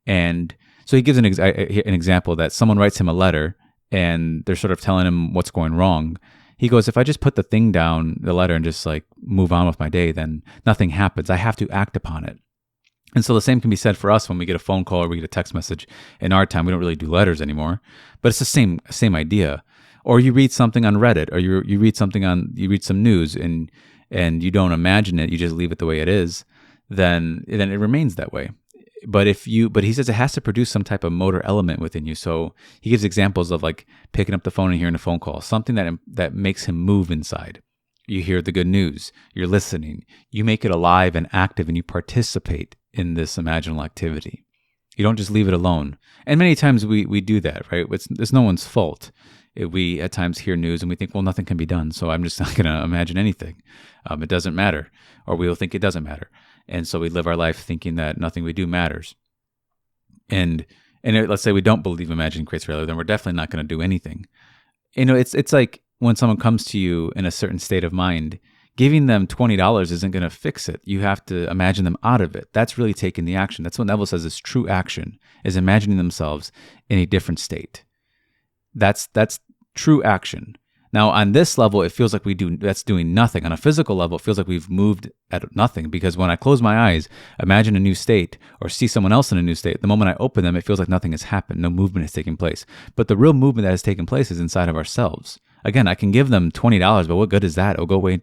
and so he gives an example that someone writes him a letter and they're sort of telling him what's going wrong. He goes, if I just put the thing down, the letter, and just like move on with my day, then nothing happens. I have to act upon it. And so the same can be said for us when we get a phone call or we get a text message. In our time, we don't really do letters anymore, but it's the same idea. Or you read something on Reddit, or you read some news, and you don't imagine it, you just leave it the way it is, then it remains that way. But he says it has to produce some type of motor element within you. So he gives examples of like picking up the phone and hearing a phone call, something that makes him move inside. You hear the good news, you're listening, you make it alive and active, and you participate in this imaginal activity. You don't just leave it alone. And many times we do that, right? It's no one's fault. We at times hear news and we think, well, nothing can be done, so I'm just not going to imagine anything. It doesn't matter, or we will think it doesn't matter. And so we live our life thinking that nothing we do matters. And let's say we don't believe imagining creates reality, then we're definitely not going to do anything. It's like when someone comes to you in a certain state of mind, giving them $20 isn't going to fix it. You have to imagine them out of it. That's really taking the action. That's what Neville says is true action, is imagining themselves in a different state. That's true action. Now, on this level, it feels like that's doing nothing. On a physical level, it feels like we've moved at nothing, because when I close my eyes, imagine a new state, or see someone else in a new state, the moment I open them, it feels like nothing has happened. No movement has taken place. But the real movement that has taken place is inside of ourselves. Again, I can give them $20, but what good is that? It'll go away.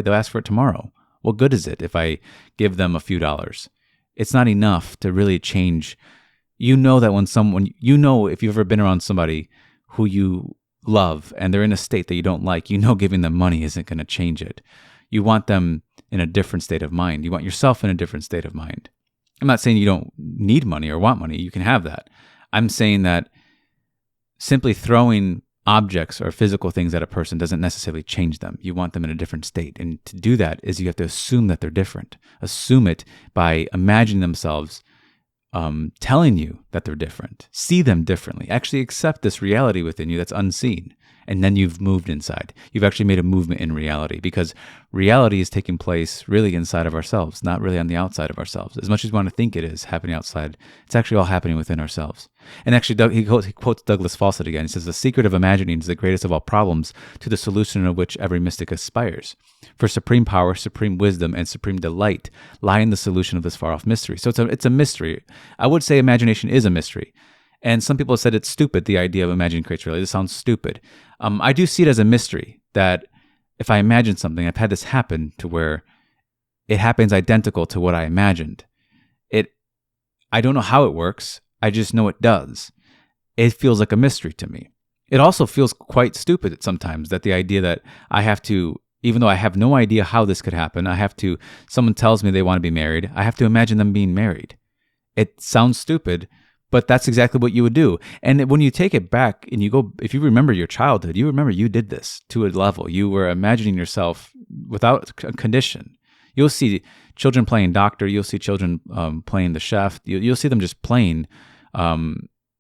They'll ask for it tomorrow. What good is it if I give them a few dollars? It's not enough to really change. You know that if you've ever been around somebody who you love and they're in a state that you don't like, giving them money isn't going to change it. You want them in a different state of mind. You want yourself in a different state of mind. I'm not saying you don't need money or want money. You can have that. I'm saying that simply throwing objects or physical things at a person doesn't necessarily change them. You want them in a different state. And to do that is you have to assume that they're different. Assume it by imagining themselves telling you that they're different. See them differently. Actually accept this reality within you that's unseen. And then you've moved inside. You've actually made a movement in reality, because reality is taking place really inside of ourselves, not really on the outside of ourselves. As much as we want to think it is happening outside, it's actually all happening within ourselves. And actually, he quotes Douglas Fawcett again. He says, the secret of imagining is the greatest of all problems, to the solution of which every mystic aspires. For supreme power, supreme wisdom, and supreme delight lie in the solution of this far-off mystery. So it's a mystery. I would say imagination is a mystery. And some people have said it's stupid, the idea of imagining creates reality. This sounds stupid. I do see it as a mystery, that if I imagine something, I've had this happen to where it happens identical to what I imagined. I don't know how it works. I just know it does. It feels like a mystery to me. It also feels quite stupid sometimes, that the idea that I have to, even though I have no idea how this could happen, someone tells me they want to be married, I have to imagine them being married. It sounds stupid, but that's exactly what you would do. And when you take it back and you go, if you remember your childhood, you remember you did this to a level. You were imagining yourself without a condition. You'll see children playing doctor. You'll see children playing the chef. You'll see them just playing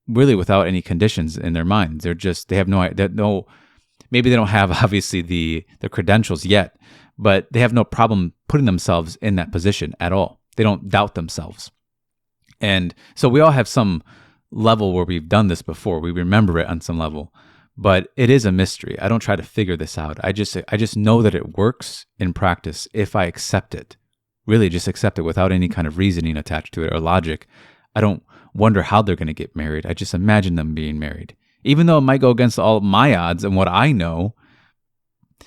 really without any conditions in their minds. They have maybe they don't have obviously the credentials yet, but they have no problem putting themselves in that position at all. They don't doubt themselves. And so we all have some level where we've done this before. We remember it on some level, but it is a mystery. I don't try to figure this out. I just know that it works in practice if I accept it. Really just accept it without any kind of reasoning attached to it or logic. I don't wonder how they're going to get married. I just imagine them being married. Even though it might go against all my odds and what I know,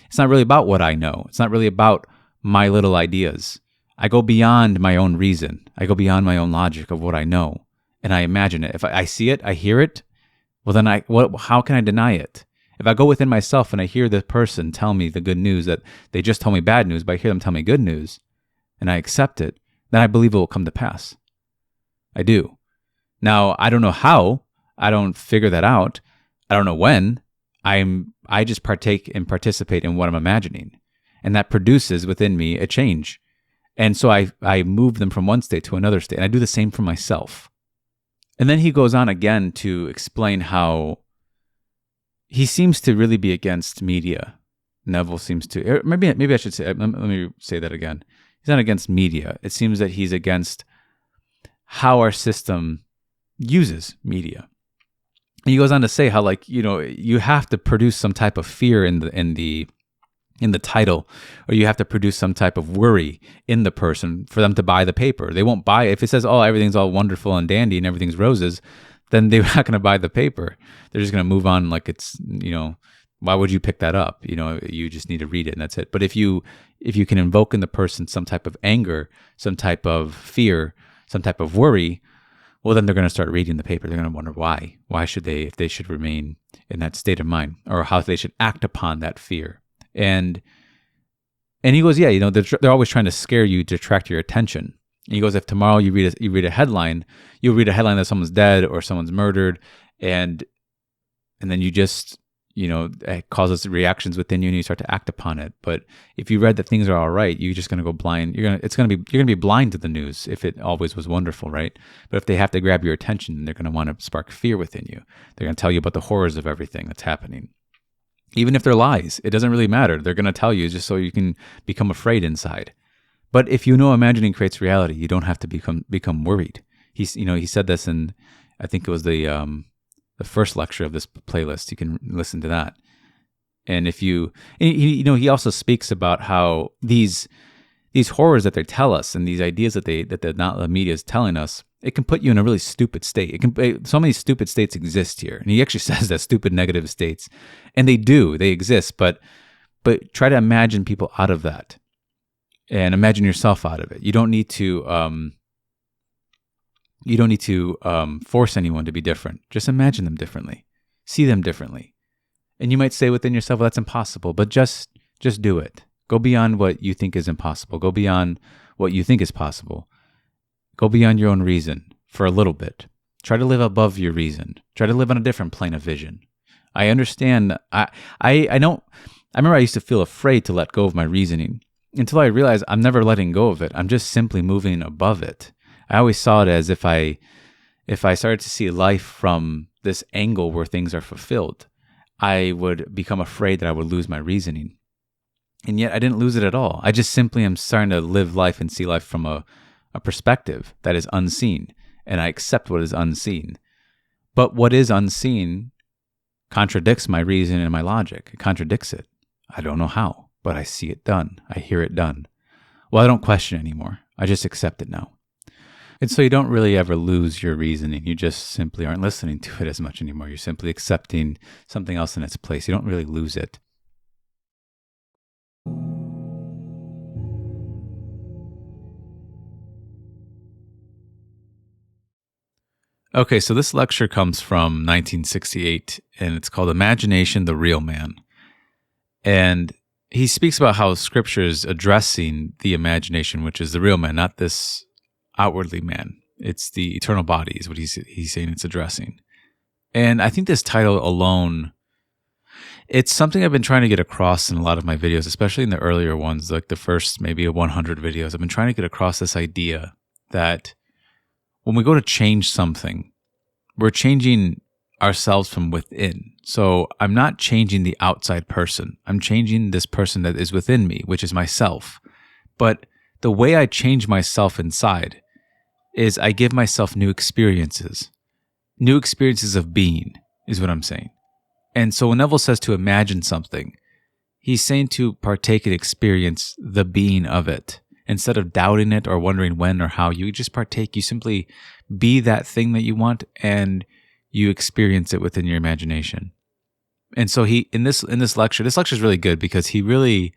it's not really about what I know. It's not really about my little ideas. I go beyond my own reason. I go beyond my own logic of what I know, and I imagine it. If I see it, I hear it, well then how can I deny it? If I go within myself and I hear the person tell me the good news that they just told me bad news, but I hear them tell me good news, and I accept it, then I believe it will come to pass. I do. Now, I don't know how. I don't figure that out. I don't know when. I just partake and participate in what I'm imagining. And that produces within me a change. And so I move them from one state to another state. And I do the same for myself. And then he goes on again to explain how he seems to really be against media. Neville seems to, maybe I should say, let me say that again. He's not against media. It seems that he's against how our system uses media. And he goes on to say how, like, you have to produce some type of fear in the title, or you have to produce some type of worry in the person for them to buy the paper. They won't buy it. If it says, oh, everything's all wonderful and dandy and everything's roses, then they're not going to buy the paper. They're just going to move on like it's, why would you pick that up? You just need to read it and that's it. But if you can invoke in the person some type of anger, some type of fear, some type of worry, well, then they're going to start reading the paper. They're going to wonder why. Why should they, if they should remain in that state of mind, or how they should act upon that fear. And he goes, yeah, they're always trying to scare you to attract your attention. And he goes, if tomorrow you read a headline, you'll read a headline that someone's dead or someone's murdered, and then you just, it causes reactions within you and you start to act upon it. But if you read that things are all right, you're just going to go blind. You're going to be blind to the news if it always was wonderful, right? But if they have to grab your attention, they're going to want to spark fear within you. They're going to tell you about the horrors of everything that's happening. Even if they're lies, it doesn't really matter. They're going to tell you just so you can become afraid inside. But if imagining creates reality, you don't have to become worried. He said this in, I think it was the first lecture of this playlist. You can listen to that. And he also speaks about how these horrors that they tell us and these ideas that the media is telling us, it can put you in a really stupid state. So many stupid states exist here. And he actually says that, stupid negative states. And they exist, but try to imagine people out of that. And imagine yourself out of it. You don't need to force anyone to be different. Just imagine them differently. See them differently. And you might say within yourself, well, that's impossible, but just do it. Go beyond what you think is impossible. Go beyond what you think is possible. Go beyond your own reason for a little bit. Try to live above your reason. Try to live on a different plane of vision. I understand. I remember I used to feel afraid to let go of my reasoning until I realized I'm never letting go of it. I'm just simply moving above it. I always saw it as if I started to see life from this angle where things are fulfilled, I would become afraid that I would lose my reasoning. And yet I didn't lose it at all. I just simply am starting to live life and see life from a perspective that is unseen. And I accept what is unseen. But what is unseen contradicts my reason and my logic. It contradicts it. I don't know how, but I see it done. I hear it done. Well, I don't question anymore. I just accept it now. And so you don't really ever lose your reasoning. You just simply aren't listening to it as much anymore. You're simply accepting something else in its place. You don't really lose it. Okay, so this lecture comes from 1968, and it's called Imagination, the Real Man. And he speaks about how Scripture is addressing the imagination, which is the real man, not this outwardly man. It's the eternal body is what he's saying it's addressing. And I think this title alone, it's something I've been trying to get across in a lot of my videos, especially in the earlier ones, like the first maybe 100 videos. I've been trying to get across this idea that when we go to change something, we're changing ourselves from within. So I'm not changing the outside person. I'm changing this person that is within me, which is myself. But the way I change myself inside is I give myself new experiences. New experiences of being is what I'm saying. And so when Neville says to imagine something, he's saying to partake and experience the being of it. Instead of doubting it or wondering when or how, you just partake. You simply be that thing that you want and you experience it within your imagination. And so in this lecture is really good because he really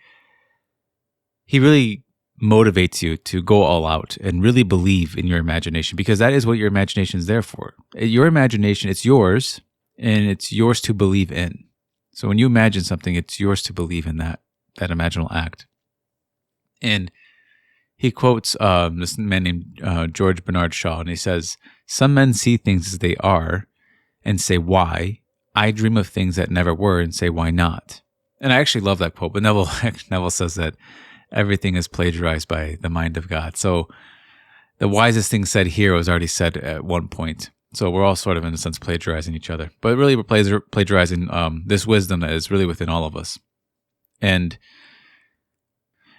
motivates you to go all out and really believe in your imagination, because that is what your imagination is there for. Your imagination, it's yours, and it's yours to believe in. So when you imagine something, it's yours to believe in that imaginal act. And he quotes this man named George Bernard Shaw, and he says, "Some men see things as they are and say, why? I dream of things that never were and say, why not?" And I actually love that quote, but Neville says that everything is plagiarized by the mind of God. So the wisest thing said here was already said at one point. So we're all sort of, in a sense, plagiarizing each other. But really, we're plagiarizing this wisdom that is really within all of us. And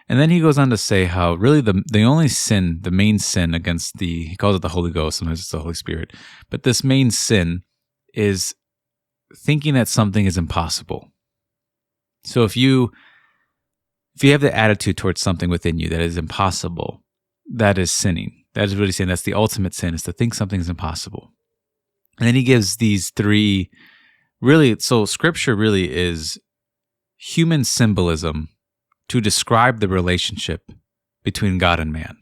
then he goes on to say how really the only sin, the main sin against he calls it the Holy Ghost, sometimes it's the Holy Spirit, but this main sin is thinking that something is impossible. So if you have the attitude towards something within you that is impossible, that is sinning. That is really sin. That's the ultimate sin, is to think something is impossible. And then he gives these three, really, so Scripture really is human symbolism to describe the relationship between God and man.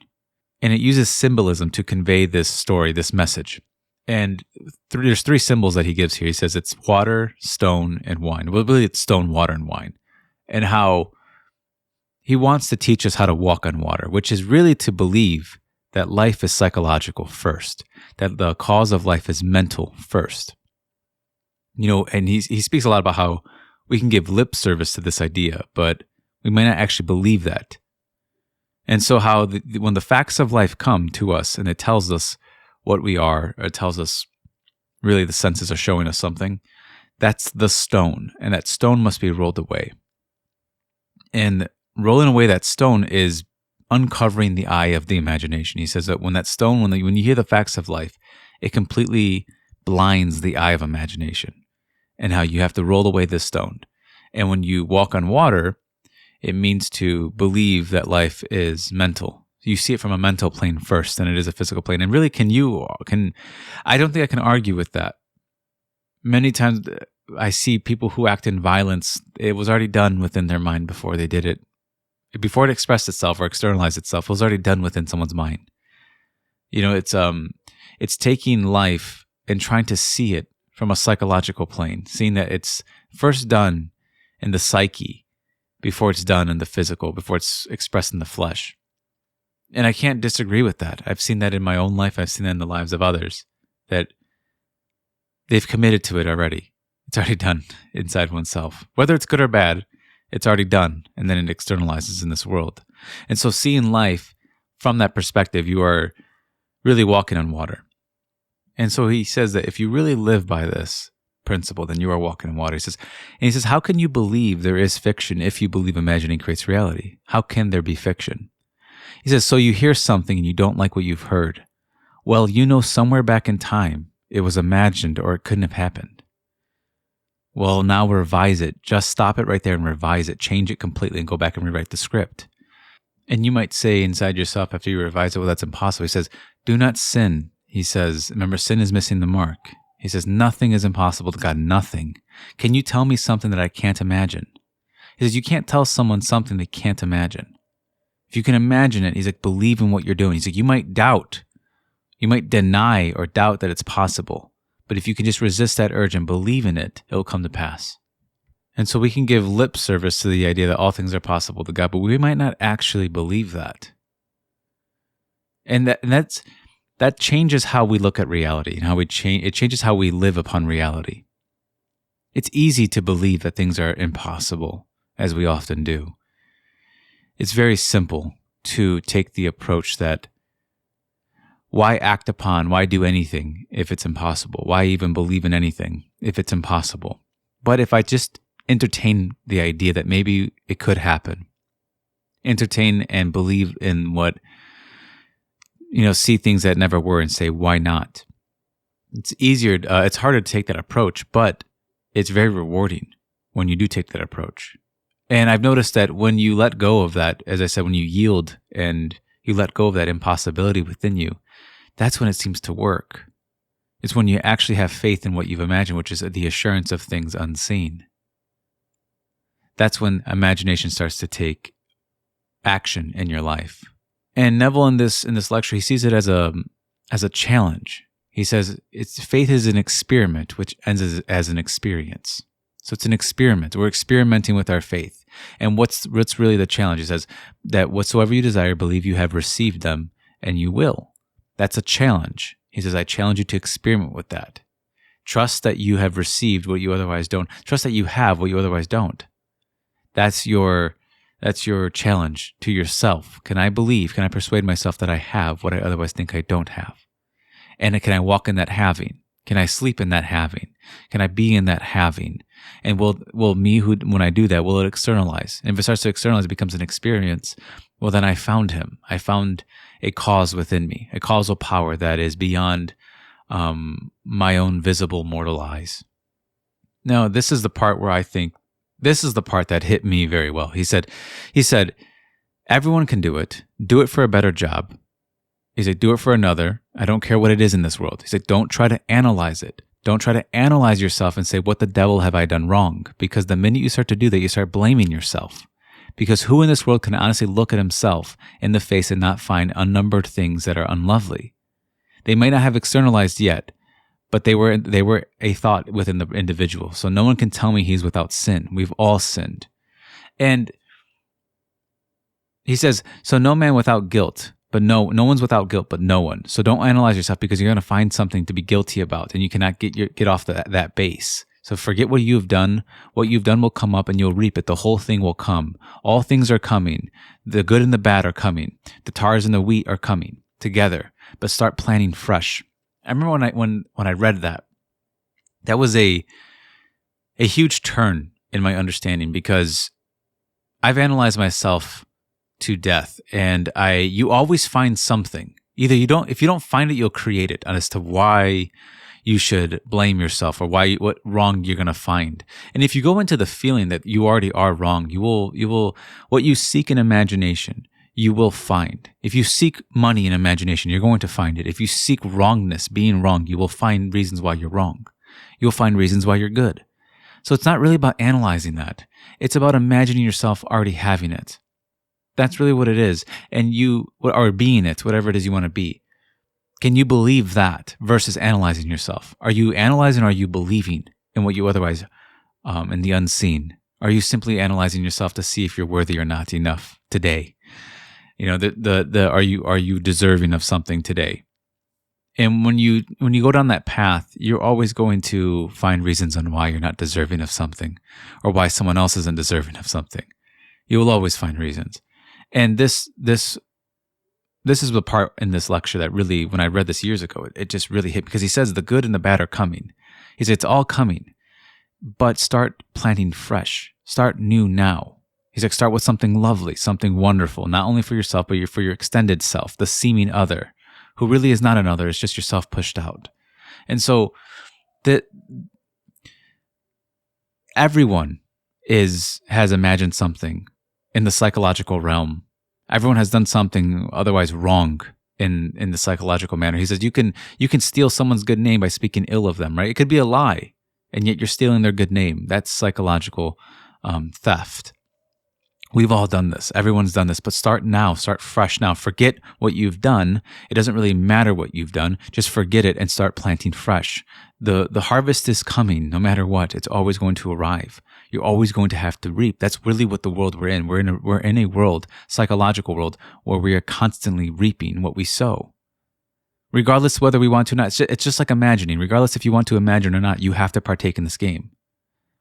And it uses symbolism to convey this story, this message. And there's three symbols that he gives here. He says it's water, stone, and wine. Well, really it's stone, water, and wine. And how he wants to teach us how to walk on water, which is really to believe that life is psychological first, that the cause of life is mental first. And he speaks a lot about how we can give lip service to this idea, but we may not actually believe that. And so how when the facts of life come to us and it tells us what we are, or it tells us really the senses are showing us something, that's the stone, and that stone must be rolled away. And rolling away that stone is uncovering the eye of the imagination. He says that when that stone, when you hear the facts of life, it completely blinds the eye of imagination, and how you have to roll away this stone. And when you walk on water, it means to believe that life is mental. You see it from a mental plane first, than it is a physical plane. And really, I don't think I can argue with that. Many times I see people who act in violence, it was already done within their mind before they did it. Before it expressed itself or externalized itself, it was already done within someone's mind. It's taking life and trying to see it from a psychological plane, seeing that it's first done in the psyche before it's done in the physical, before it's expressed in the flesh. And I can't disagree with that. I've seen that in my own life. I've seen that in the lives of others, that they've committed to it already. It's already done inside oneself. Whether it's good or bad, it's already done, and then it externalizes in this world. And so seeing life from that perspective, you are really walking on water. And so he says that if you really live by this principle, then you are walking on water. He says, how can you believe there is fiction if you believe imagining creates reality? How can there be fiction? He says, so you hear something and you don't like what you've heard. Well, somewhere back in time, it was imagined or it couldn't have happened. Well, now revise it. Just stop it right there and revise it. Change it completely and go back and rewrite the script. And you might say inside yourself after you revise it, well, that's impossible. He says, do not sin. He says, remember, sin is missing the mark. He says, nothing is impossible to God, nothing. Can you tell me something that I can't imagine? He says, you can't tell someone something they can't imagine. If you can imagine it, he's like, believe in what you're doing. He's like, you might doubt, you might deny or doubt that it's possible. But if you can just resist that urge and believe in it, it'll come to pass. And so we can give lip service to the idea that all things are possible to God, but we might not actually believe that. And that changes how we look at reality and how it changes how we live upon reality. It's easy to believe that things are impossible, as we often do. It's very simple to take the approach that why do anything if it's impossible? Why even believe in anything if it's impossible? But if I just entertain the idea that maybe it could happen, entertain and believe in what, see things that never were and say, why not? It's easier, it's harder to take that approach, but it's very rewarding when you do take that approach. And I've noticed that when you let go of that, as I said, when you yield and you let go of that impossibility within you, that's when it seems to work. It's when you actually have faith in what you've imagined, which is the assurance of things unseen. That's when imagination starts to take action in your life. And Neville in this lecture, he sees it as a challenge. He says faith is an experiment which ends as an experience. So it's an experiment. We're experimenting with our faith. And what's really the challenge? He says that whatsoever you desire, believe you have received them, and you will. That's a challenge. He says, I challenge you to experiment with that. Trust that you have received what you otherwise don't. Trust that you have what you otherwise don't. That's your challenge to yourself. Can I persuade myself that I have what I otherwise think I don't have? And can I walk in that having? Can I sleep in that having? Can I be in that having? And will me, when I do that, will it externalize? And if it starts to externalize, it becomes an experience. Well, then I found him. I found a cause within me, a causal power that is beyond my own visible mortal eyes. Now, this is the part where I think, this is the part that hit me very well. He said, everyone can do it. Do it for a better job. He said, do it for another. I don't care what it is in this world. He said, don't try to analyze it. Don't try to analyze yourself and say, what the devil have I done wrong? Because the minute you start to do that, you start blaming yourself. Because who in this world can honestly look at himself in the face and not find unnumbered things that are unlovely? They might not have externalized yet, but they were a thought within the individual. So no one can tell me he's without sin. We've all sinned. And he says, so no man without guilt, but no one's without guilt, but no one. So don't analyze yourself, because you're going to find something to be guilty about, and you cannot get off that base. So forget what you've done. What you've done will come up, and you'll reap it. The whole thing will come. All things are coming. The good and the bad are coming. The tares and the wheat are coming together. But start planning fresh. I remember when I read that was a huge turn in my understanding, because I've analyzed myself to death, and you always find something. Either if you don't find it, you'll create it as to why you should blame yourself, or what wrong you're going to find. And if you go into the feeling that you already are wrong, you will what you seek in imagination, you will find. If you seek money in imagination, you're going to find it. If you seek wrongness, being wrong, you will find reasons why you're wrong. You'll find reasons why you're good. So it's not really about analyzing that. It's about imagining yourself already having it. That's really what it is. And or being it, whatever it is you want to be. Can you believe that versus analyzing yourself? Are you analyzing, or are you believing in what you otherwise, in the unseen? Are you simply analyzing yourself to see if you're worthy or not enough today? Are you deserving of something today? And when you go down that path, you're always going to find reasons on why you're not deserving of something, or why someone else isn't deserving of something. You will always find reasons. And this is the part in this lecture that really, when I read this years ago, it just really hit, because he says the good and the bad are coming. He says it's all coming, but start planting fresh. Start new now. He's like, start with something lovely, something wonderful, not only for yourself, but for your extended self, the seeming other, who really is not another, it's just yourself pushed out. And so everyone has imagined something in the psychological realm. Everyone has done something otherwise wrong in the psychological manner. He says you can steal someone's good name by speaking ill of them, right? It could be a lie, and yet you're stealing their good name. That's psychological theft. We've all done this. Everyone's done this. But start now. Start fresh now. Forget what you've done. It doesn't really matter what you've done. Just forget it and start planting fresh. The harvest is coming no matter what. It's always going to arrive. You're always going to have to reap. That's really what the world we're in. We're in a world, psychological world, where we are constantly reaping what we sow. Regardless whether we want to or not. It's just like imagining. Regardless if you want to imagine or not, you have to partake in this game.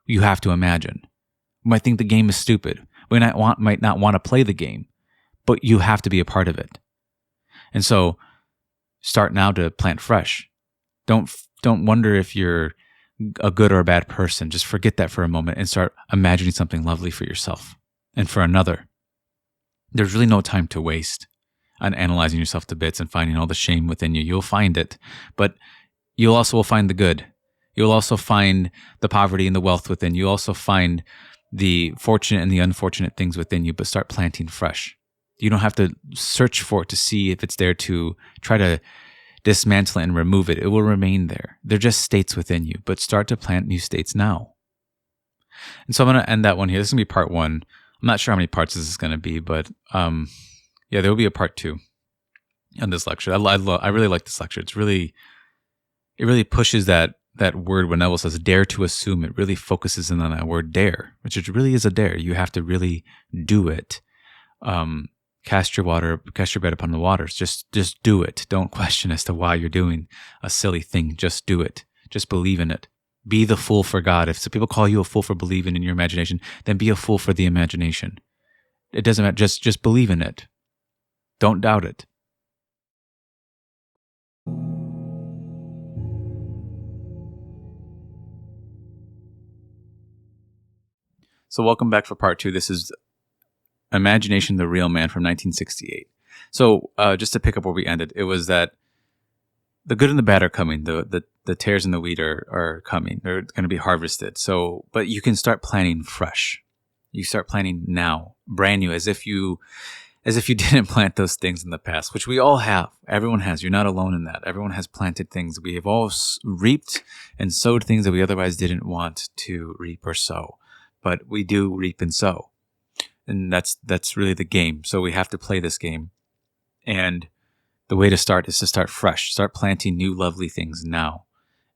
You have to imagine. You might think the game is stupid. We might not want to play the game, but you have to be a part of it. And so start now to plant fresh. Don't wonder if you're a good or a bad person. Just forget that for a moment and start imagining something lovely for yourself and for another. There's really no time to waste on analyzing yourself to bits and finding all the shame within you. You'll find it, but you'll also will find the good. You'll also find the poverty and the wealth within you. You'll also find the fortunate and the unfortunate things within you, but start planting fresh. You don't have to search for it to see if it's there to try to dismantle it and remove it. It will remain there. They're just states within you, but start to plant new states now. And so I'm going to end that one here. This is going to be part one. I'm not sure how many parts this is going to be, but yeah, there will be a part 2 on this lecture. I really like this lecture. It really pushes that word when Neville says dare to assume. It really focuses in on that word dare, which it really is a dare. You have to really do it. Cast your bed upon the waters. Just do it. Don't question as to why you're doing a silly thing. Just do it. Just believe in it. Be the fool for God. If some people call you a fool for believing in your imagination, then be a fool for the imagination. It doesn't matter. Just believe in it. Don't doubt it. So welcome back for part 2. This is Imagination, the Real Man from 1968. So just to pick up where we ended, it was that the good and the bad are coming. The tares and the wheat are coming. They're going to be harvested. So, but you can start planning fresh. You start planning now, brand new, as if you didn't plant those things in the past, which we all have. Everyone has. You're not alone in that. Everyone has planted things. We have all reaped and sowed things that we otherwise didn't want to reap or sow. But we do reap and sow. And that's really the game. So we have to play this game. And the way to start is to start fresh. Start planting new lovely things now.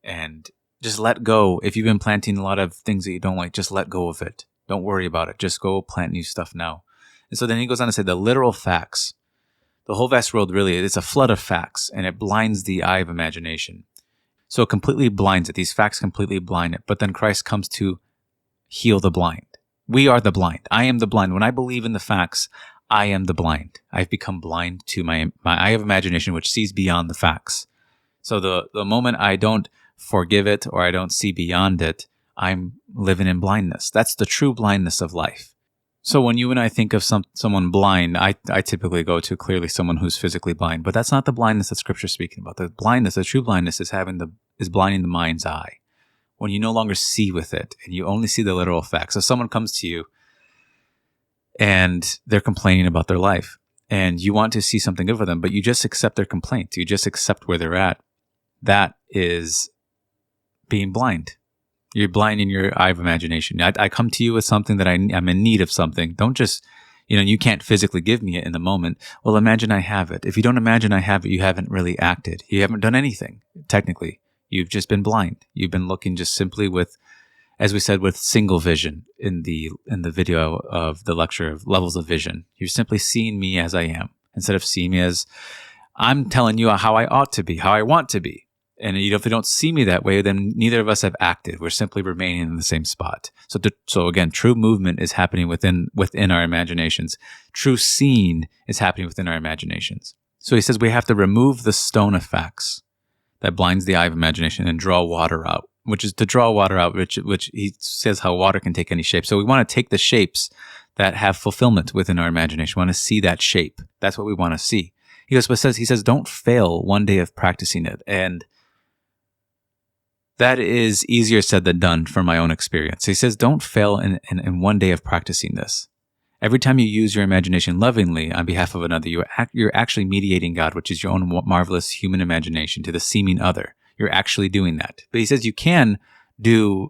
And just let go. If you've been planting a lot of things that you don't like, just let go of it. Don't worry about it. Just go plant new stuff now. And so then he goes on to say the literal facts. The whole vast world really, it's a flood of facts, and it blinds the eye of imagination. So it completely blinds it. These facts completely blind it. But then Christ comes to heal the blind. We are the blind. I am the blind. When I believe in the facts, I am the blind. I've become blind to my eye of imagination, which sees beyond the facts. So the moment I don't forgive it or I don't see beyond it, I'm living in blindness. That's the true blindness of life. So when you and I think of someone blind, I typically go to clearly someone who's physically blind, but that's not the blindness that Scripture's speaking about. The true blindness is blinding the mind's eye. When you no longer see with it and you only see the literal facts. So someone comes to you and they're complaining about their life and you want to see something good for them, but you just accept their complaint. You just accept where they're at. That is being blind. You're blind in your eye of imagination. I come to you with something that I'm in need of something. Don't just, you can't physically give me it in the moment. Well, imagine I have it. If you don't imagine I have it, you haven't really acted. You haven't done anything, technically. You've just been blind. You've been looking just simply with, as we said, with single vision in the video of the lecture of levels of vision. You're simply seeing me as I am instead of seeing me as I'm telling you how I ought to be, how I want to be. And if you don't see me that way, then neither of us have acted. We're simply remaining in the same spot. So again, true movement is happening within our imaginations. True seeing is happening within our imaginations. So he says we have to remove the stone of facts that blinds the eye of imagination and draw water out, which is to draw water out, which he says how water can take any shape. So we want to take the shapes that have fulfillment within our imagination. We want to see that shape. That's what we want to see. He says, don't fail one day of practicing it. And that is easier said than done from my own experience. He says, don't fail in one day of practicing this. Every time you use your imagination lovingly on behalf of another, you're actually mediating God, which is your own marvelous human imagination, to the seeming other. You're actually doing that. But he says you can use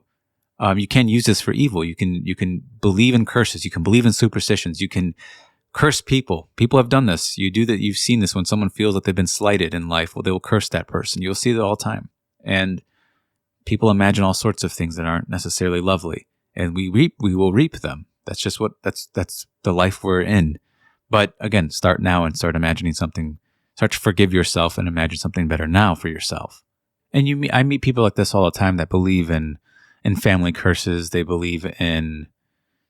this for evil. You can believe in curses. You can believe in superstitions. You can curse people. People have done this. You do that. You've seen this when someone feels that they've been slighted in life. Well, they will curse that person. You'll see that all the time. And people imagine all sorts of things that aren't necessarily lovely, and we will reap them. That's just that's the life we're in. But again, start now and start imagining something. Start to forgive yourself and imagine something better now for yourself. And I meet people like this all the time that believe in family curses. They believe in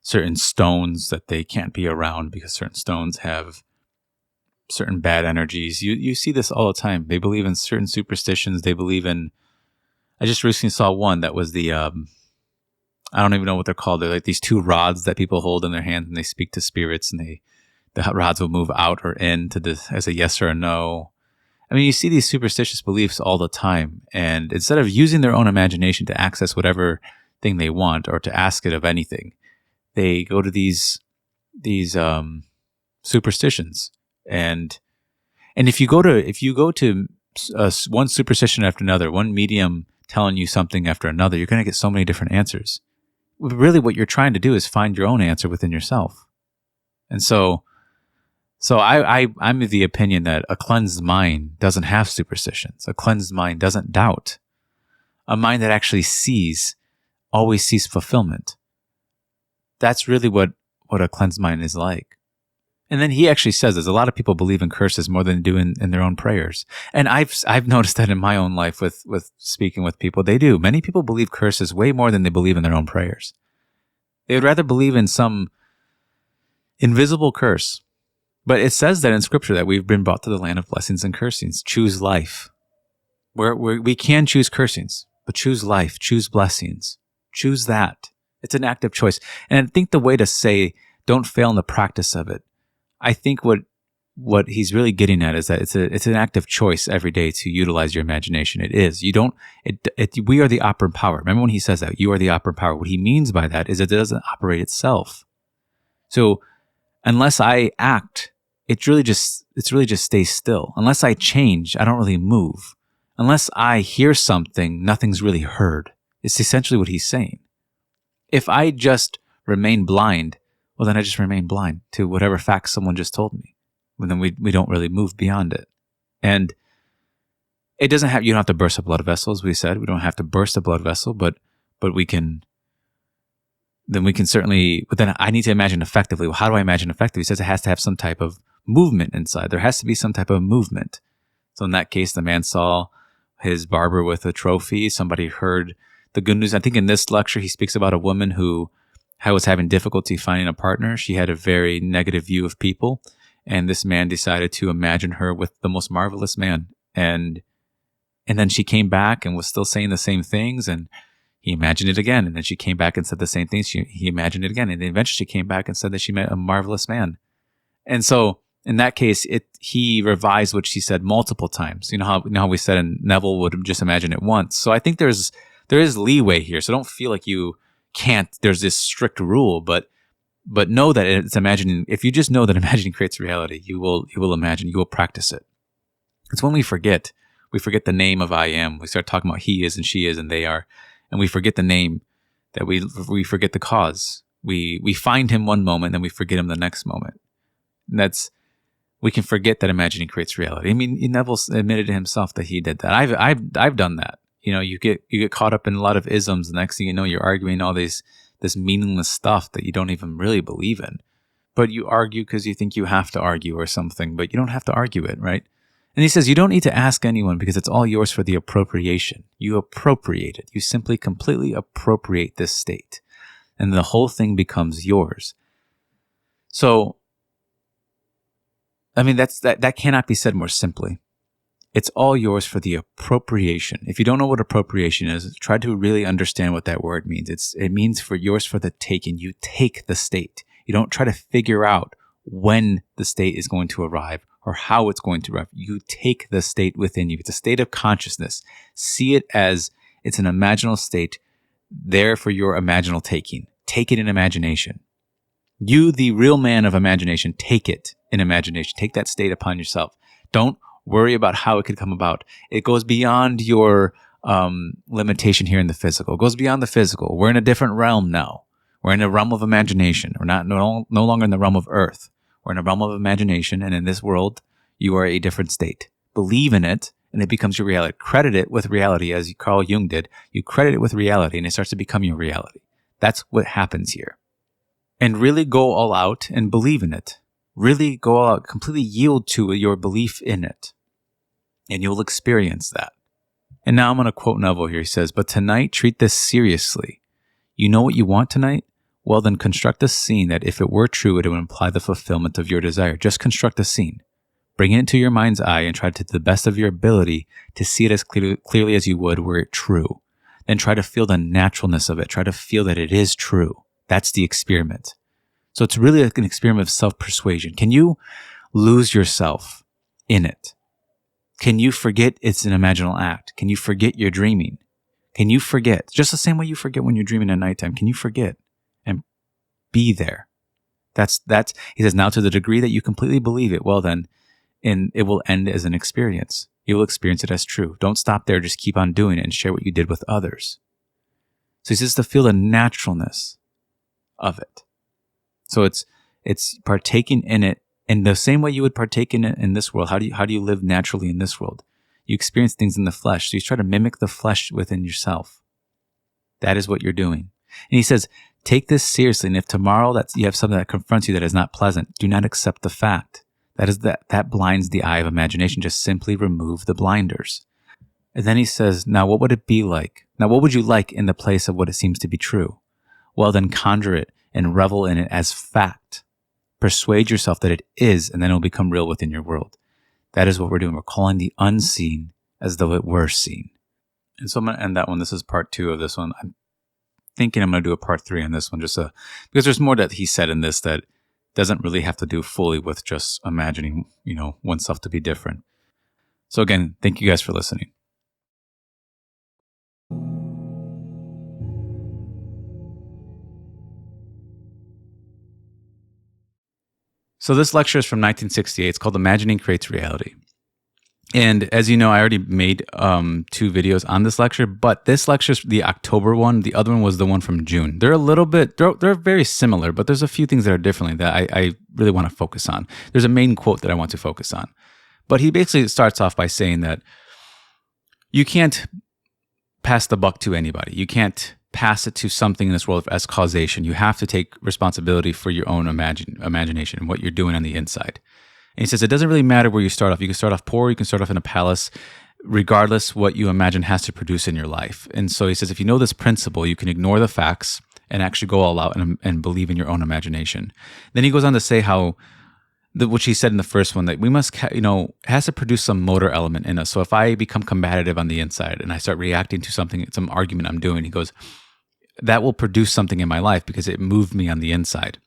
certain stones that they can't be around because certain stones have certain bad energies. You see this all the time. They believe in certain superstitions. They believe in. I just recently saw one that was the. I don't even know what they're called. They're like these two rods that people hold in their hands and they speak to spirits, and the rods will move out or in as a yes or a no. I mean, you see these superstitious beliefs all the time, and instead of using their own imagination to access whatever thing they want or to ask it of anything, they go to these superstitions. And if you go to one superstition after another, one medium telling you something after another, you're going to get so many different answers. Really, what you're trying to do is find your own answer within yourself. And so I'm of the opinion that a cleansed mind doesn't have superstitions. A cleansed mind doesn't doubt. A mind that actually always sees fulfillment. That's really what a cleansed mind is like. And then he actually says there's a lot of people believe in curses more than they do in their own prayers. And I've noticed that in my own life with speaking with people. They do. Many people believe curses way more than they believe in their own prayers. They would rather believe in some invisible curse. But it says that in Scripture that we've been brought to the land of blessings and cursings. Choose life. We can choose cursings, but choose life, choose blessings. Choose that. It's an active choice. And I think the way to say don't fail in the practice of it, I think what he's really getting at is that it's an active choice every day to utilize your imagination. It is. We are the operant power. Remember when he says that? You are the operant power. What he means by that is that it doesn't operate itself. So unless I act, it's really just stays still. Unless I change, I don't really move. Unless I hear something, nothing's really heard. It's essentially what he's saying. If I just remain blind, well, then I just remain blind to whatever facts someone just told me. And then we don't really move beyond it. And it doesn't have, you don't have to burst a blood vessel, as we said. We don't have to burst a blood vessel, but we can, then we can certainly, but then I need to imagine effectively. Well, how do I imagine effectively? He says it has to have some type of movement inside. There has to be some type of movement. So in that case, the man saw his barber with a trophy. Somebody heard the good news. I think in this lecture, he speaks about a woman who was having difficulty finding a partner. She had a very negative view of people. And this man decided to imagine her with the most marvelous man. And then she came back and was still saying the same things. And he imagined it again. And then she came back and said the same things. He imagined it again. And then eventually she came back and said that she met a marvelous man. And so in that case, he revised what she said multiple times. You know how we said, and Neville would just imagine it once. So I think there is leeway here. So don't feel like you can't, there's this strict rule, but know that it's imagining. If you just know that imagining creates reality, you will imagine, you will practice it. It's when we forget the name of I am. We start talking about he is and she is and they are, and we forget the name, that we forget the cause. We find him one moment, then we forget him the next moment. And we can forget that imagining creates reality. I mean, Neville admitted to himself that he did that. I've done that. You know, you get caught up in a lot of isms. The next thing you know, you're arguing all this meaningless stuff that you don't even really believe in. But you argue because you think you have to argue or something, but you don't have to argue it, right? And he says, you don't need to ask anyone because it's all yours for the appropriation. You appropriate it. You simply completely appropriate this state. And the whole thing becomes yours. So, I mean, that cannot be said more simply. It's all yours for the appropriation. If you don't know what appropriation is, try to really understand what that word means. It means for yours for the taking. You take the state. You don't try to figure out when the state is going to arrive or how it's going to arrive. You take the state within you. It's a state of consciousness. See it as it's an imaginal state there for your imaginal taking. Take it in imagination. You, the real man of imagination, take it in imagination. Take that state upon yourself. Don't worry about how it could come about. It goes beyond your limitation here in the physical. It goes beyond the physical. We're in a different realm now. We're in a realm of imagination. We're no longer in the realm of earth. We're in a realm of imagination, and in this world, you are a different state. Believe in it, and it becomes your reality. Credit it with reality, as Carl Jung did. You credit it with reality, and it starts to become your reality. That's what happens here. And really go all out and believe in it. Really go all out, completely yield to your belief in it. And you'll experience that. And now I'm going to quote Neville here. He says, but tonight, treat this seriously. You know what you want tonight? Well, then construct a scene that if it were true, it would imply the fulfillment of your desire. Just construct a scene. Bring it into your mind's eye and try to the best of your ability to see it as clearly as you would were it true. Then try to feel the naturalness of it. Try to feel that it is true. That's the experiment. So it's really like an experiment of self-persuasion. Can you lose yourself in it? Can you forget it's an imaginal act? Can you forget you're dreaming? Can you forget? Just the same way you forget when you're dreaming at nighttime. Can you forget and be there? That's, he says, now to the degree that you completely believe it, well then, and it will end as an experience. You will experience it as true. Don't stop there. Just keep on doing it and share what you did with others. So he says to feel the naturalness of it. So It's partaking in it in the same way you would partake in it in this world. How do you live naturally in this world? You experience things in the flesh. So you try to mimic the flesh within yourself. That is what you're doing. And he says, take this seriously. And if tomorrow you have something that confronts you that is not pleasant, do not accept the fact. That blinds the eye of imagination. Just simply remove the blinders. And then he says, now what would it be like? Now what would you like in the place of what it seems to be true? Well, then conjure it and revel in it as fact. Persuade yourself that it is, and then it will become real within your world. That is what we're doing. We're calling the unseen as though it were seen. And so I'm going to end that one. This is part 2 of this one. I'm thinking I'm going to do a part 3 on this one, just because there's more that he said in this that doesn't really have to do fully with just imagining, oneself to be different. So again, thank you guys for listening. So this lecture is from 1968. It's called Imagining Creates Reality. And as you know, I already made 2 videos on this lecture, but this lecture is the October one. The other one was the one from June. They're they're very similar, but there's a few things that are differently that I really want to focus on. There's a main quote that I want to focus on. But he basically starts off by saying that you can't pass the buck to anybody. You can't pass it to something in this world as causation. You have to take responsibility for your own imagination and what you're doing on the inside. And he says, it doesn't really matter where you start off. You can start off poor, you can start off in a palace, regardless what you imagine has to produce in your life. And so he says, if you know this principle, you can ignore the facts and actually go all out and believe in your own imagination. Then he goes on to say how, which he said in the first one, that we must, has to produce some motor element in us. So if I become combative on the inside and I start reacting to some argument I'm doing, he goes, that will produce something in my life because it moved me on the inside.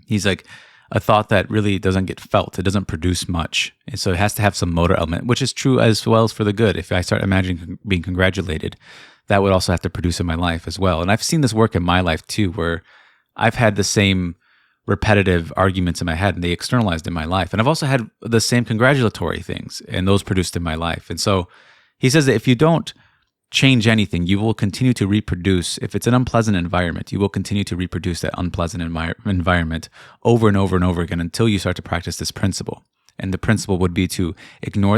He's like, a thought that really doesn't get felt, it doesn't produce much. And so it has to have some motor element, which is true as well as for the good. If I start imagining being congratulated, that would also have to produce in my life as well. And I've seen this work in my life too, where I've had the same repetitive arguments in my head and they externalized in my life. And I've also had the same congratulatory things and those produced in my life. And so he says that if you don't change anything, you will continue to reproduce. If it's an unpleasant environment, you will continue to reproduce that unpleasant environment over and over and over again until you start to practice this principle. And the principle would be to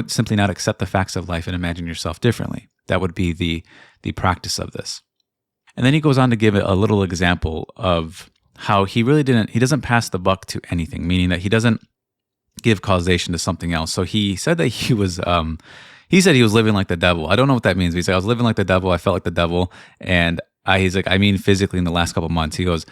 simply not accept the facts of life and imagine yourself differently. That would be the practice of this. And then he goes on to give a little example of how he doesn't pass the buck to anything, meaning that he doesn't give causation to something else. So he said that he was living like the devil. I don't know what that means. But he's like, I was living like the devil. I felt like the devil. And he's like, I mean, physically in the last couple of months. He goes,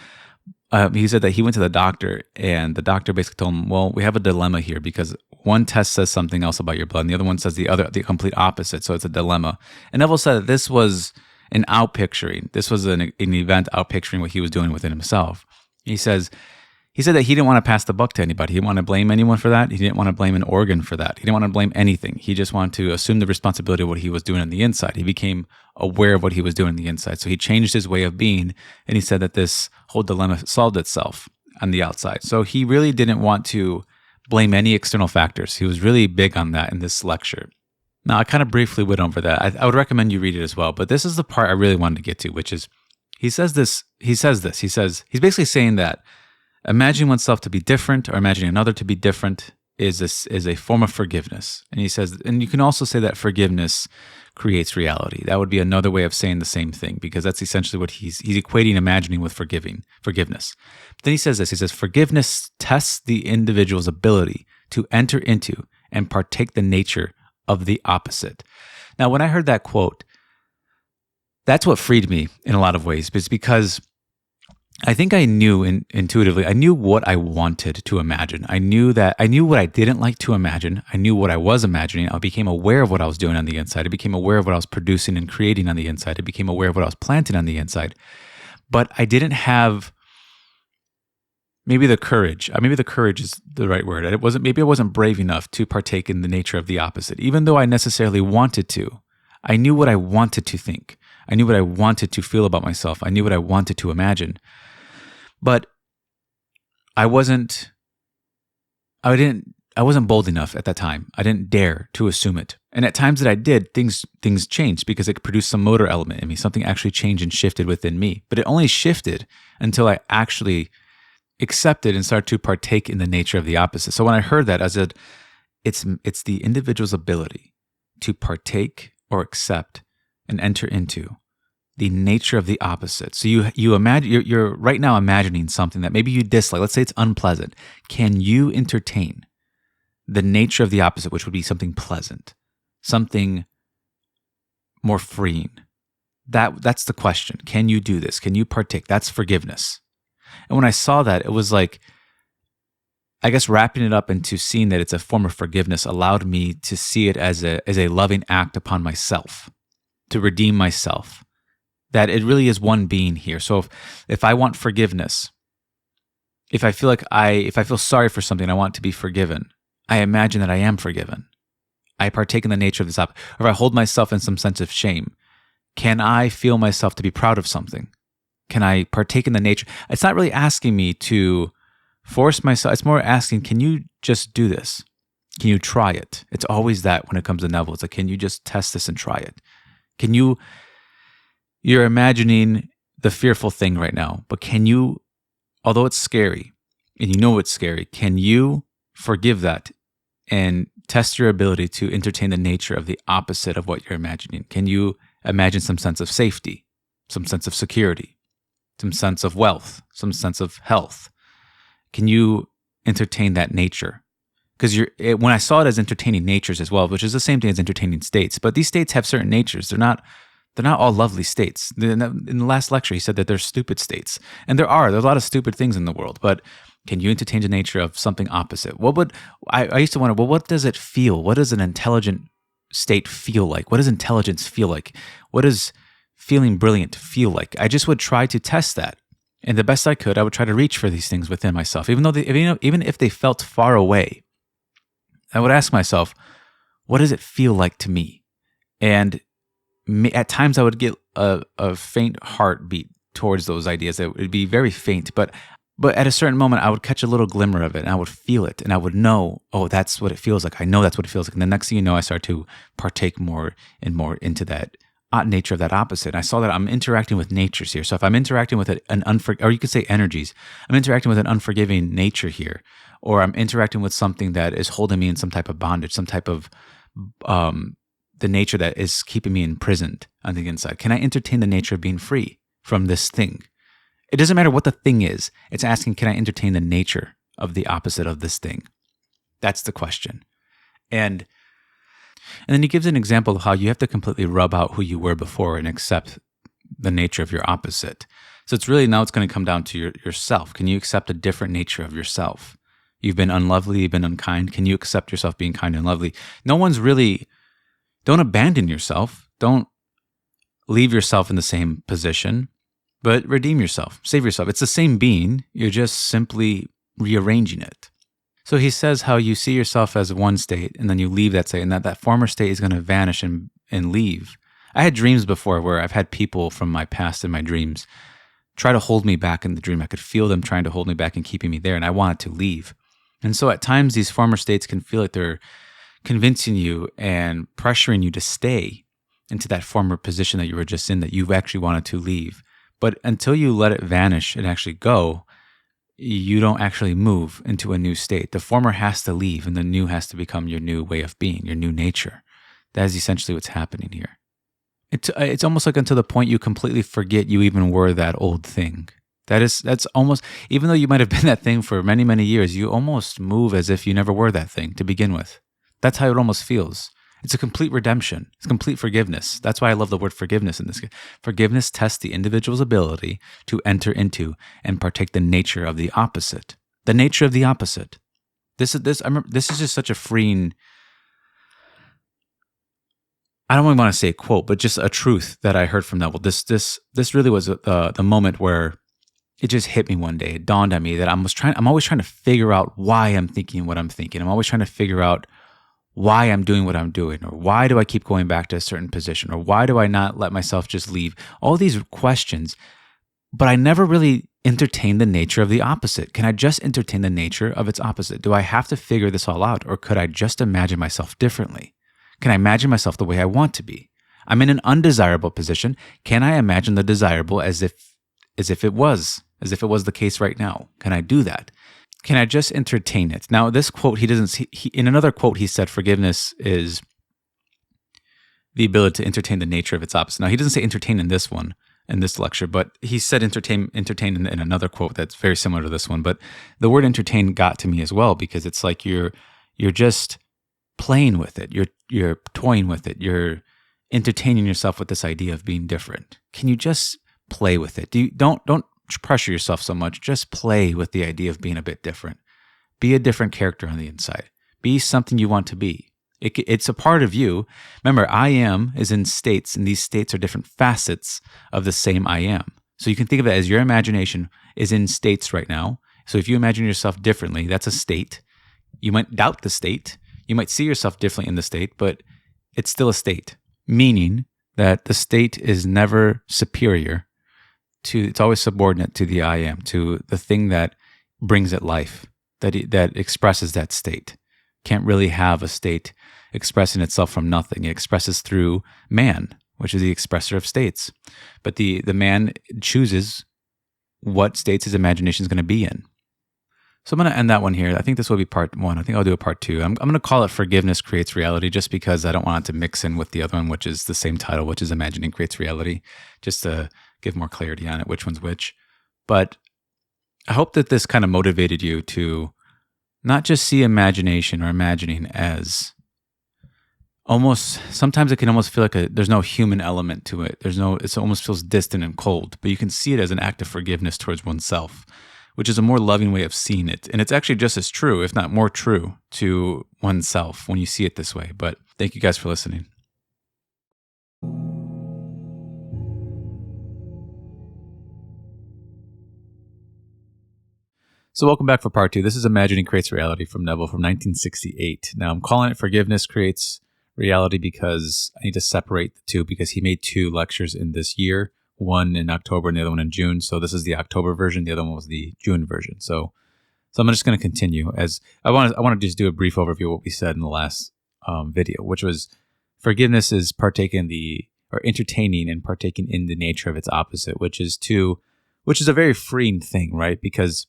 he said that he went to the doctor and the doctor basically told him, well, we have a dilemma here because one test says something else about your blood and the other one says the complete opposite. So it's a dilemma. And Neville said that this was an outpicturing. This was an event outpicturing what he was doing within himself. He said that he didn't want to pass the buck to anybody. He didn't want to blame anyone for that. He didn't want to blame an organ for that. He didn't want to blame anything. He just wanted to assume the responsibility of what he was doing on the inside. He became aware of what he was doing on the inside. So he changed his way of being, and he said that this whole dilemma solved itself on the outside. So he really didn't want to blame any external factors. He was really big on that in this lecture. Now, I kind of briefly went over that. I would recommend you read it as well, but this is the part I really wanted to get to, which is he says he's basically saying that imagining oneself to be different or imagining another to be different is a form of forgiveness. And he says, and you can also say that forgiveness creates reality. That would be another way of saying the same thing, because that's essentially what he's equating imagining with forgiveness. But then he says this, he says, forgiveness tests the individual's ability to enter into and partake the nature of the opposite. Now, when I heard that quote, that's what freed me in a lot of ways. It's because I think I knew intuitively, I knew what I wanted to imagine. I knew what I didn't like to imagine. I knew what I was imagining. I became aware of what I was doing on the inside. I became aware of what I was producing and creating on the inside. I became aware of what I was planting on the inside. But I didn't have maybe the courage. Maybe the courage is the right word. Maybe I wasn't brave enough to partake in the nature of the opposite, even though I necessarily wanted to. I knew what I wanted to think. I knew what I wanted to feel about myself. I knew what I wanted to imagine. But I wasn't bold enough at that time. I didn't dare to assume it. And at times that I did, things changed because it produced some motor element in me. Something actually changed and shifted within me. But it only shifted until I actually accept it and start to partake in the nature of the opposite. So when I heard that, I said, it's the individual's ability to partake or accept and enter into the nature of the opposite. So you imagine, you're right now imagining something that maybe you dislike. Let's say it's unpleasant. Can you entertain the nature of the opposite, which would be something pleasant, something more freeing? That's the question. Can you do this? Can you partake? That's forgiveness. And when I saw that, it was like, I guess wrapping it up into seeing that it's a form of forgiveness allowed me to see it as a loving act upon myself, to redeem myself, that it really is one being here. So if I want forgiveness, if I feel sorry for something, I want to be forgiven, I imagine that I am forgiven. I partake in the nature of this opposite. Or if I hold myself in some sense of shame, can I feel myself to be proud of something? Can I partake in the nature? It's not really asking me to force myself. It's more asking, can you just do this? Can you try it? It's always that when it comes to Neville. It's like, can you just test this and try it? You're imagining the fearful thing right now, but can you, although it's scary and you know it's scary, can you forgive that and test your ability to entertain the nature of the opposite of what you're imagining? Can you imagine some sense of safety, some sense of security, some sense of wealth, some sense of health? Can you entertain that nature? Because when I saw it as entertaining natures as well, which is the same thing as entertaining states, but these states have certain natures. They're not all lovely states. In the last lecture, he said that they're stupid states. And there's a lot of stupid things in the world, but can you entertain the nature of something opposite? I used to wonder, well, what does it feel? What does an intelligent state feel like? What does intelligence feel like? What does feeling brilliant feel like? I just would try to test that. And the best I could, I would try to reach for these things within myself. Even if they felt far away, I would ask myself, what does it feel like to me? And at times I would get a faint heartbeat towards those ideas. It would be very faint, but at a certain moment I would catch a little glimmer of it and I would feel it and I would know, oh, that's what it feels like. I know that's what it feels like. And the next thing you know, I start to partake more and more into that nature of that opposite. And I saw that I'm interacting with natures here. So if I'm interacting with or you could say energies, I'm interacting with an unforgiving nature here, or I'm interacting with something that is holding me in some type of bondage, some type of the nature that is keeping me imprisoned on the inside. Can I entertain the nature of being free from this thing? It doesn't matter what the thing is. It's asking, can I entertain the nature of the opposite of this thing? That's the question. And then he gives an example of how you have to completely rub out who you were before and accept the nature of your opposite. So it's really, now it's going to come down to yourself. Can you accept a different nature of yourself? You've been unlovely, you've been unkind. Can you accept yourself being kind and lovely? Don't abandon yourself. Don't leave yourself in the same position, but redeem yourself, save yourself. It's the same being. You're just simply rearranging it. So he says how you see yourself as one state and then you leave that state, and that former state is going to vanish and leave. I had dreams before where I've had people from my past in my dreams try to hold me back in the dream. I could feel them trying to hold me back and keeping me there, and I wanted to leave. And so at times these former states can feel like they're convincing you and pressuring you to stay into that former position that you were just in, that you've actually wanted to leave. But until you let it vanish and actually go, you don't actually move into a new state. The former has to leave and the new has to become your new way of being, your new nature. That is essentially what's happening here. It's almost like until the point you completely forget you even were that old thing. That's almost, even though you might have been that thing for many, many years, you almost move as if you never were that thing to begin with. That's how it almost feels. It's a complete redemption. It's complete forgiveness. That's why I love the word forgiveness in this case. Forgiveness tests the individual's ability to enter into and partake the nature of the opposite. The nature of the opposite. This is just such a freeing, I don't even want to say a quote, but just a truth that I heard from Neville. This really was the moment where it just hit me one day. It dawned on me that I'm always trying to figure out why I'm thinking what I'm thinking. I'm always trying to figure out why I'm doing what I'm doing, or why do I keep going back to a certain position, or why do I not let myself just leave? All these questions, but I never really entertain the nature of the opposite. Can I just entertain the nature of its opposite? Do I have to figure this all out, or could I just imagine myself differently? Can I imagine myself the way I want to be? I'm in an undesirable position. Can I imagine the desirable as if it was as if it was the case right now? Can I do that? Can I just entertain it? Now, this quote, in another quote, he said forgiveness is the ability to entertain the nature of its opposite. Now, he doesn't say entertain in this one, in this lecture, but he said entertain in another quote that's very similar to this one. But the word entertain got to me as well, because it's like you're just playing with it. You're toying with it. You're entertaining yourself with this idea of being different. Can you just play with it? Don't pressure yourself so much. Just play with the idea of being a bit different. Be a different character on the inside. Be something you want to be. It's a part of you. Remember, I am is in states, and these states are different facets of the same I am. So you can think of it as your imagination is in states right now. So if you imagine yourself differently, that's a state. You might doubt the state. You might see yourself differently in the state, but it's still a state, meaning that the state is never superior to, it's always subordinate to the I am, to the thing that brings it life, that expresses that state. Can't really have a state expressing itself from nothing. It expresses through man, which is the expressor of states. But the man chooses what states his imagination is going to be in. So I'm going to end that one here. I think this will be part one. I think I'll do a part two. I'm going to call it Forgiveness Creates Reality, just because I don't want it to mix in with the other one, which is the same title, which is Imagining Creates Reality, just to give more clarity on it, which one's which. But I hope that this kind of motivated you to not just see imagination or imagining as almost, sometimes it can almost feel like there's no human element to it. It almost feels distant and cold, but you can see it as an act of forgiveness towards oneself, which is a more loving way of seeing it. And it's actually just as true, if not more true, to oneself when you see it this way. But thank you guys for listening. So welcome back for part two. This is Imagining Creates Reality from Neville from 1968. Now I'm calling it Forgiveness Creates Reality because I need to separate the two, because he made two lectures in this year, one in October and the other one in June. So this is the October version. The other one was the June version. So I'm just going to continue. As I want to just do a brief overview of what we said in the last video, which was forgiveness is entertaining and partaking in the nature of its opposite, which is a very freeing thing, right? Because,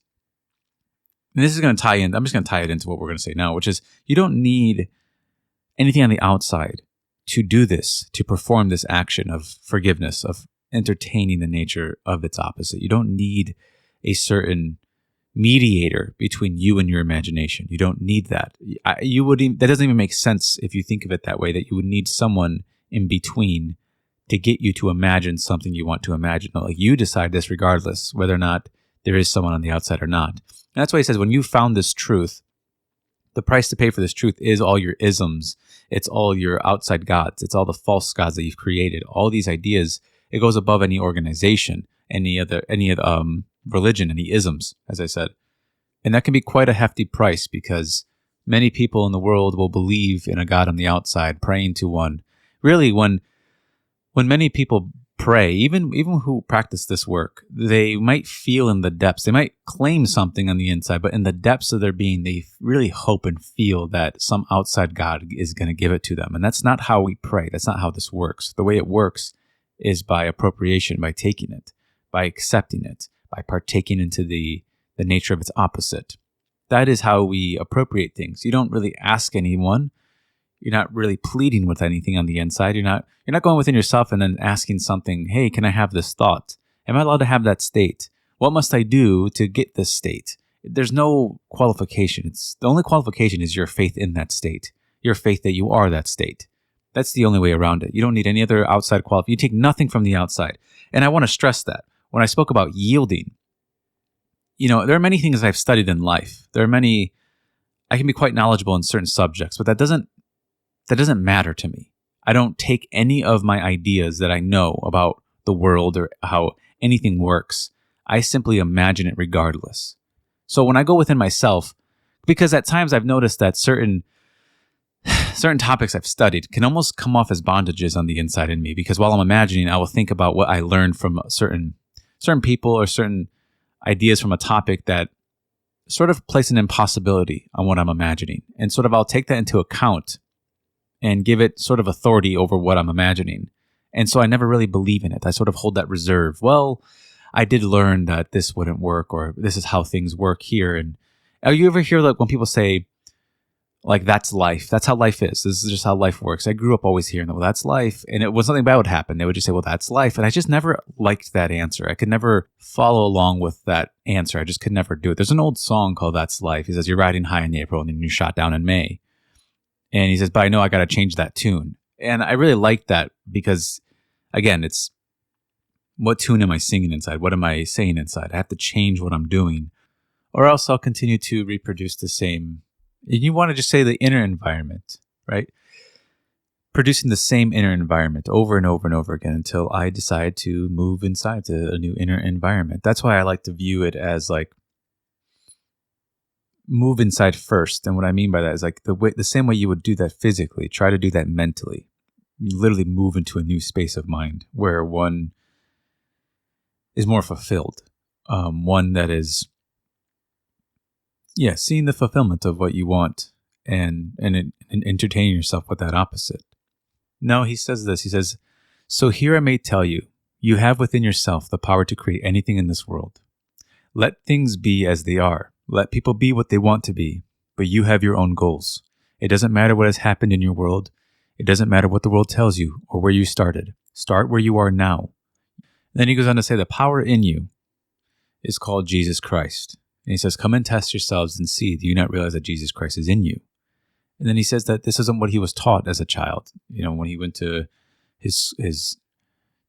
and this is going to tie in, I'm just going to tie it into what we're going to say now, which is you don't need anything on the outside to do this, to perform this action of forgiveness, of entertaining the nature of its opposite. You don't need a certain mediator between you and your imagination. You don't need that. That doesn't even make sense if you think of it that way, that you would need someone in between to get you to imagine something you want to imagine. Like you decide this regardless, whether or not there is someone on the outside or not. And that's why he says, when you found this truth, the price to pay for this truth is all your isms. It's all your outside gods. It's all the false gods that you've created. All these ideas, it goes above any organization, any religion, any isms, as I said. And that can be quite a hefty price, because many people in the world will believe in a God on the outside, praying to one. Really, when many people pray, even who practice this work, they might feel in the depths, they might claim something on the inside, but in the depths of their being, they really hope and feel that some outside God is going to give it to them. And that's not how we pray. That's not how this works. The way it works is by appropriation, by taking it, by accepting it, by partaking into the nature of its opposite. That is how we appropriate things. You don't really ask anyone. You're not really pleading with anything on the inside. You're not going within yourself and then asking something, hey, can I have this thought? Am I allowed to have that state? What must I do to get this state? There's no qualification. The only qualification is your faith in that state, your faith that you are that state. That's the only way around it. You don't need any other outside qualification. You take nothing from the outside. And I want to stress that. When I spoke about yielding, there are many things I've studied in life. I can be quite knowledgeable in certain subjects, but that doesn't matter to me. I don't take any of my ideas that I know about the world or how anything works. I simply imagine it regardless. So when I go within myself, because at times I've noticed that certain topics I've studied can almost come off as bondages on the inside in me, because while I'm imagining, I will think about what I learned from certain people or certain ideas from a topic that sort of place an impossibility on what I'm imagining. And sort of I'll take that into account and give it sort of authority over what I'm imagining. And so I never really believe in it. I sort of hold that reserve. Well, I did learn that this wouldn't work, or this is how things work here. And you ever hear like when people say, like, that's life. That's how life is. This is just how life works. I grew up always hearing that, well, that's life. And it was something bad would happen. They would just say, well, that's life. And I just never liked that answer. I could never follow along with that answer. I just could never do it. There's an old song called That's Life. He says, you're riding high in April and then you're shot down in May. And he says, but I know I got to change that tune. And I really like that because, again, it's what tune am I singing inside? What am I saying inside? I have to change what I'm doing, or else I'll continue to reproduce the same. And you want to just say the inner environment, right? Producing the same inner environment over and over and over again until I decide to move inside to a new inner environment. That's why I like to view it as like move inside first. And what I mean by that is like the same way you would do that physically, try to do that mentally. You literally move into a new space of mind where one is more fulfilled. One that is, seeing the fulfillment of what you want and entertaining yourself with that opposite. No, he says this. He says, so here I may tell you, you have within yourself the power to create anything in this world. Let things be as they are. Let people be what they want to be, but you have your own goals. It doesn't matter what has happened in your world. It doesn't matter what the world tells you or where you started. Start where you are now. Then he goes on to say the power in you is called Jesus Christ. And he says, come and test yourselves and see. Do you not realize that Jesus Christ is in you? And then he says that this isn't what he was taught as a child. When he went to his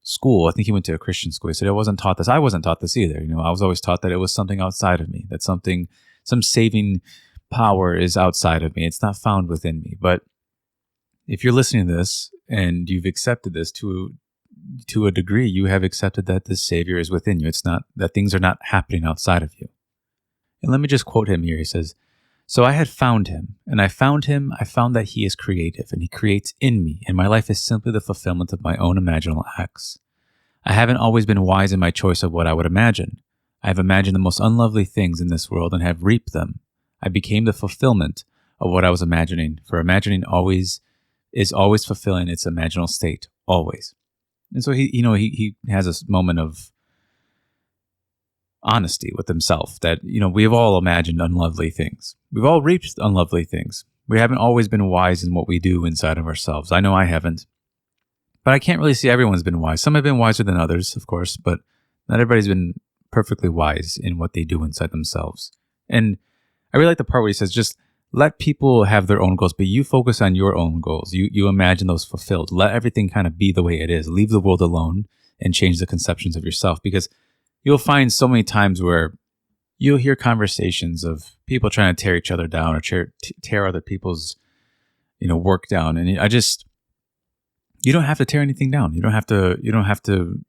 school, I think he went to a Christian school. He said, I wasn't taught this. I wasn't taught this either. I was always taught that it was something outside of me, that some saving power is outside of me. It's not found within me. But if you're listening to this and you've accepted this to a degree, you have accepted that this Savior is within you. It's not that things are not happening outside of you. And let me just quote him here. He says, so I had found him, and I found that he is creative, and he creates in me, and my life is simply the fulfillment of my own imaginal acts. I haven't always been wise in my choice of what I would imagine. I have imagined the most unlovely things in this world and have reaped them. I became the fulfillment of what I was imagining, for imagining is always fulfilling its imaginal state, always. And so he has a moment of honesty with himself that, we've all imagined unlovely things. We've all reached unlovely things. We haven't always been wise in what we do inside of ourselves. I know I haven't. But I can't really see everyone's been wise. Some have been wiser than others, of course, but not everybody's been perfectly wise in what they do inside themselves. And I really like the part where he says, just let people have their own goals, but you focus on your own goals. You imagine those fulfilled. Let everything kind of be the way it is. Leave the world alone and change the conceptions of yourself, because you'll find so many times where you'll hear conversations of people trying to tear each other down or tear other people's, work down. And you don't have to tear anything down. You don't have to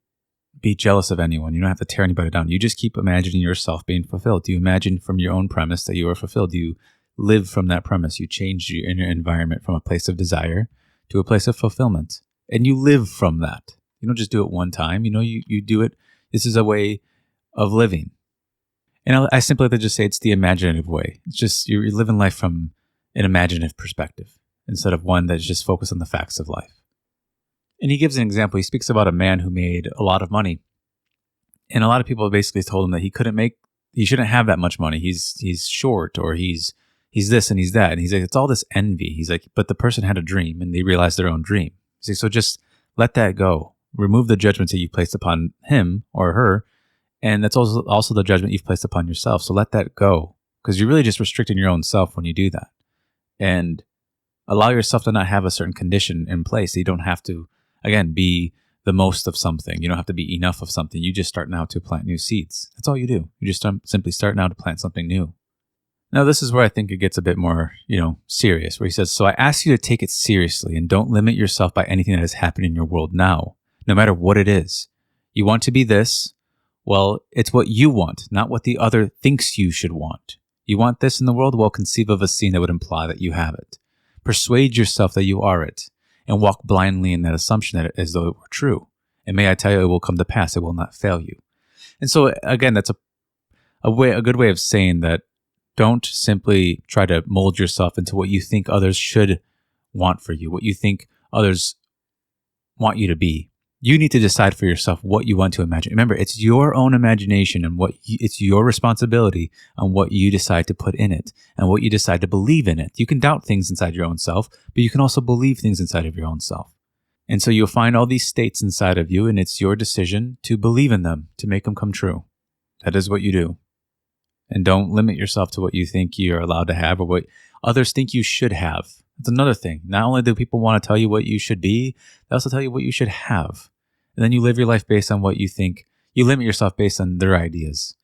be jealous of anyone. You don't have to tear anybody down. You just keep imagining yourself being fulfilled. Do you imagine from your own premise that you are fulfilled? Do you live from that premise? You change your inner environment from a place of desire to a place of fulfillment. And you live from that. You don't just do it one time. You do it. This is a way of living. And I simply like to just say it's the imaginative way. It's just you're living life from an imaginative perspective instead of one that's just focused on the facts of life. And he gives an example. He speaks about a man who made a lot of money. And a lot of people basically told him that he shouldn't have that much money. He's short, or he's this and he's that. And he's like, it's all this envy. He's like, but the person had a dream and they realized their own dream. He's like, so just let that go. Remove the judgments that you placed upon him or her. And that's also the judgment you've placed upon yourself. So let that go, because you're really just restricting your own self when you do that. And allow yourself to not have a certain condition in place. You don't have to, again, be the most of something. You don't have to be enough of something. You just start now to plant new seeds. That's all you do. You just simply start now to plant something new. Now, this is where I think it gets a bit more, serious, where he says, so I ask you to take it seriously and don't limit yourself by anything that is happening in your world now, no matter what it is. You want to be this. Well, it's what you want, not what the other thinks you should want. You want this in the world? Well, conceive of a scene that would imply that you have it. Persuade yourself that you are it, and walk blindly in that assumption that as though it were true. And may I tell you, it will come to pass. It will not fail you. And so, again, that's a good way of saying that don't simply try to mold yourself into what you think others should want for you, what you think others want you to be. You need to decide for yourself what you want to imagine. Remember, it's your own imagination and it's your responsibility on what you decide to put in it and what you decide to believe in it. You can doubt things inside your own self, but you can also believe things inside of your own self. And so you'll find all these states inside of you, and it's your decision to believe in them, to make them come true. That is what you do. And don't limit yourself to what you think you're allowed to have or what others think you should have. That's another thing. Not only do people want to tell you what you should be, they also tell you what you should have. And then you live your life based on what you think. You limit yourself based on their ideas.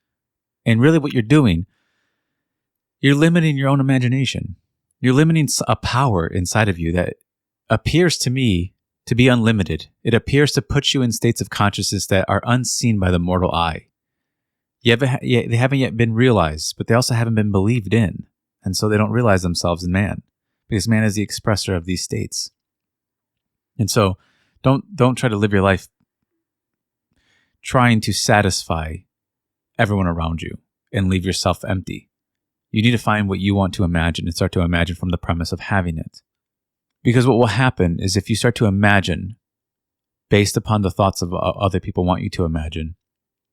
And really what you're doing, you're limiting your own imagination. You're limiting a power inside of you that appears to me to be unlimited. It appears to put you in states of consciousness that are unseen by the mortal eye. They haven't yet been realized, but they also haven't been believed in. And so they don't realize themselves in man, because man is the expressor of these states. And so don't try to live your life trying to satisfy everyone around you and leave yourself empty. You need to find what you want to imagine and start to imagine from the premise of having it. Because what will happen is if you start to imagine based upon the thoughts of other people want you to imagine,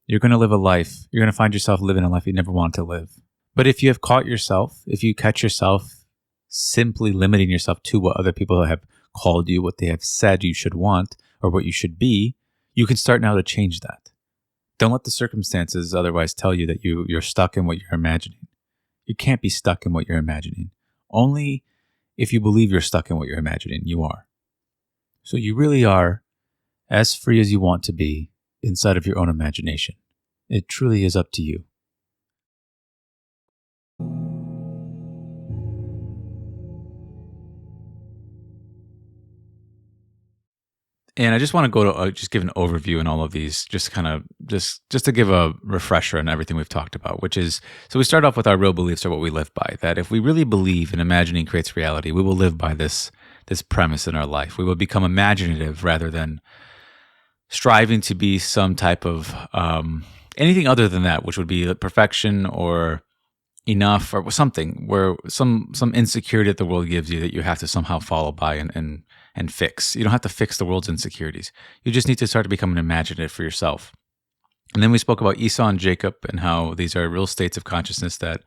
you're going to live a life, you're going to find yourself living a life you never want to live. But if you catch yourself simply limiting yourself to what other people have called you, what they have said you should want, or what you should be, you can start now to change that. Don't let the circumstances otherwise tell you that you're stuck in what you're imagining. You can't be stuck in what you're imagining. Only if you believe you're stuck in what you're imagining, you are. So you really are as free as you want to be inside of your own imagination. It truly is up to you. And I just want to go to just give an overview in all of these, just to give a refresher on everything we've talked about, which is, so we start off with our real beliefs are what we live by, that if we really believe in imagining creates reality, we will live by this premise in our life. We will become imaginative rather than striving to be some type of anything other than that, which would be perfection or enough or something, where some insecurity that the world gives you that you have to somehow follow by and fix. You don't have to fix the world's insecurities. You just need to start to become an imaginative for yourself. And then we spoke about Esau and Jacob and how these are real states of consciousness that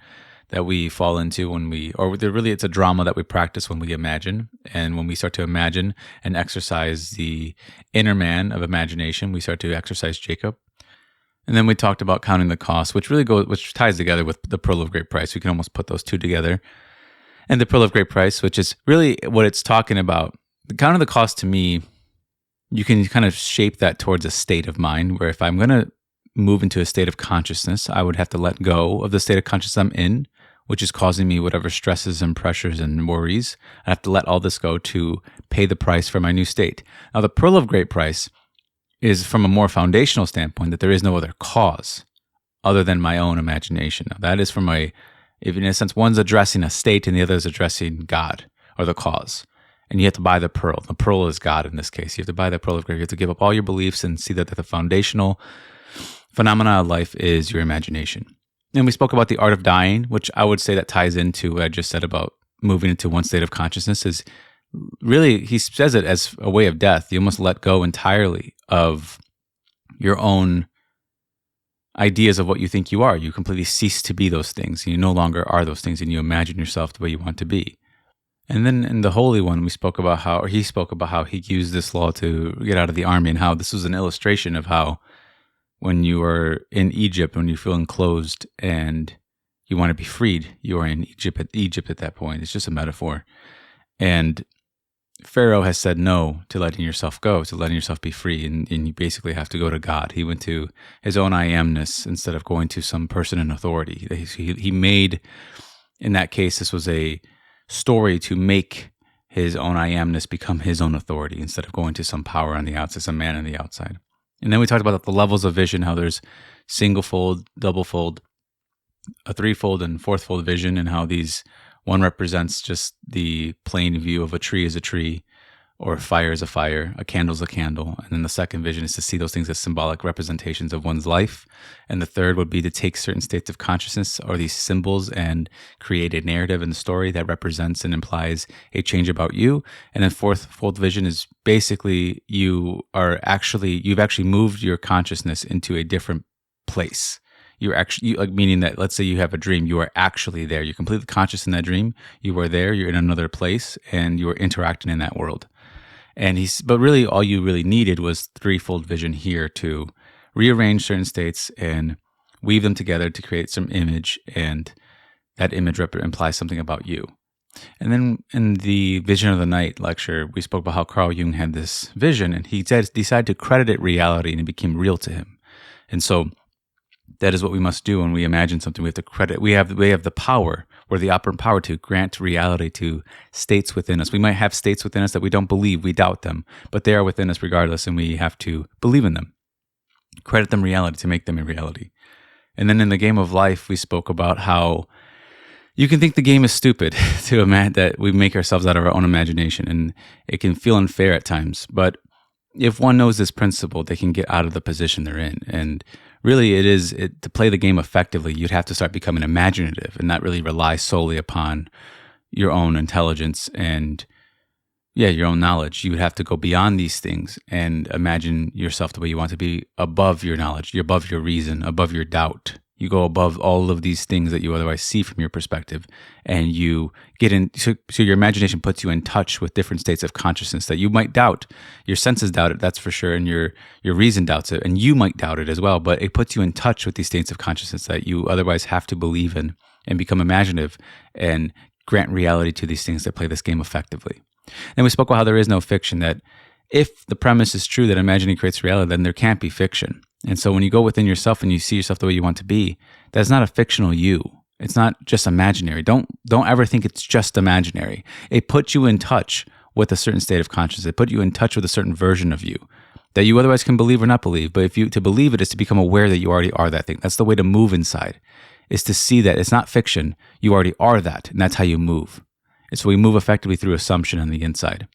we fall into when it's a drama that we practice when we imagine. And when we start to imagine and exercise the inner man of imagination, we start to exercise Jacob. And then we talked about counting the cost, which ties together with the Pearl of Great Price. We can almost put those two together. And the Pearl of Great Price, which is really what it's talking about. The counting the cost, to me, you can kind of shape that towards a state of mind where if I'm going to move into a state of consciousness, I would have to let go of the state of consciousness I'm in, which is causing me whatever stresses and pressures and worries. I have to let all this go to pay the price for my new state. Now, the Pearl of Great Price is from a more foundational standpoint that there is no other cause other than my own imagination. Now, that is from in a sense, one's addressing a state and the other is addressing God or the cause. And you have to buy the pearl. The pearl is God in this case. You have to buy the Pearl of Great. You have to give up all your beliefs and see that the foundational phenomena of life is your imagination. And we spoke about the art of dying, which I would say that ties into what I just said about moving into one state of consciousness is really, he says it as a way of death. You must let go entirely of your own ideas of what you think you are. You completely cease to be those things. You no longer are those things and you imagine yourself the way you want to be. And then in the Holy One, he spoke about how he used this law to get out of the army and how this was an illustration of how when you are in Egypt, when you feel enclosed and you want to be freed, you are in Egypt at that point. It's just a metaphor. And Pharaoh has said no to letting yourself go, to letting yourself be free. And you basically have to go to God. He went to his own I amness instead of going to some person in authority. He made, in that case, this was a story to make his own I amness become his own authority instead of going to some power on the outside, some man on the outside. And then we talked about the levels of vision, how there's single-fold, double-fold, a threefold, and fourth-fold vision, and how one represents just the plain view of a tree as a tree, or fire is a fire, a candle is a candle. And then the second vision is to see those things as symbolic representations of one's life. And the third would be to take certain states of consciousness or these symbols and create a narrative in the story that represents and implies a change about you. And then fourth vision is basically you've actually moved your consciousness into a different place. Meaning that, let's say you have a dream, you are actually there. You're completely conscious in that dream. You are there, you're in another place, and you are interacting in that world. But really all you really needed was threefold vision here to rearrange certain states and weave them together to create some image, and that image implies something about you. And then in the Vision of the Night lecture, we spoke about how Carl Jung had this vision, and he decided to credit it reality, and it became real to him. And so that is what we must do when we imagine something. We have to credit. We have the power, or the operant power, to grant reality to states within us. We might have states within us that we don't believe, we doubt them, but they are within us regardless, and we have to believe in them. Credit them reality to make them a reality. And then in the game of life, we spoke about how you can think the game is stupid to imagine that we make ourselves out of our own imagination, and it can feel unfair at times. But if one knows this principle, they can get out of the position they're in. And really, to play the game effectively, you'd have to start becoming imaginative and not really rely solely upon your own intelligence and your own knowledge. You would have to go beyond these things and imagine yourself the way you want to be, above your knowledge, you're above your reason, above your doubt. You go above all of these things that you otherwise see from your perspective, and you get in. So your imagination puts you in touch with different states of consciousness that you might doubt. Your senses doubt it, that's for sure, and your reason doubts it, and you might doubt it as well. But it puts you in touch with these states of consciousness that you otherwise have to believe in, and become imaginative and grant reality to these things that play this game effectively. And we spoke about how there is no fiction, that if the premise is true that imagining creates reality, then there can't be fiction. And so when you go within yourself and you see yourself the way you want to be, that's not a fictional you. It's not just imaginary. Don't ever think it's just imaginary. It puts you in touch with a certain state of consciousness. It puts you in touch with a certain version of you that you otherwise can believe or not believe. But to believe it is to become aware that you already are that thing. That's the way to move inside, is to see that it's not fiction. You already are that, and that's how you move. And so we move effectively through assumption on the inside.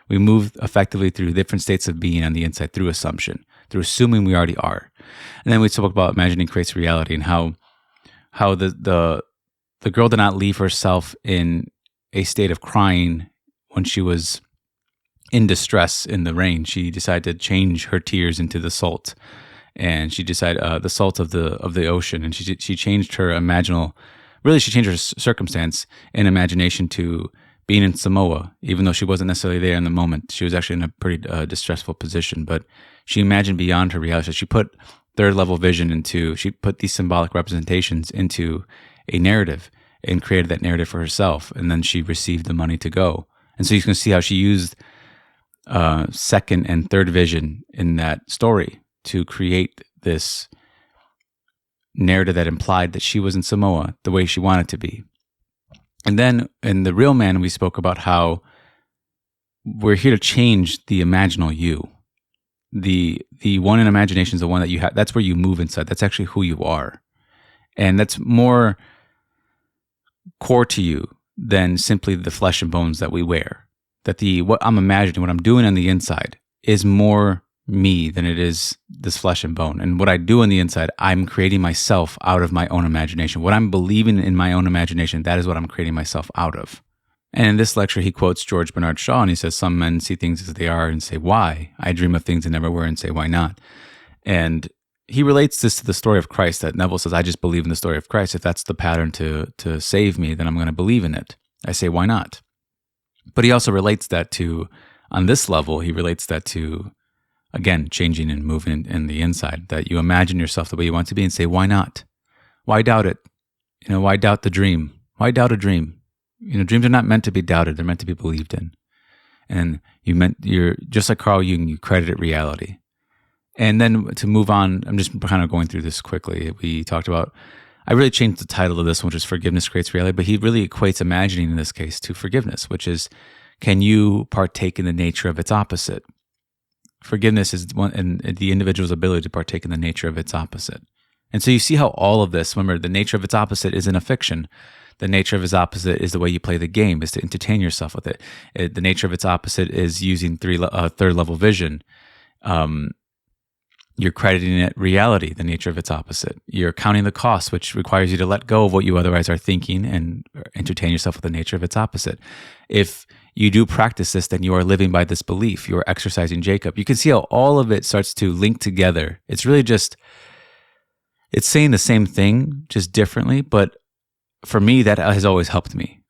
We move effectively through different states of being on the inside through assumption, through assuming we already are. And then we spoke about imagining creates reality, and how the girl did not leave herself in a state of crying when she was in distress in the rain. She decided to change her tears into the salt, and she decided the salt of the ocean, and she changed her she changed her circumstance in imagination to being in Samoa, even though she wasn't necessarily there in the moment. She was actually in a pretty distressful position, but she imagined beyond her reality. She put third level vision she put these symbolic representations into a narrative and created that narrative for herself. And then she received the money to go. And so you can see how she used second and third vision in that story to create this narrative that implied that she was in Samoa the way she wanted to be. And then in The Real Man, we spoke about how we're here to change the imaginal you. The one in imagination is the one that you have. That's where you move inside. That's actually who you are. And that's more core to you than simply the flesh and bones that we wear. That what I'm imagining, what I'm doing on the inside is more me than it is this flesh and bone. And what I do on the inside, I'm creating myself out of my own imagination. What I'm believing in my own imagination, that is what I'm creating myself out of. And in this lecture, he quotes George Bernard Shaw, and he says, some men see things as they are and say, why? I dream of things that never were and say, why not? And he relates this to the story of Christ, that Neville says, I just believe in the story of Christ. If that's the pattern to save me, then I'm going to believe in it. I say, why not? But he also relates that to, on this level, he relates that to, again, changing and moving in the inside, that you imagine yourself the way you want to be and say, why not? Why doubt it? Why doubt the dream? Why doubt a dream? Dreams are not meant to be doubted. They're meant to be believed in. And you're just like Carl Jung, you credit it reality. And then to move on, I'm just kind of going through this quickly. We talked about, I really changed the title of this one, which is Forgiveness Creates Reality, but he really equates imagining in this case to forgiveness, which is, can you partake in the nature of its opposite? Forgiveness is and the individual's ability to partake in the nature of its opposite. And so you see how all of this, remember, the nature of its opposite isn't a fiction. The nature of its opposite is the way you play the game, is to entertain yourself with it. The nature of its opposite is using third level vision. You're crediting it reality, the nature of its opposite. You're counting the cost, which requires you to let go of what you otherwise are thinking and entertain yourself with the nature of its opposite. If you do practice this, then you are living by this belief. You are exercising Jacob. You can see how all of it starts to link together. It's really just, it's saying the same thing, just differently. But for me, that has always helped me.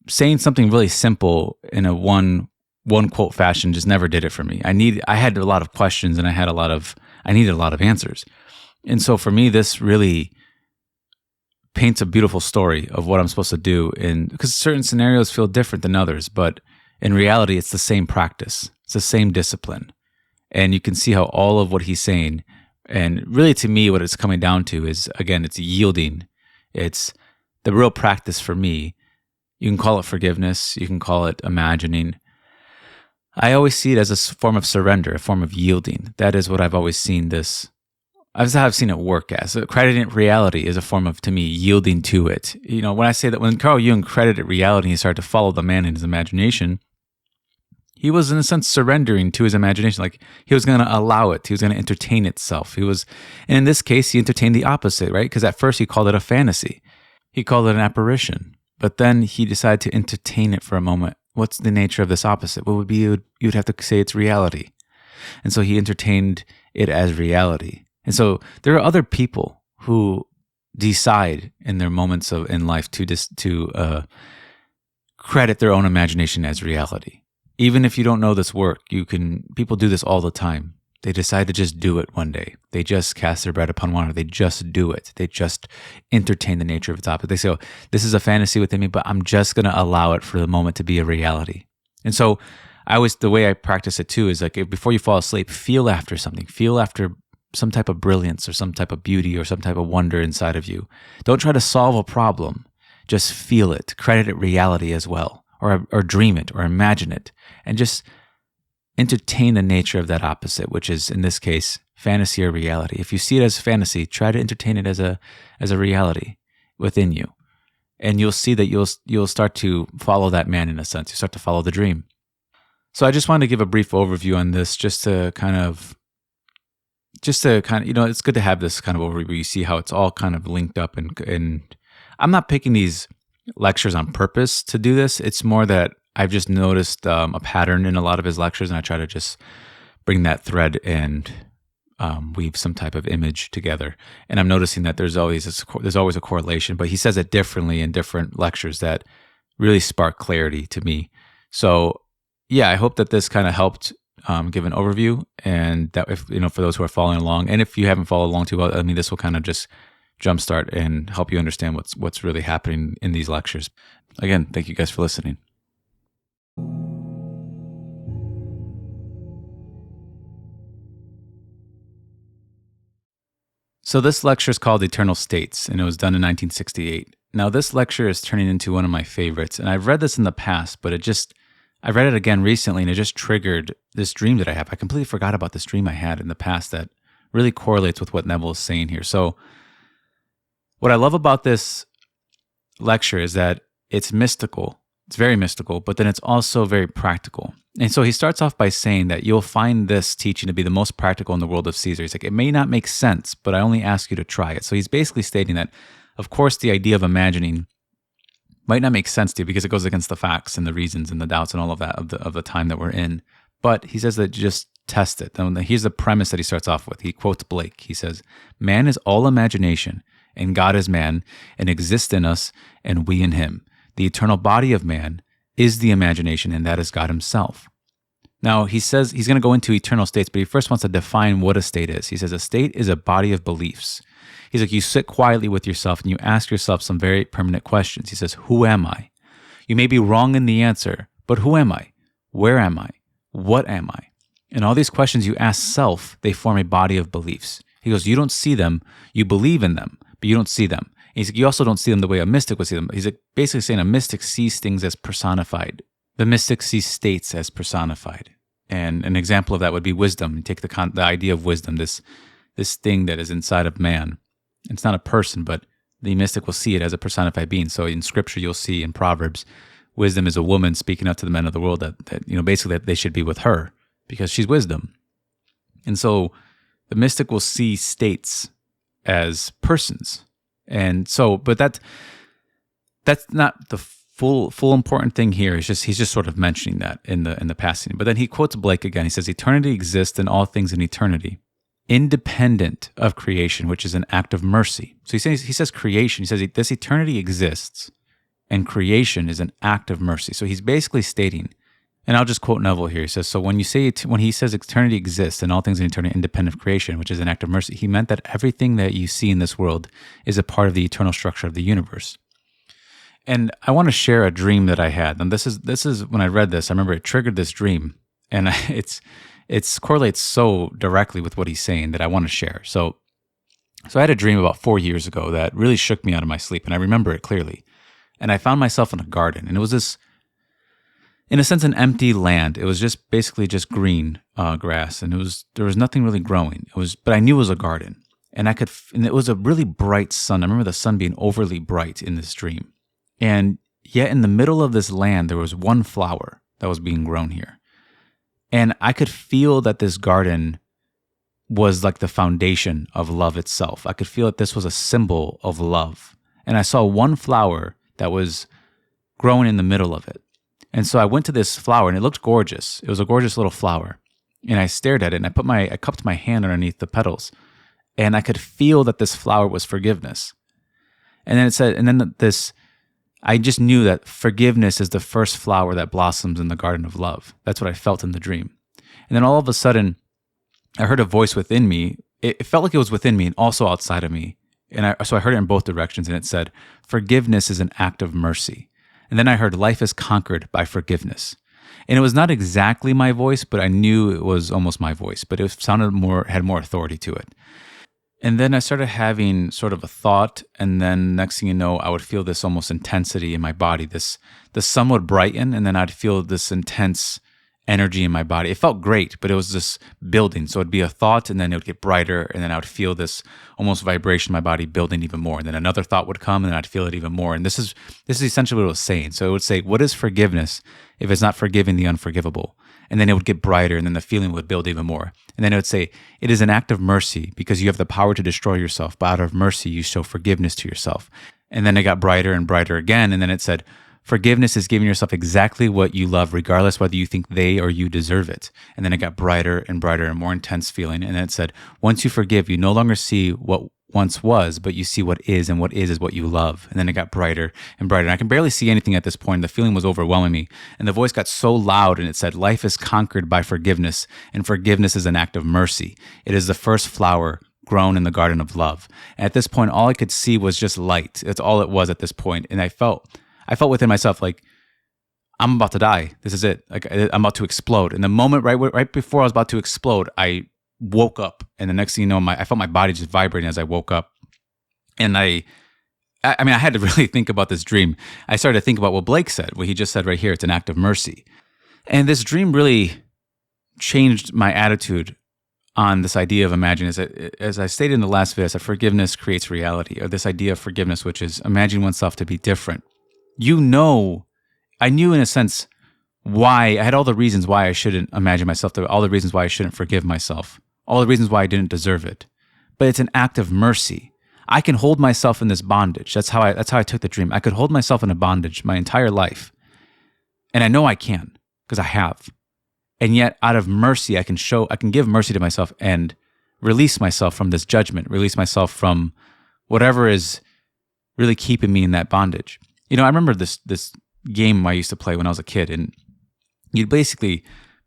Saying something really simple in a one quote fashion just never did it for me. I had a lot of questions and I needed a lot of answers. And so for me, this really paints a beautiful story of what I'm supposed to do. And because certain scenarios feel different than others, but in reality, it's the same practice. It's the same discipline. And you can see how all of what he's saying, and really to me, what it's coming down to is, again, it's yielding. It's the real practice for me. You can call it forgiveness. You can call it imagining. I always see it as a form of surrender, a form of yielding. That is what I've always seen this. I've seen it work as. Crediting reality is a form of, to me, yielding to it. You know, when I say that, when Carl Jung credited reality, he started to follow the man in his imagination. He was, in a sense, surrendering to his imagination. Like, he was going to allow it. He was going to entertain itself. And in this case, he entertained the opposite, right? Because at first he called it a fantasy. He called it an apparition. But then he decided to entertain it for a moment. What's the nature of this opposite? What would be, you'd have to say it's reality. And so he entertained it as reality. And so there are other people who decide in their moments in life to credit their own imagination as reality. Even if you don't know this work, people do this all the time. They decide to just do it one day. They just cast their bread upon water. They just do it. They just entertain the nature of its opposite. They say, oh, this is a fantasy within me, but I'm just going to allow it for the moment to be a reality. And so the way I practice it too is like, before you fall asleep, feel after something. Feel after some type of brilliance or some type of beauty or some type of wonder inside of you. Don't try to solve a problem. Just feel it. Credit it reality as well. Or dream it or imagine it. And just entertain the nature of that opposite, which is, in this case, fantasy or reality. If you see it as fantasy, try to entertain it as a reality within you. And you'll see that you'll start to follow that man in a sense. You start to follow the dream. So I just wanted to give a brief overview on this just to kind of, it's good to have this kind of overview where you see how it's all kind of linked up. And I'm not picking these lectures on purpose to do this. It's more that I've just noticed a pattern in a lot of his lectures, and I try to just bring that thread and weave some type of image together. And I'm noticing that there's always a correlation, but he says it differently in different lectures that really spark clarity to me. So yeah, I hope that this kind of helped give an overview, and that if for those who are following along, and if you haven't followed along too well, I mean, this will kind of just jumpstart and help you understand what's really happening in these lectures. Again, thank you guys for listening. So this lecture is called Eternal States, and it was done in 1968. Now this lecture is turning into one of my favorites, and I've read this in the past, but I read it again recently, and it just triggered this dream that I have. I completely forgot about this dream I had in the past that really correlates with what Neville is saying here. So what I love about this lecture is that it's mystical. It's very mystical, but then it's also very practical. And so he starts off by saying that you'll find this teaching to be the most practical in the world of Caesar. He's like, it may not make sense, but I only ask you to try it. So he's basically stating that, of course, the idea of imagining might not make sense to you because it goes against the facts and the reasons and the doubts and all of that of the time that we're in. But he says that just test it. And here's the premise that he starts off with. He quotes Blake. He says, man is all imagination, and God is man, and exists in us, and we in him. The eternal body of man is the imagination, and that is God himself. Now, he says he's going to go into eternal states, but he first wants to define what a state is. He says a state is a body of beliefs. He's like, you sit quietly with yourself and you ask yourself some very permanent questions. He says, who am I? You may be wrong in the answer, but who am I? Where am I? What am I? And all these questions you ask self, they form a body of beliefs. He goes, you don't see them, you believe in them, but you don't see them. And he's like, you also don't see them the way a mystic would see them. He's like basically saying a mystic sees things as personified. The mystic sees states as personified. And an example of that would be wisdom. You take the idea of wisdom, this thing that is inside of man. It's not a person, but the mystic will see it as a personified being. So in scripture, you'll see in Proverbs, wisdom is a woman speaking out to the men of the world that basically that they should be with her because she's wisdom. And so the mystic will see states as persons. And so, but that's not the full important thing here. He's just sort of mentioning that in the passing. But then he quotes Blake again. He says, eternity exists in all things in eternity, independent of creation, which is an act of mercy. So he says creation. He says this eternity exists, and creation is an act of mercy. So he's basically stating, and I'll just quote Neville here. He says, so when he says eternity exists and all things in eternity independent of creation, which is an act of mercy, he meant that everything that you see in this world is a part of the eternal structure of the universe. And I want to share a dream that I had. And this is when I read this, I remember it triggered this dream, and it correlates so directly with what he's saying that I want to share. So I had a dream about 4 years ago that really shook me out of my sleep, and I remember it clearly. And I found myself in a garden, and it was this, in a sense, an empty land. It was just basically just green grass, and there was nothing really growing. But I knew it was a garden, and it was a really bright sun. I remember the sun being overly bright in this dream. And yet in the middle of this land, there was one flower that was being grown here. And I could feel that this garden was like the foundation of love itself. I could feel that this was a symbol of love. And I saw one flower that was growing in the middle of it. And so I went to this flower, and it looked gorgeous. It was a gorgeous little flower. And I stared at it, and I cupped my hand underneath the petals. And I could feel that this flower was forgiveness. And then it said, I just knew that forgiveness is the first flower that blossoms in the garden of love. That's what I felt in the dream. And then all of a sudden, I heard a voice within me. It felt like it was within me and also outside of me. So I heard it in both directions, and it said, forgiveness is an act of mercy. And then I heard, life is conquered by forgiveness. And it was not exactly my voice, but I knew it was almost my voice, but it had more authority to it. And then I started having sort of a thought, and then next thing you know, I would feel this almost intensity in my body. The sun would brighten, and then I'd feel this intense energy in my body. It felt great, but it was this building. So it'd be a thought, and then it would get brighter, and then I would feel this almost vibration in my body building even more. And then another thought would come, and then I'd feel it even more. And this is essentially what it was saying. So it would say, what is forgiveness if it's not forgiving the unforgivable? And then it would get brighter, and then the feeling would build even more. And then it would say, it is an act of mercy because you have the power to destroy yourself, but out of mercy you show forgiveness to yourself. And then it got brighter and brighter again, and then it said, forgiveness is giving yourself exactly what you love, regardless whether you think they or you deserve it. And then it got brighter and brighter and more intense feeling. And then it said, once you forgive, you no longer see what once was, but you see what is, and what is what you love. And then it got brighter and brighter. And I can barely see anything at this point. The feeling was overwhelming me. And the voice got so loud, and it said, life is conquered by forgiveness, and forgiveness is an act of mercy. It is the first flower grown in the garden of love. And at this point, all I could see was just light. That's all it was at this point. And I felt within myself like, I'm about to die. This is it. Like, I'm about to explode. And the moment right before I was about to explode, I woke up, and the next thing you know, I felt my body just vibrating as I woke up. And I had to really think about this dream. I started to think about what Blake said, what he just said right here. It's an act of mercy. And this dream really changed my attitude on this idea of imagining. As I stated in the last video, I said forgiveness creates reality, or this idea of forgiveness, which is imagining oneself to be different. I knew in a sense why, I had all the reasons why I shouldn't imagine myself, all the reasons why I shouldn't forgive myself, all the reasons why I didn't deserve it. But it's an act of mercy. I can hold myself in this bondage. That's how I took the dream. I could hold myself in a bondage my entire life. And I know I can, because I have. And yet out of mercy, I can give mercy to myself and release myself from this judgment, release myself from whatever is really keeping me in that bondage. I remember this game I used to play when I was a kid, and you'd basically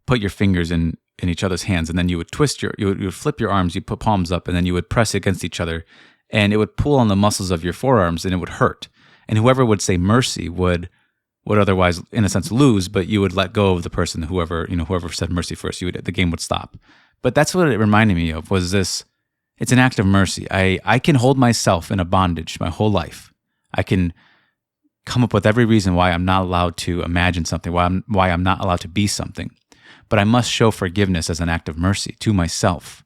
put your fingers in each other's hands, and then you would you would flip your arms, you put palms up, and then you would press against each other, and it would pull on the muscles of your forearms, and it would hurt. And whoever would say mercy would otherwise, in a sense, lose, but you would let go of the person, whoever said mercy first, the game would stop. But that's what it reminded me of, was this, it's an act of mercy. I can hold myself in a bondage my whole life. I can come up with every reason why I'm not allowed to imagine something, why I'm not allowed to be something. But I must show forgiveness as an act of mercy to myself,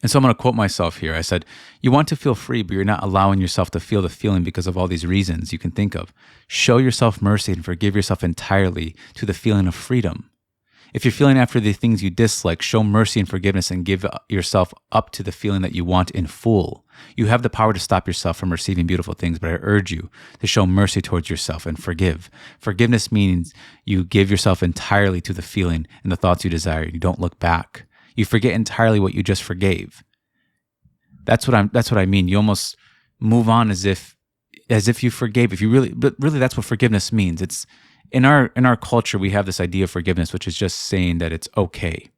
And so I'm going to quote myself here. I said, you want to feel free, but you're not allowing yourself to feel the feeling because of all these reasons you can think of. Show yourself mercy and forgive yourself entirely to the feeling of freedom. If you're feeling after the things you dislike, show mercy and forgiveness and give yourself up to the feeling that you want in full. You have the power to stop yourself from receiving beautiful things, but I urge you to show mercy towards yourself and forgive. Forgiveness means you give yourself entirely to the feeling and the thoughts you desire. You don't look back. You forget entirely what you just forgave. That's what I mean. You almost move on as if you forgave. But really that's what forgiveness means. It's in our culture, we have this idea of forgiveness, which is just saying that it's okay.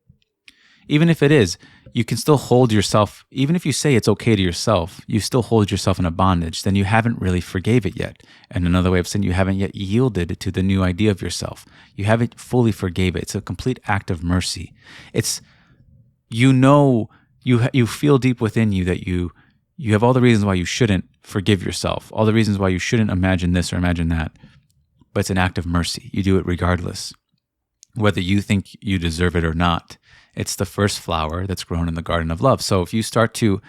Even if it is, you can still hold yourself, even if you say it's okay to yourself, you still hold yourself in a bondage, then you haven't really forgave it yet. And another way of saying you haven't yet yielded to the new idea of yourself. You haven't fully forgave it. It's a complete act of mercy. It's, you feel deep within you that you have all the reasons why you shouldn't forgive yourself, all the reasons why you shouldn't imagine this or imagine that. But it's an act of mercy. You do it regardless, whether you think you deserve it or not. It's the first flower that's grown in the garden of love. So if you start to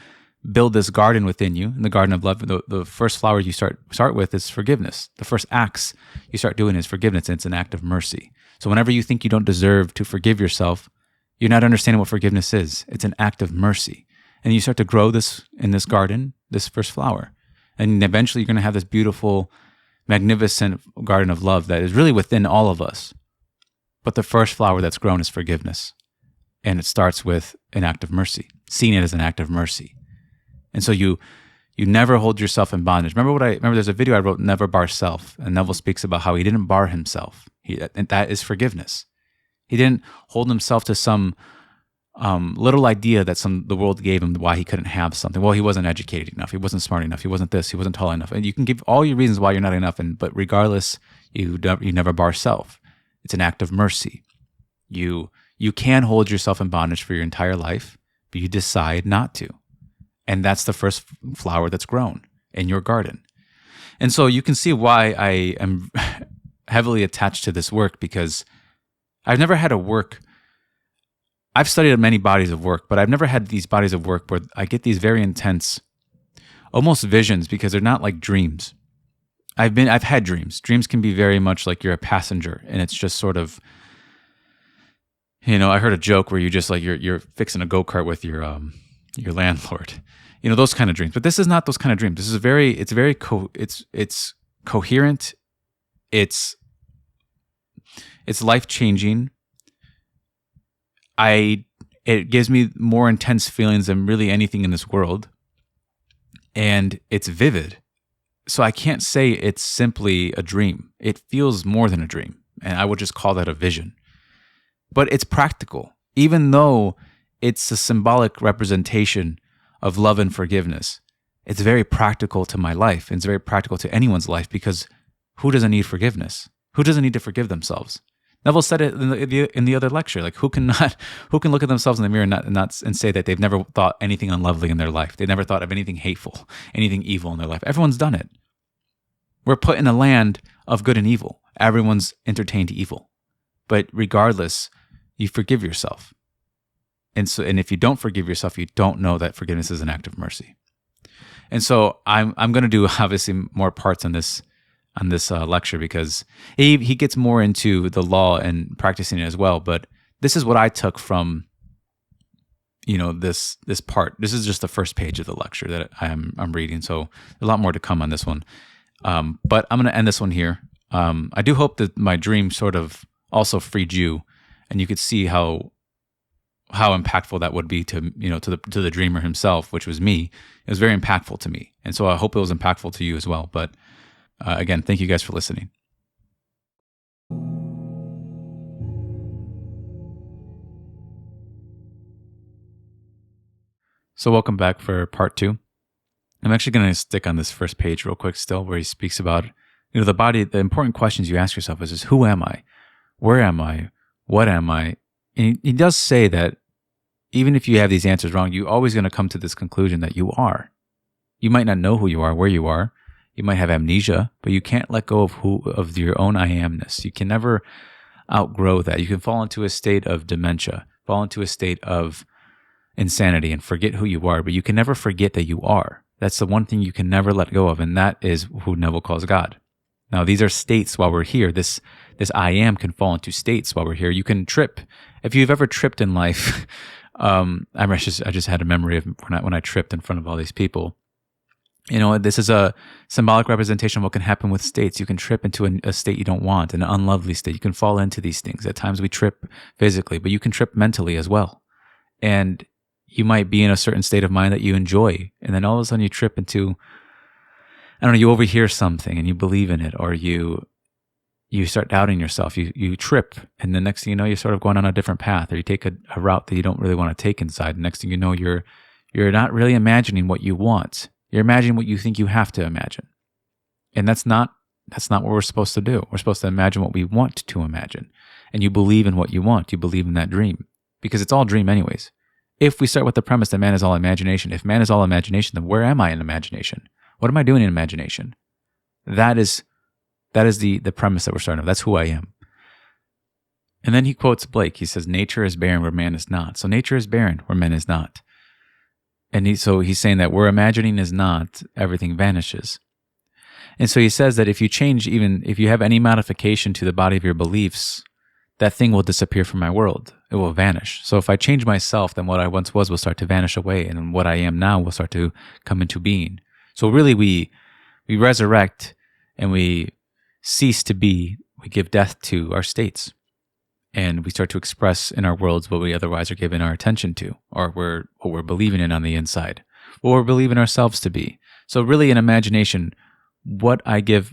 build this garden within you, in the garden of love, the first flower you start with is forgiveness. The first acts you start doing is forgiveness, and it's an act of mercy. So whenever you think you don't deserve to forgive yourself, you're not understanding what forgiveness is. It's an act of mercy. And you start to grow this in this garden, this first flower. And eventually you're going to have this beautiful, magnificent garden of love that is really within all of us. But the first flower that's grown is forgiveness. And it starts with an act of mercy, seeing it as an act of mercy. And so you never hold yourself in bondage. Remember there's a video I wrote, Never Bar Self, and Neville speaks about how he didn't bar himself. And that is forgiveness. He didn't hold himself to some little idea that the world gave him why he couldn't have something. Well, he wasn't educated enough. He wasn't smart enough. He wasn't this. He wasn't tall enough. And you can give all your reasons why you're not enough. But regardless, you never bar self. It's an act of mercy. You can hold yourself in bondage for your entire life, but you decide not to. And that's the first flower that's grown in your garden. And so you can see why I am heavily attached to this work, because I've never had a work. I've studied many bodies of work, but I've never had these bodies of work where I get these very intense, almost visions, because they're not like dreams. I've had dreams. Dreams can be very much like you're a passenger, and it's just sort of, I heard a joke where you just like you're fixing a go-kart with your landlord, those kind of dreams. But this is not those kind of dreams. This is it's coherent. It's life-changing. It gives me more intense feelings than really anything in this world. And it's vivid. So I can't say it's simply a dream. It feels more than a dream. And I would just call that a vision. But it's practical. Even though it's a symbolic representation of love and forgiveness, it's very practical to my life. And it's very practical to anyone's life, because who doesn't need forgiveness? Who doesn't need to forgive themselves? Neville said it in the other lecture. Like, who can look at themselves in the mirror and say that they've never thought anything unlovely in their life? They never thought of anything hateful, anything evil in their life. Everyone's done it. We're put in a land of good and evil. Everyone's entertained evil. But regardless, you forgive yourself. And if you don't forgive yourself, you don't know that forgiveness is an act of mercy. And so I'm going to do obviously more parts on this lecture, because he gets more into the law and practicing it as well. But this is what I took from this part. This is just the first page of the lecture that I'm reading. So a lot more to come on this one. But I'm going to end this one here. I do hope that my dream sort of also freed you, and you could see how impactful that would be to the dreamer himself, which was me. It was very impactful to me, and so I hope it was impactful to you as well. But again, thank you guys for listening. So welcome back for part 2. I'm actually going to stick on this first page real quick still, where he speaks about the body. The important questions you ask yourself is who am I? Where am I? What am I? And he does say that even if you have these answers wrong, you're always going to come to this conclusion that you are. You might not know who you are, where you are. You might have amnesia, but you can't let go of your own I amness. You can never outgrow that. You can fall into a state of dementia, fall into a state of insanity and forget who you are, but you can never forget that you are. That's the one thing you can never let go of, and that is who Neville calls God. Now, these are states while we're here. This I am can fall into states while we're here. You can trip. If you've ever tripped in life, I just had a memory of when I tripped in front of all these people. This is a symbolic representation of what can happen with states. You can trip into a state you don't want, an unlovely state. You can fall into these things. At times we trip physically, but you can trip mentally as well. And you might be in a certain state of mind that you enjoy, and then all of a sudden you trip into, I don't know, you overhear something and you believe in it, or you start doubting yourself. You trip, and the next thing you know, you're sort of going on a different path, or you take a route that you don't really want to take inside. The next thing you know, you're not really imagining what you want. You're imagining what you think you have to imagine. And that's not what we're supposed to do. We're supposed to imagine what we want to imagine. And you believe in what you want. You believe in that dream. Because it's all dream anyways. If we start with the premise that man is all imagination, if man is all imagination, then where am I in imagination? What am I doing in imagination? That is the premise that we're starting with. That's who I am. And then he quotes Blake. He says, nature is barren where man is not. So nature is barren where man is not. And so he's saying that where imagining is not, everything vanishes. And so he says that if you change, even if you have any modification to the body of your beliefs, that thing will disappear from my world. It will vanish. So if I change myself, then what I once was will start to vanish away, and what I am now will start to come into being. So really we resurrect and we cease to be, we give death to our states. And we start to express in our worlds what we otherwise are giving our attention to, or what we're believing in on the inside, what we're believing ourselves to be. So really in imagination, what I give,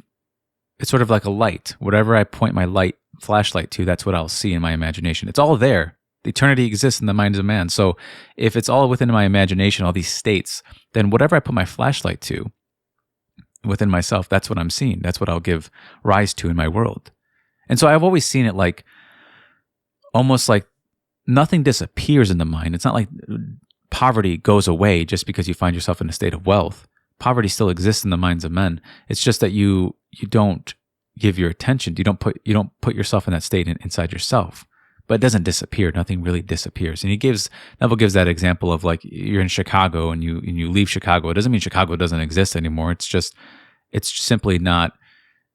it's sort of like a light. Whatever I point my flashlight to, that's what I'll see in my imagination. It's all there. The eternity exists in the minds of man. So if it's all within my imagination, all these states, then whatever I put my flashlight to within myself, that's what I'm seeing. That's what I'll give rise to in my world. And so I've always seen it like, almost like nothing disappears in the mind. It's not like poverty goes away just because you find yourself in a state of wealth. Poverty still exists in the minds of men. It's just that you don't give your attention. You don't put yourself in that state inside yourself. But it doesn't disappear. Nothing really disappears. And Neville gives that example of like you're in Chicago and you leave Chicago. It doesn't mean Chicago doesn't exist anymore. It's simply not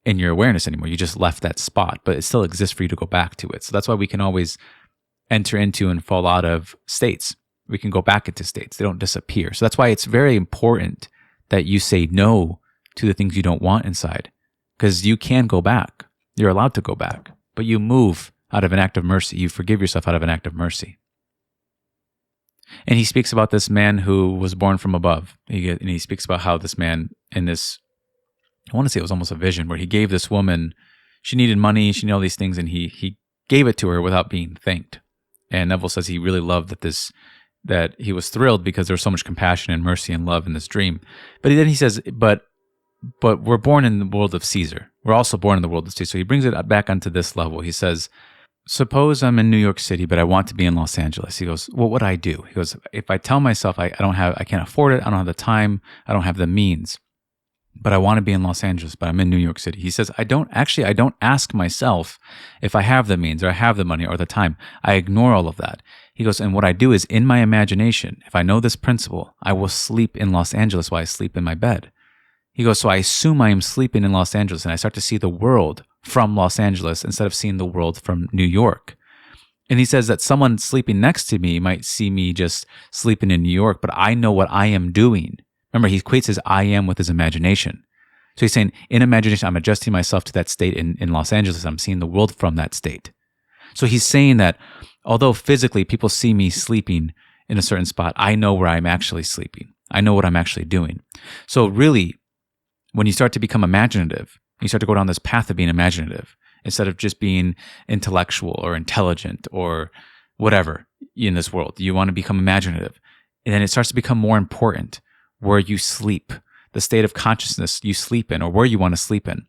in your awareness anymore. You just left that spot, but it still exists for you to go back to it. So that's why we can always enter into and fall out of states. We can go back into states. They don't disappear. So that's why it's very important that you say no to the things you don't want inside, because you can go back. You're allowed to go back, but you move out of an act of mercy. You forgive yourself out of an act of mercy. And he speaks about this man who was born from above. And he speaks about how this man in this, I want to say it was almost a vision, where he gave this woman, she needed money, she needed all these things, and he gave it to her without being thanked. And Neville says he really loved that he was thrilled because there was so much compassion and mercy and love in this dream. But then he says, but we're born in the world of Caesar. We're also born in the world of Caesar. So he brings it back onto this level. He says, suppose I'm in New York City, but I want to be in Los Angeles. He goes, what would I do? He goes, if I tell myself I can't afford it, I don't have the time, I don't have the means, but I want to be in Los Angeles, but I'm in New York City. He says, I don't ask myself if I have the means or I have the money or the time. I ignore all of that. He goes, and what I do is in my imagination, if I know this principle, I will sleep in Los Angeles while I sleep in my bed. He goes, so I assume I am sleeping in Los Angeles and I start to see the world from Los Angeles instead of seeing the world from New York. And he says that someone sleeping next to me might see me just sleeping in New York, but I know what I am doing. Remember, he equates his I am with his imagination. So he's saying, in imagination, I'm adjusting myself to that state in Los Angeles. I'm seeing the world from that state. So he's saying that although physically people see me sleeping in a certain spot, I know where I'm actually sleeping. I know what I'm actually doing. So really, when you start to become imaginative, you start to go down this path of being imaginative instead of just being intellectual or intelligent or whatever in this world. You want to become imaginative. And then it starts to become more important where you sleep, the state of consciousness you sleep in, or where you want to sleep in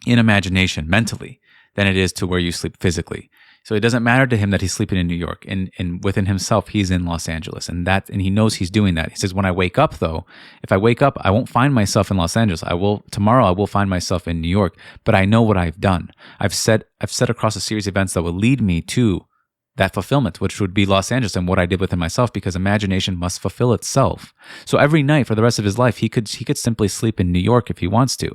imagination, mentally, than it is to where you sleep physically. So it doesn't matter to him that he's sleeping in New York, and within himself, he's in Los Angeles, and he knows he's doing that. He says, when I wake up though, if I wake up, I won't find myself in Los Angeles. Tomorrow I will find myself in New York, but I know what I've done. I've set across a series of events that will lead me to that fulfillment, which would be Los Angeles and what I did within myself, because imagination must fulfill itself. So every night for the rest of his life, he could simply sleep in New York if he wants to.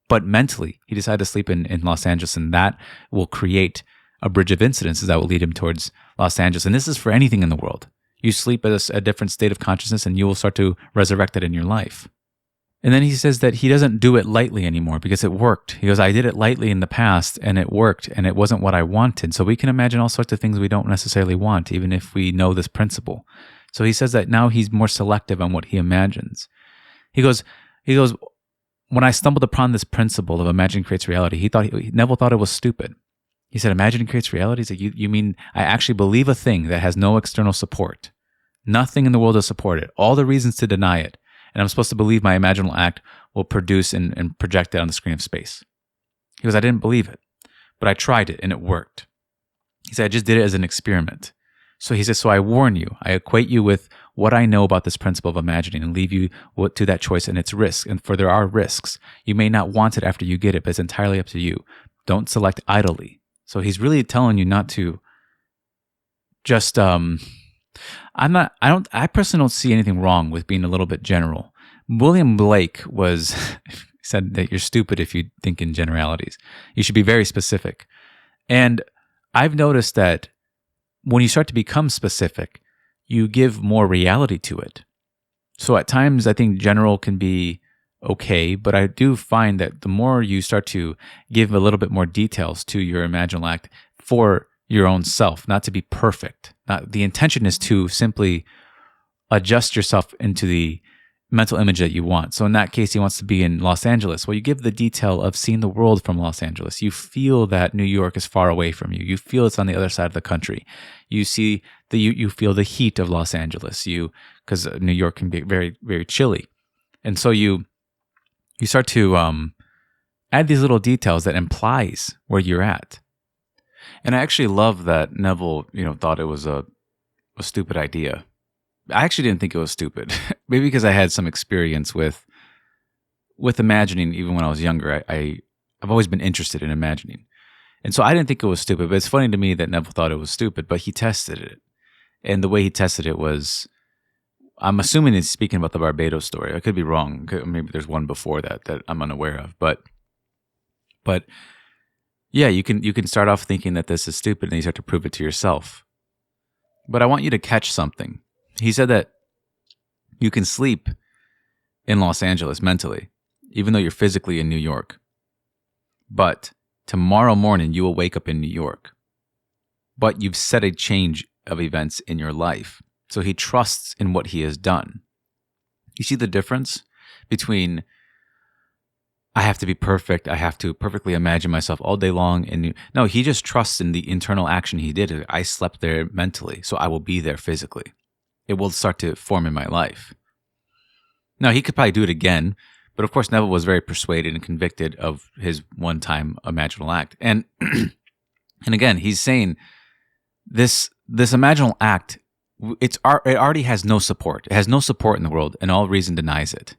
But mentally, he decided to sleep in Los Angeles, and that will create a bridge of incidences that will lead him towards Los Angeles. And this is for anything in the world. You sleep at a different state of consciousness, and you will start to resurrect it in your life. And then he says that he doesn't do it lightly anymore because it worked. He goes, I did it lightly in the past, and it worked, and it wasn't what I wanted. So we can imagine all sorts of things we don't necessarily want, even if we know this principle. So he says that now he's more selective on what he imagines. He goes, when I stumbled upon this principle of imagining creates reality, Neville thought it was stupid. He said, imagining creates reality? He's like, you mean I actually believe a thing that has no external support? Nothing in the world to support it. All the reasons to deny it. And I'm supposed to believe my imaginal act will produce and project it on the screen of space. He goes, I didn't believe it, but I tried it and it worked. He said, I just did it as an experiment. So he says, so I warn you, I equate you with what I know about this principle of imagining and leave you to that choice and its risks. And for there are risks. You may not want it after you get it, but it's entirely up to you. Don't select idly. So he's really telling you not to just, I personally don't see anything wrong with being a little bit general. William Blake said that you're stupid if you think in generalities. You should be very specific. And I've noticed that when you start to become specific, you give more reality to it. So at times, I think general can be okay, but I do find that the more you start to give a little bit more details to your imaginal act for your own self, not to be perfect. The intention is to simply adjust yourself into the mental image that you want. So in that case, he wants to be in Los Angeles. Well, you give the detail of seeing the world from Los Angeles. You feel that New York is far away from you. You feel it's on the other side of the country. You see you feel the heat of Los Angeles. Because New York can be very, very chilly. And so you start to add these little details that implies where you're at. And I actually love that Neville, thought it was a stupid idea. I actually didn't think it was stupid. Maybe because I had some experience with imagining even when I was younger. I've always been interested in imagining. And so I didn't think it was stupid, but it's funny to me that Neville thought it was stupid, but he tested it. And the way he tested it was, I'm assuming he's speaking about the Barbados story. I could be wrong. Maybe there's one before that I'm unaware of. But yeah, you can start off thinking that this is stupid, and you start to prove it to yourself. But I want you to catch something. He said that you can sleep in Los Angeles mentally, even though you're physically in New York. But tomorrow morning, you will wake up in New York. But you've set a change of events in your life. So he trusts in what he has done. You see the difference between I have to be perfect, I have to perfectly imagine myself all day long. No, he just trusts in the internal action he did. I slept there mentally, so I will be there physically. It will start to form in my life. Now, he could probably do it again, but of course, Neville was very persuaded and convicted of his one-time imaginal act. And again, he's saying this imaginal act, it already has no support. It has no support in the world, and all reason denies it.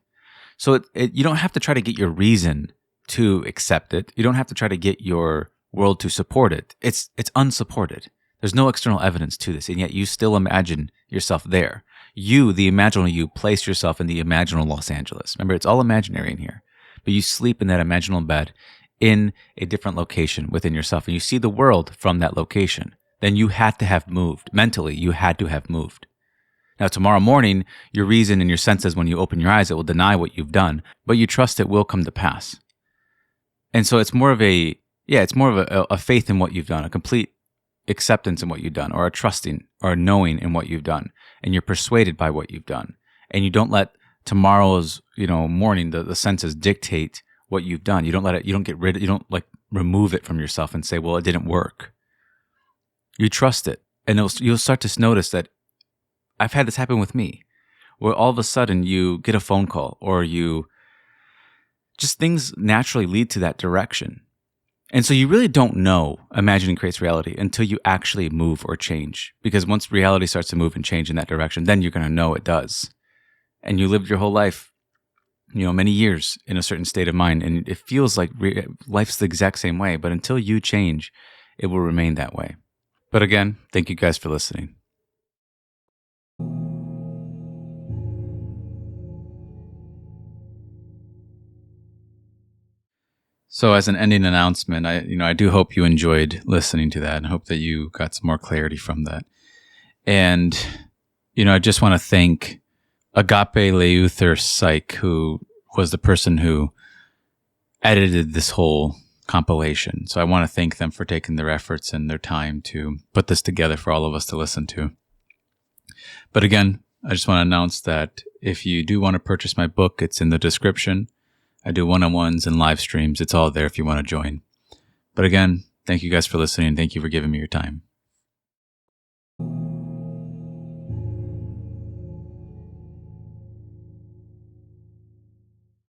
So you don't have to try to get your reason to accept it. You don't have to try to get your world to support it. It's unsupported. There's no external evidence to this, and yet you still imagine yourself there. You, the imaginal you, place yourself in the imaginal Los Angeles. Remember, it's all imaginary in here. But you sleep in that imaginal bed in a different location within yourself, and you see the world from that location. Then you had to have moved. Mentally, you had to have moved. Now, tomorrow morning, your reason and your senses, when you open your eyes, it will deny what you've done, but you trust it will come to pass. And so it's more of a faith in what you've done, a complete acceptance in what you've done, or a trusting or a knowing in what you've done, and you're persuaded by what you've done, and you don't let tomorrow's morning the senses dictate what you've done. You don't let it. You don't get rid of. You don't remove it from yourself and say, "Well, it didn't work." You trust it, and you'll start to notice that. I've had this happen with me, where all of a sudden you get a phone call, or things naturally lead to that direction. And so you really don't know imagining creates reality until you actually move or change. Because once reality starts to move and change in that direction, then you're going to know it does. And you lived your whole life, many years in a certain state of mind, and it feels like life's the exact same way. But until you change, it will remain that way. But again, thank you guys for listening. So as an ending announcement, I do hope you enjoyed listening to that and hope that you got some more clarity from that. And, I just want to thank Agape Leuther Psych, who was the person who edited this whole compilation. So I want to thank them for taking their efforts and their time to put this together for all of us to listen to. But again, I just want to announce that if you do want to purchase my book, it's in the description. I do one-on-ones and live streams. It's all there if you want to join. But again, thank you guys for listening. Thank you for giving me your time.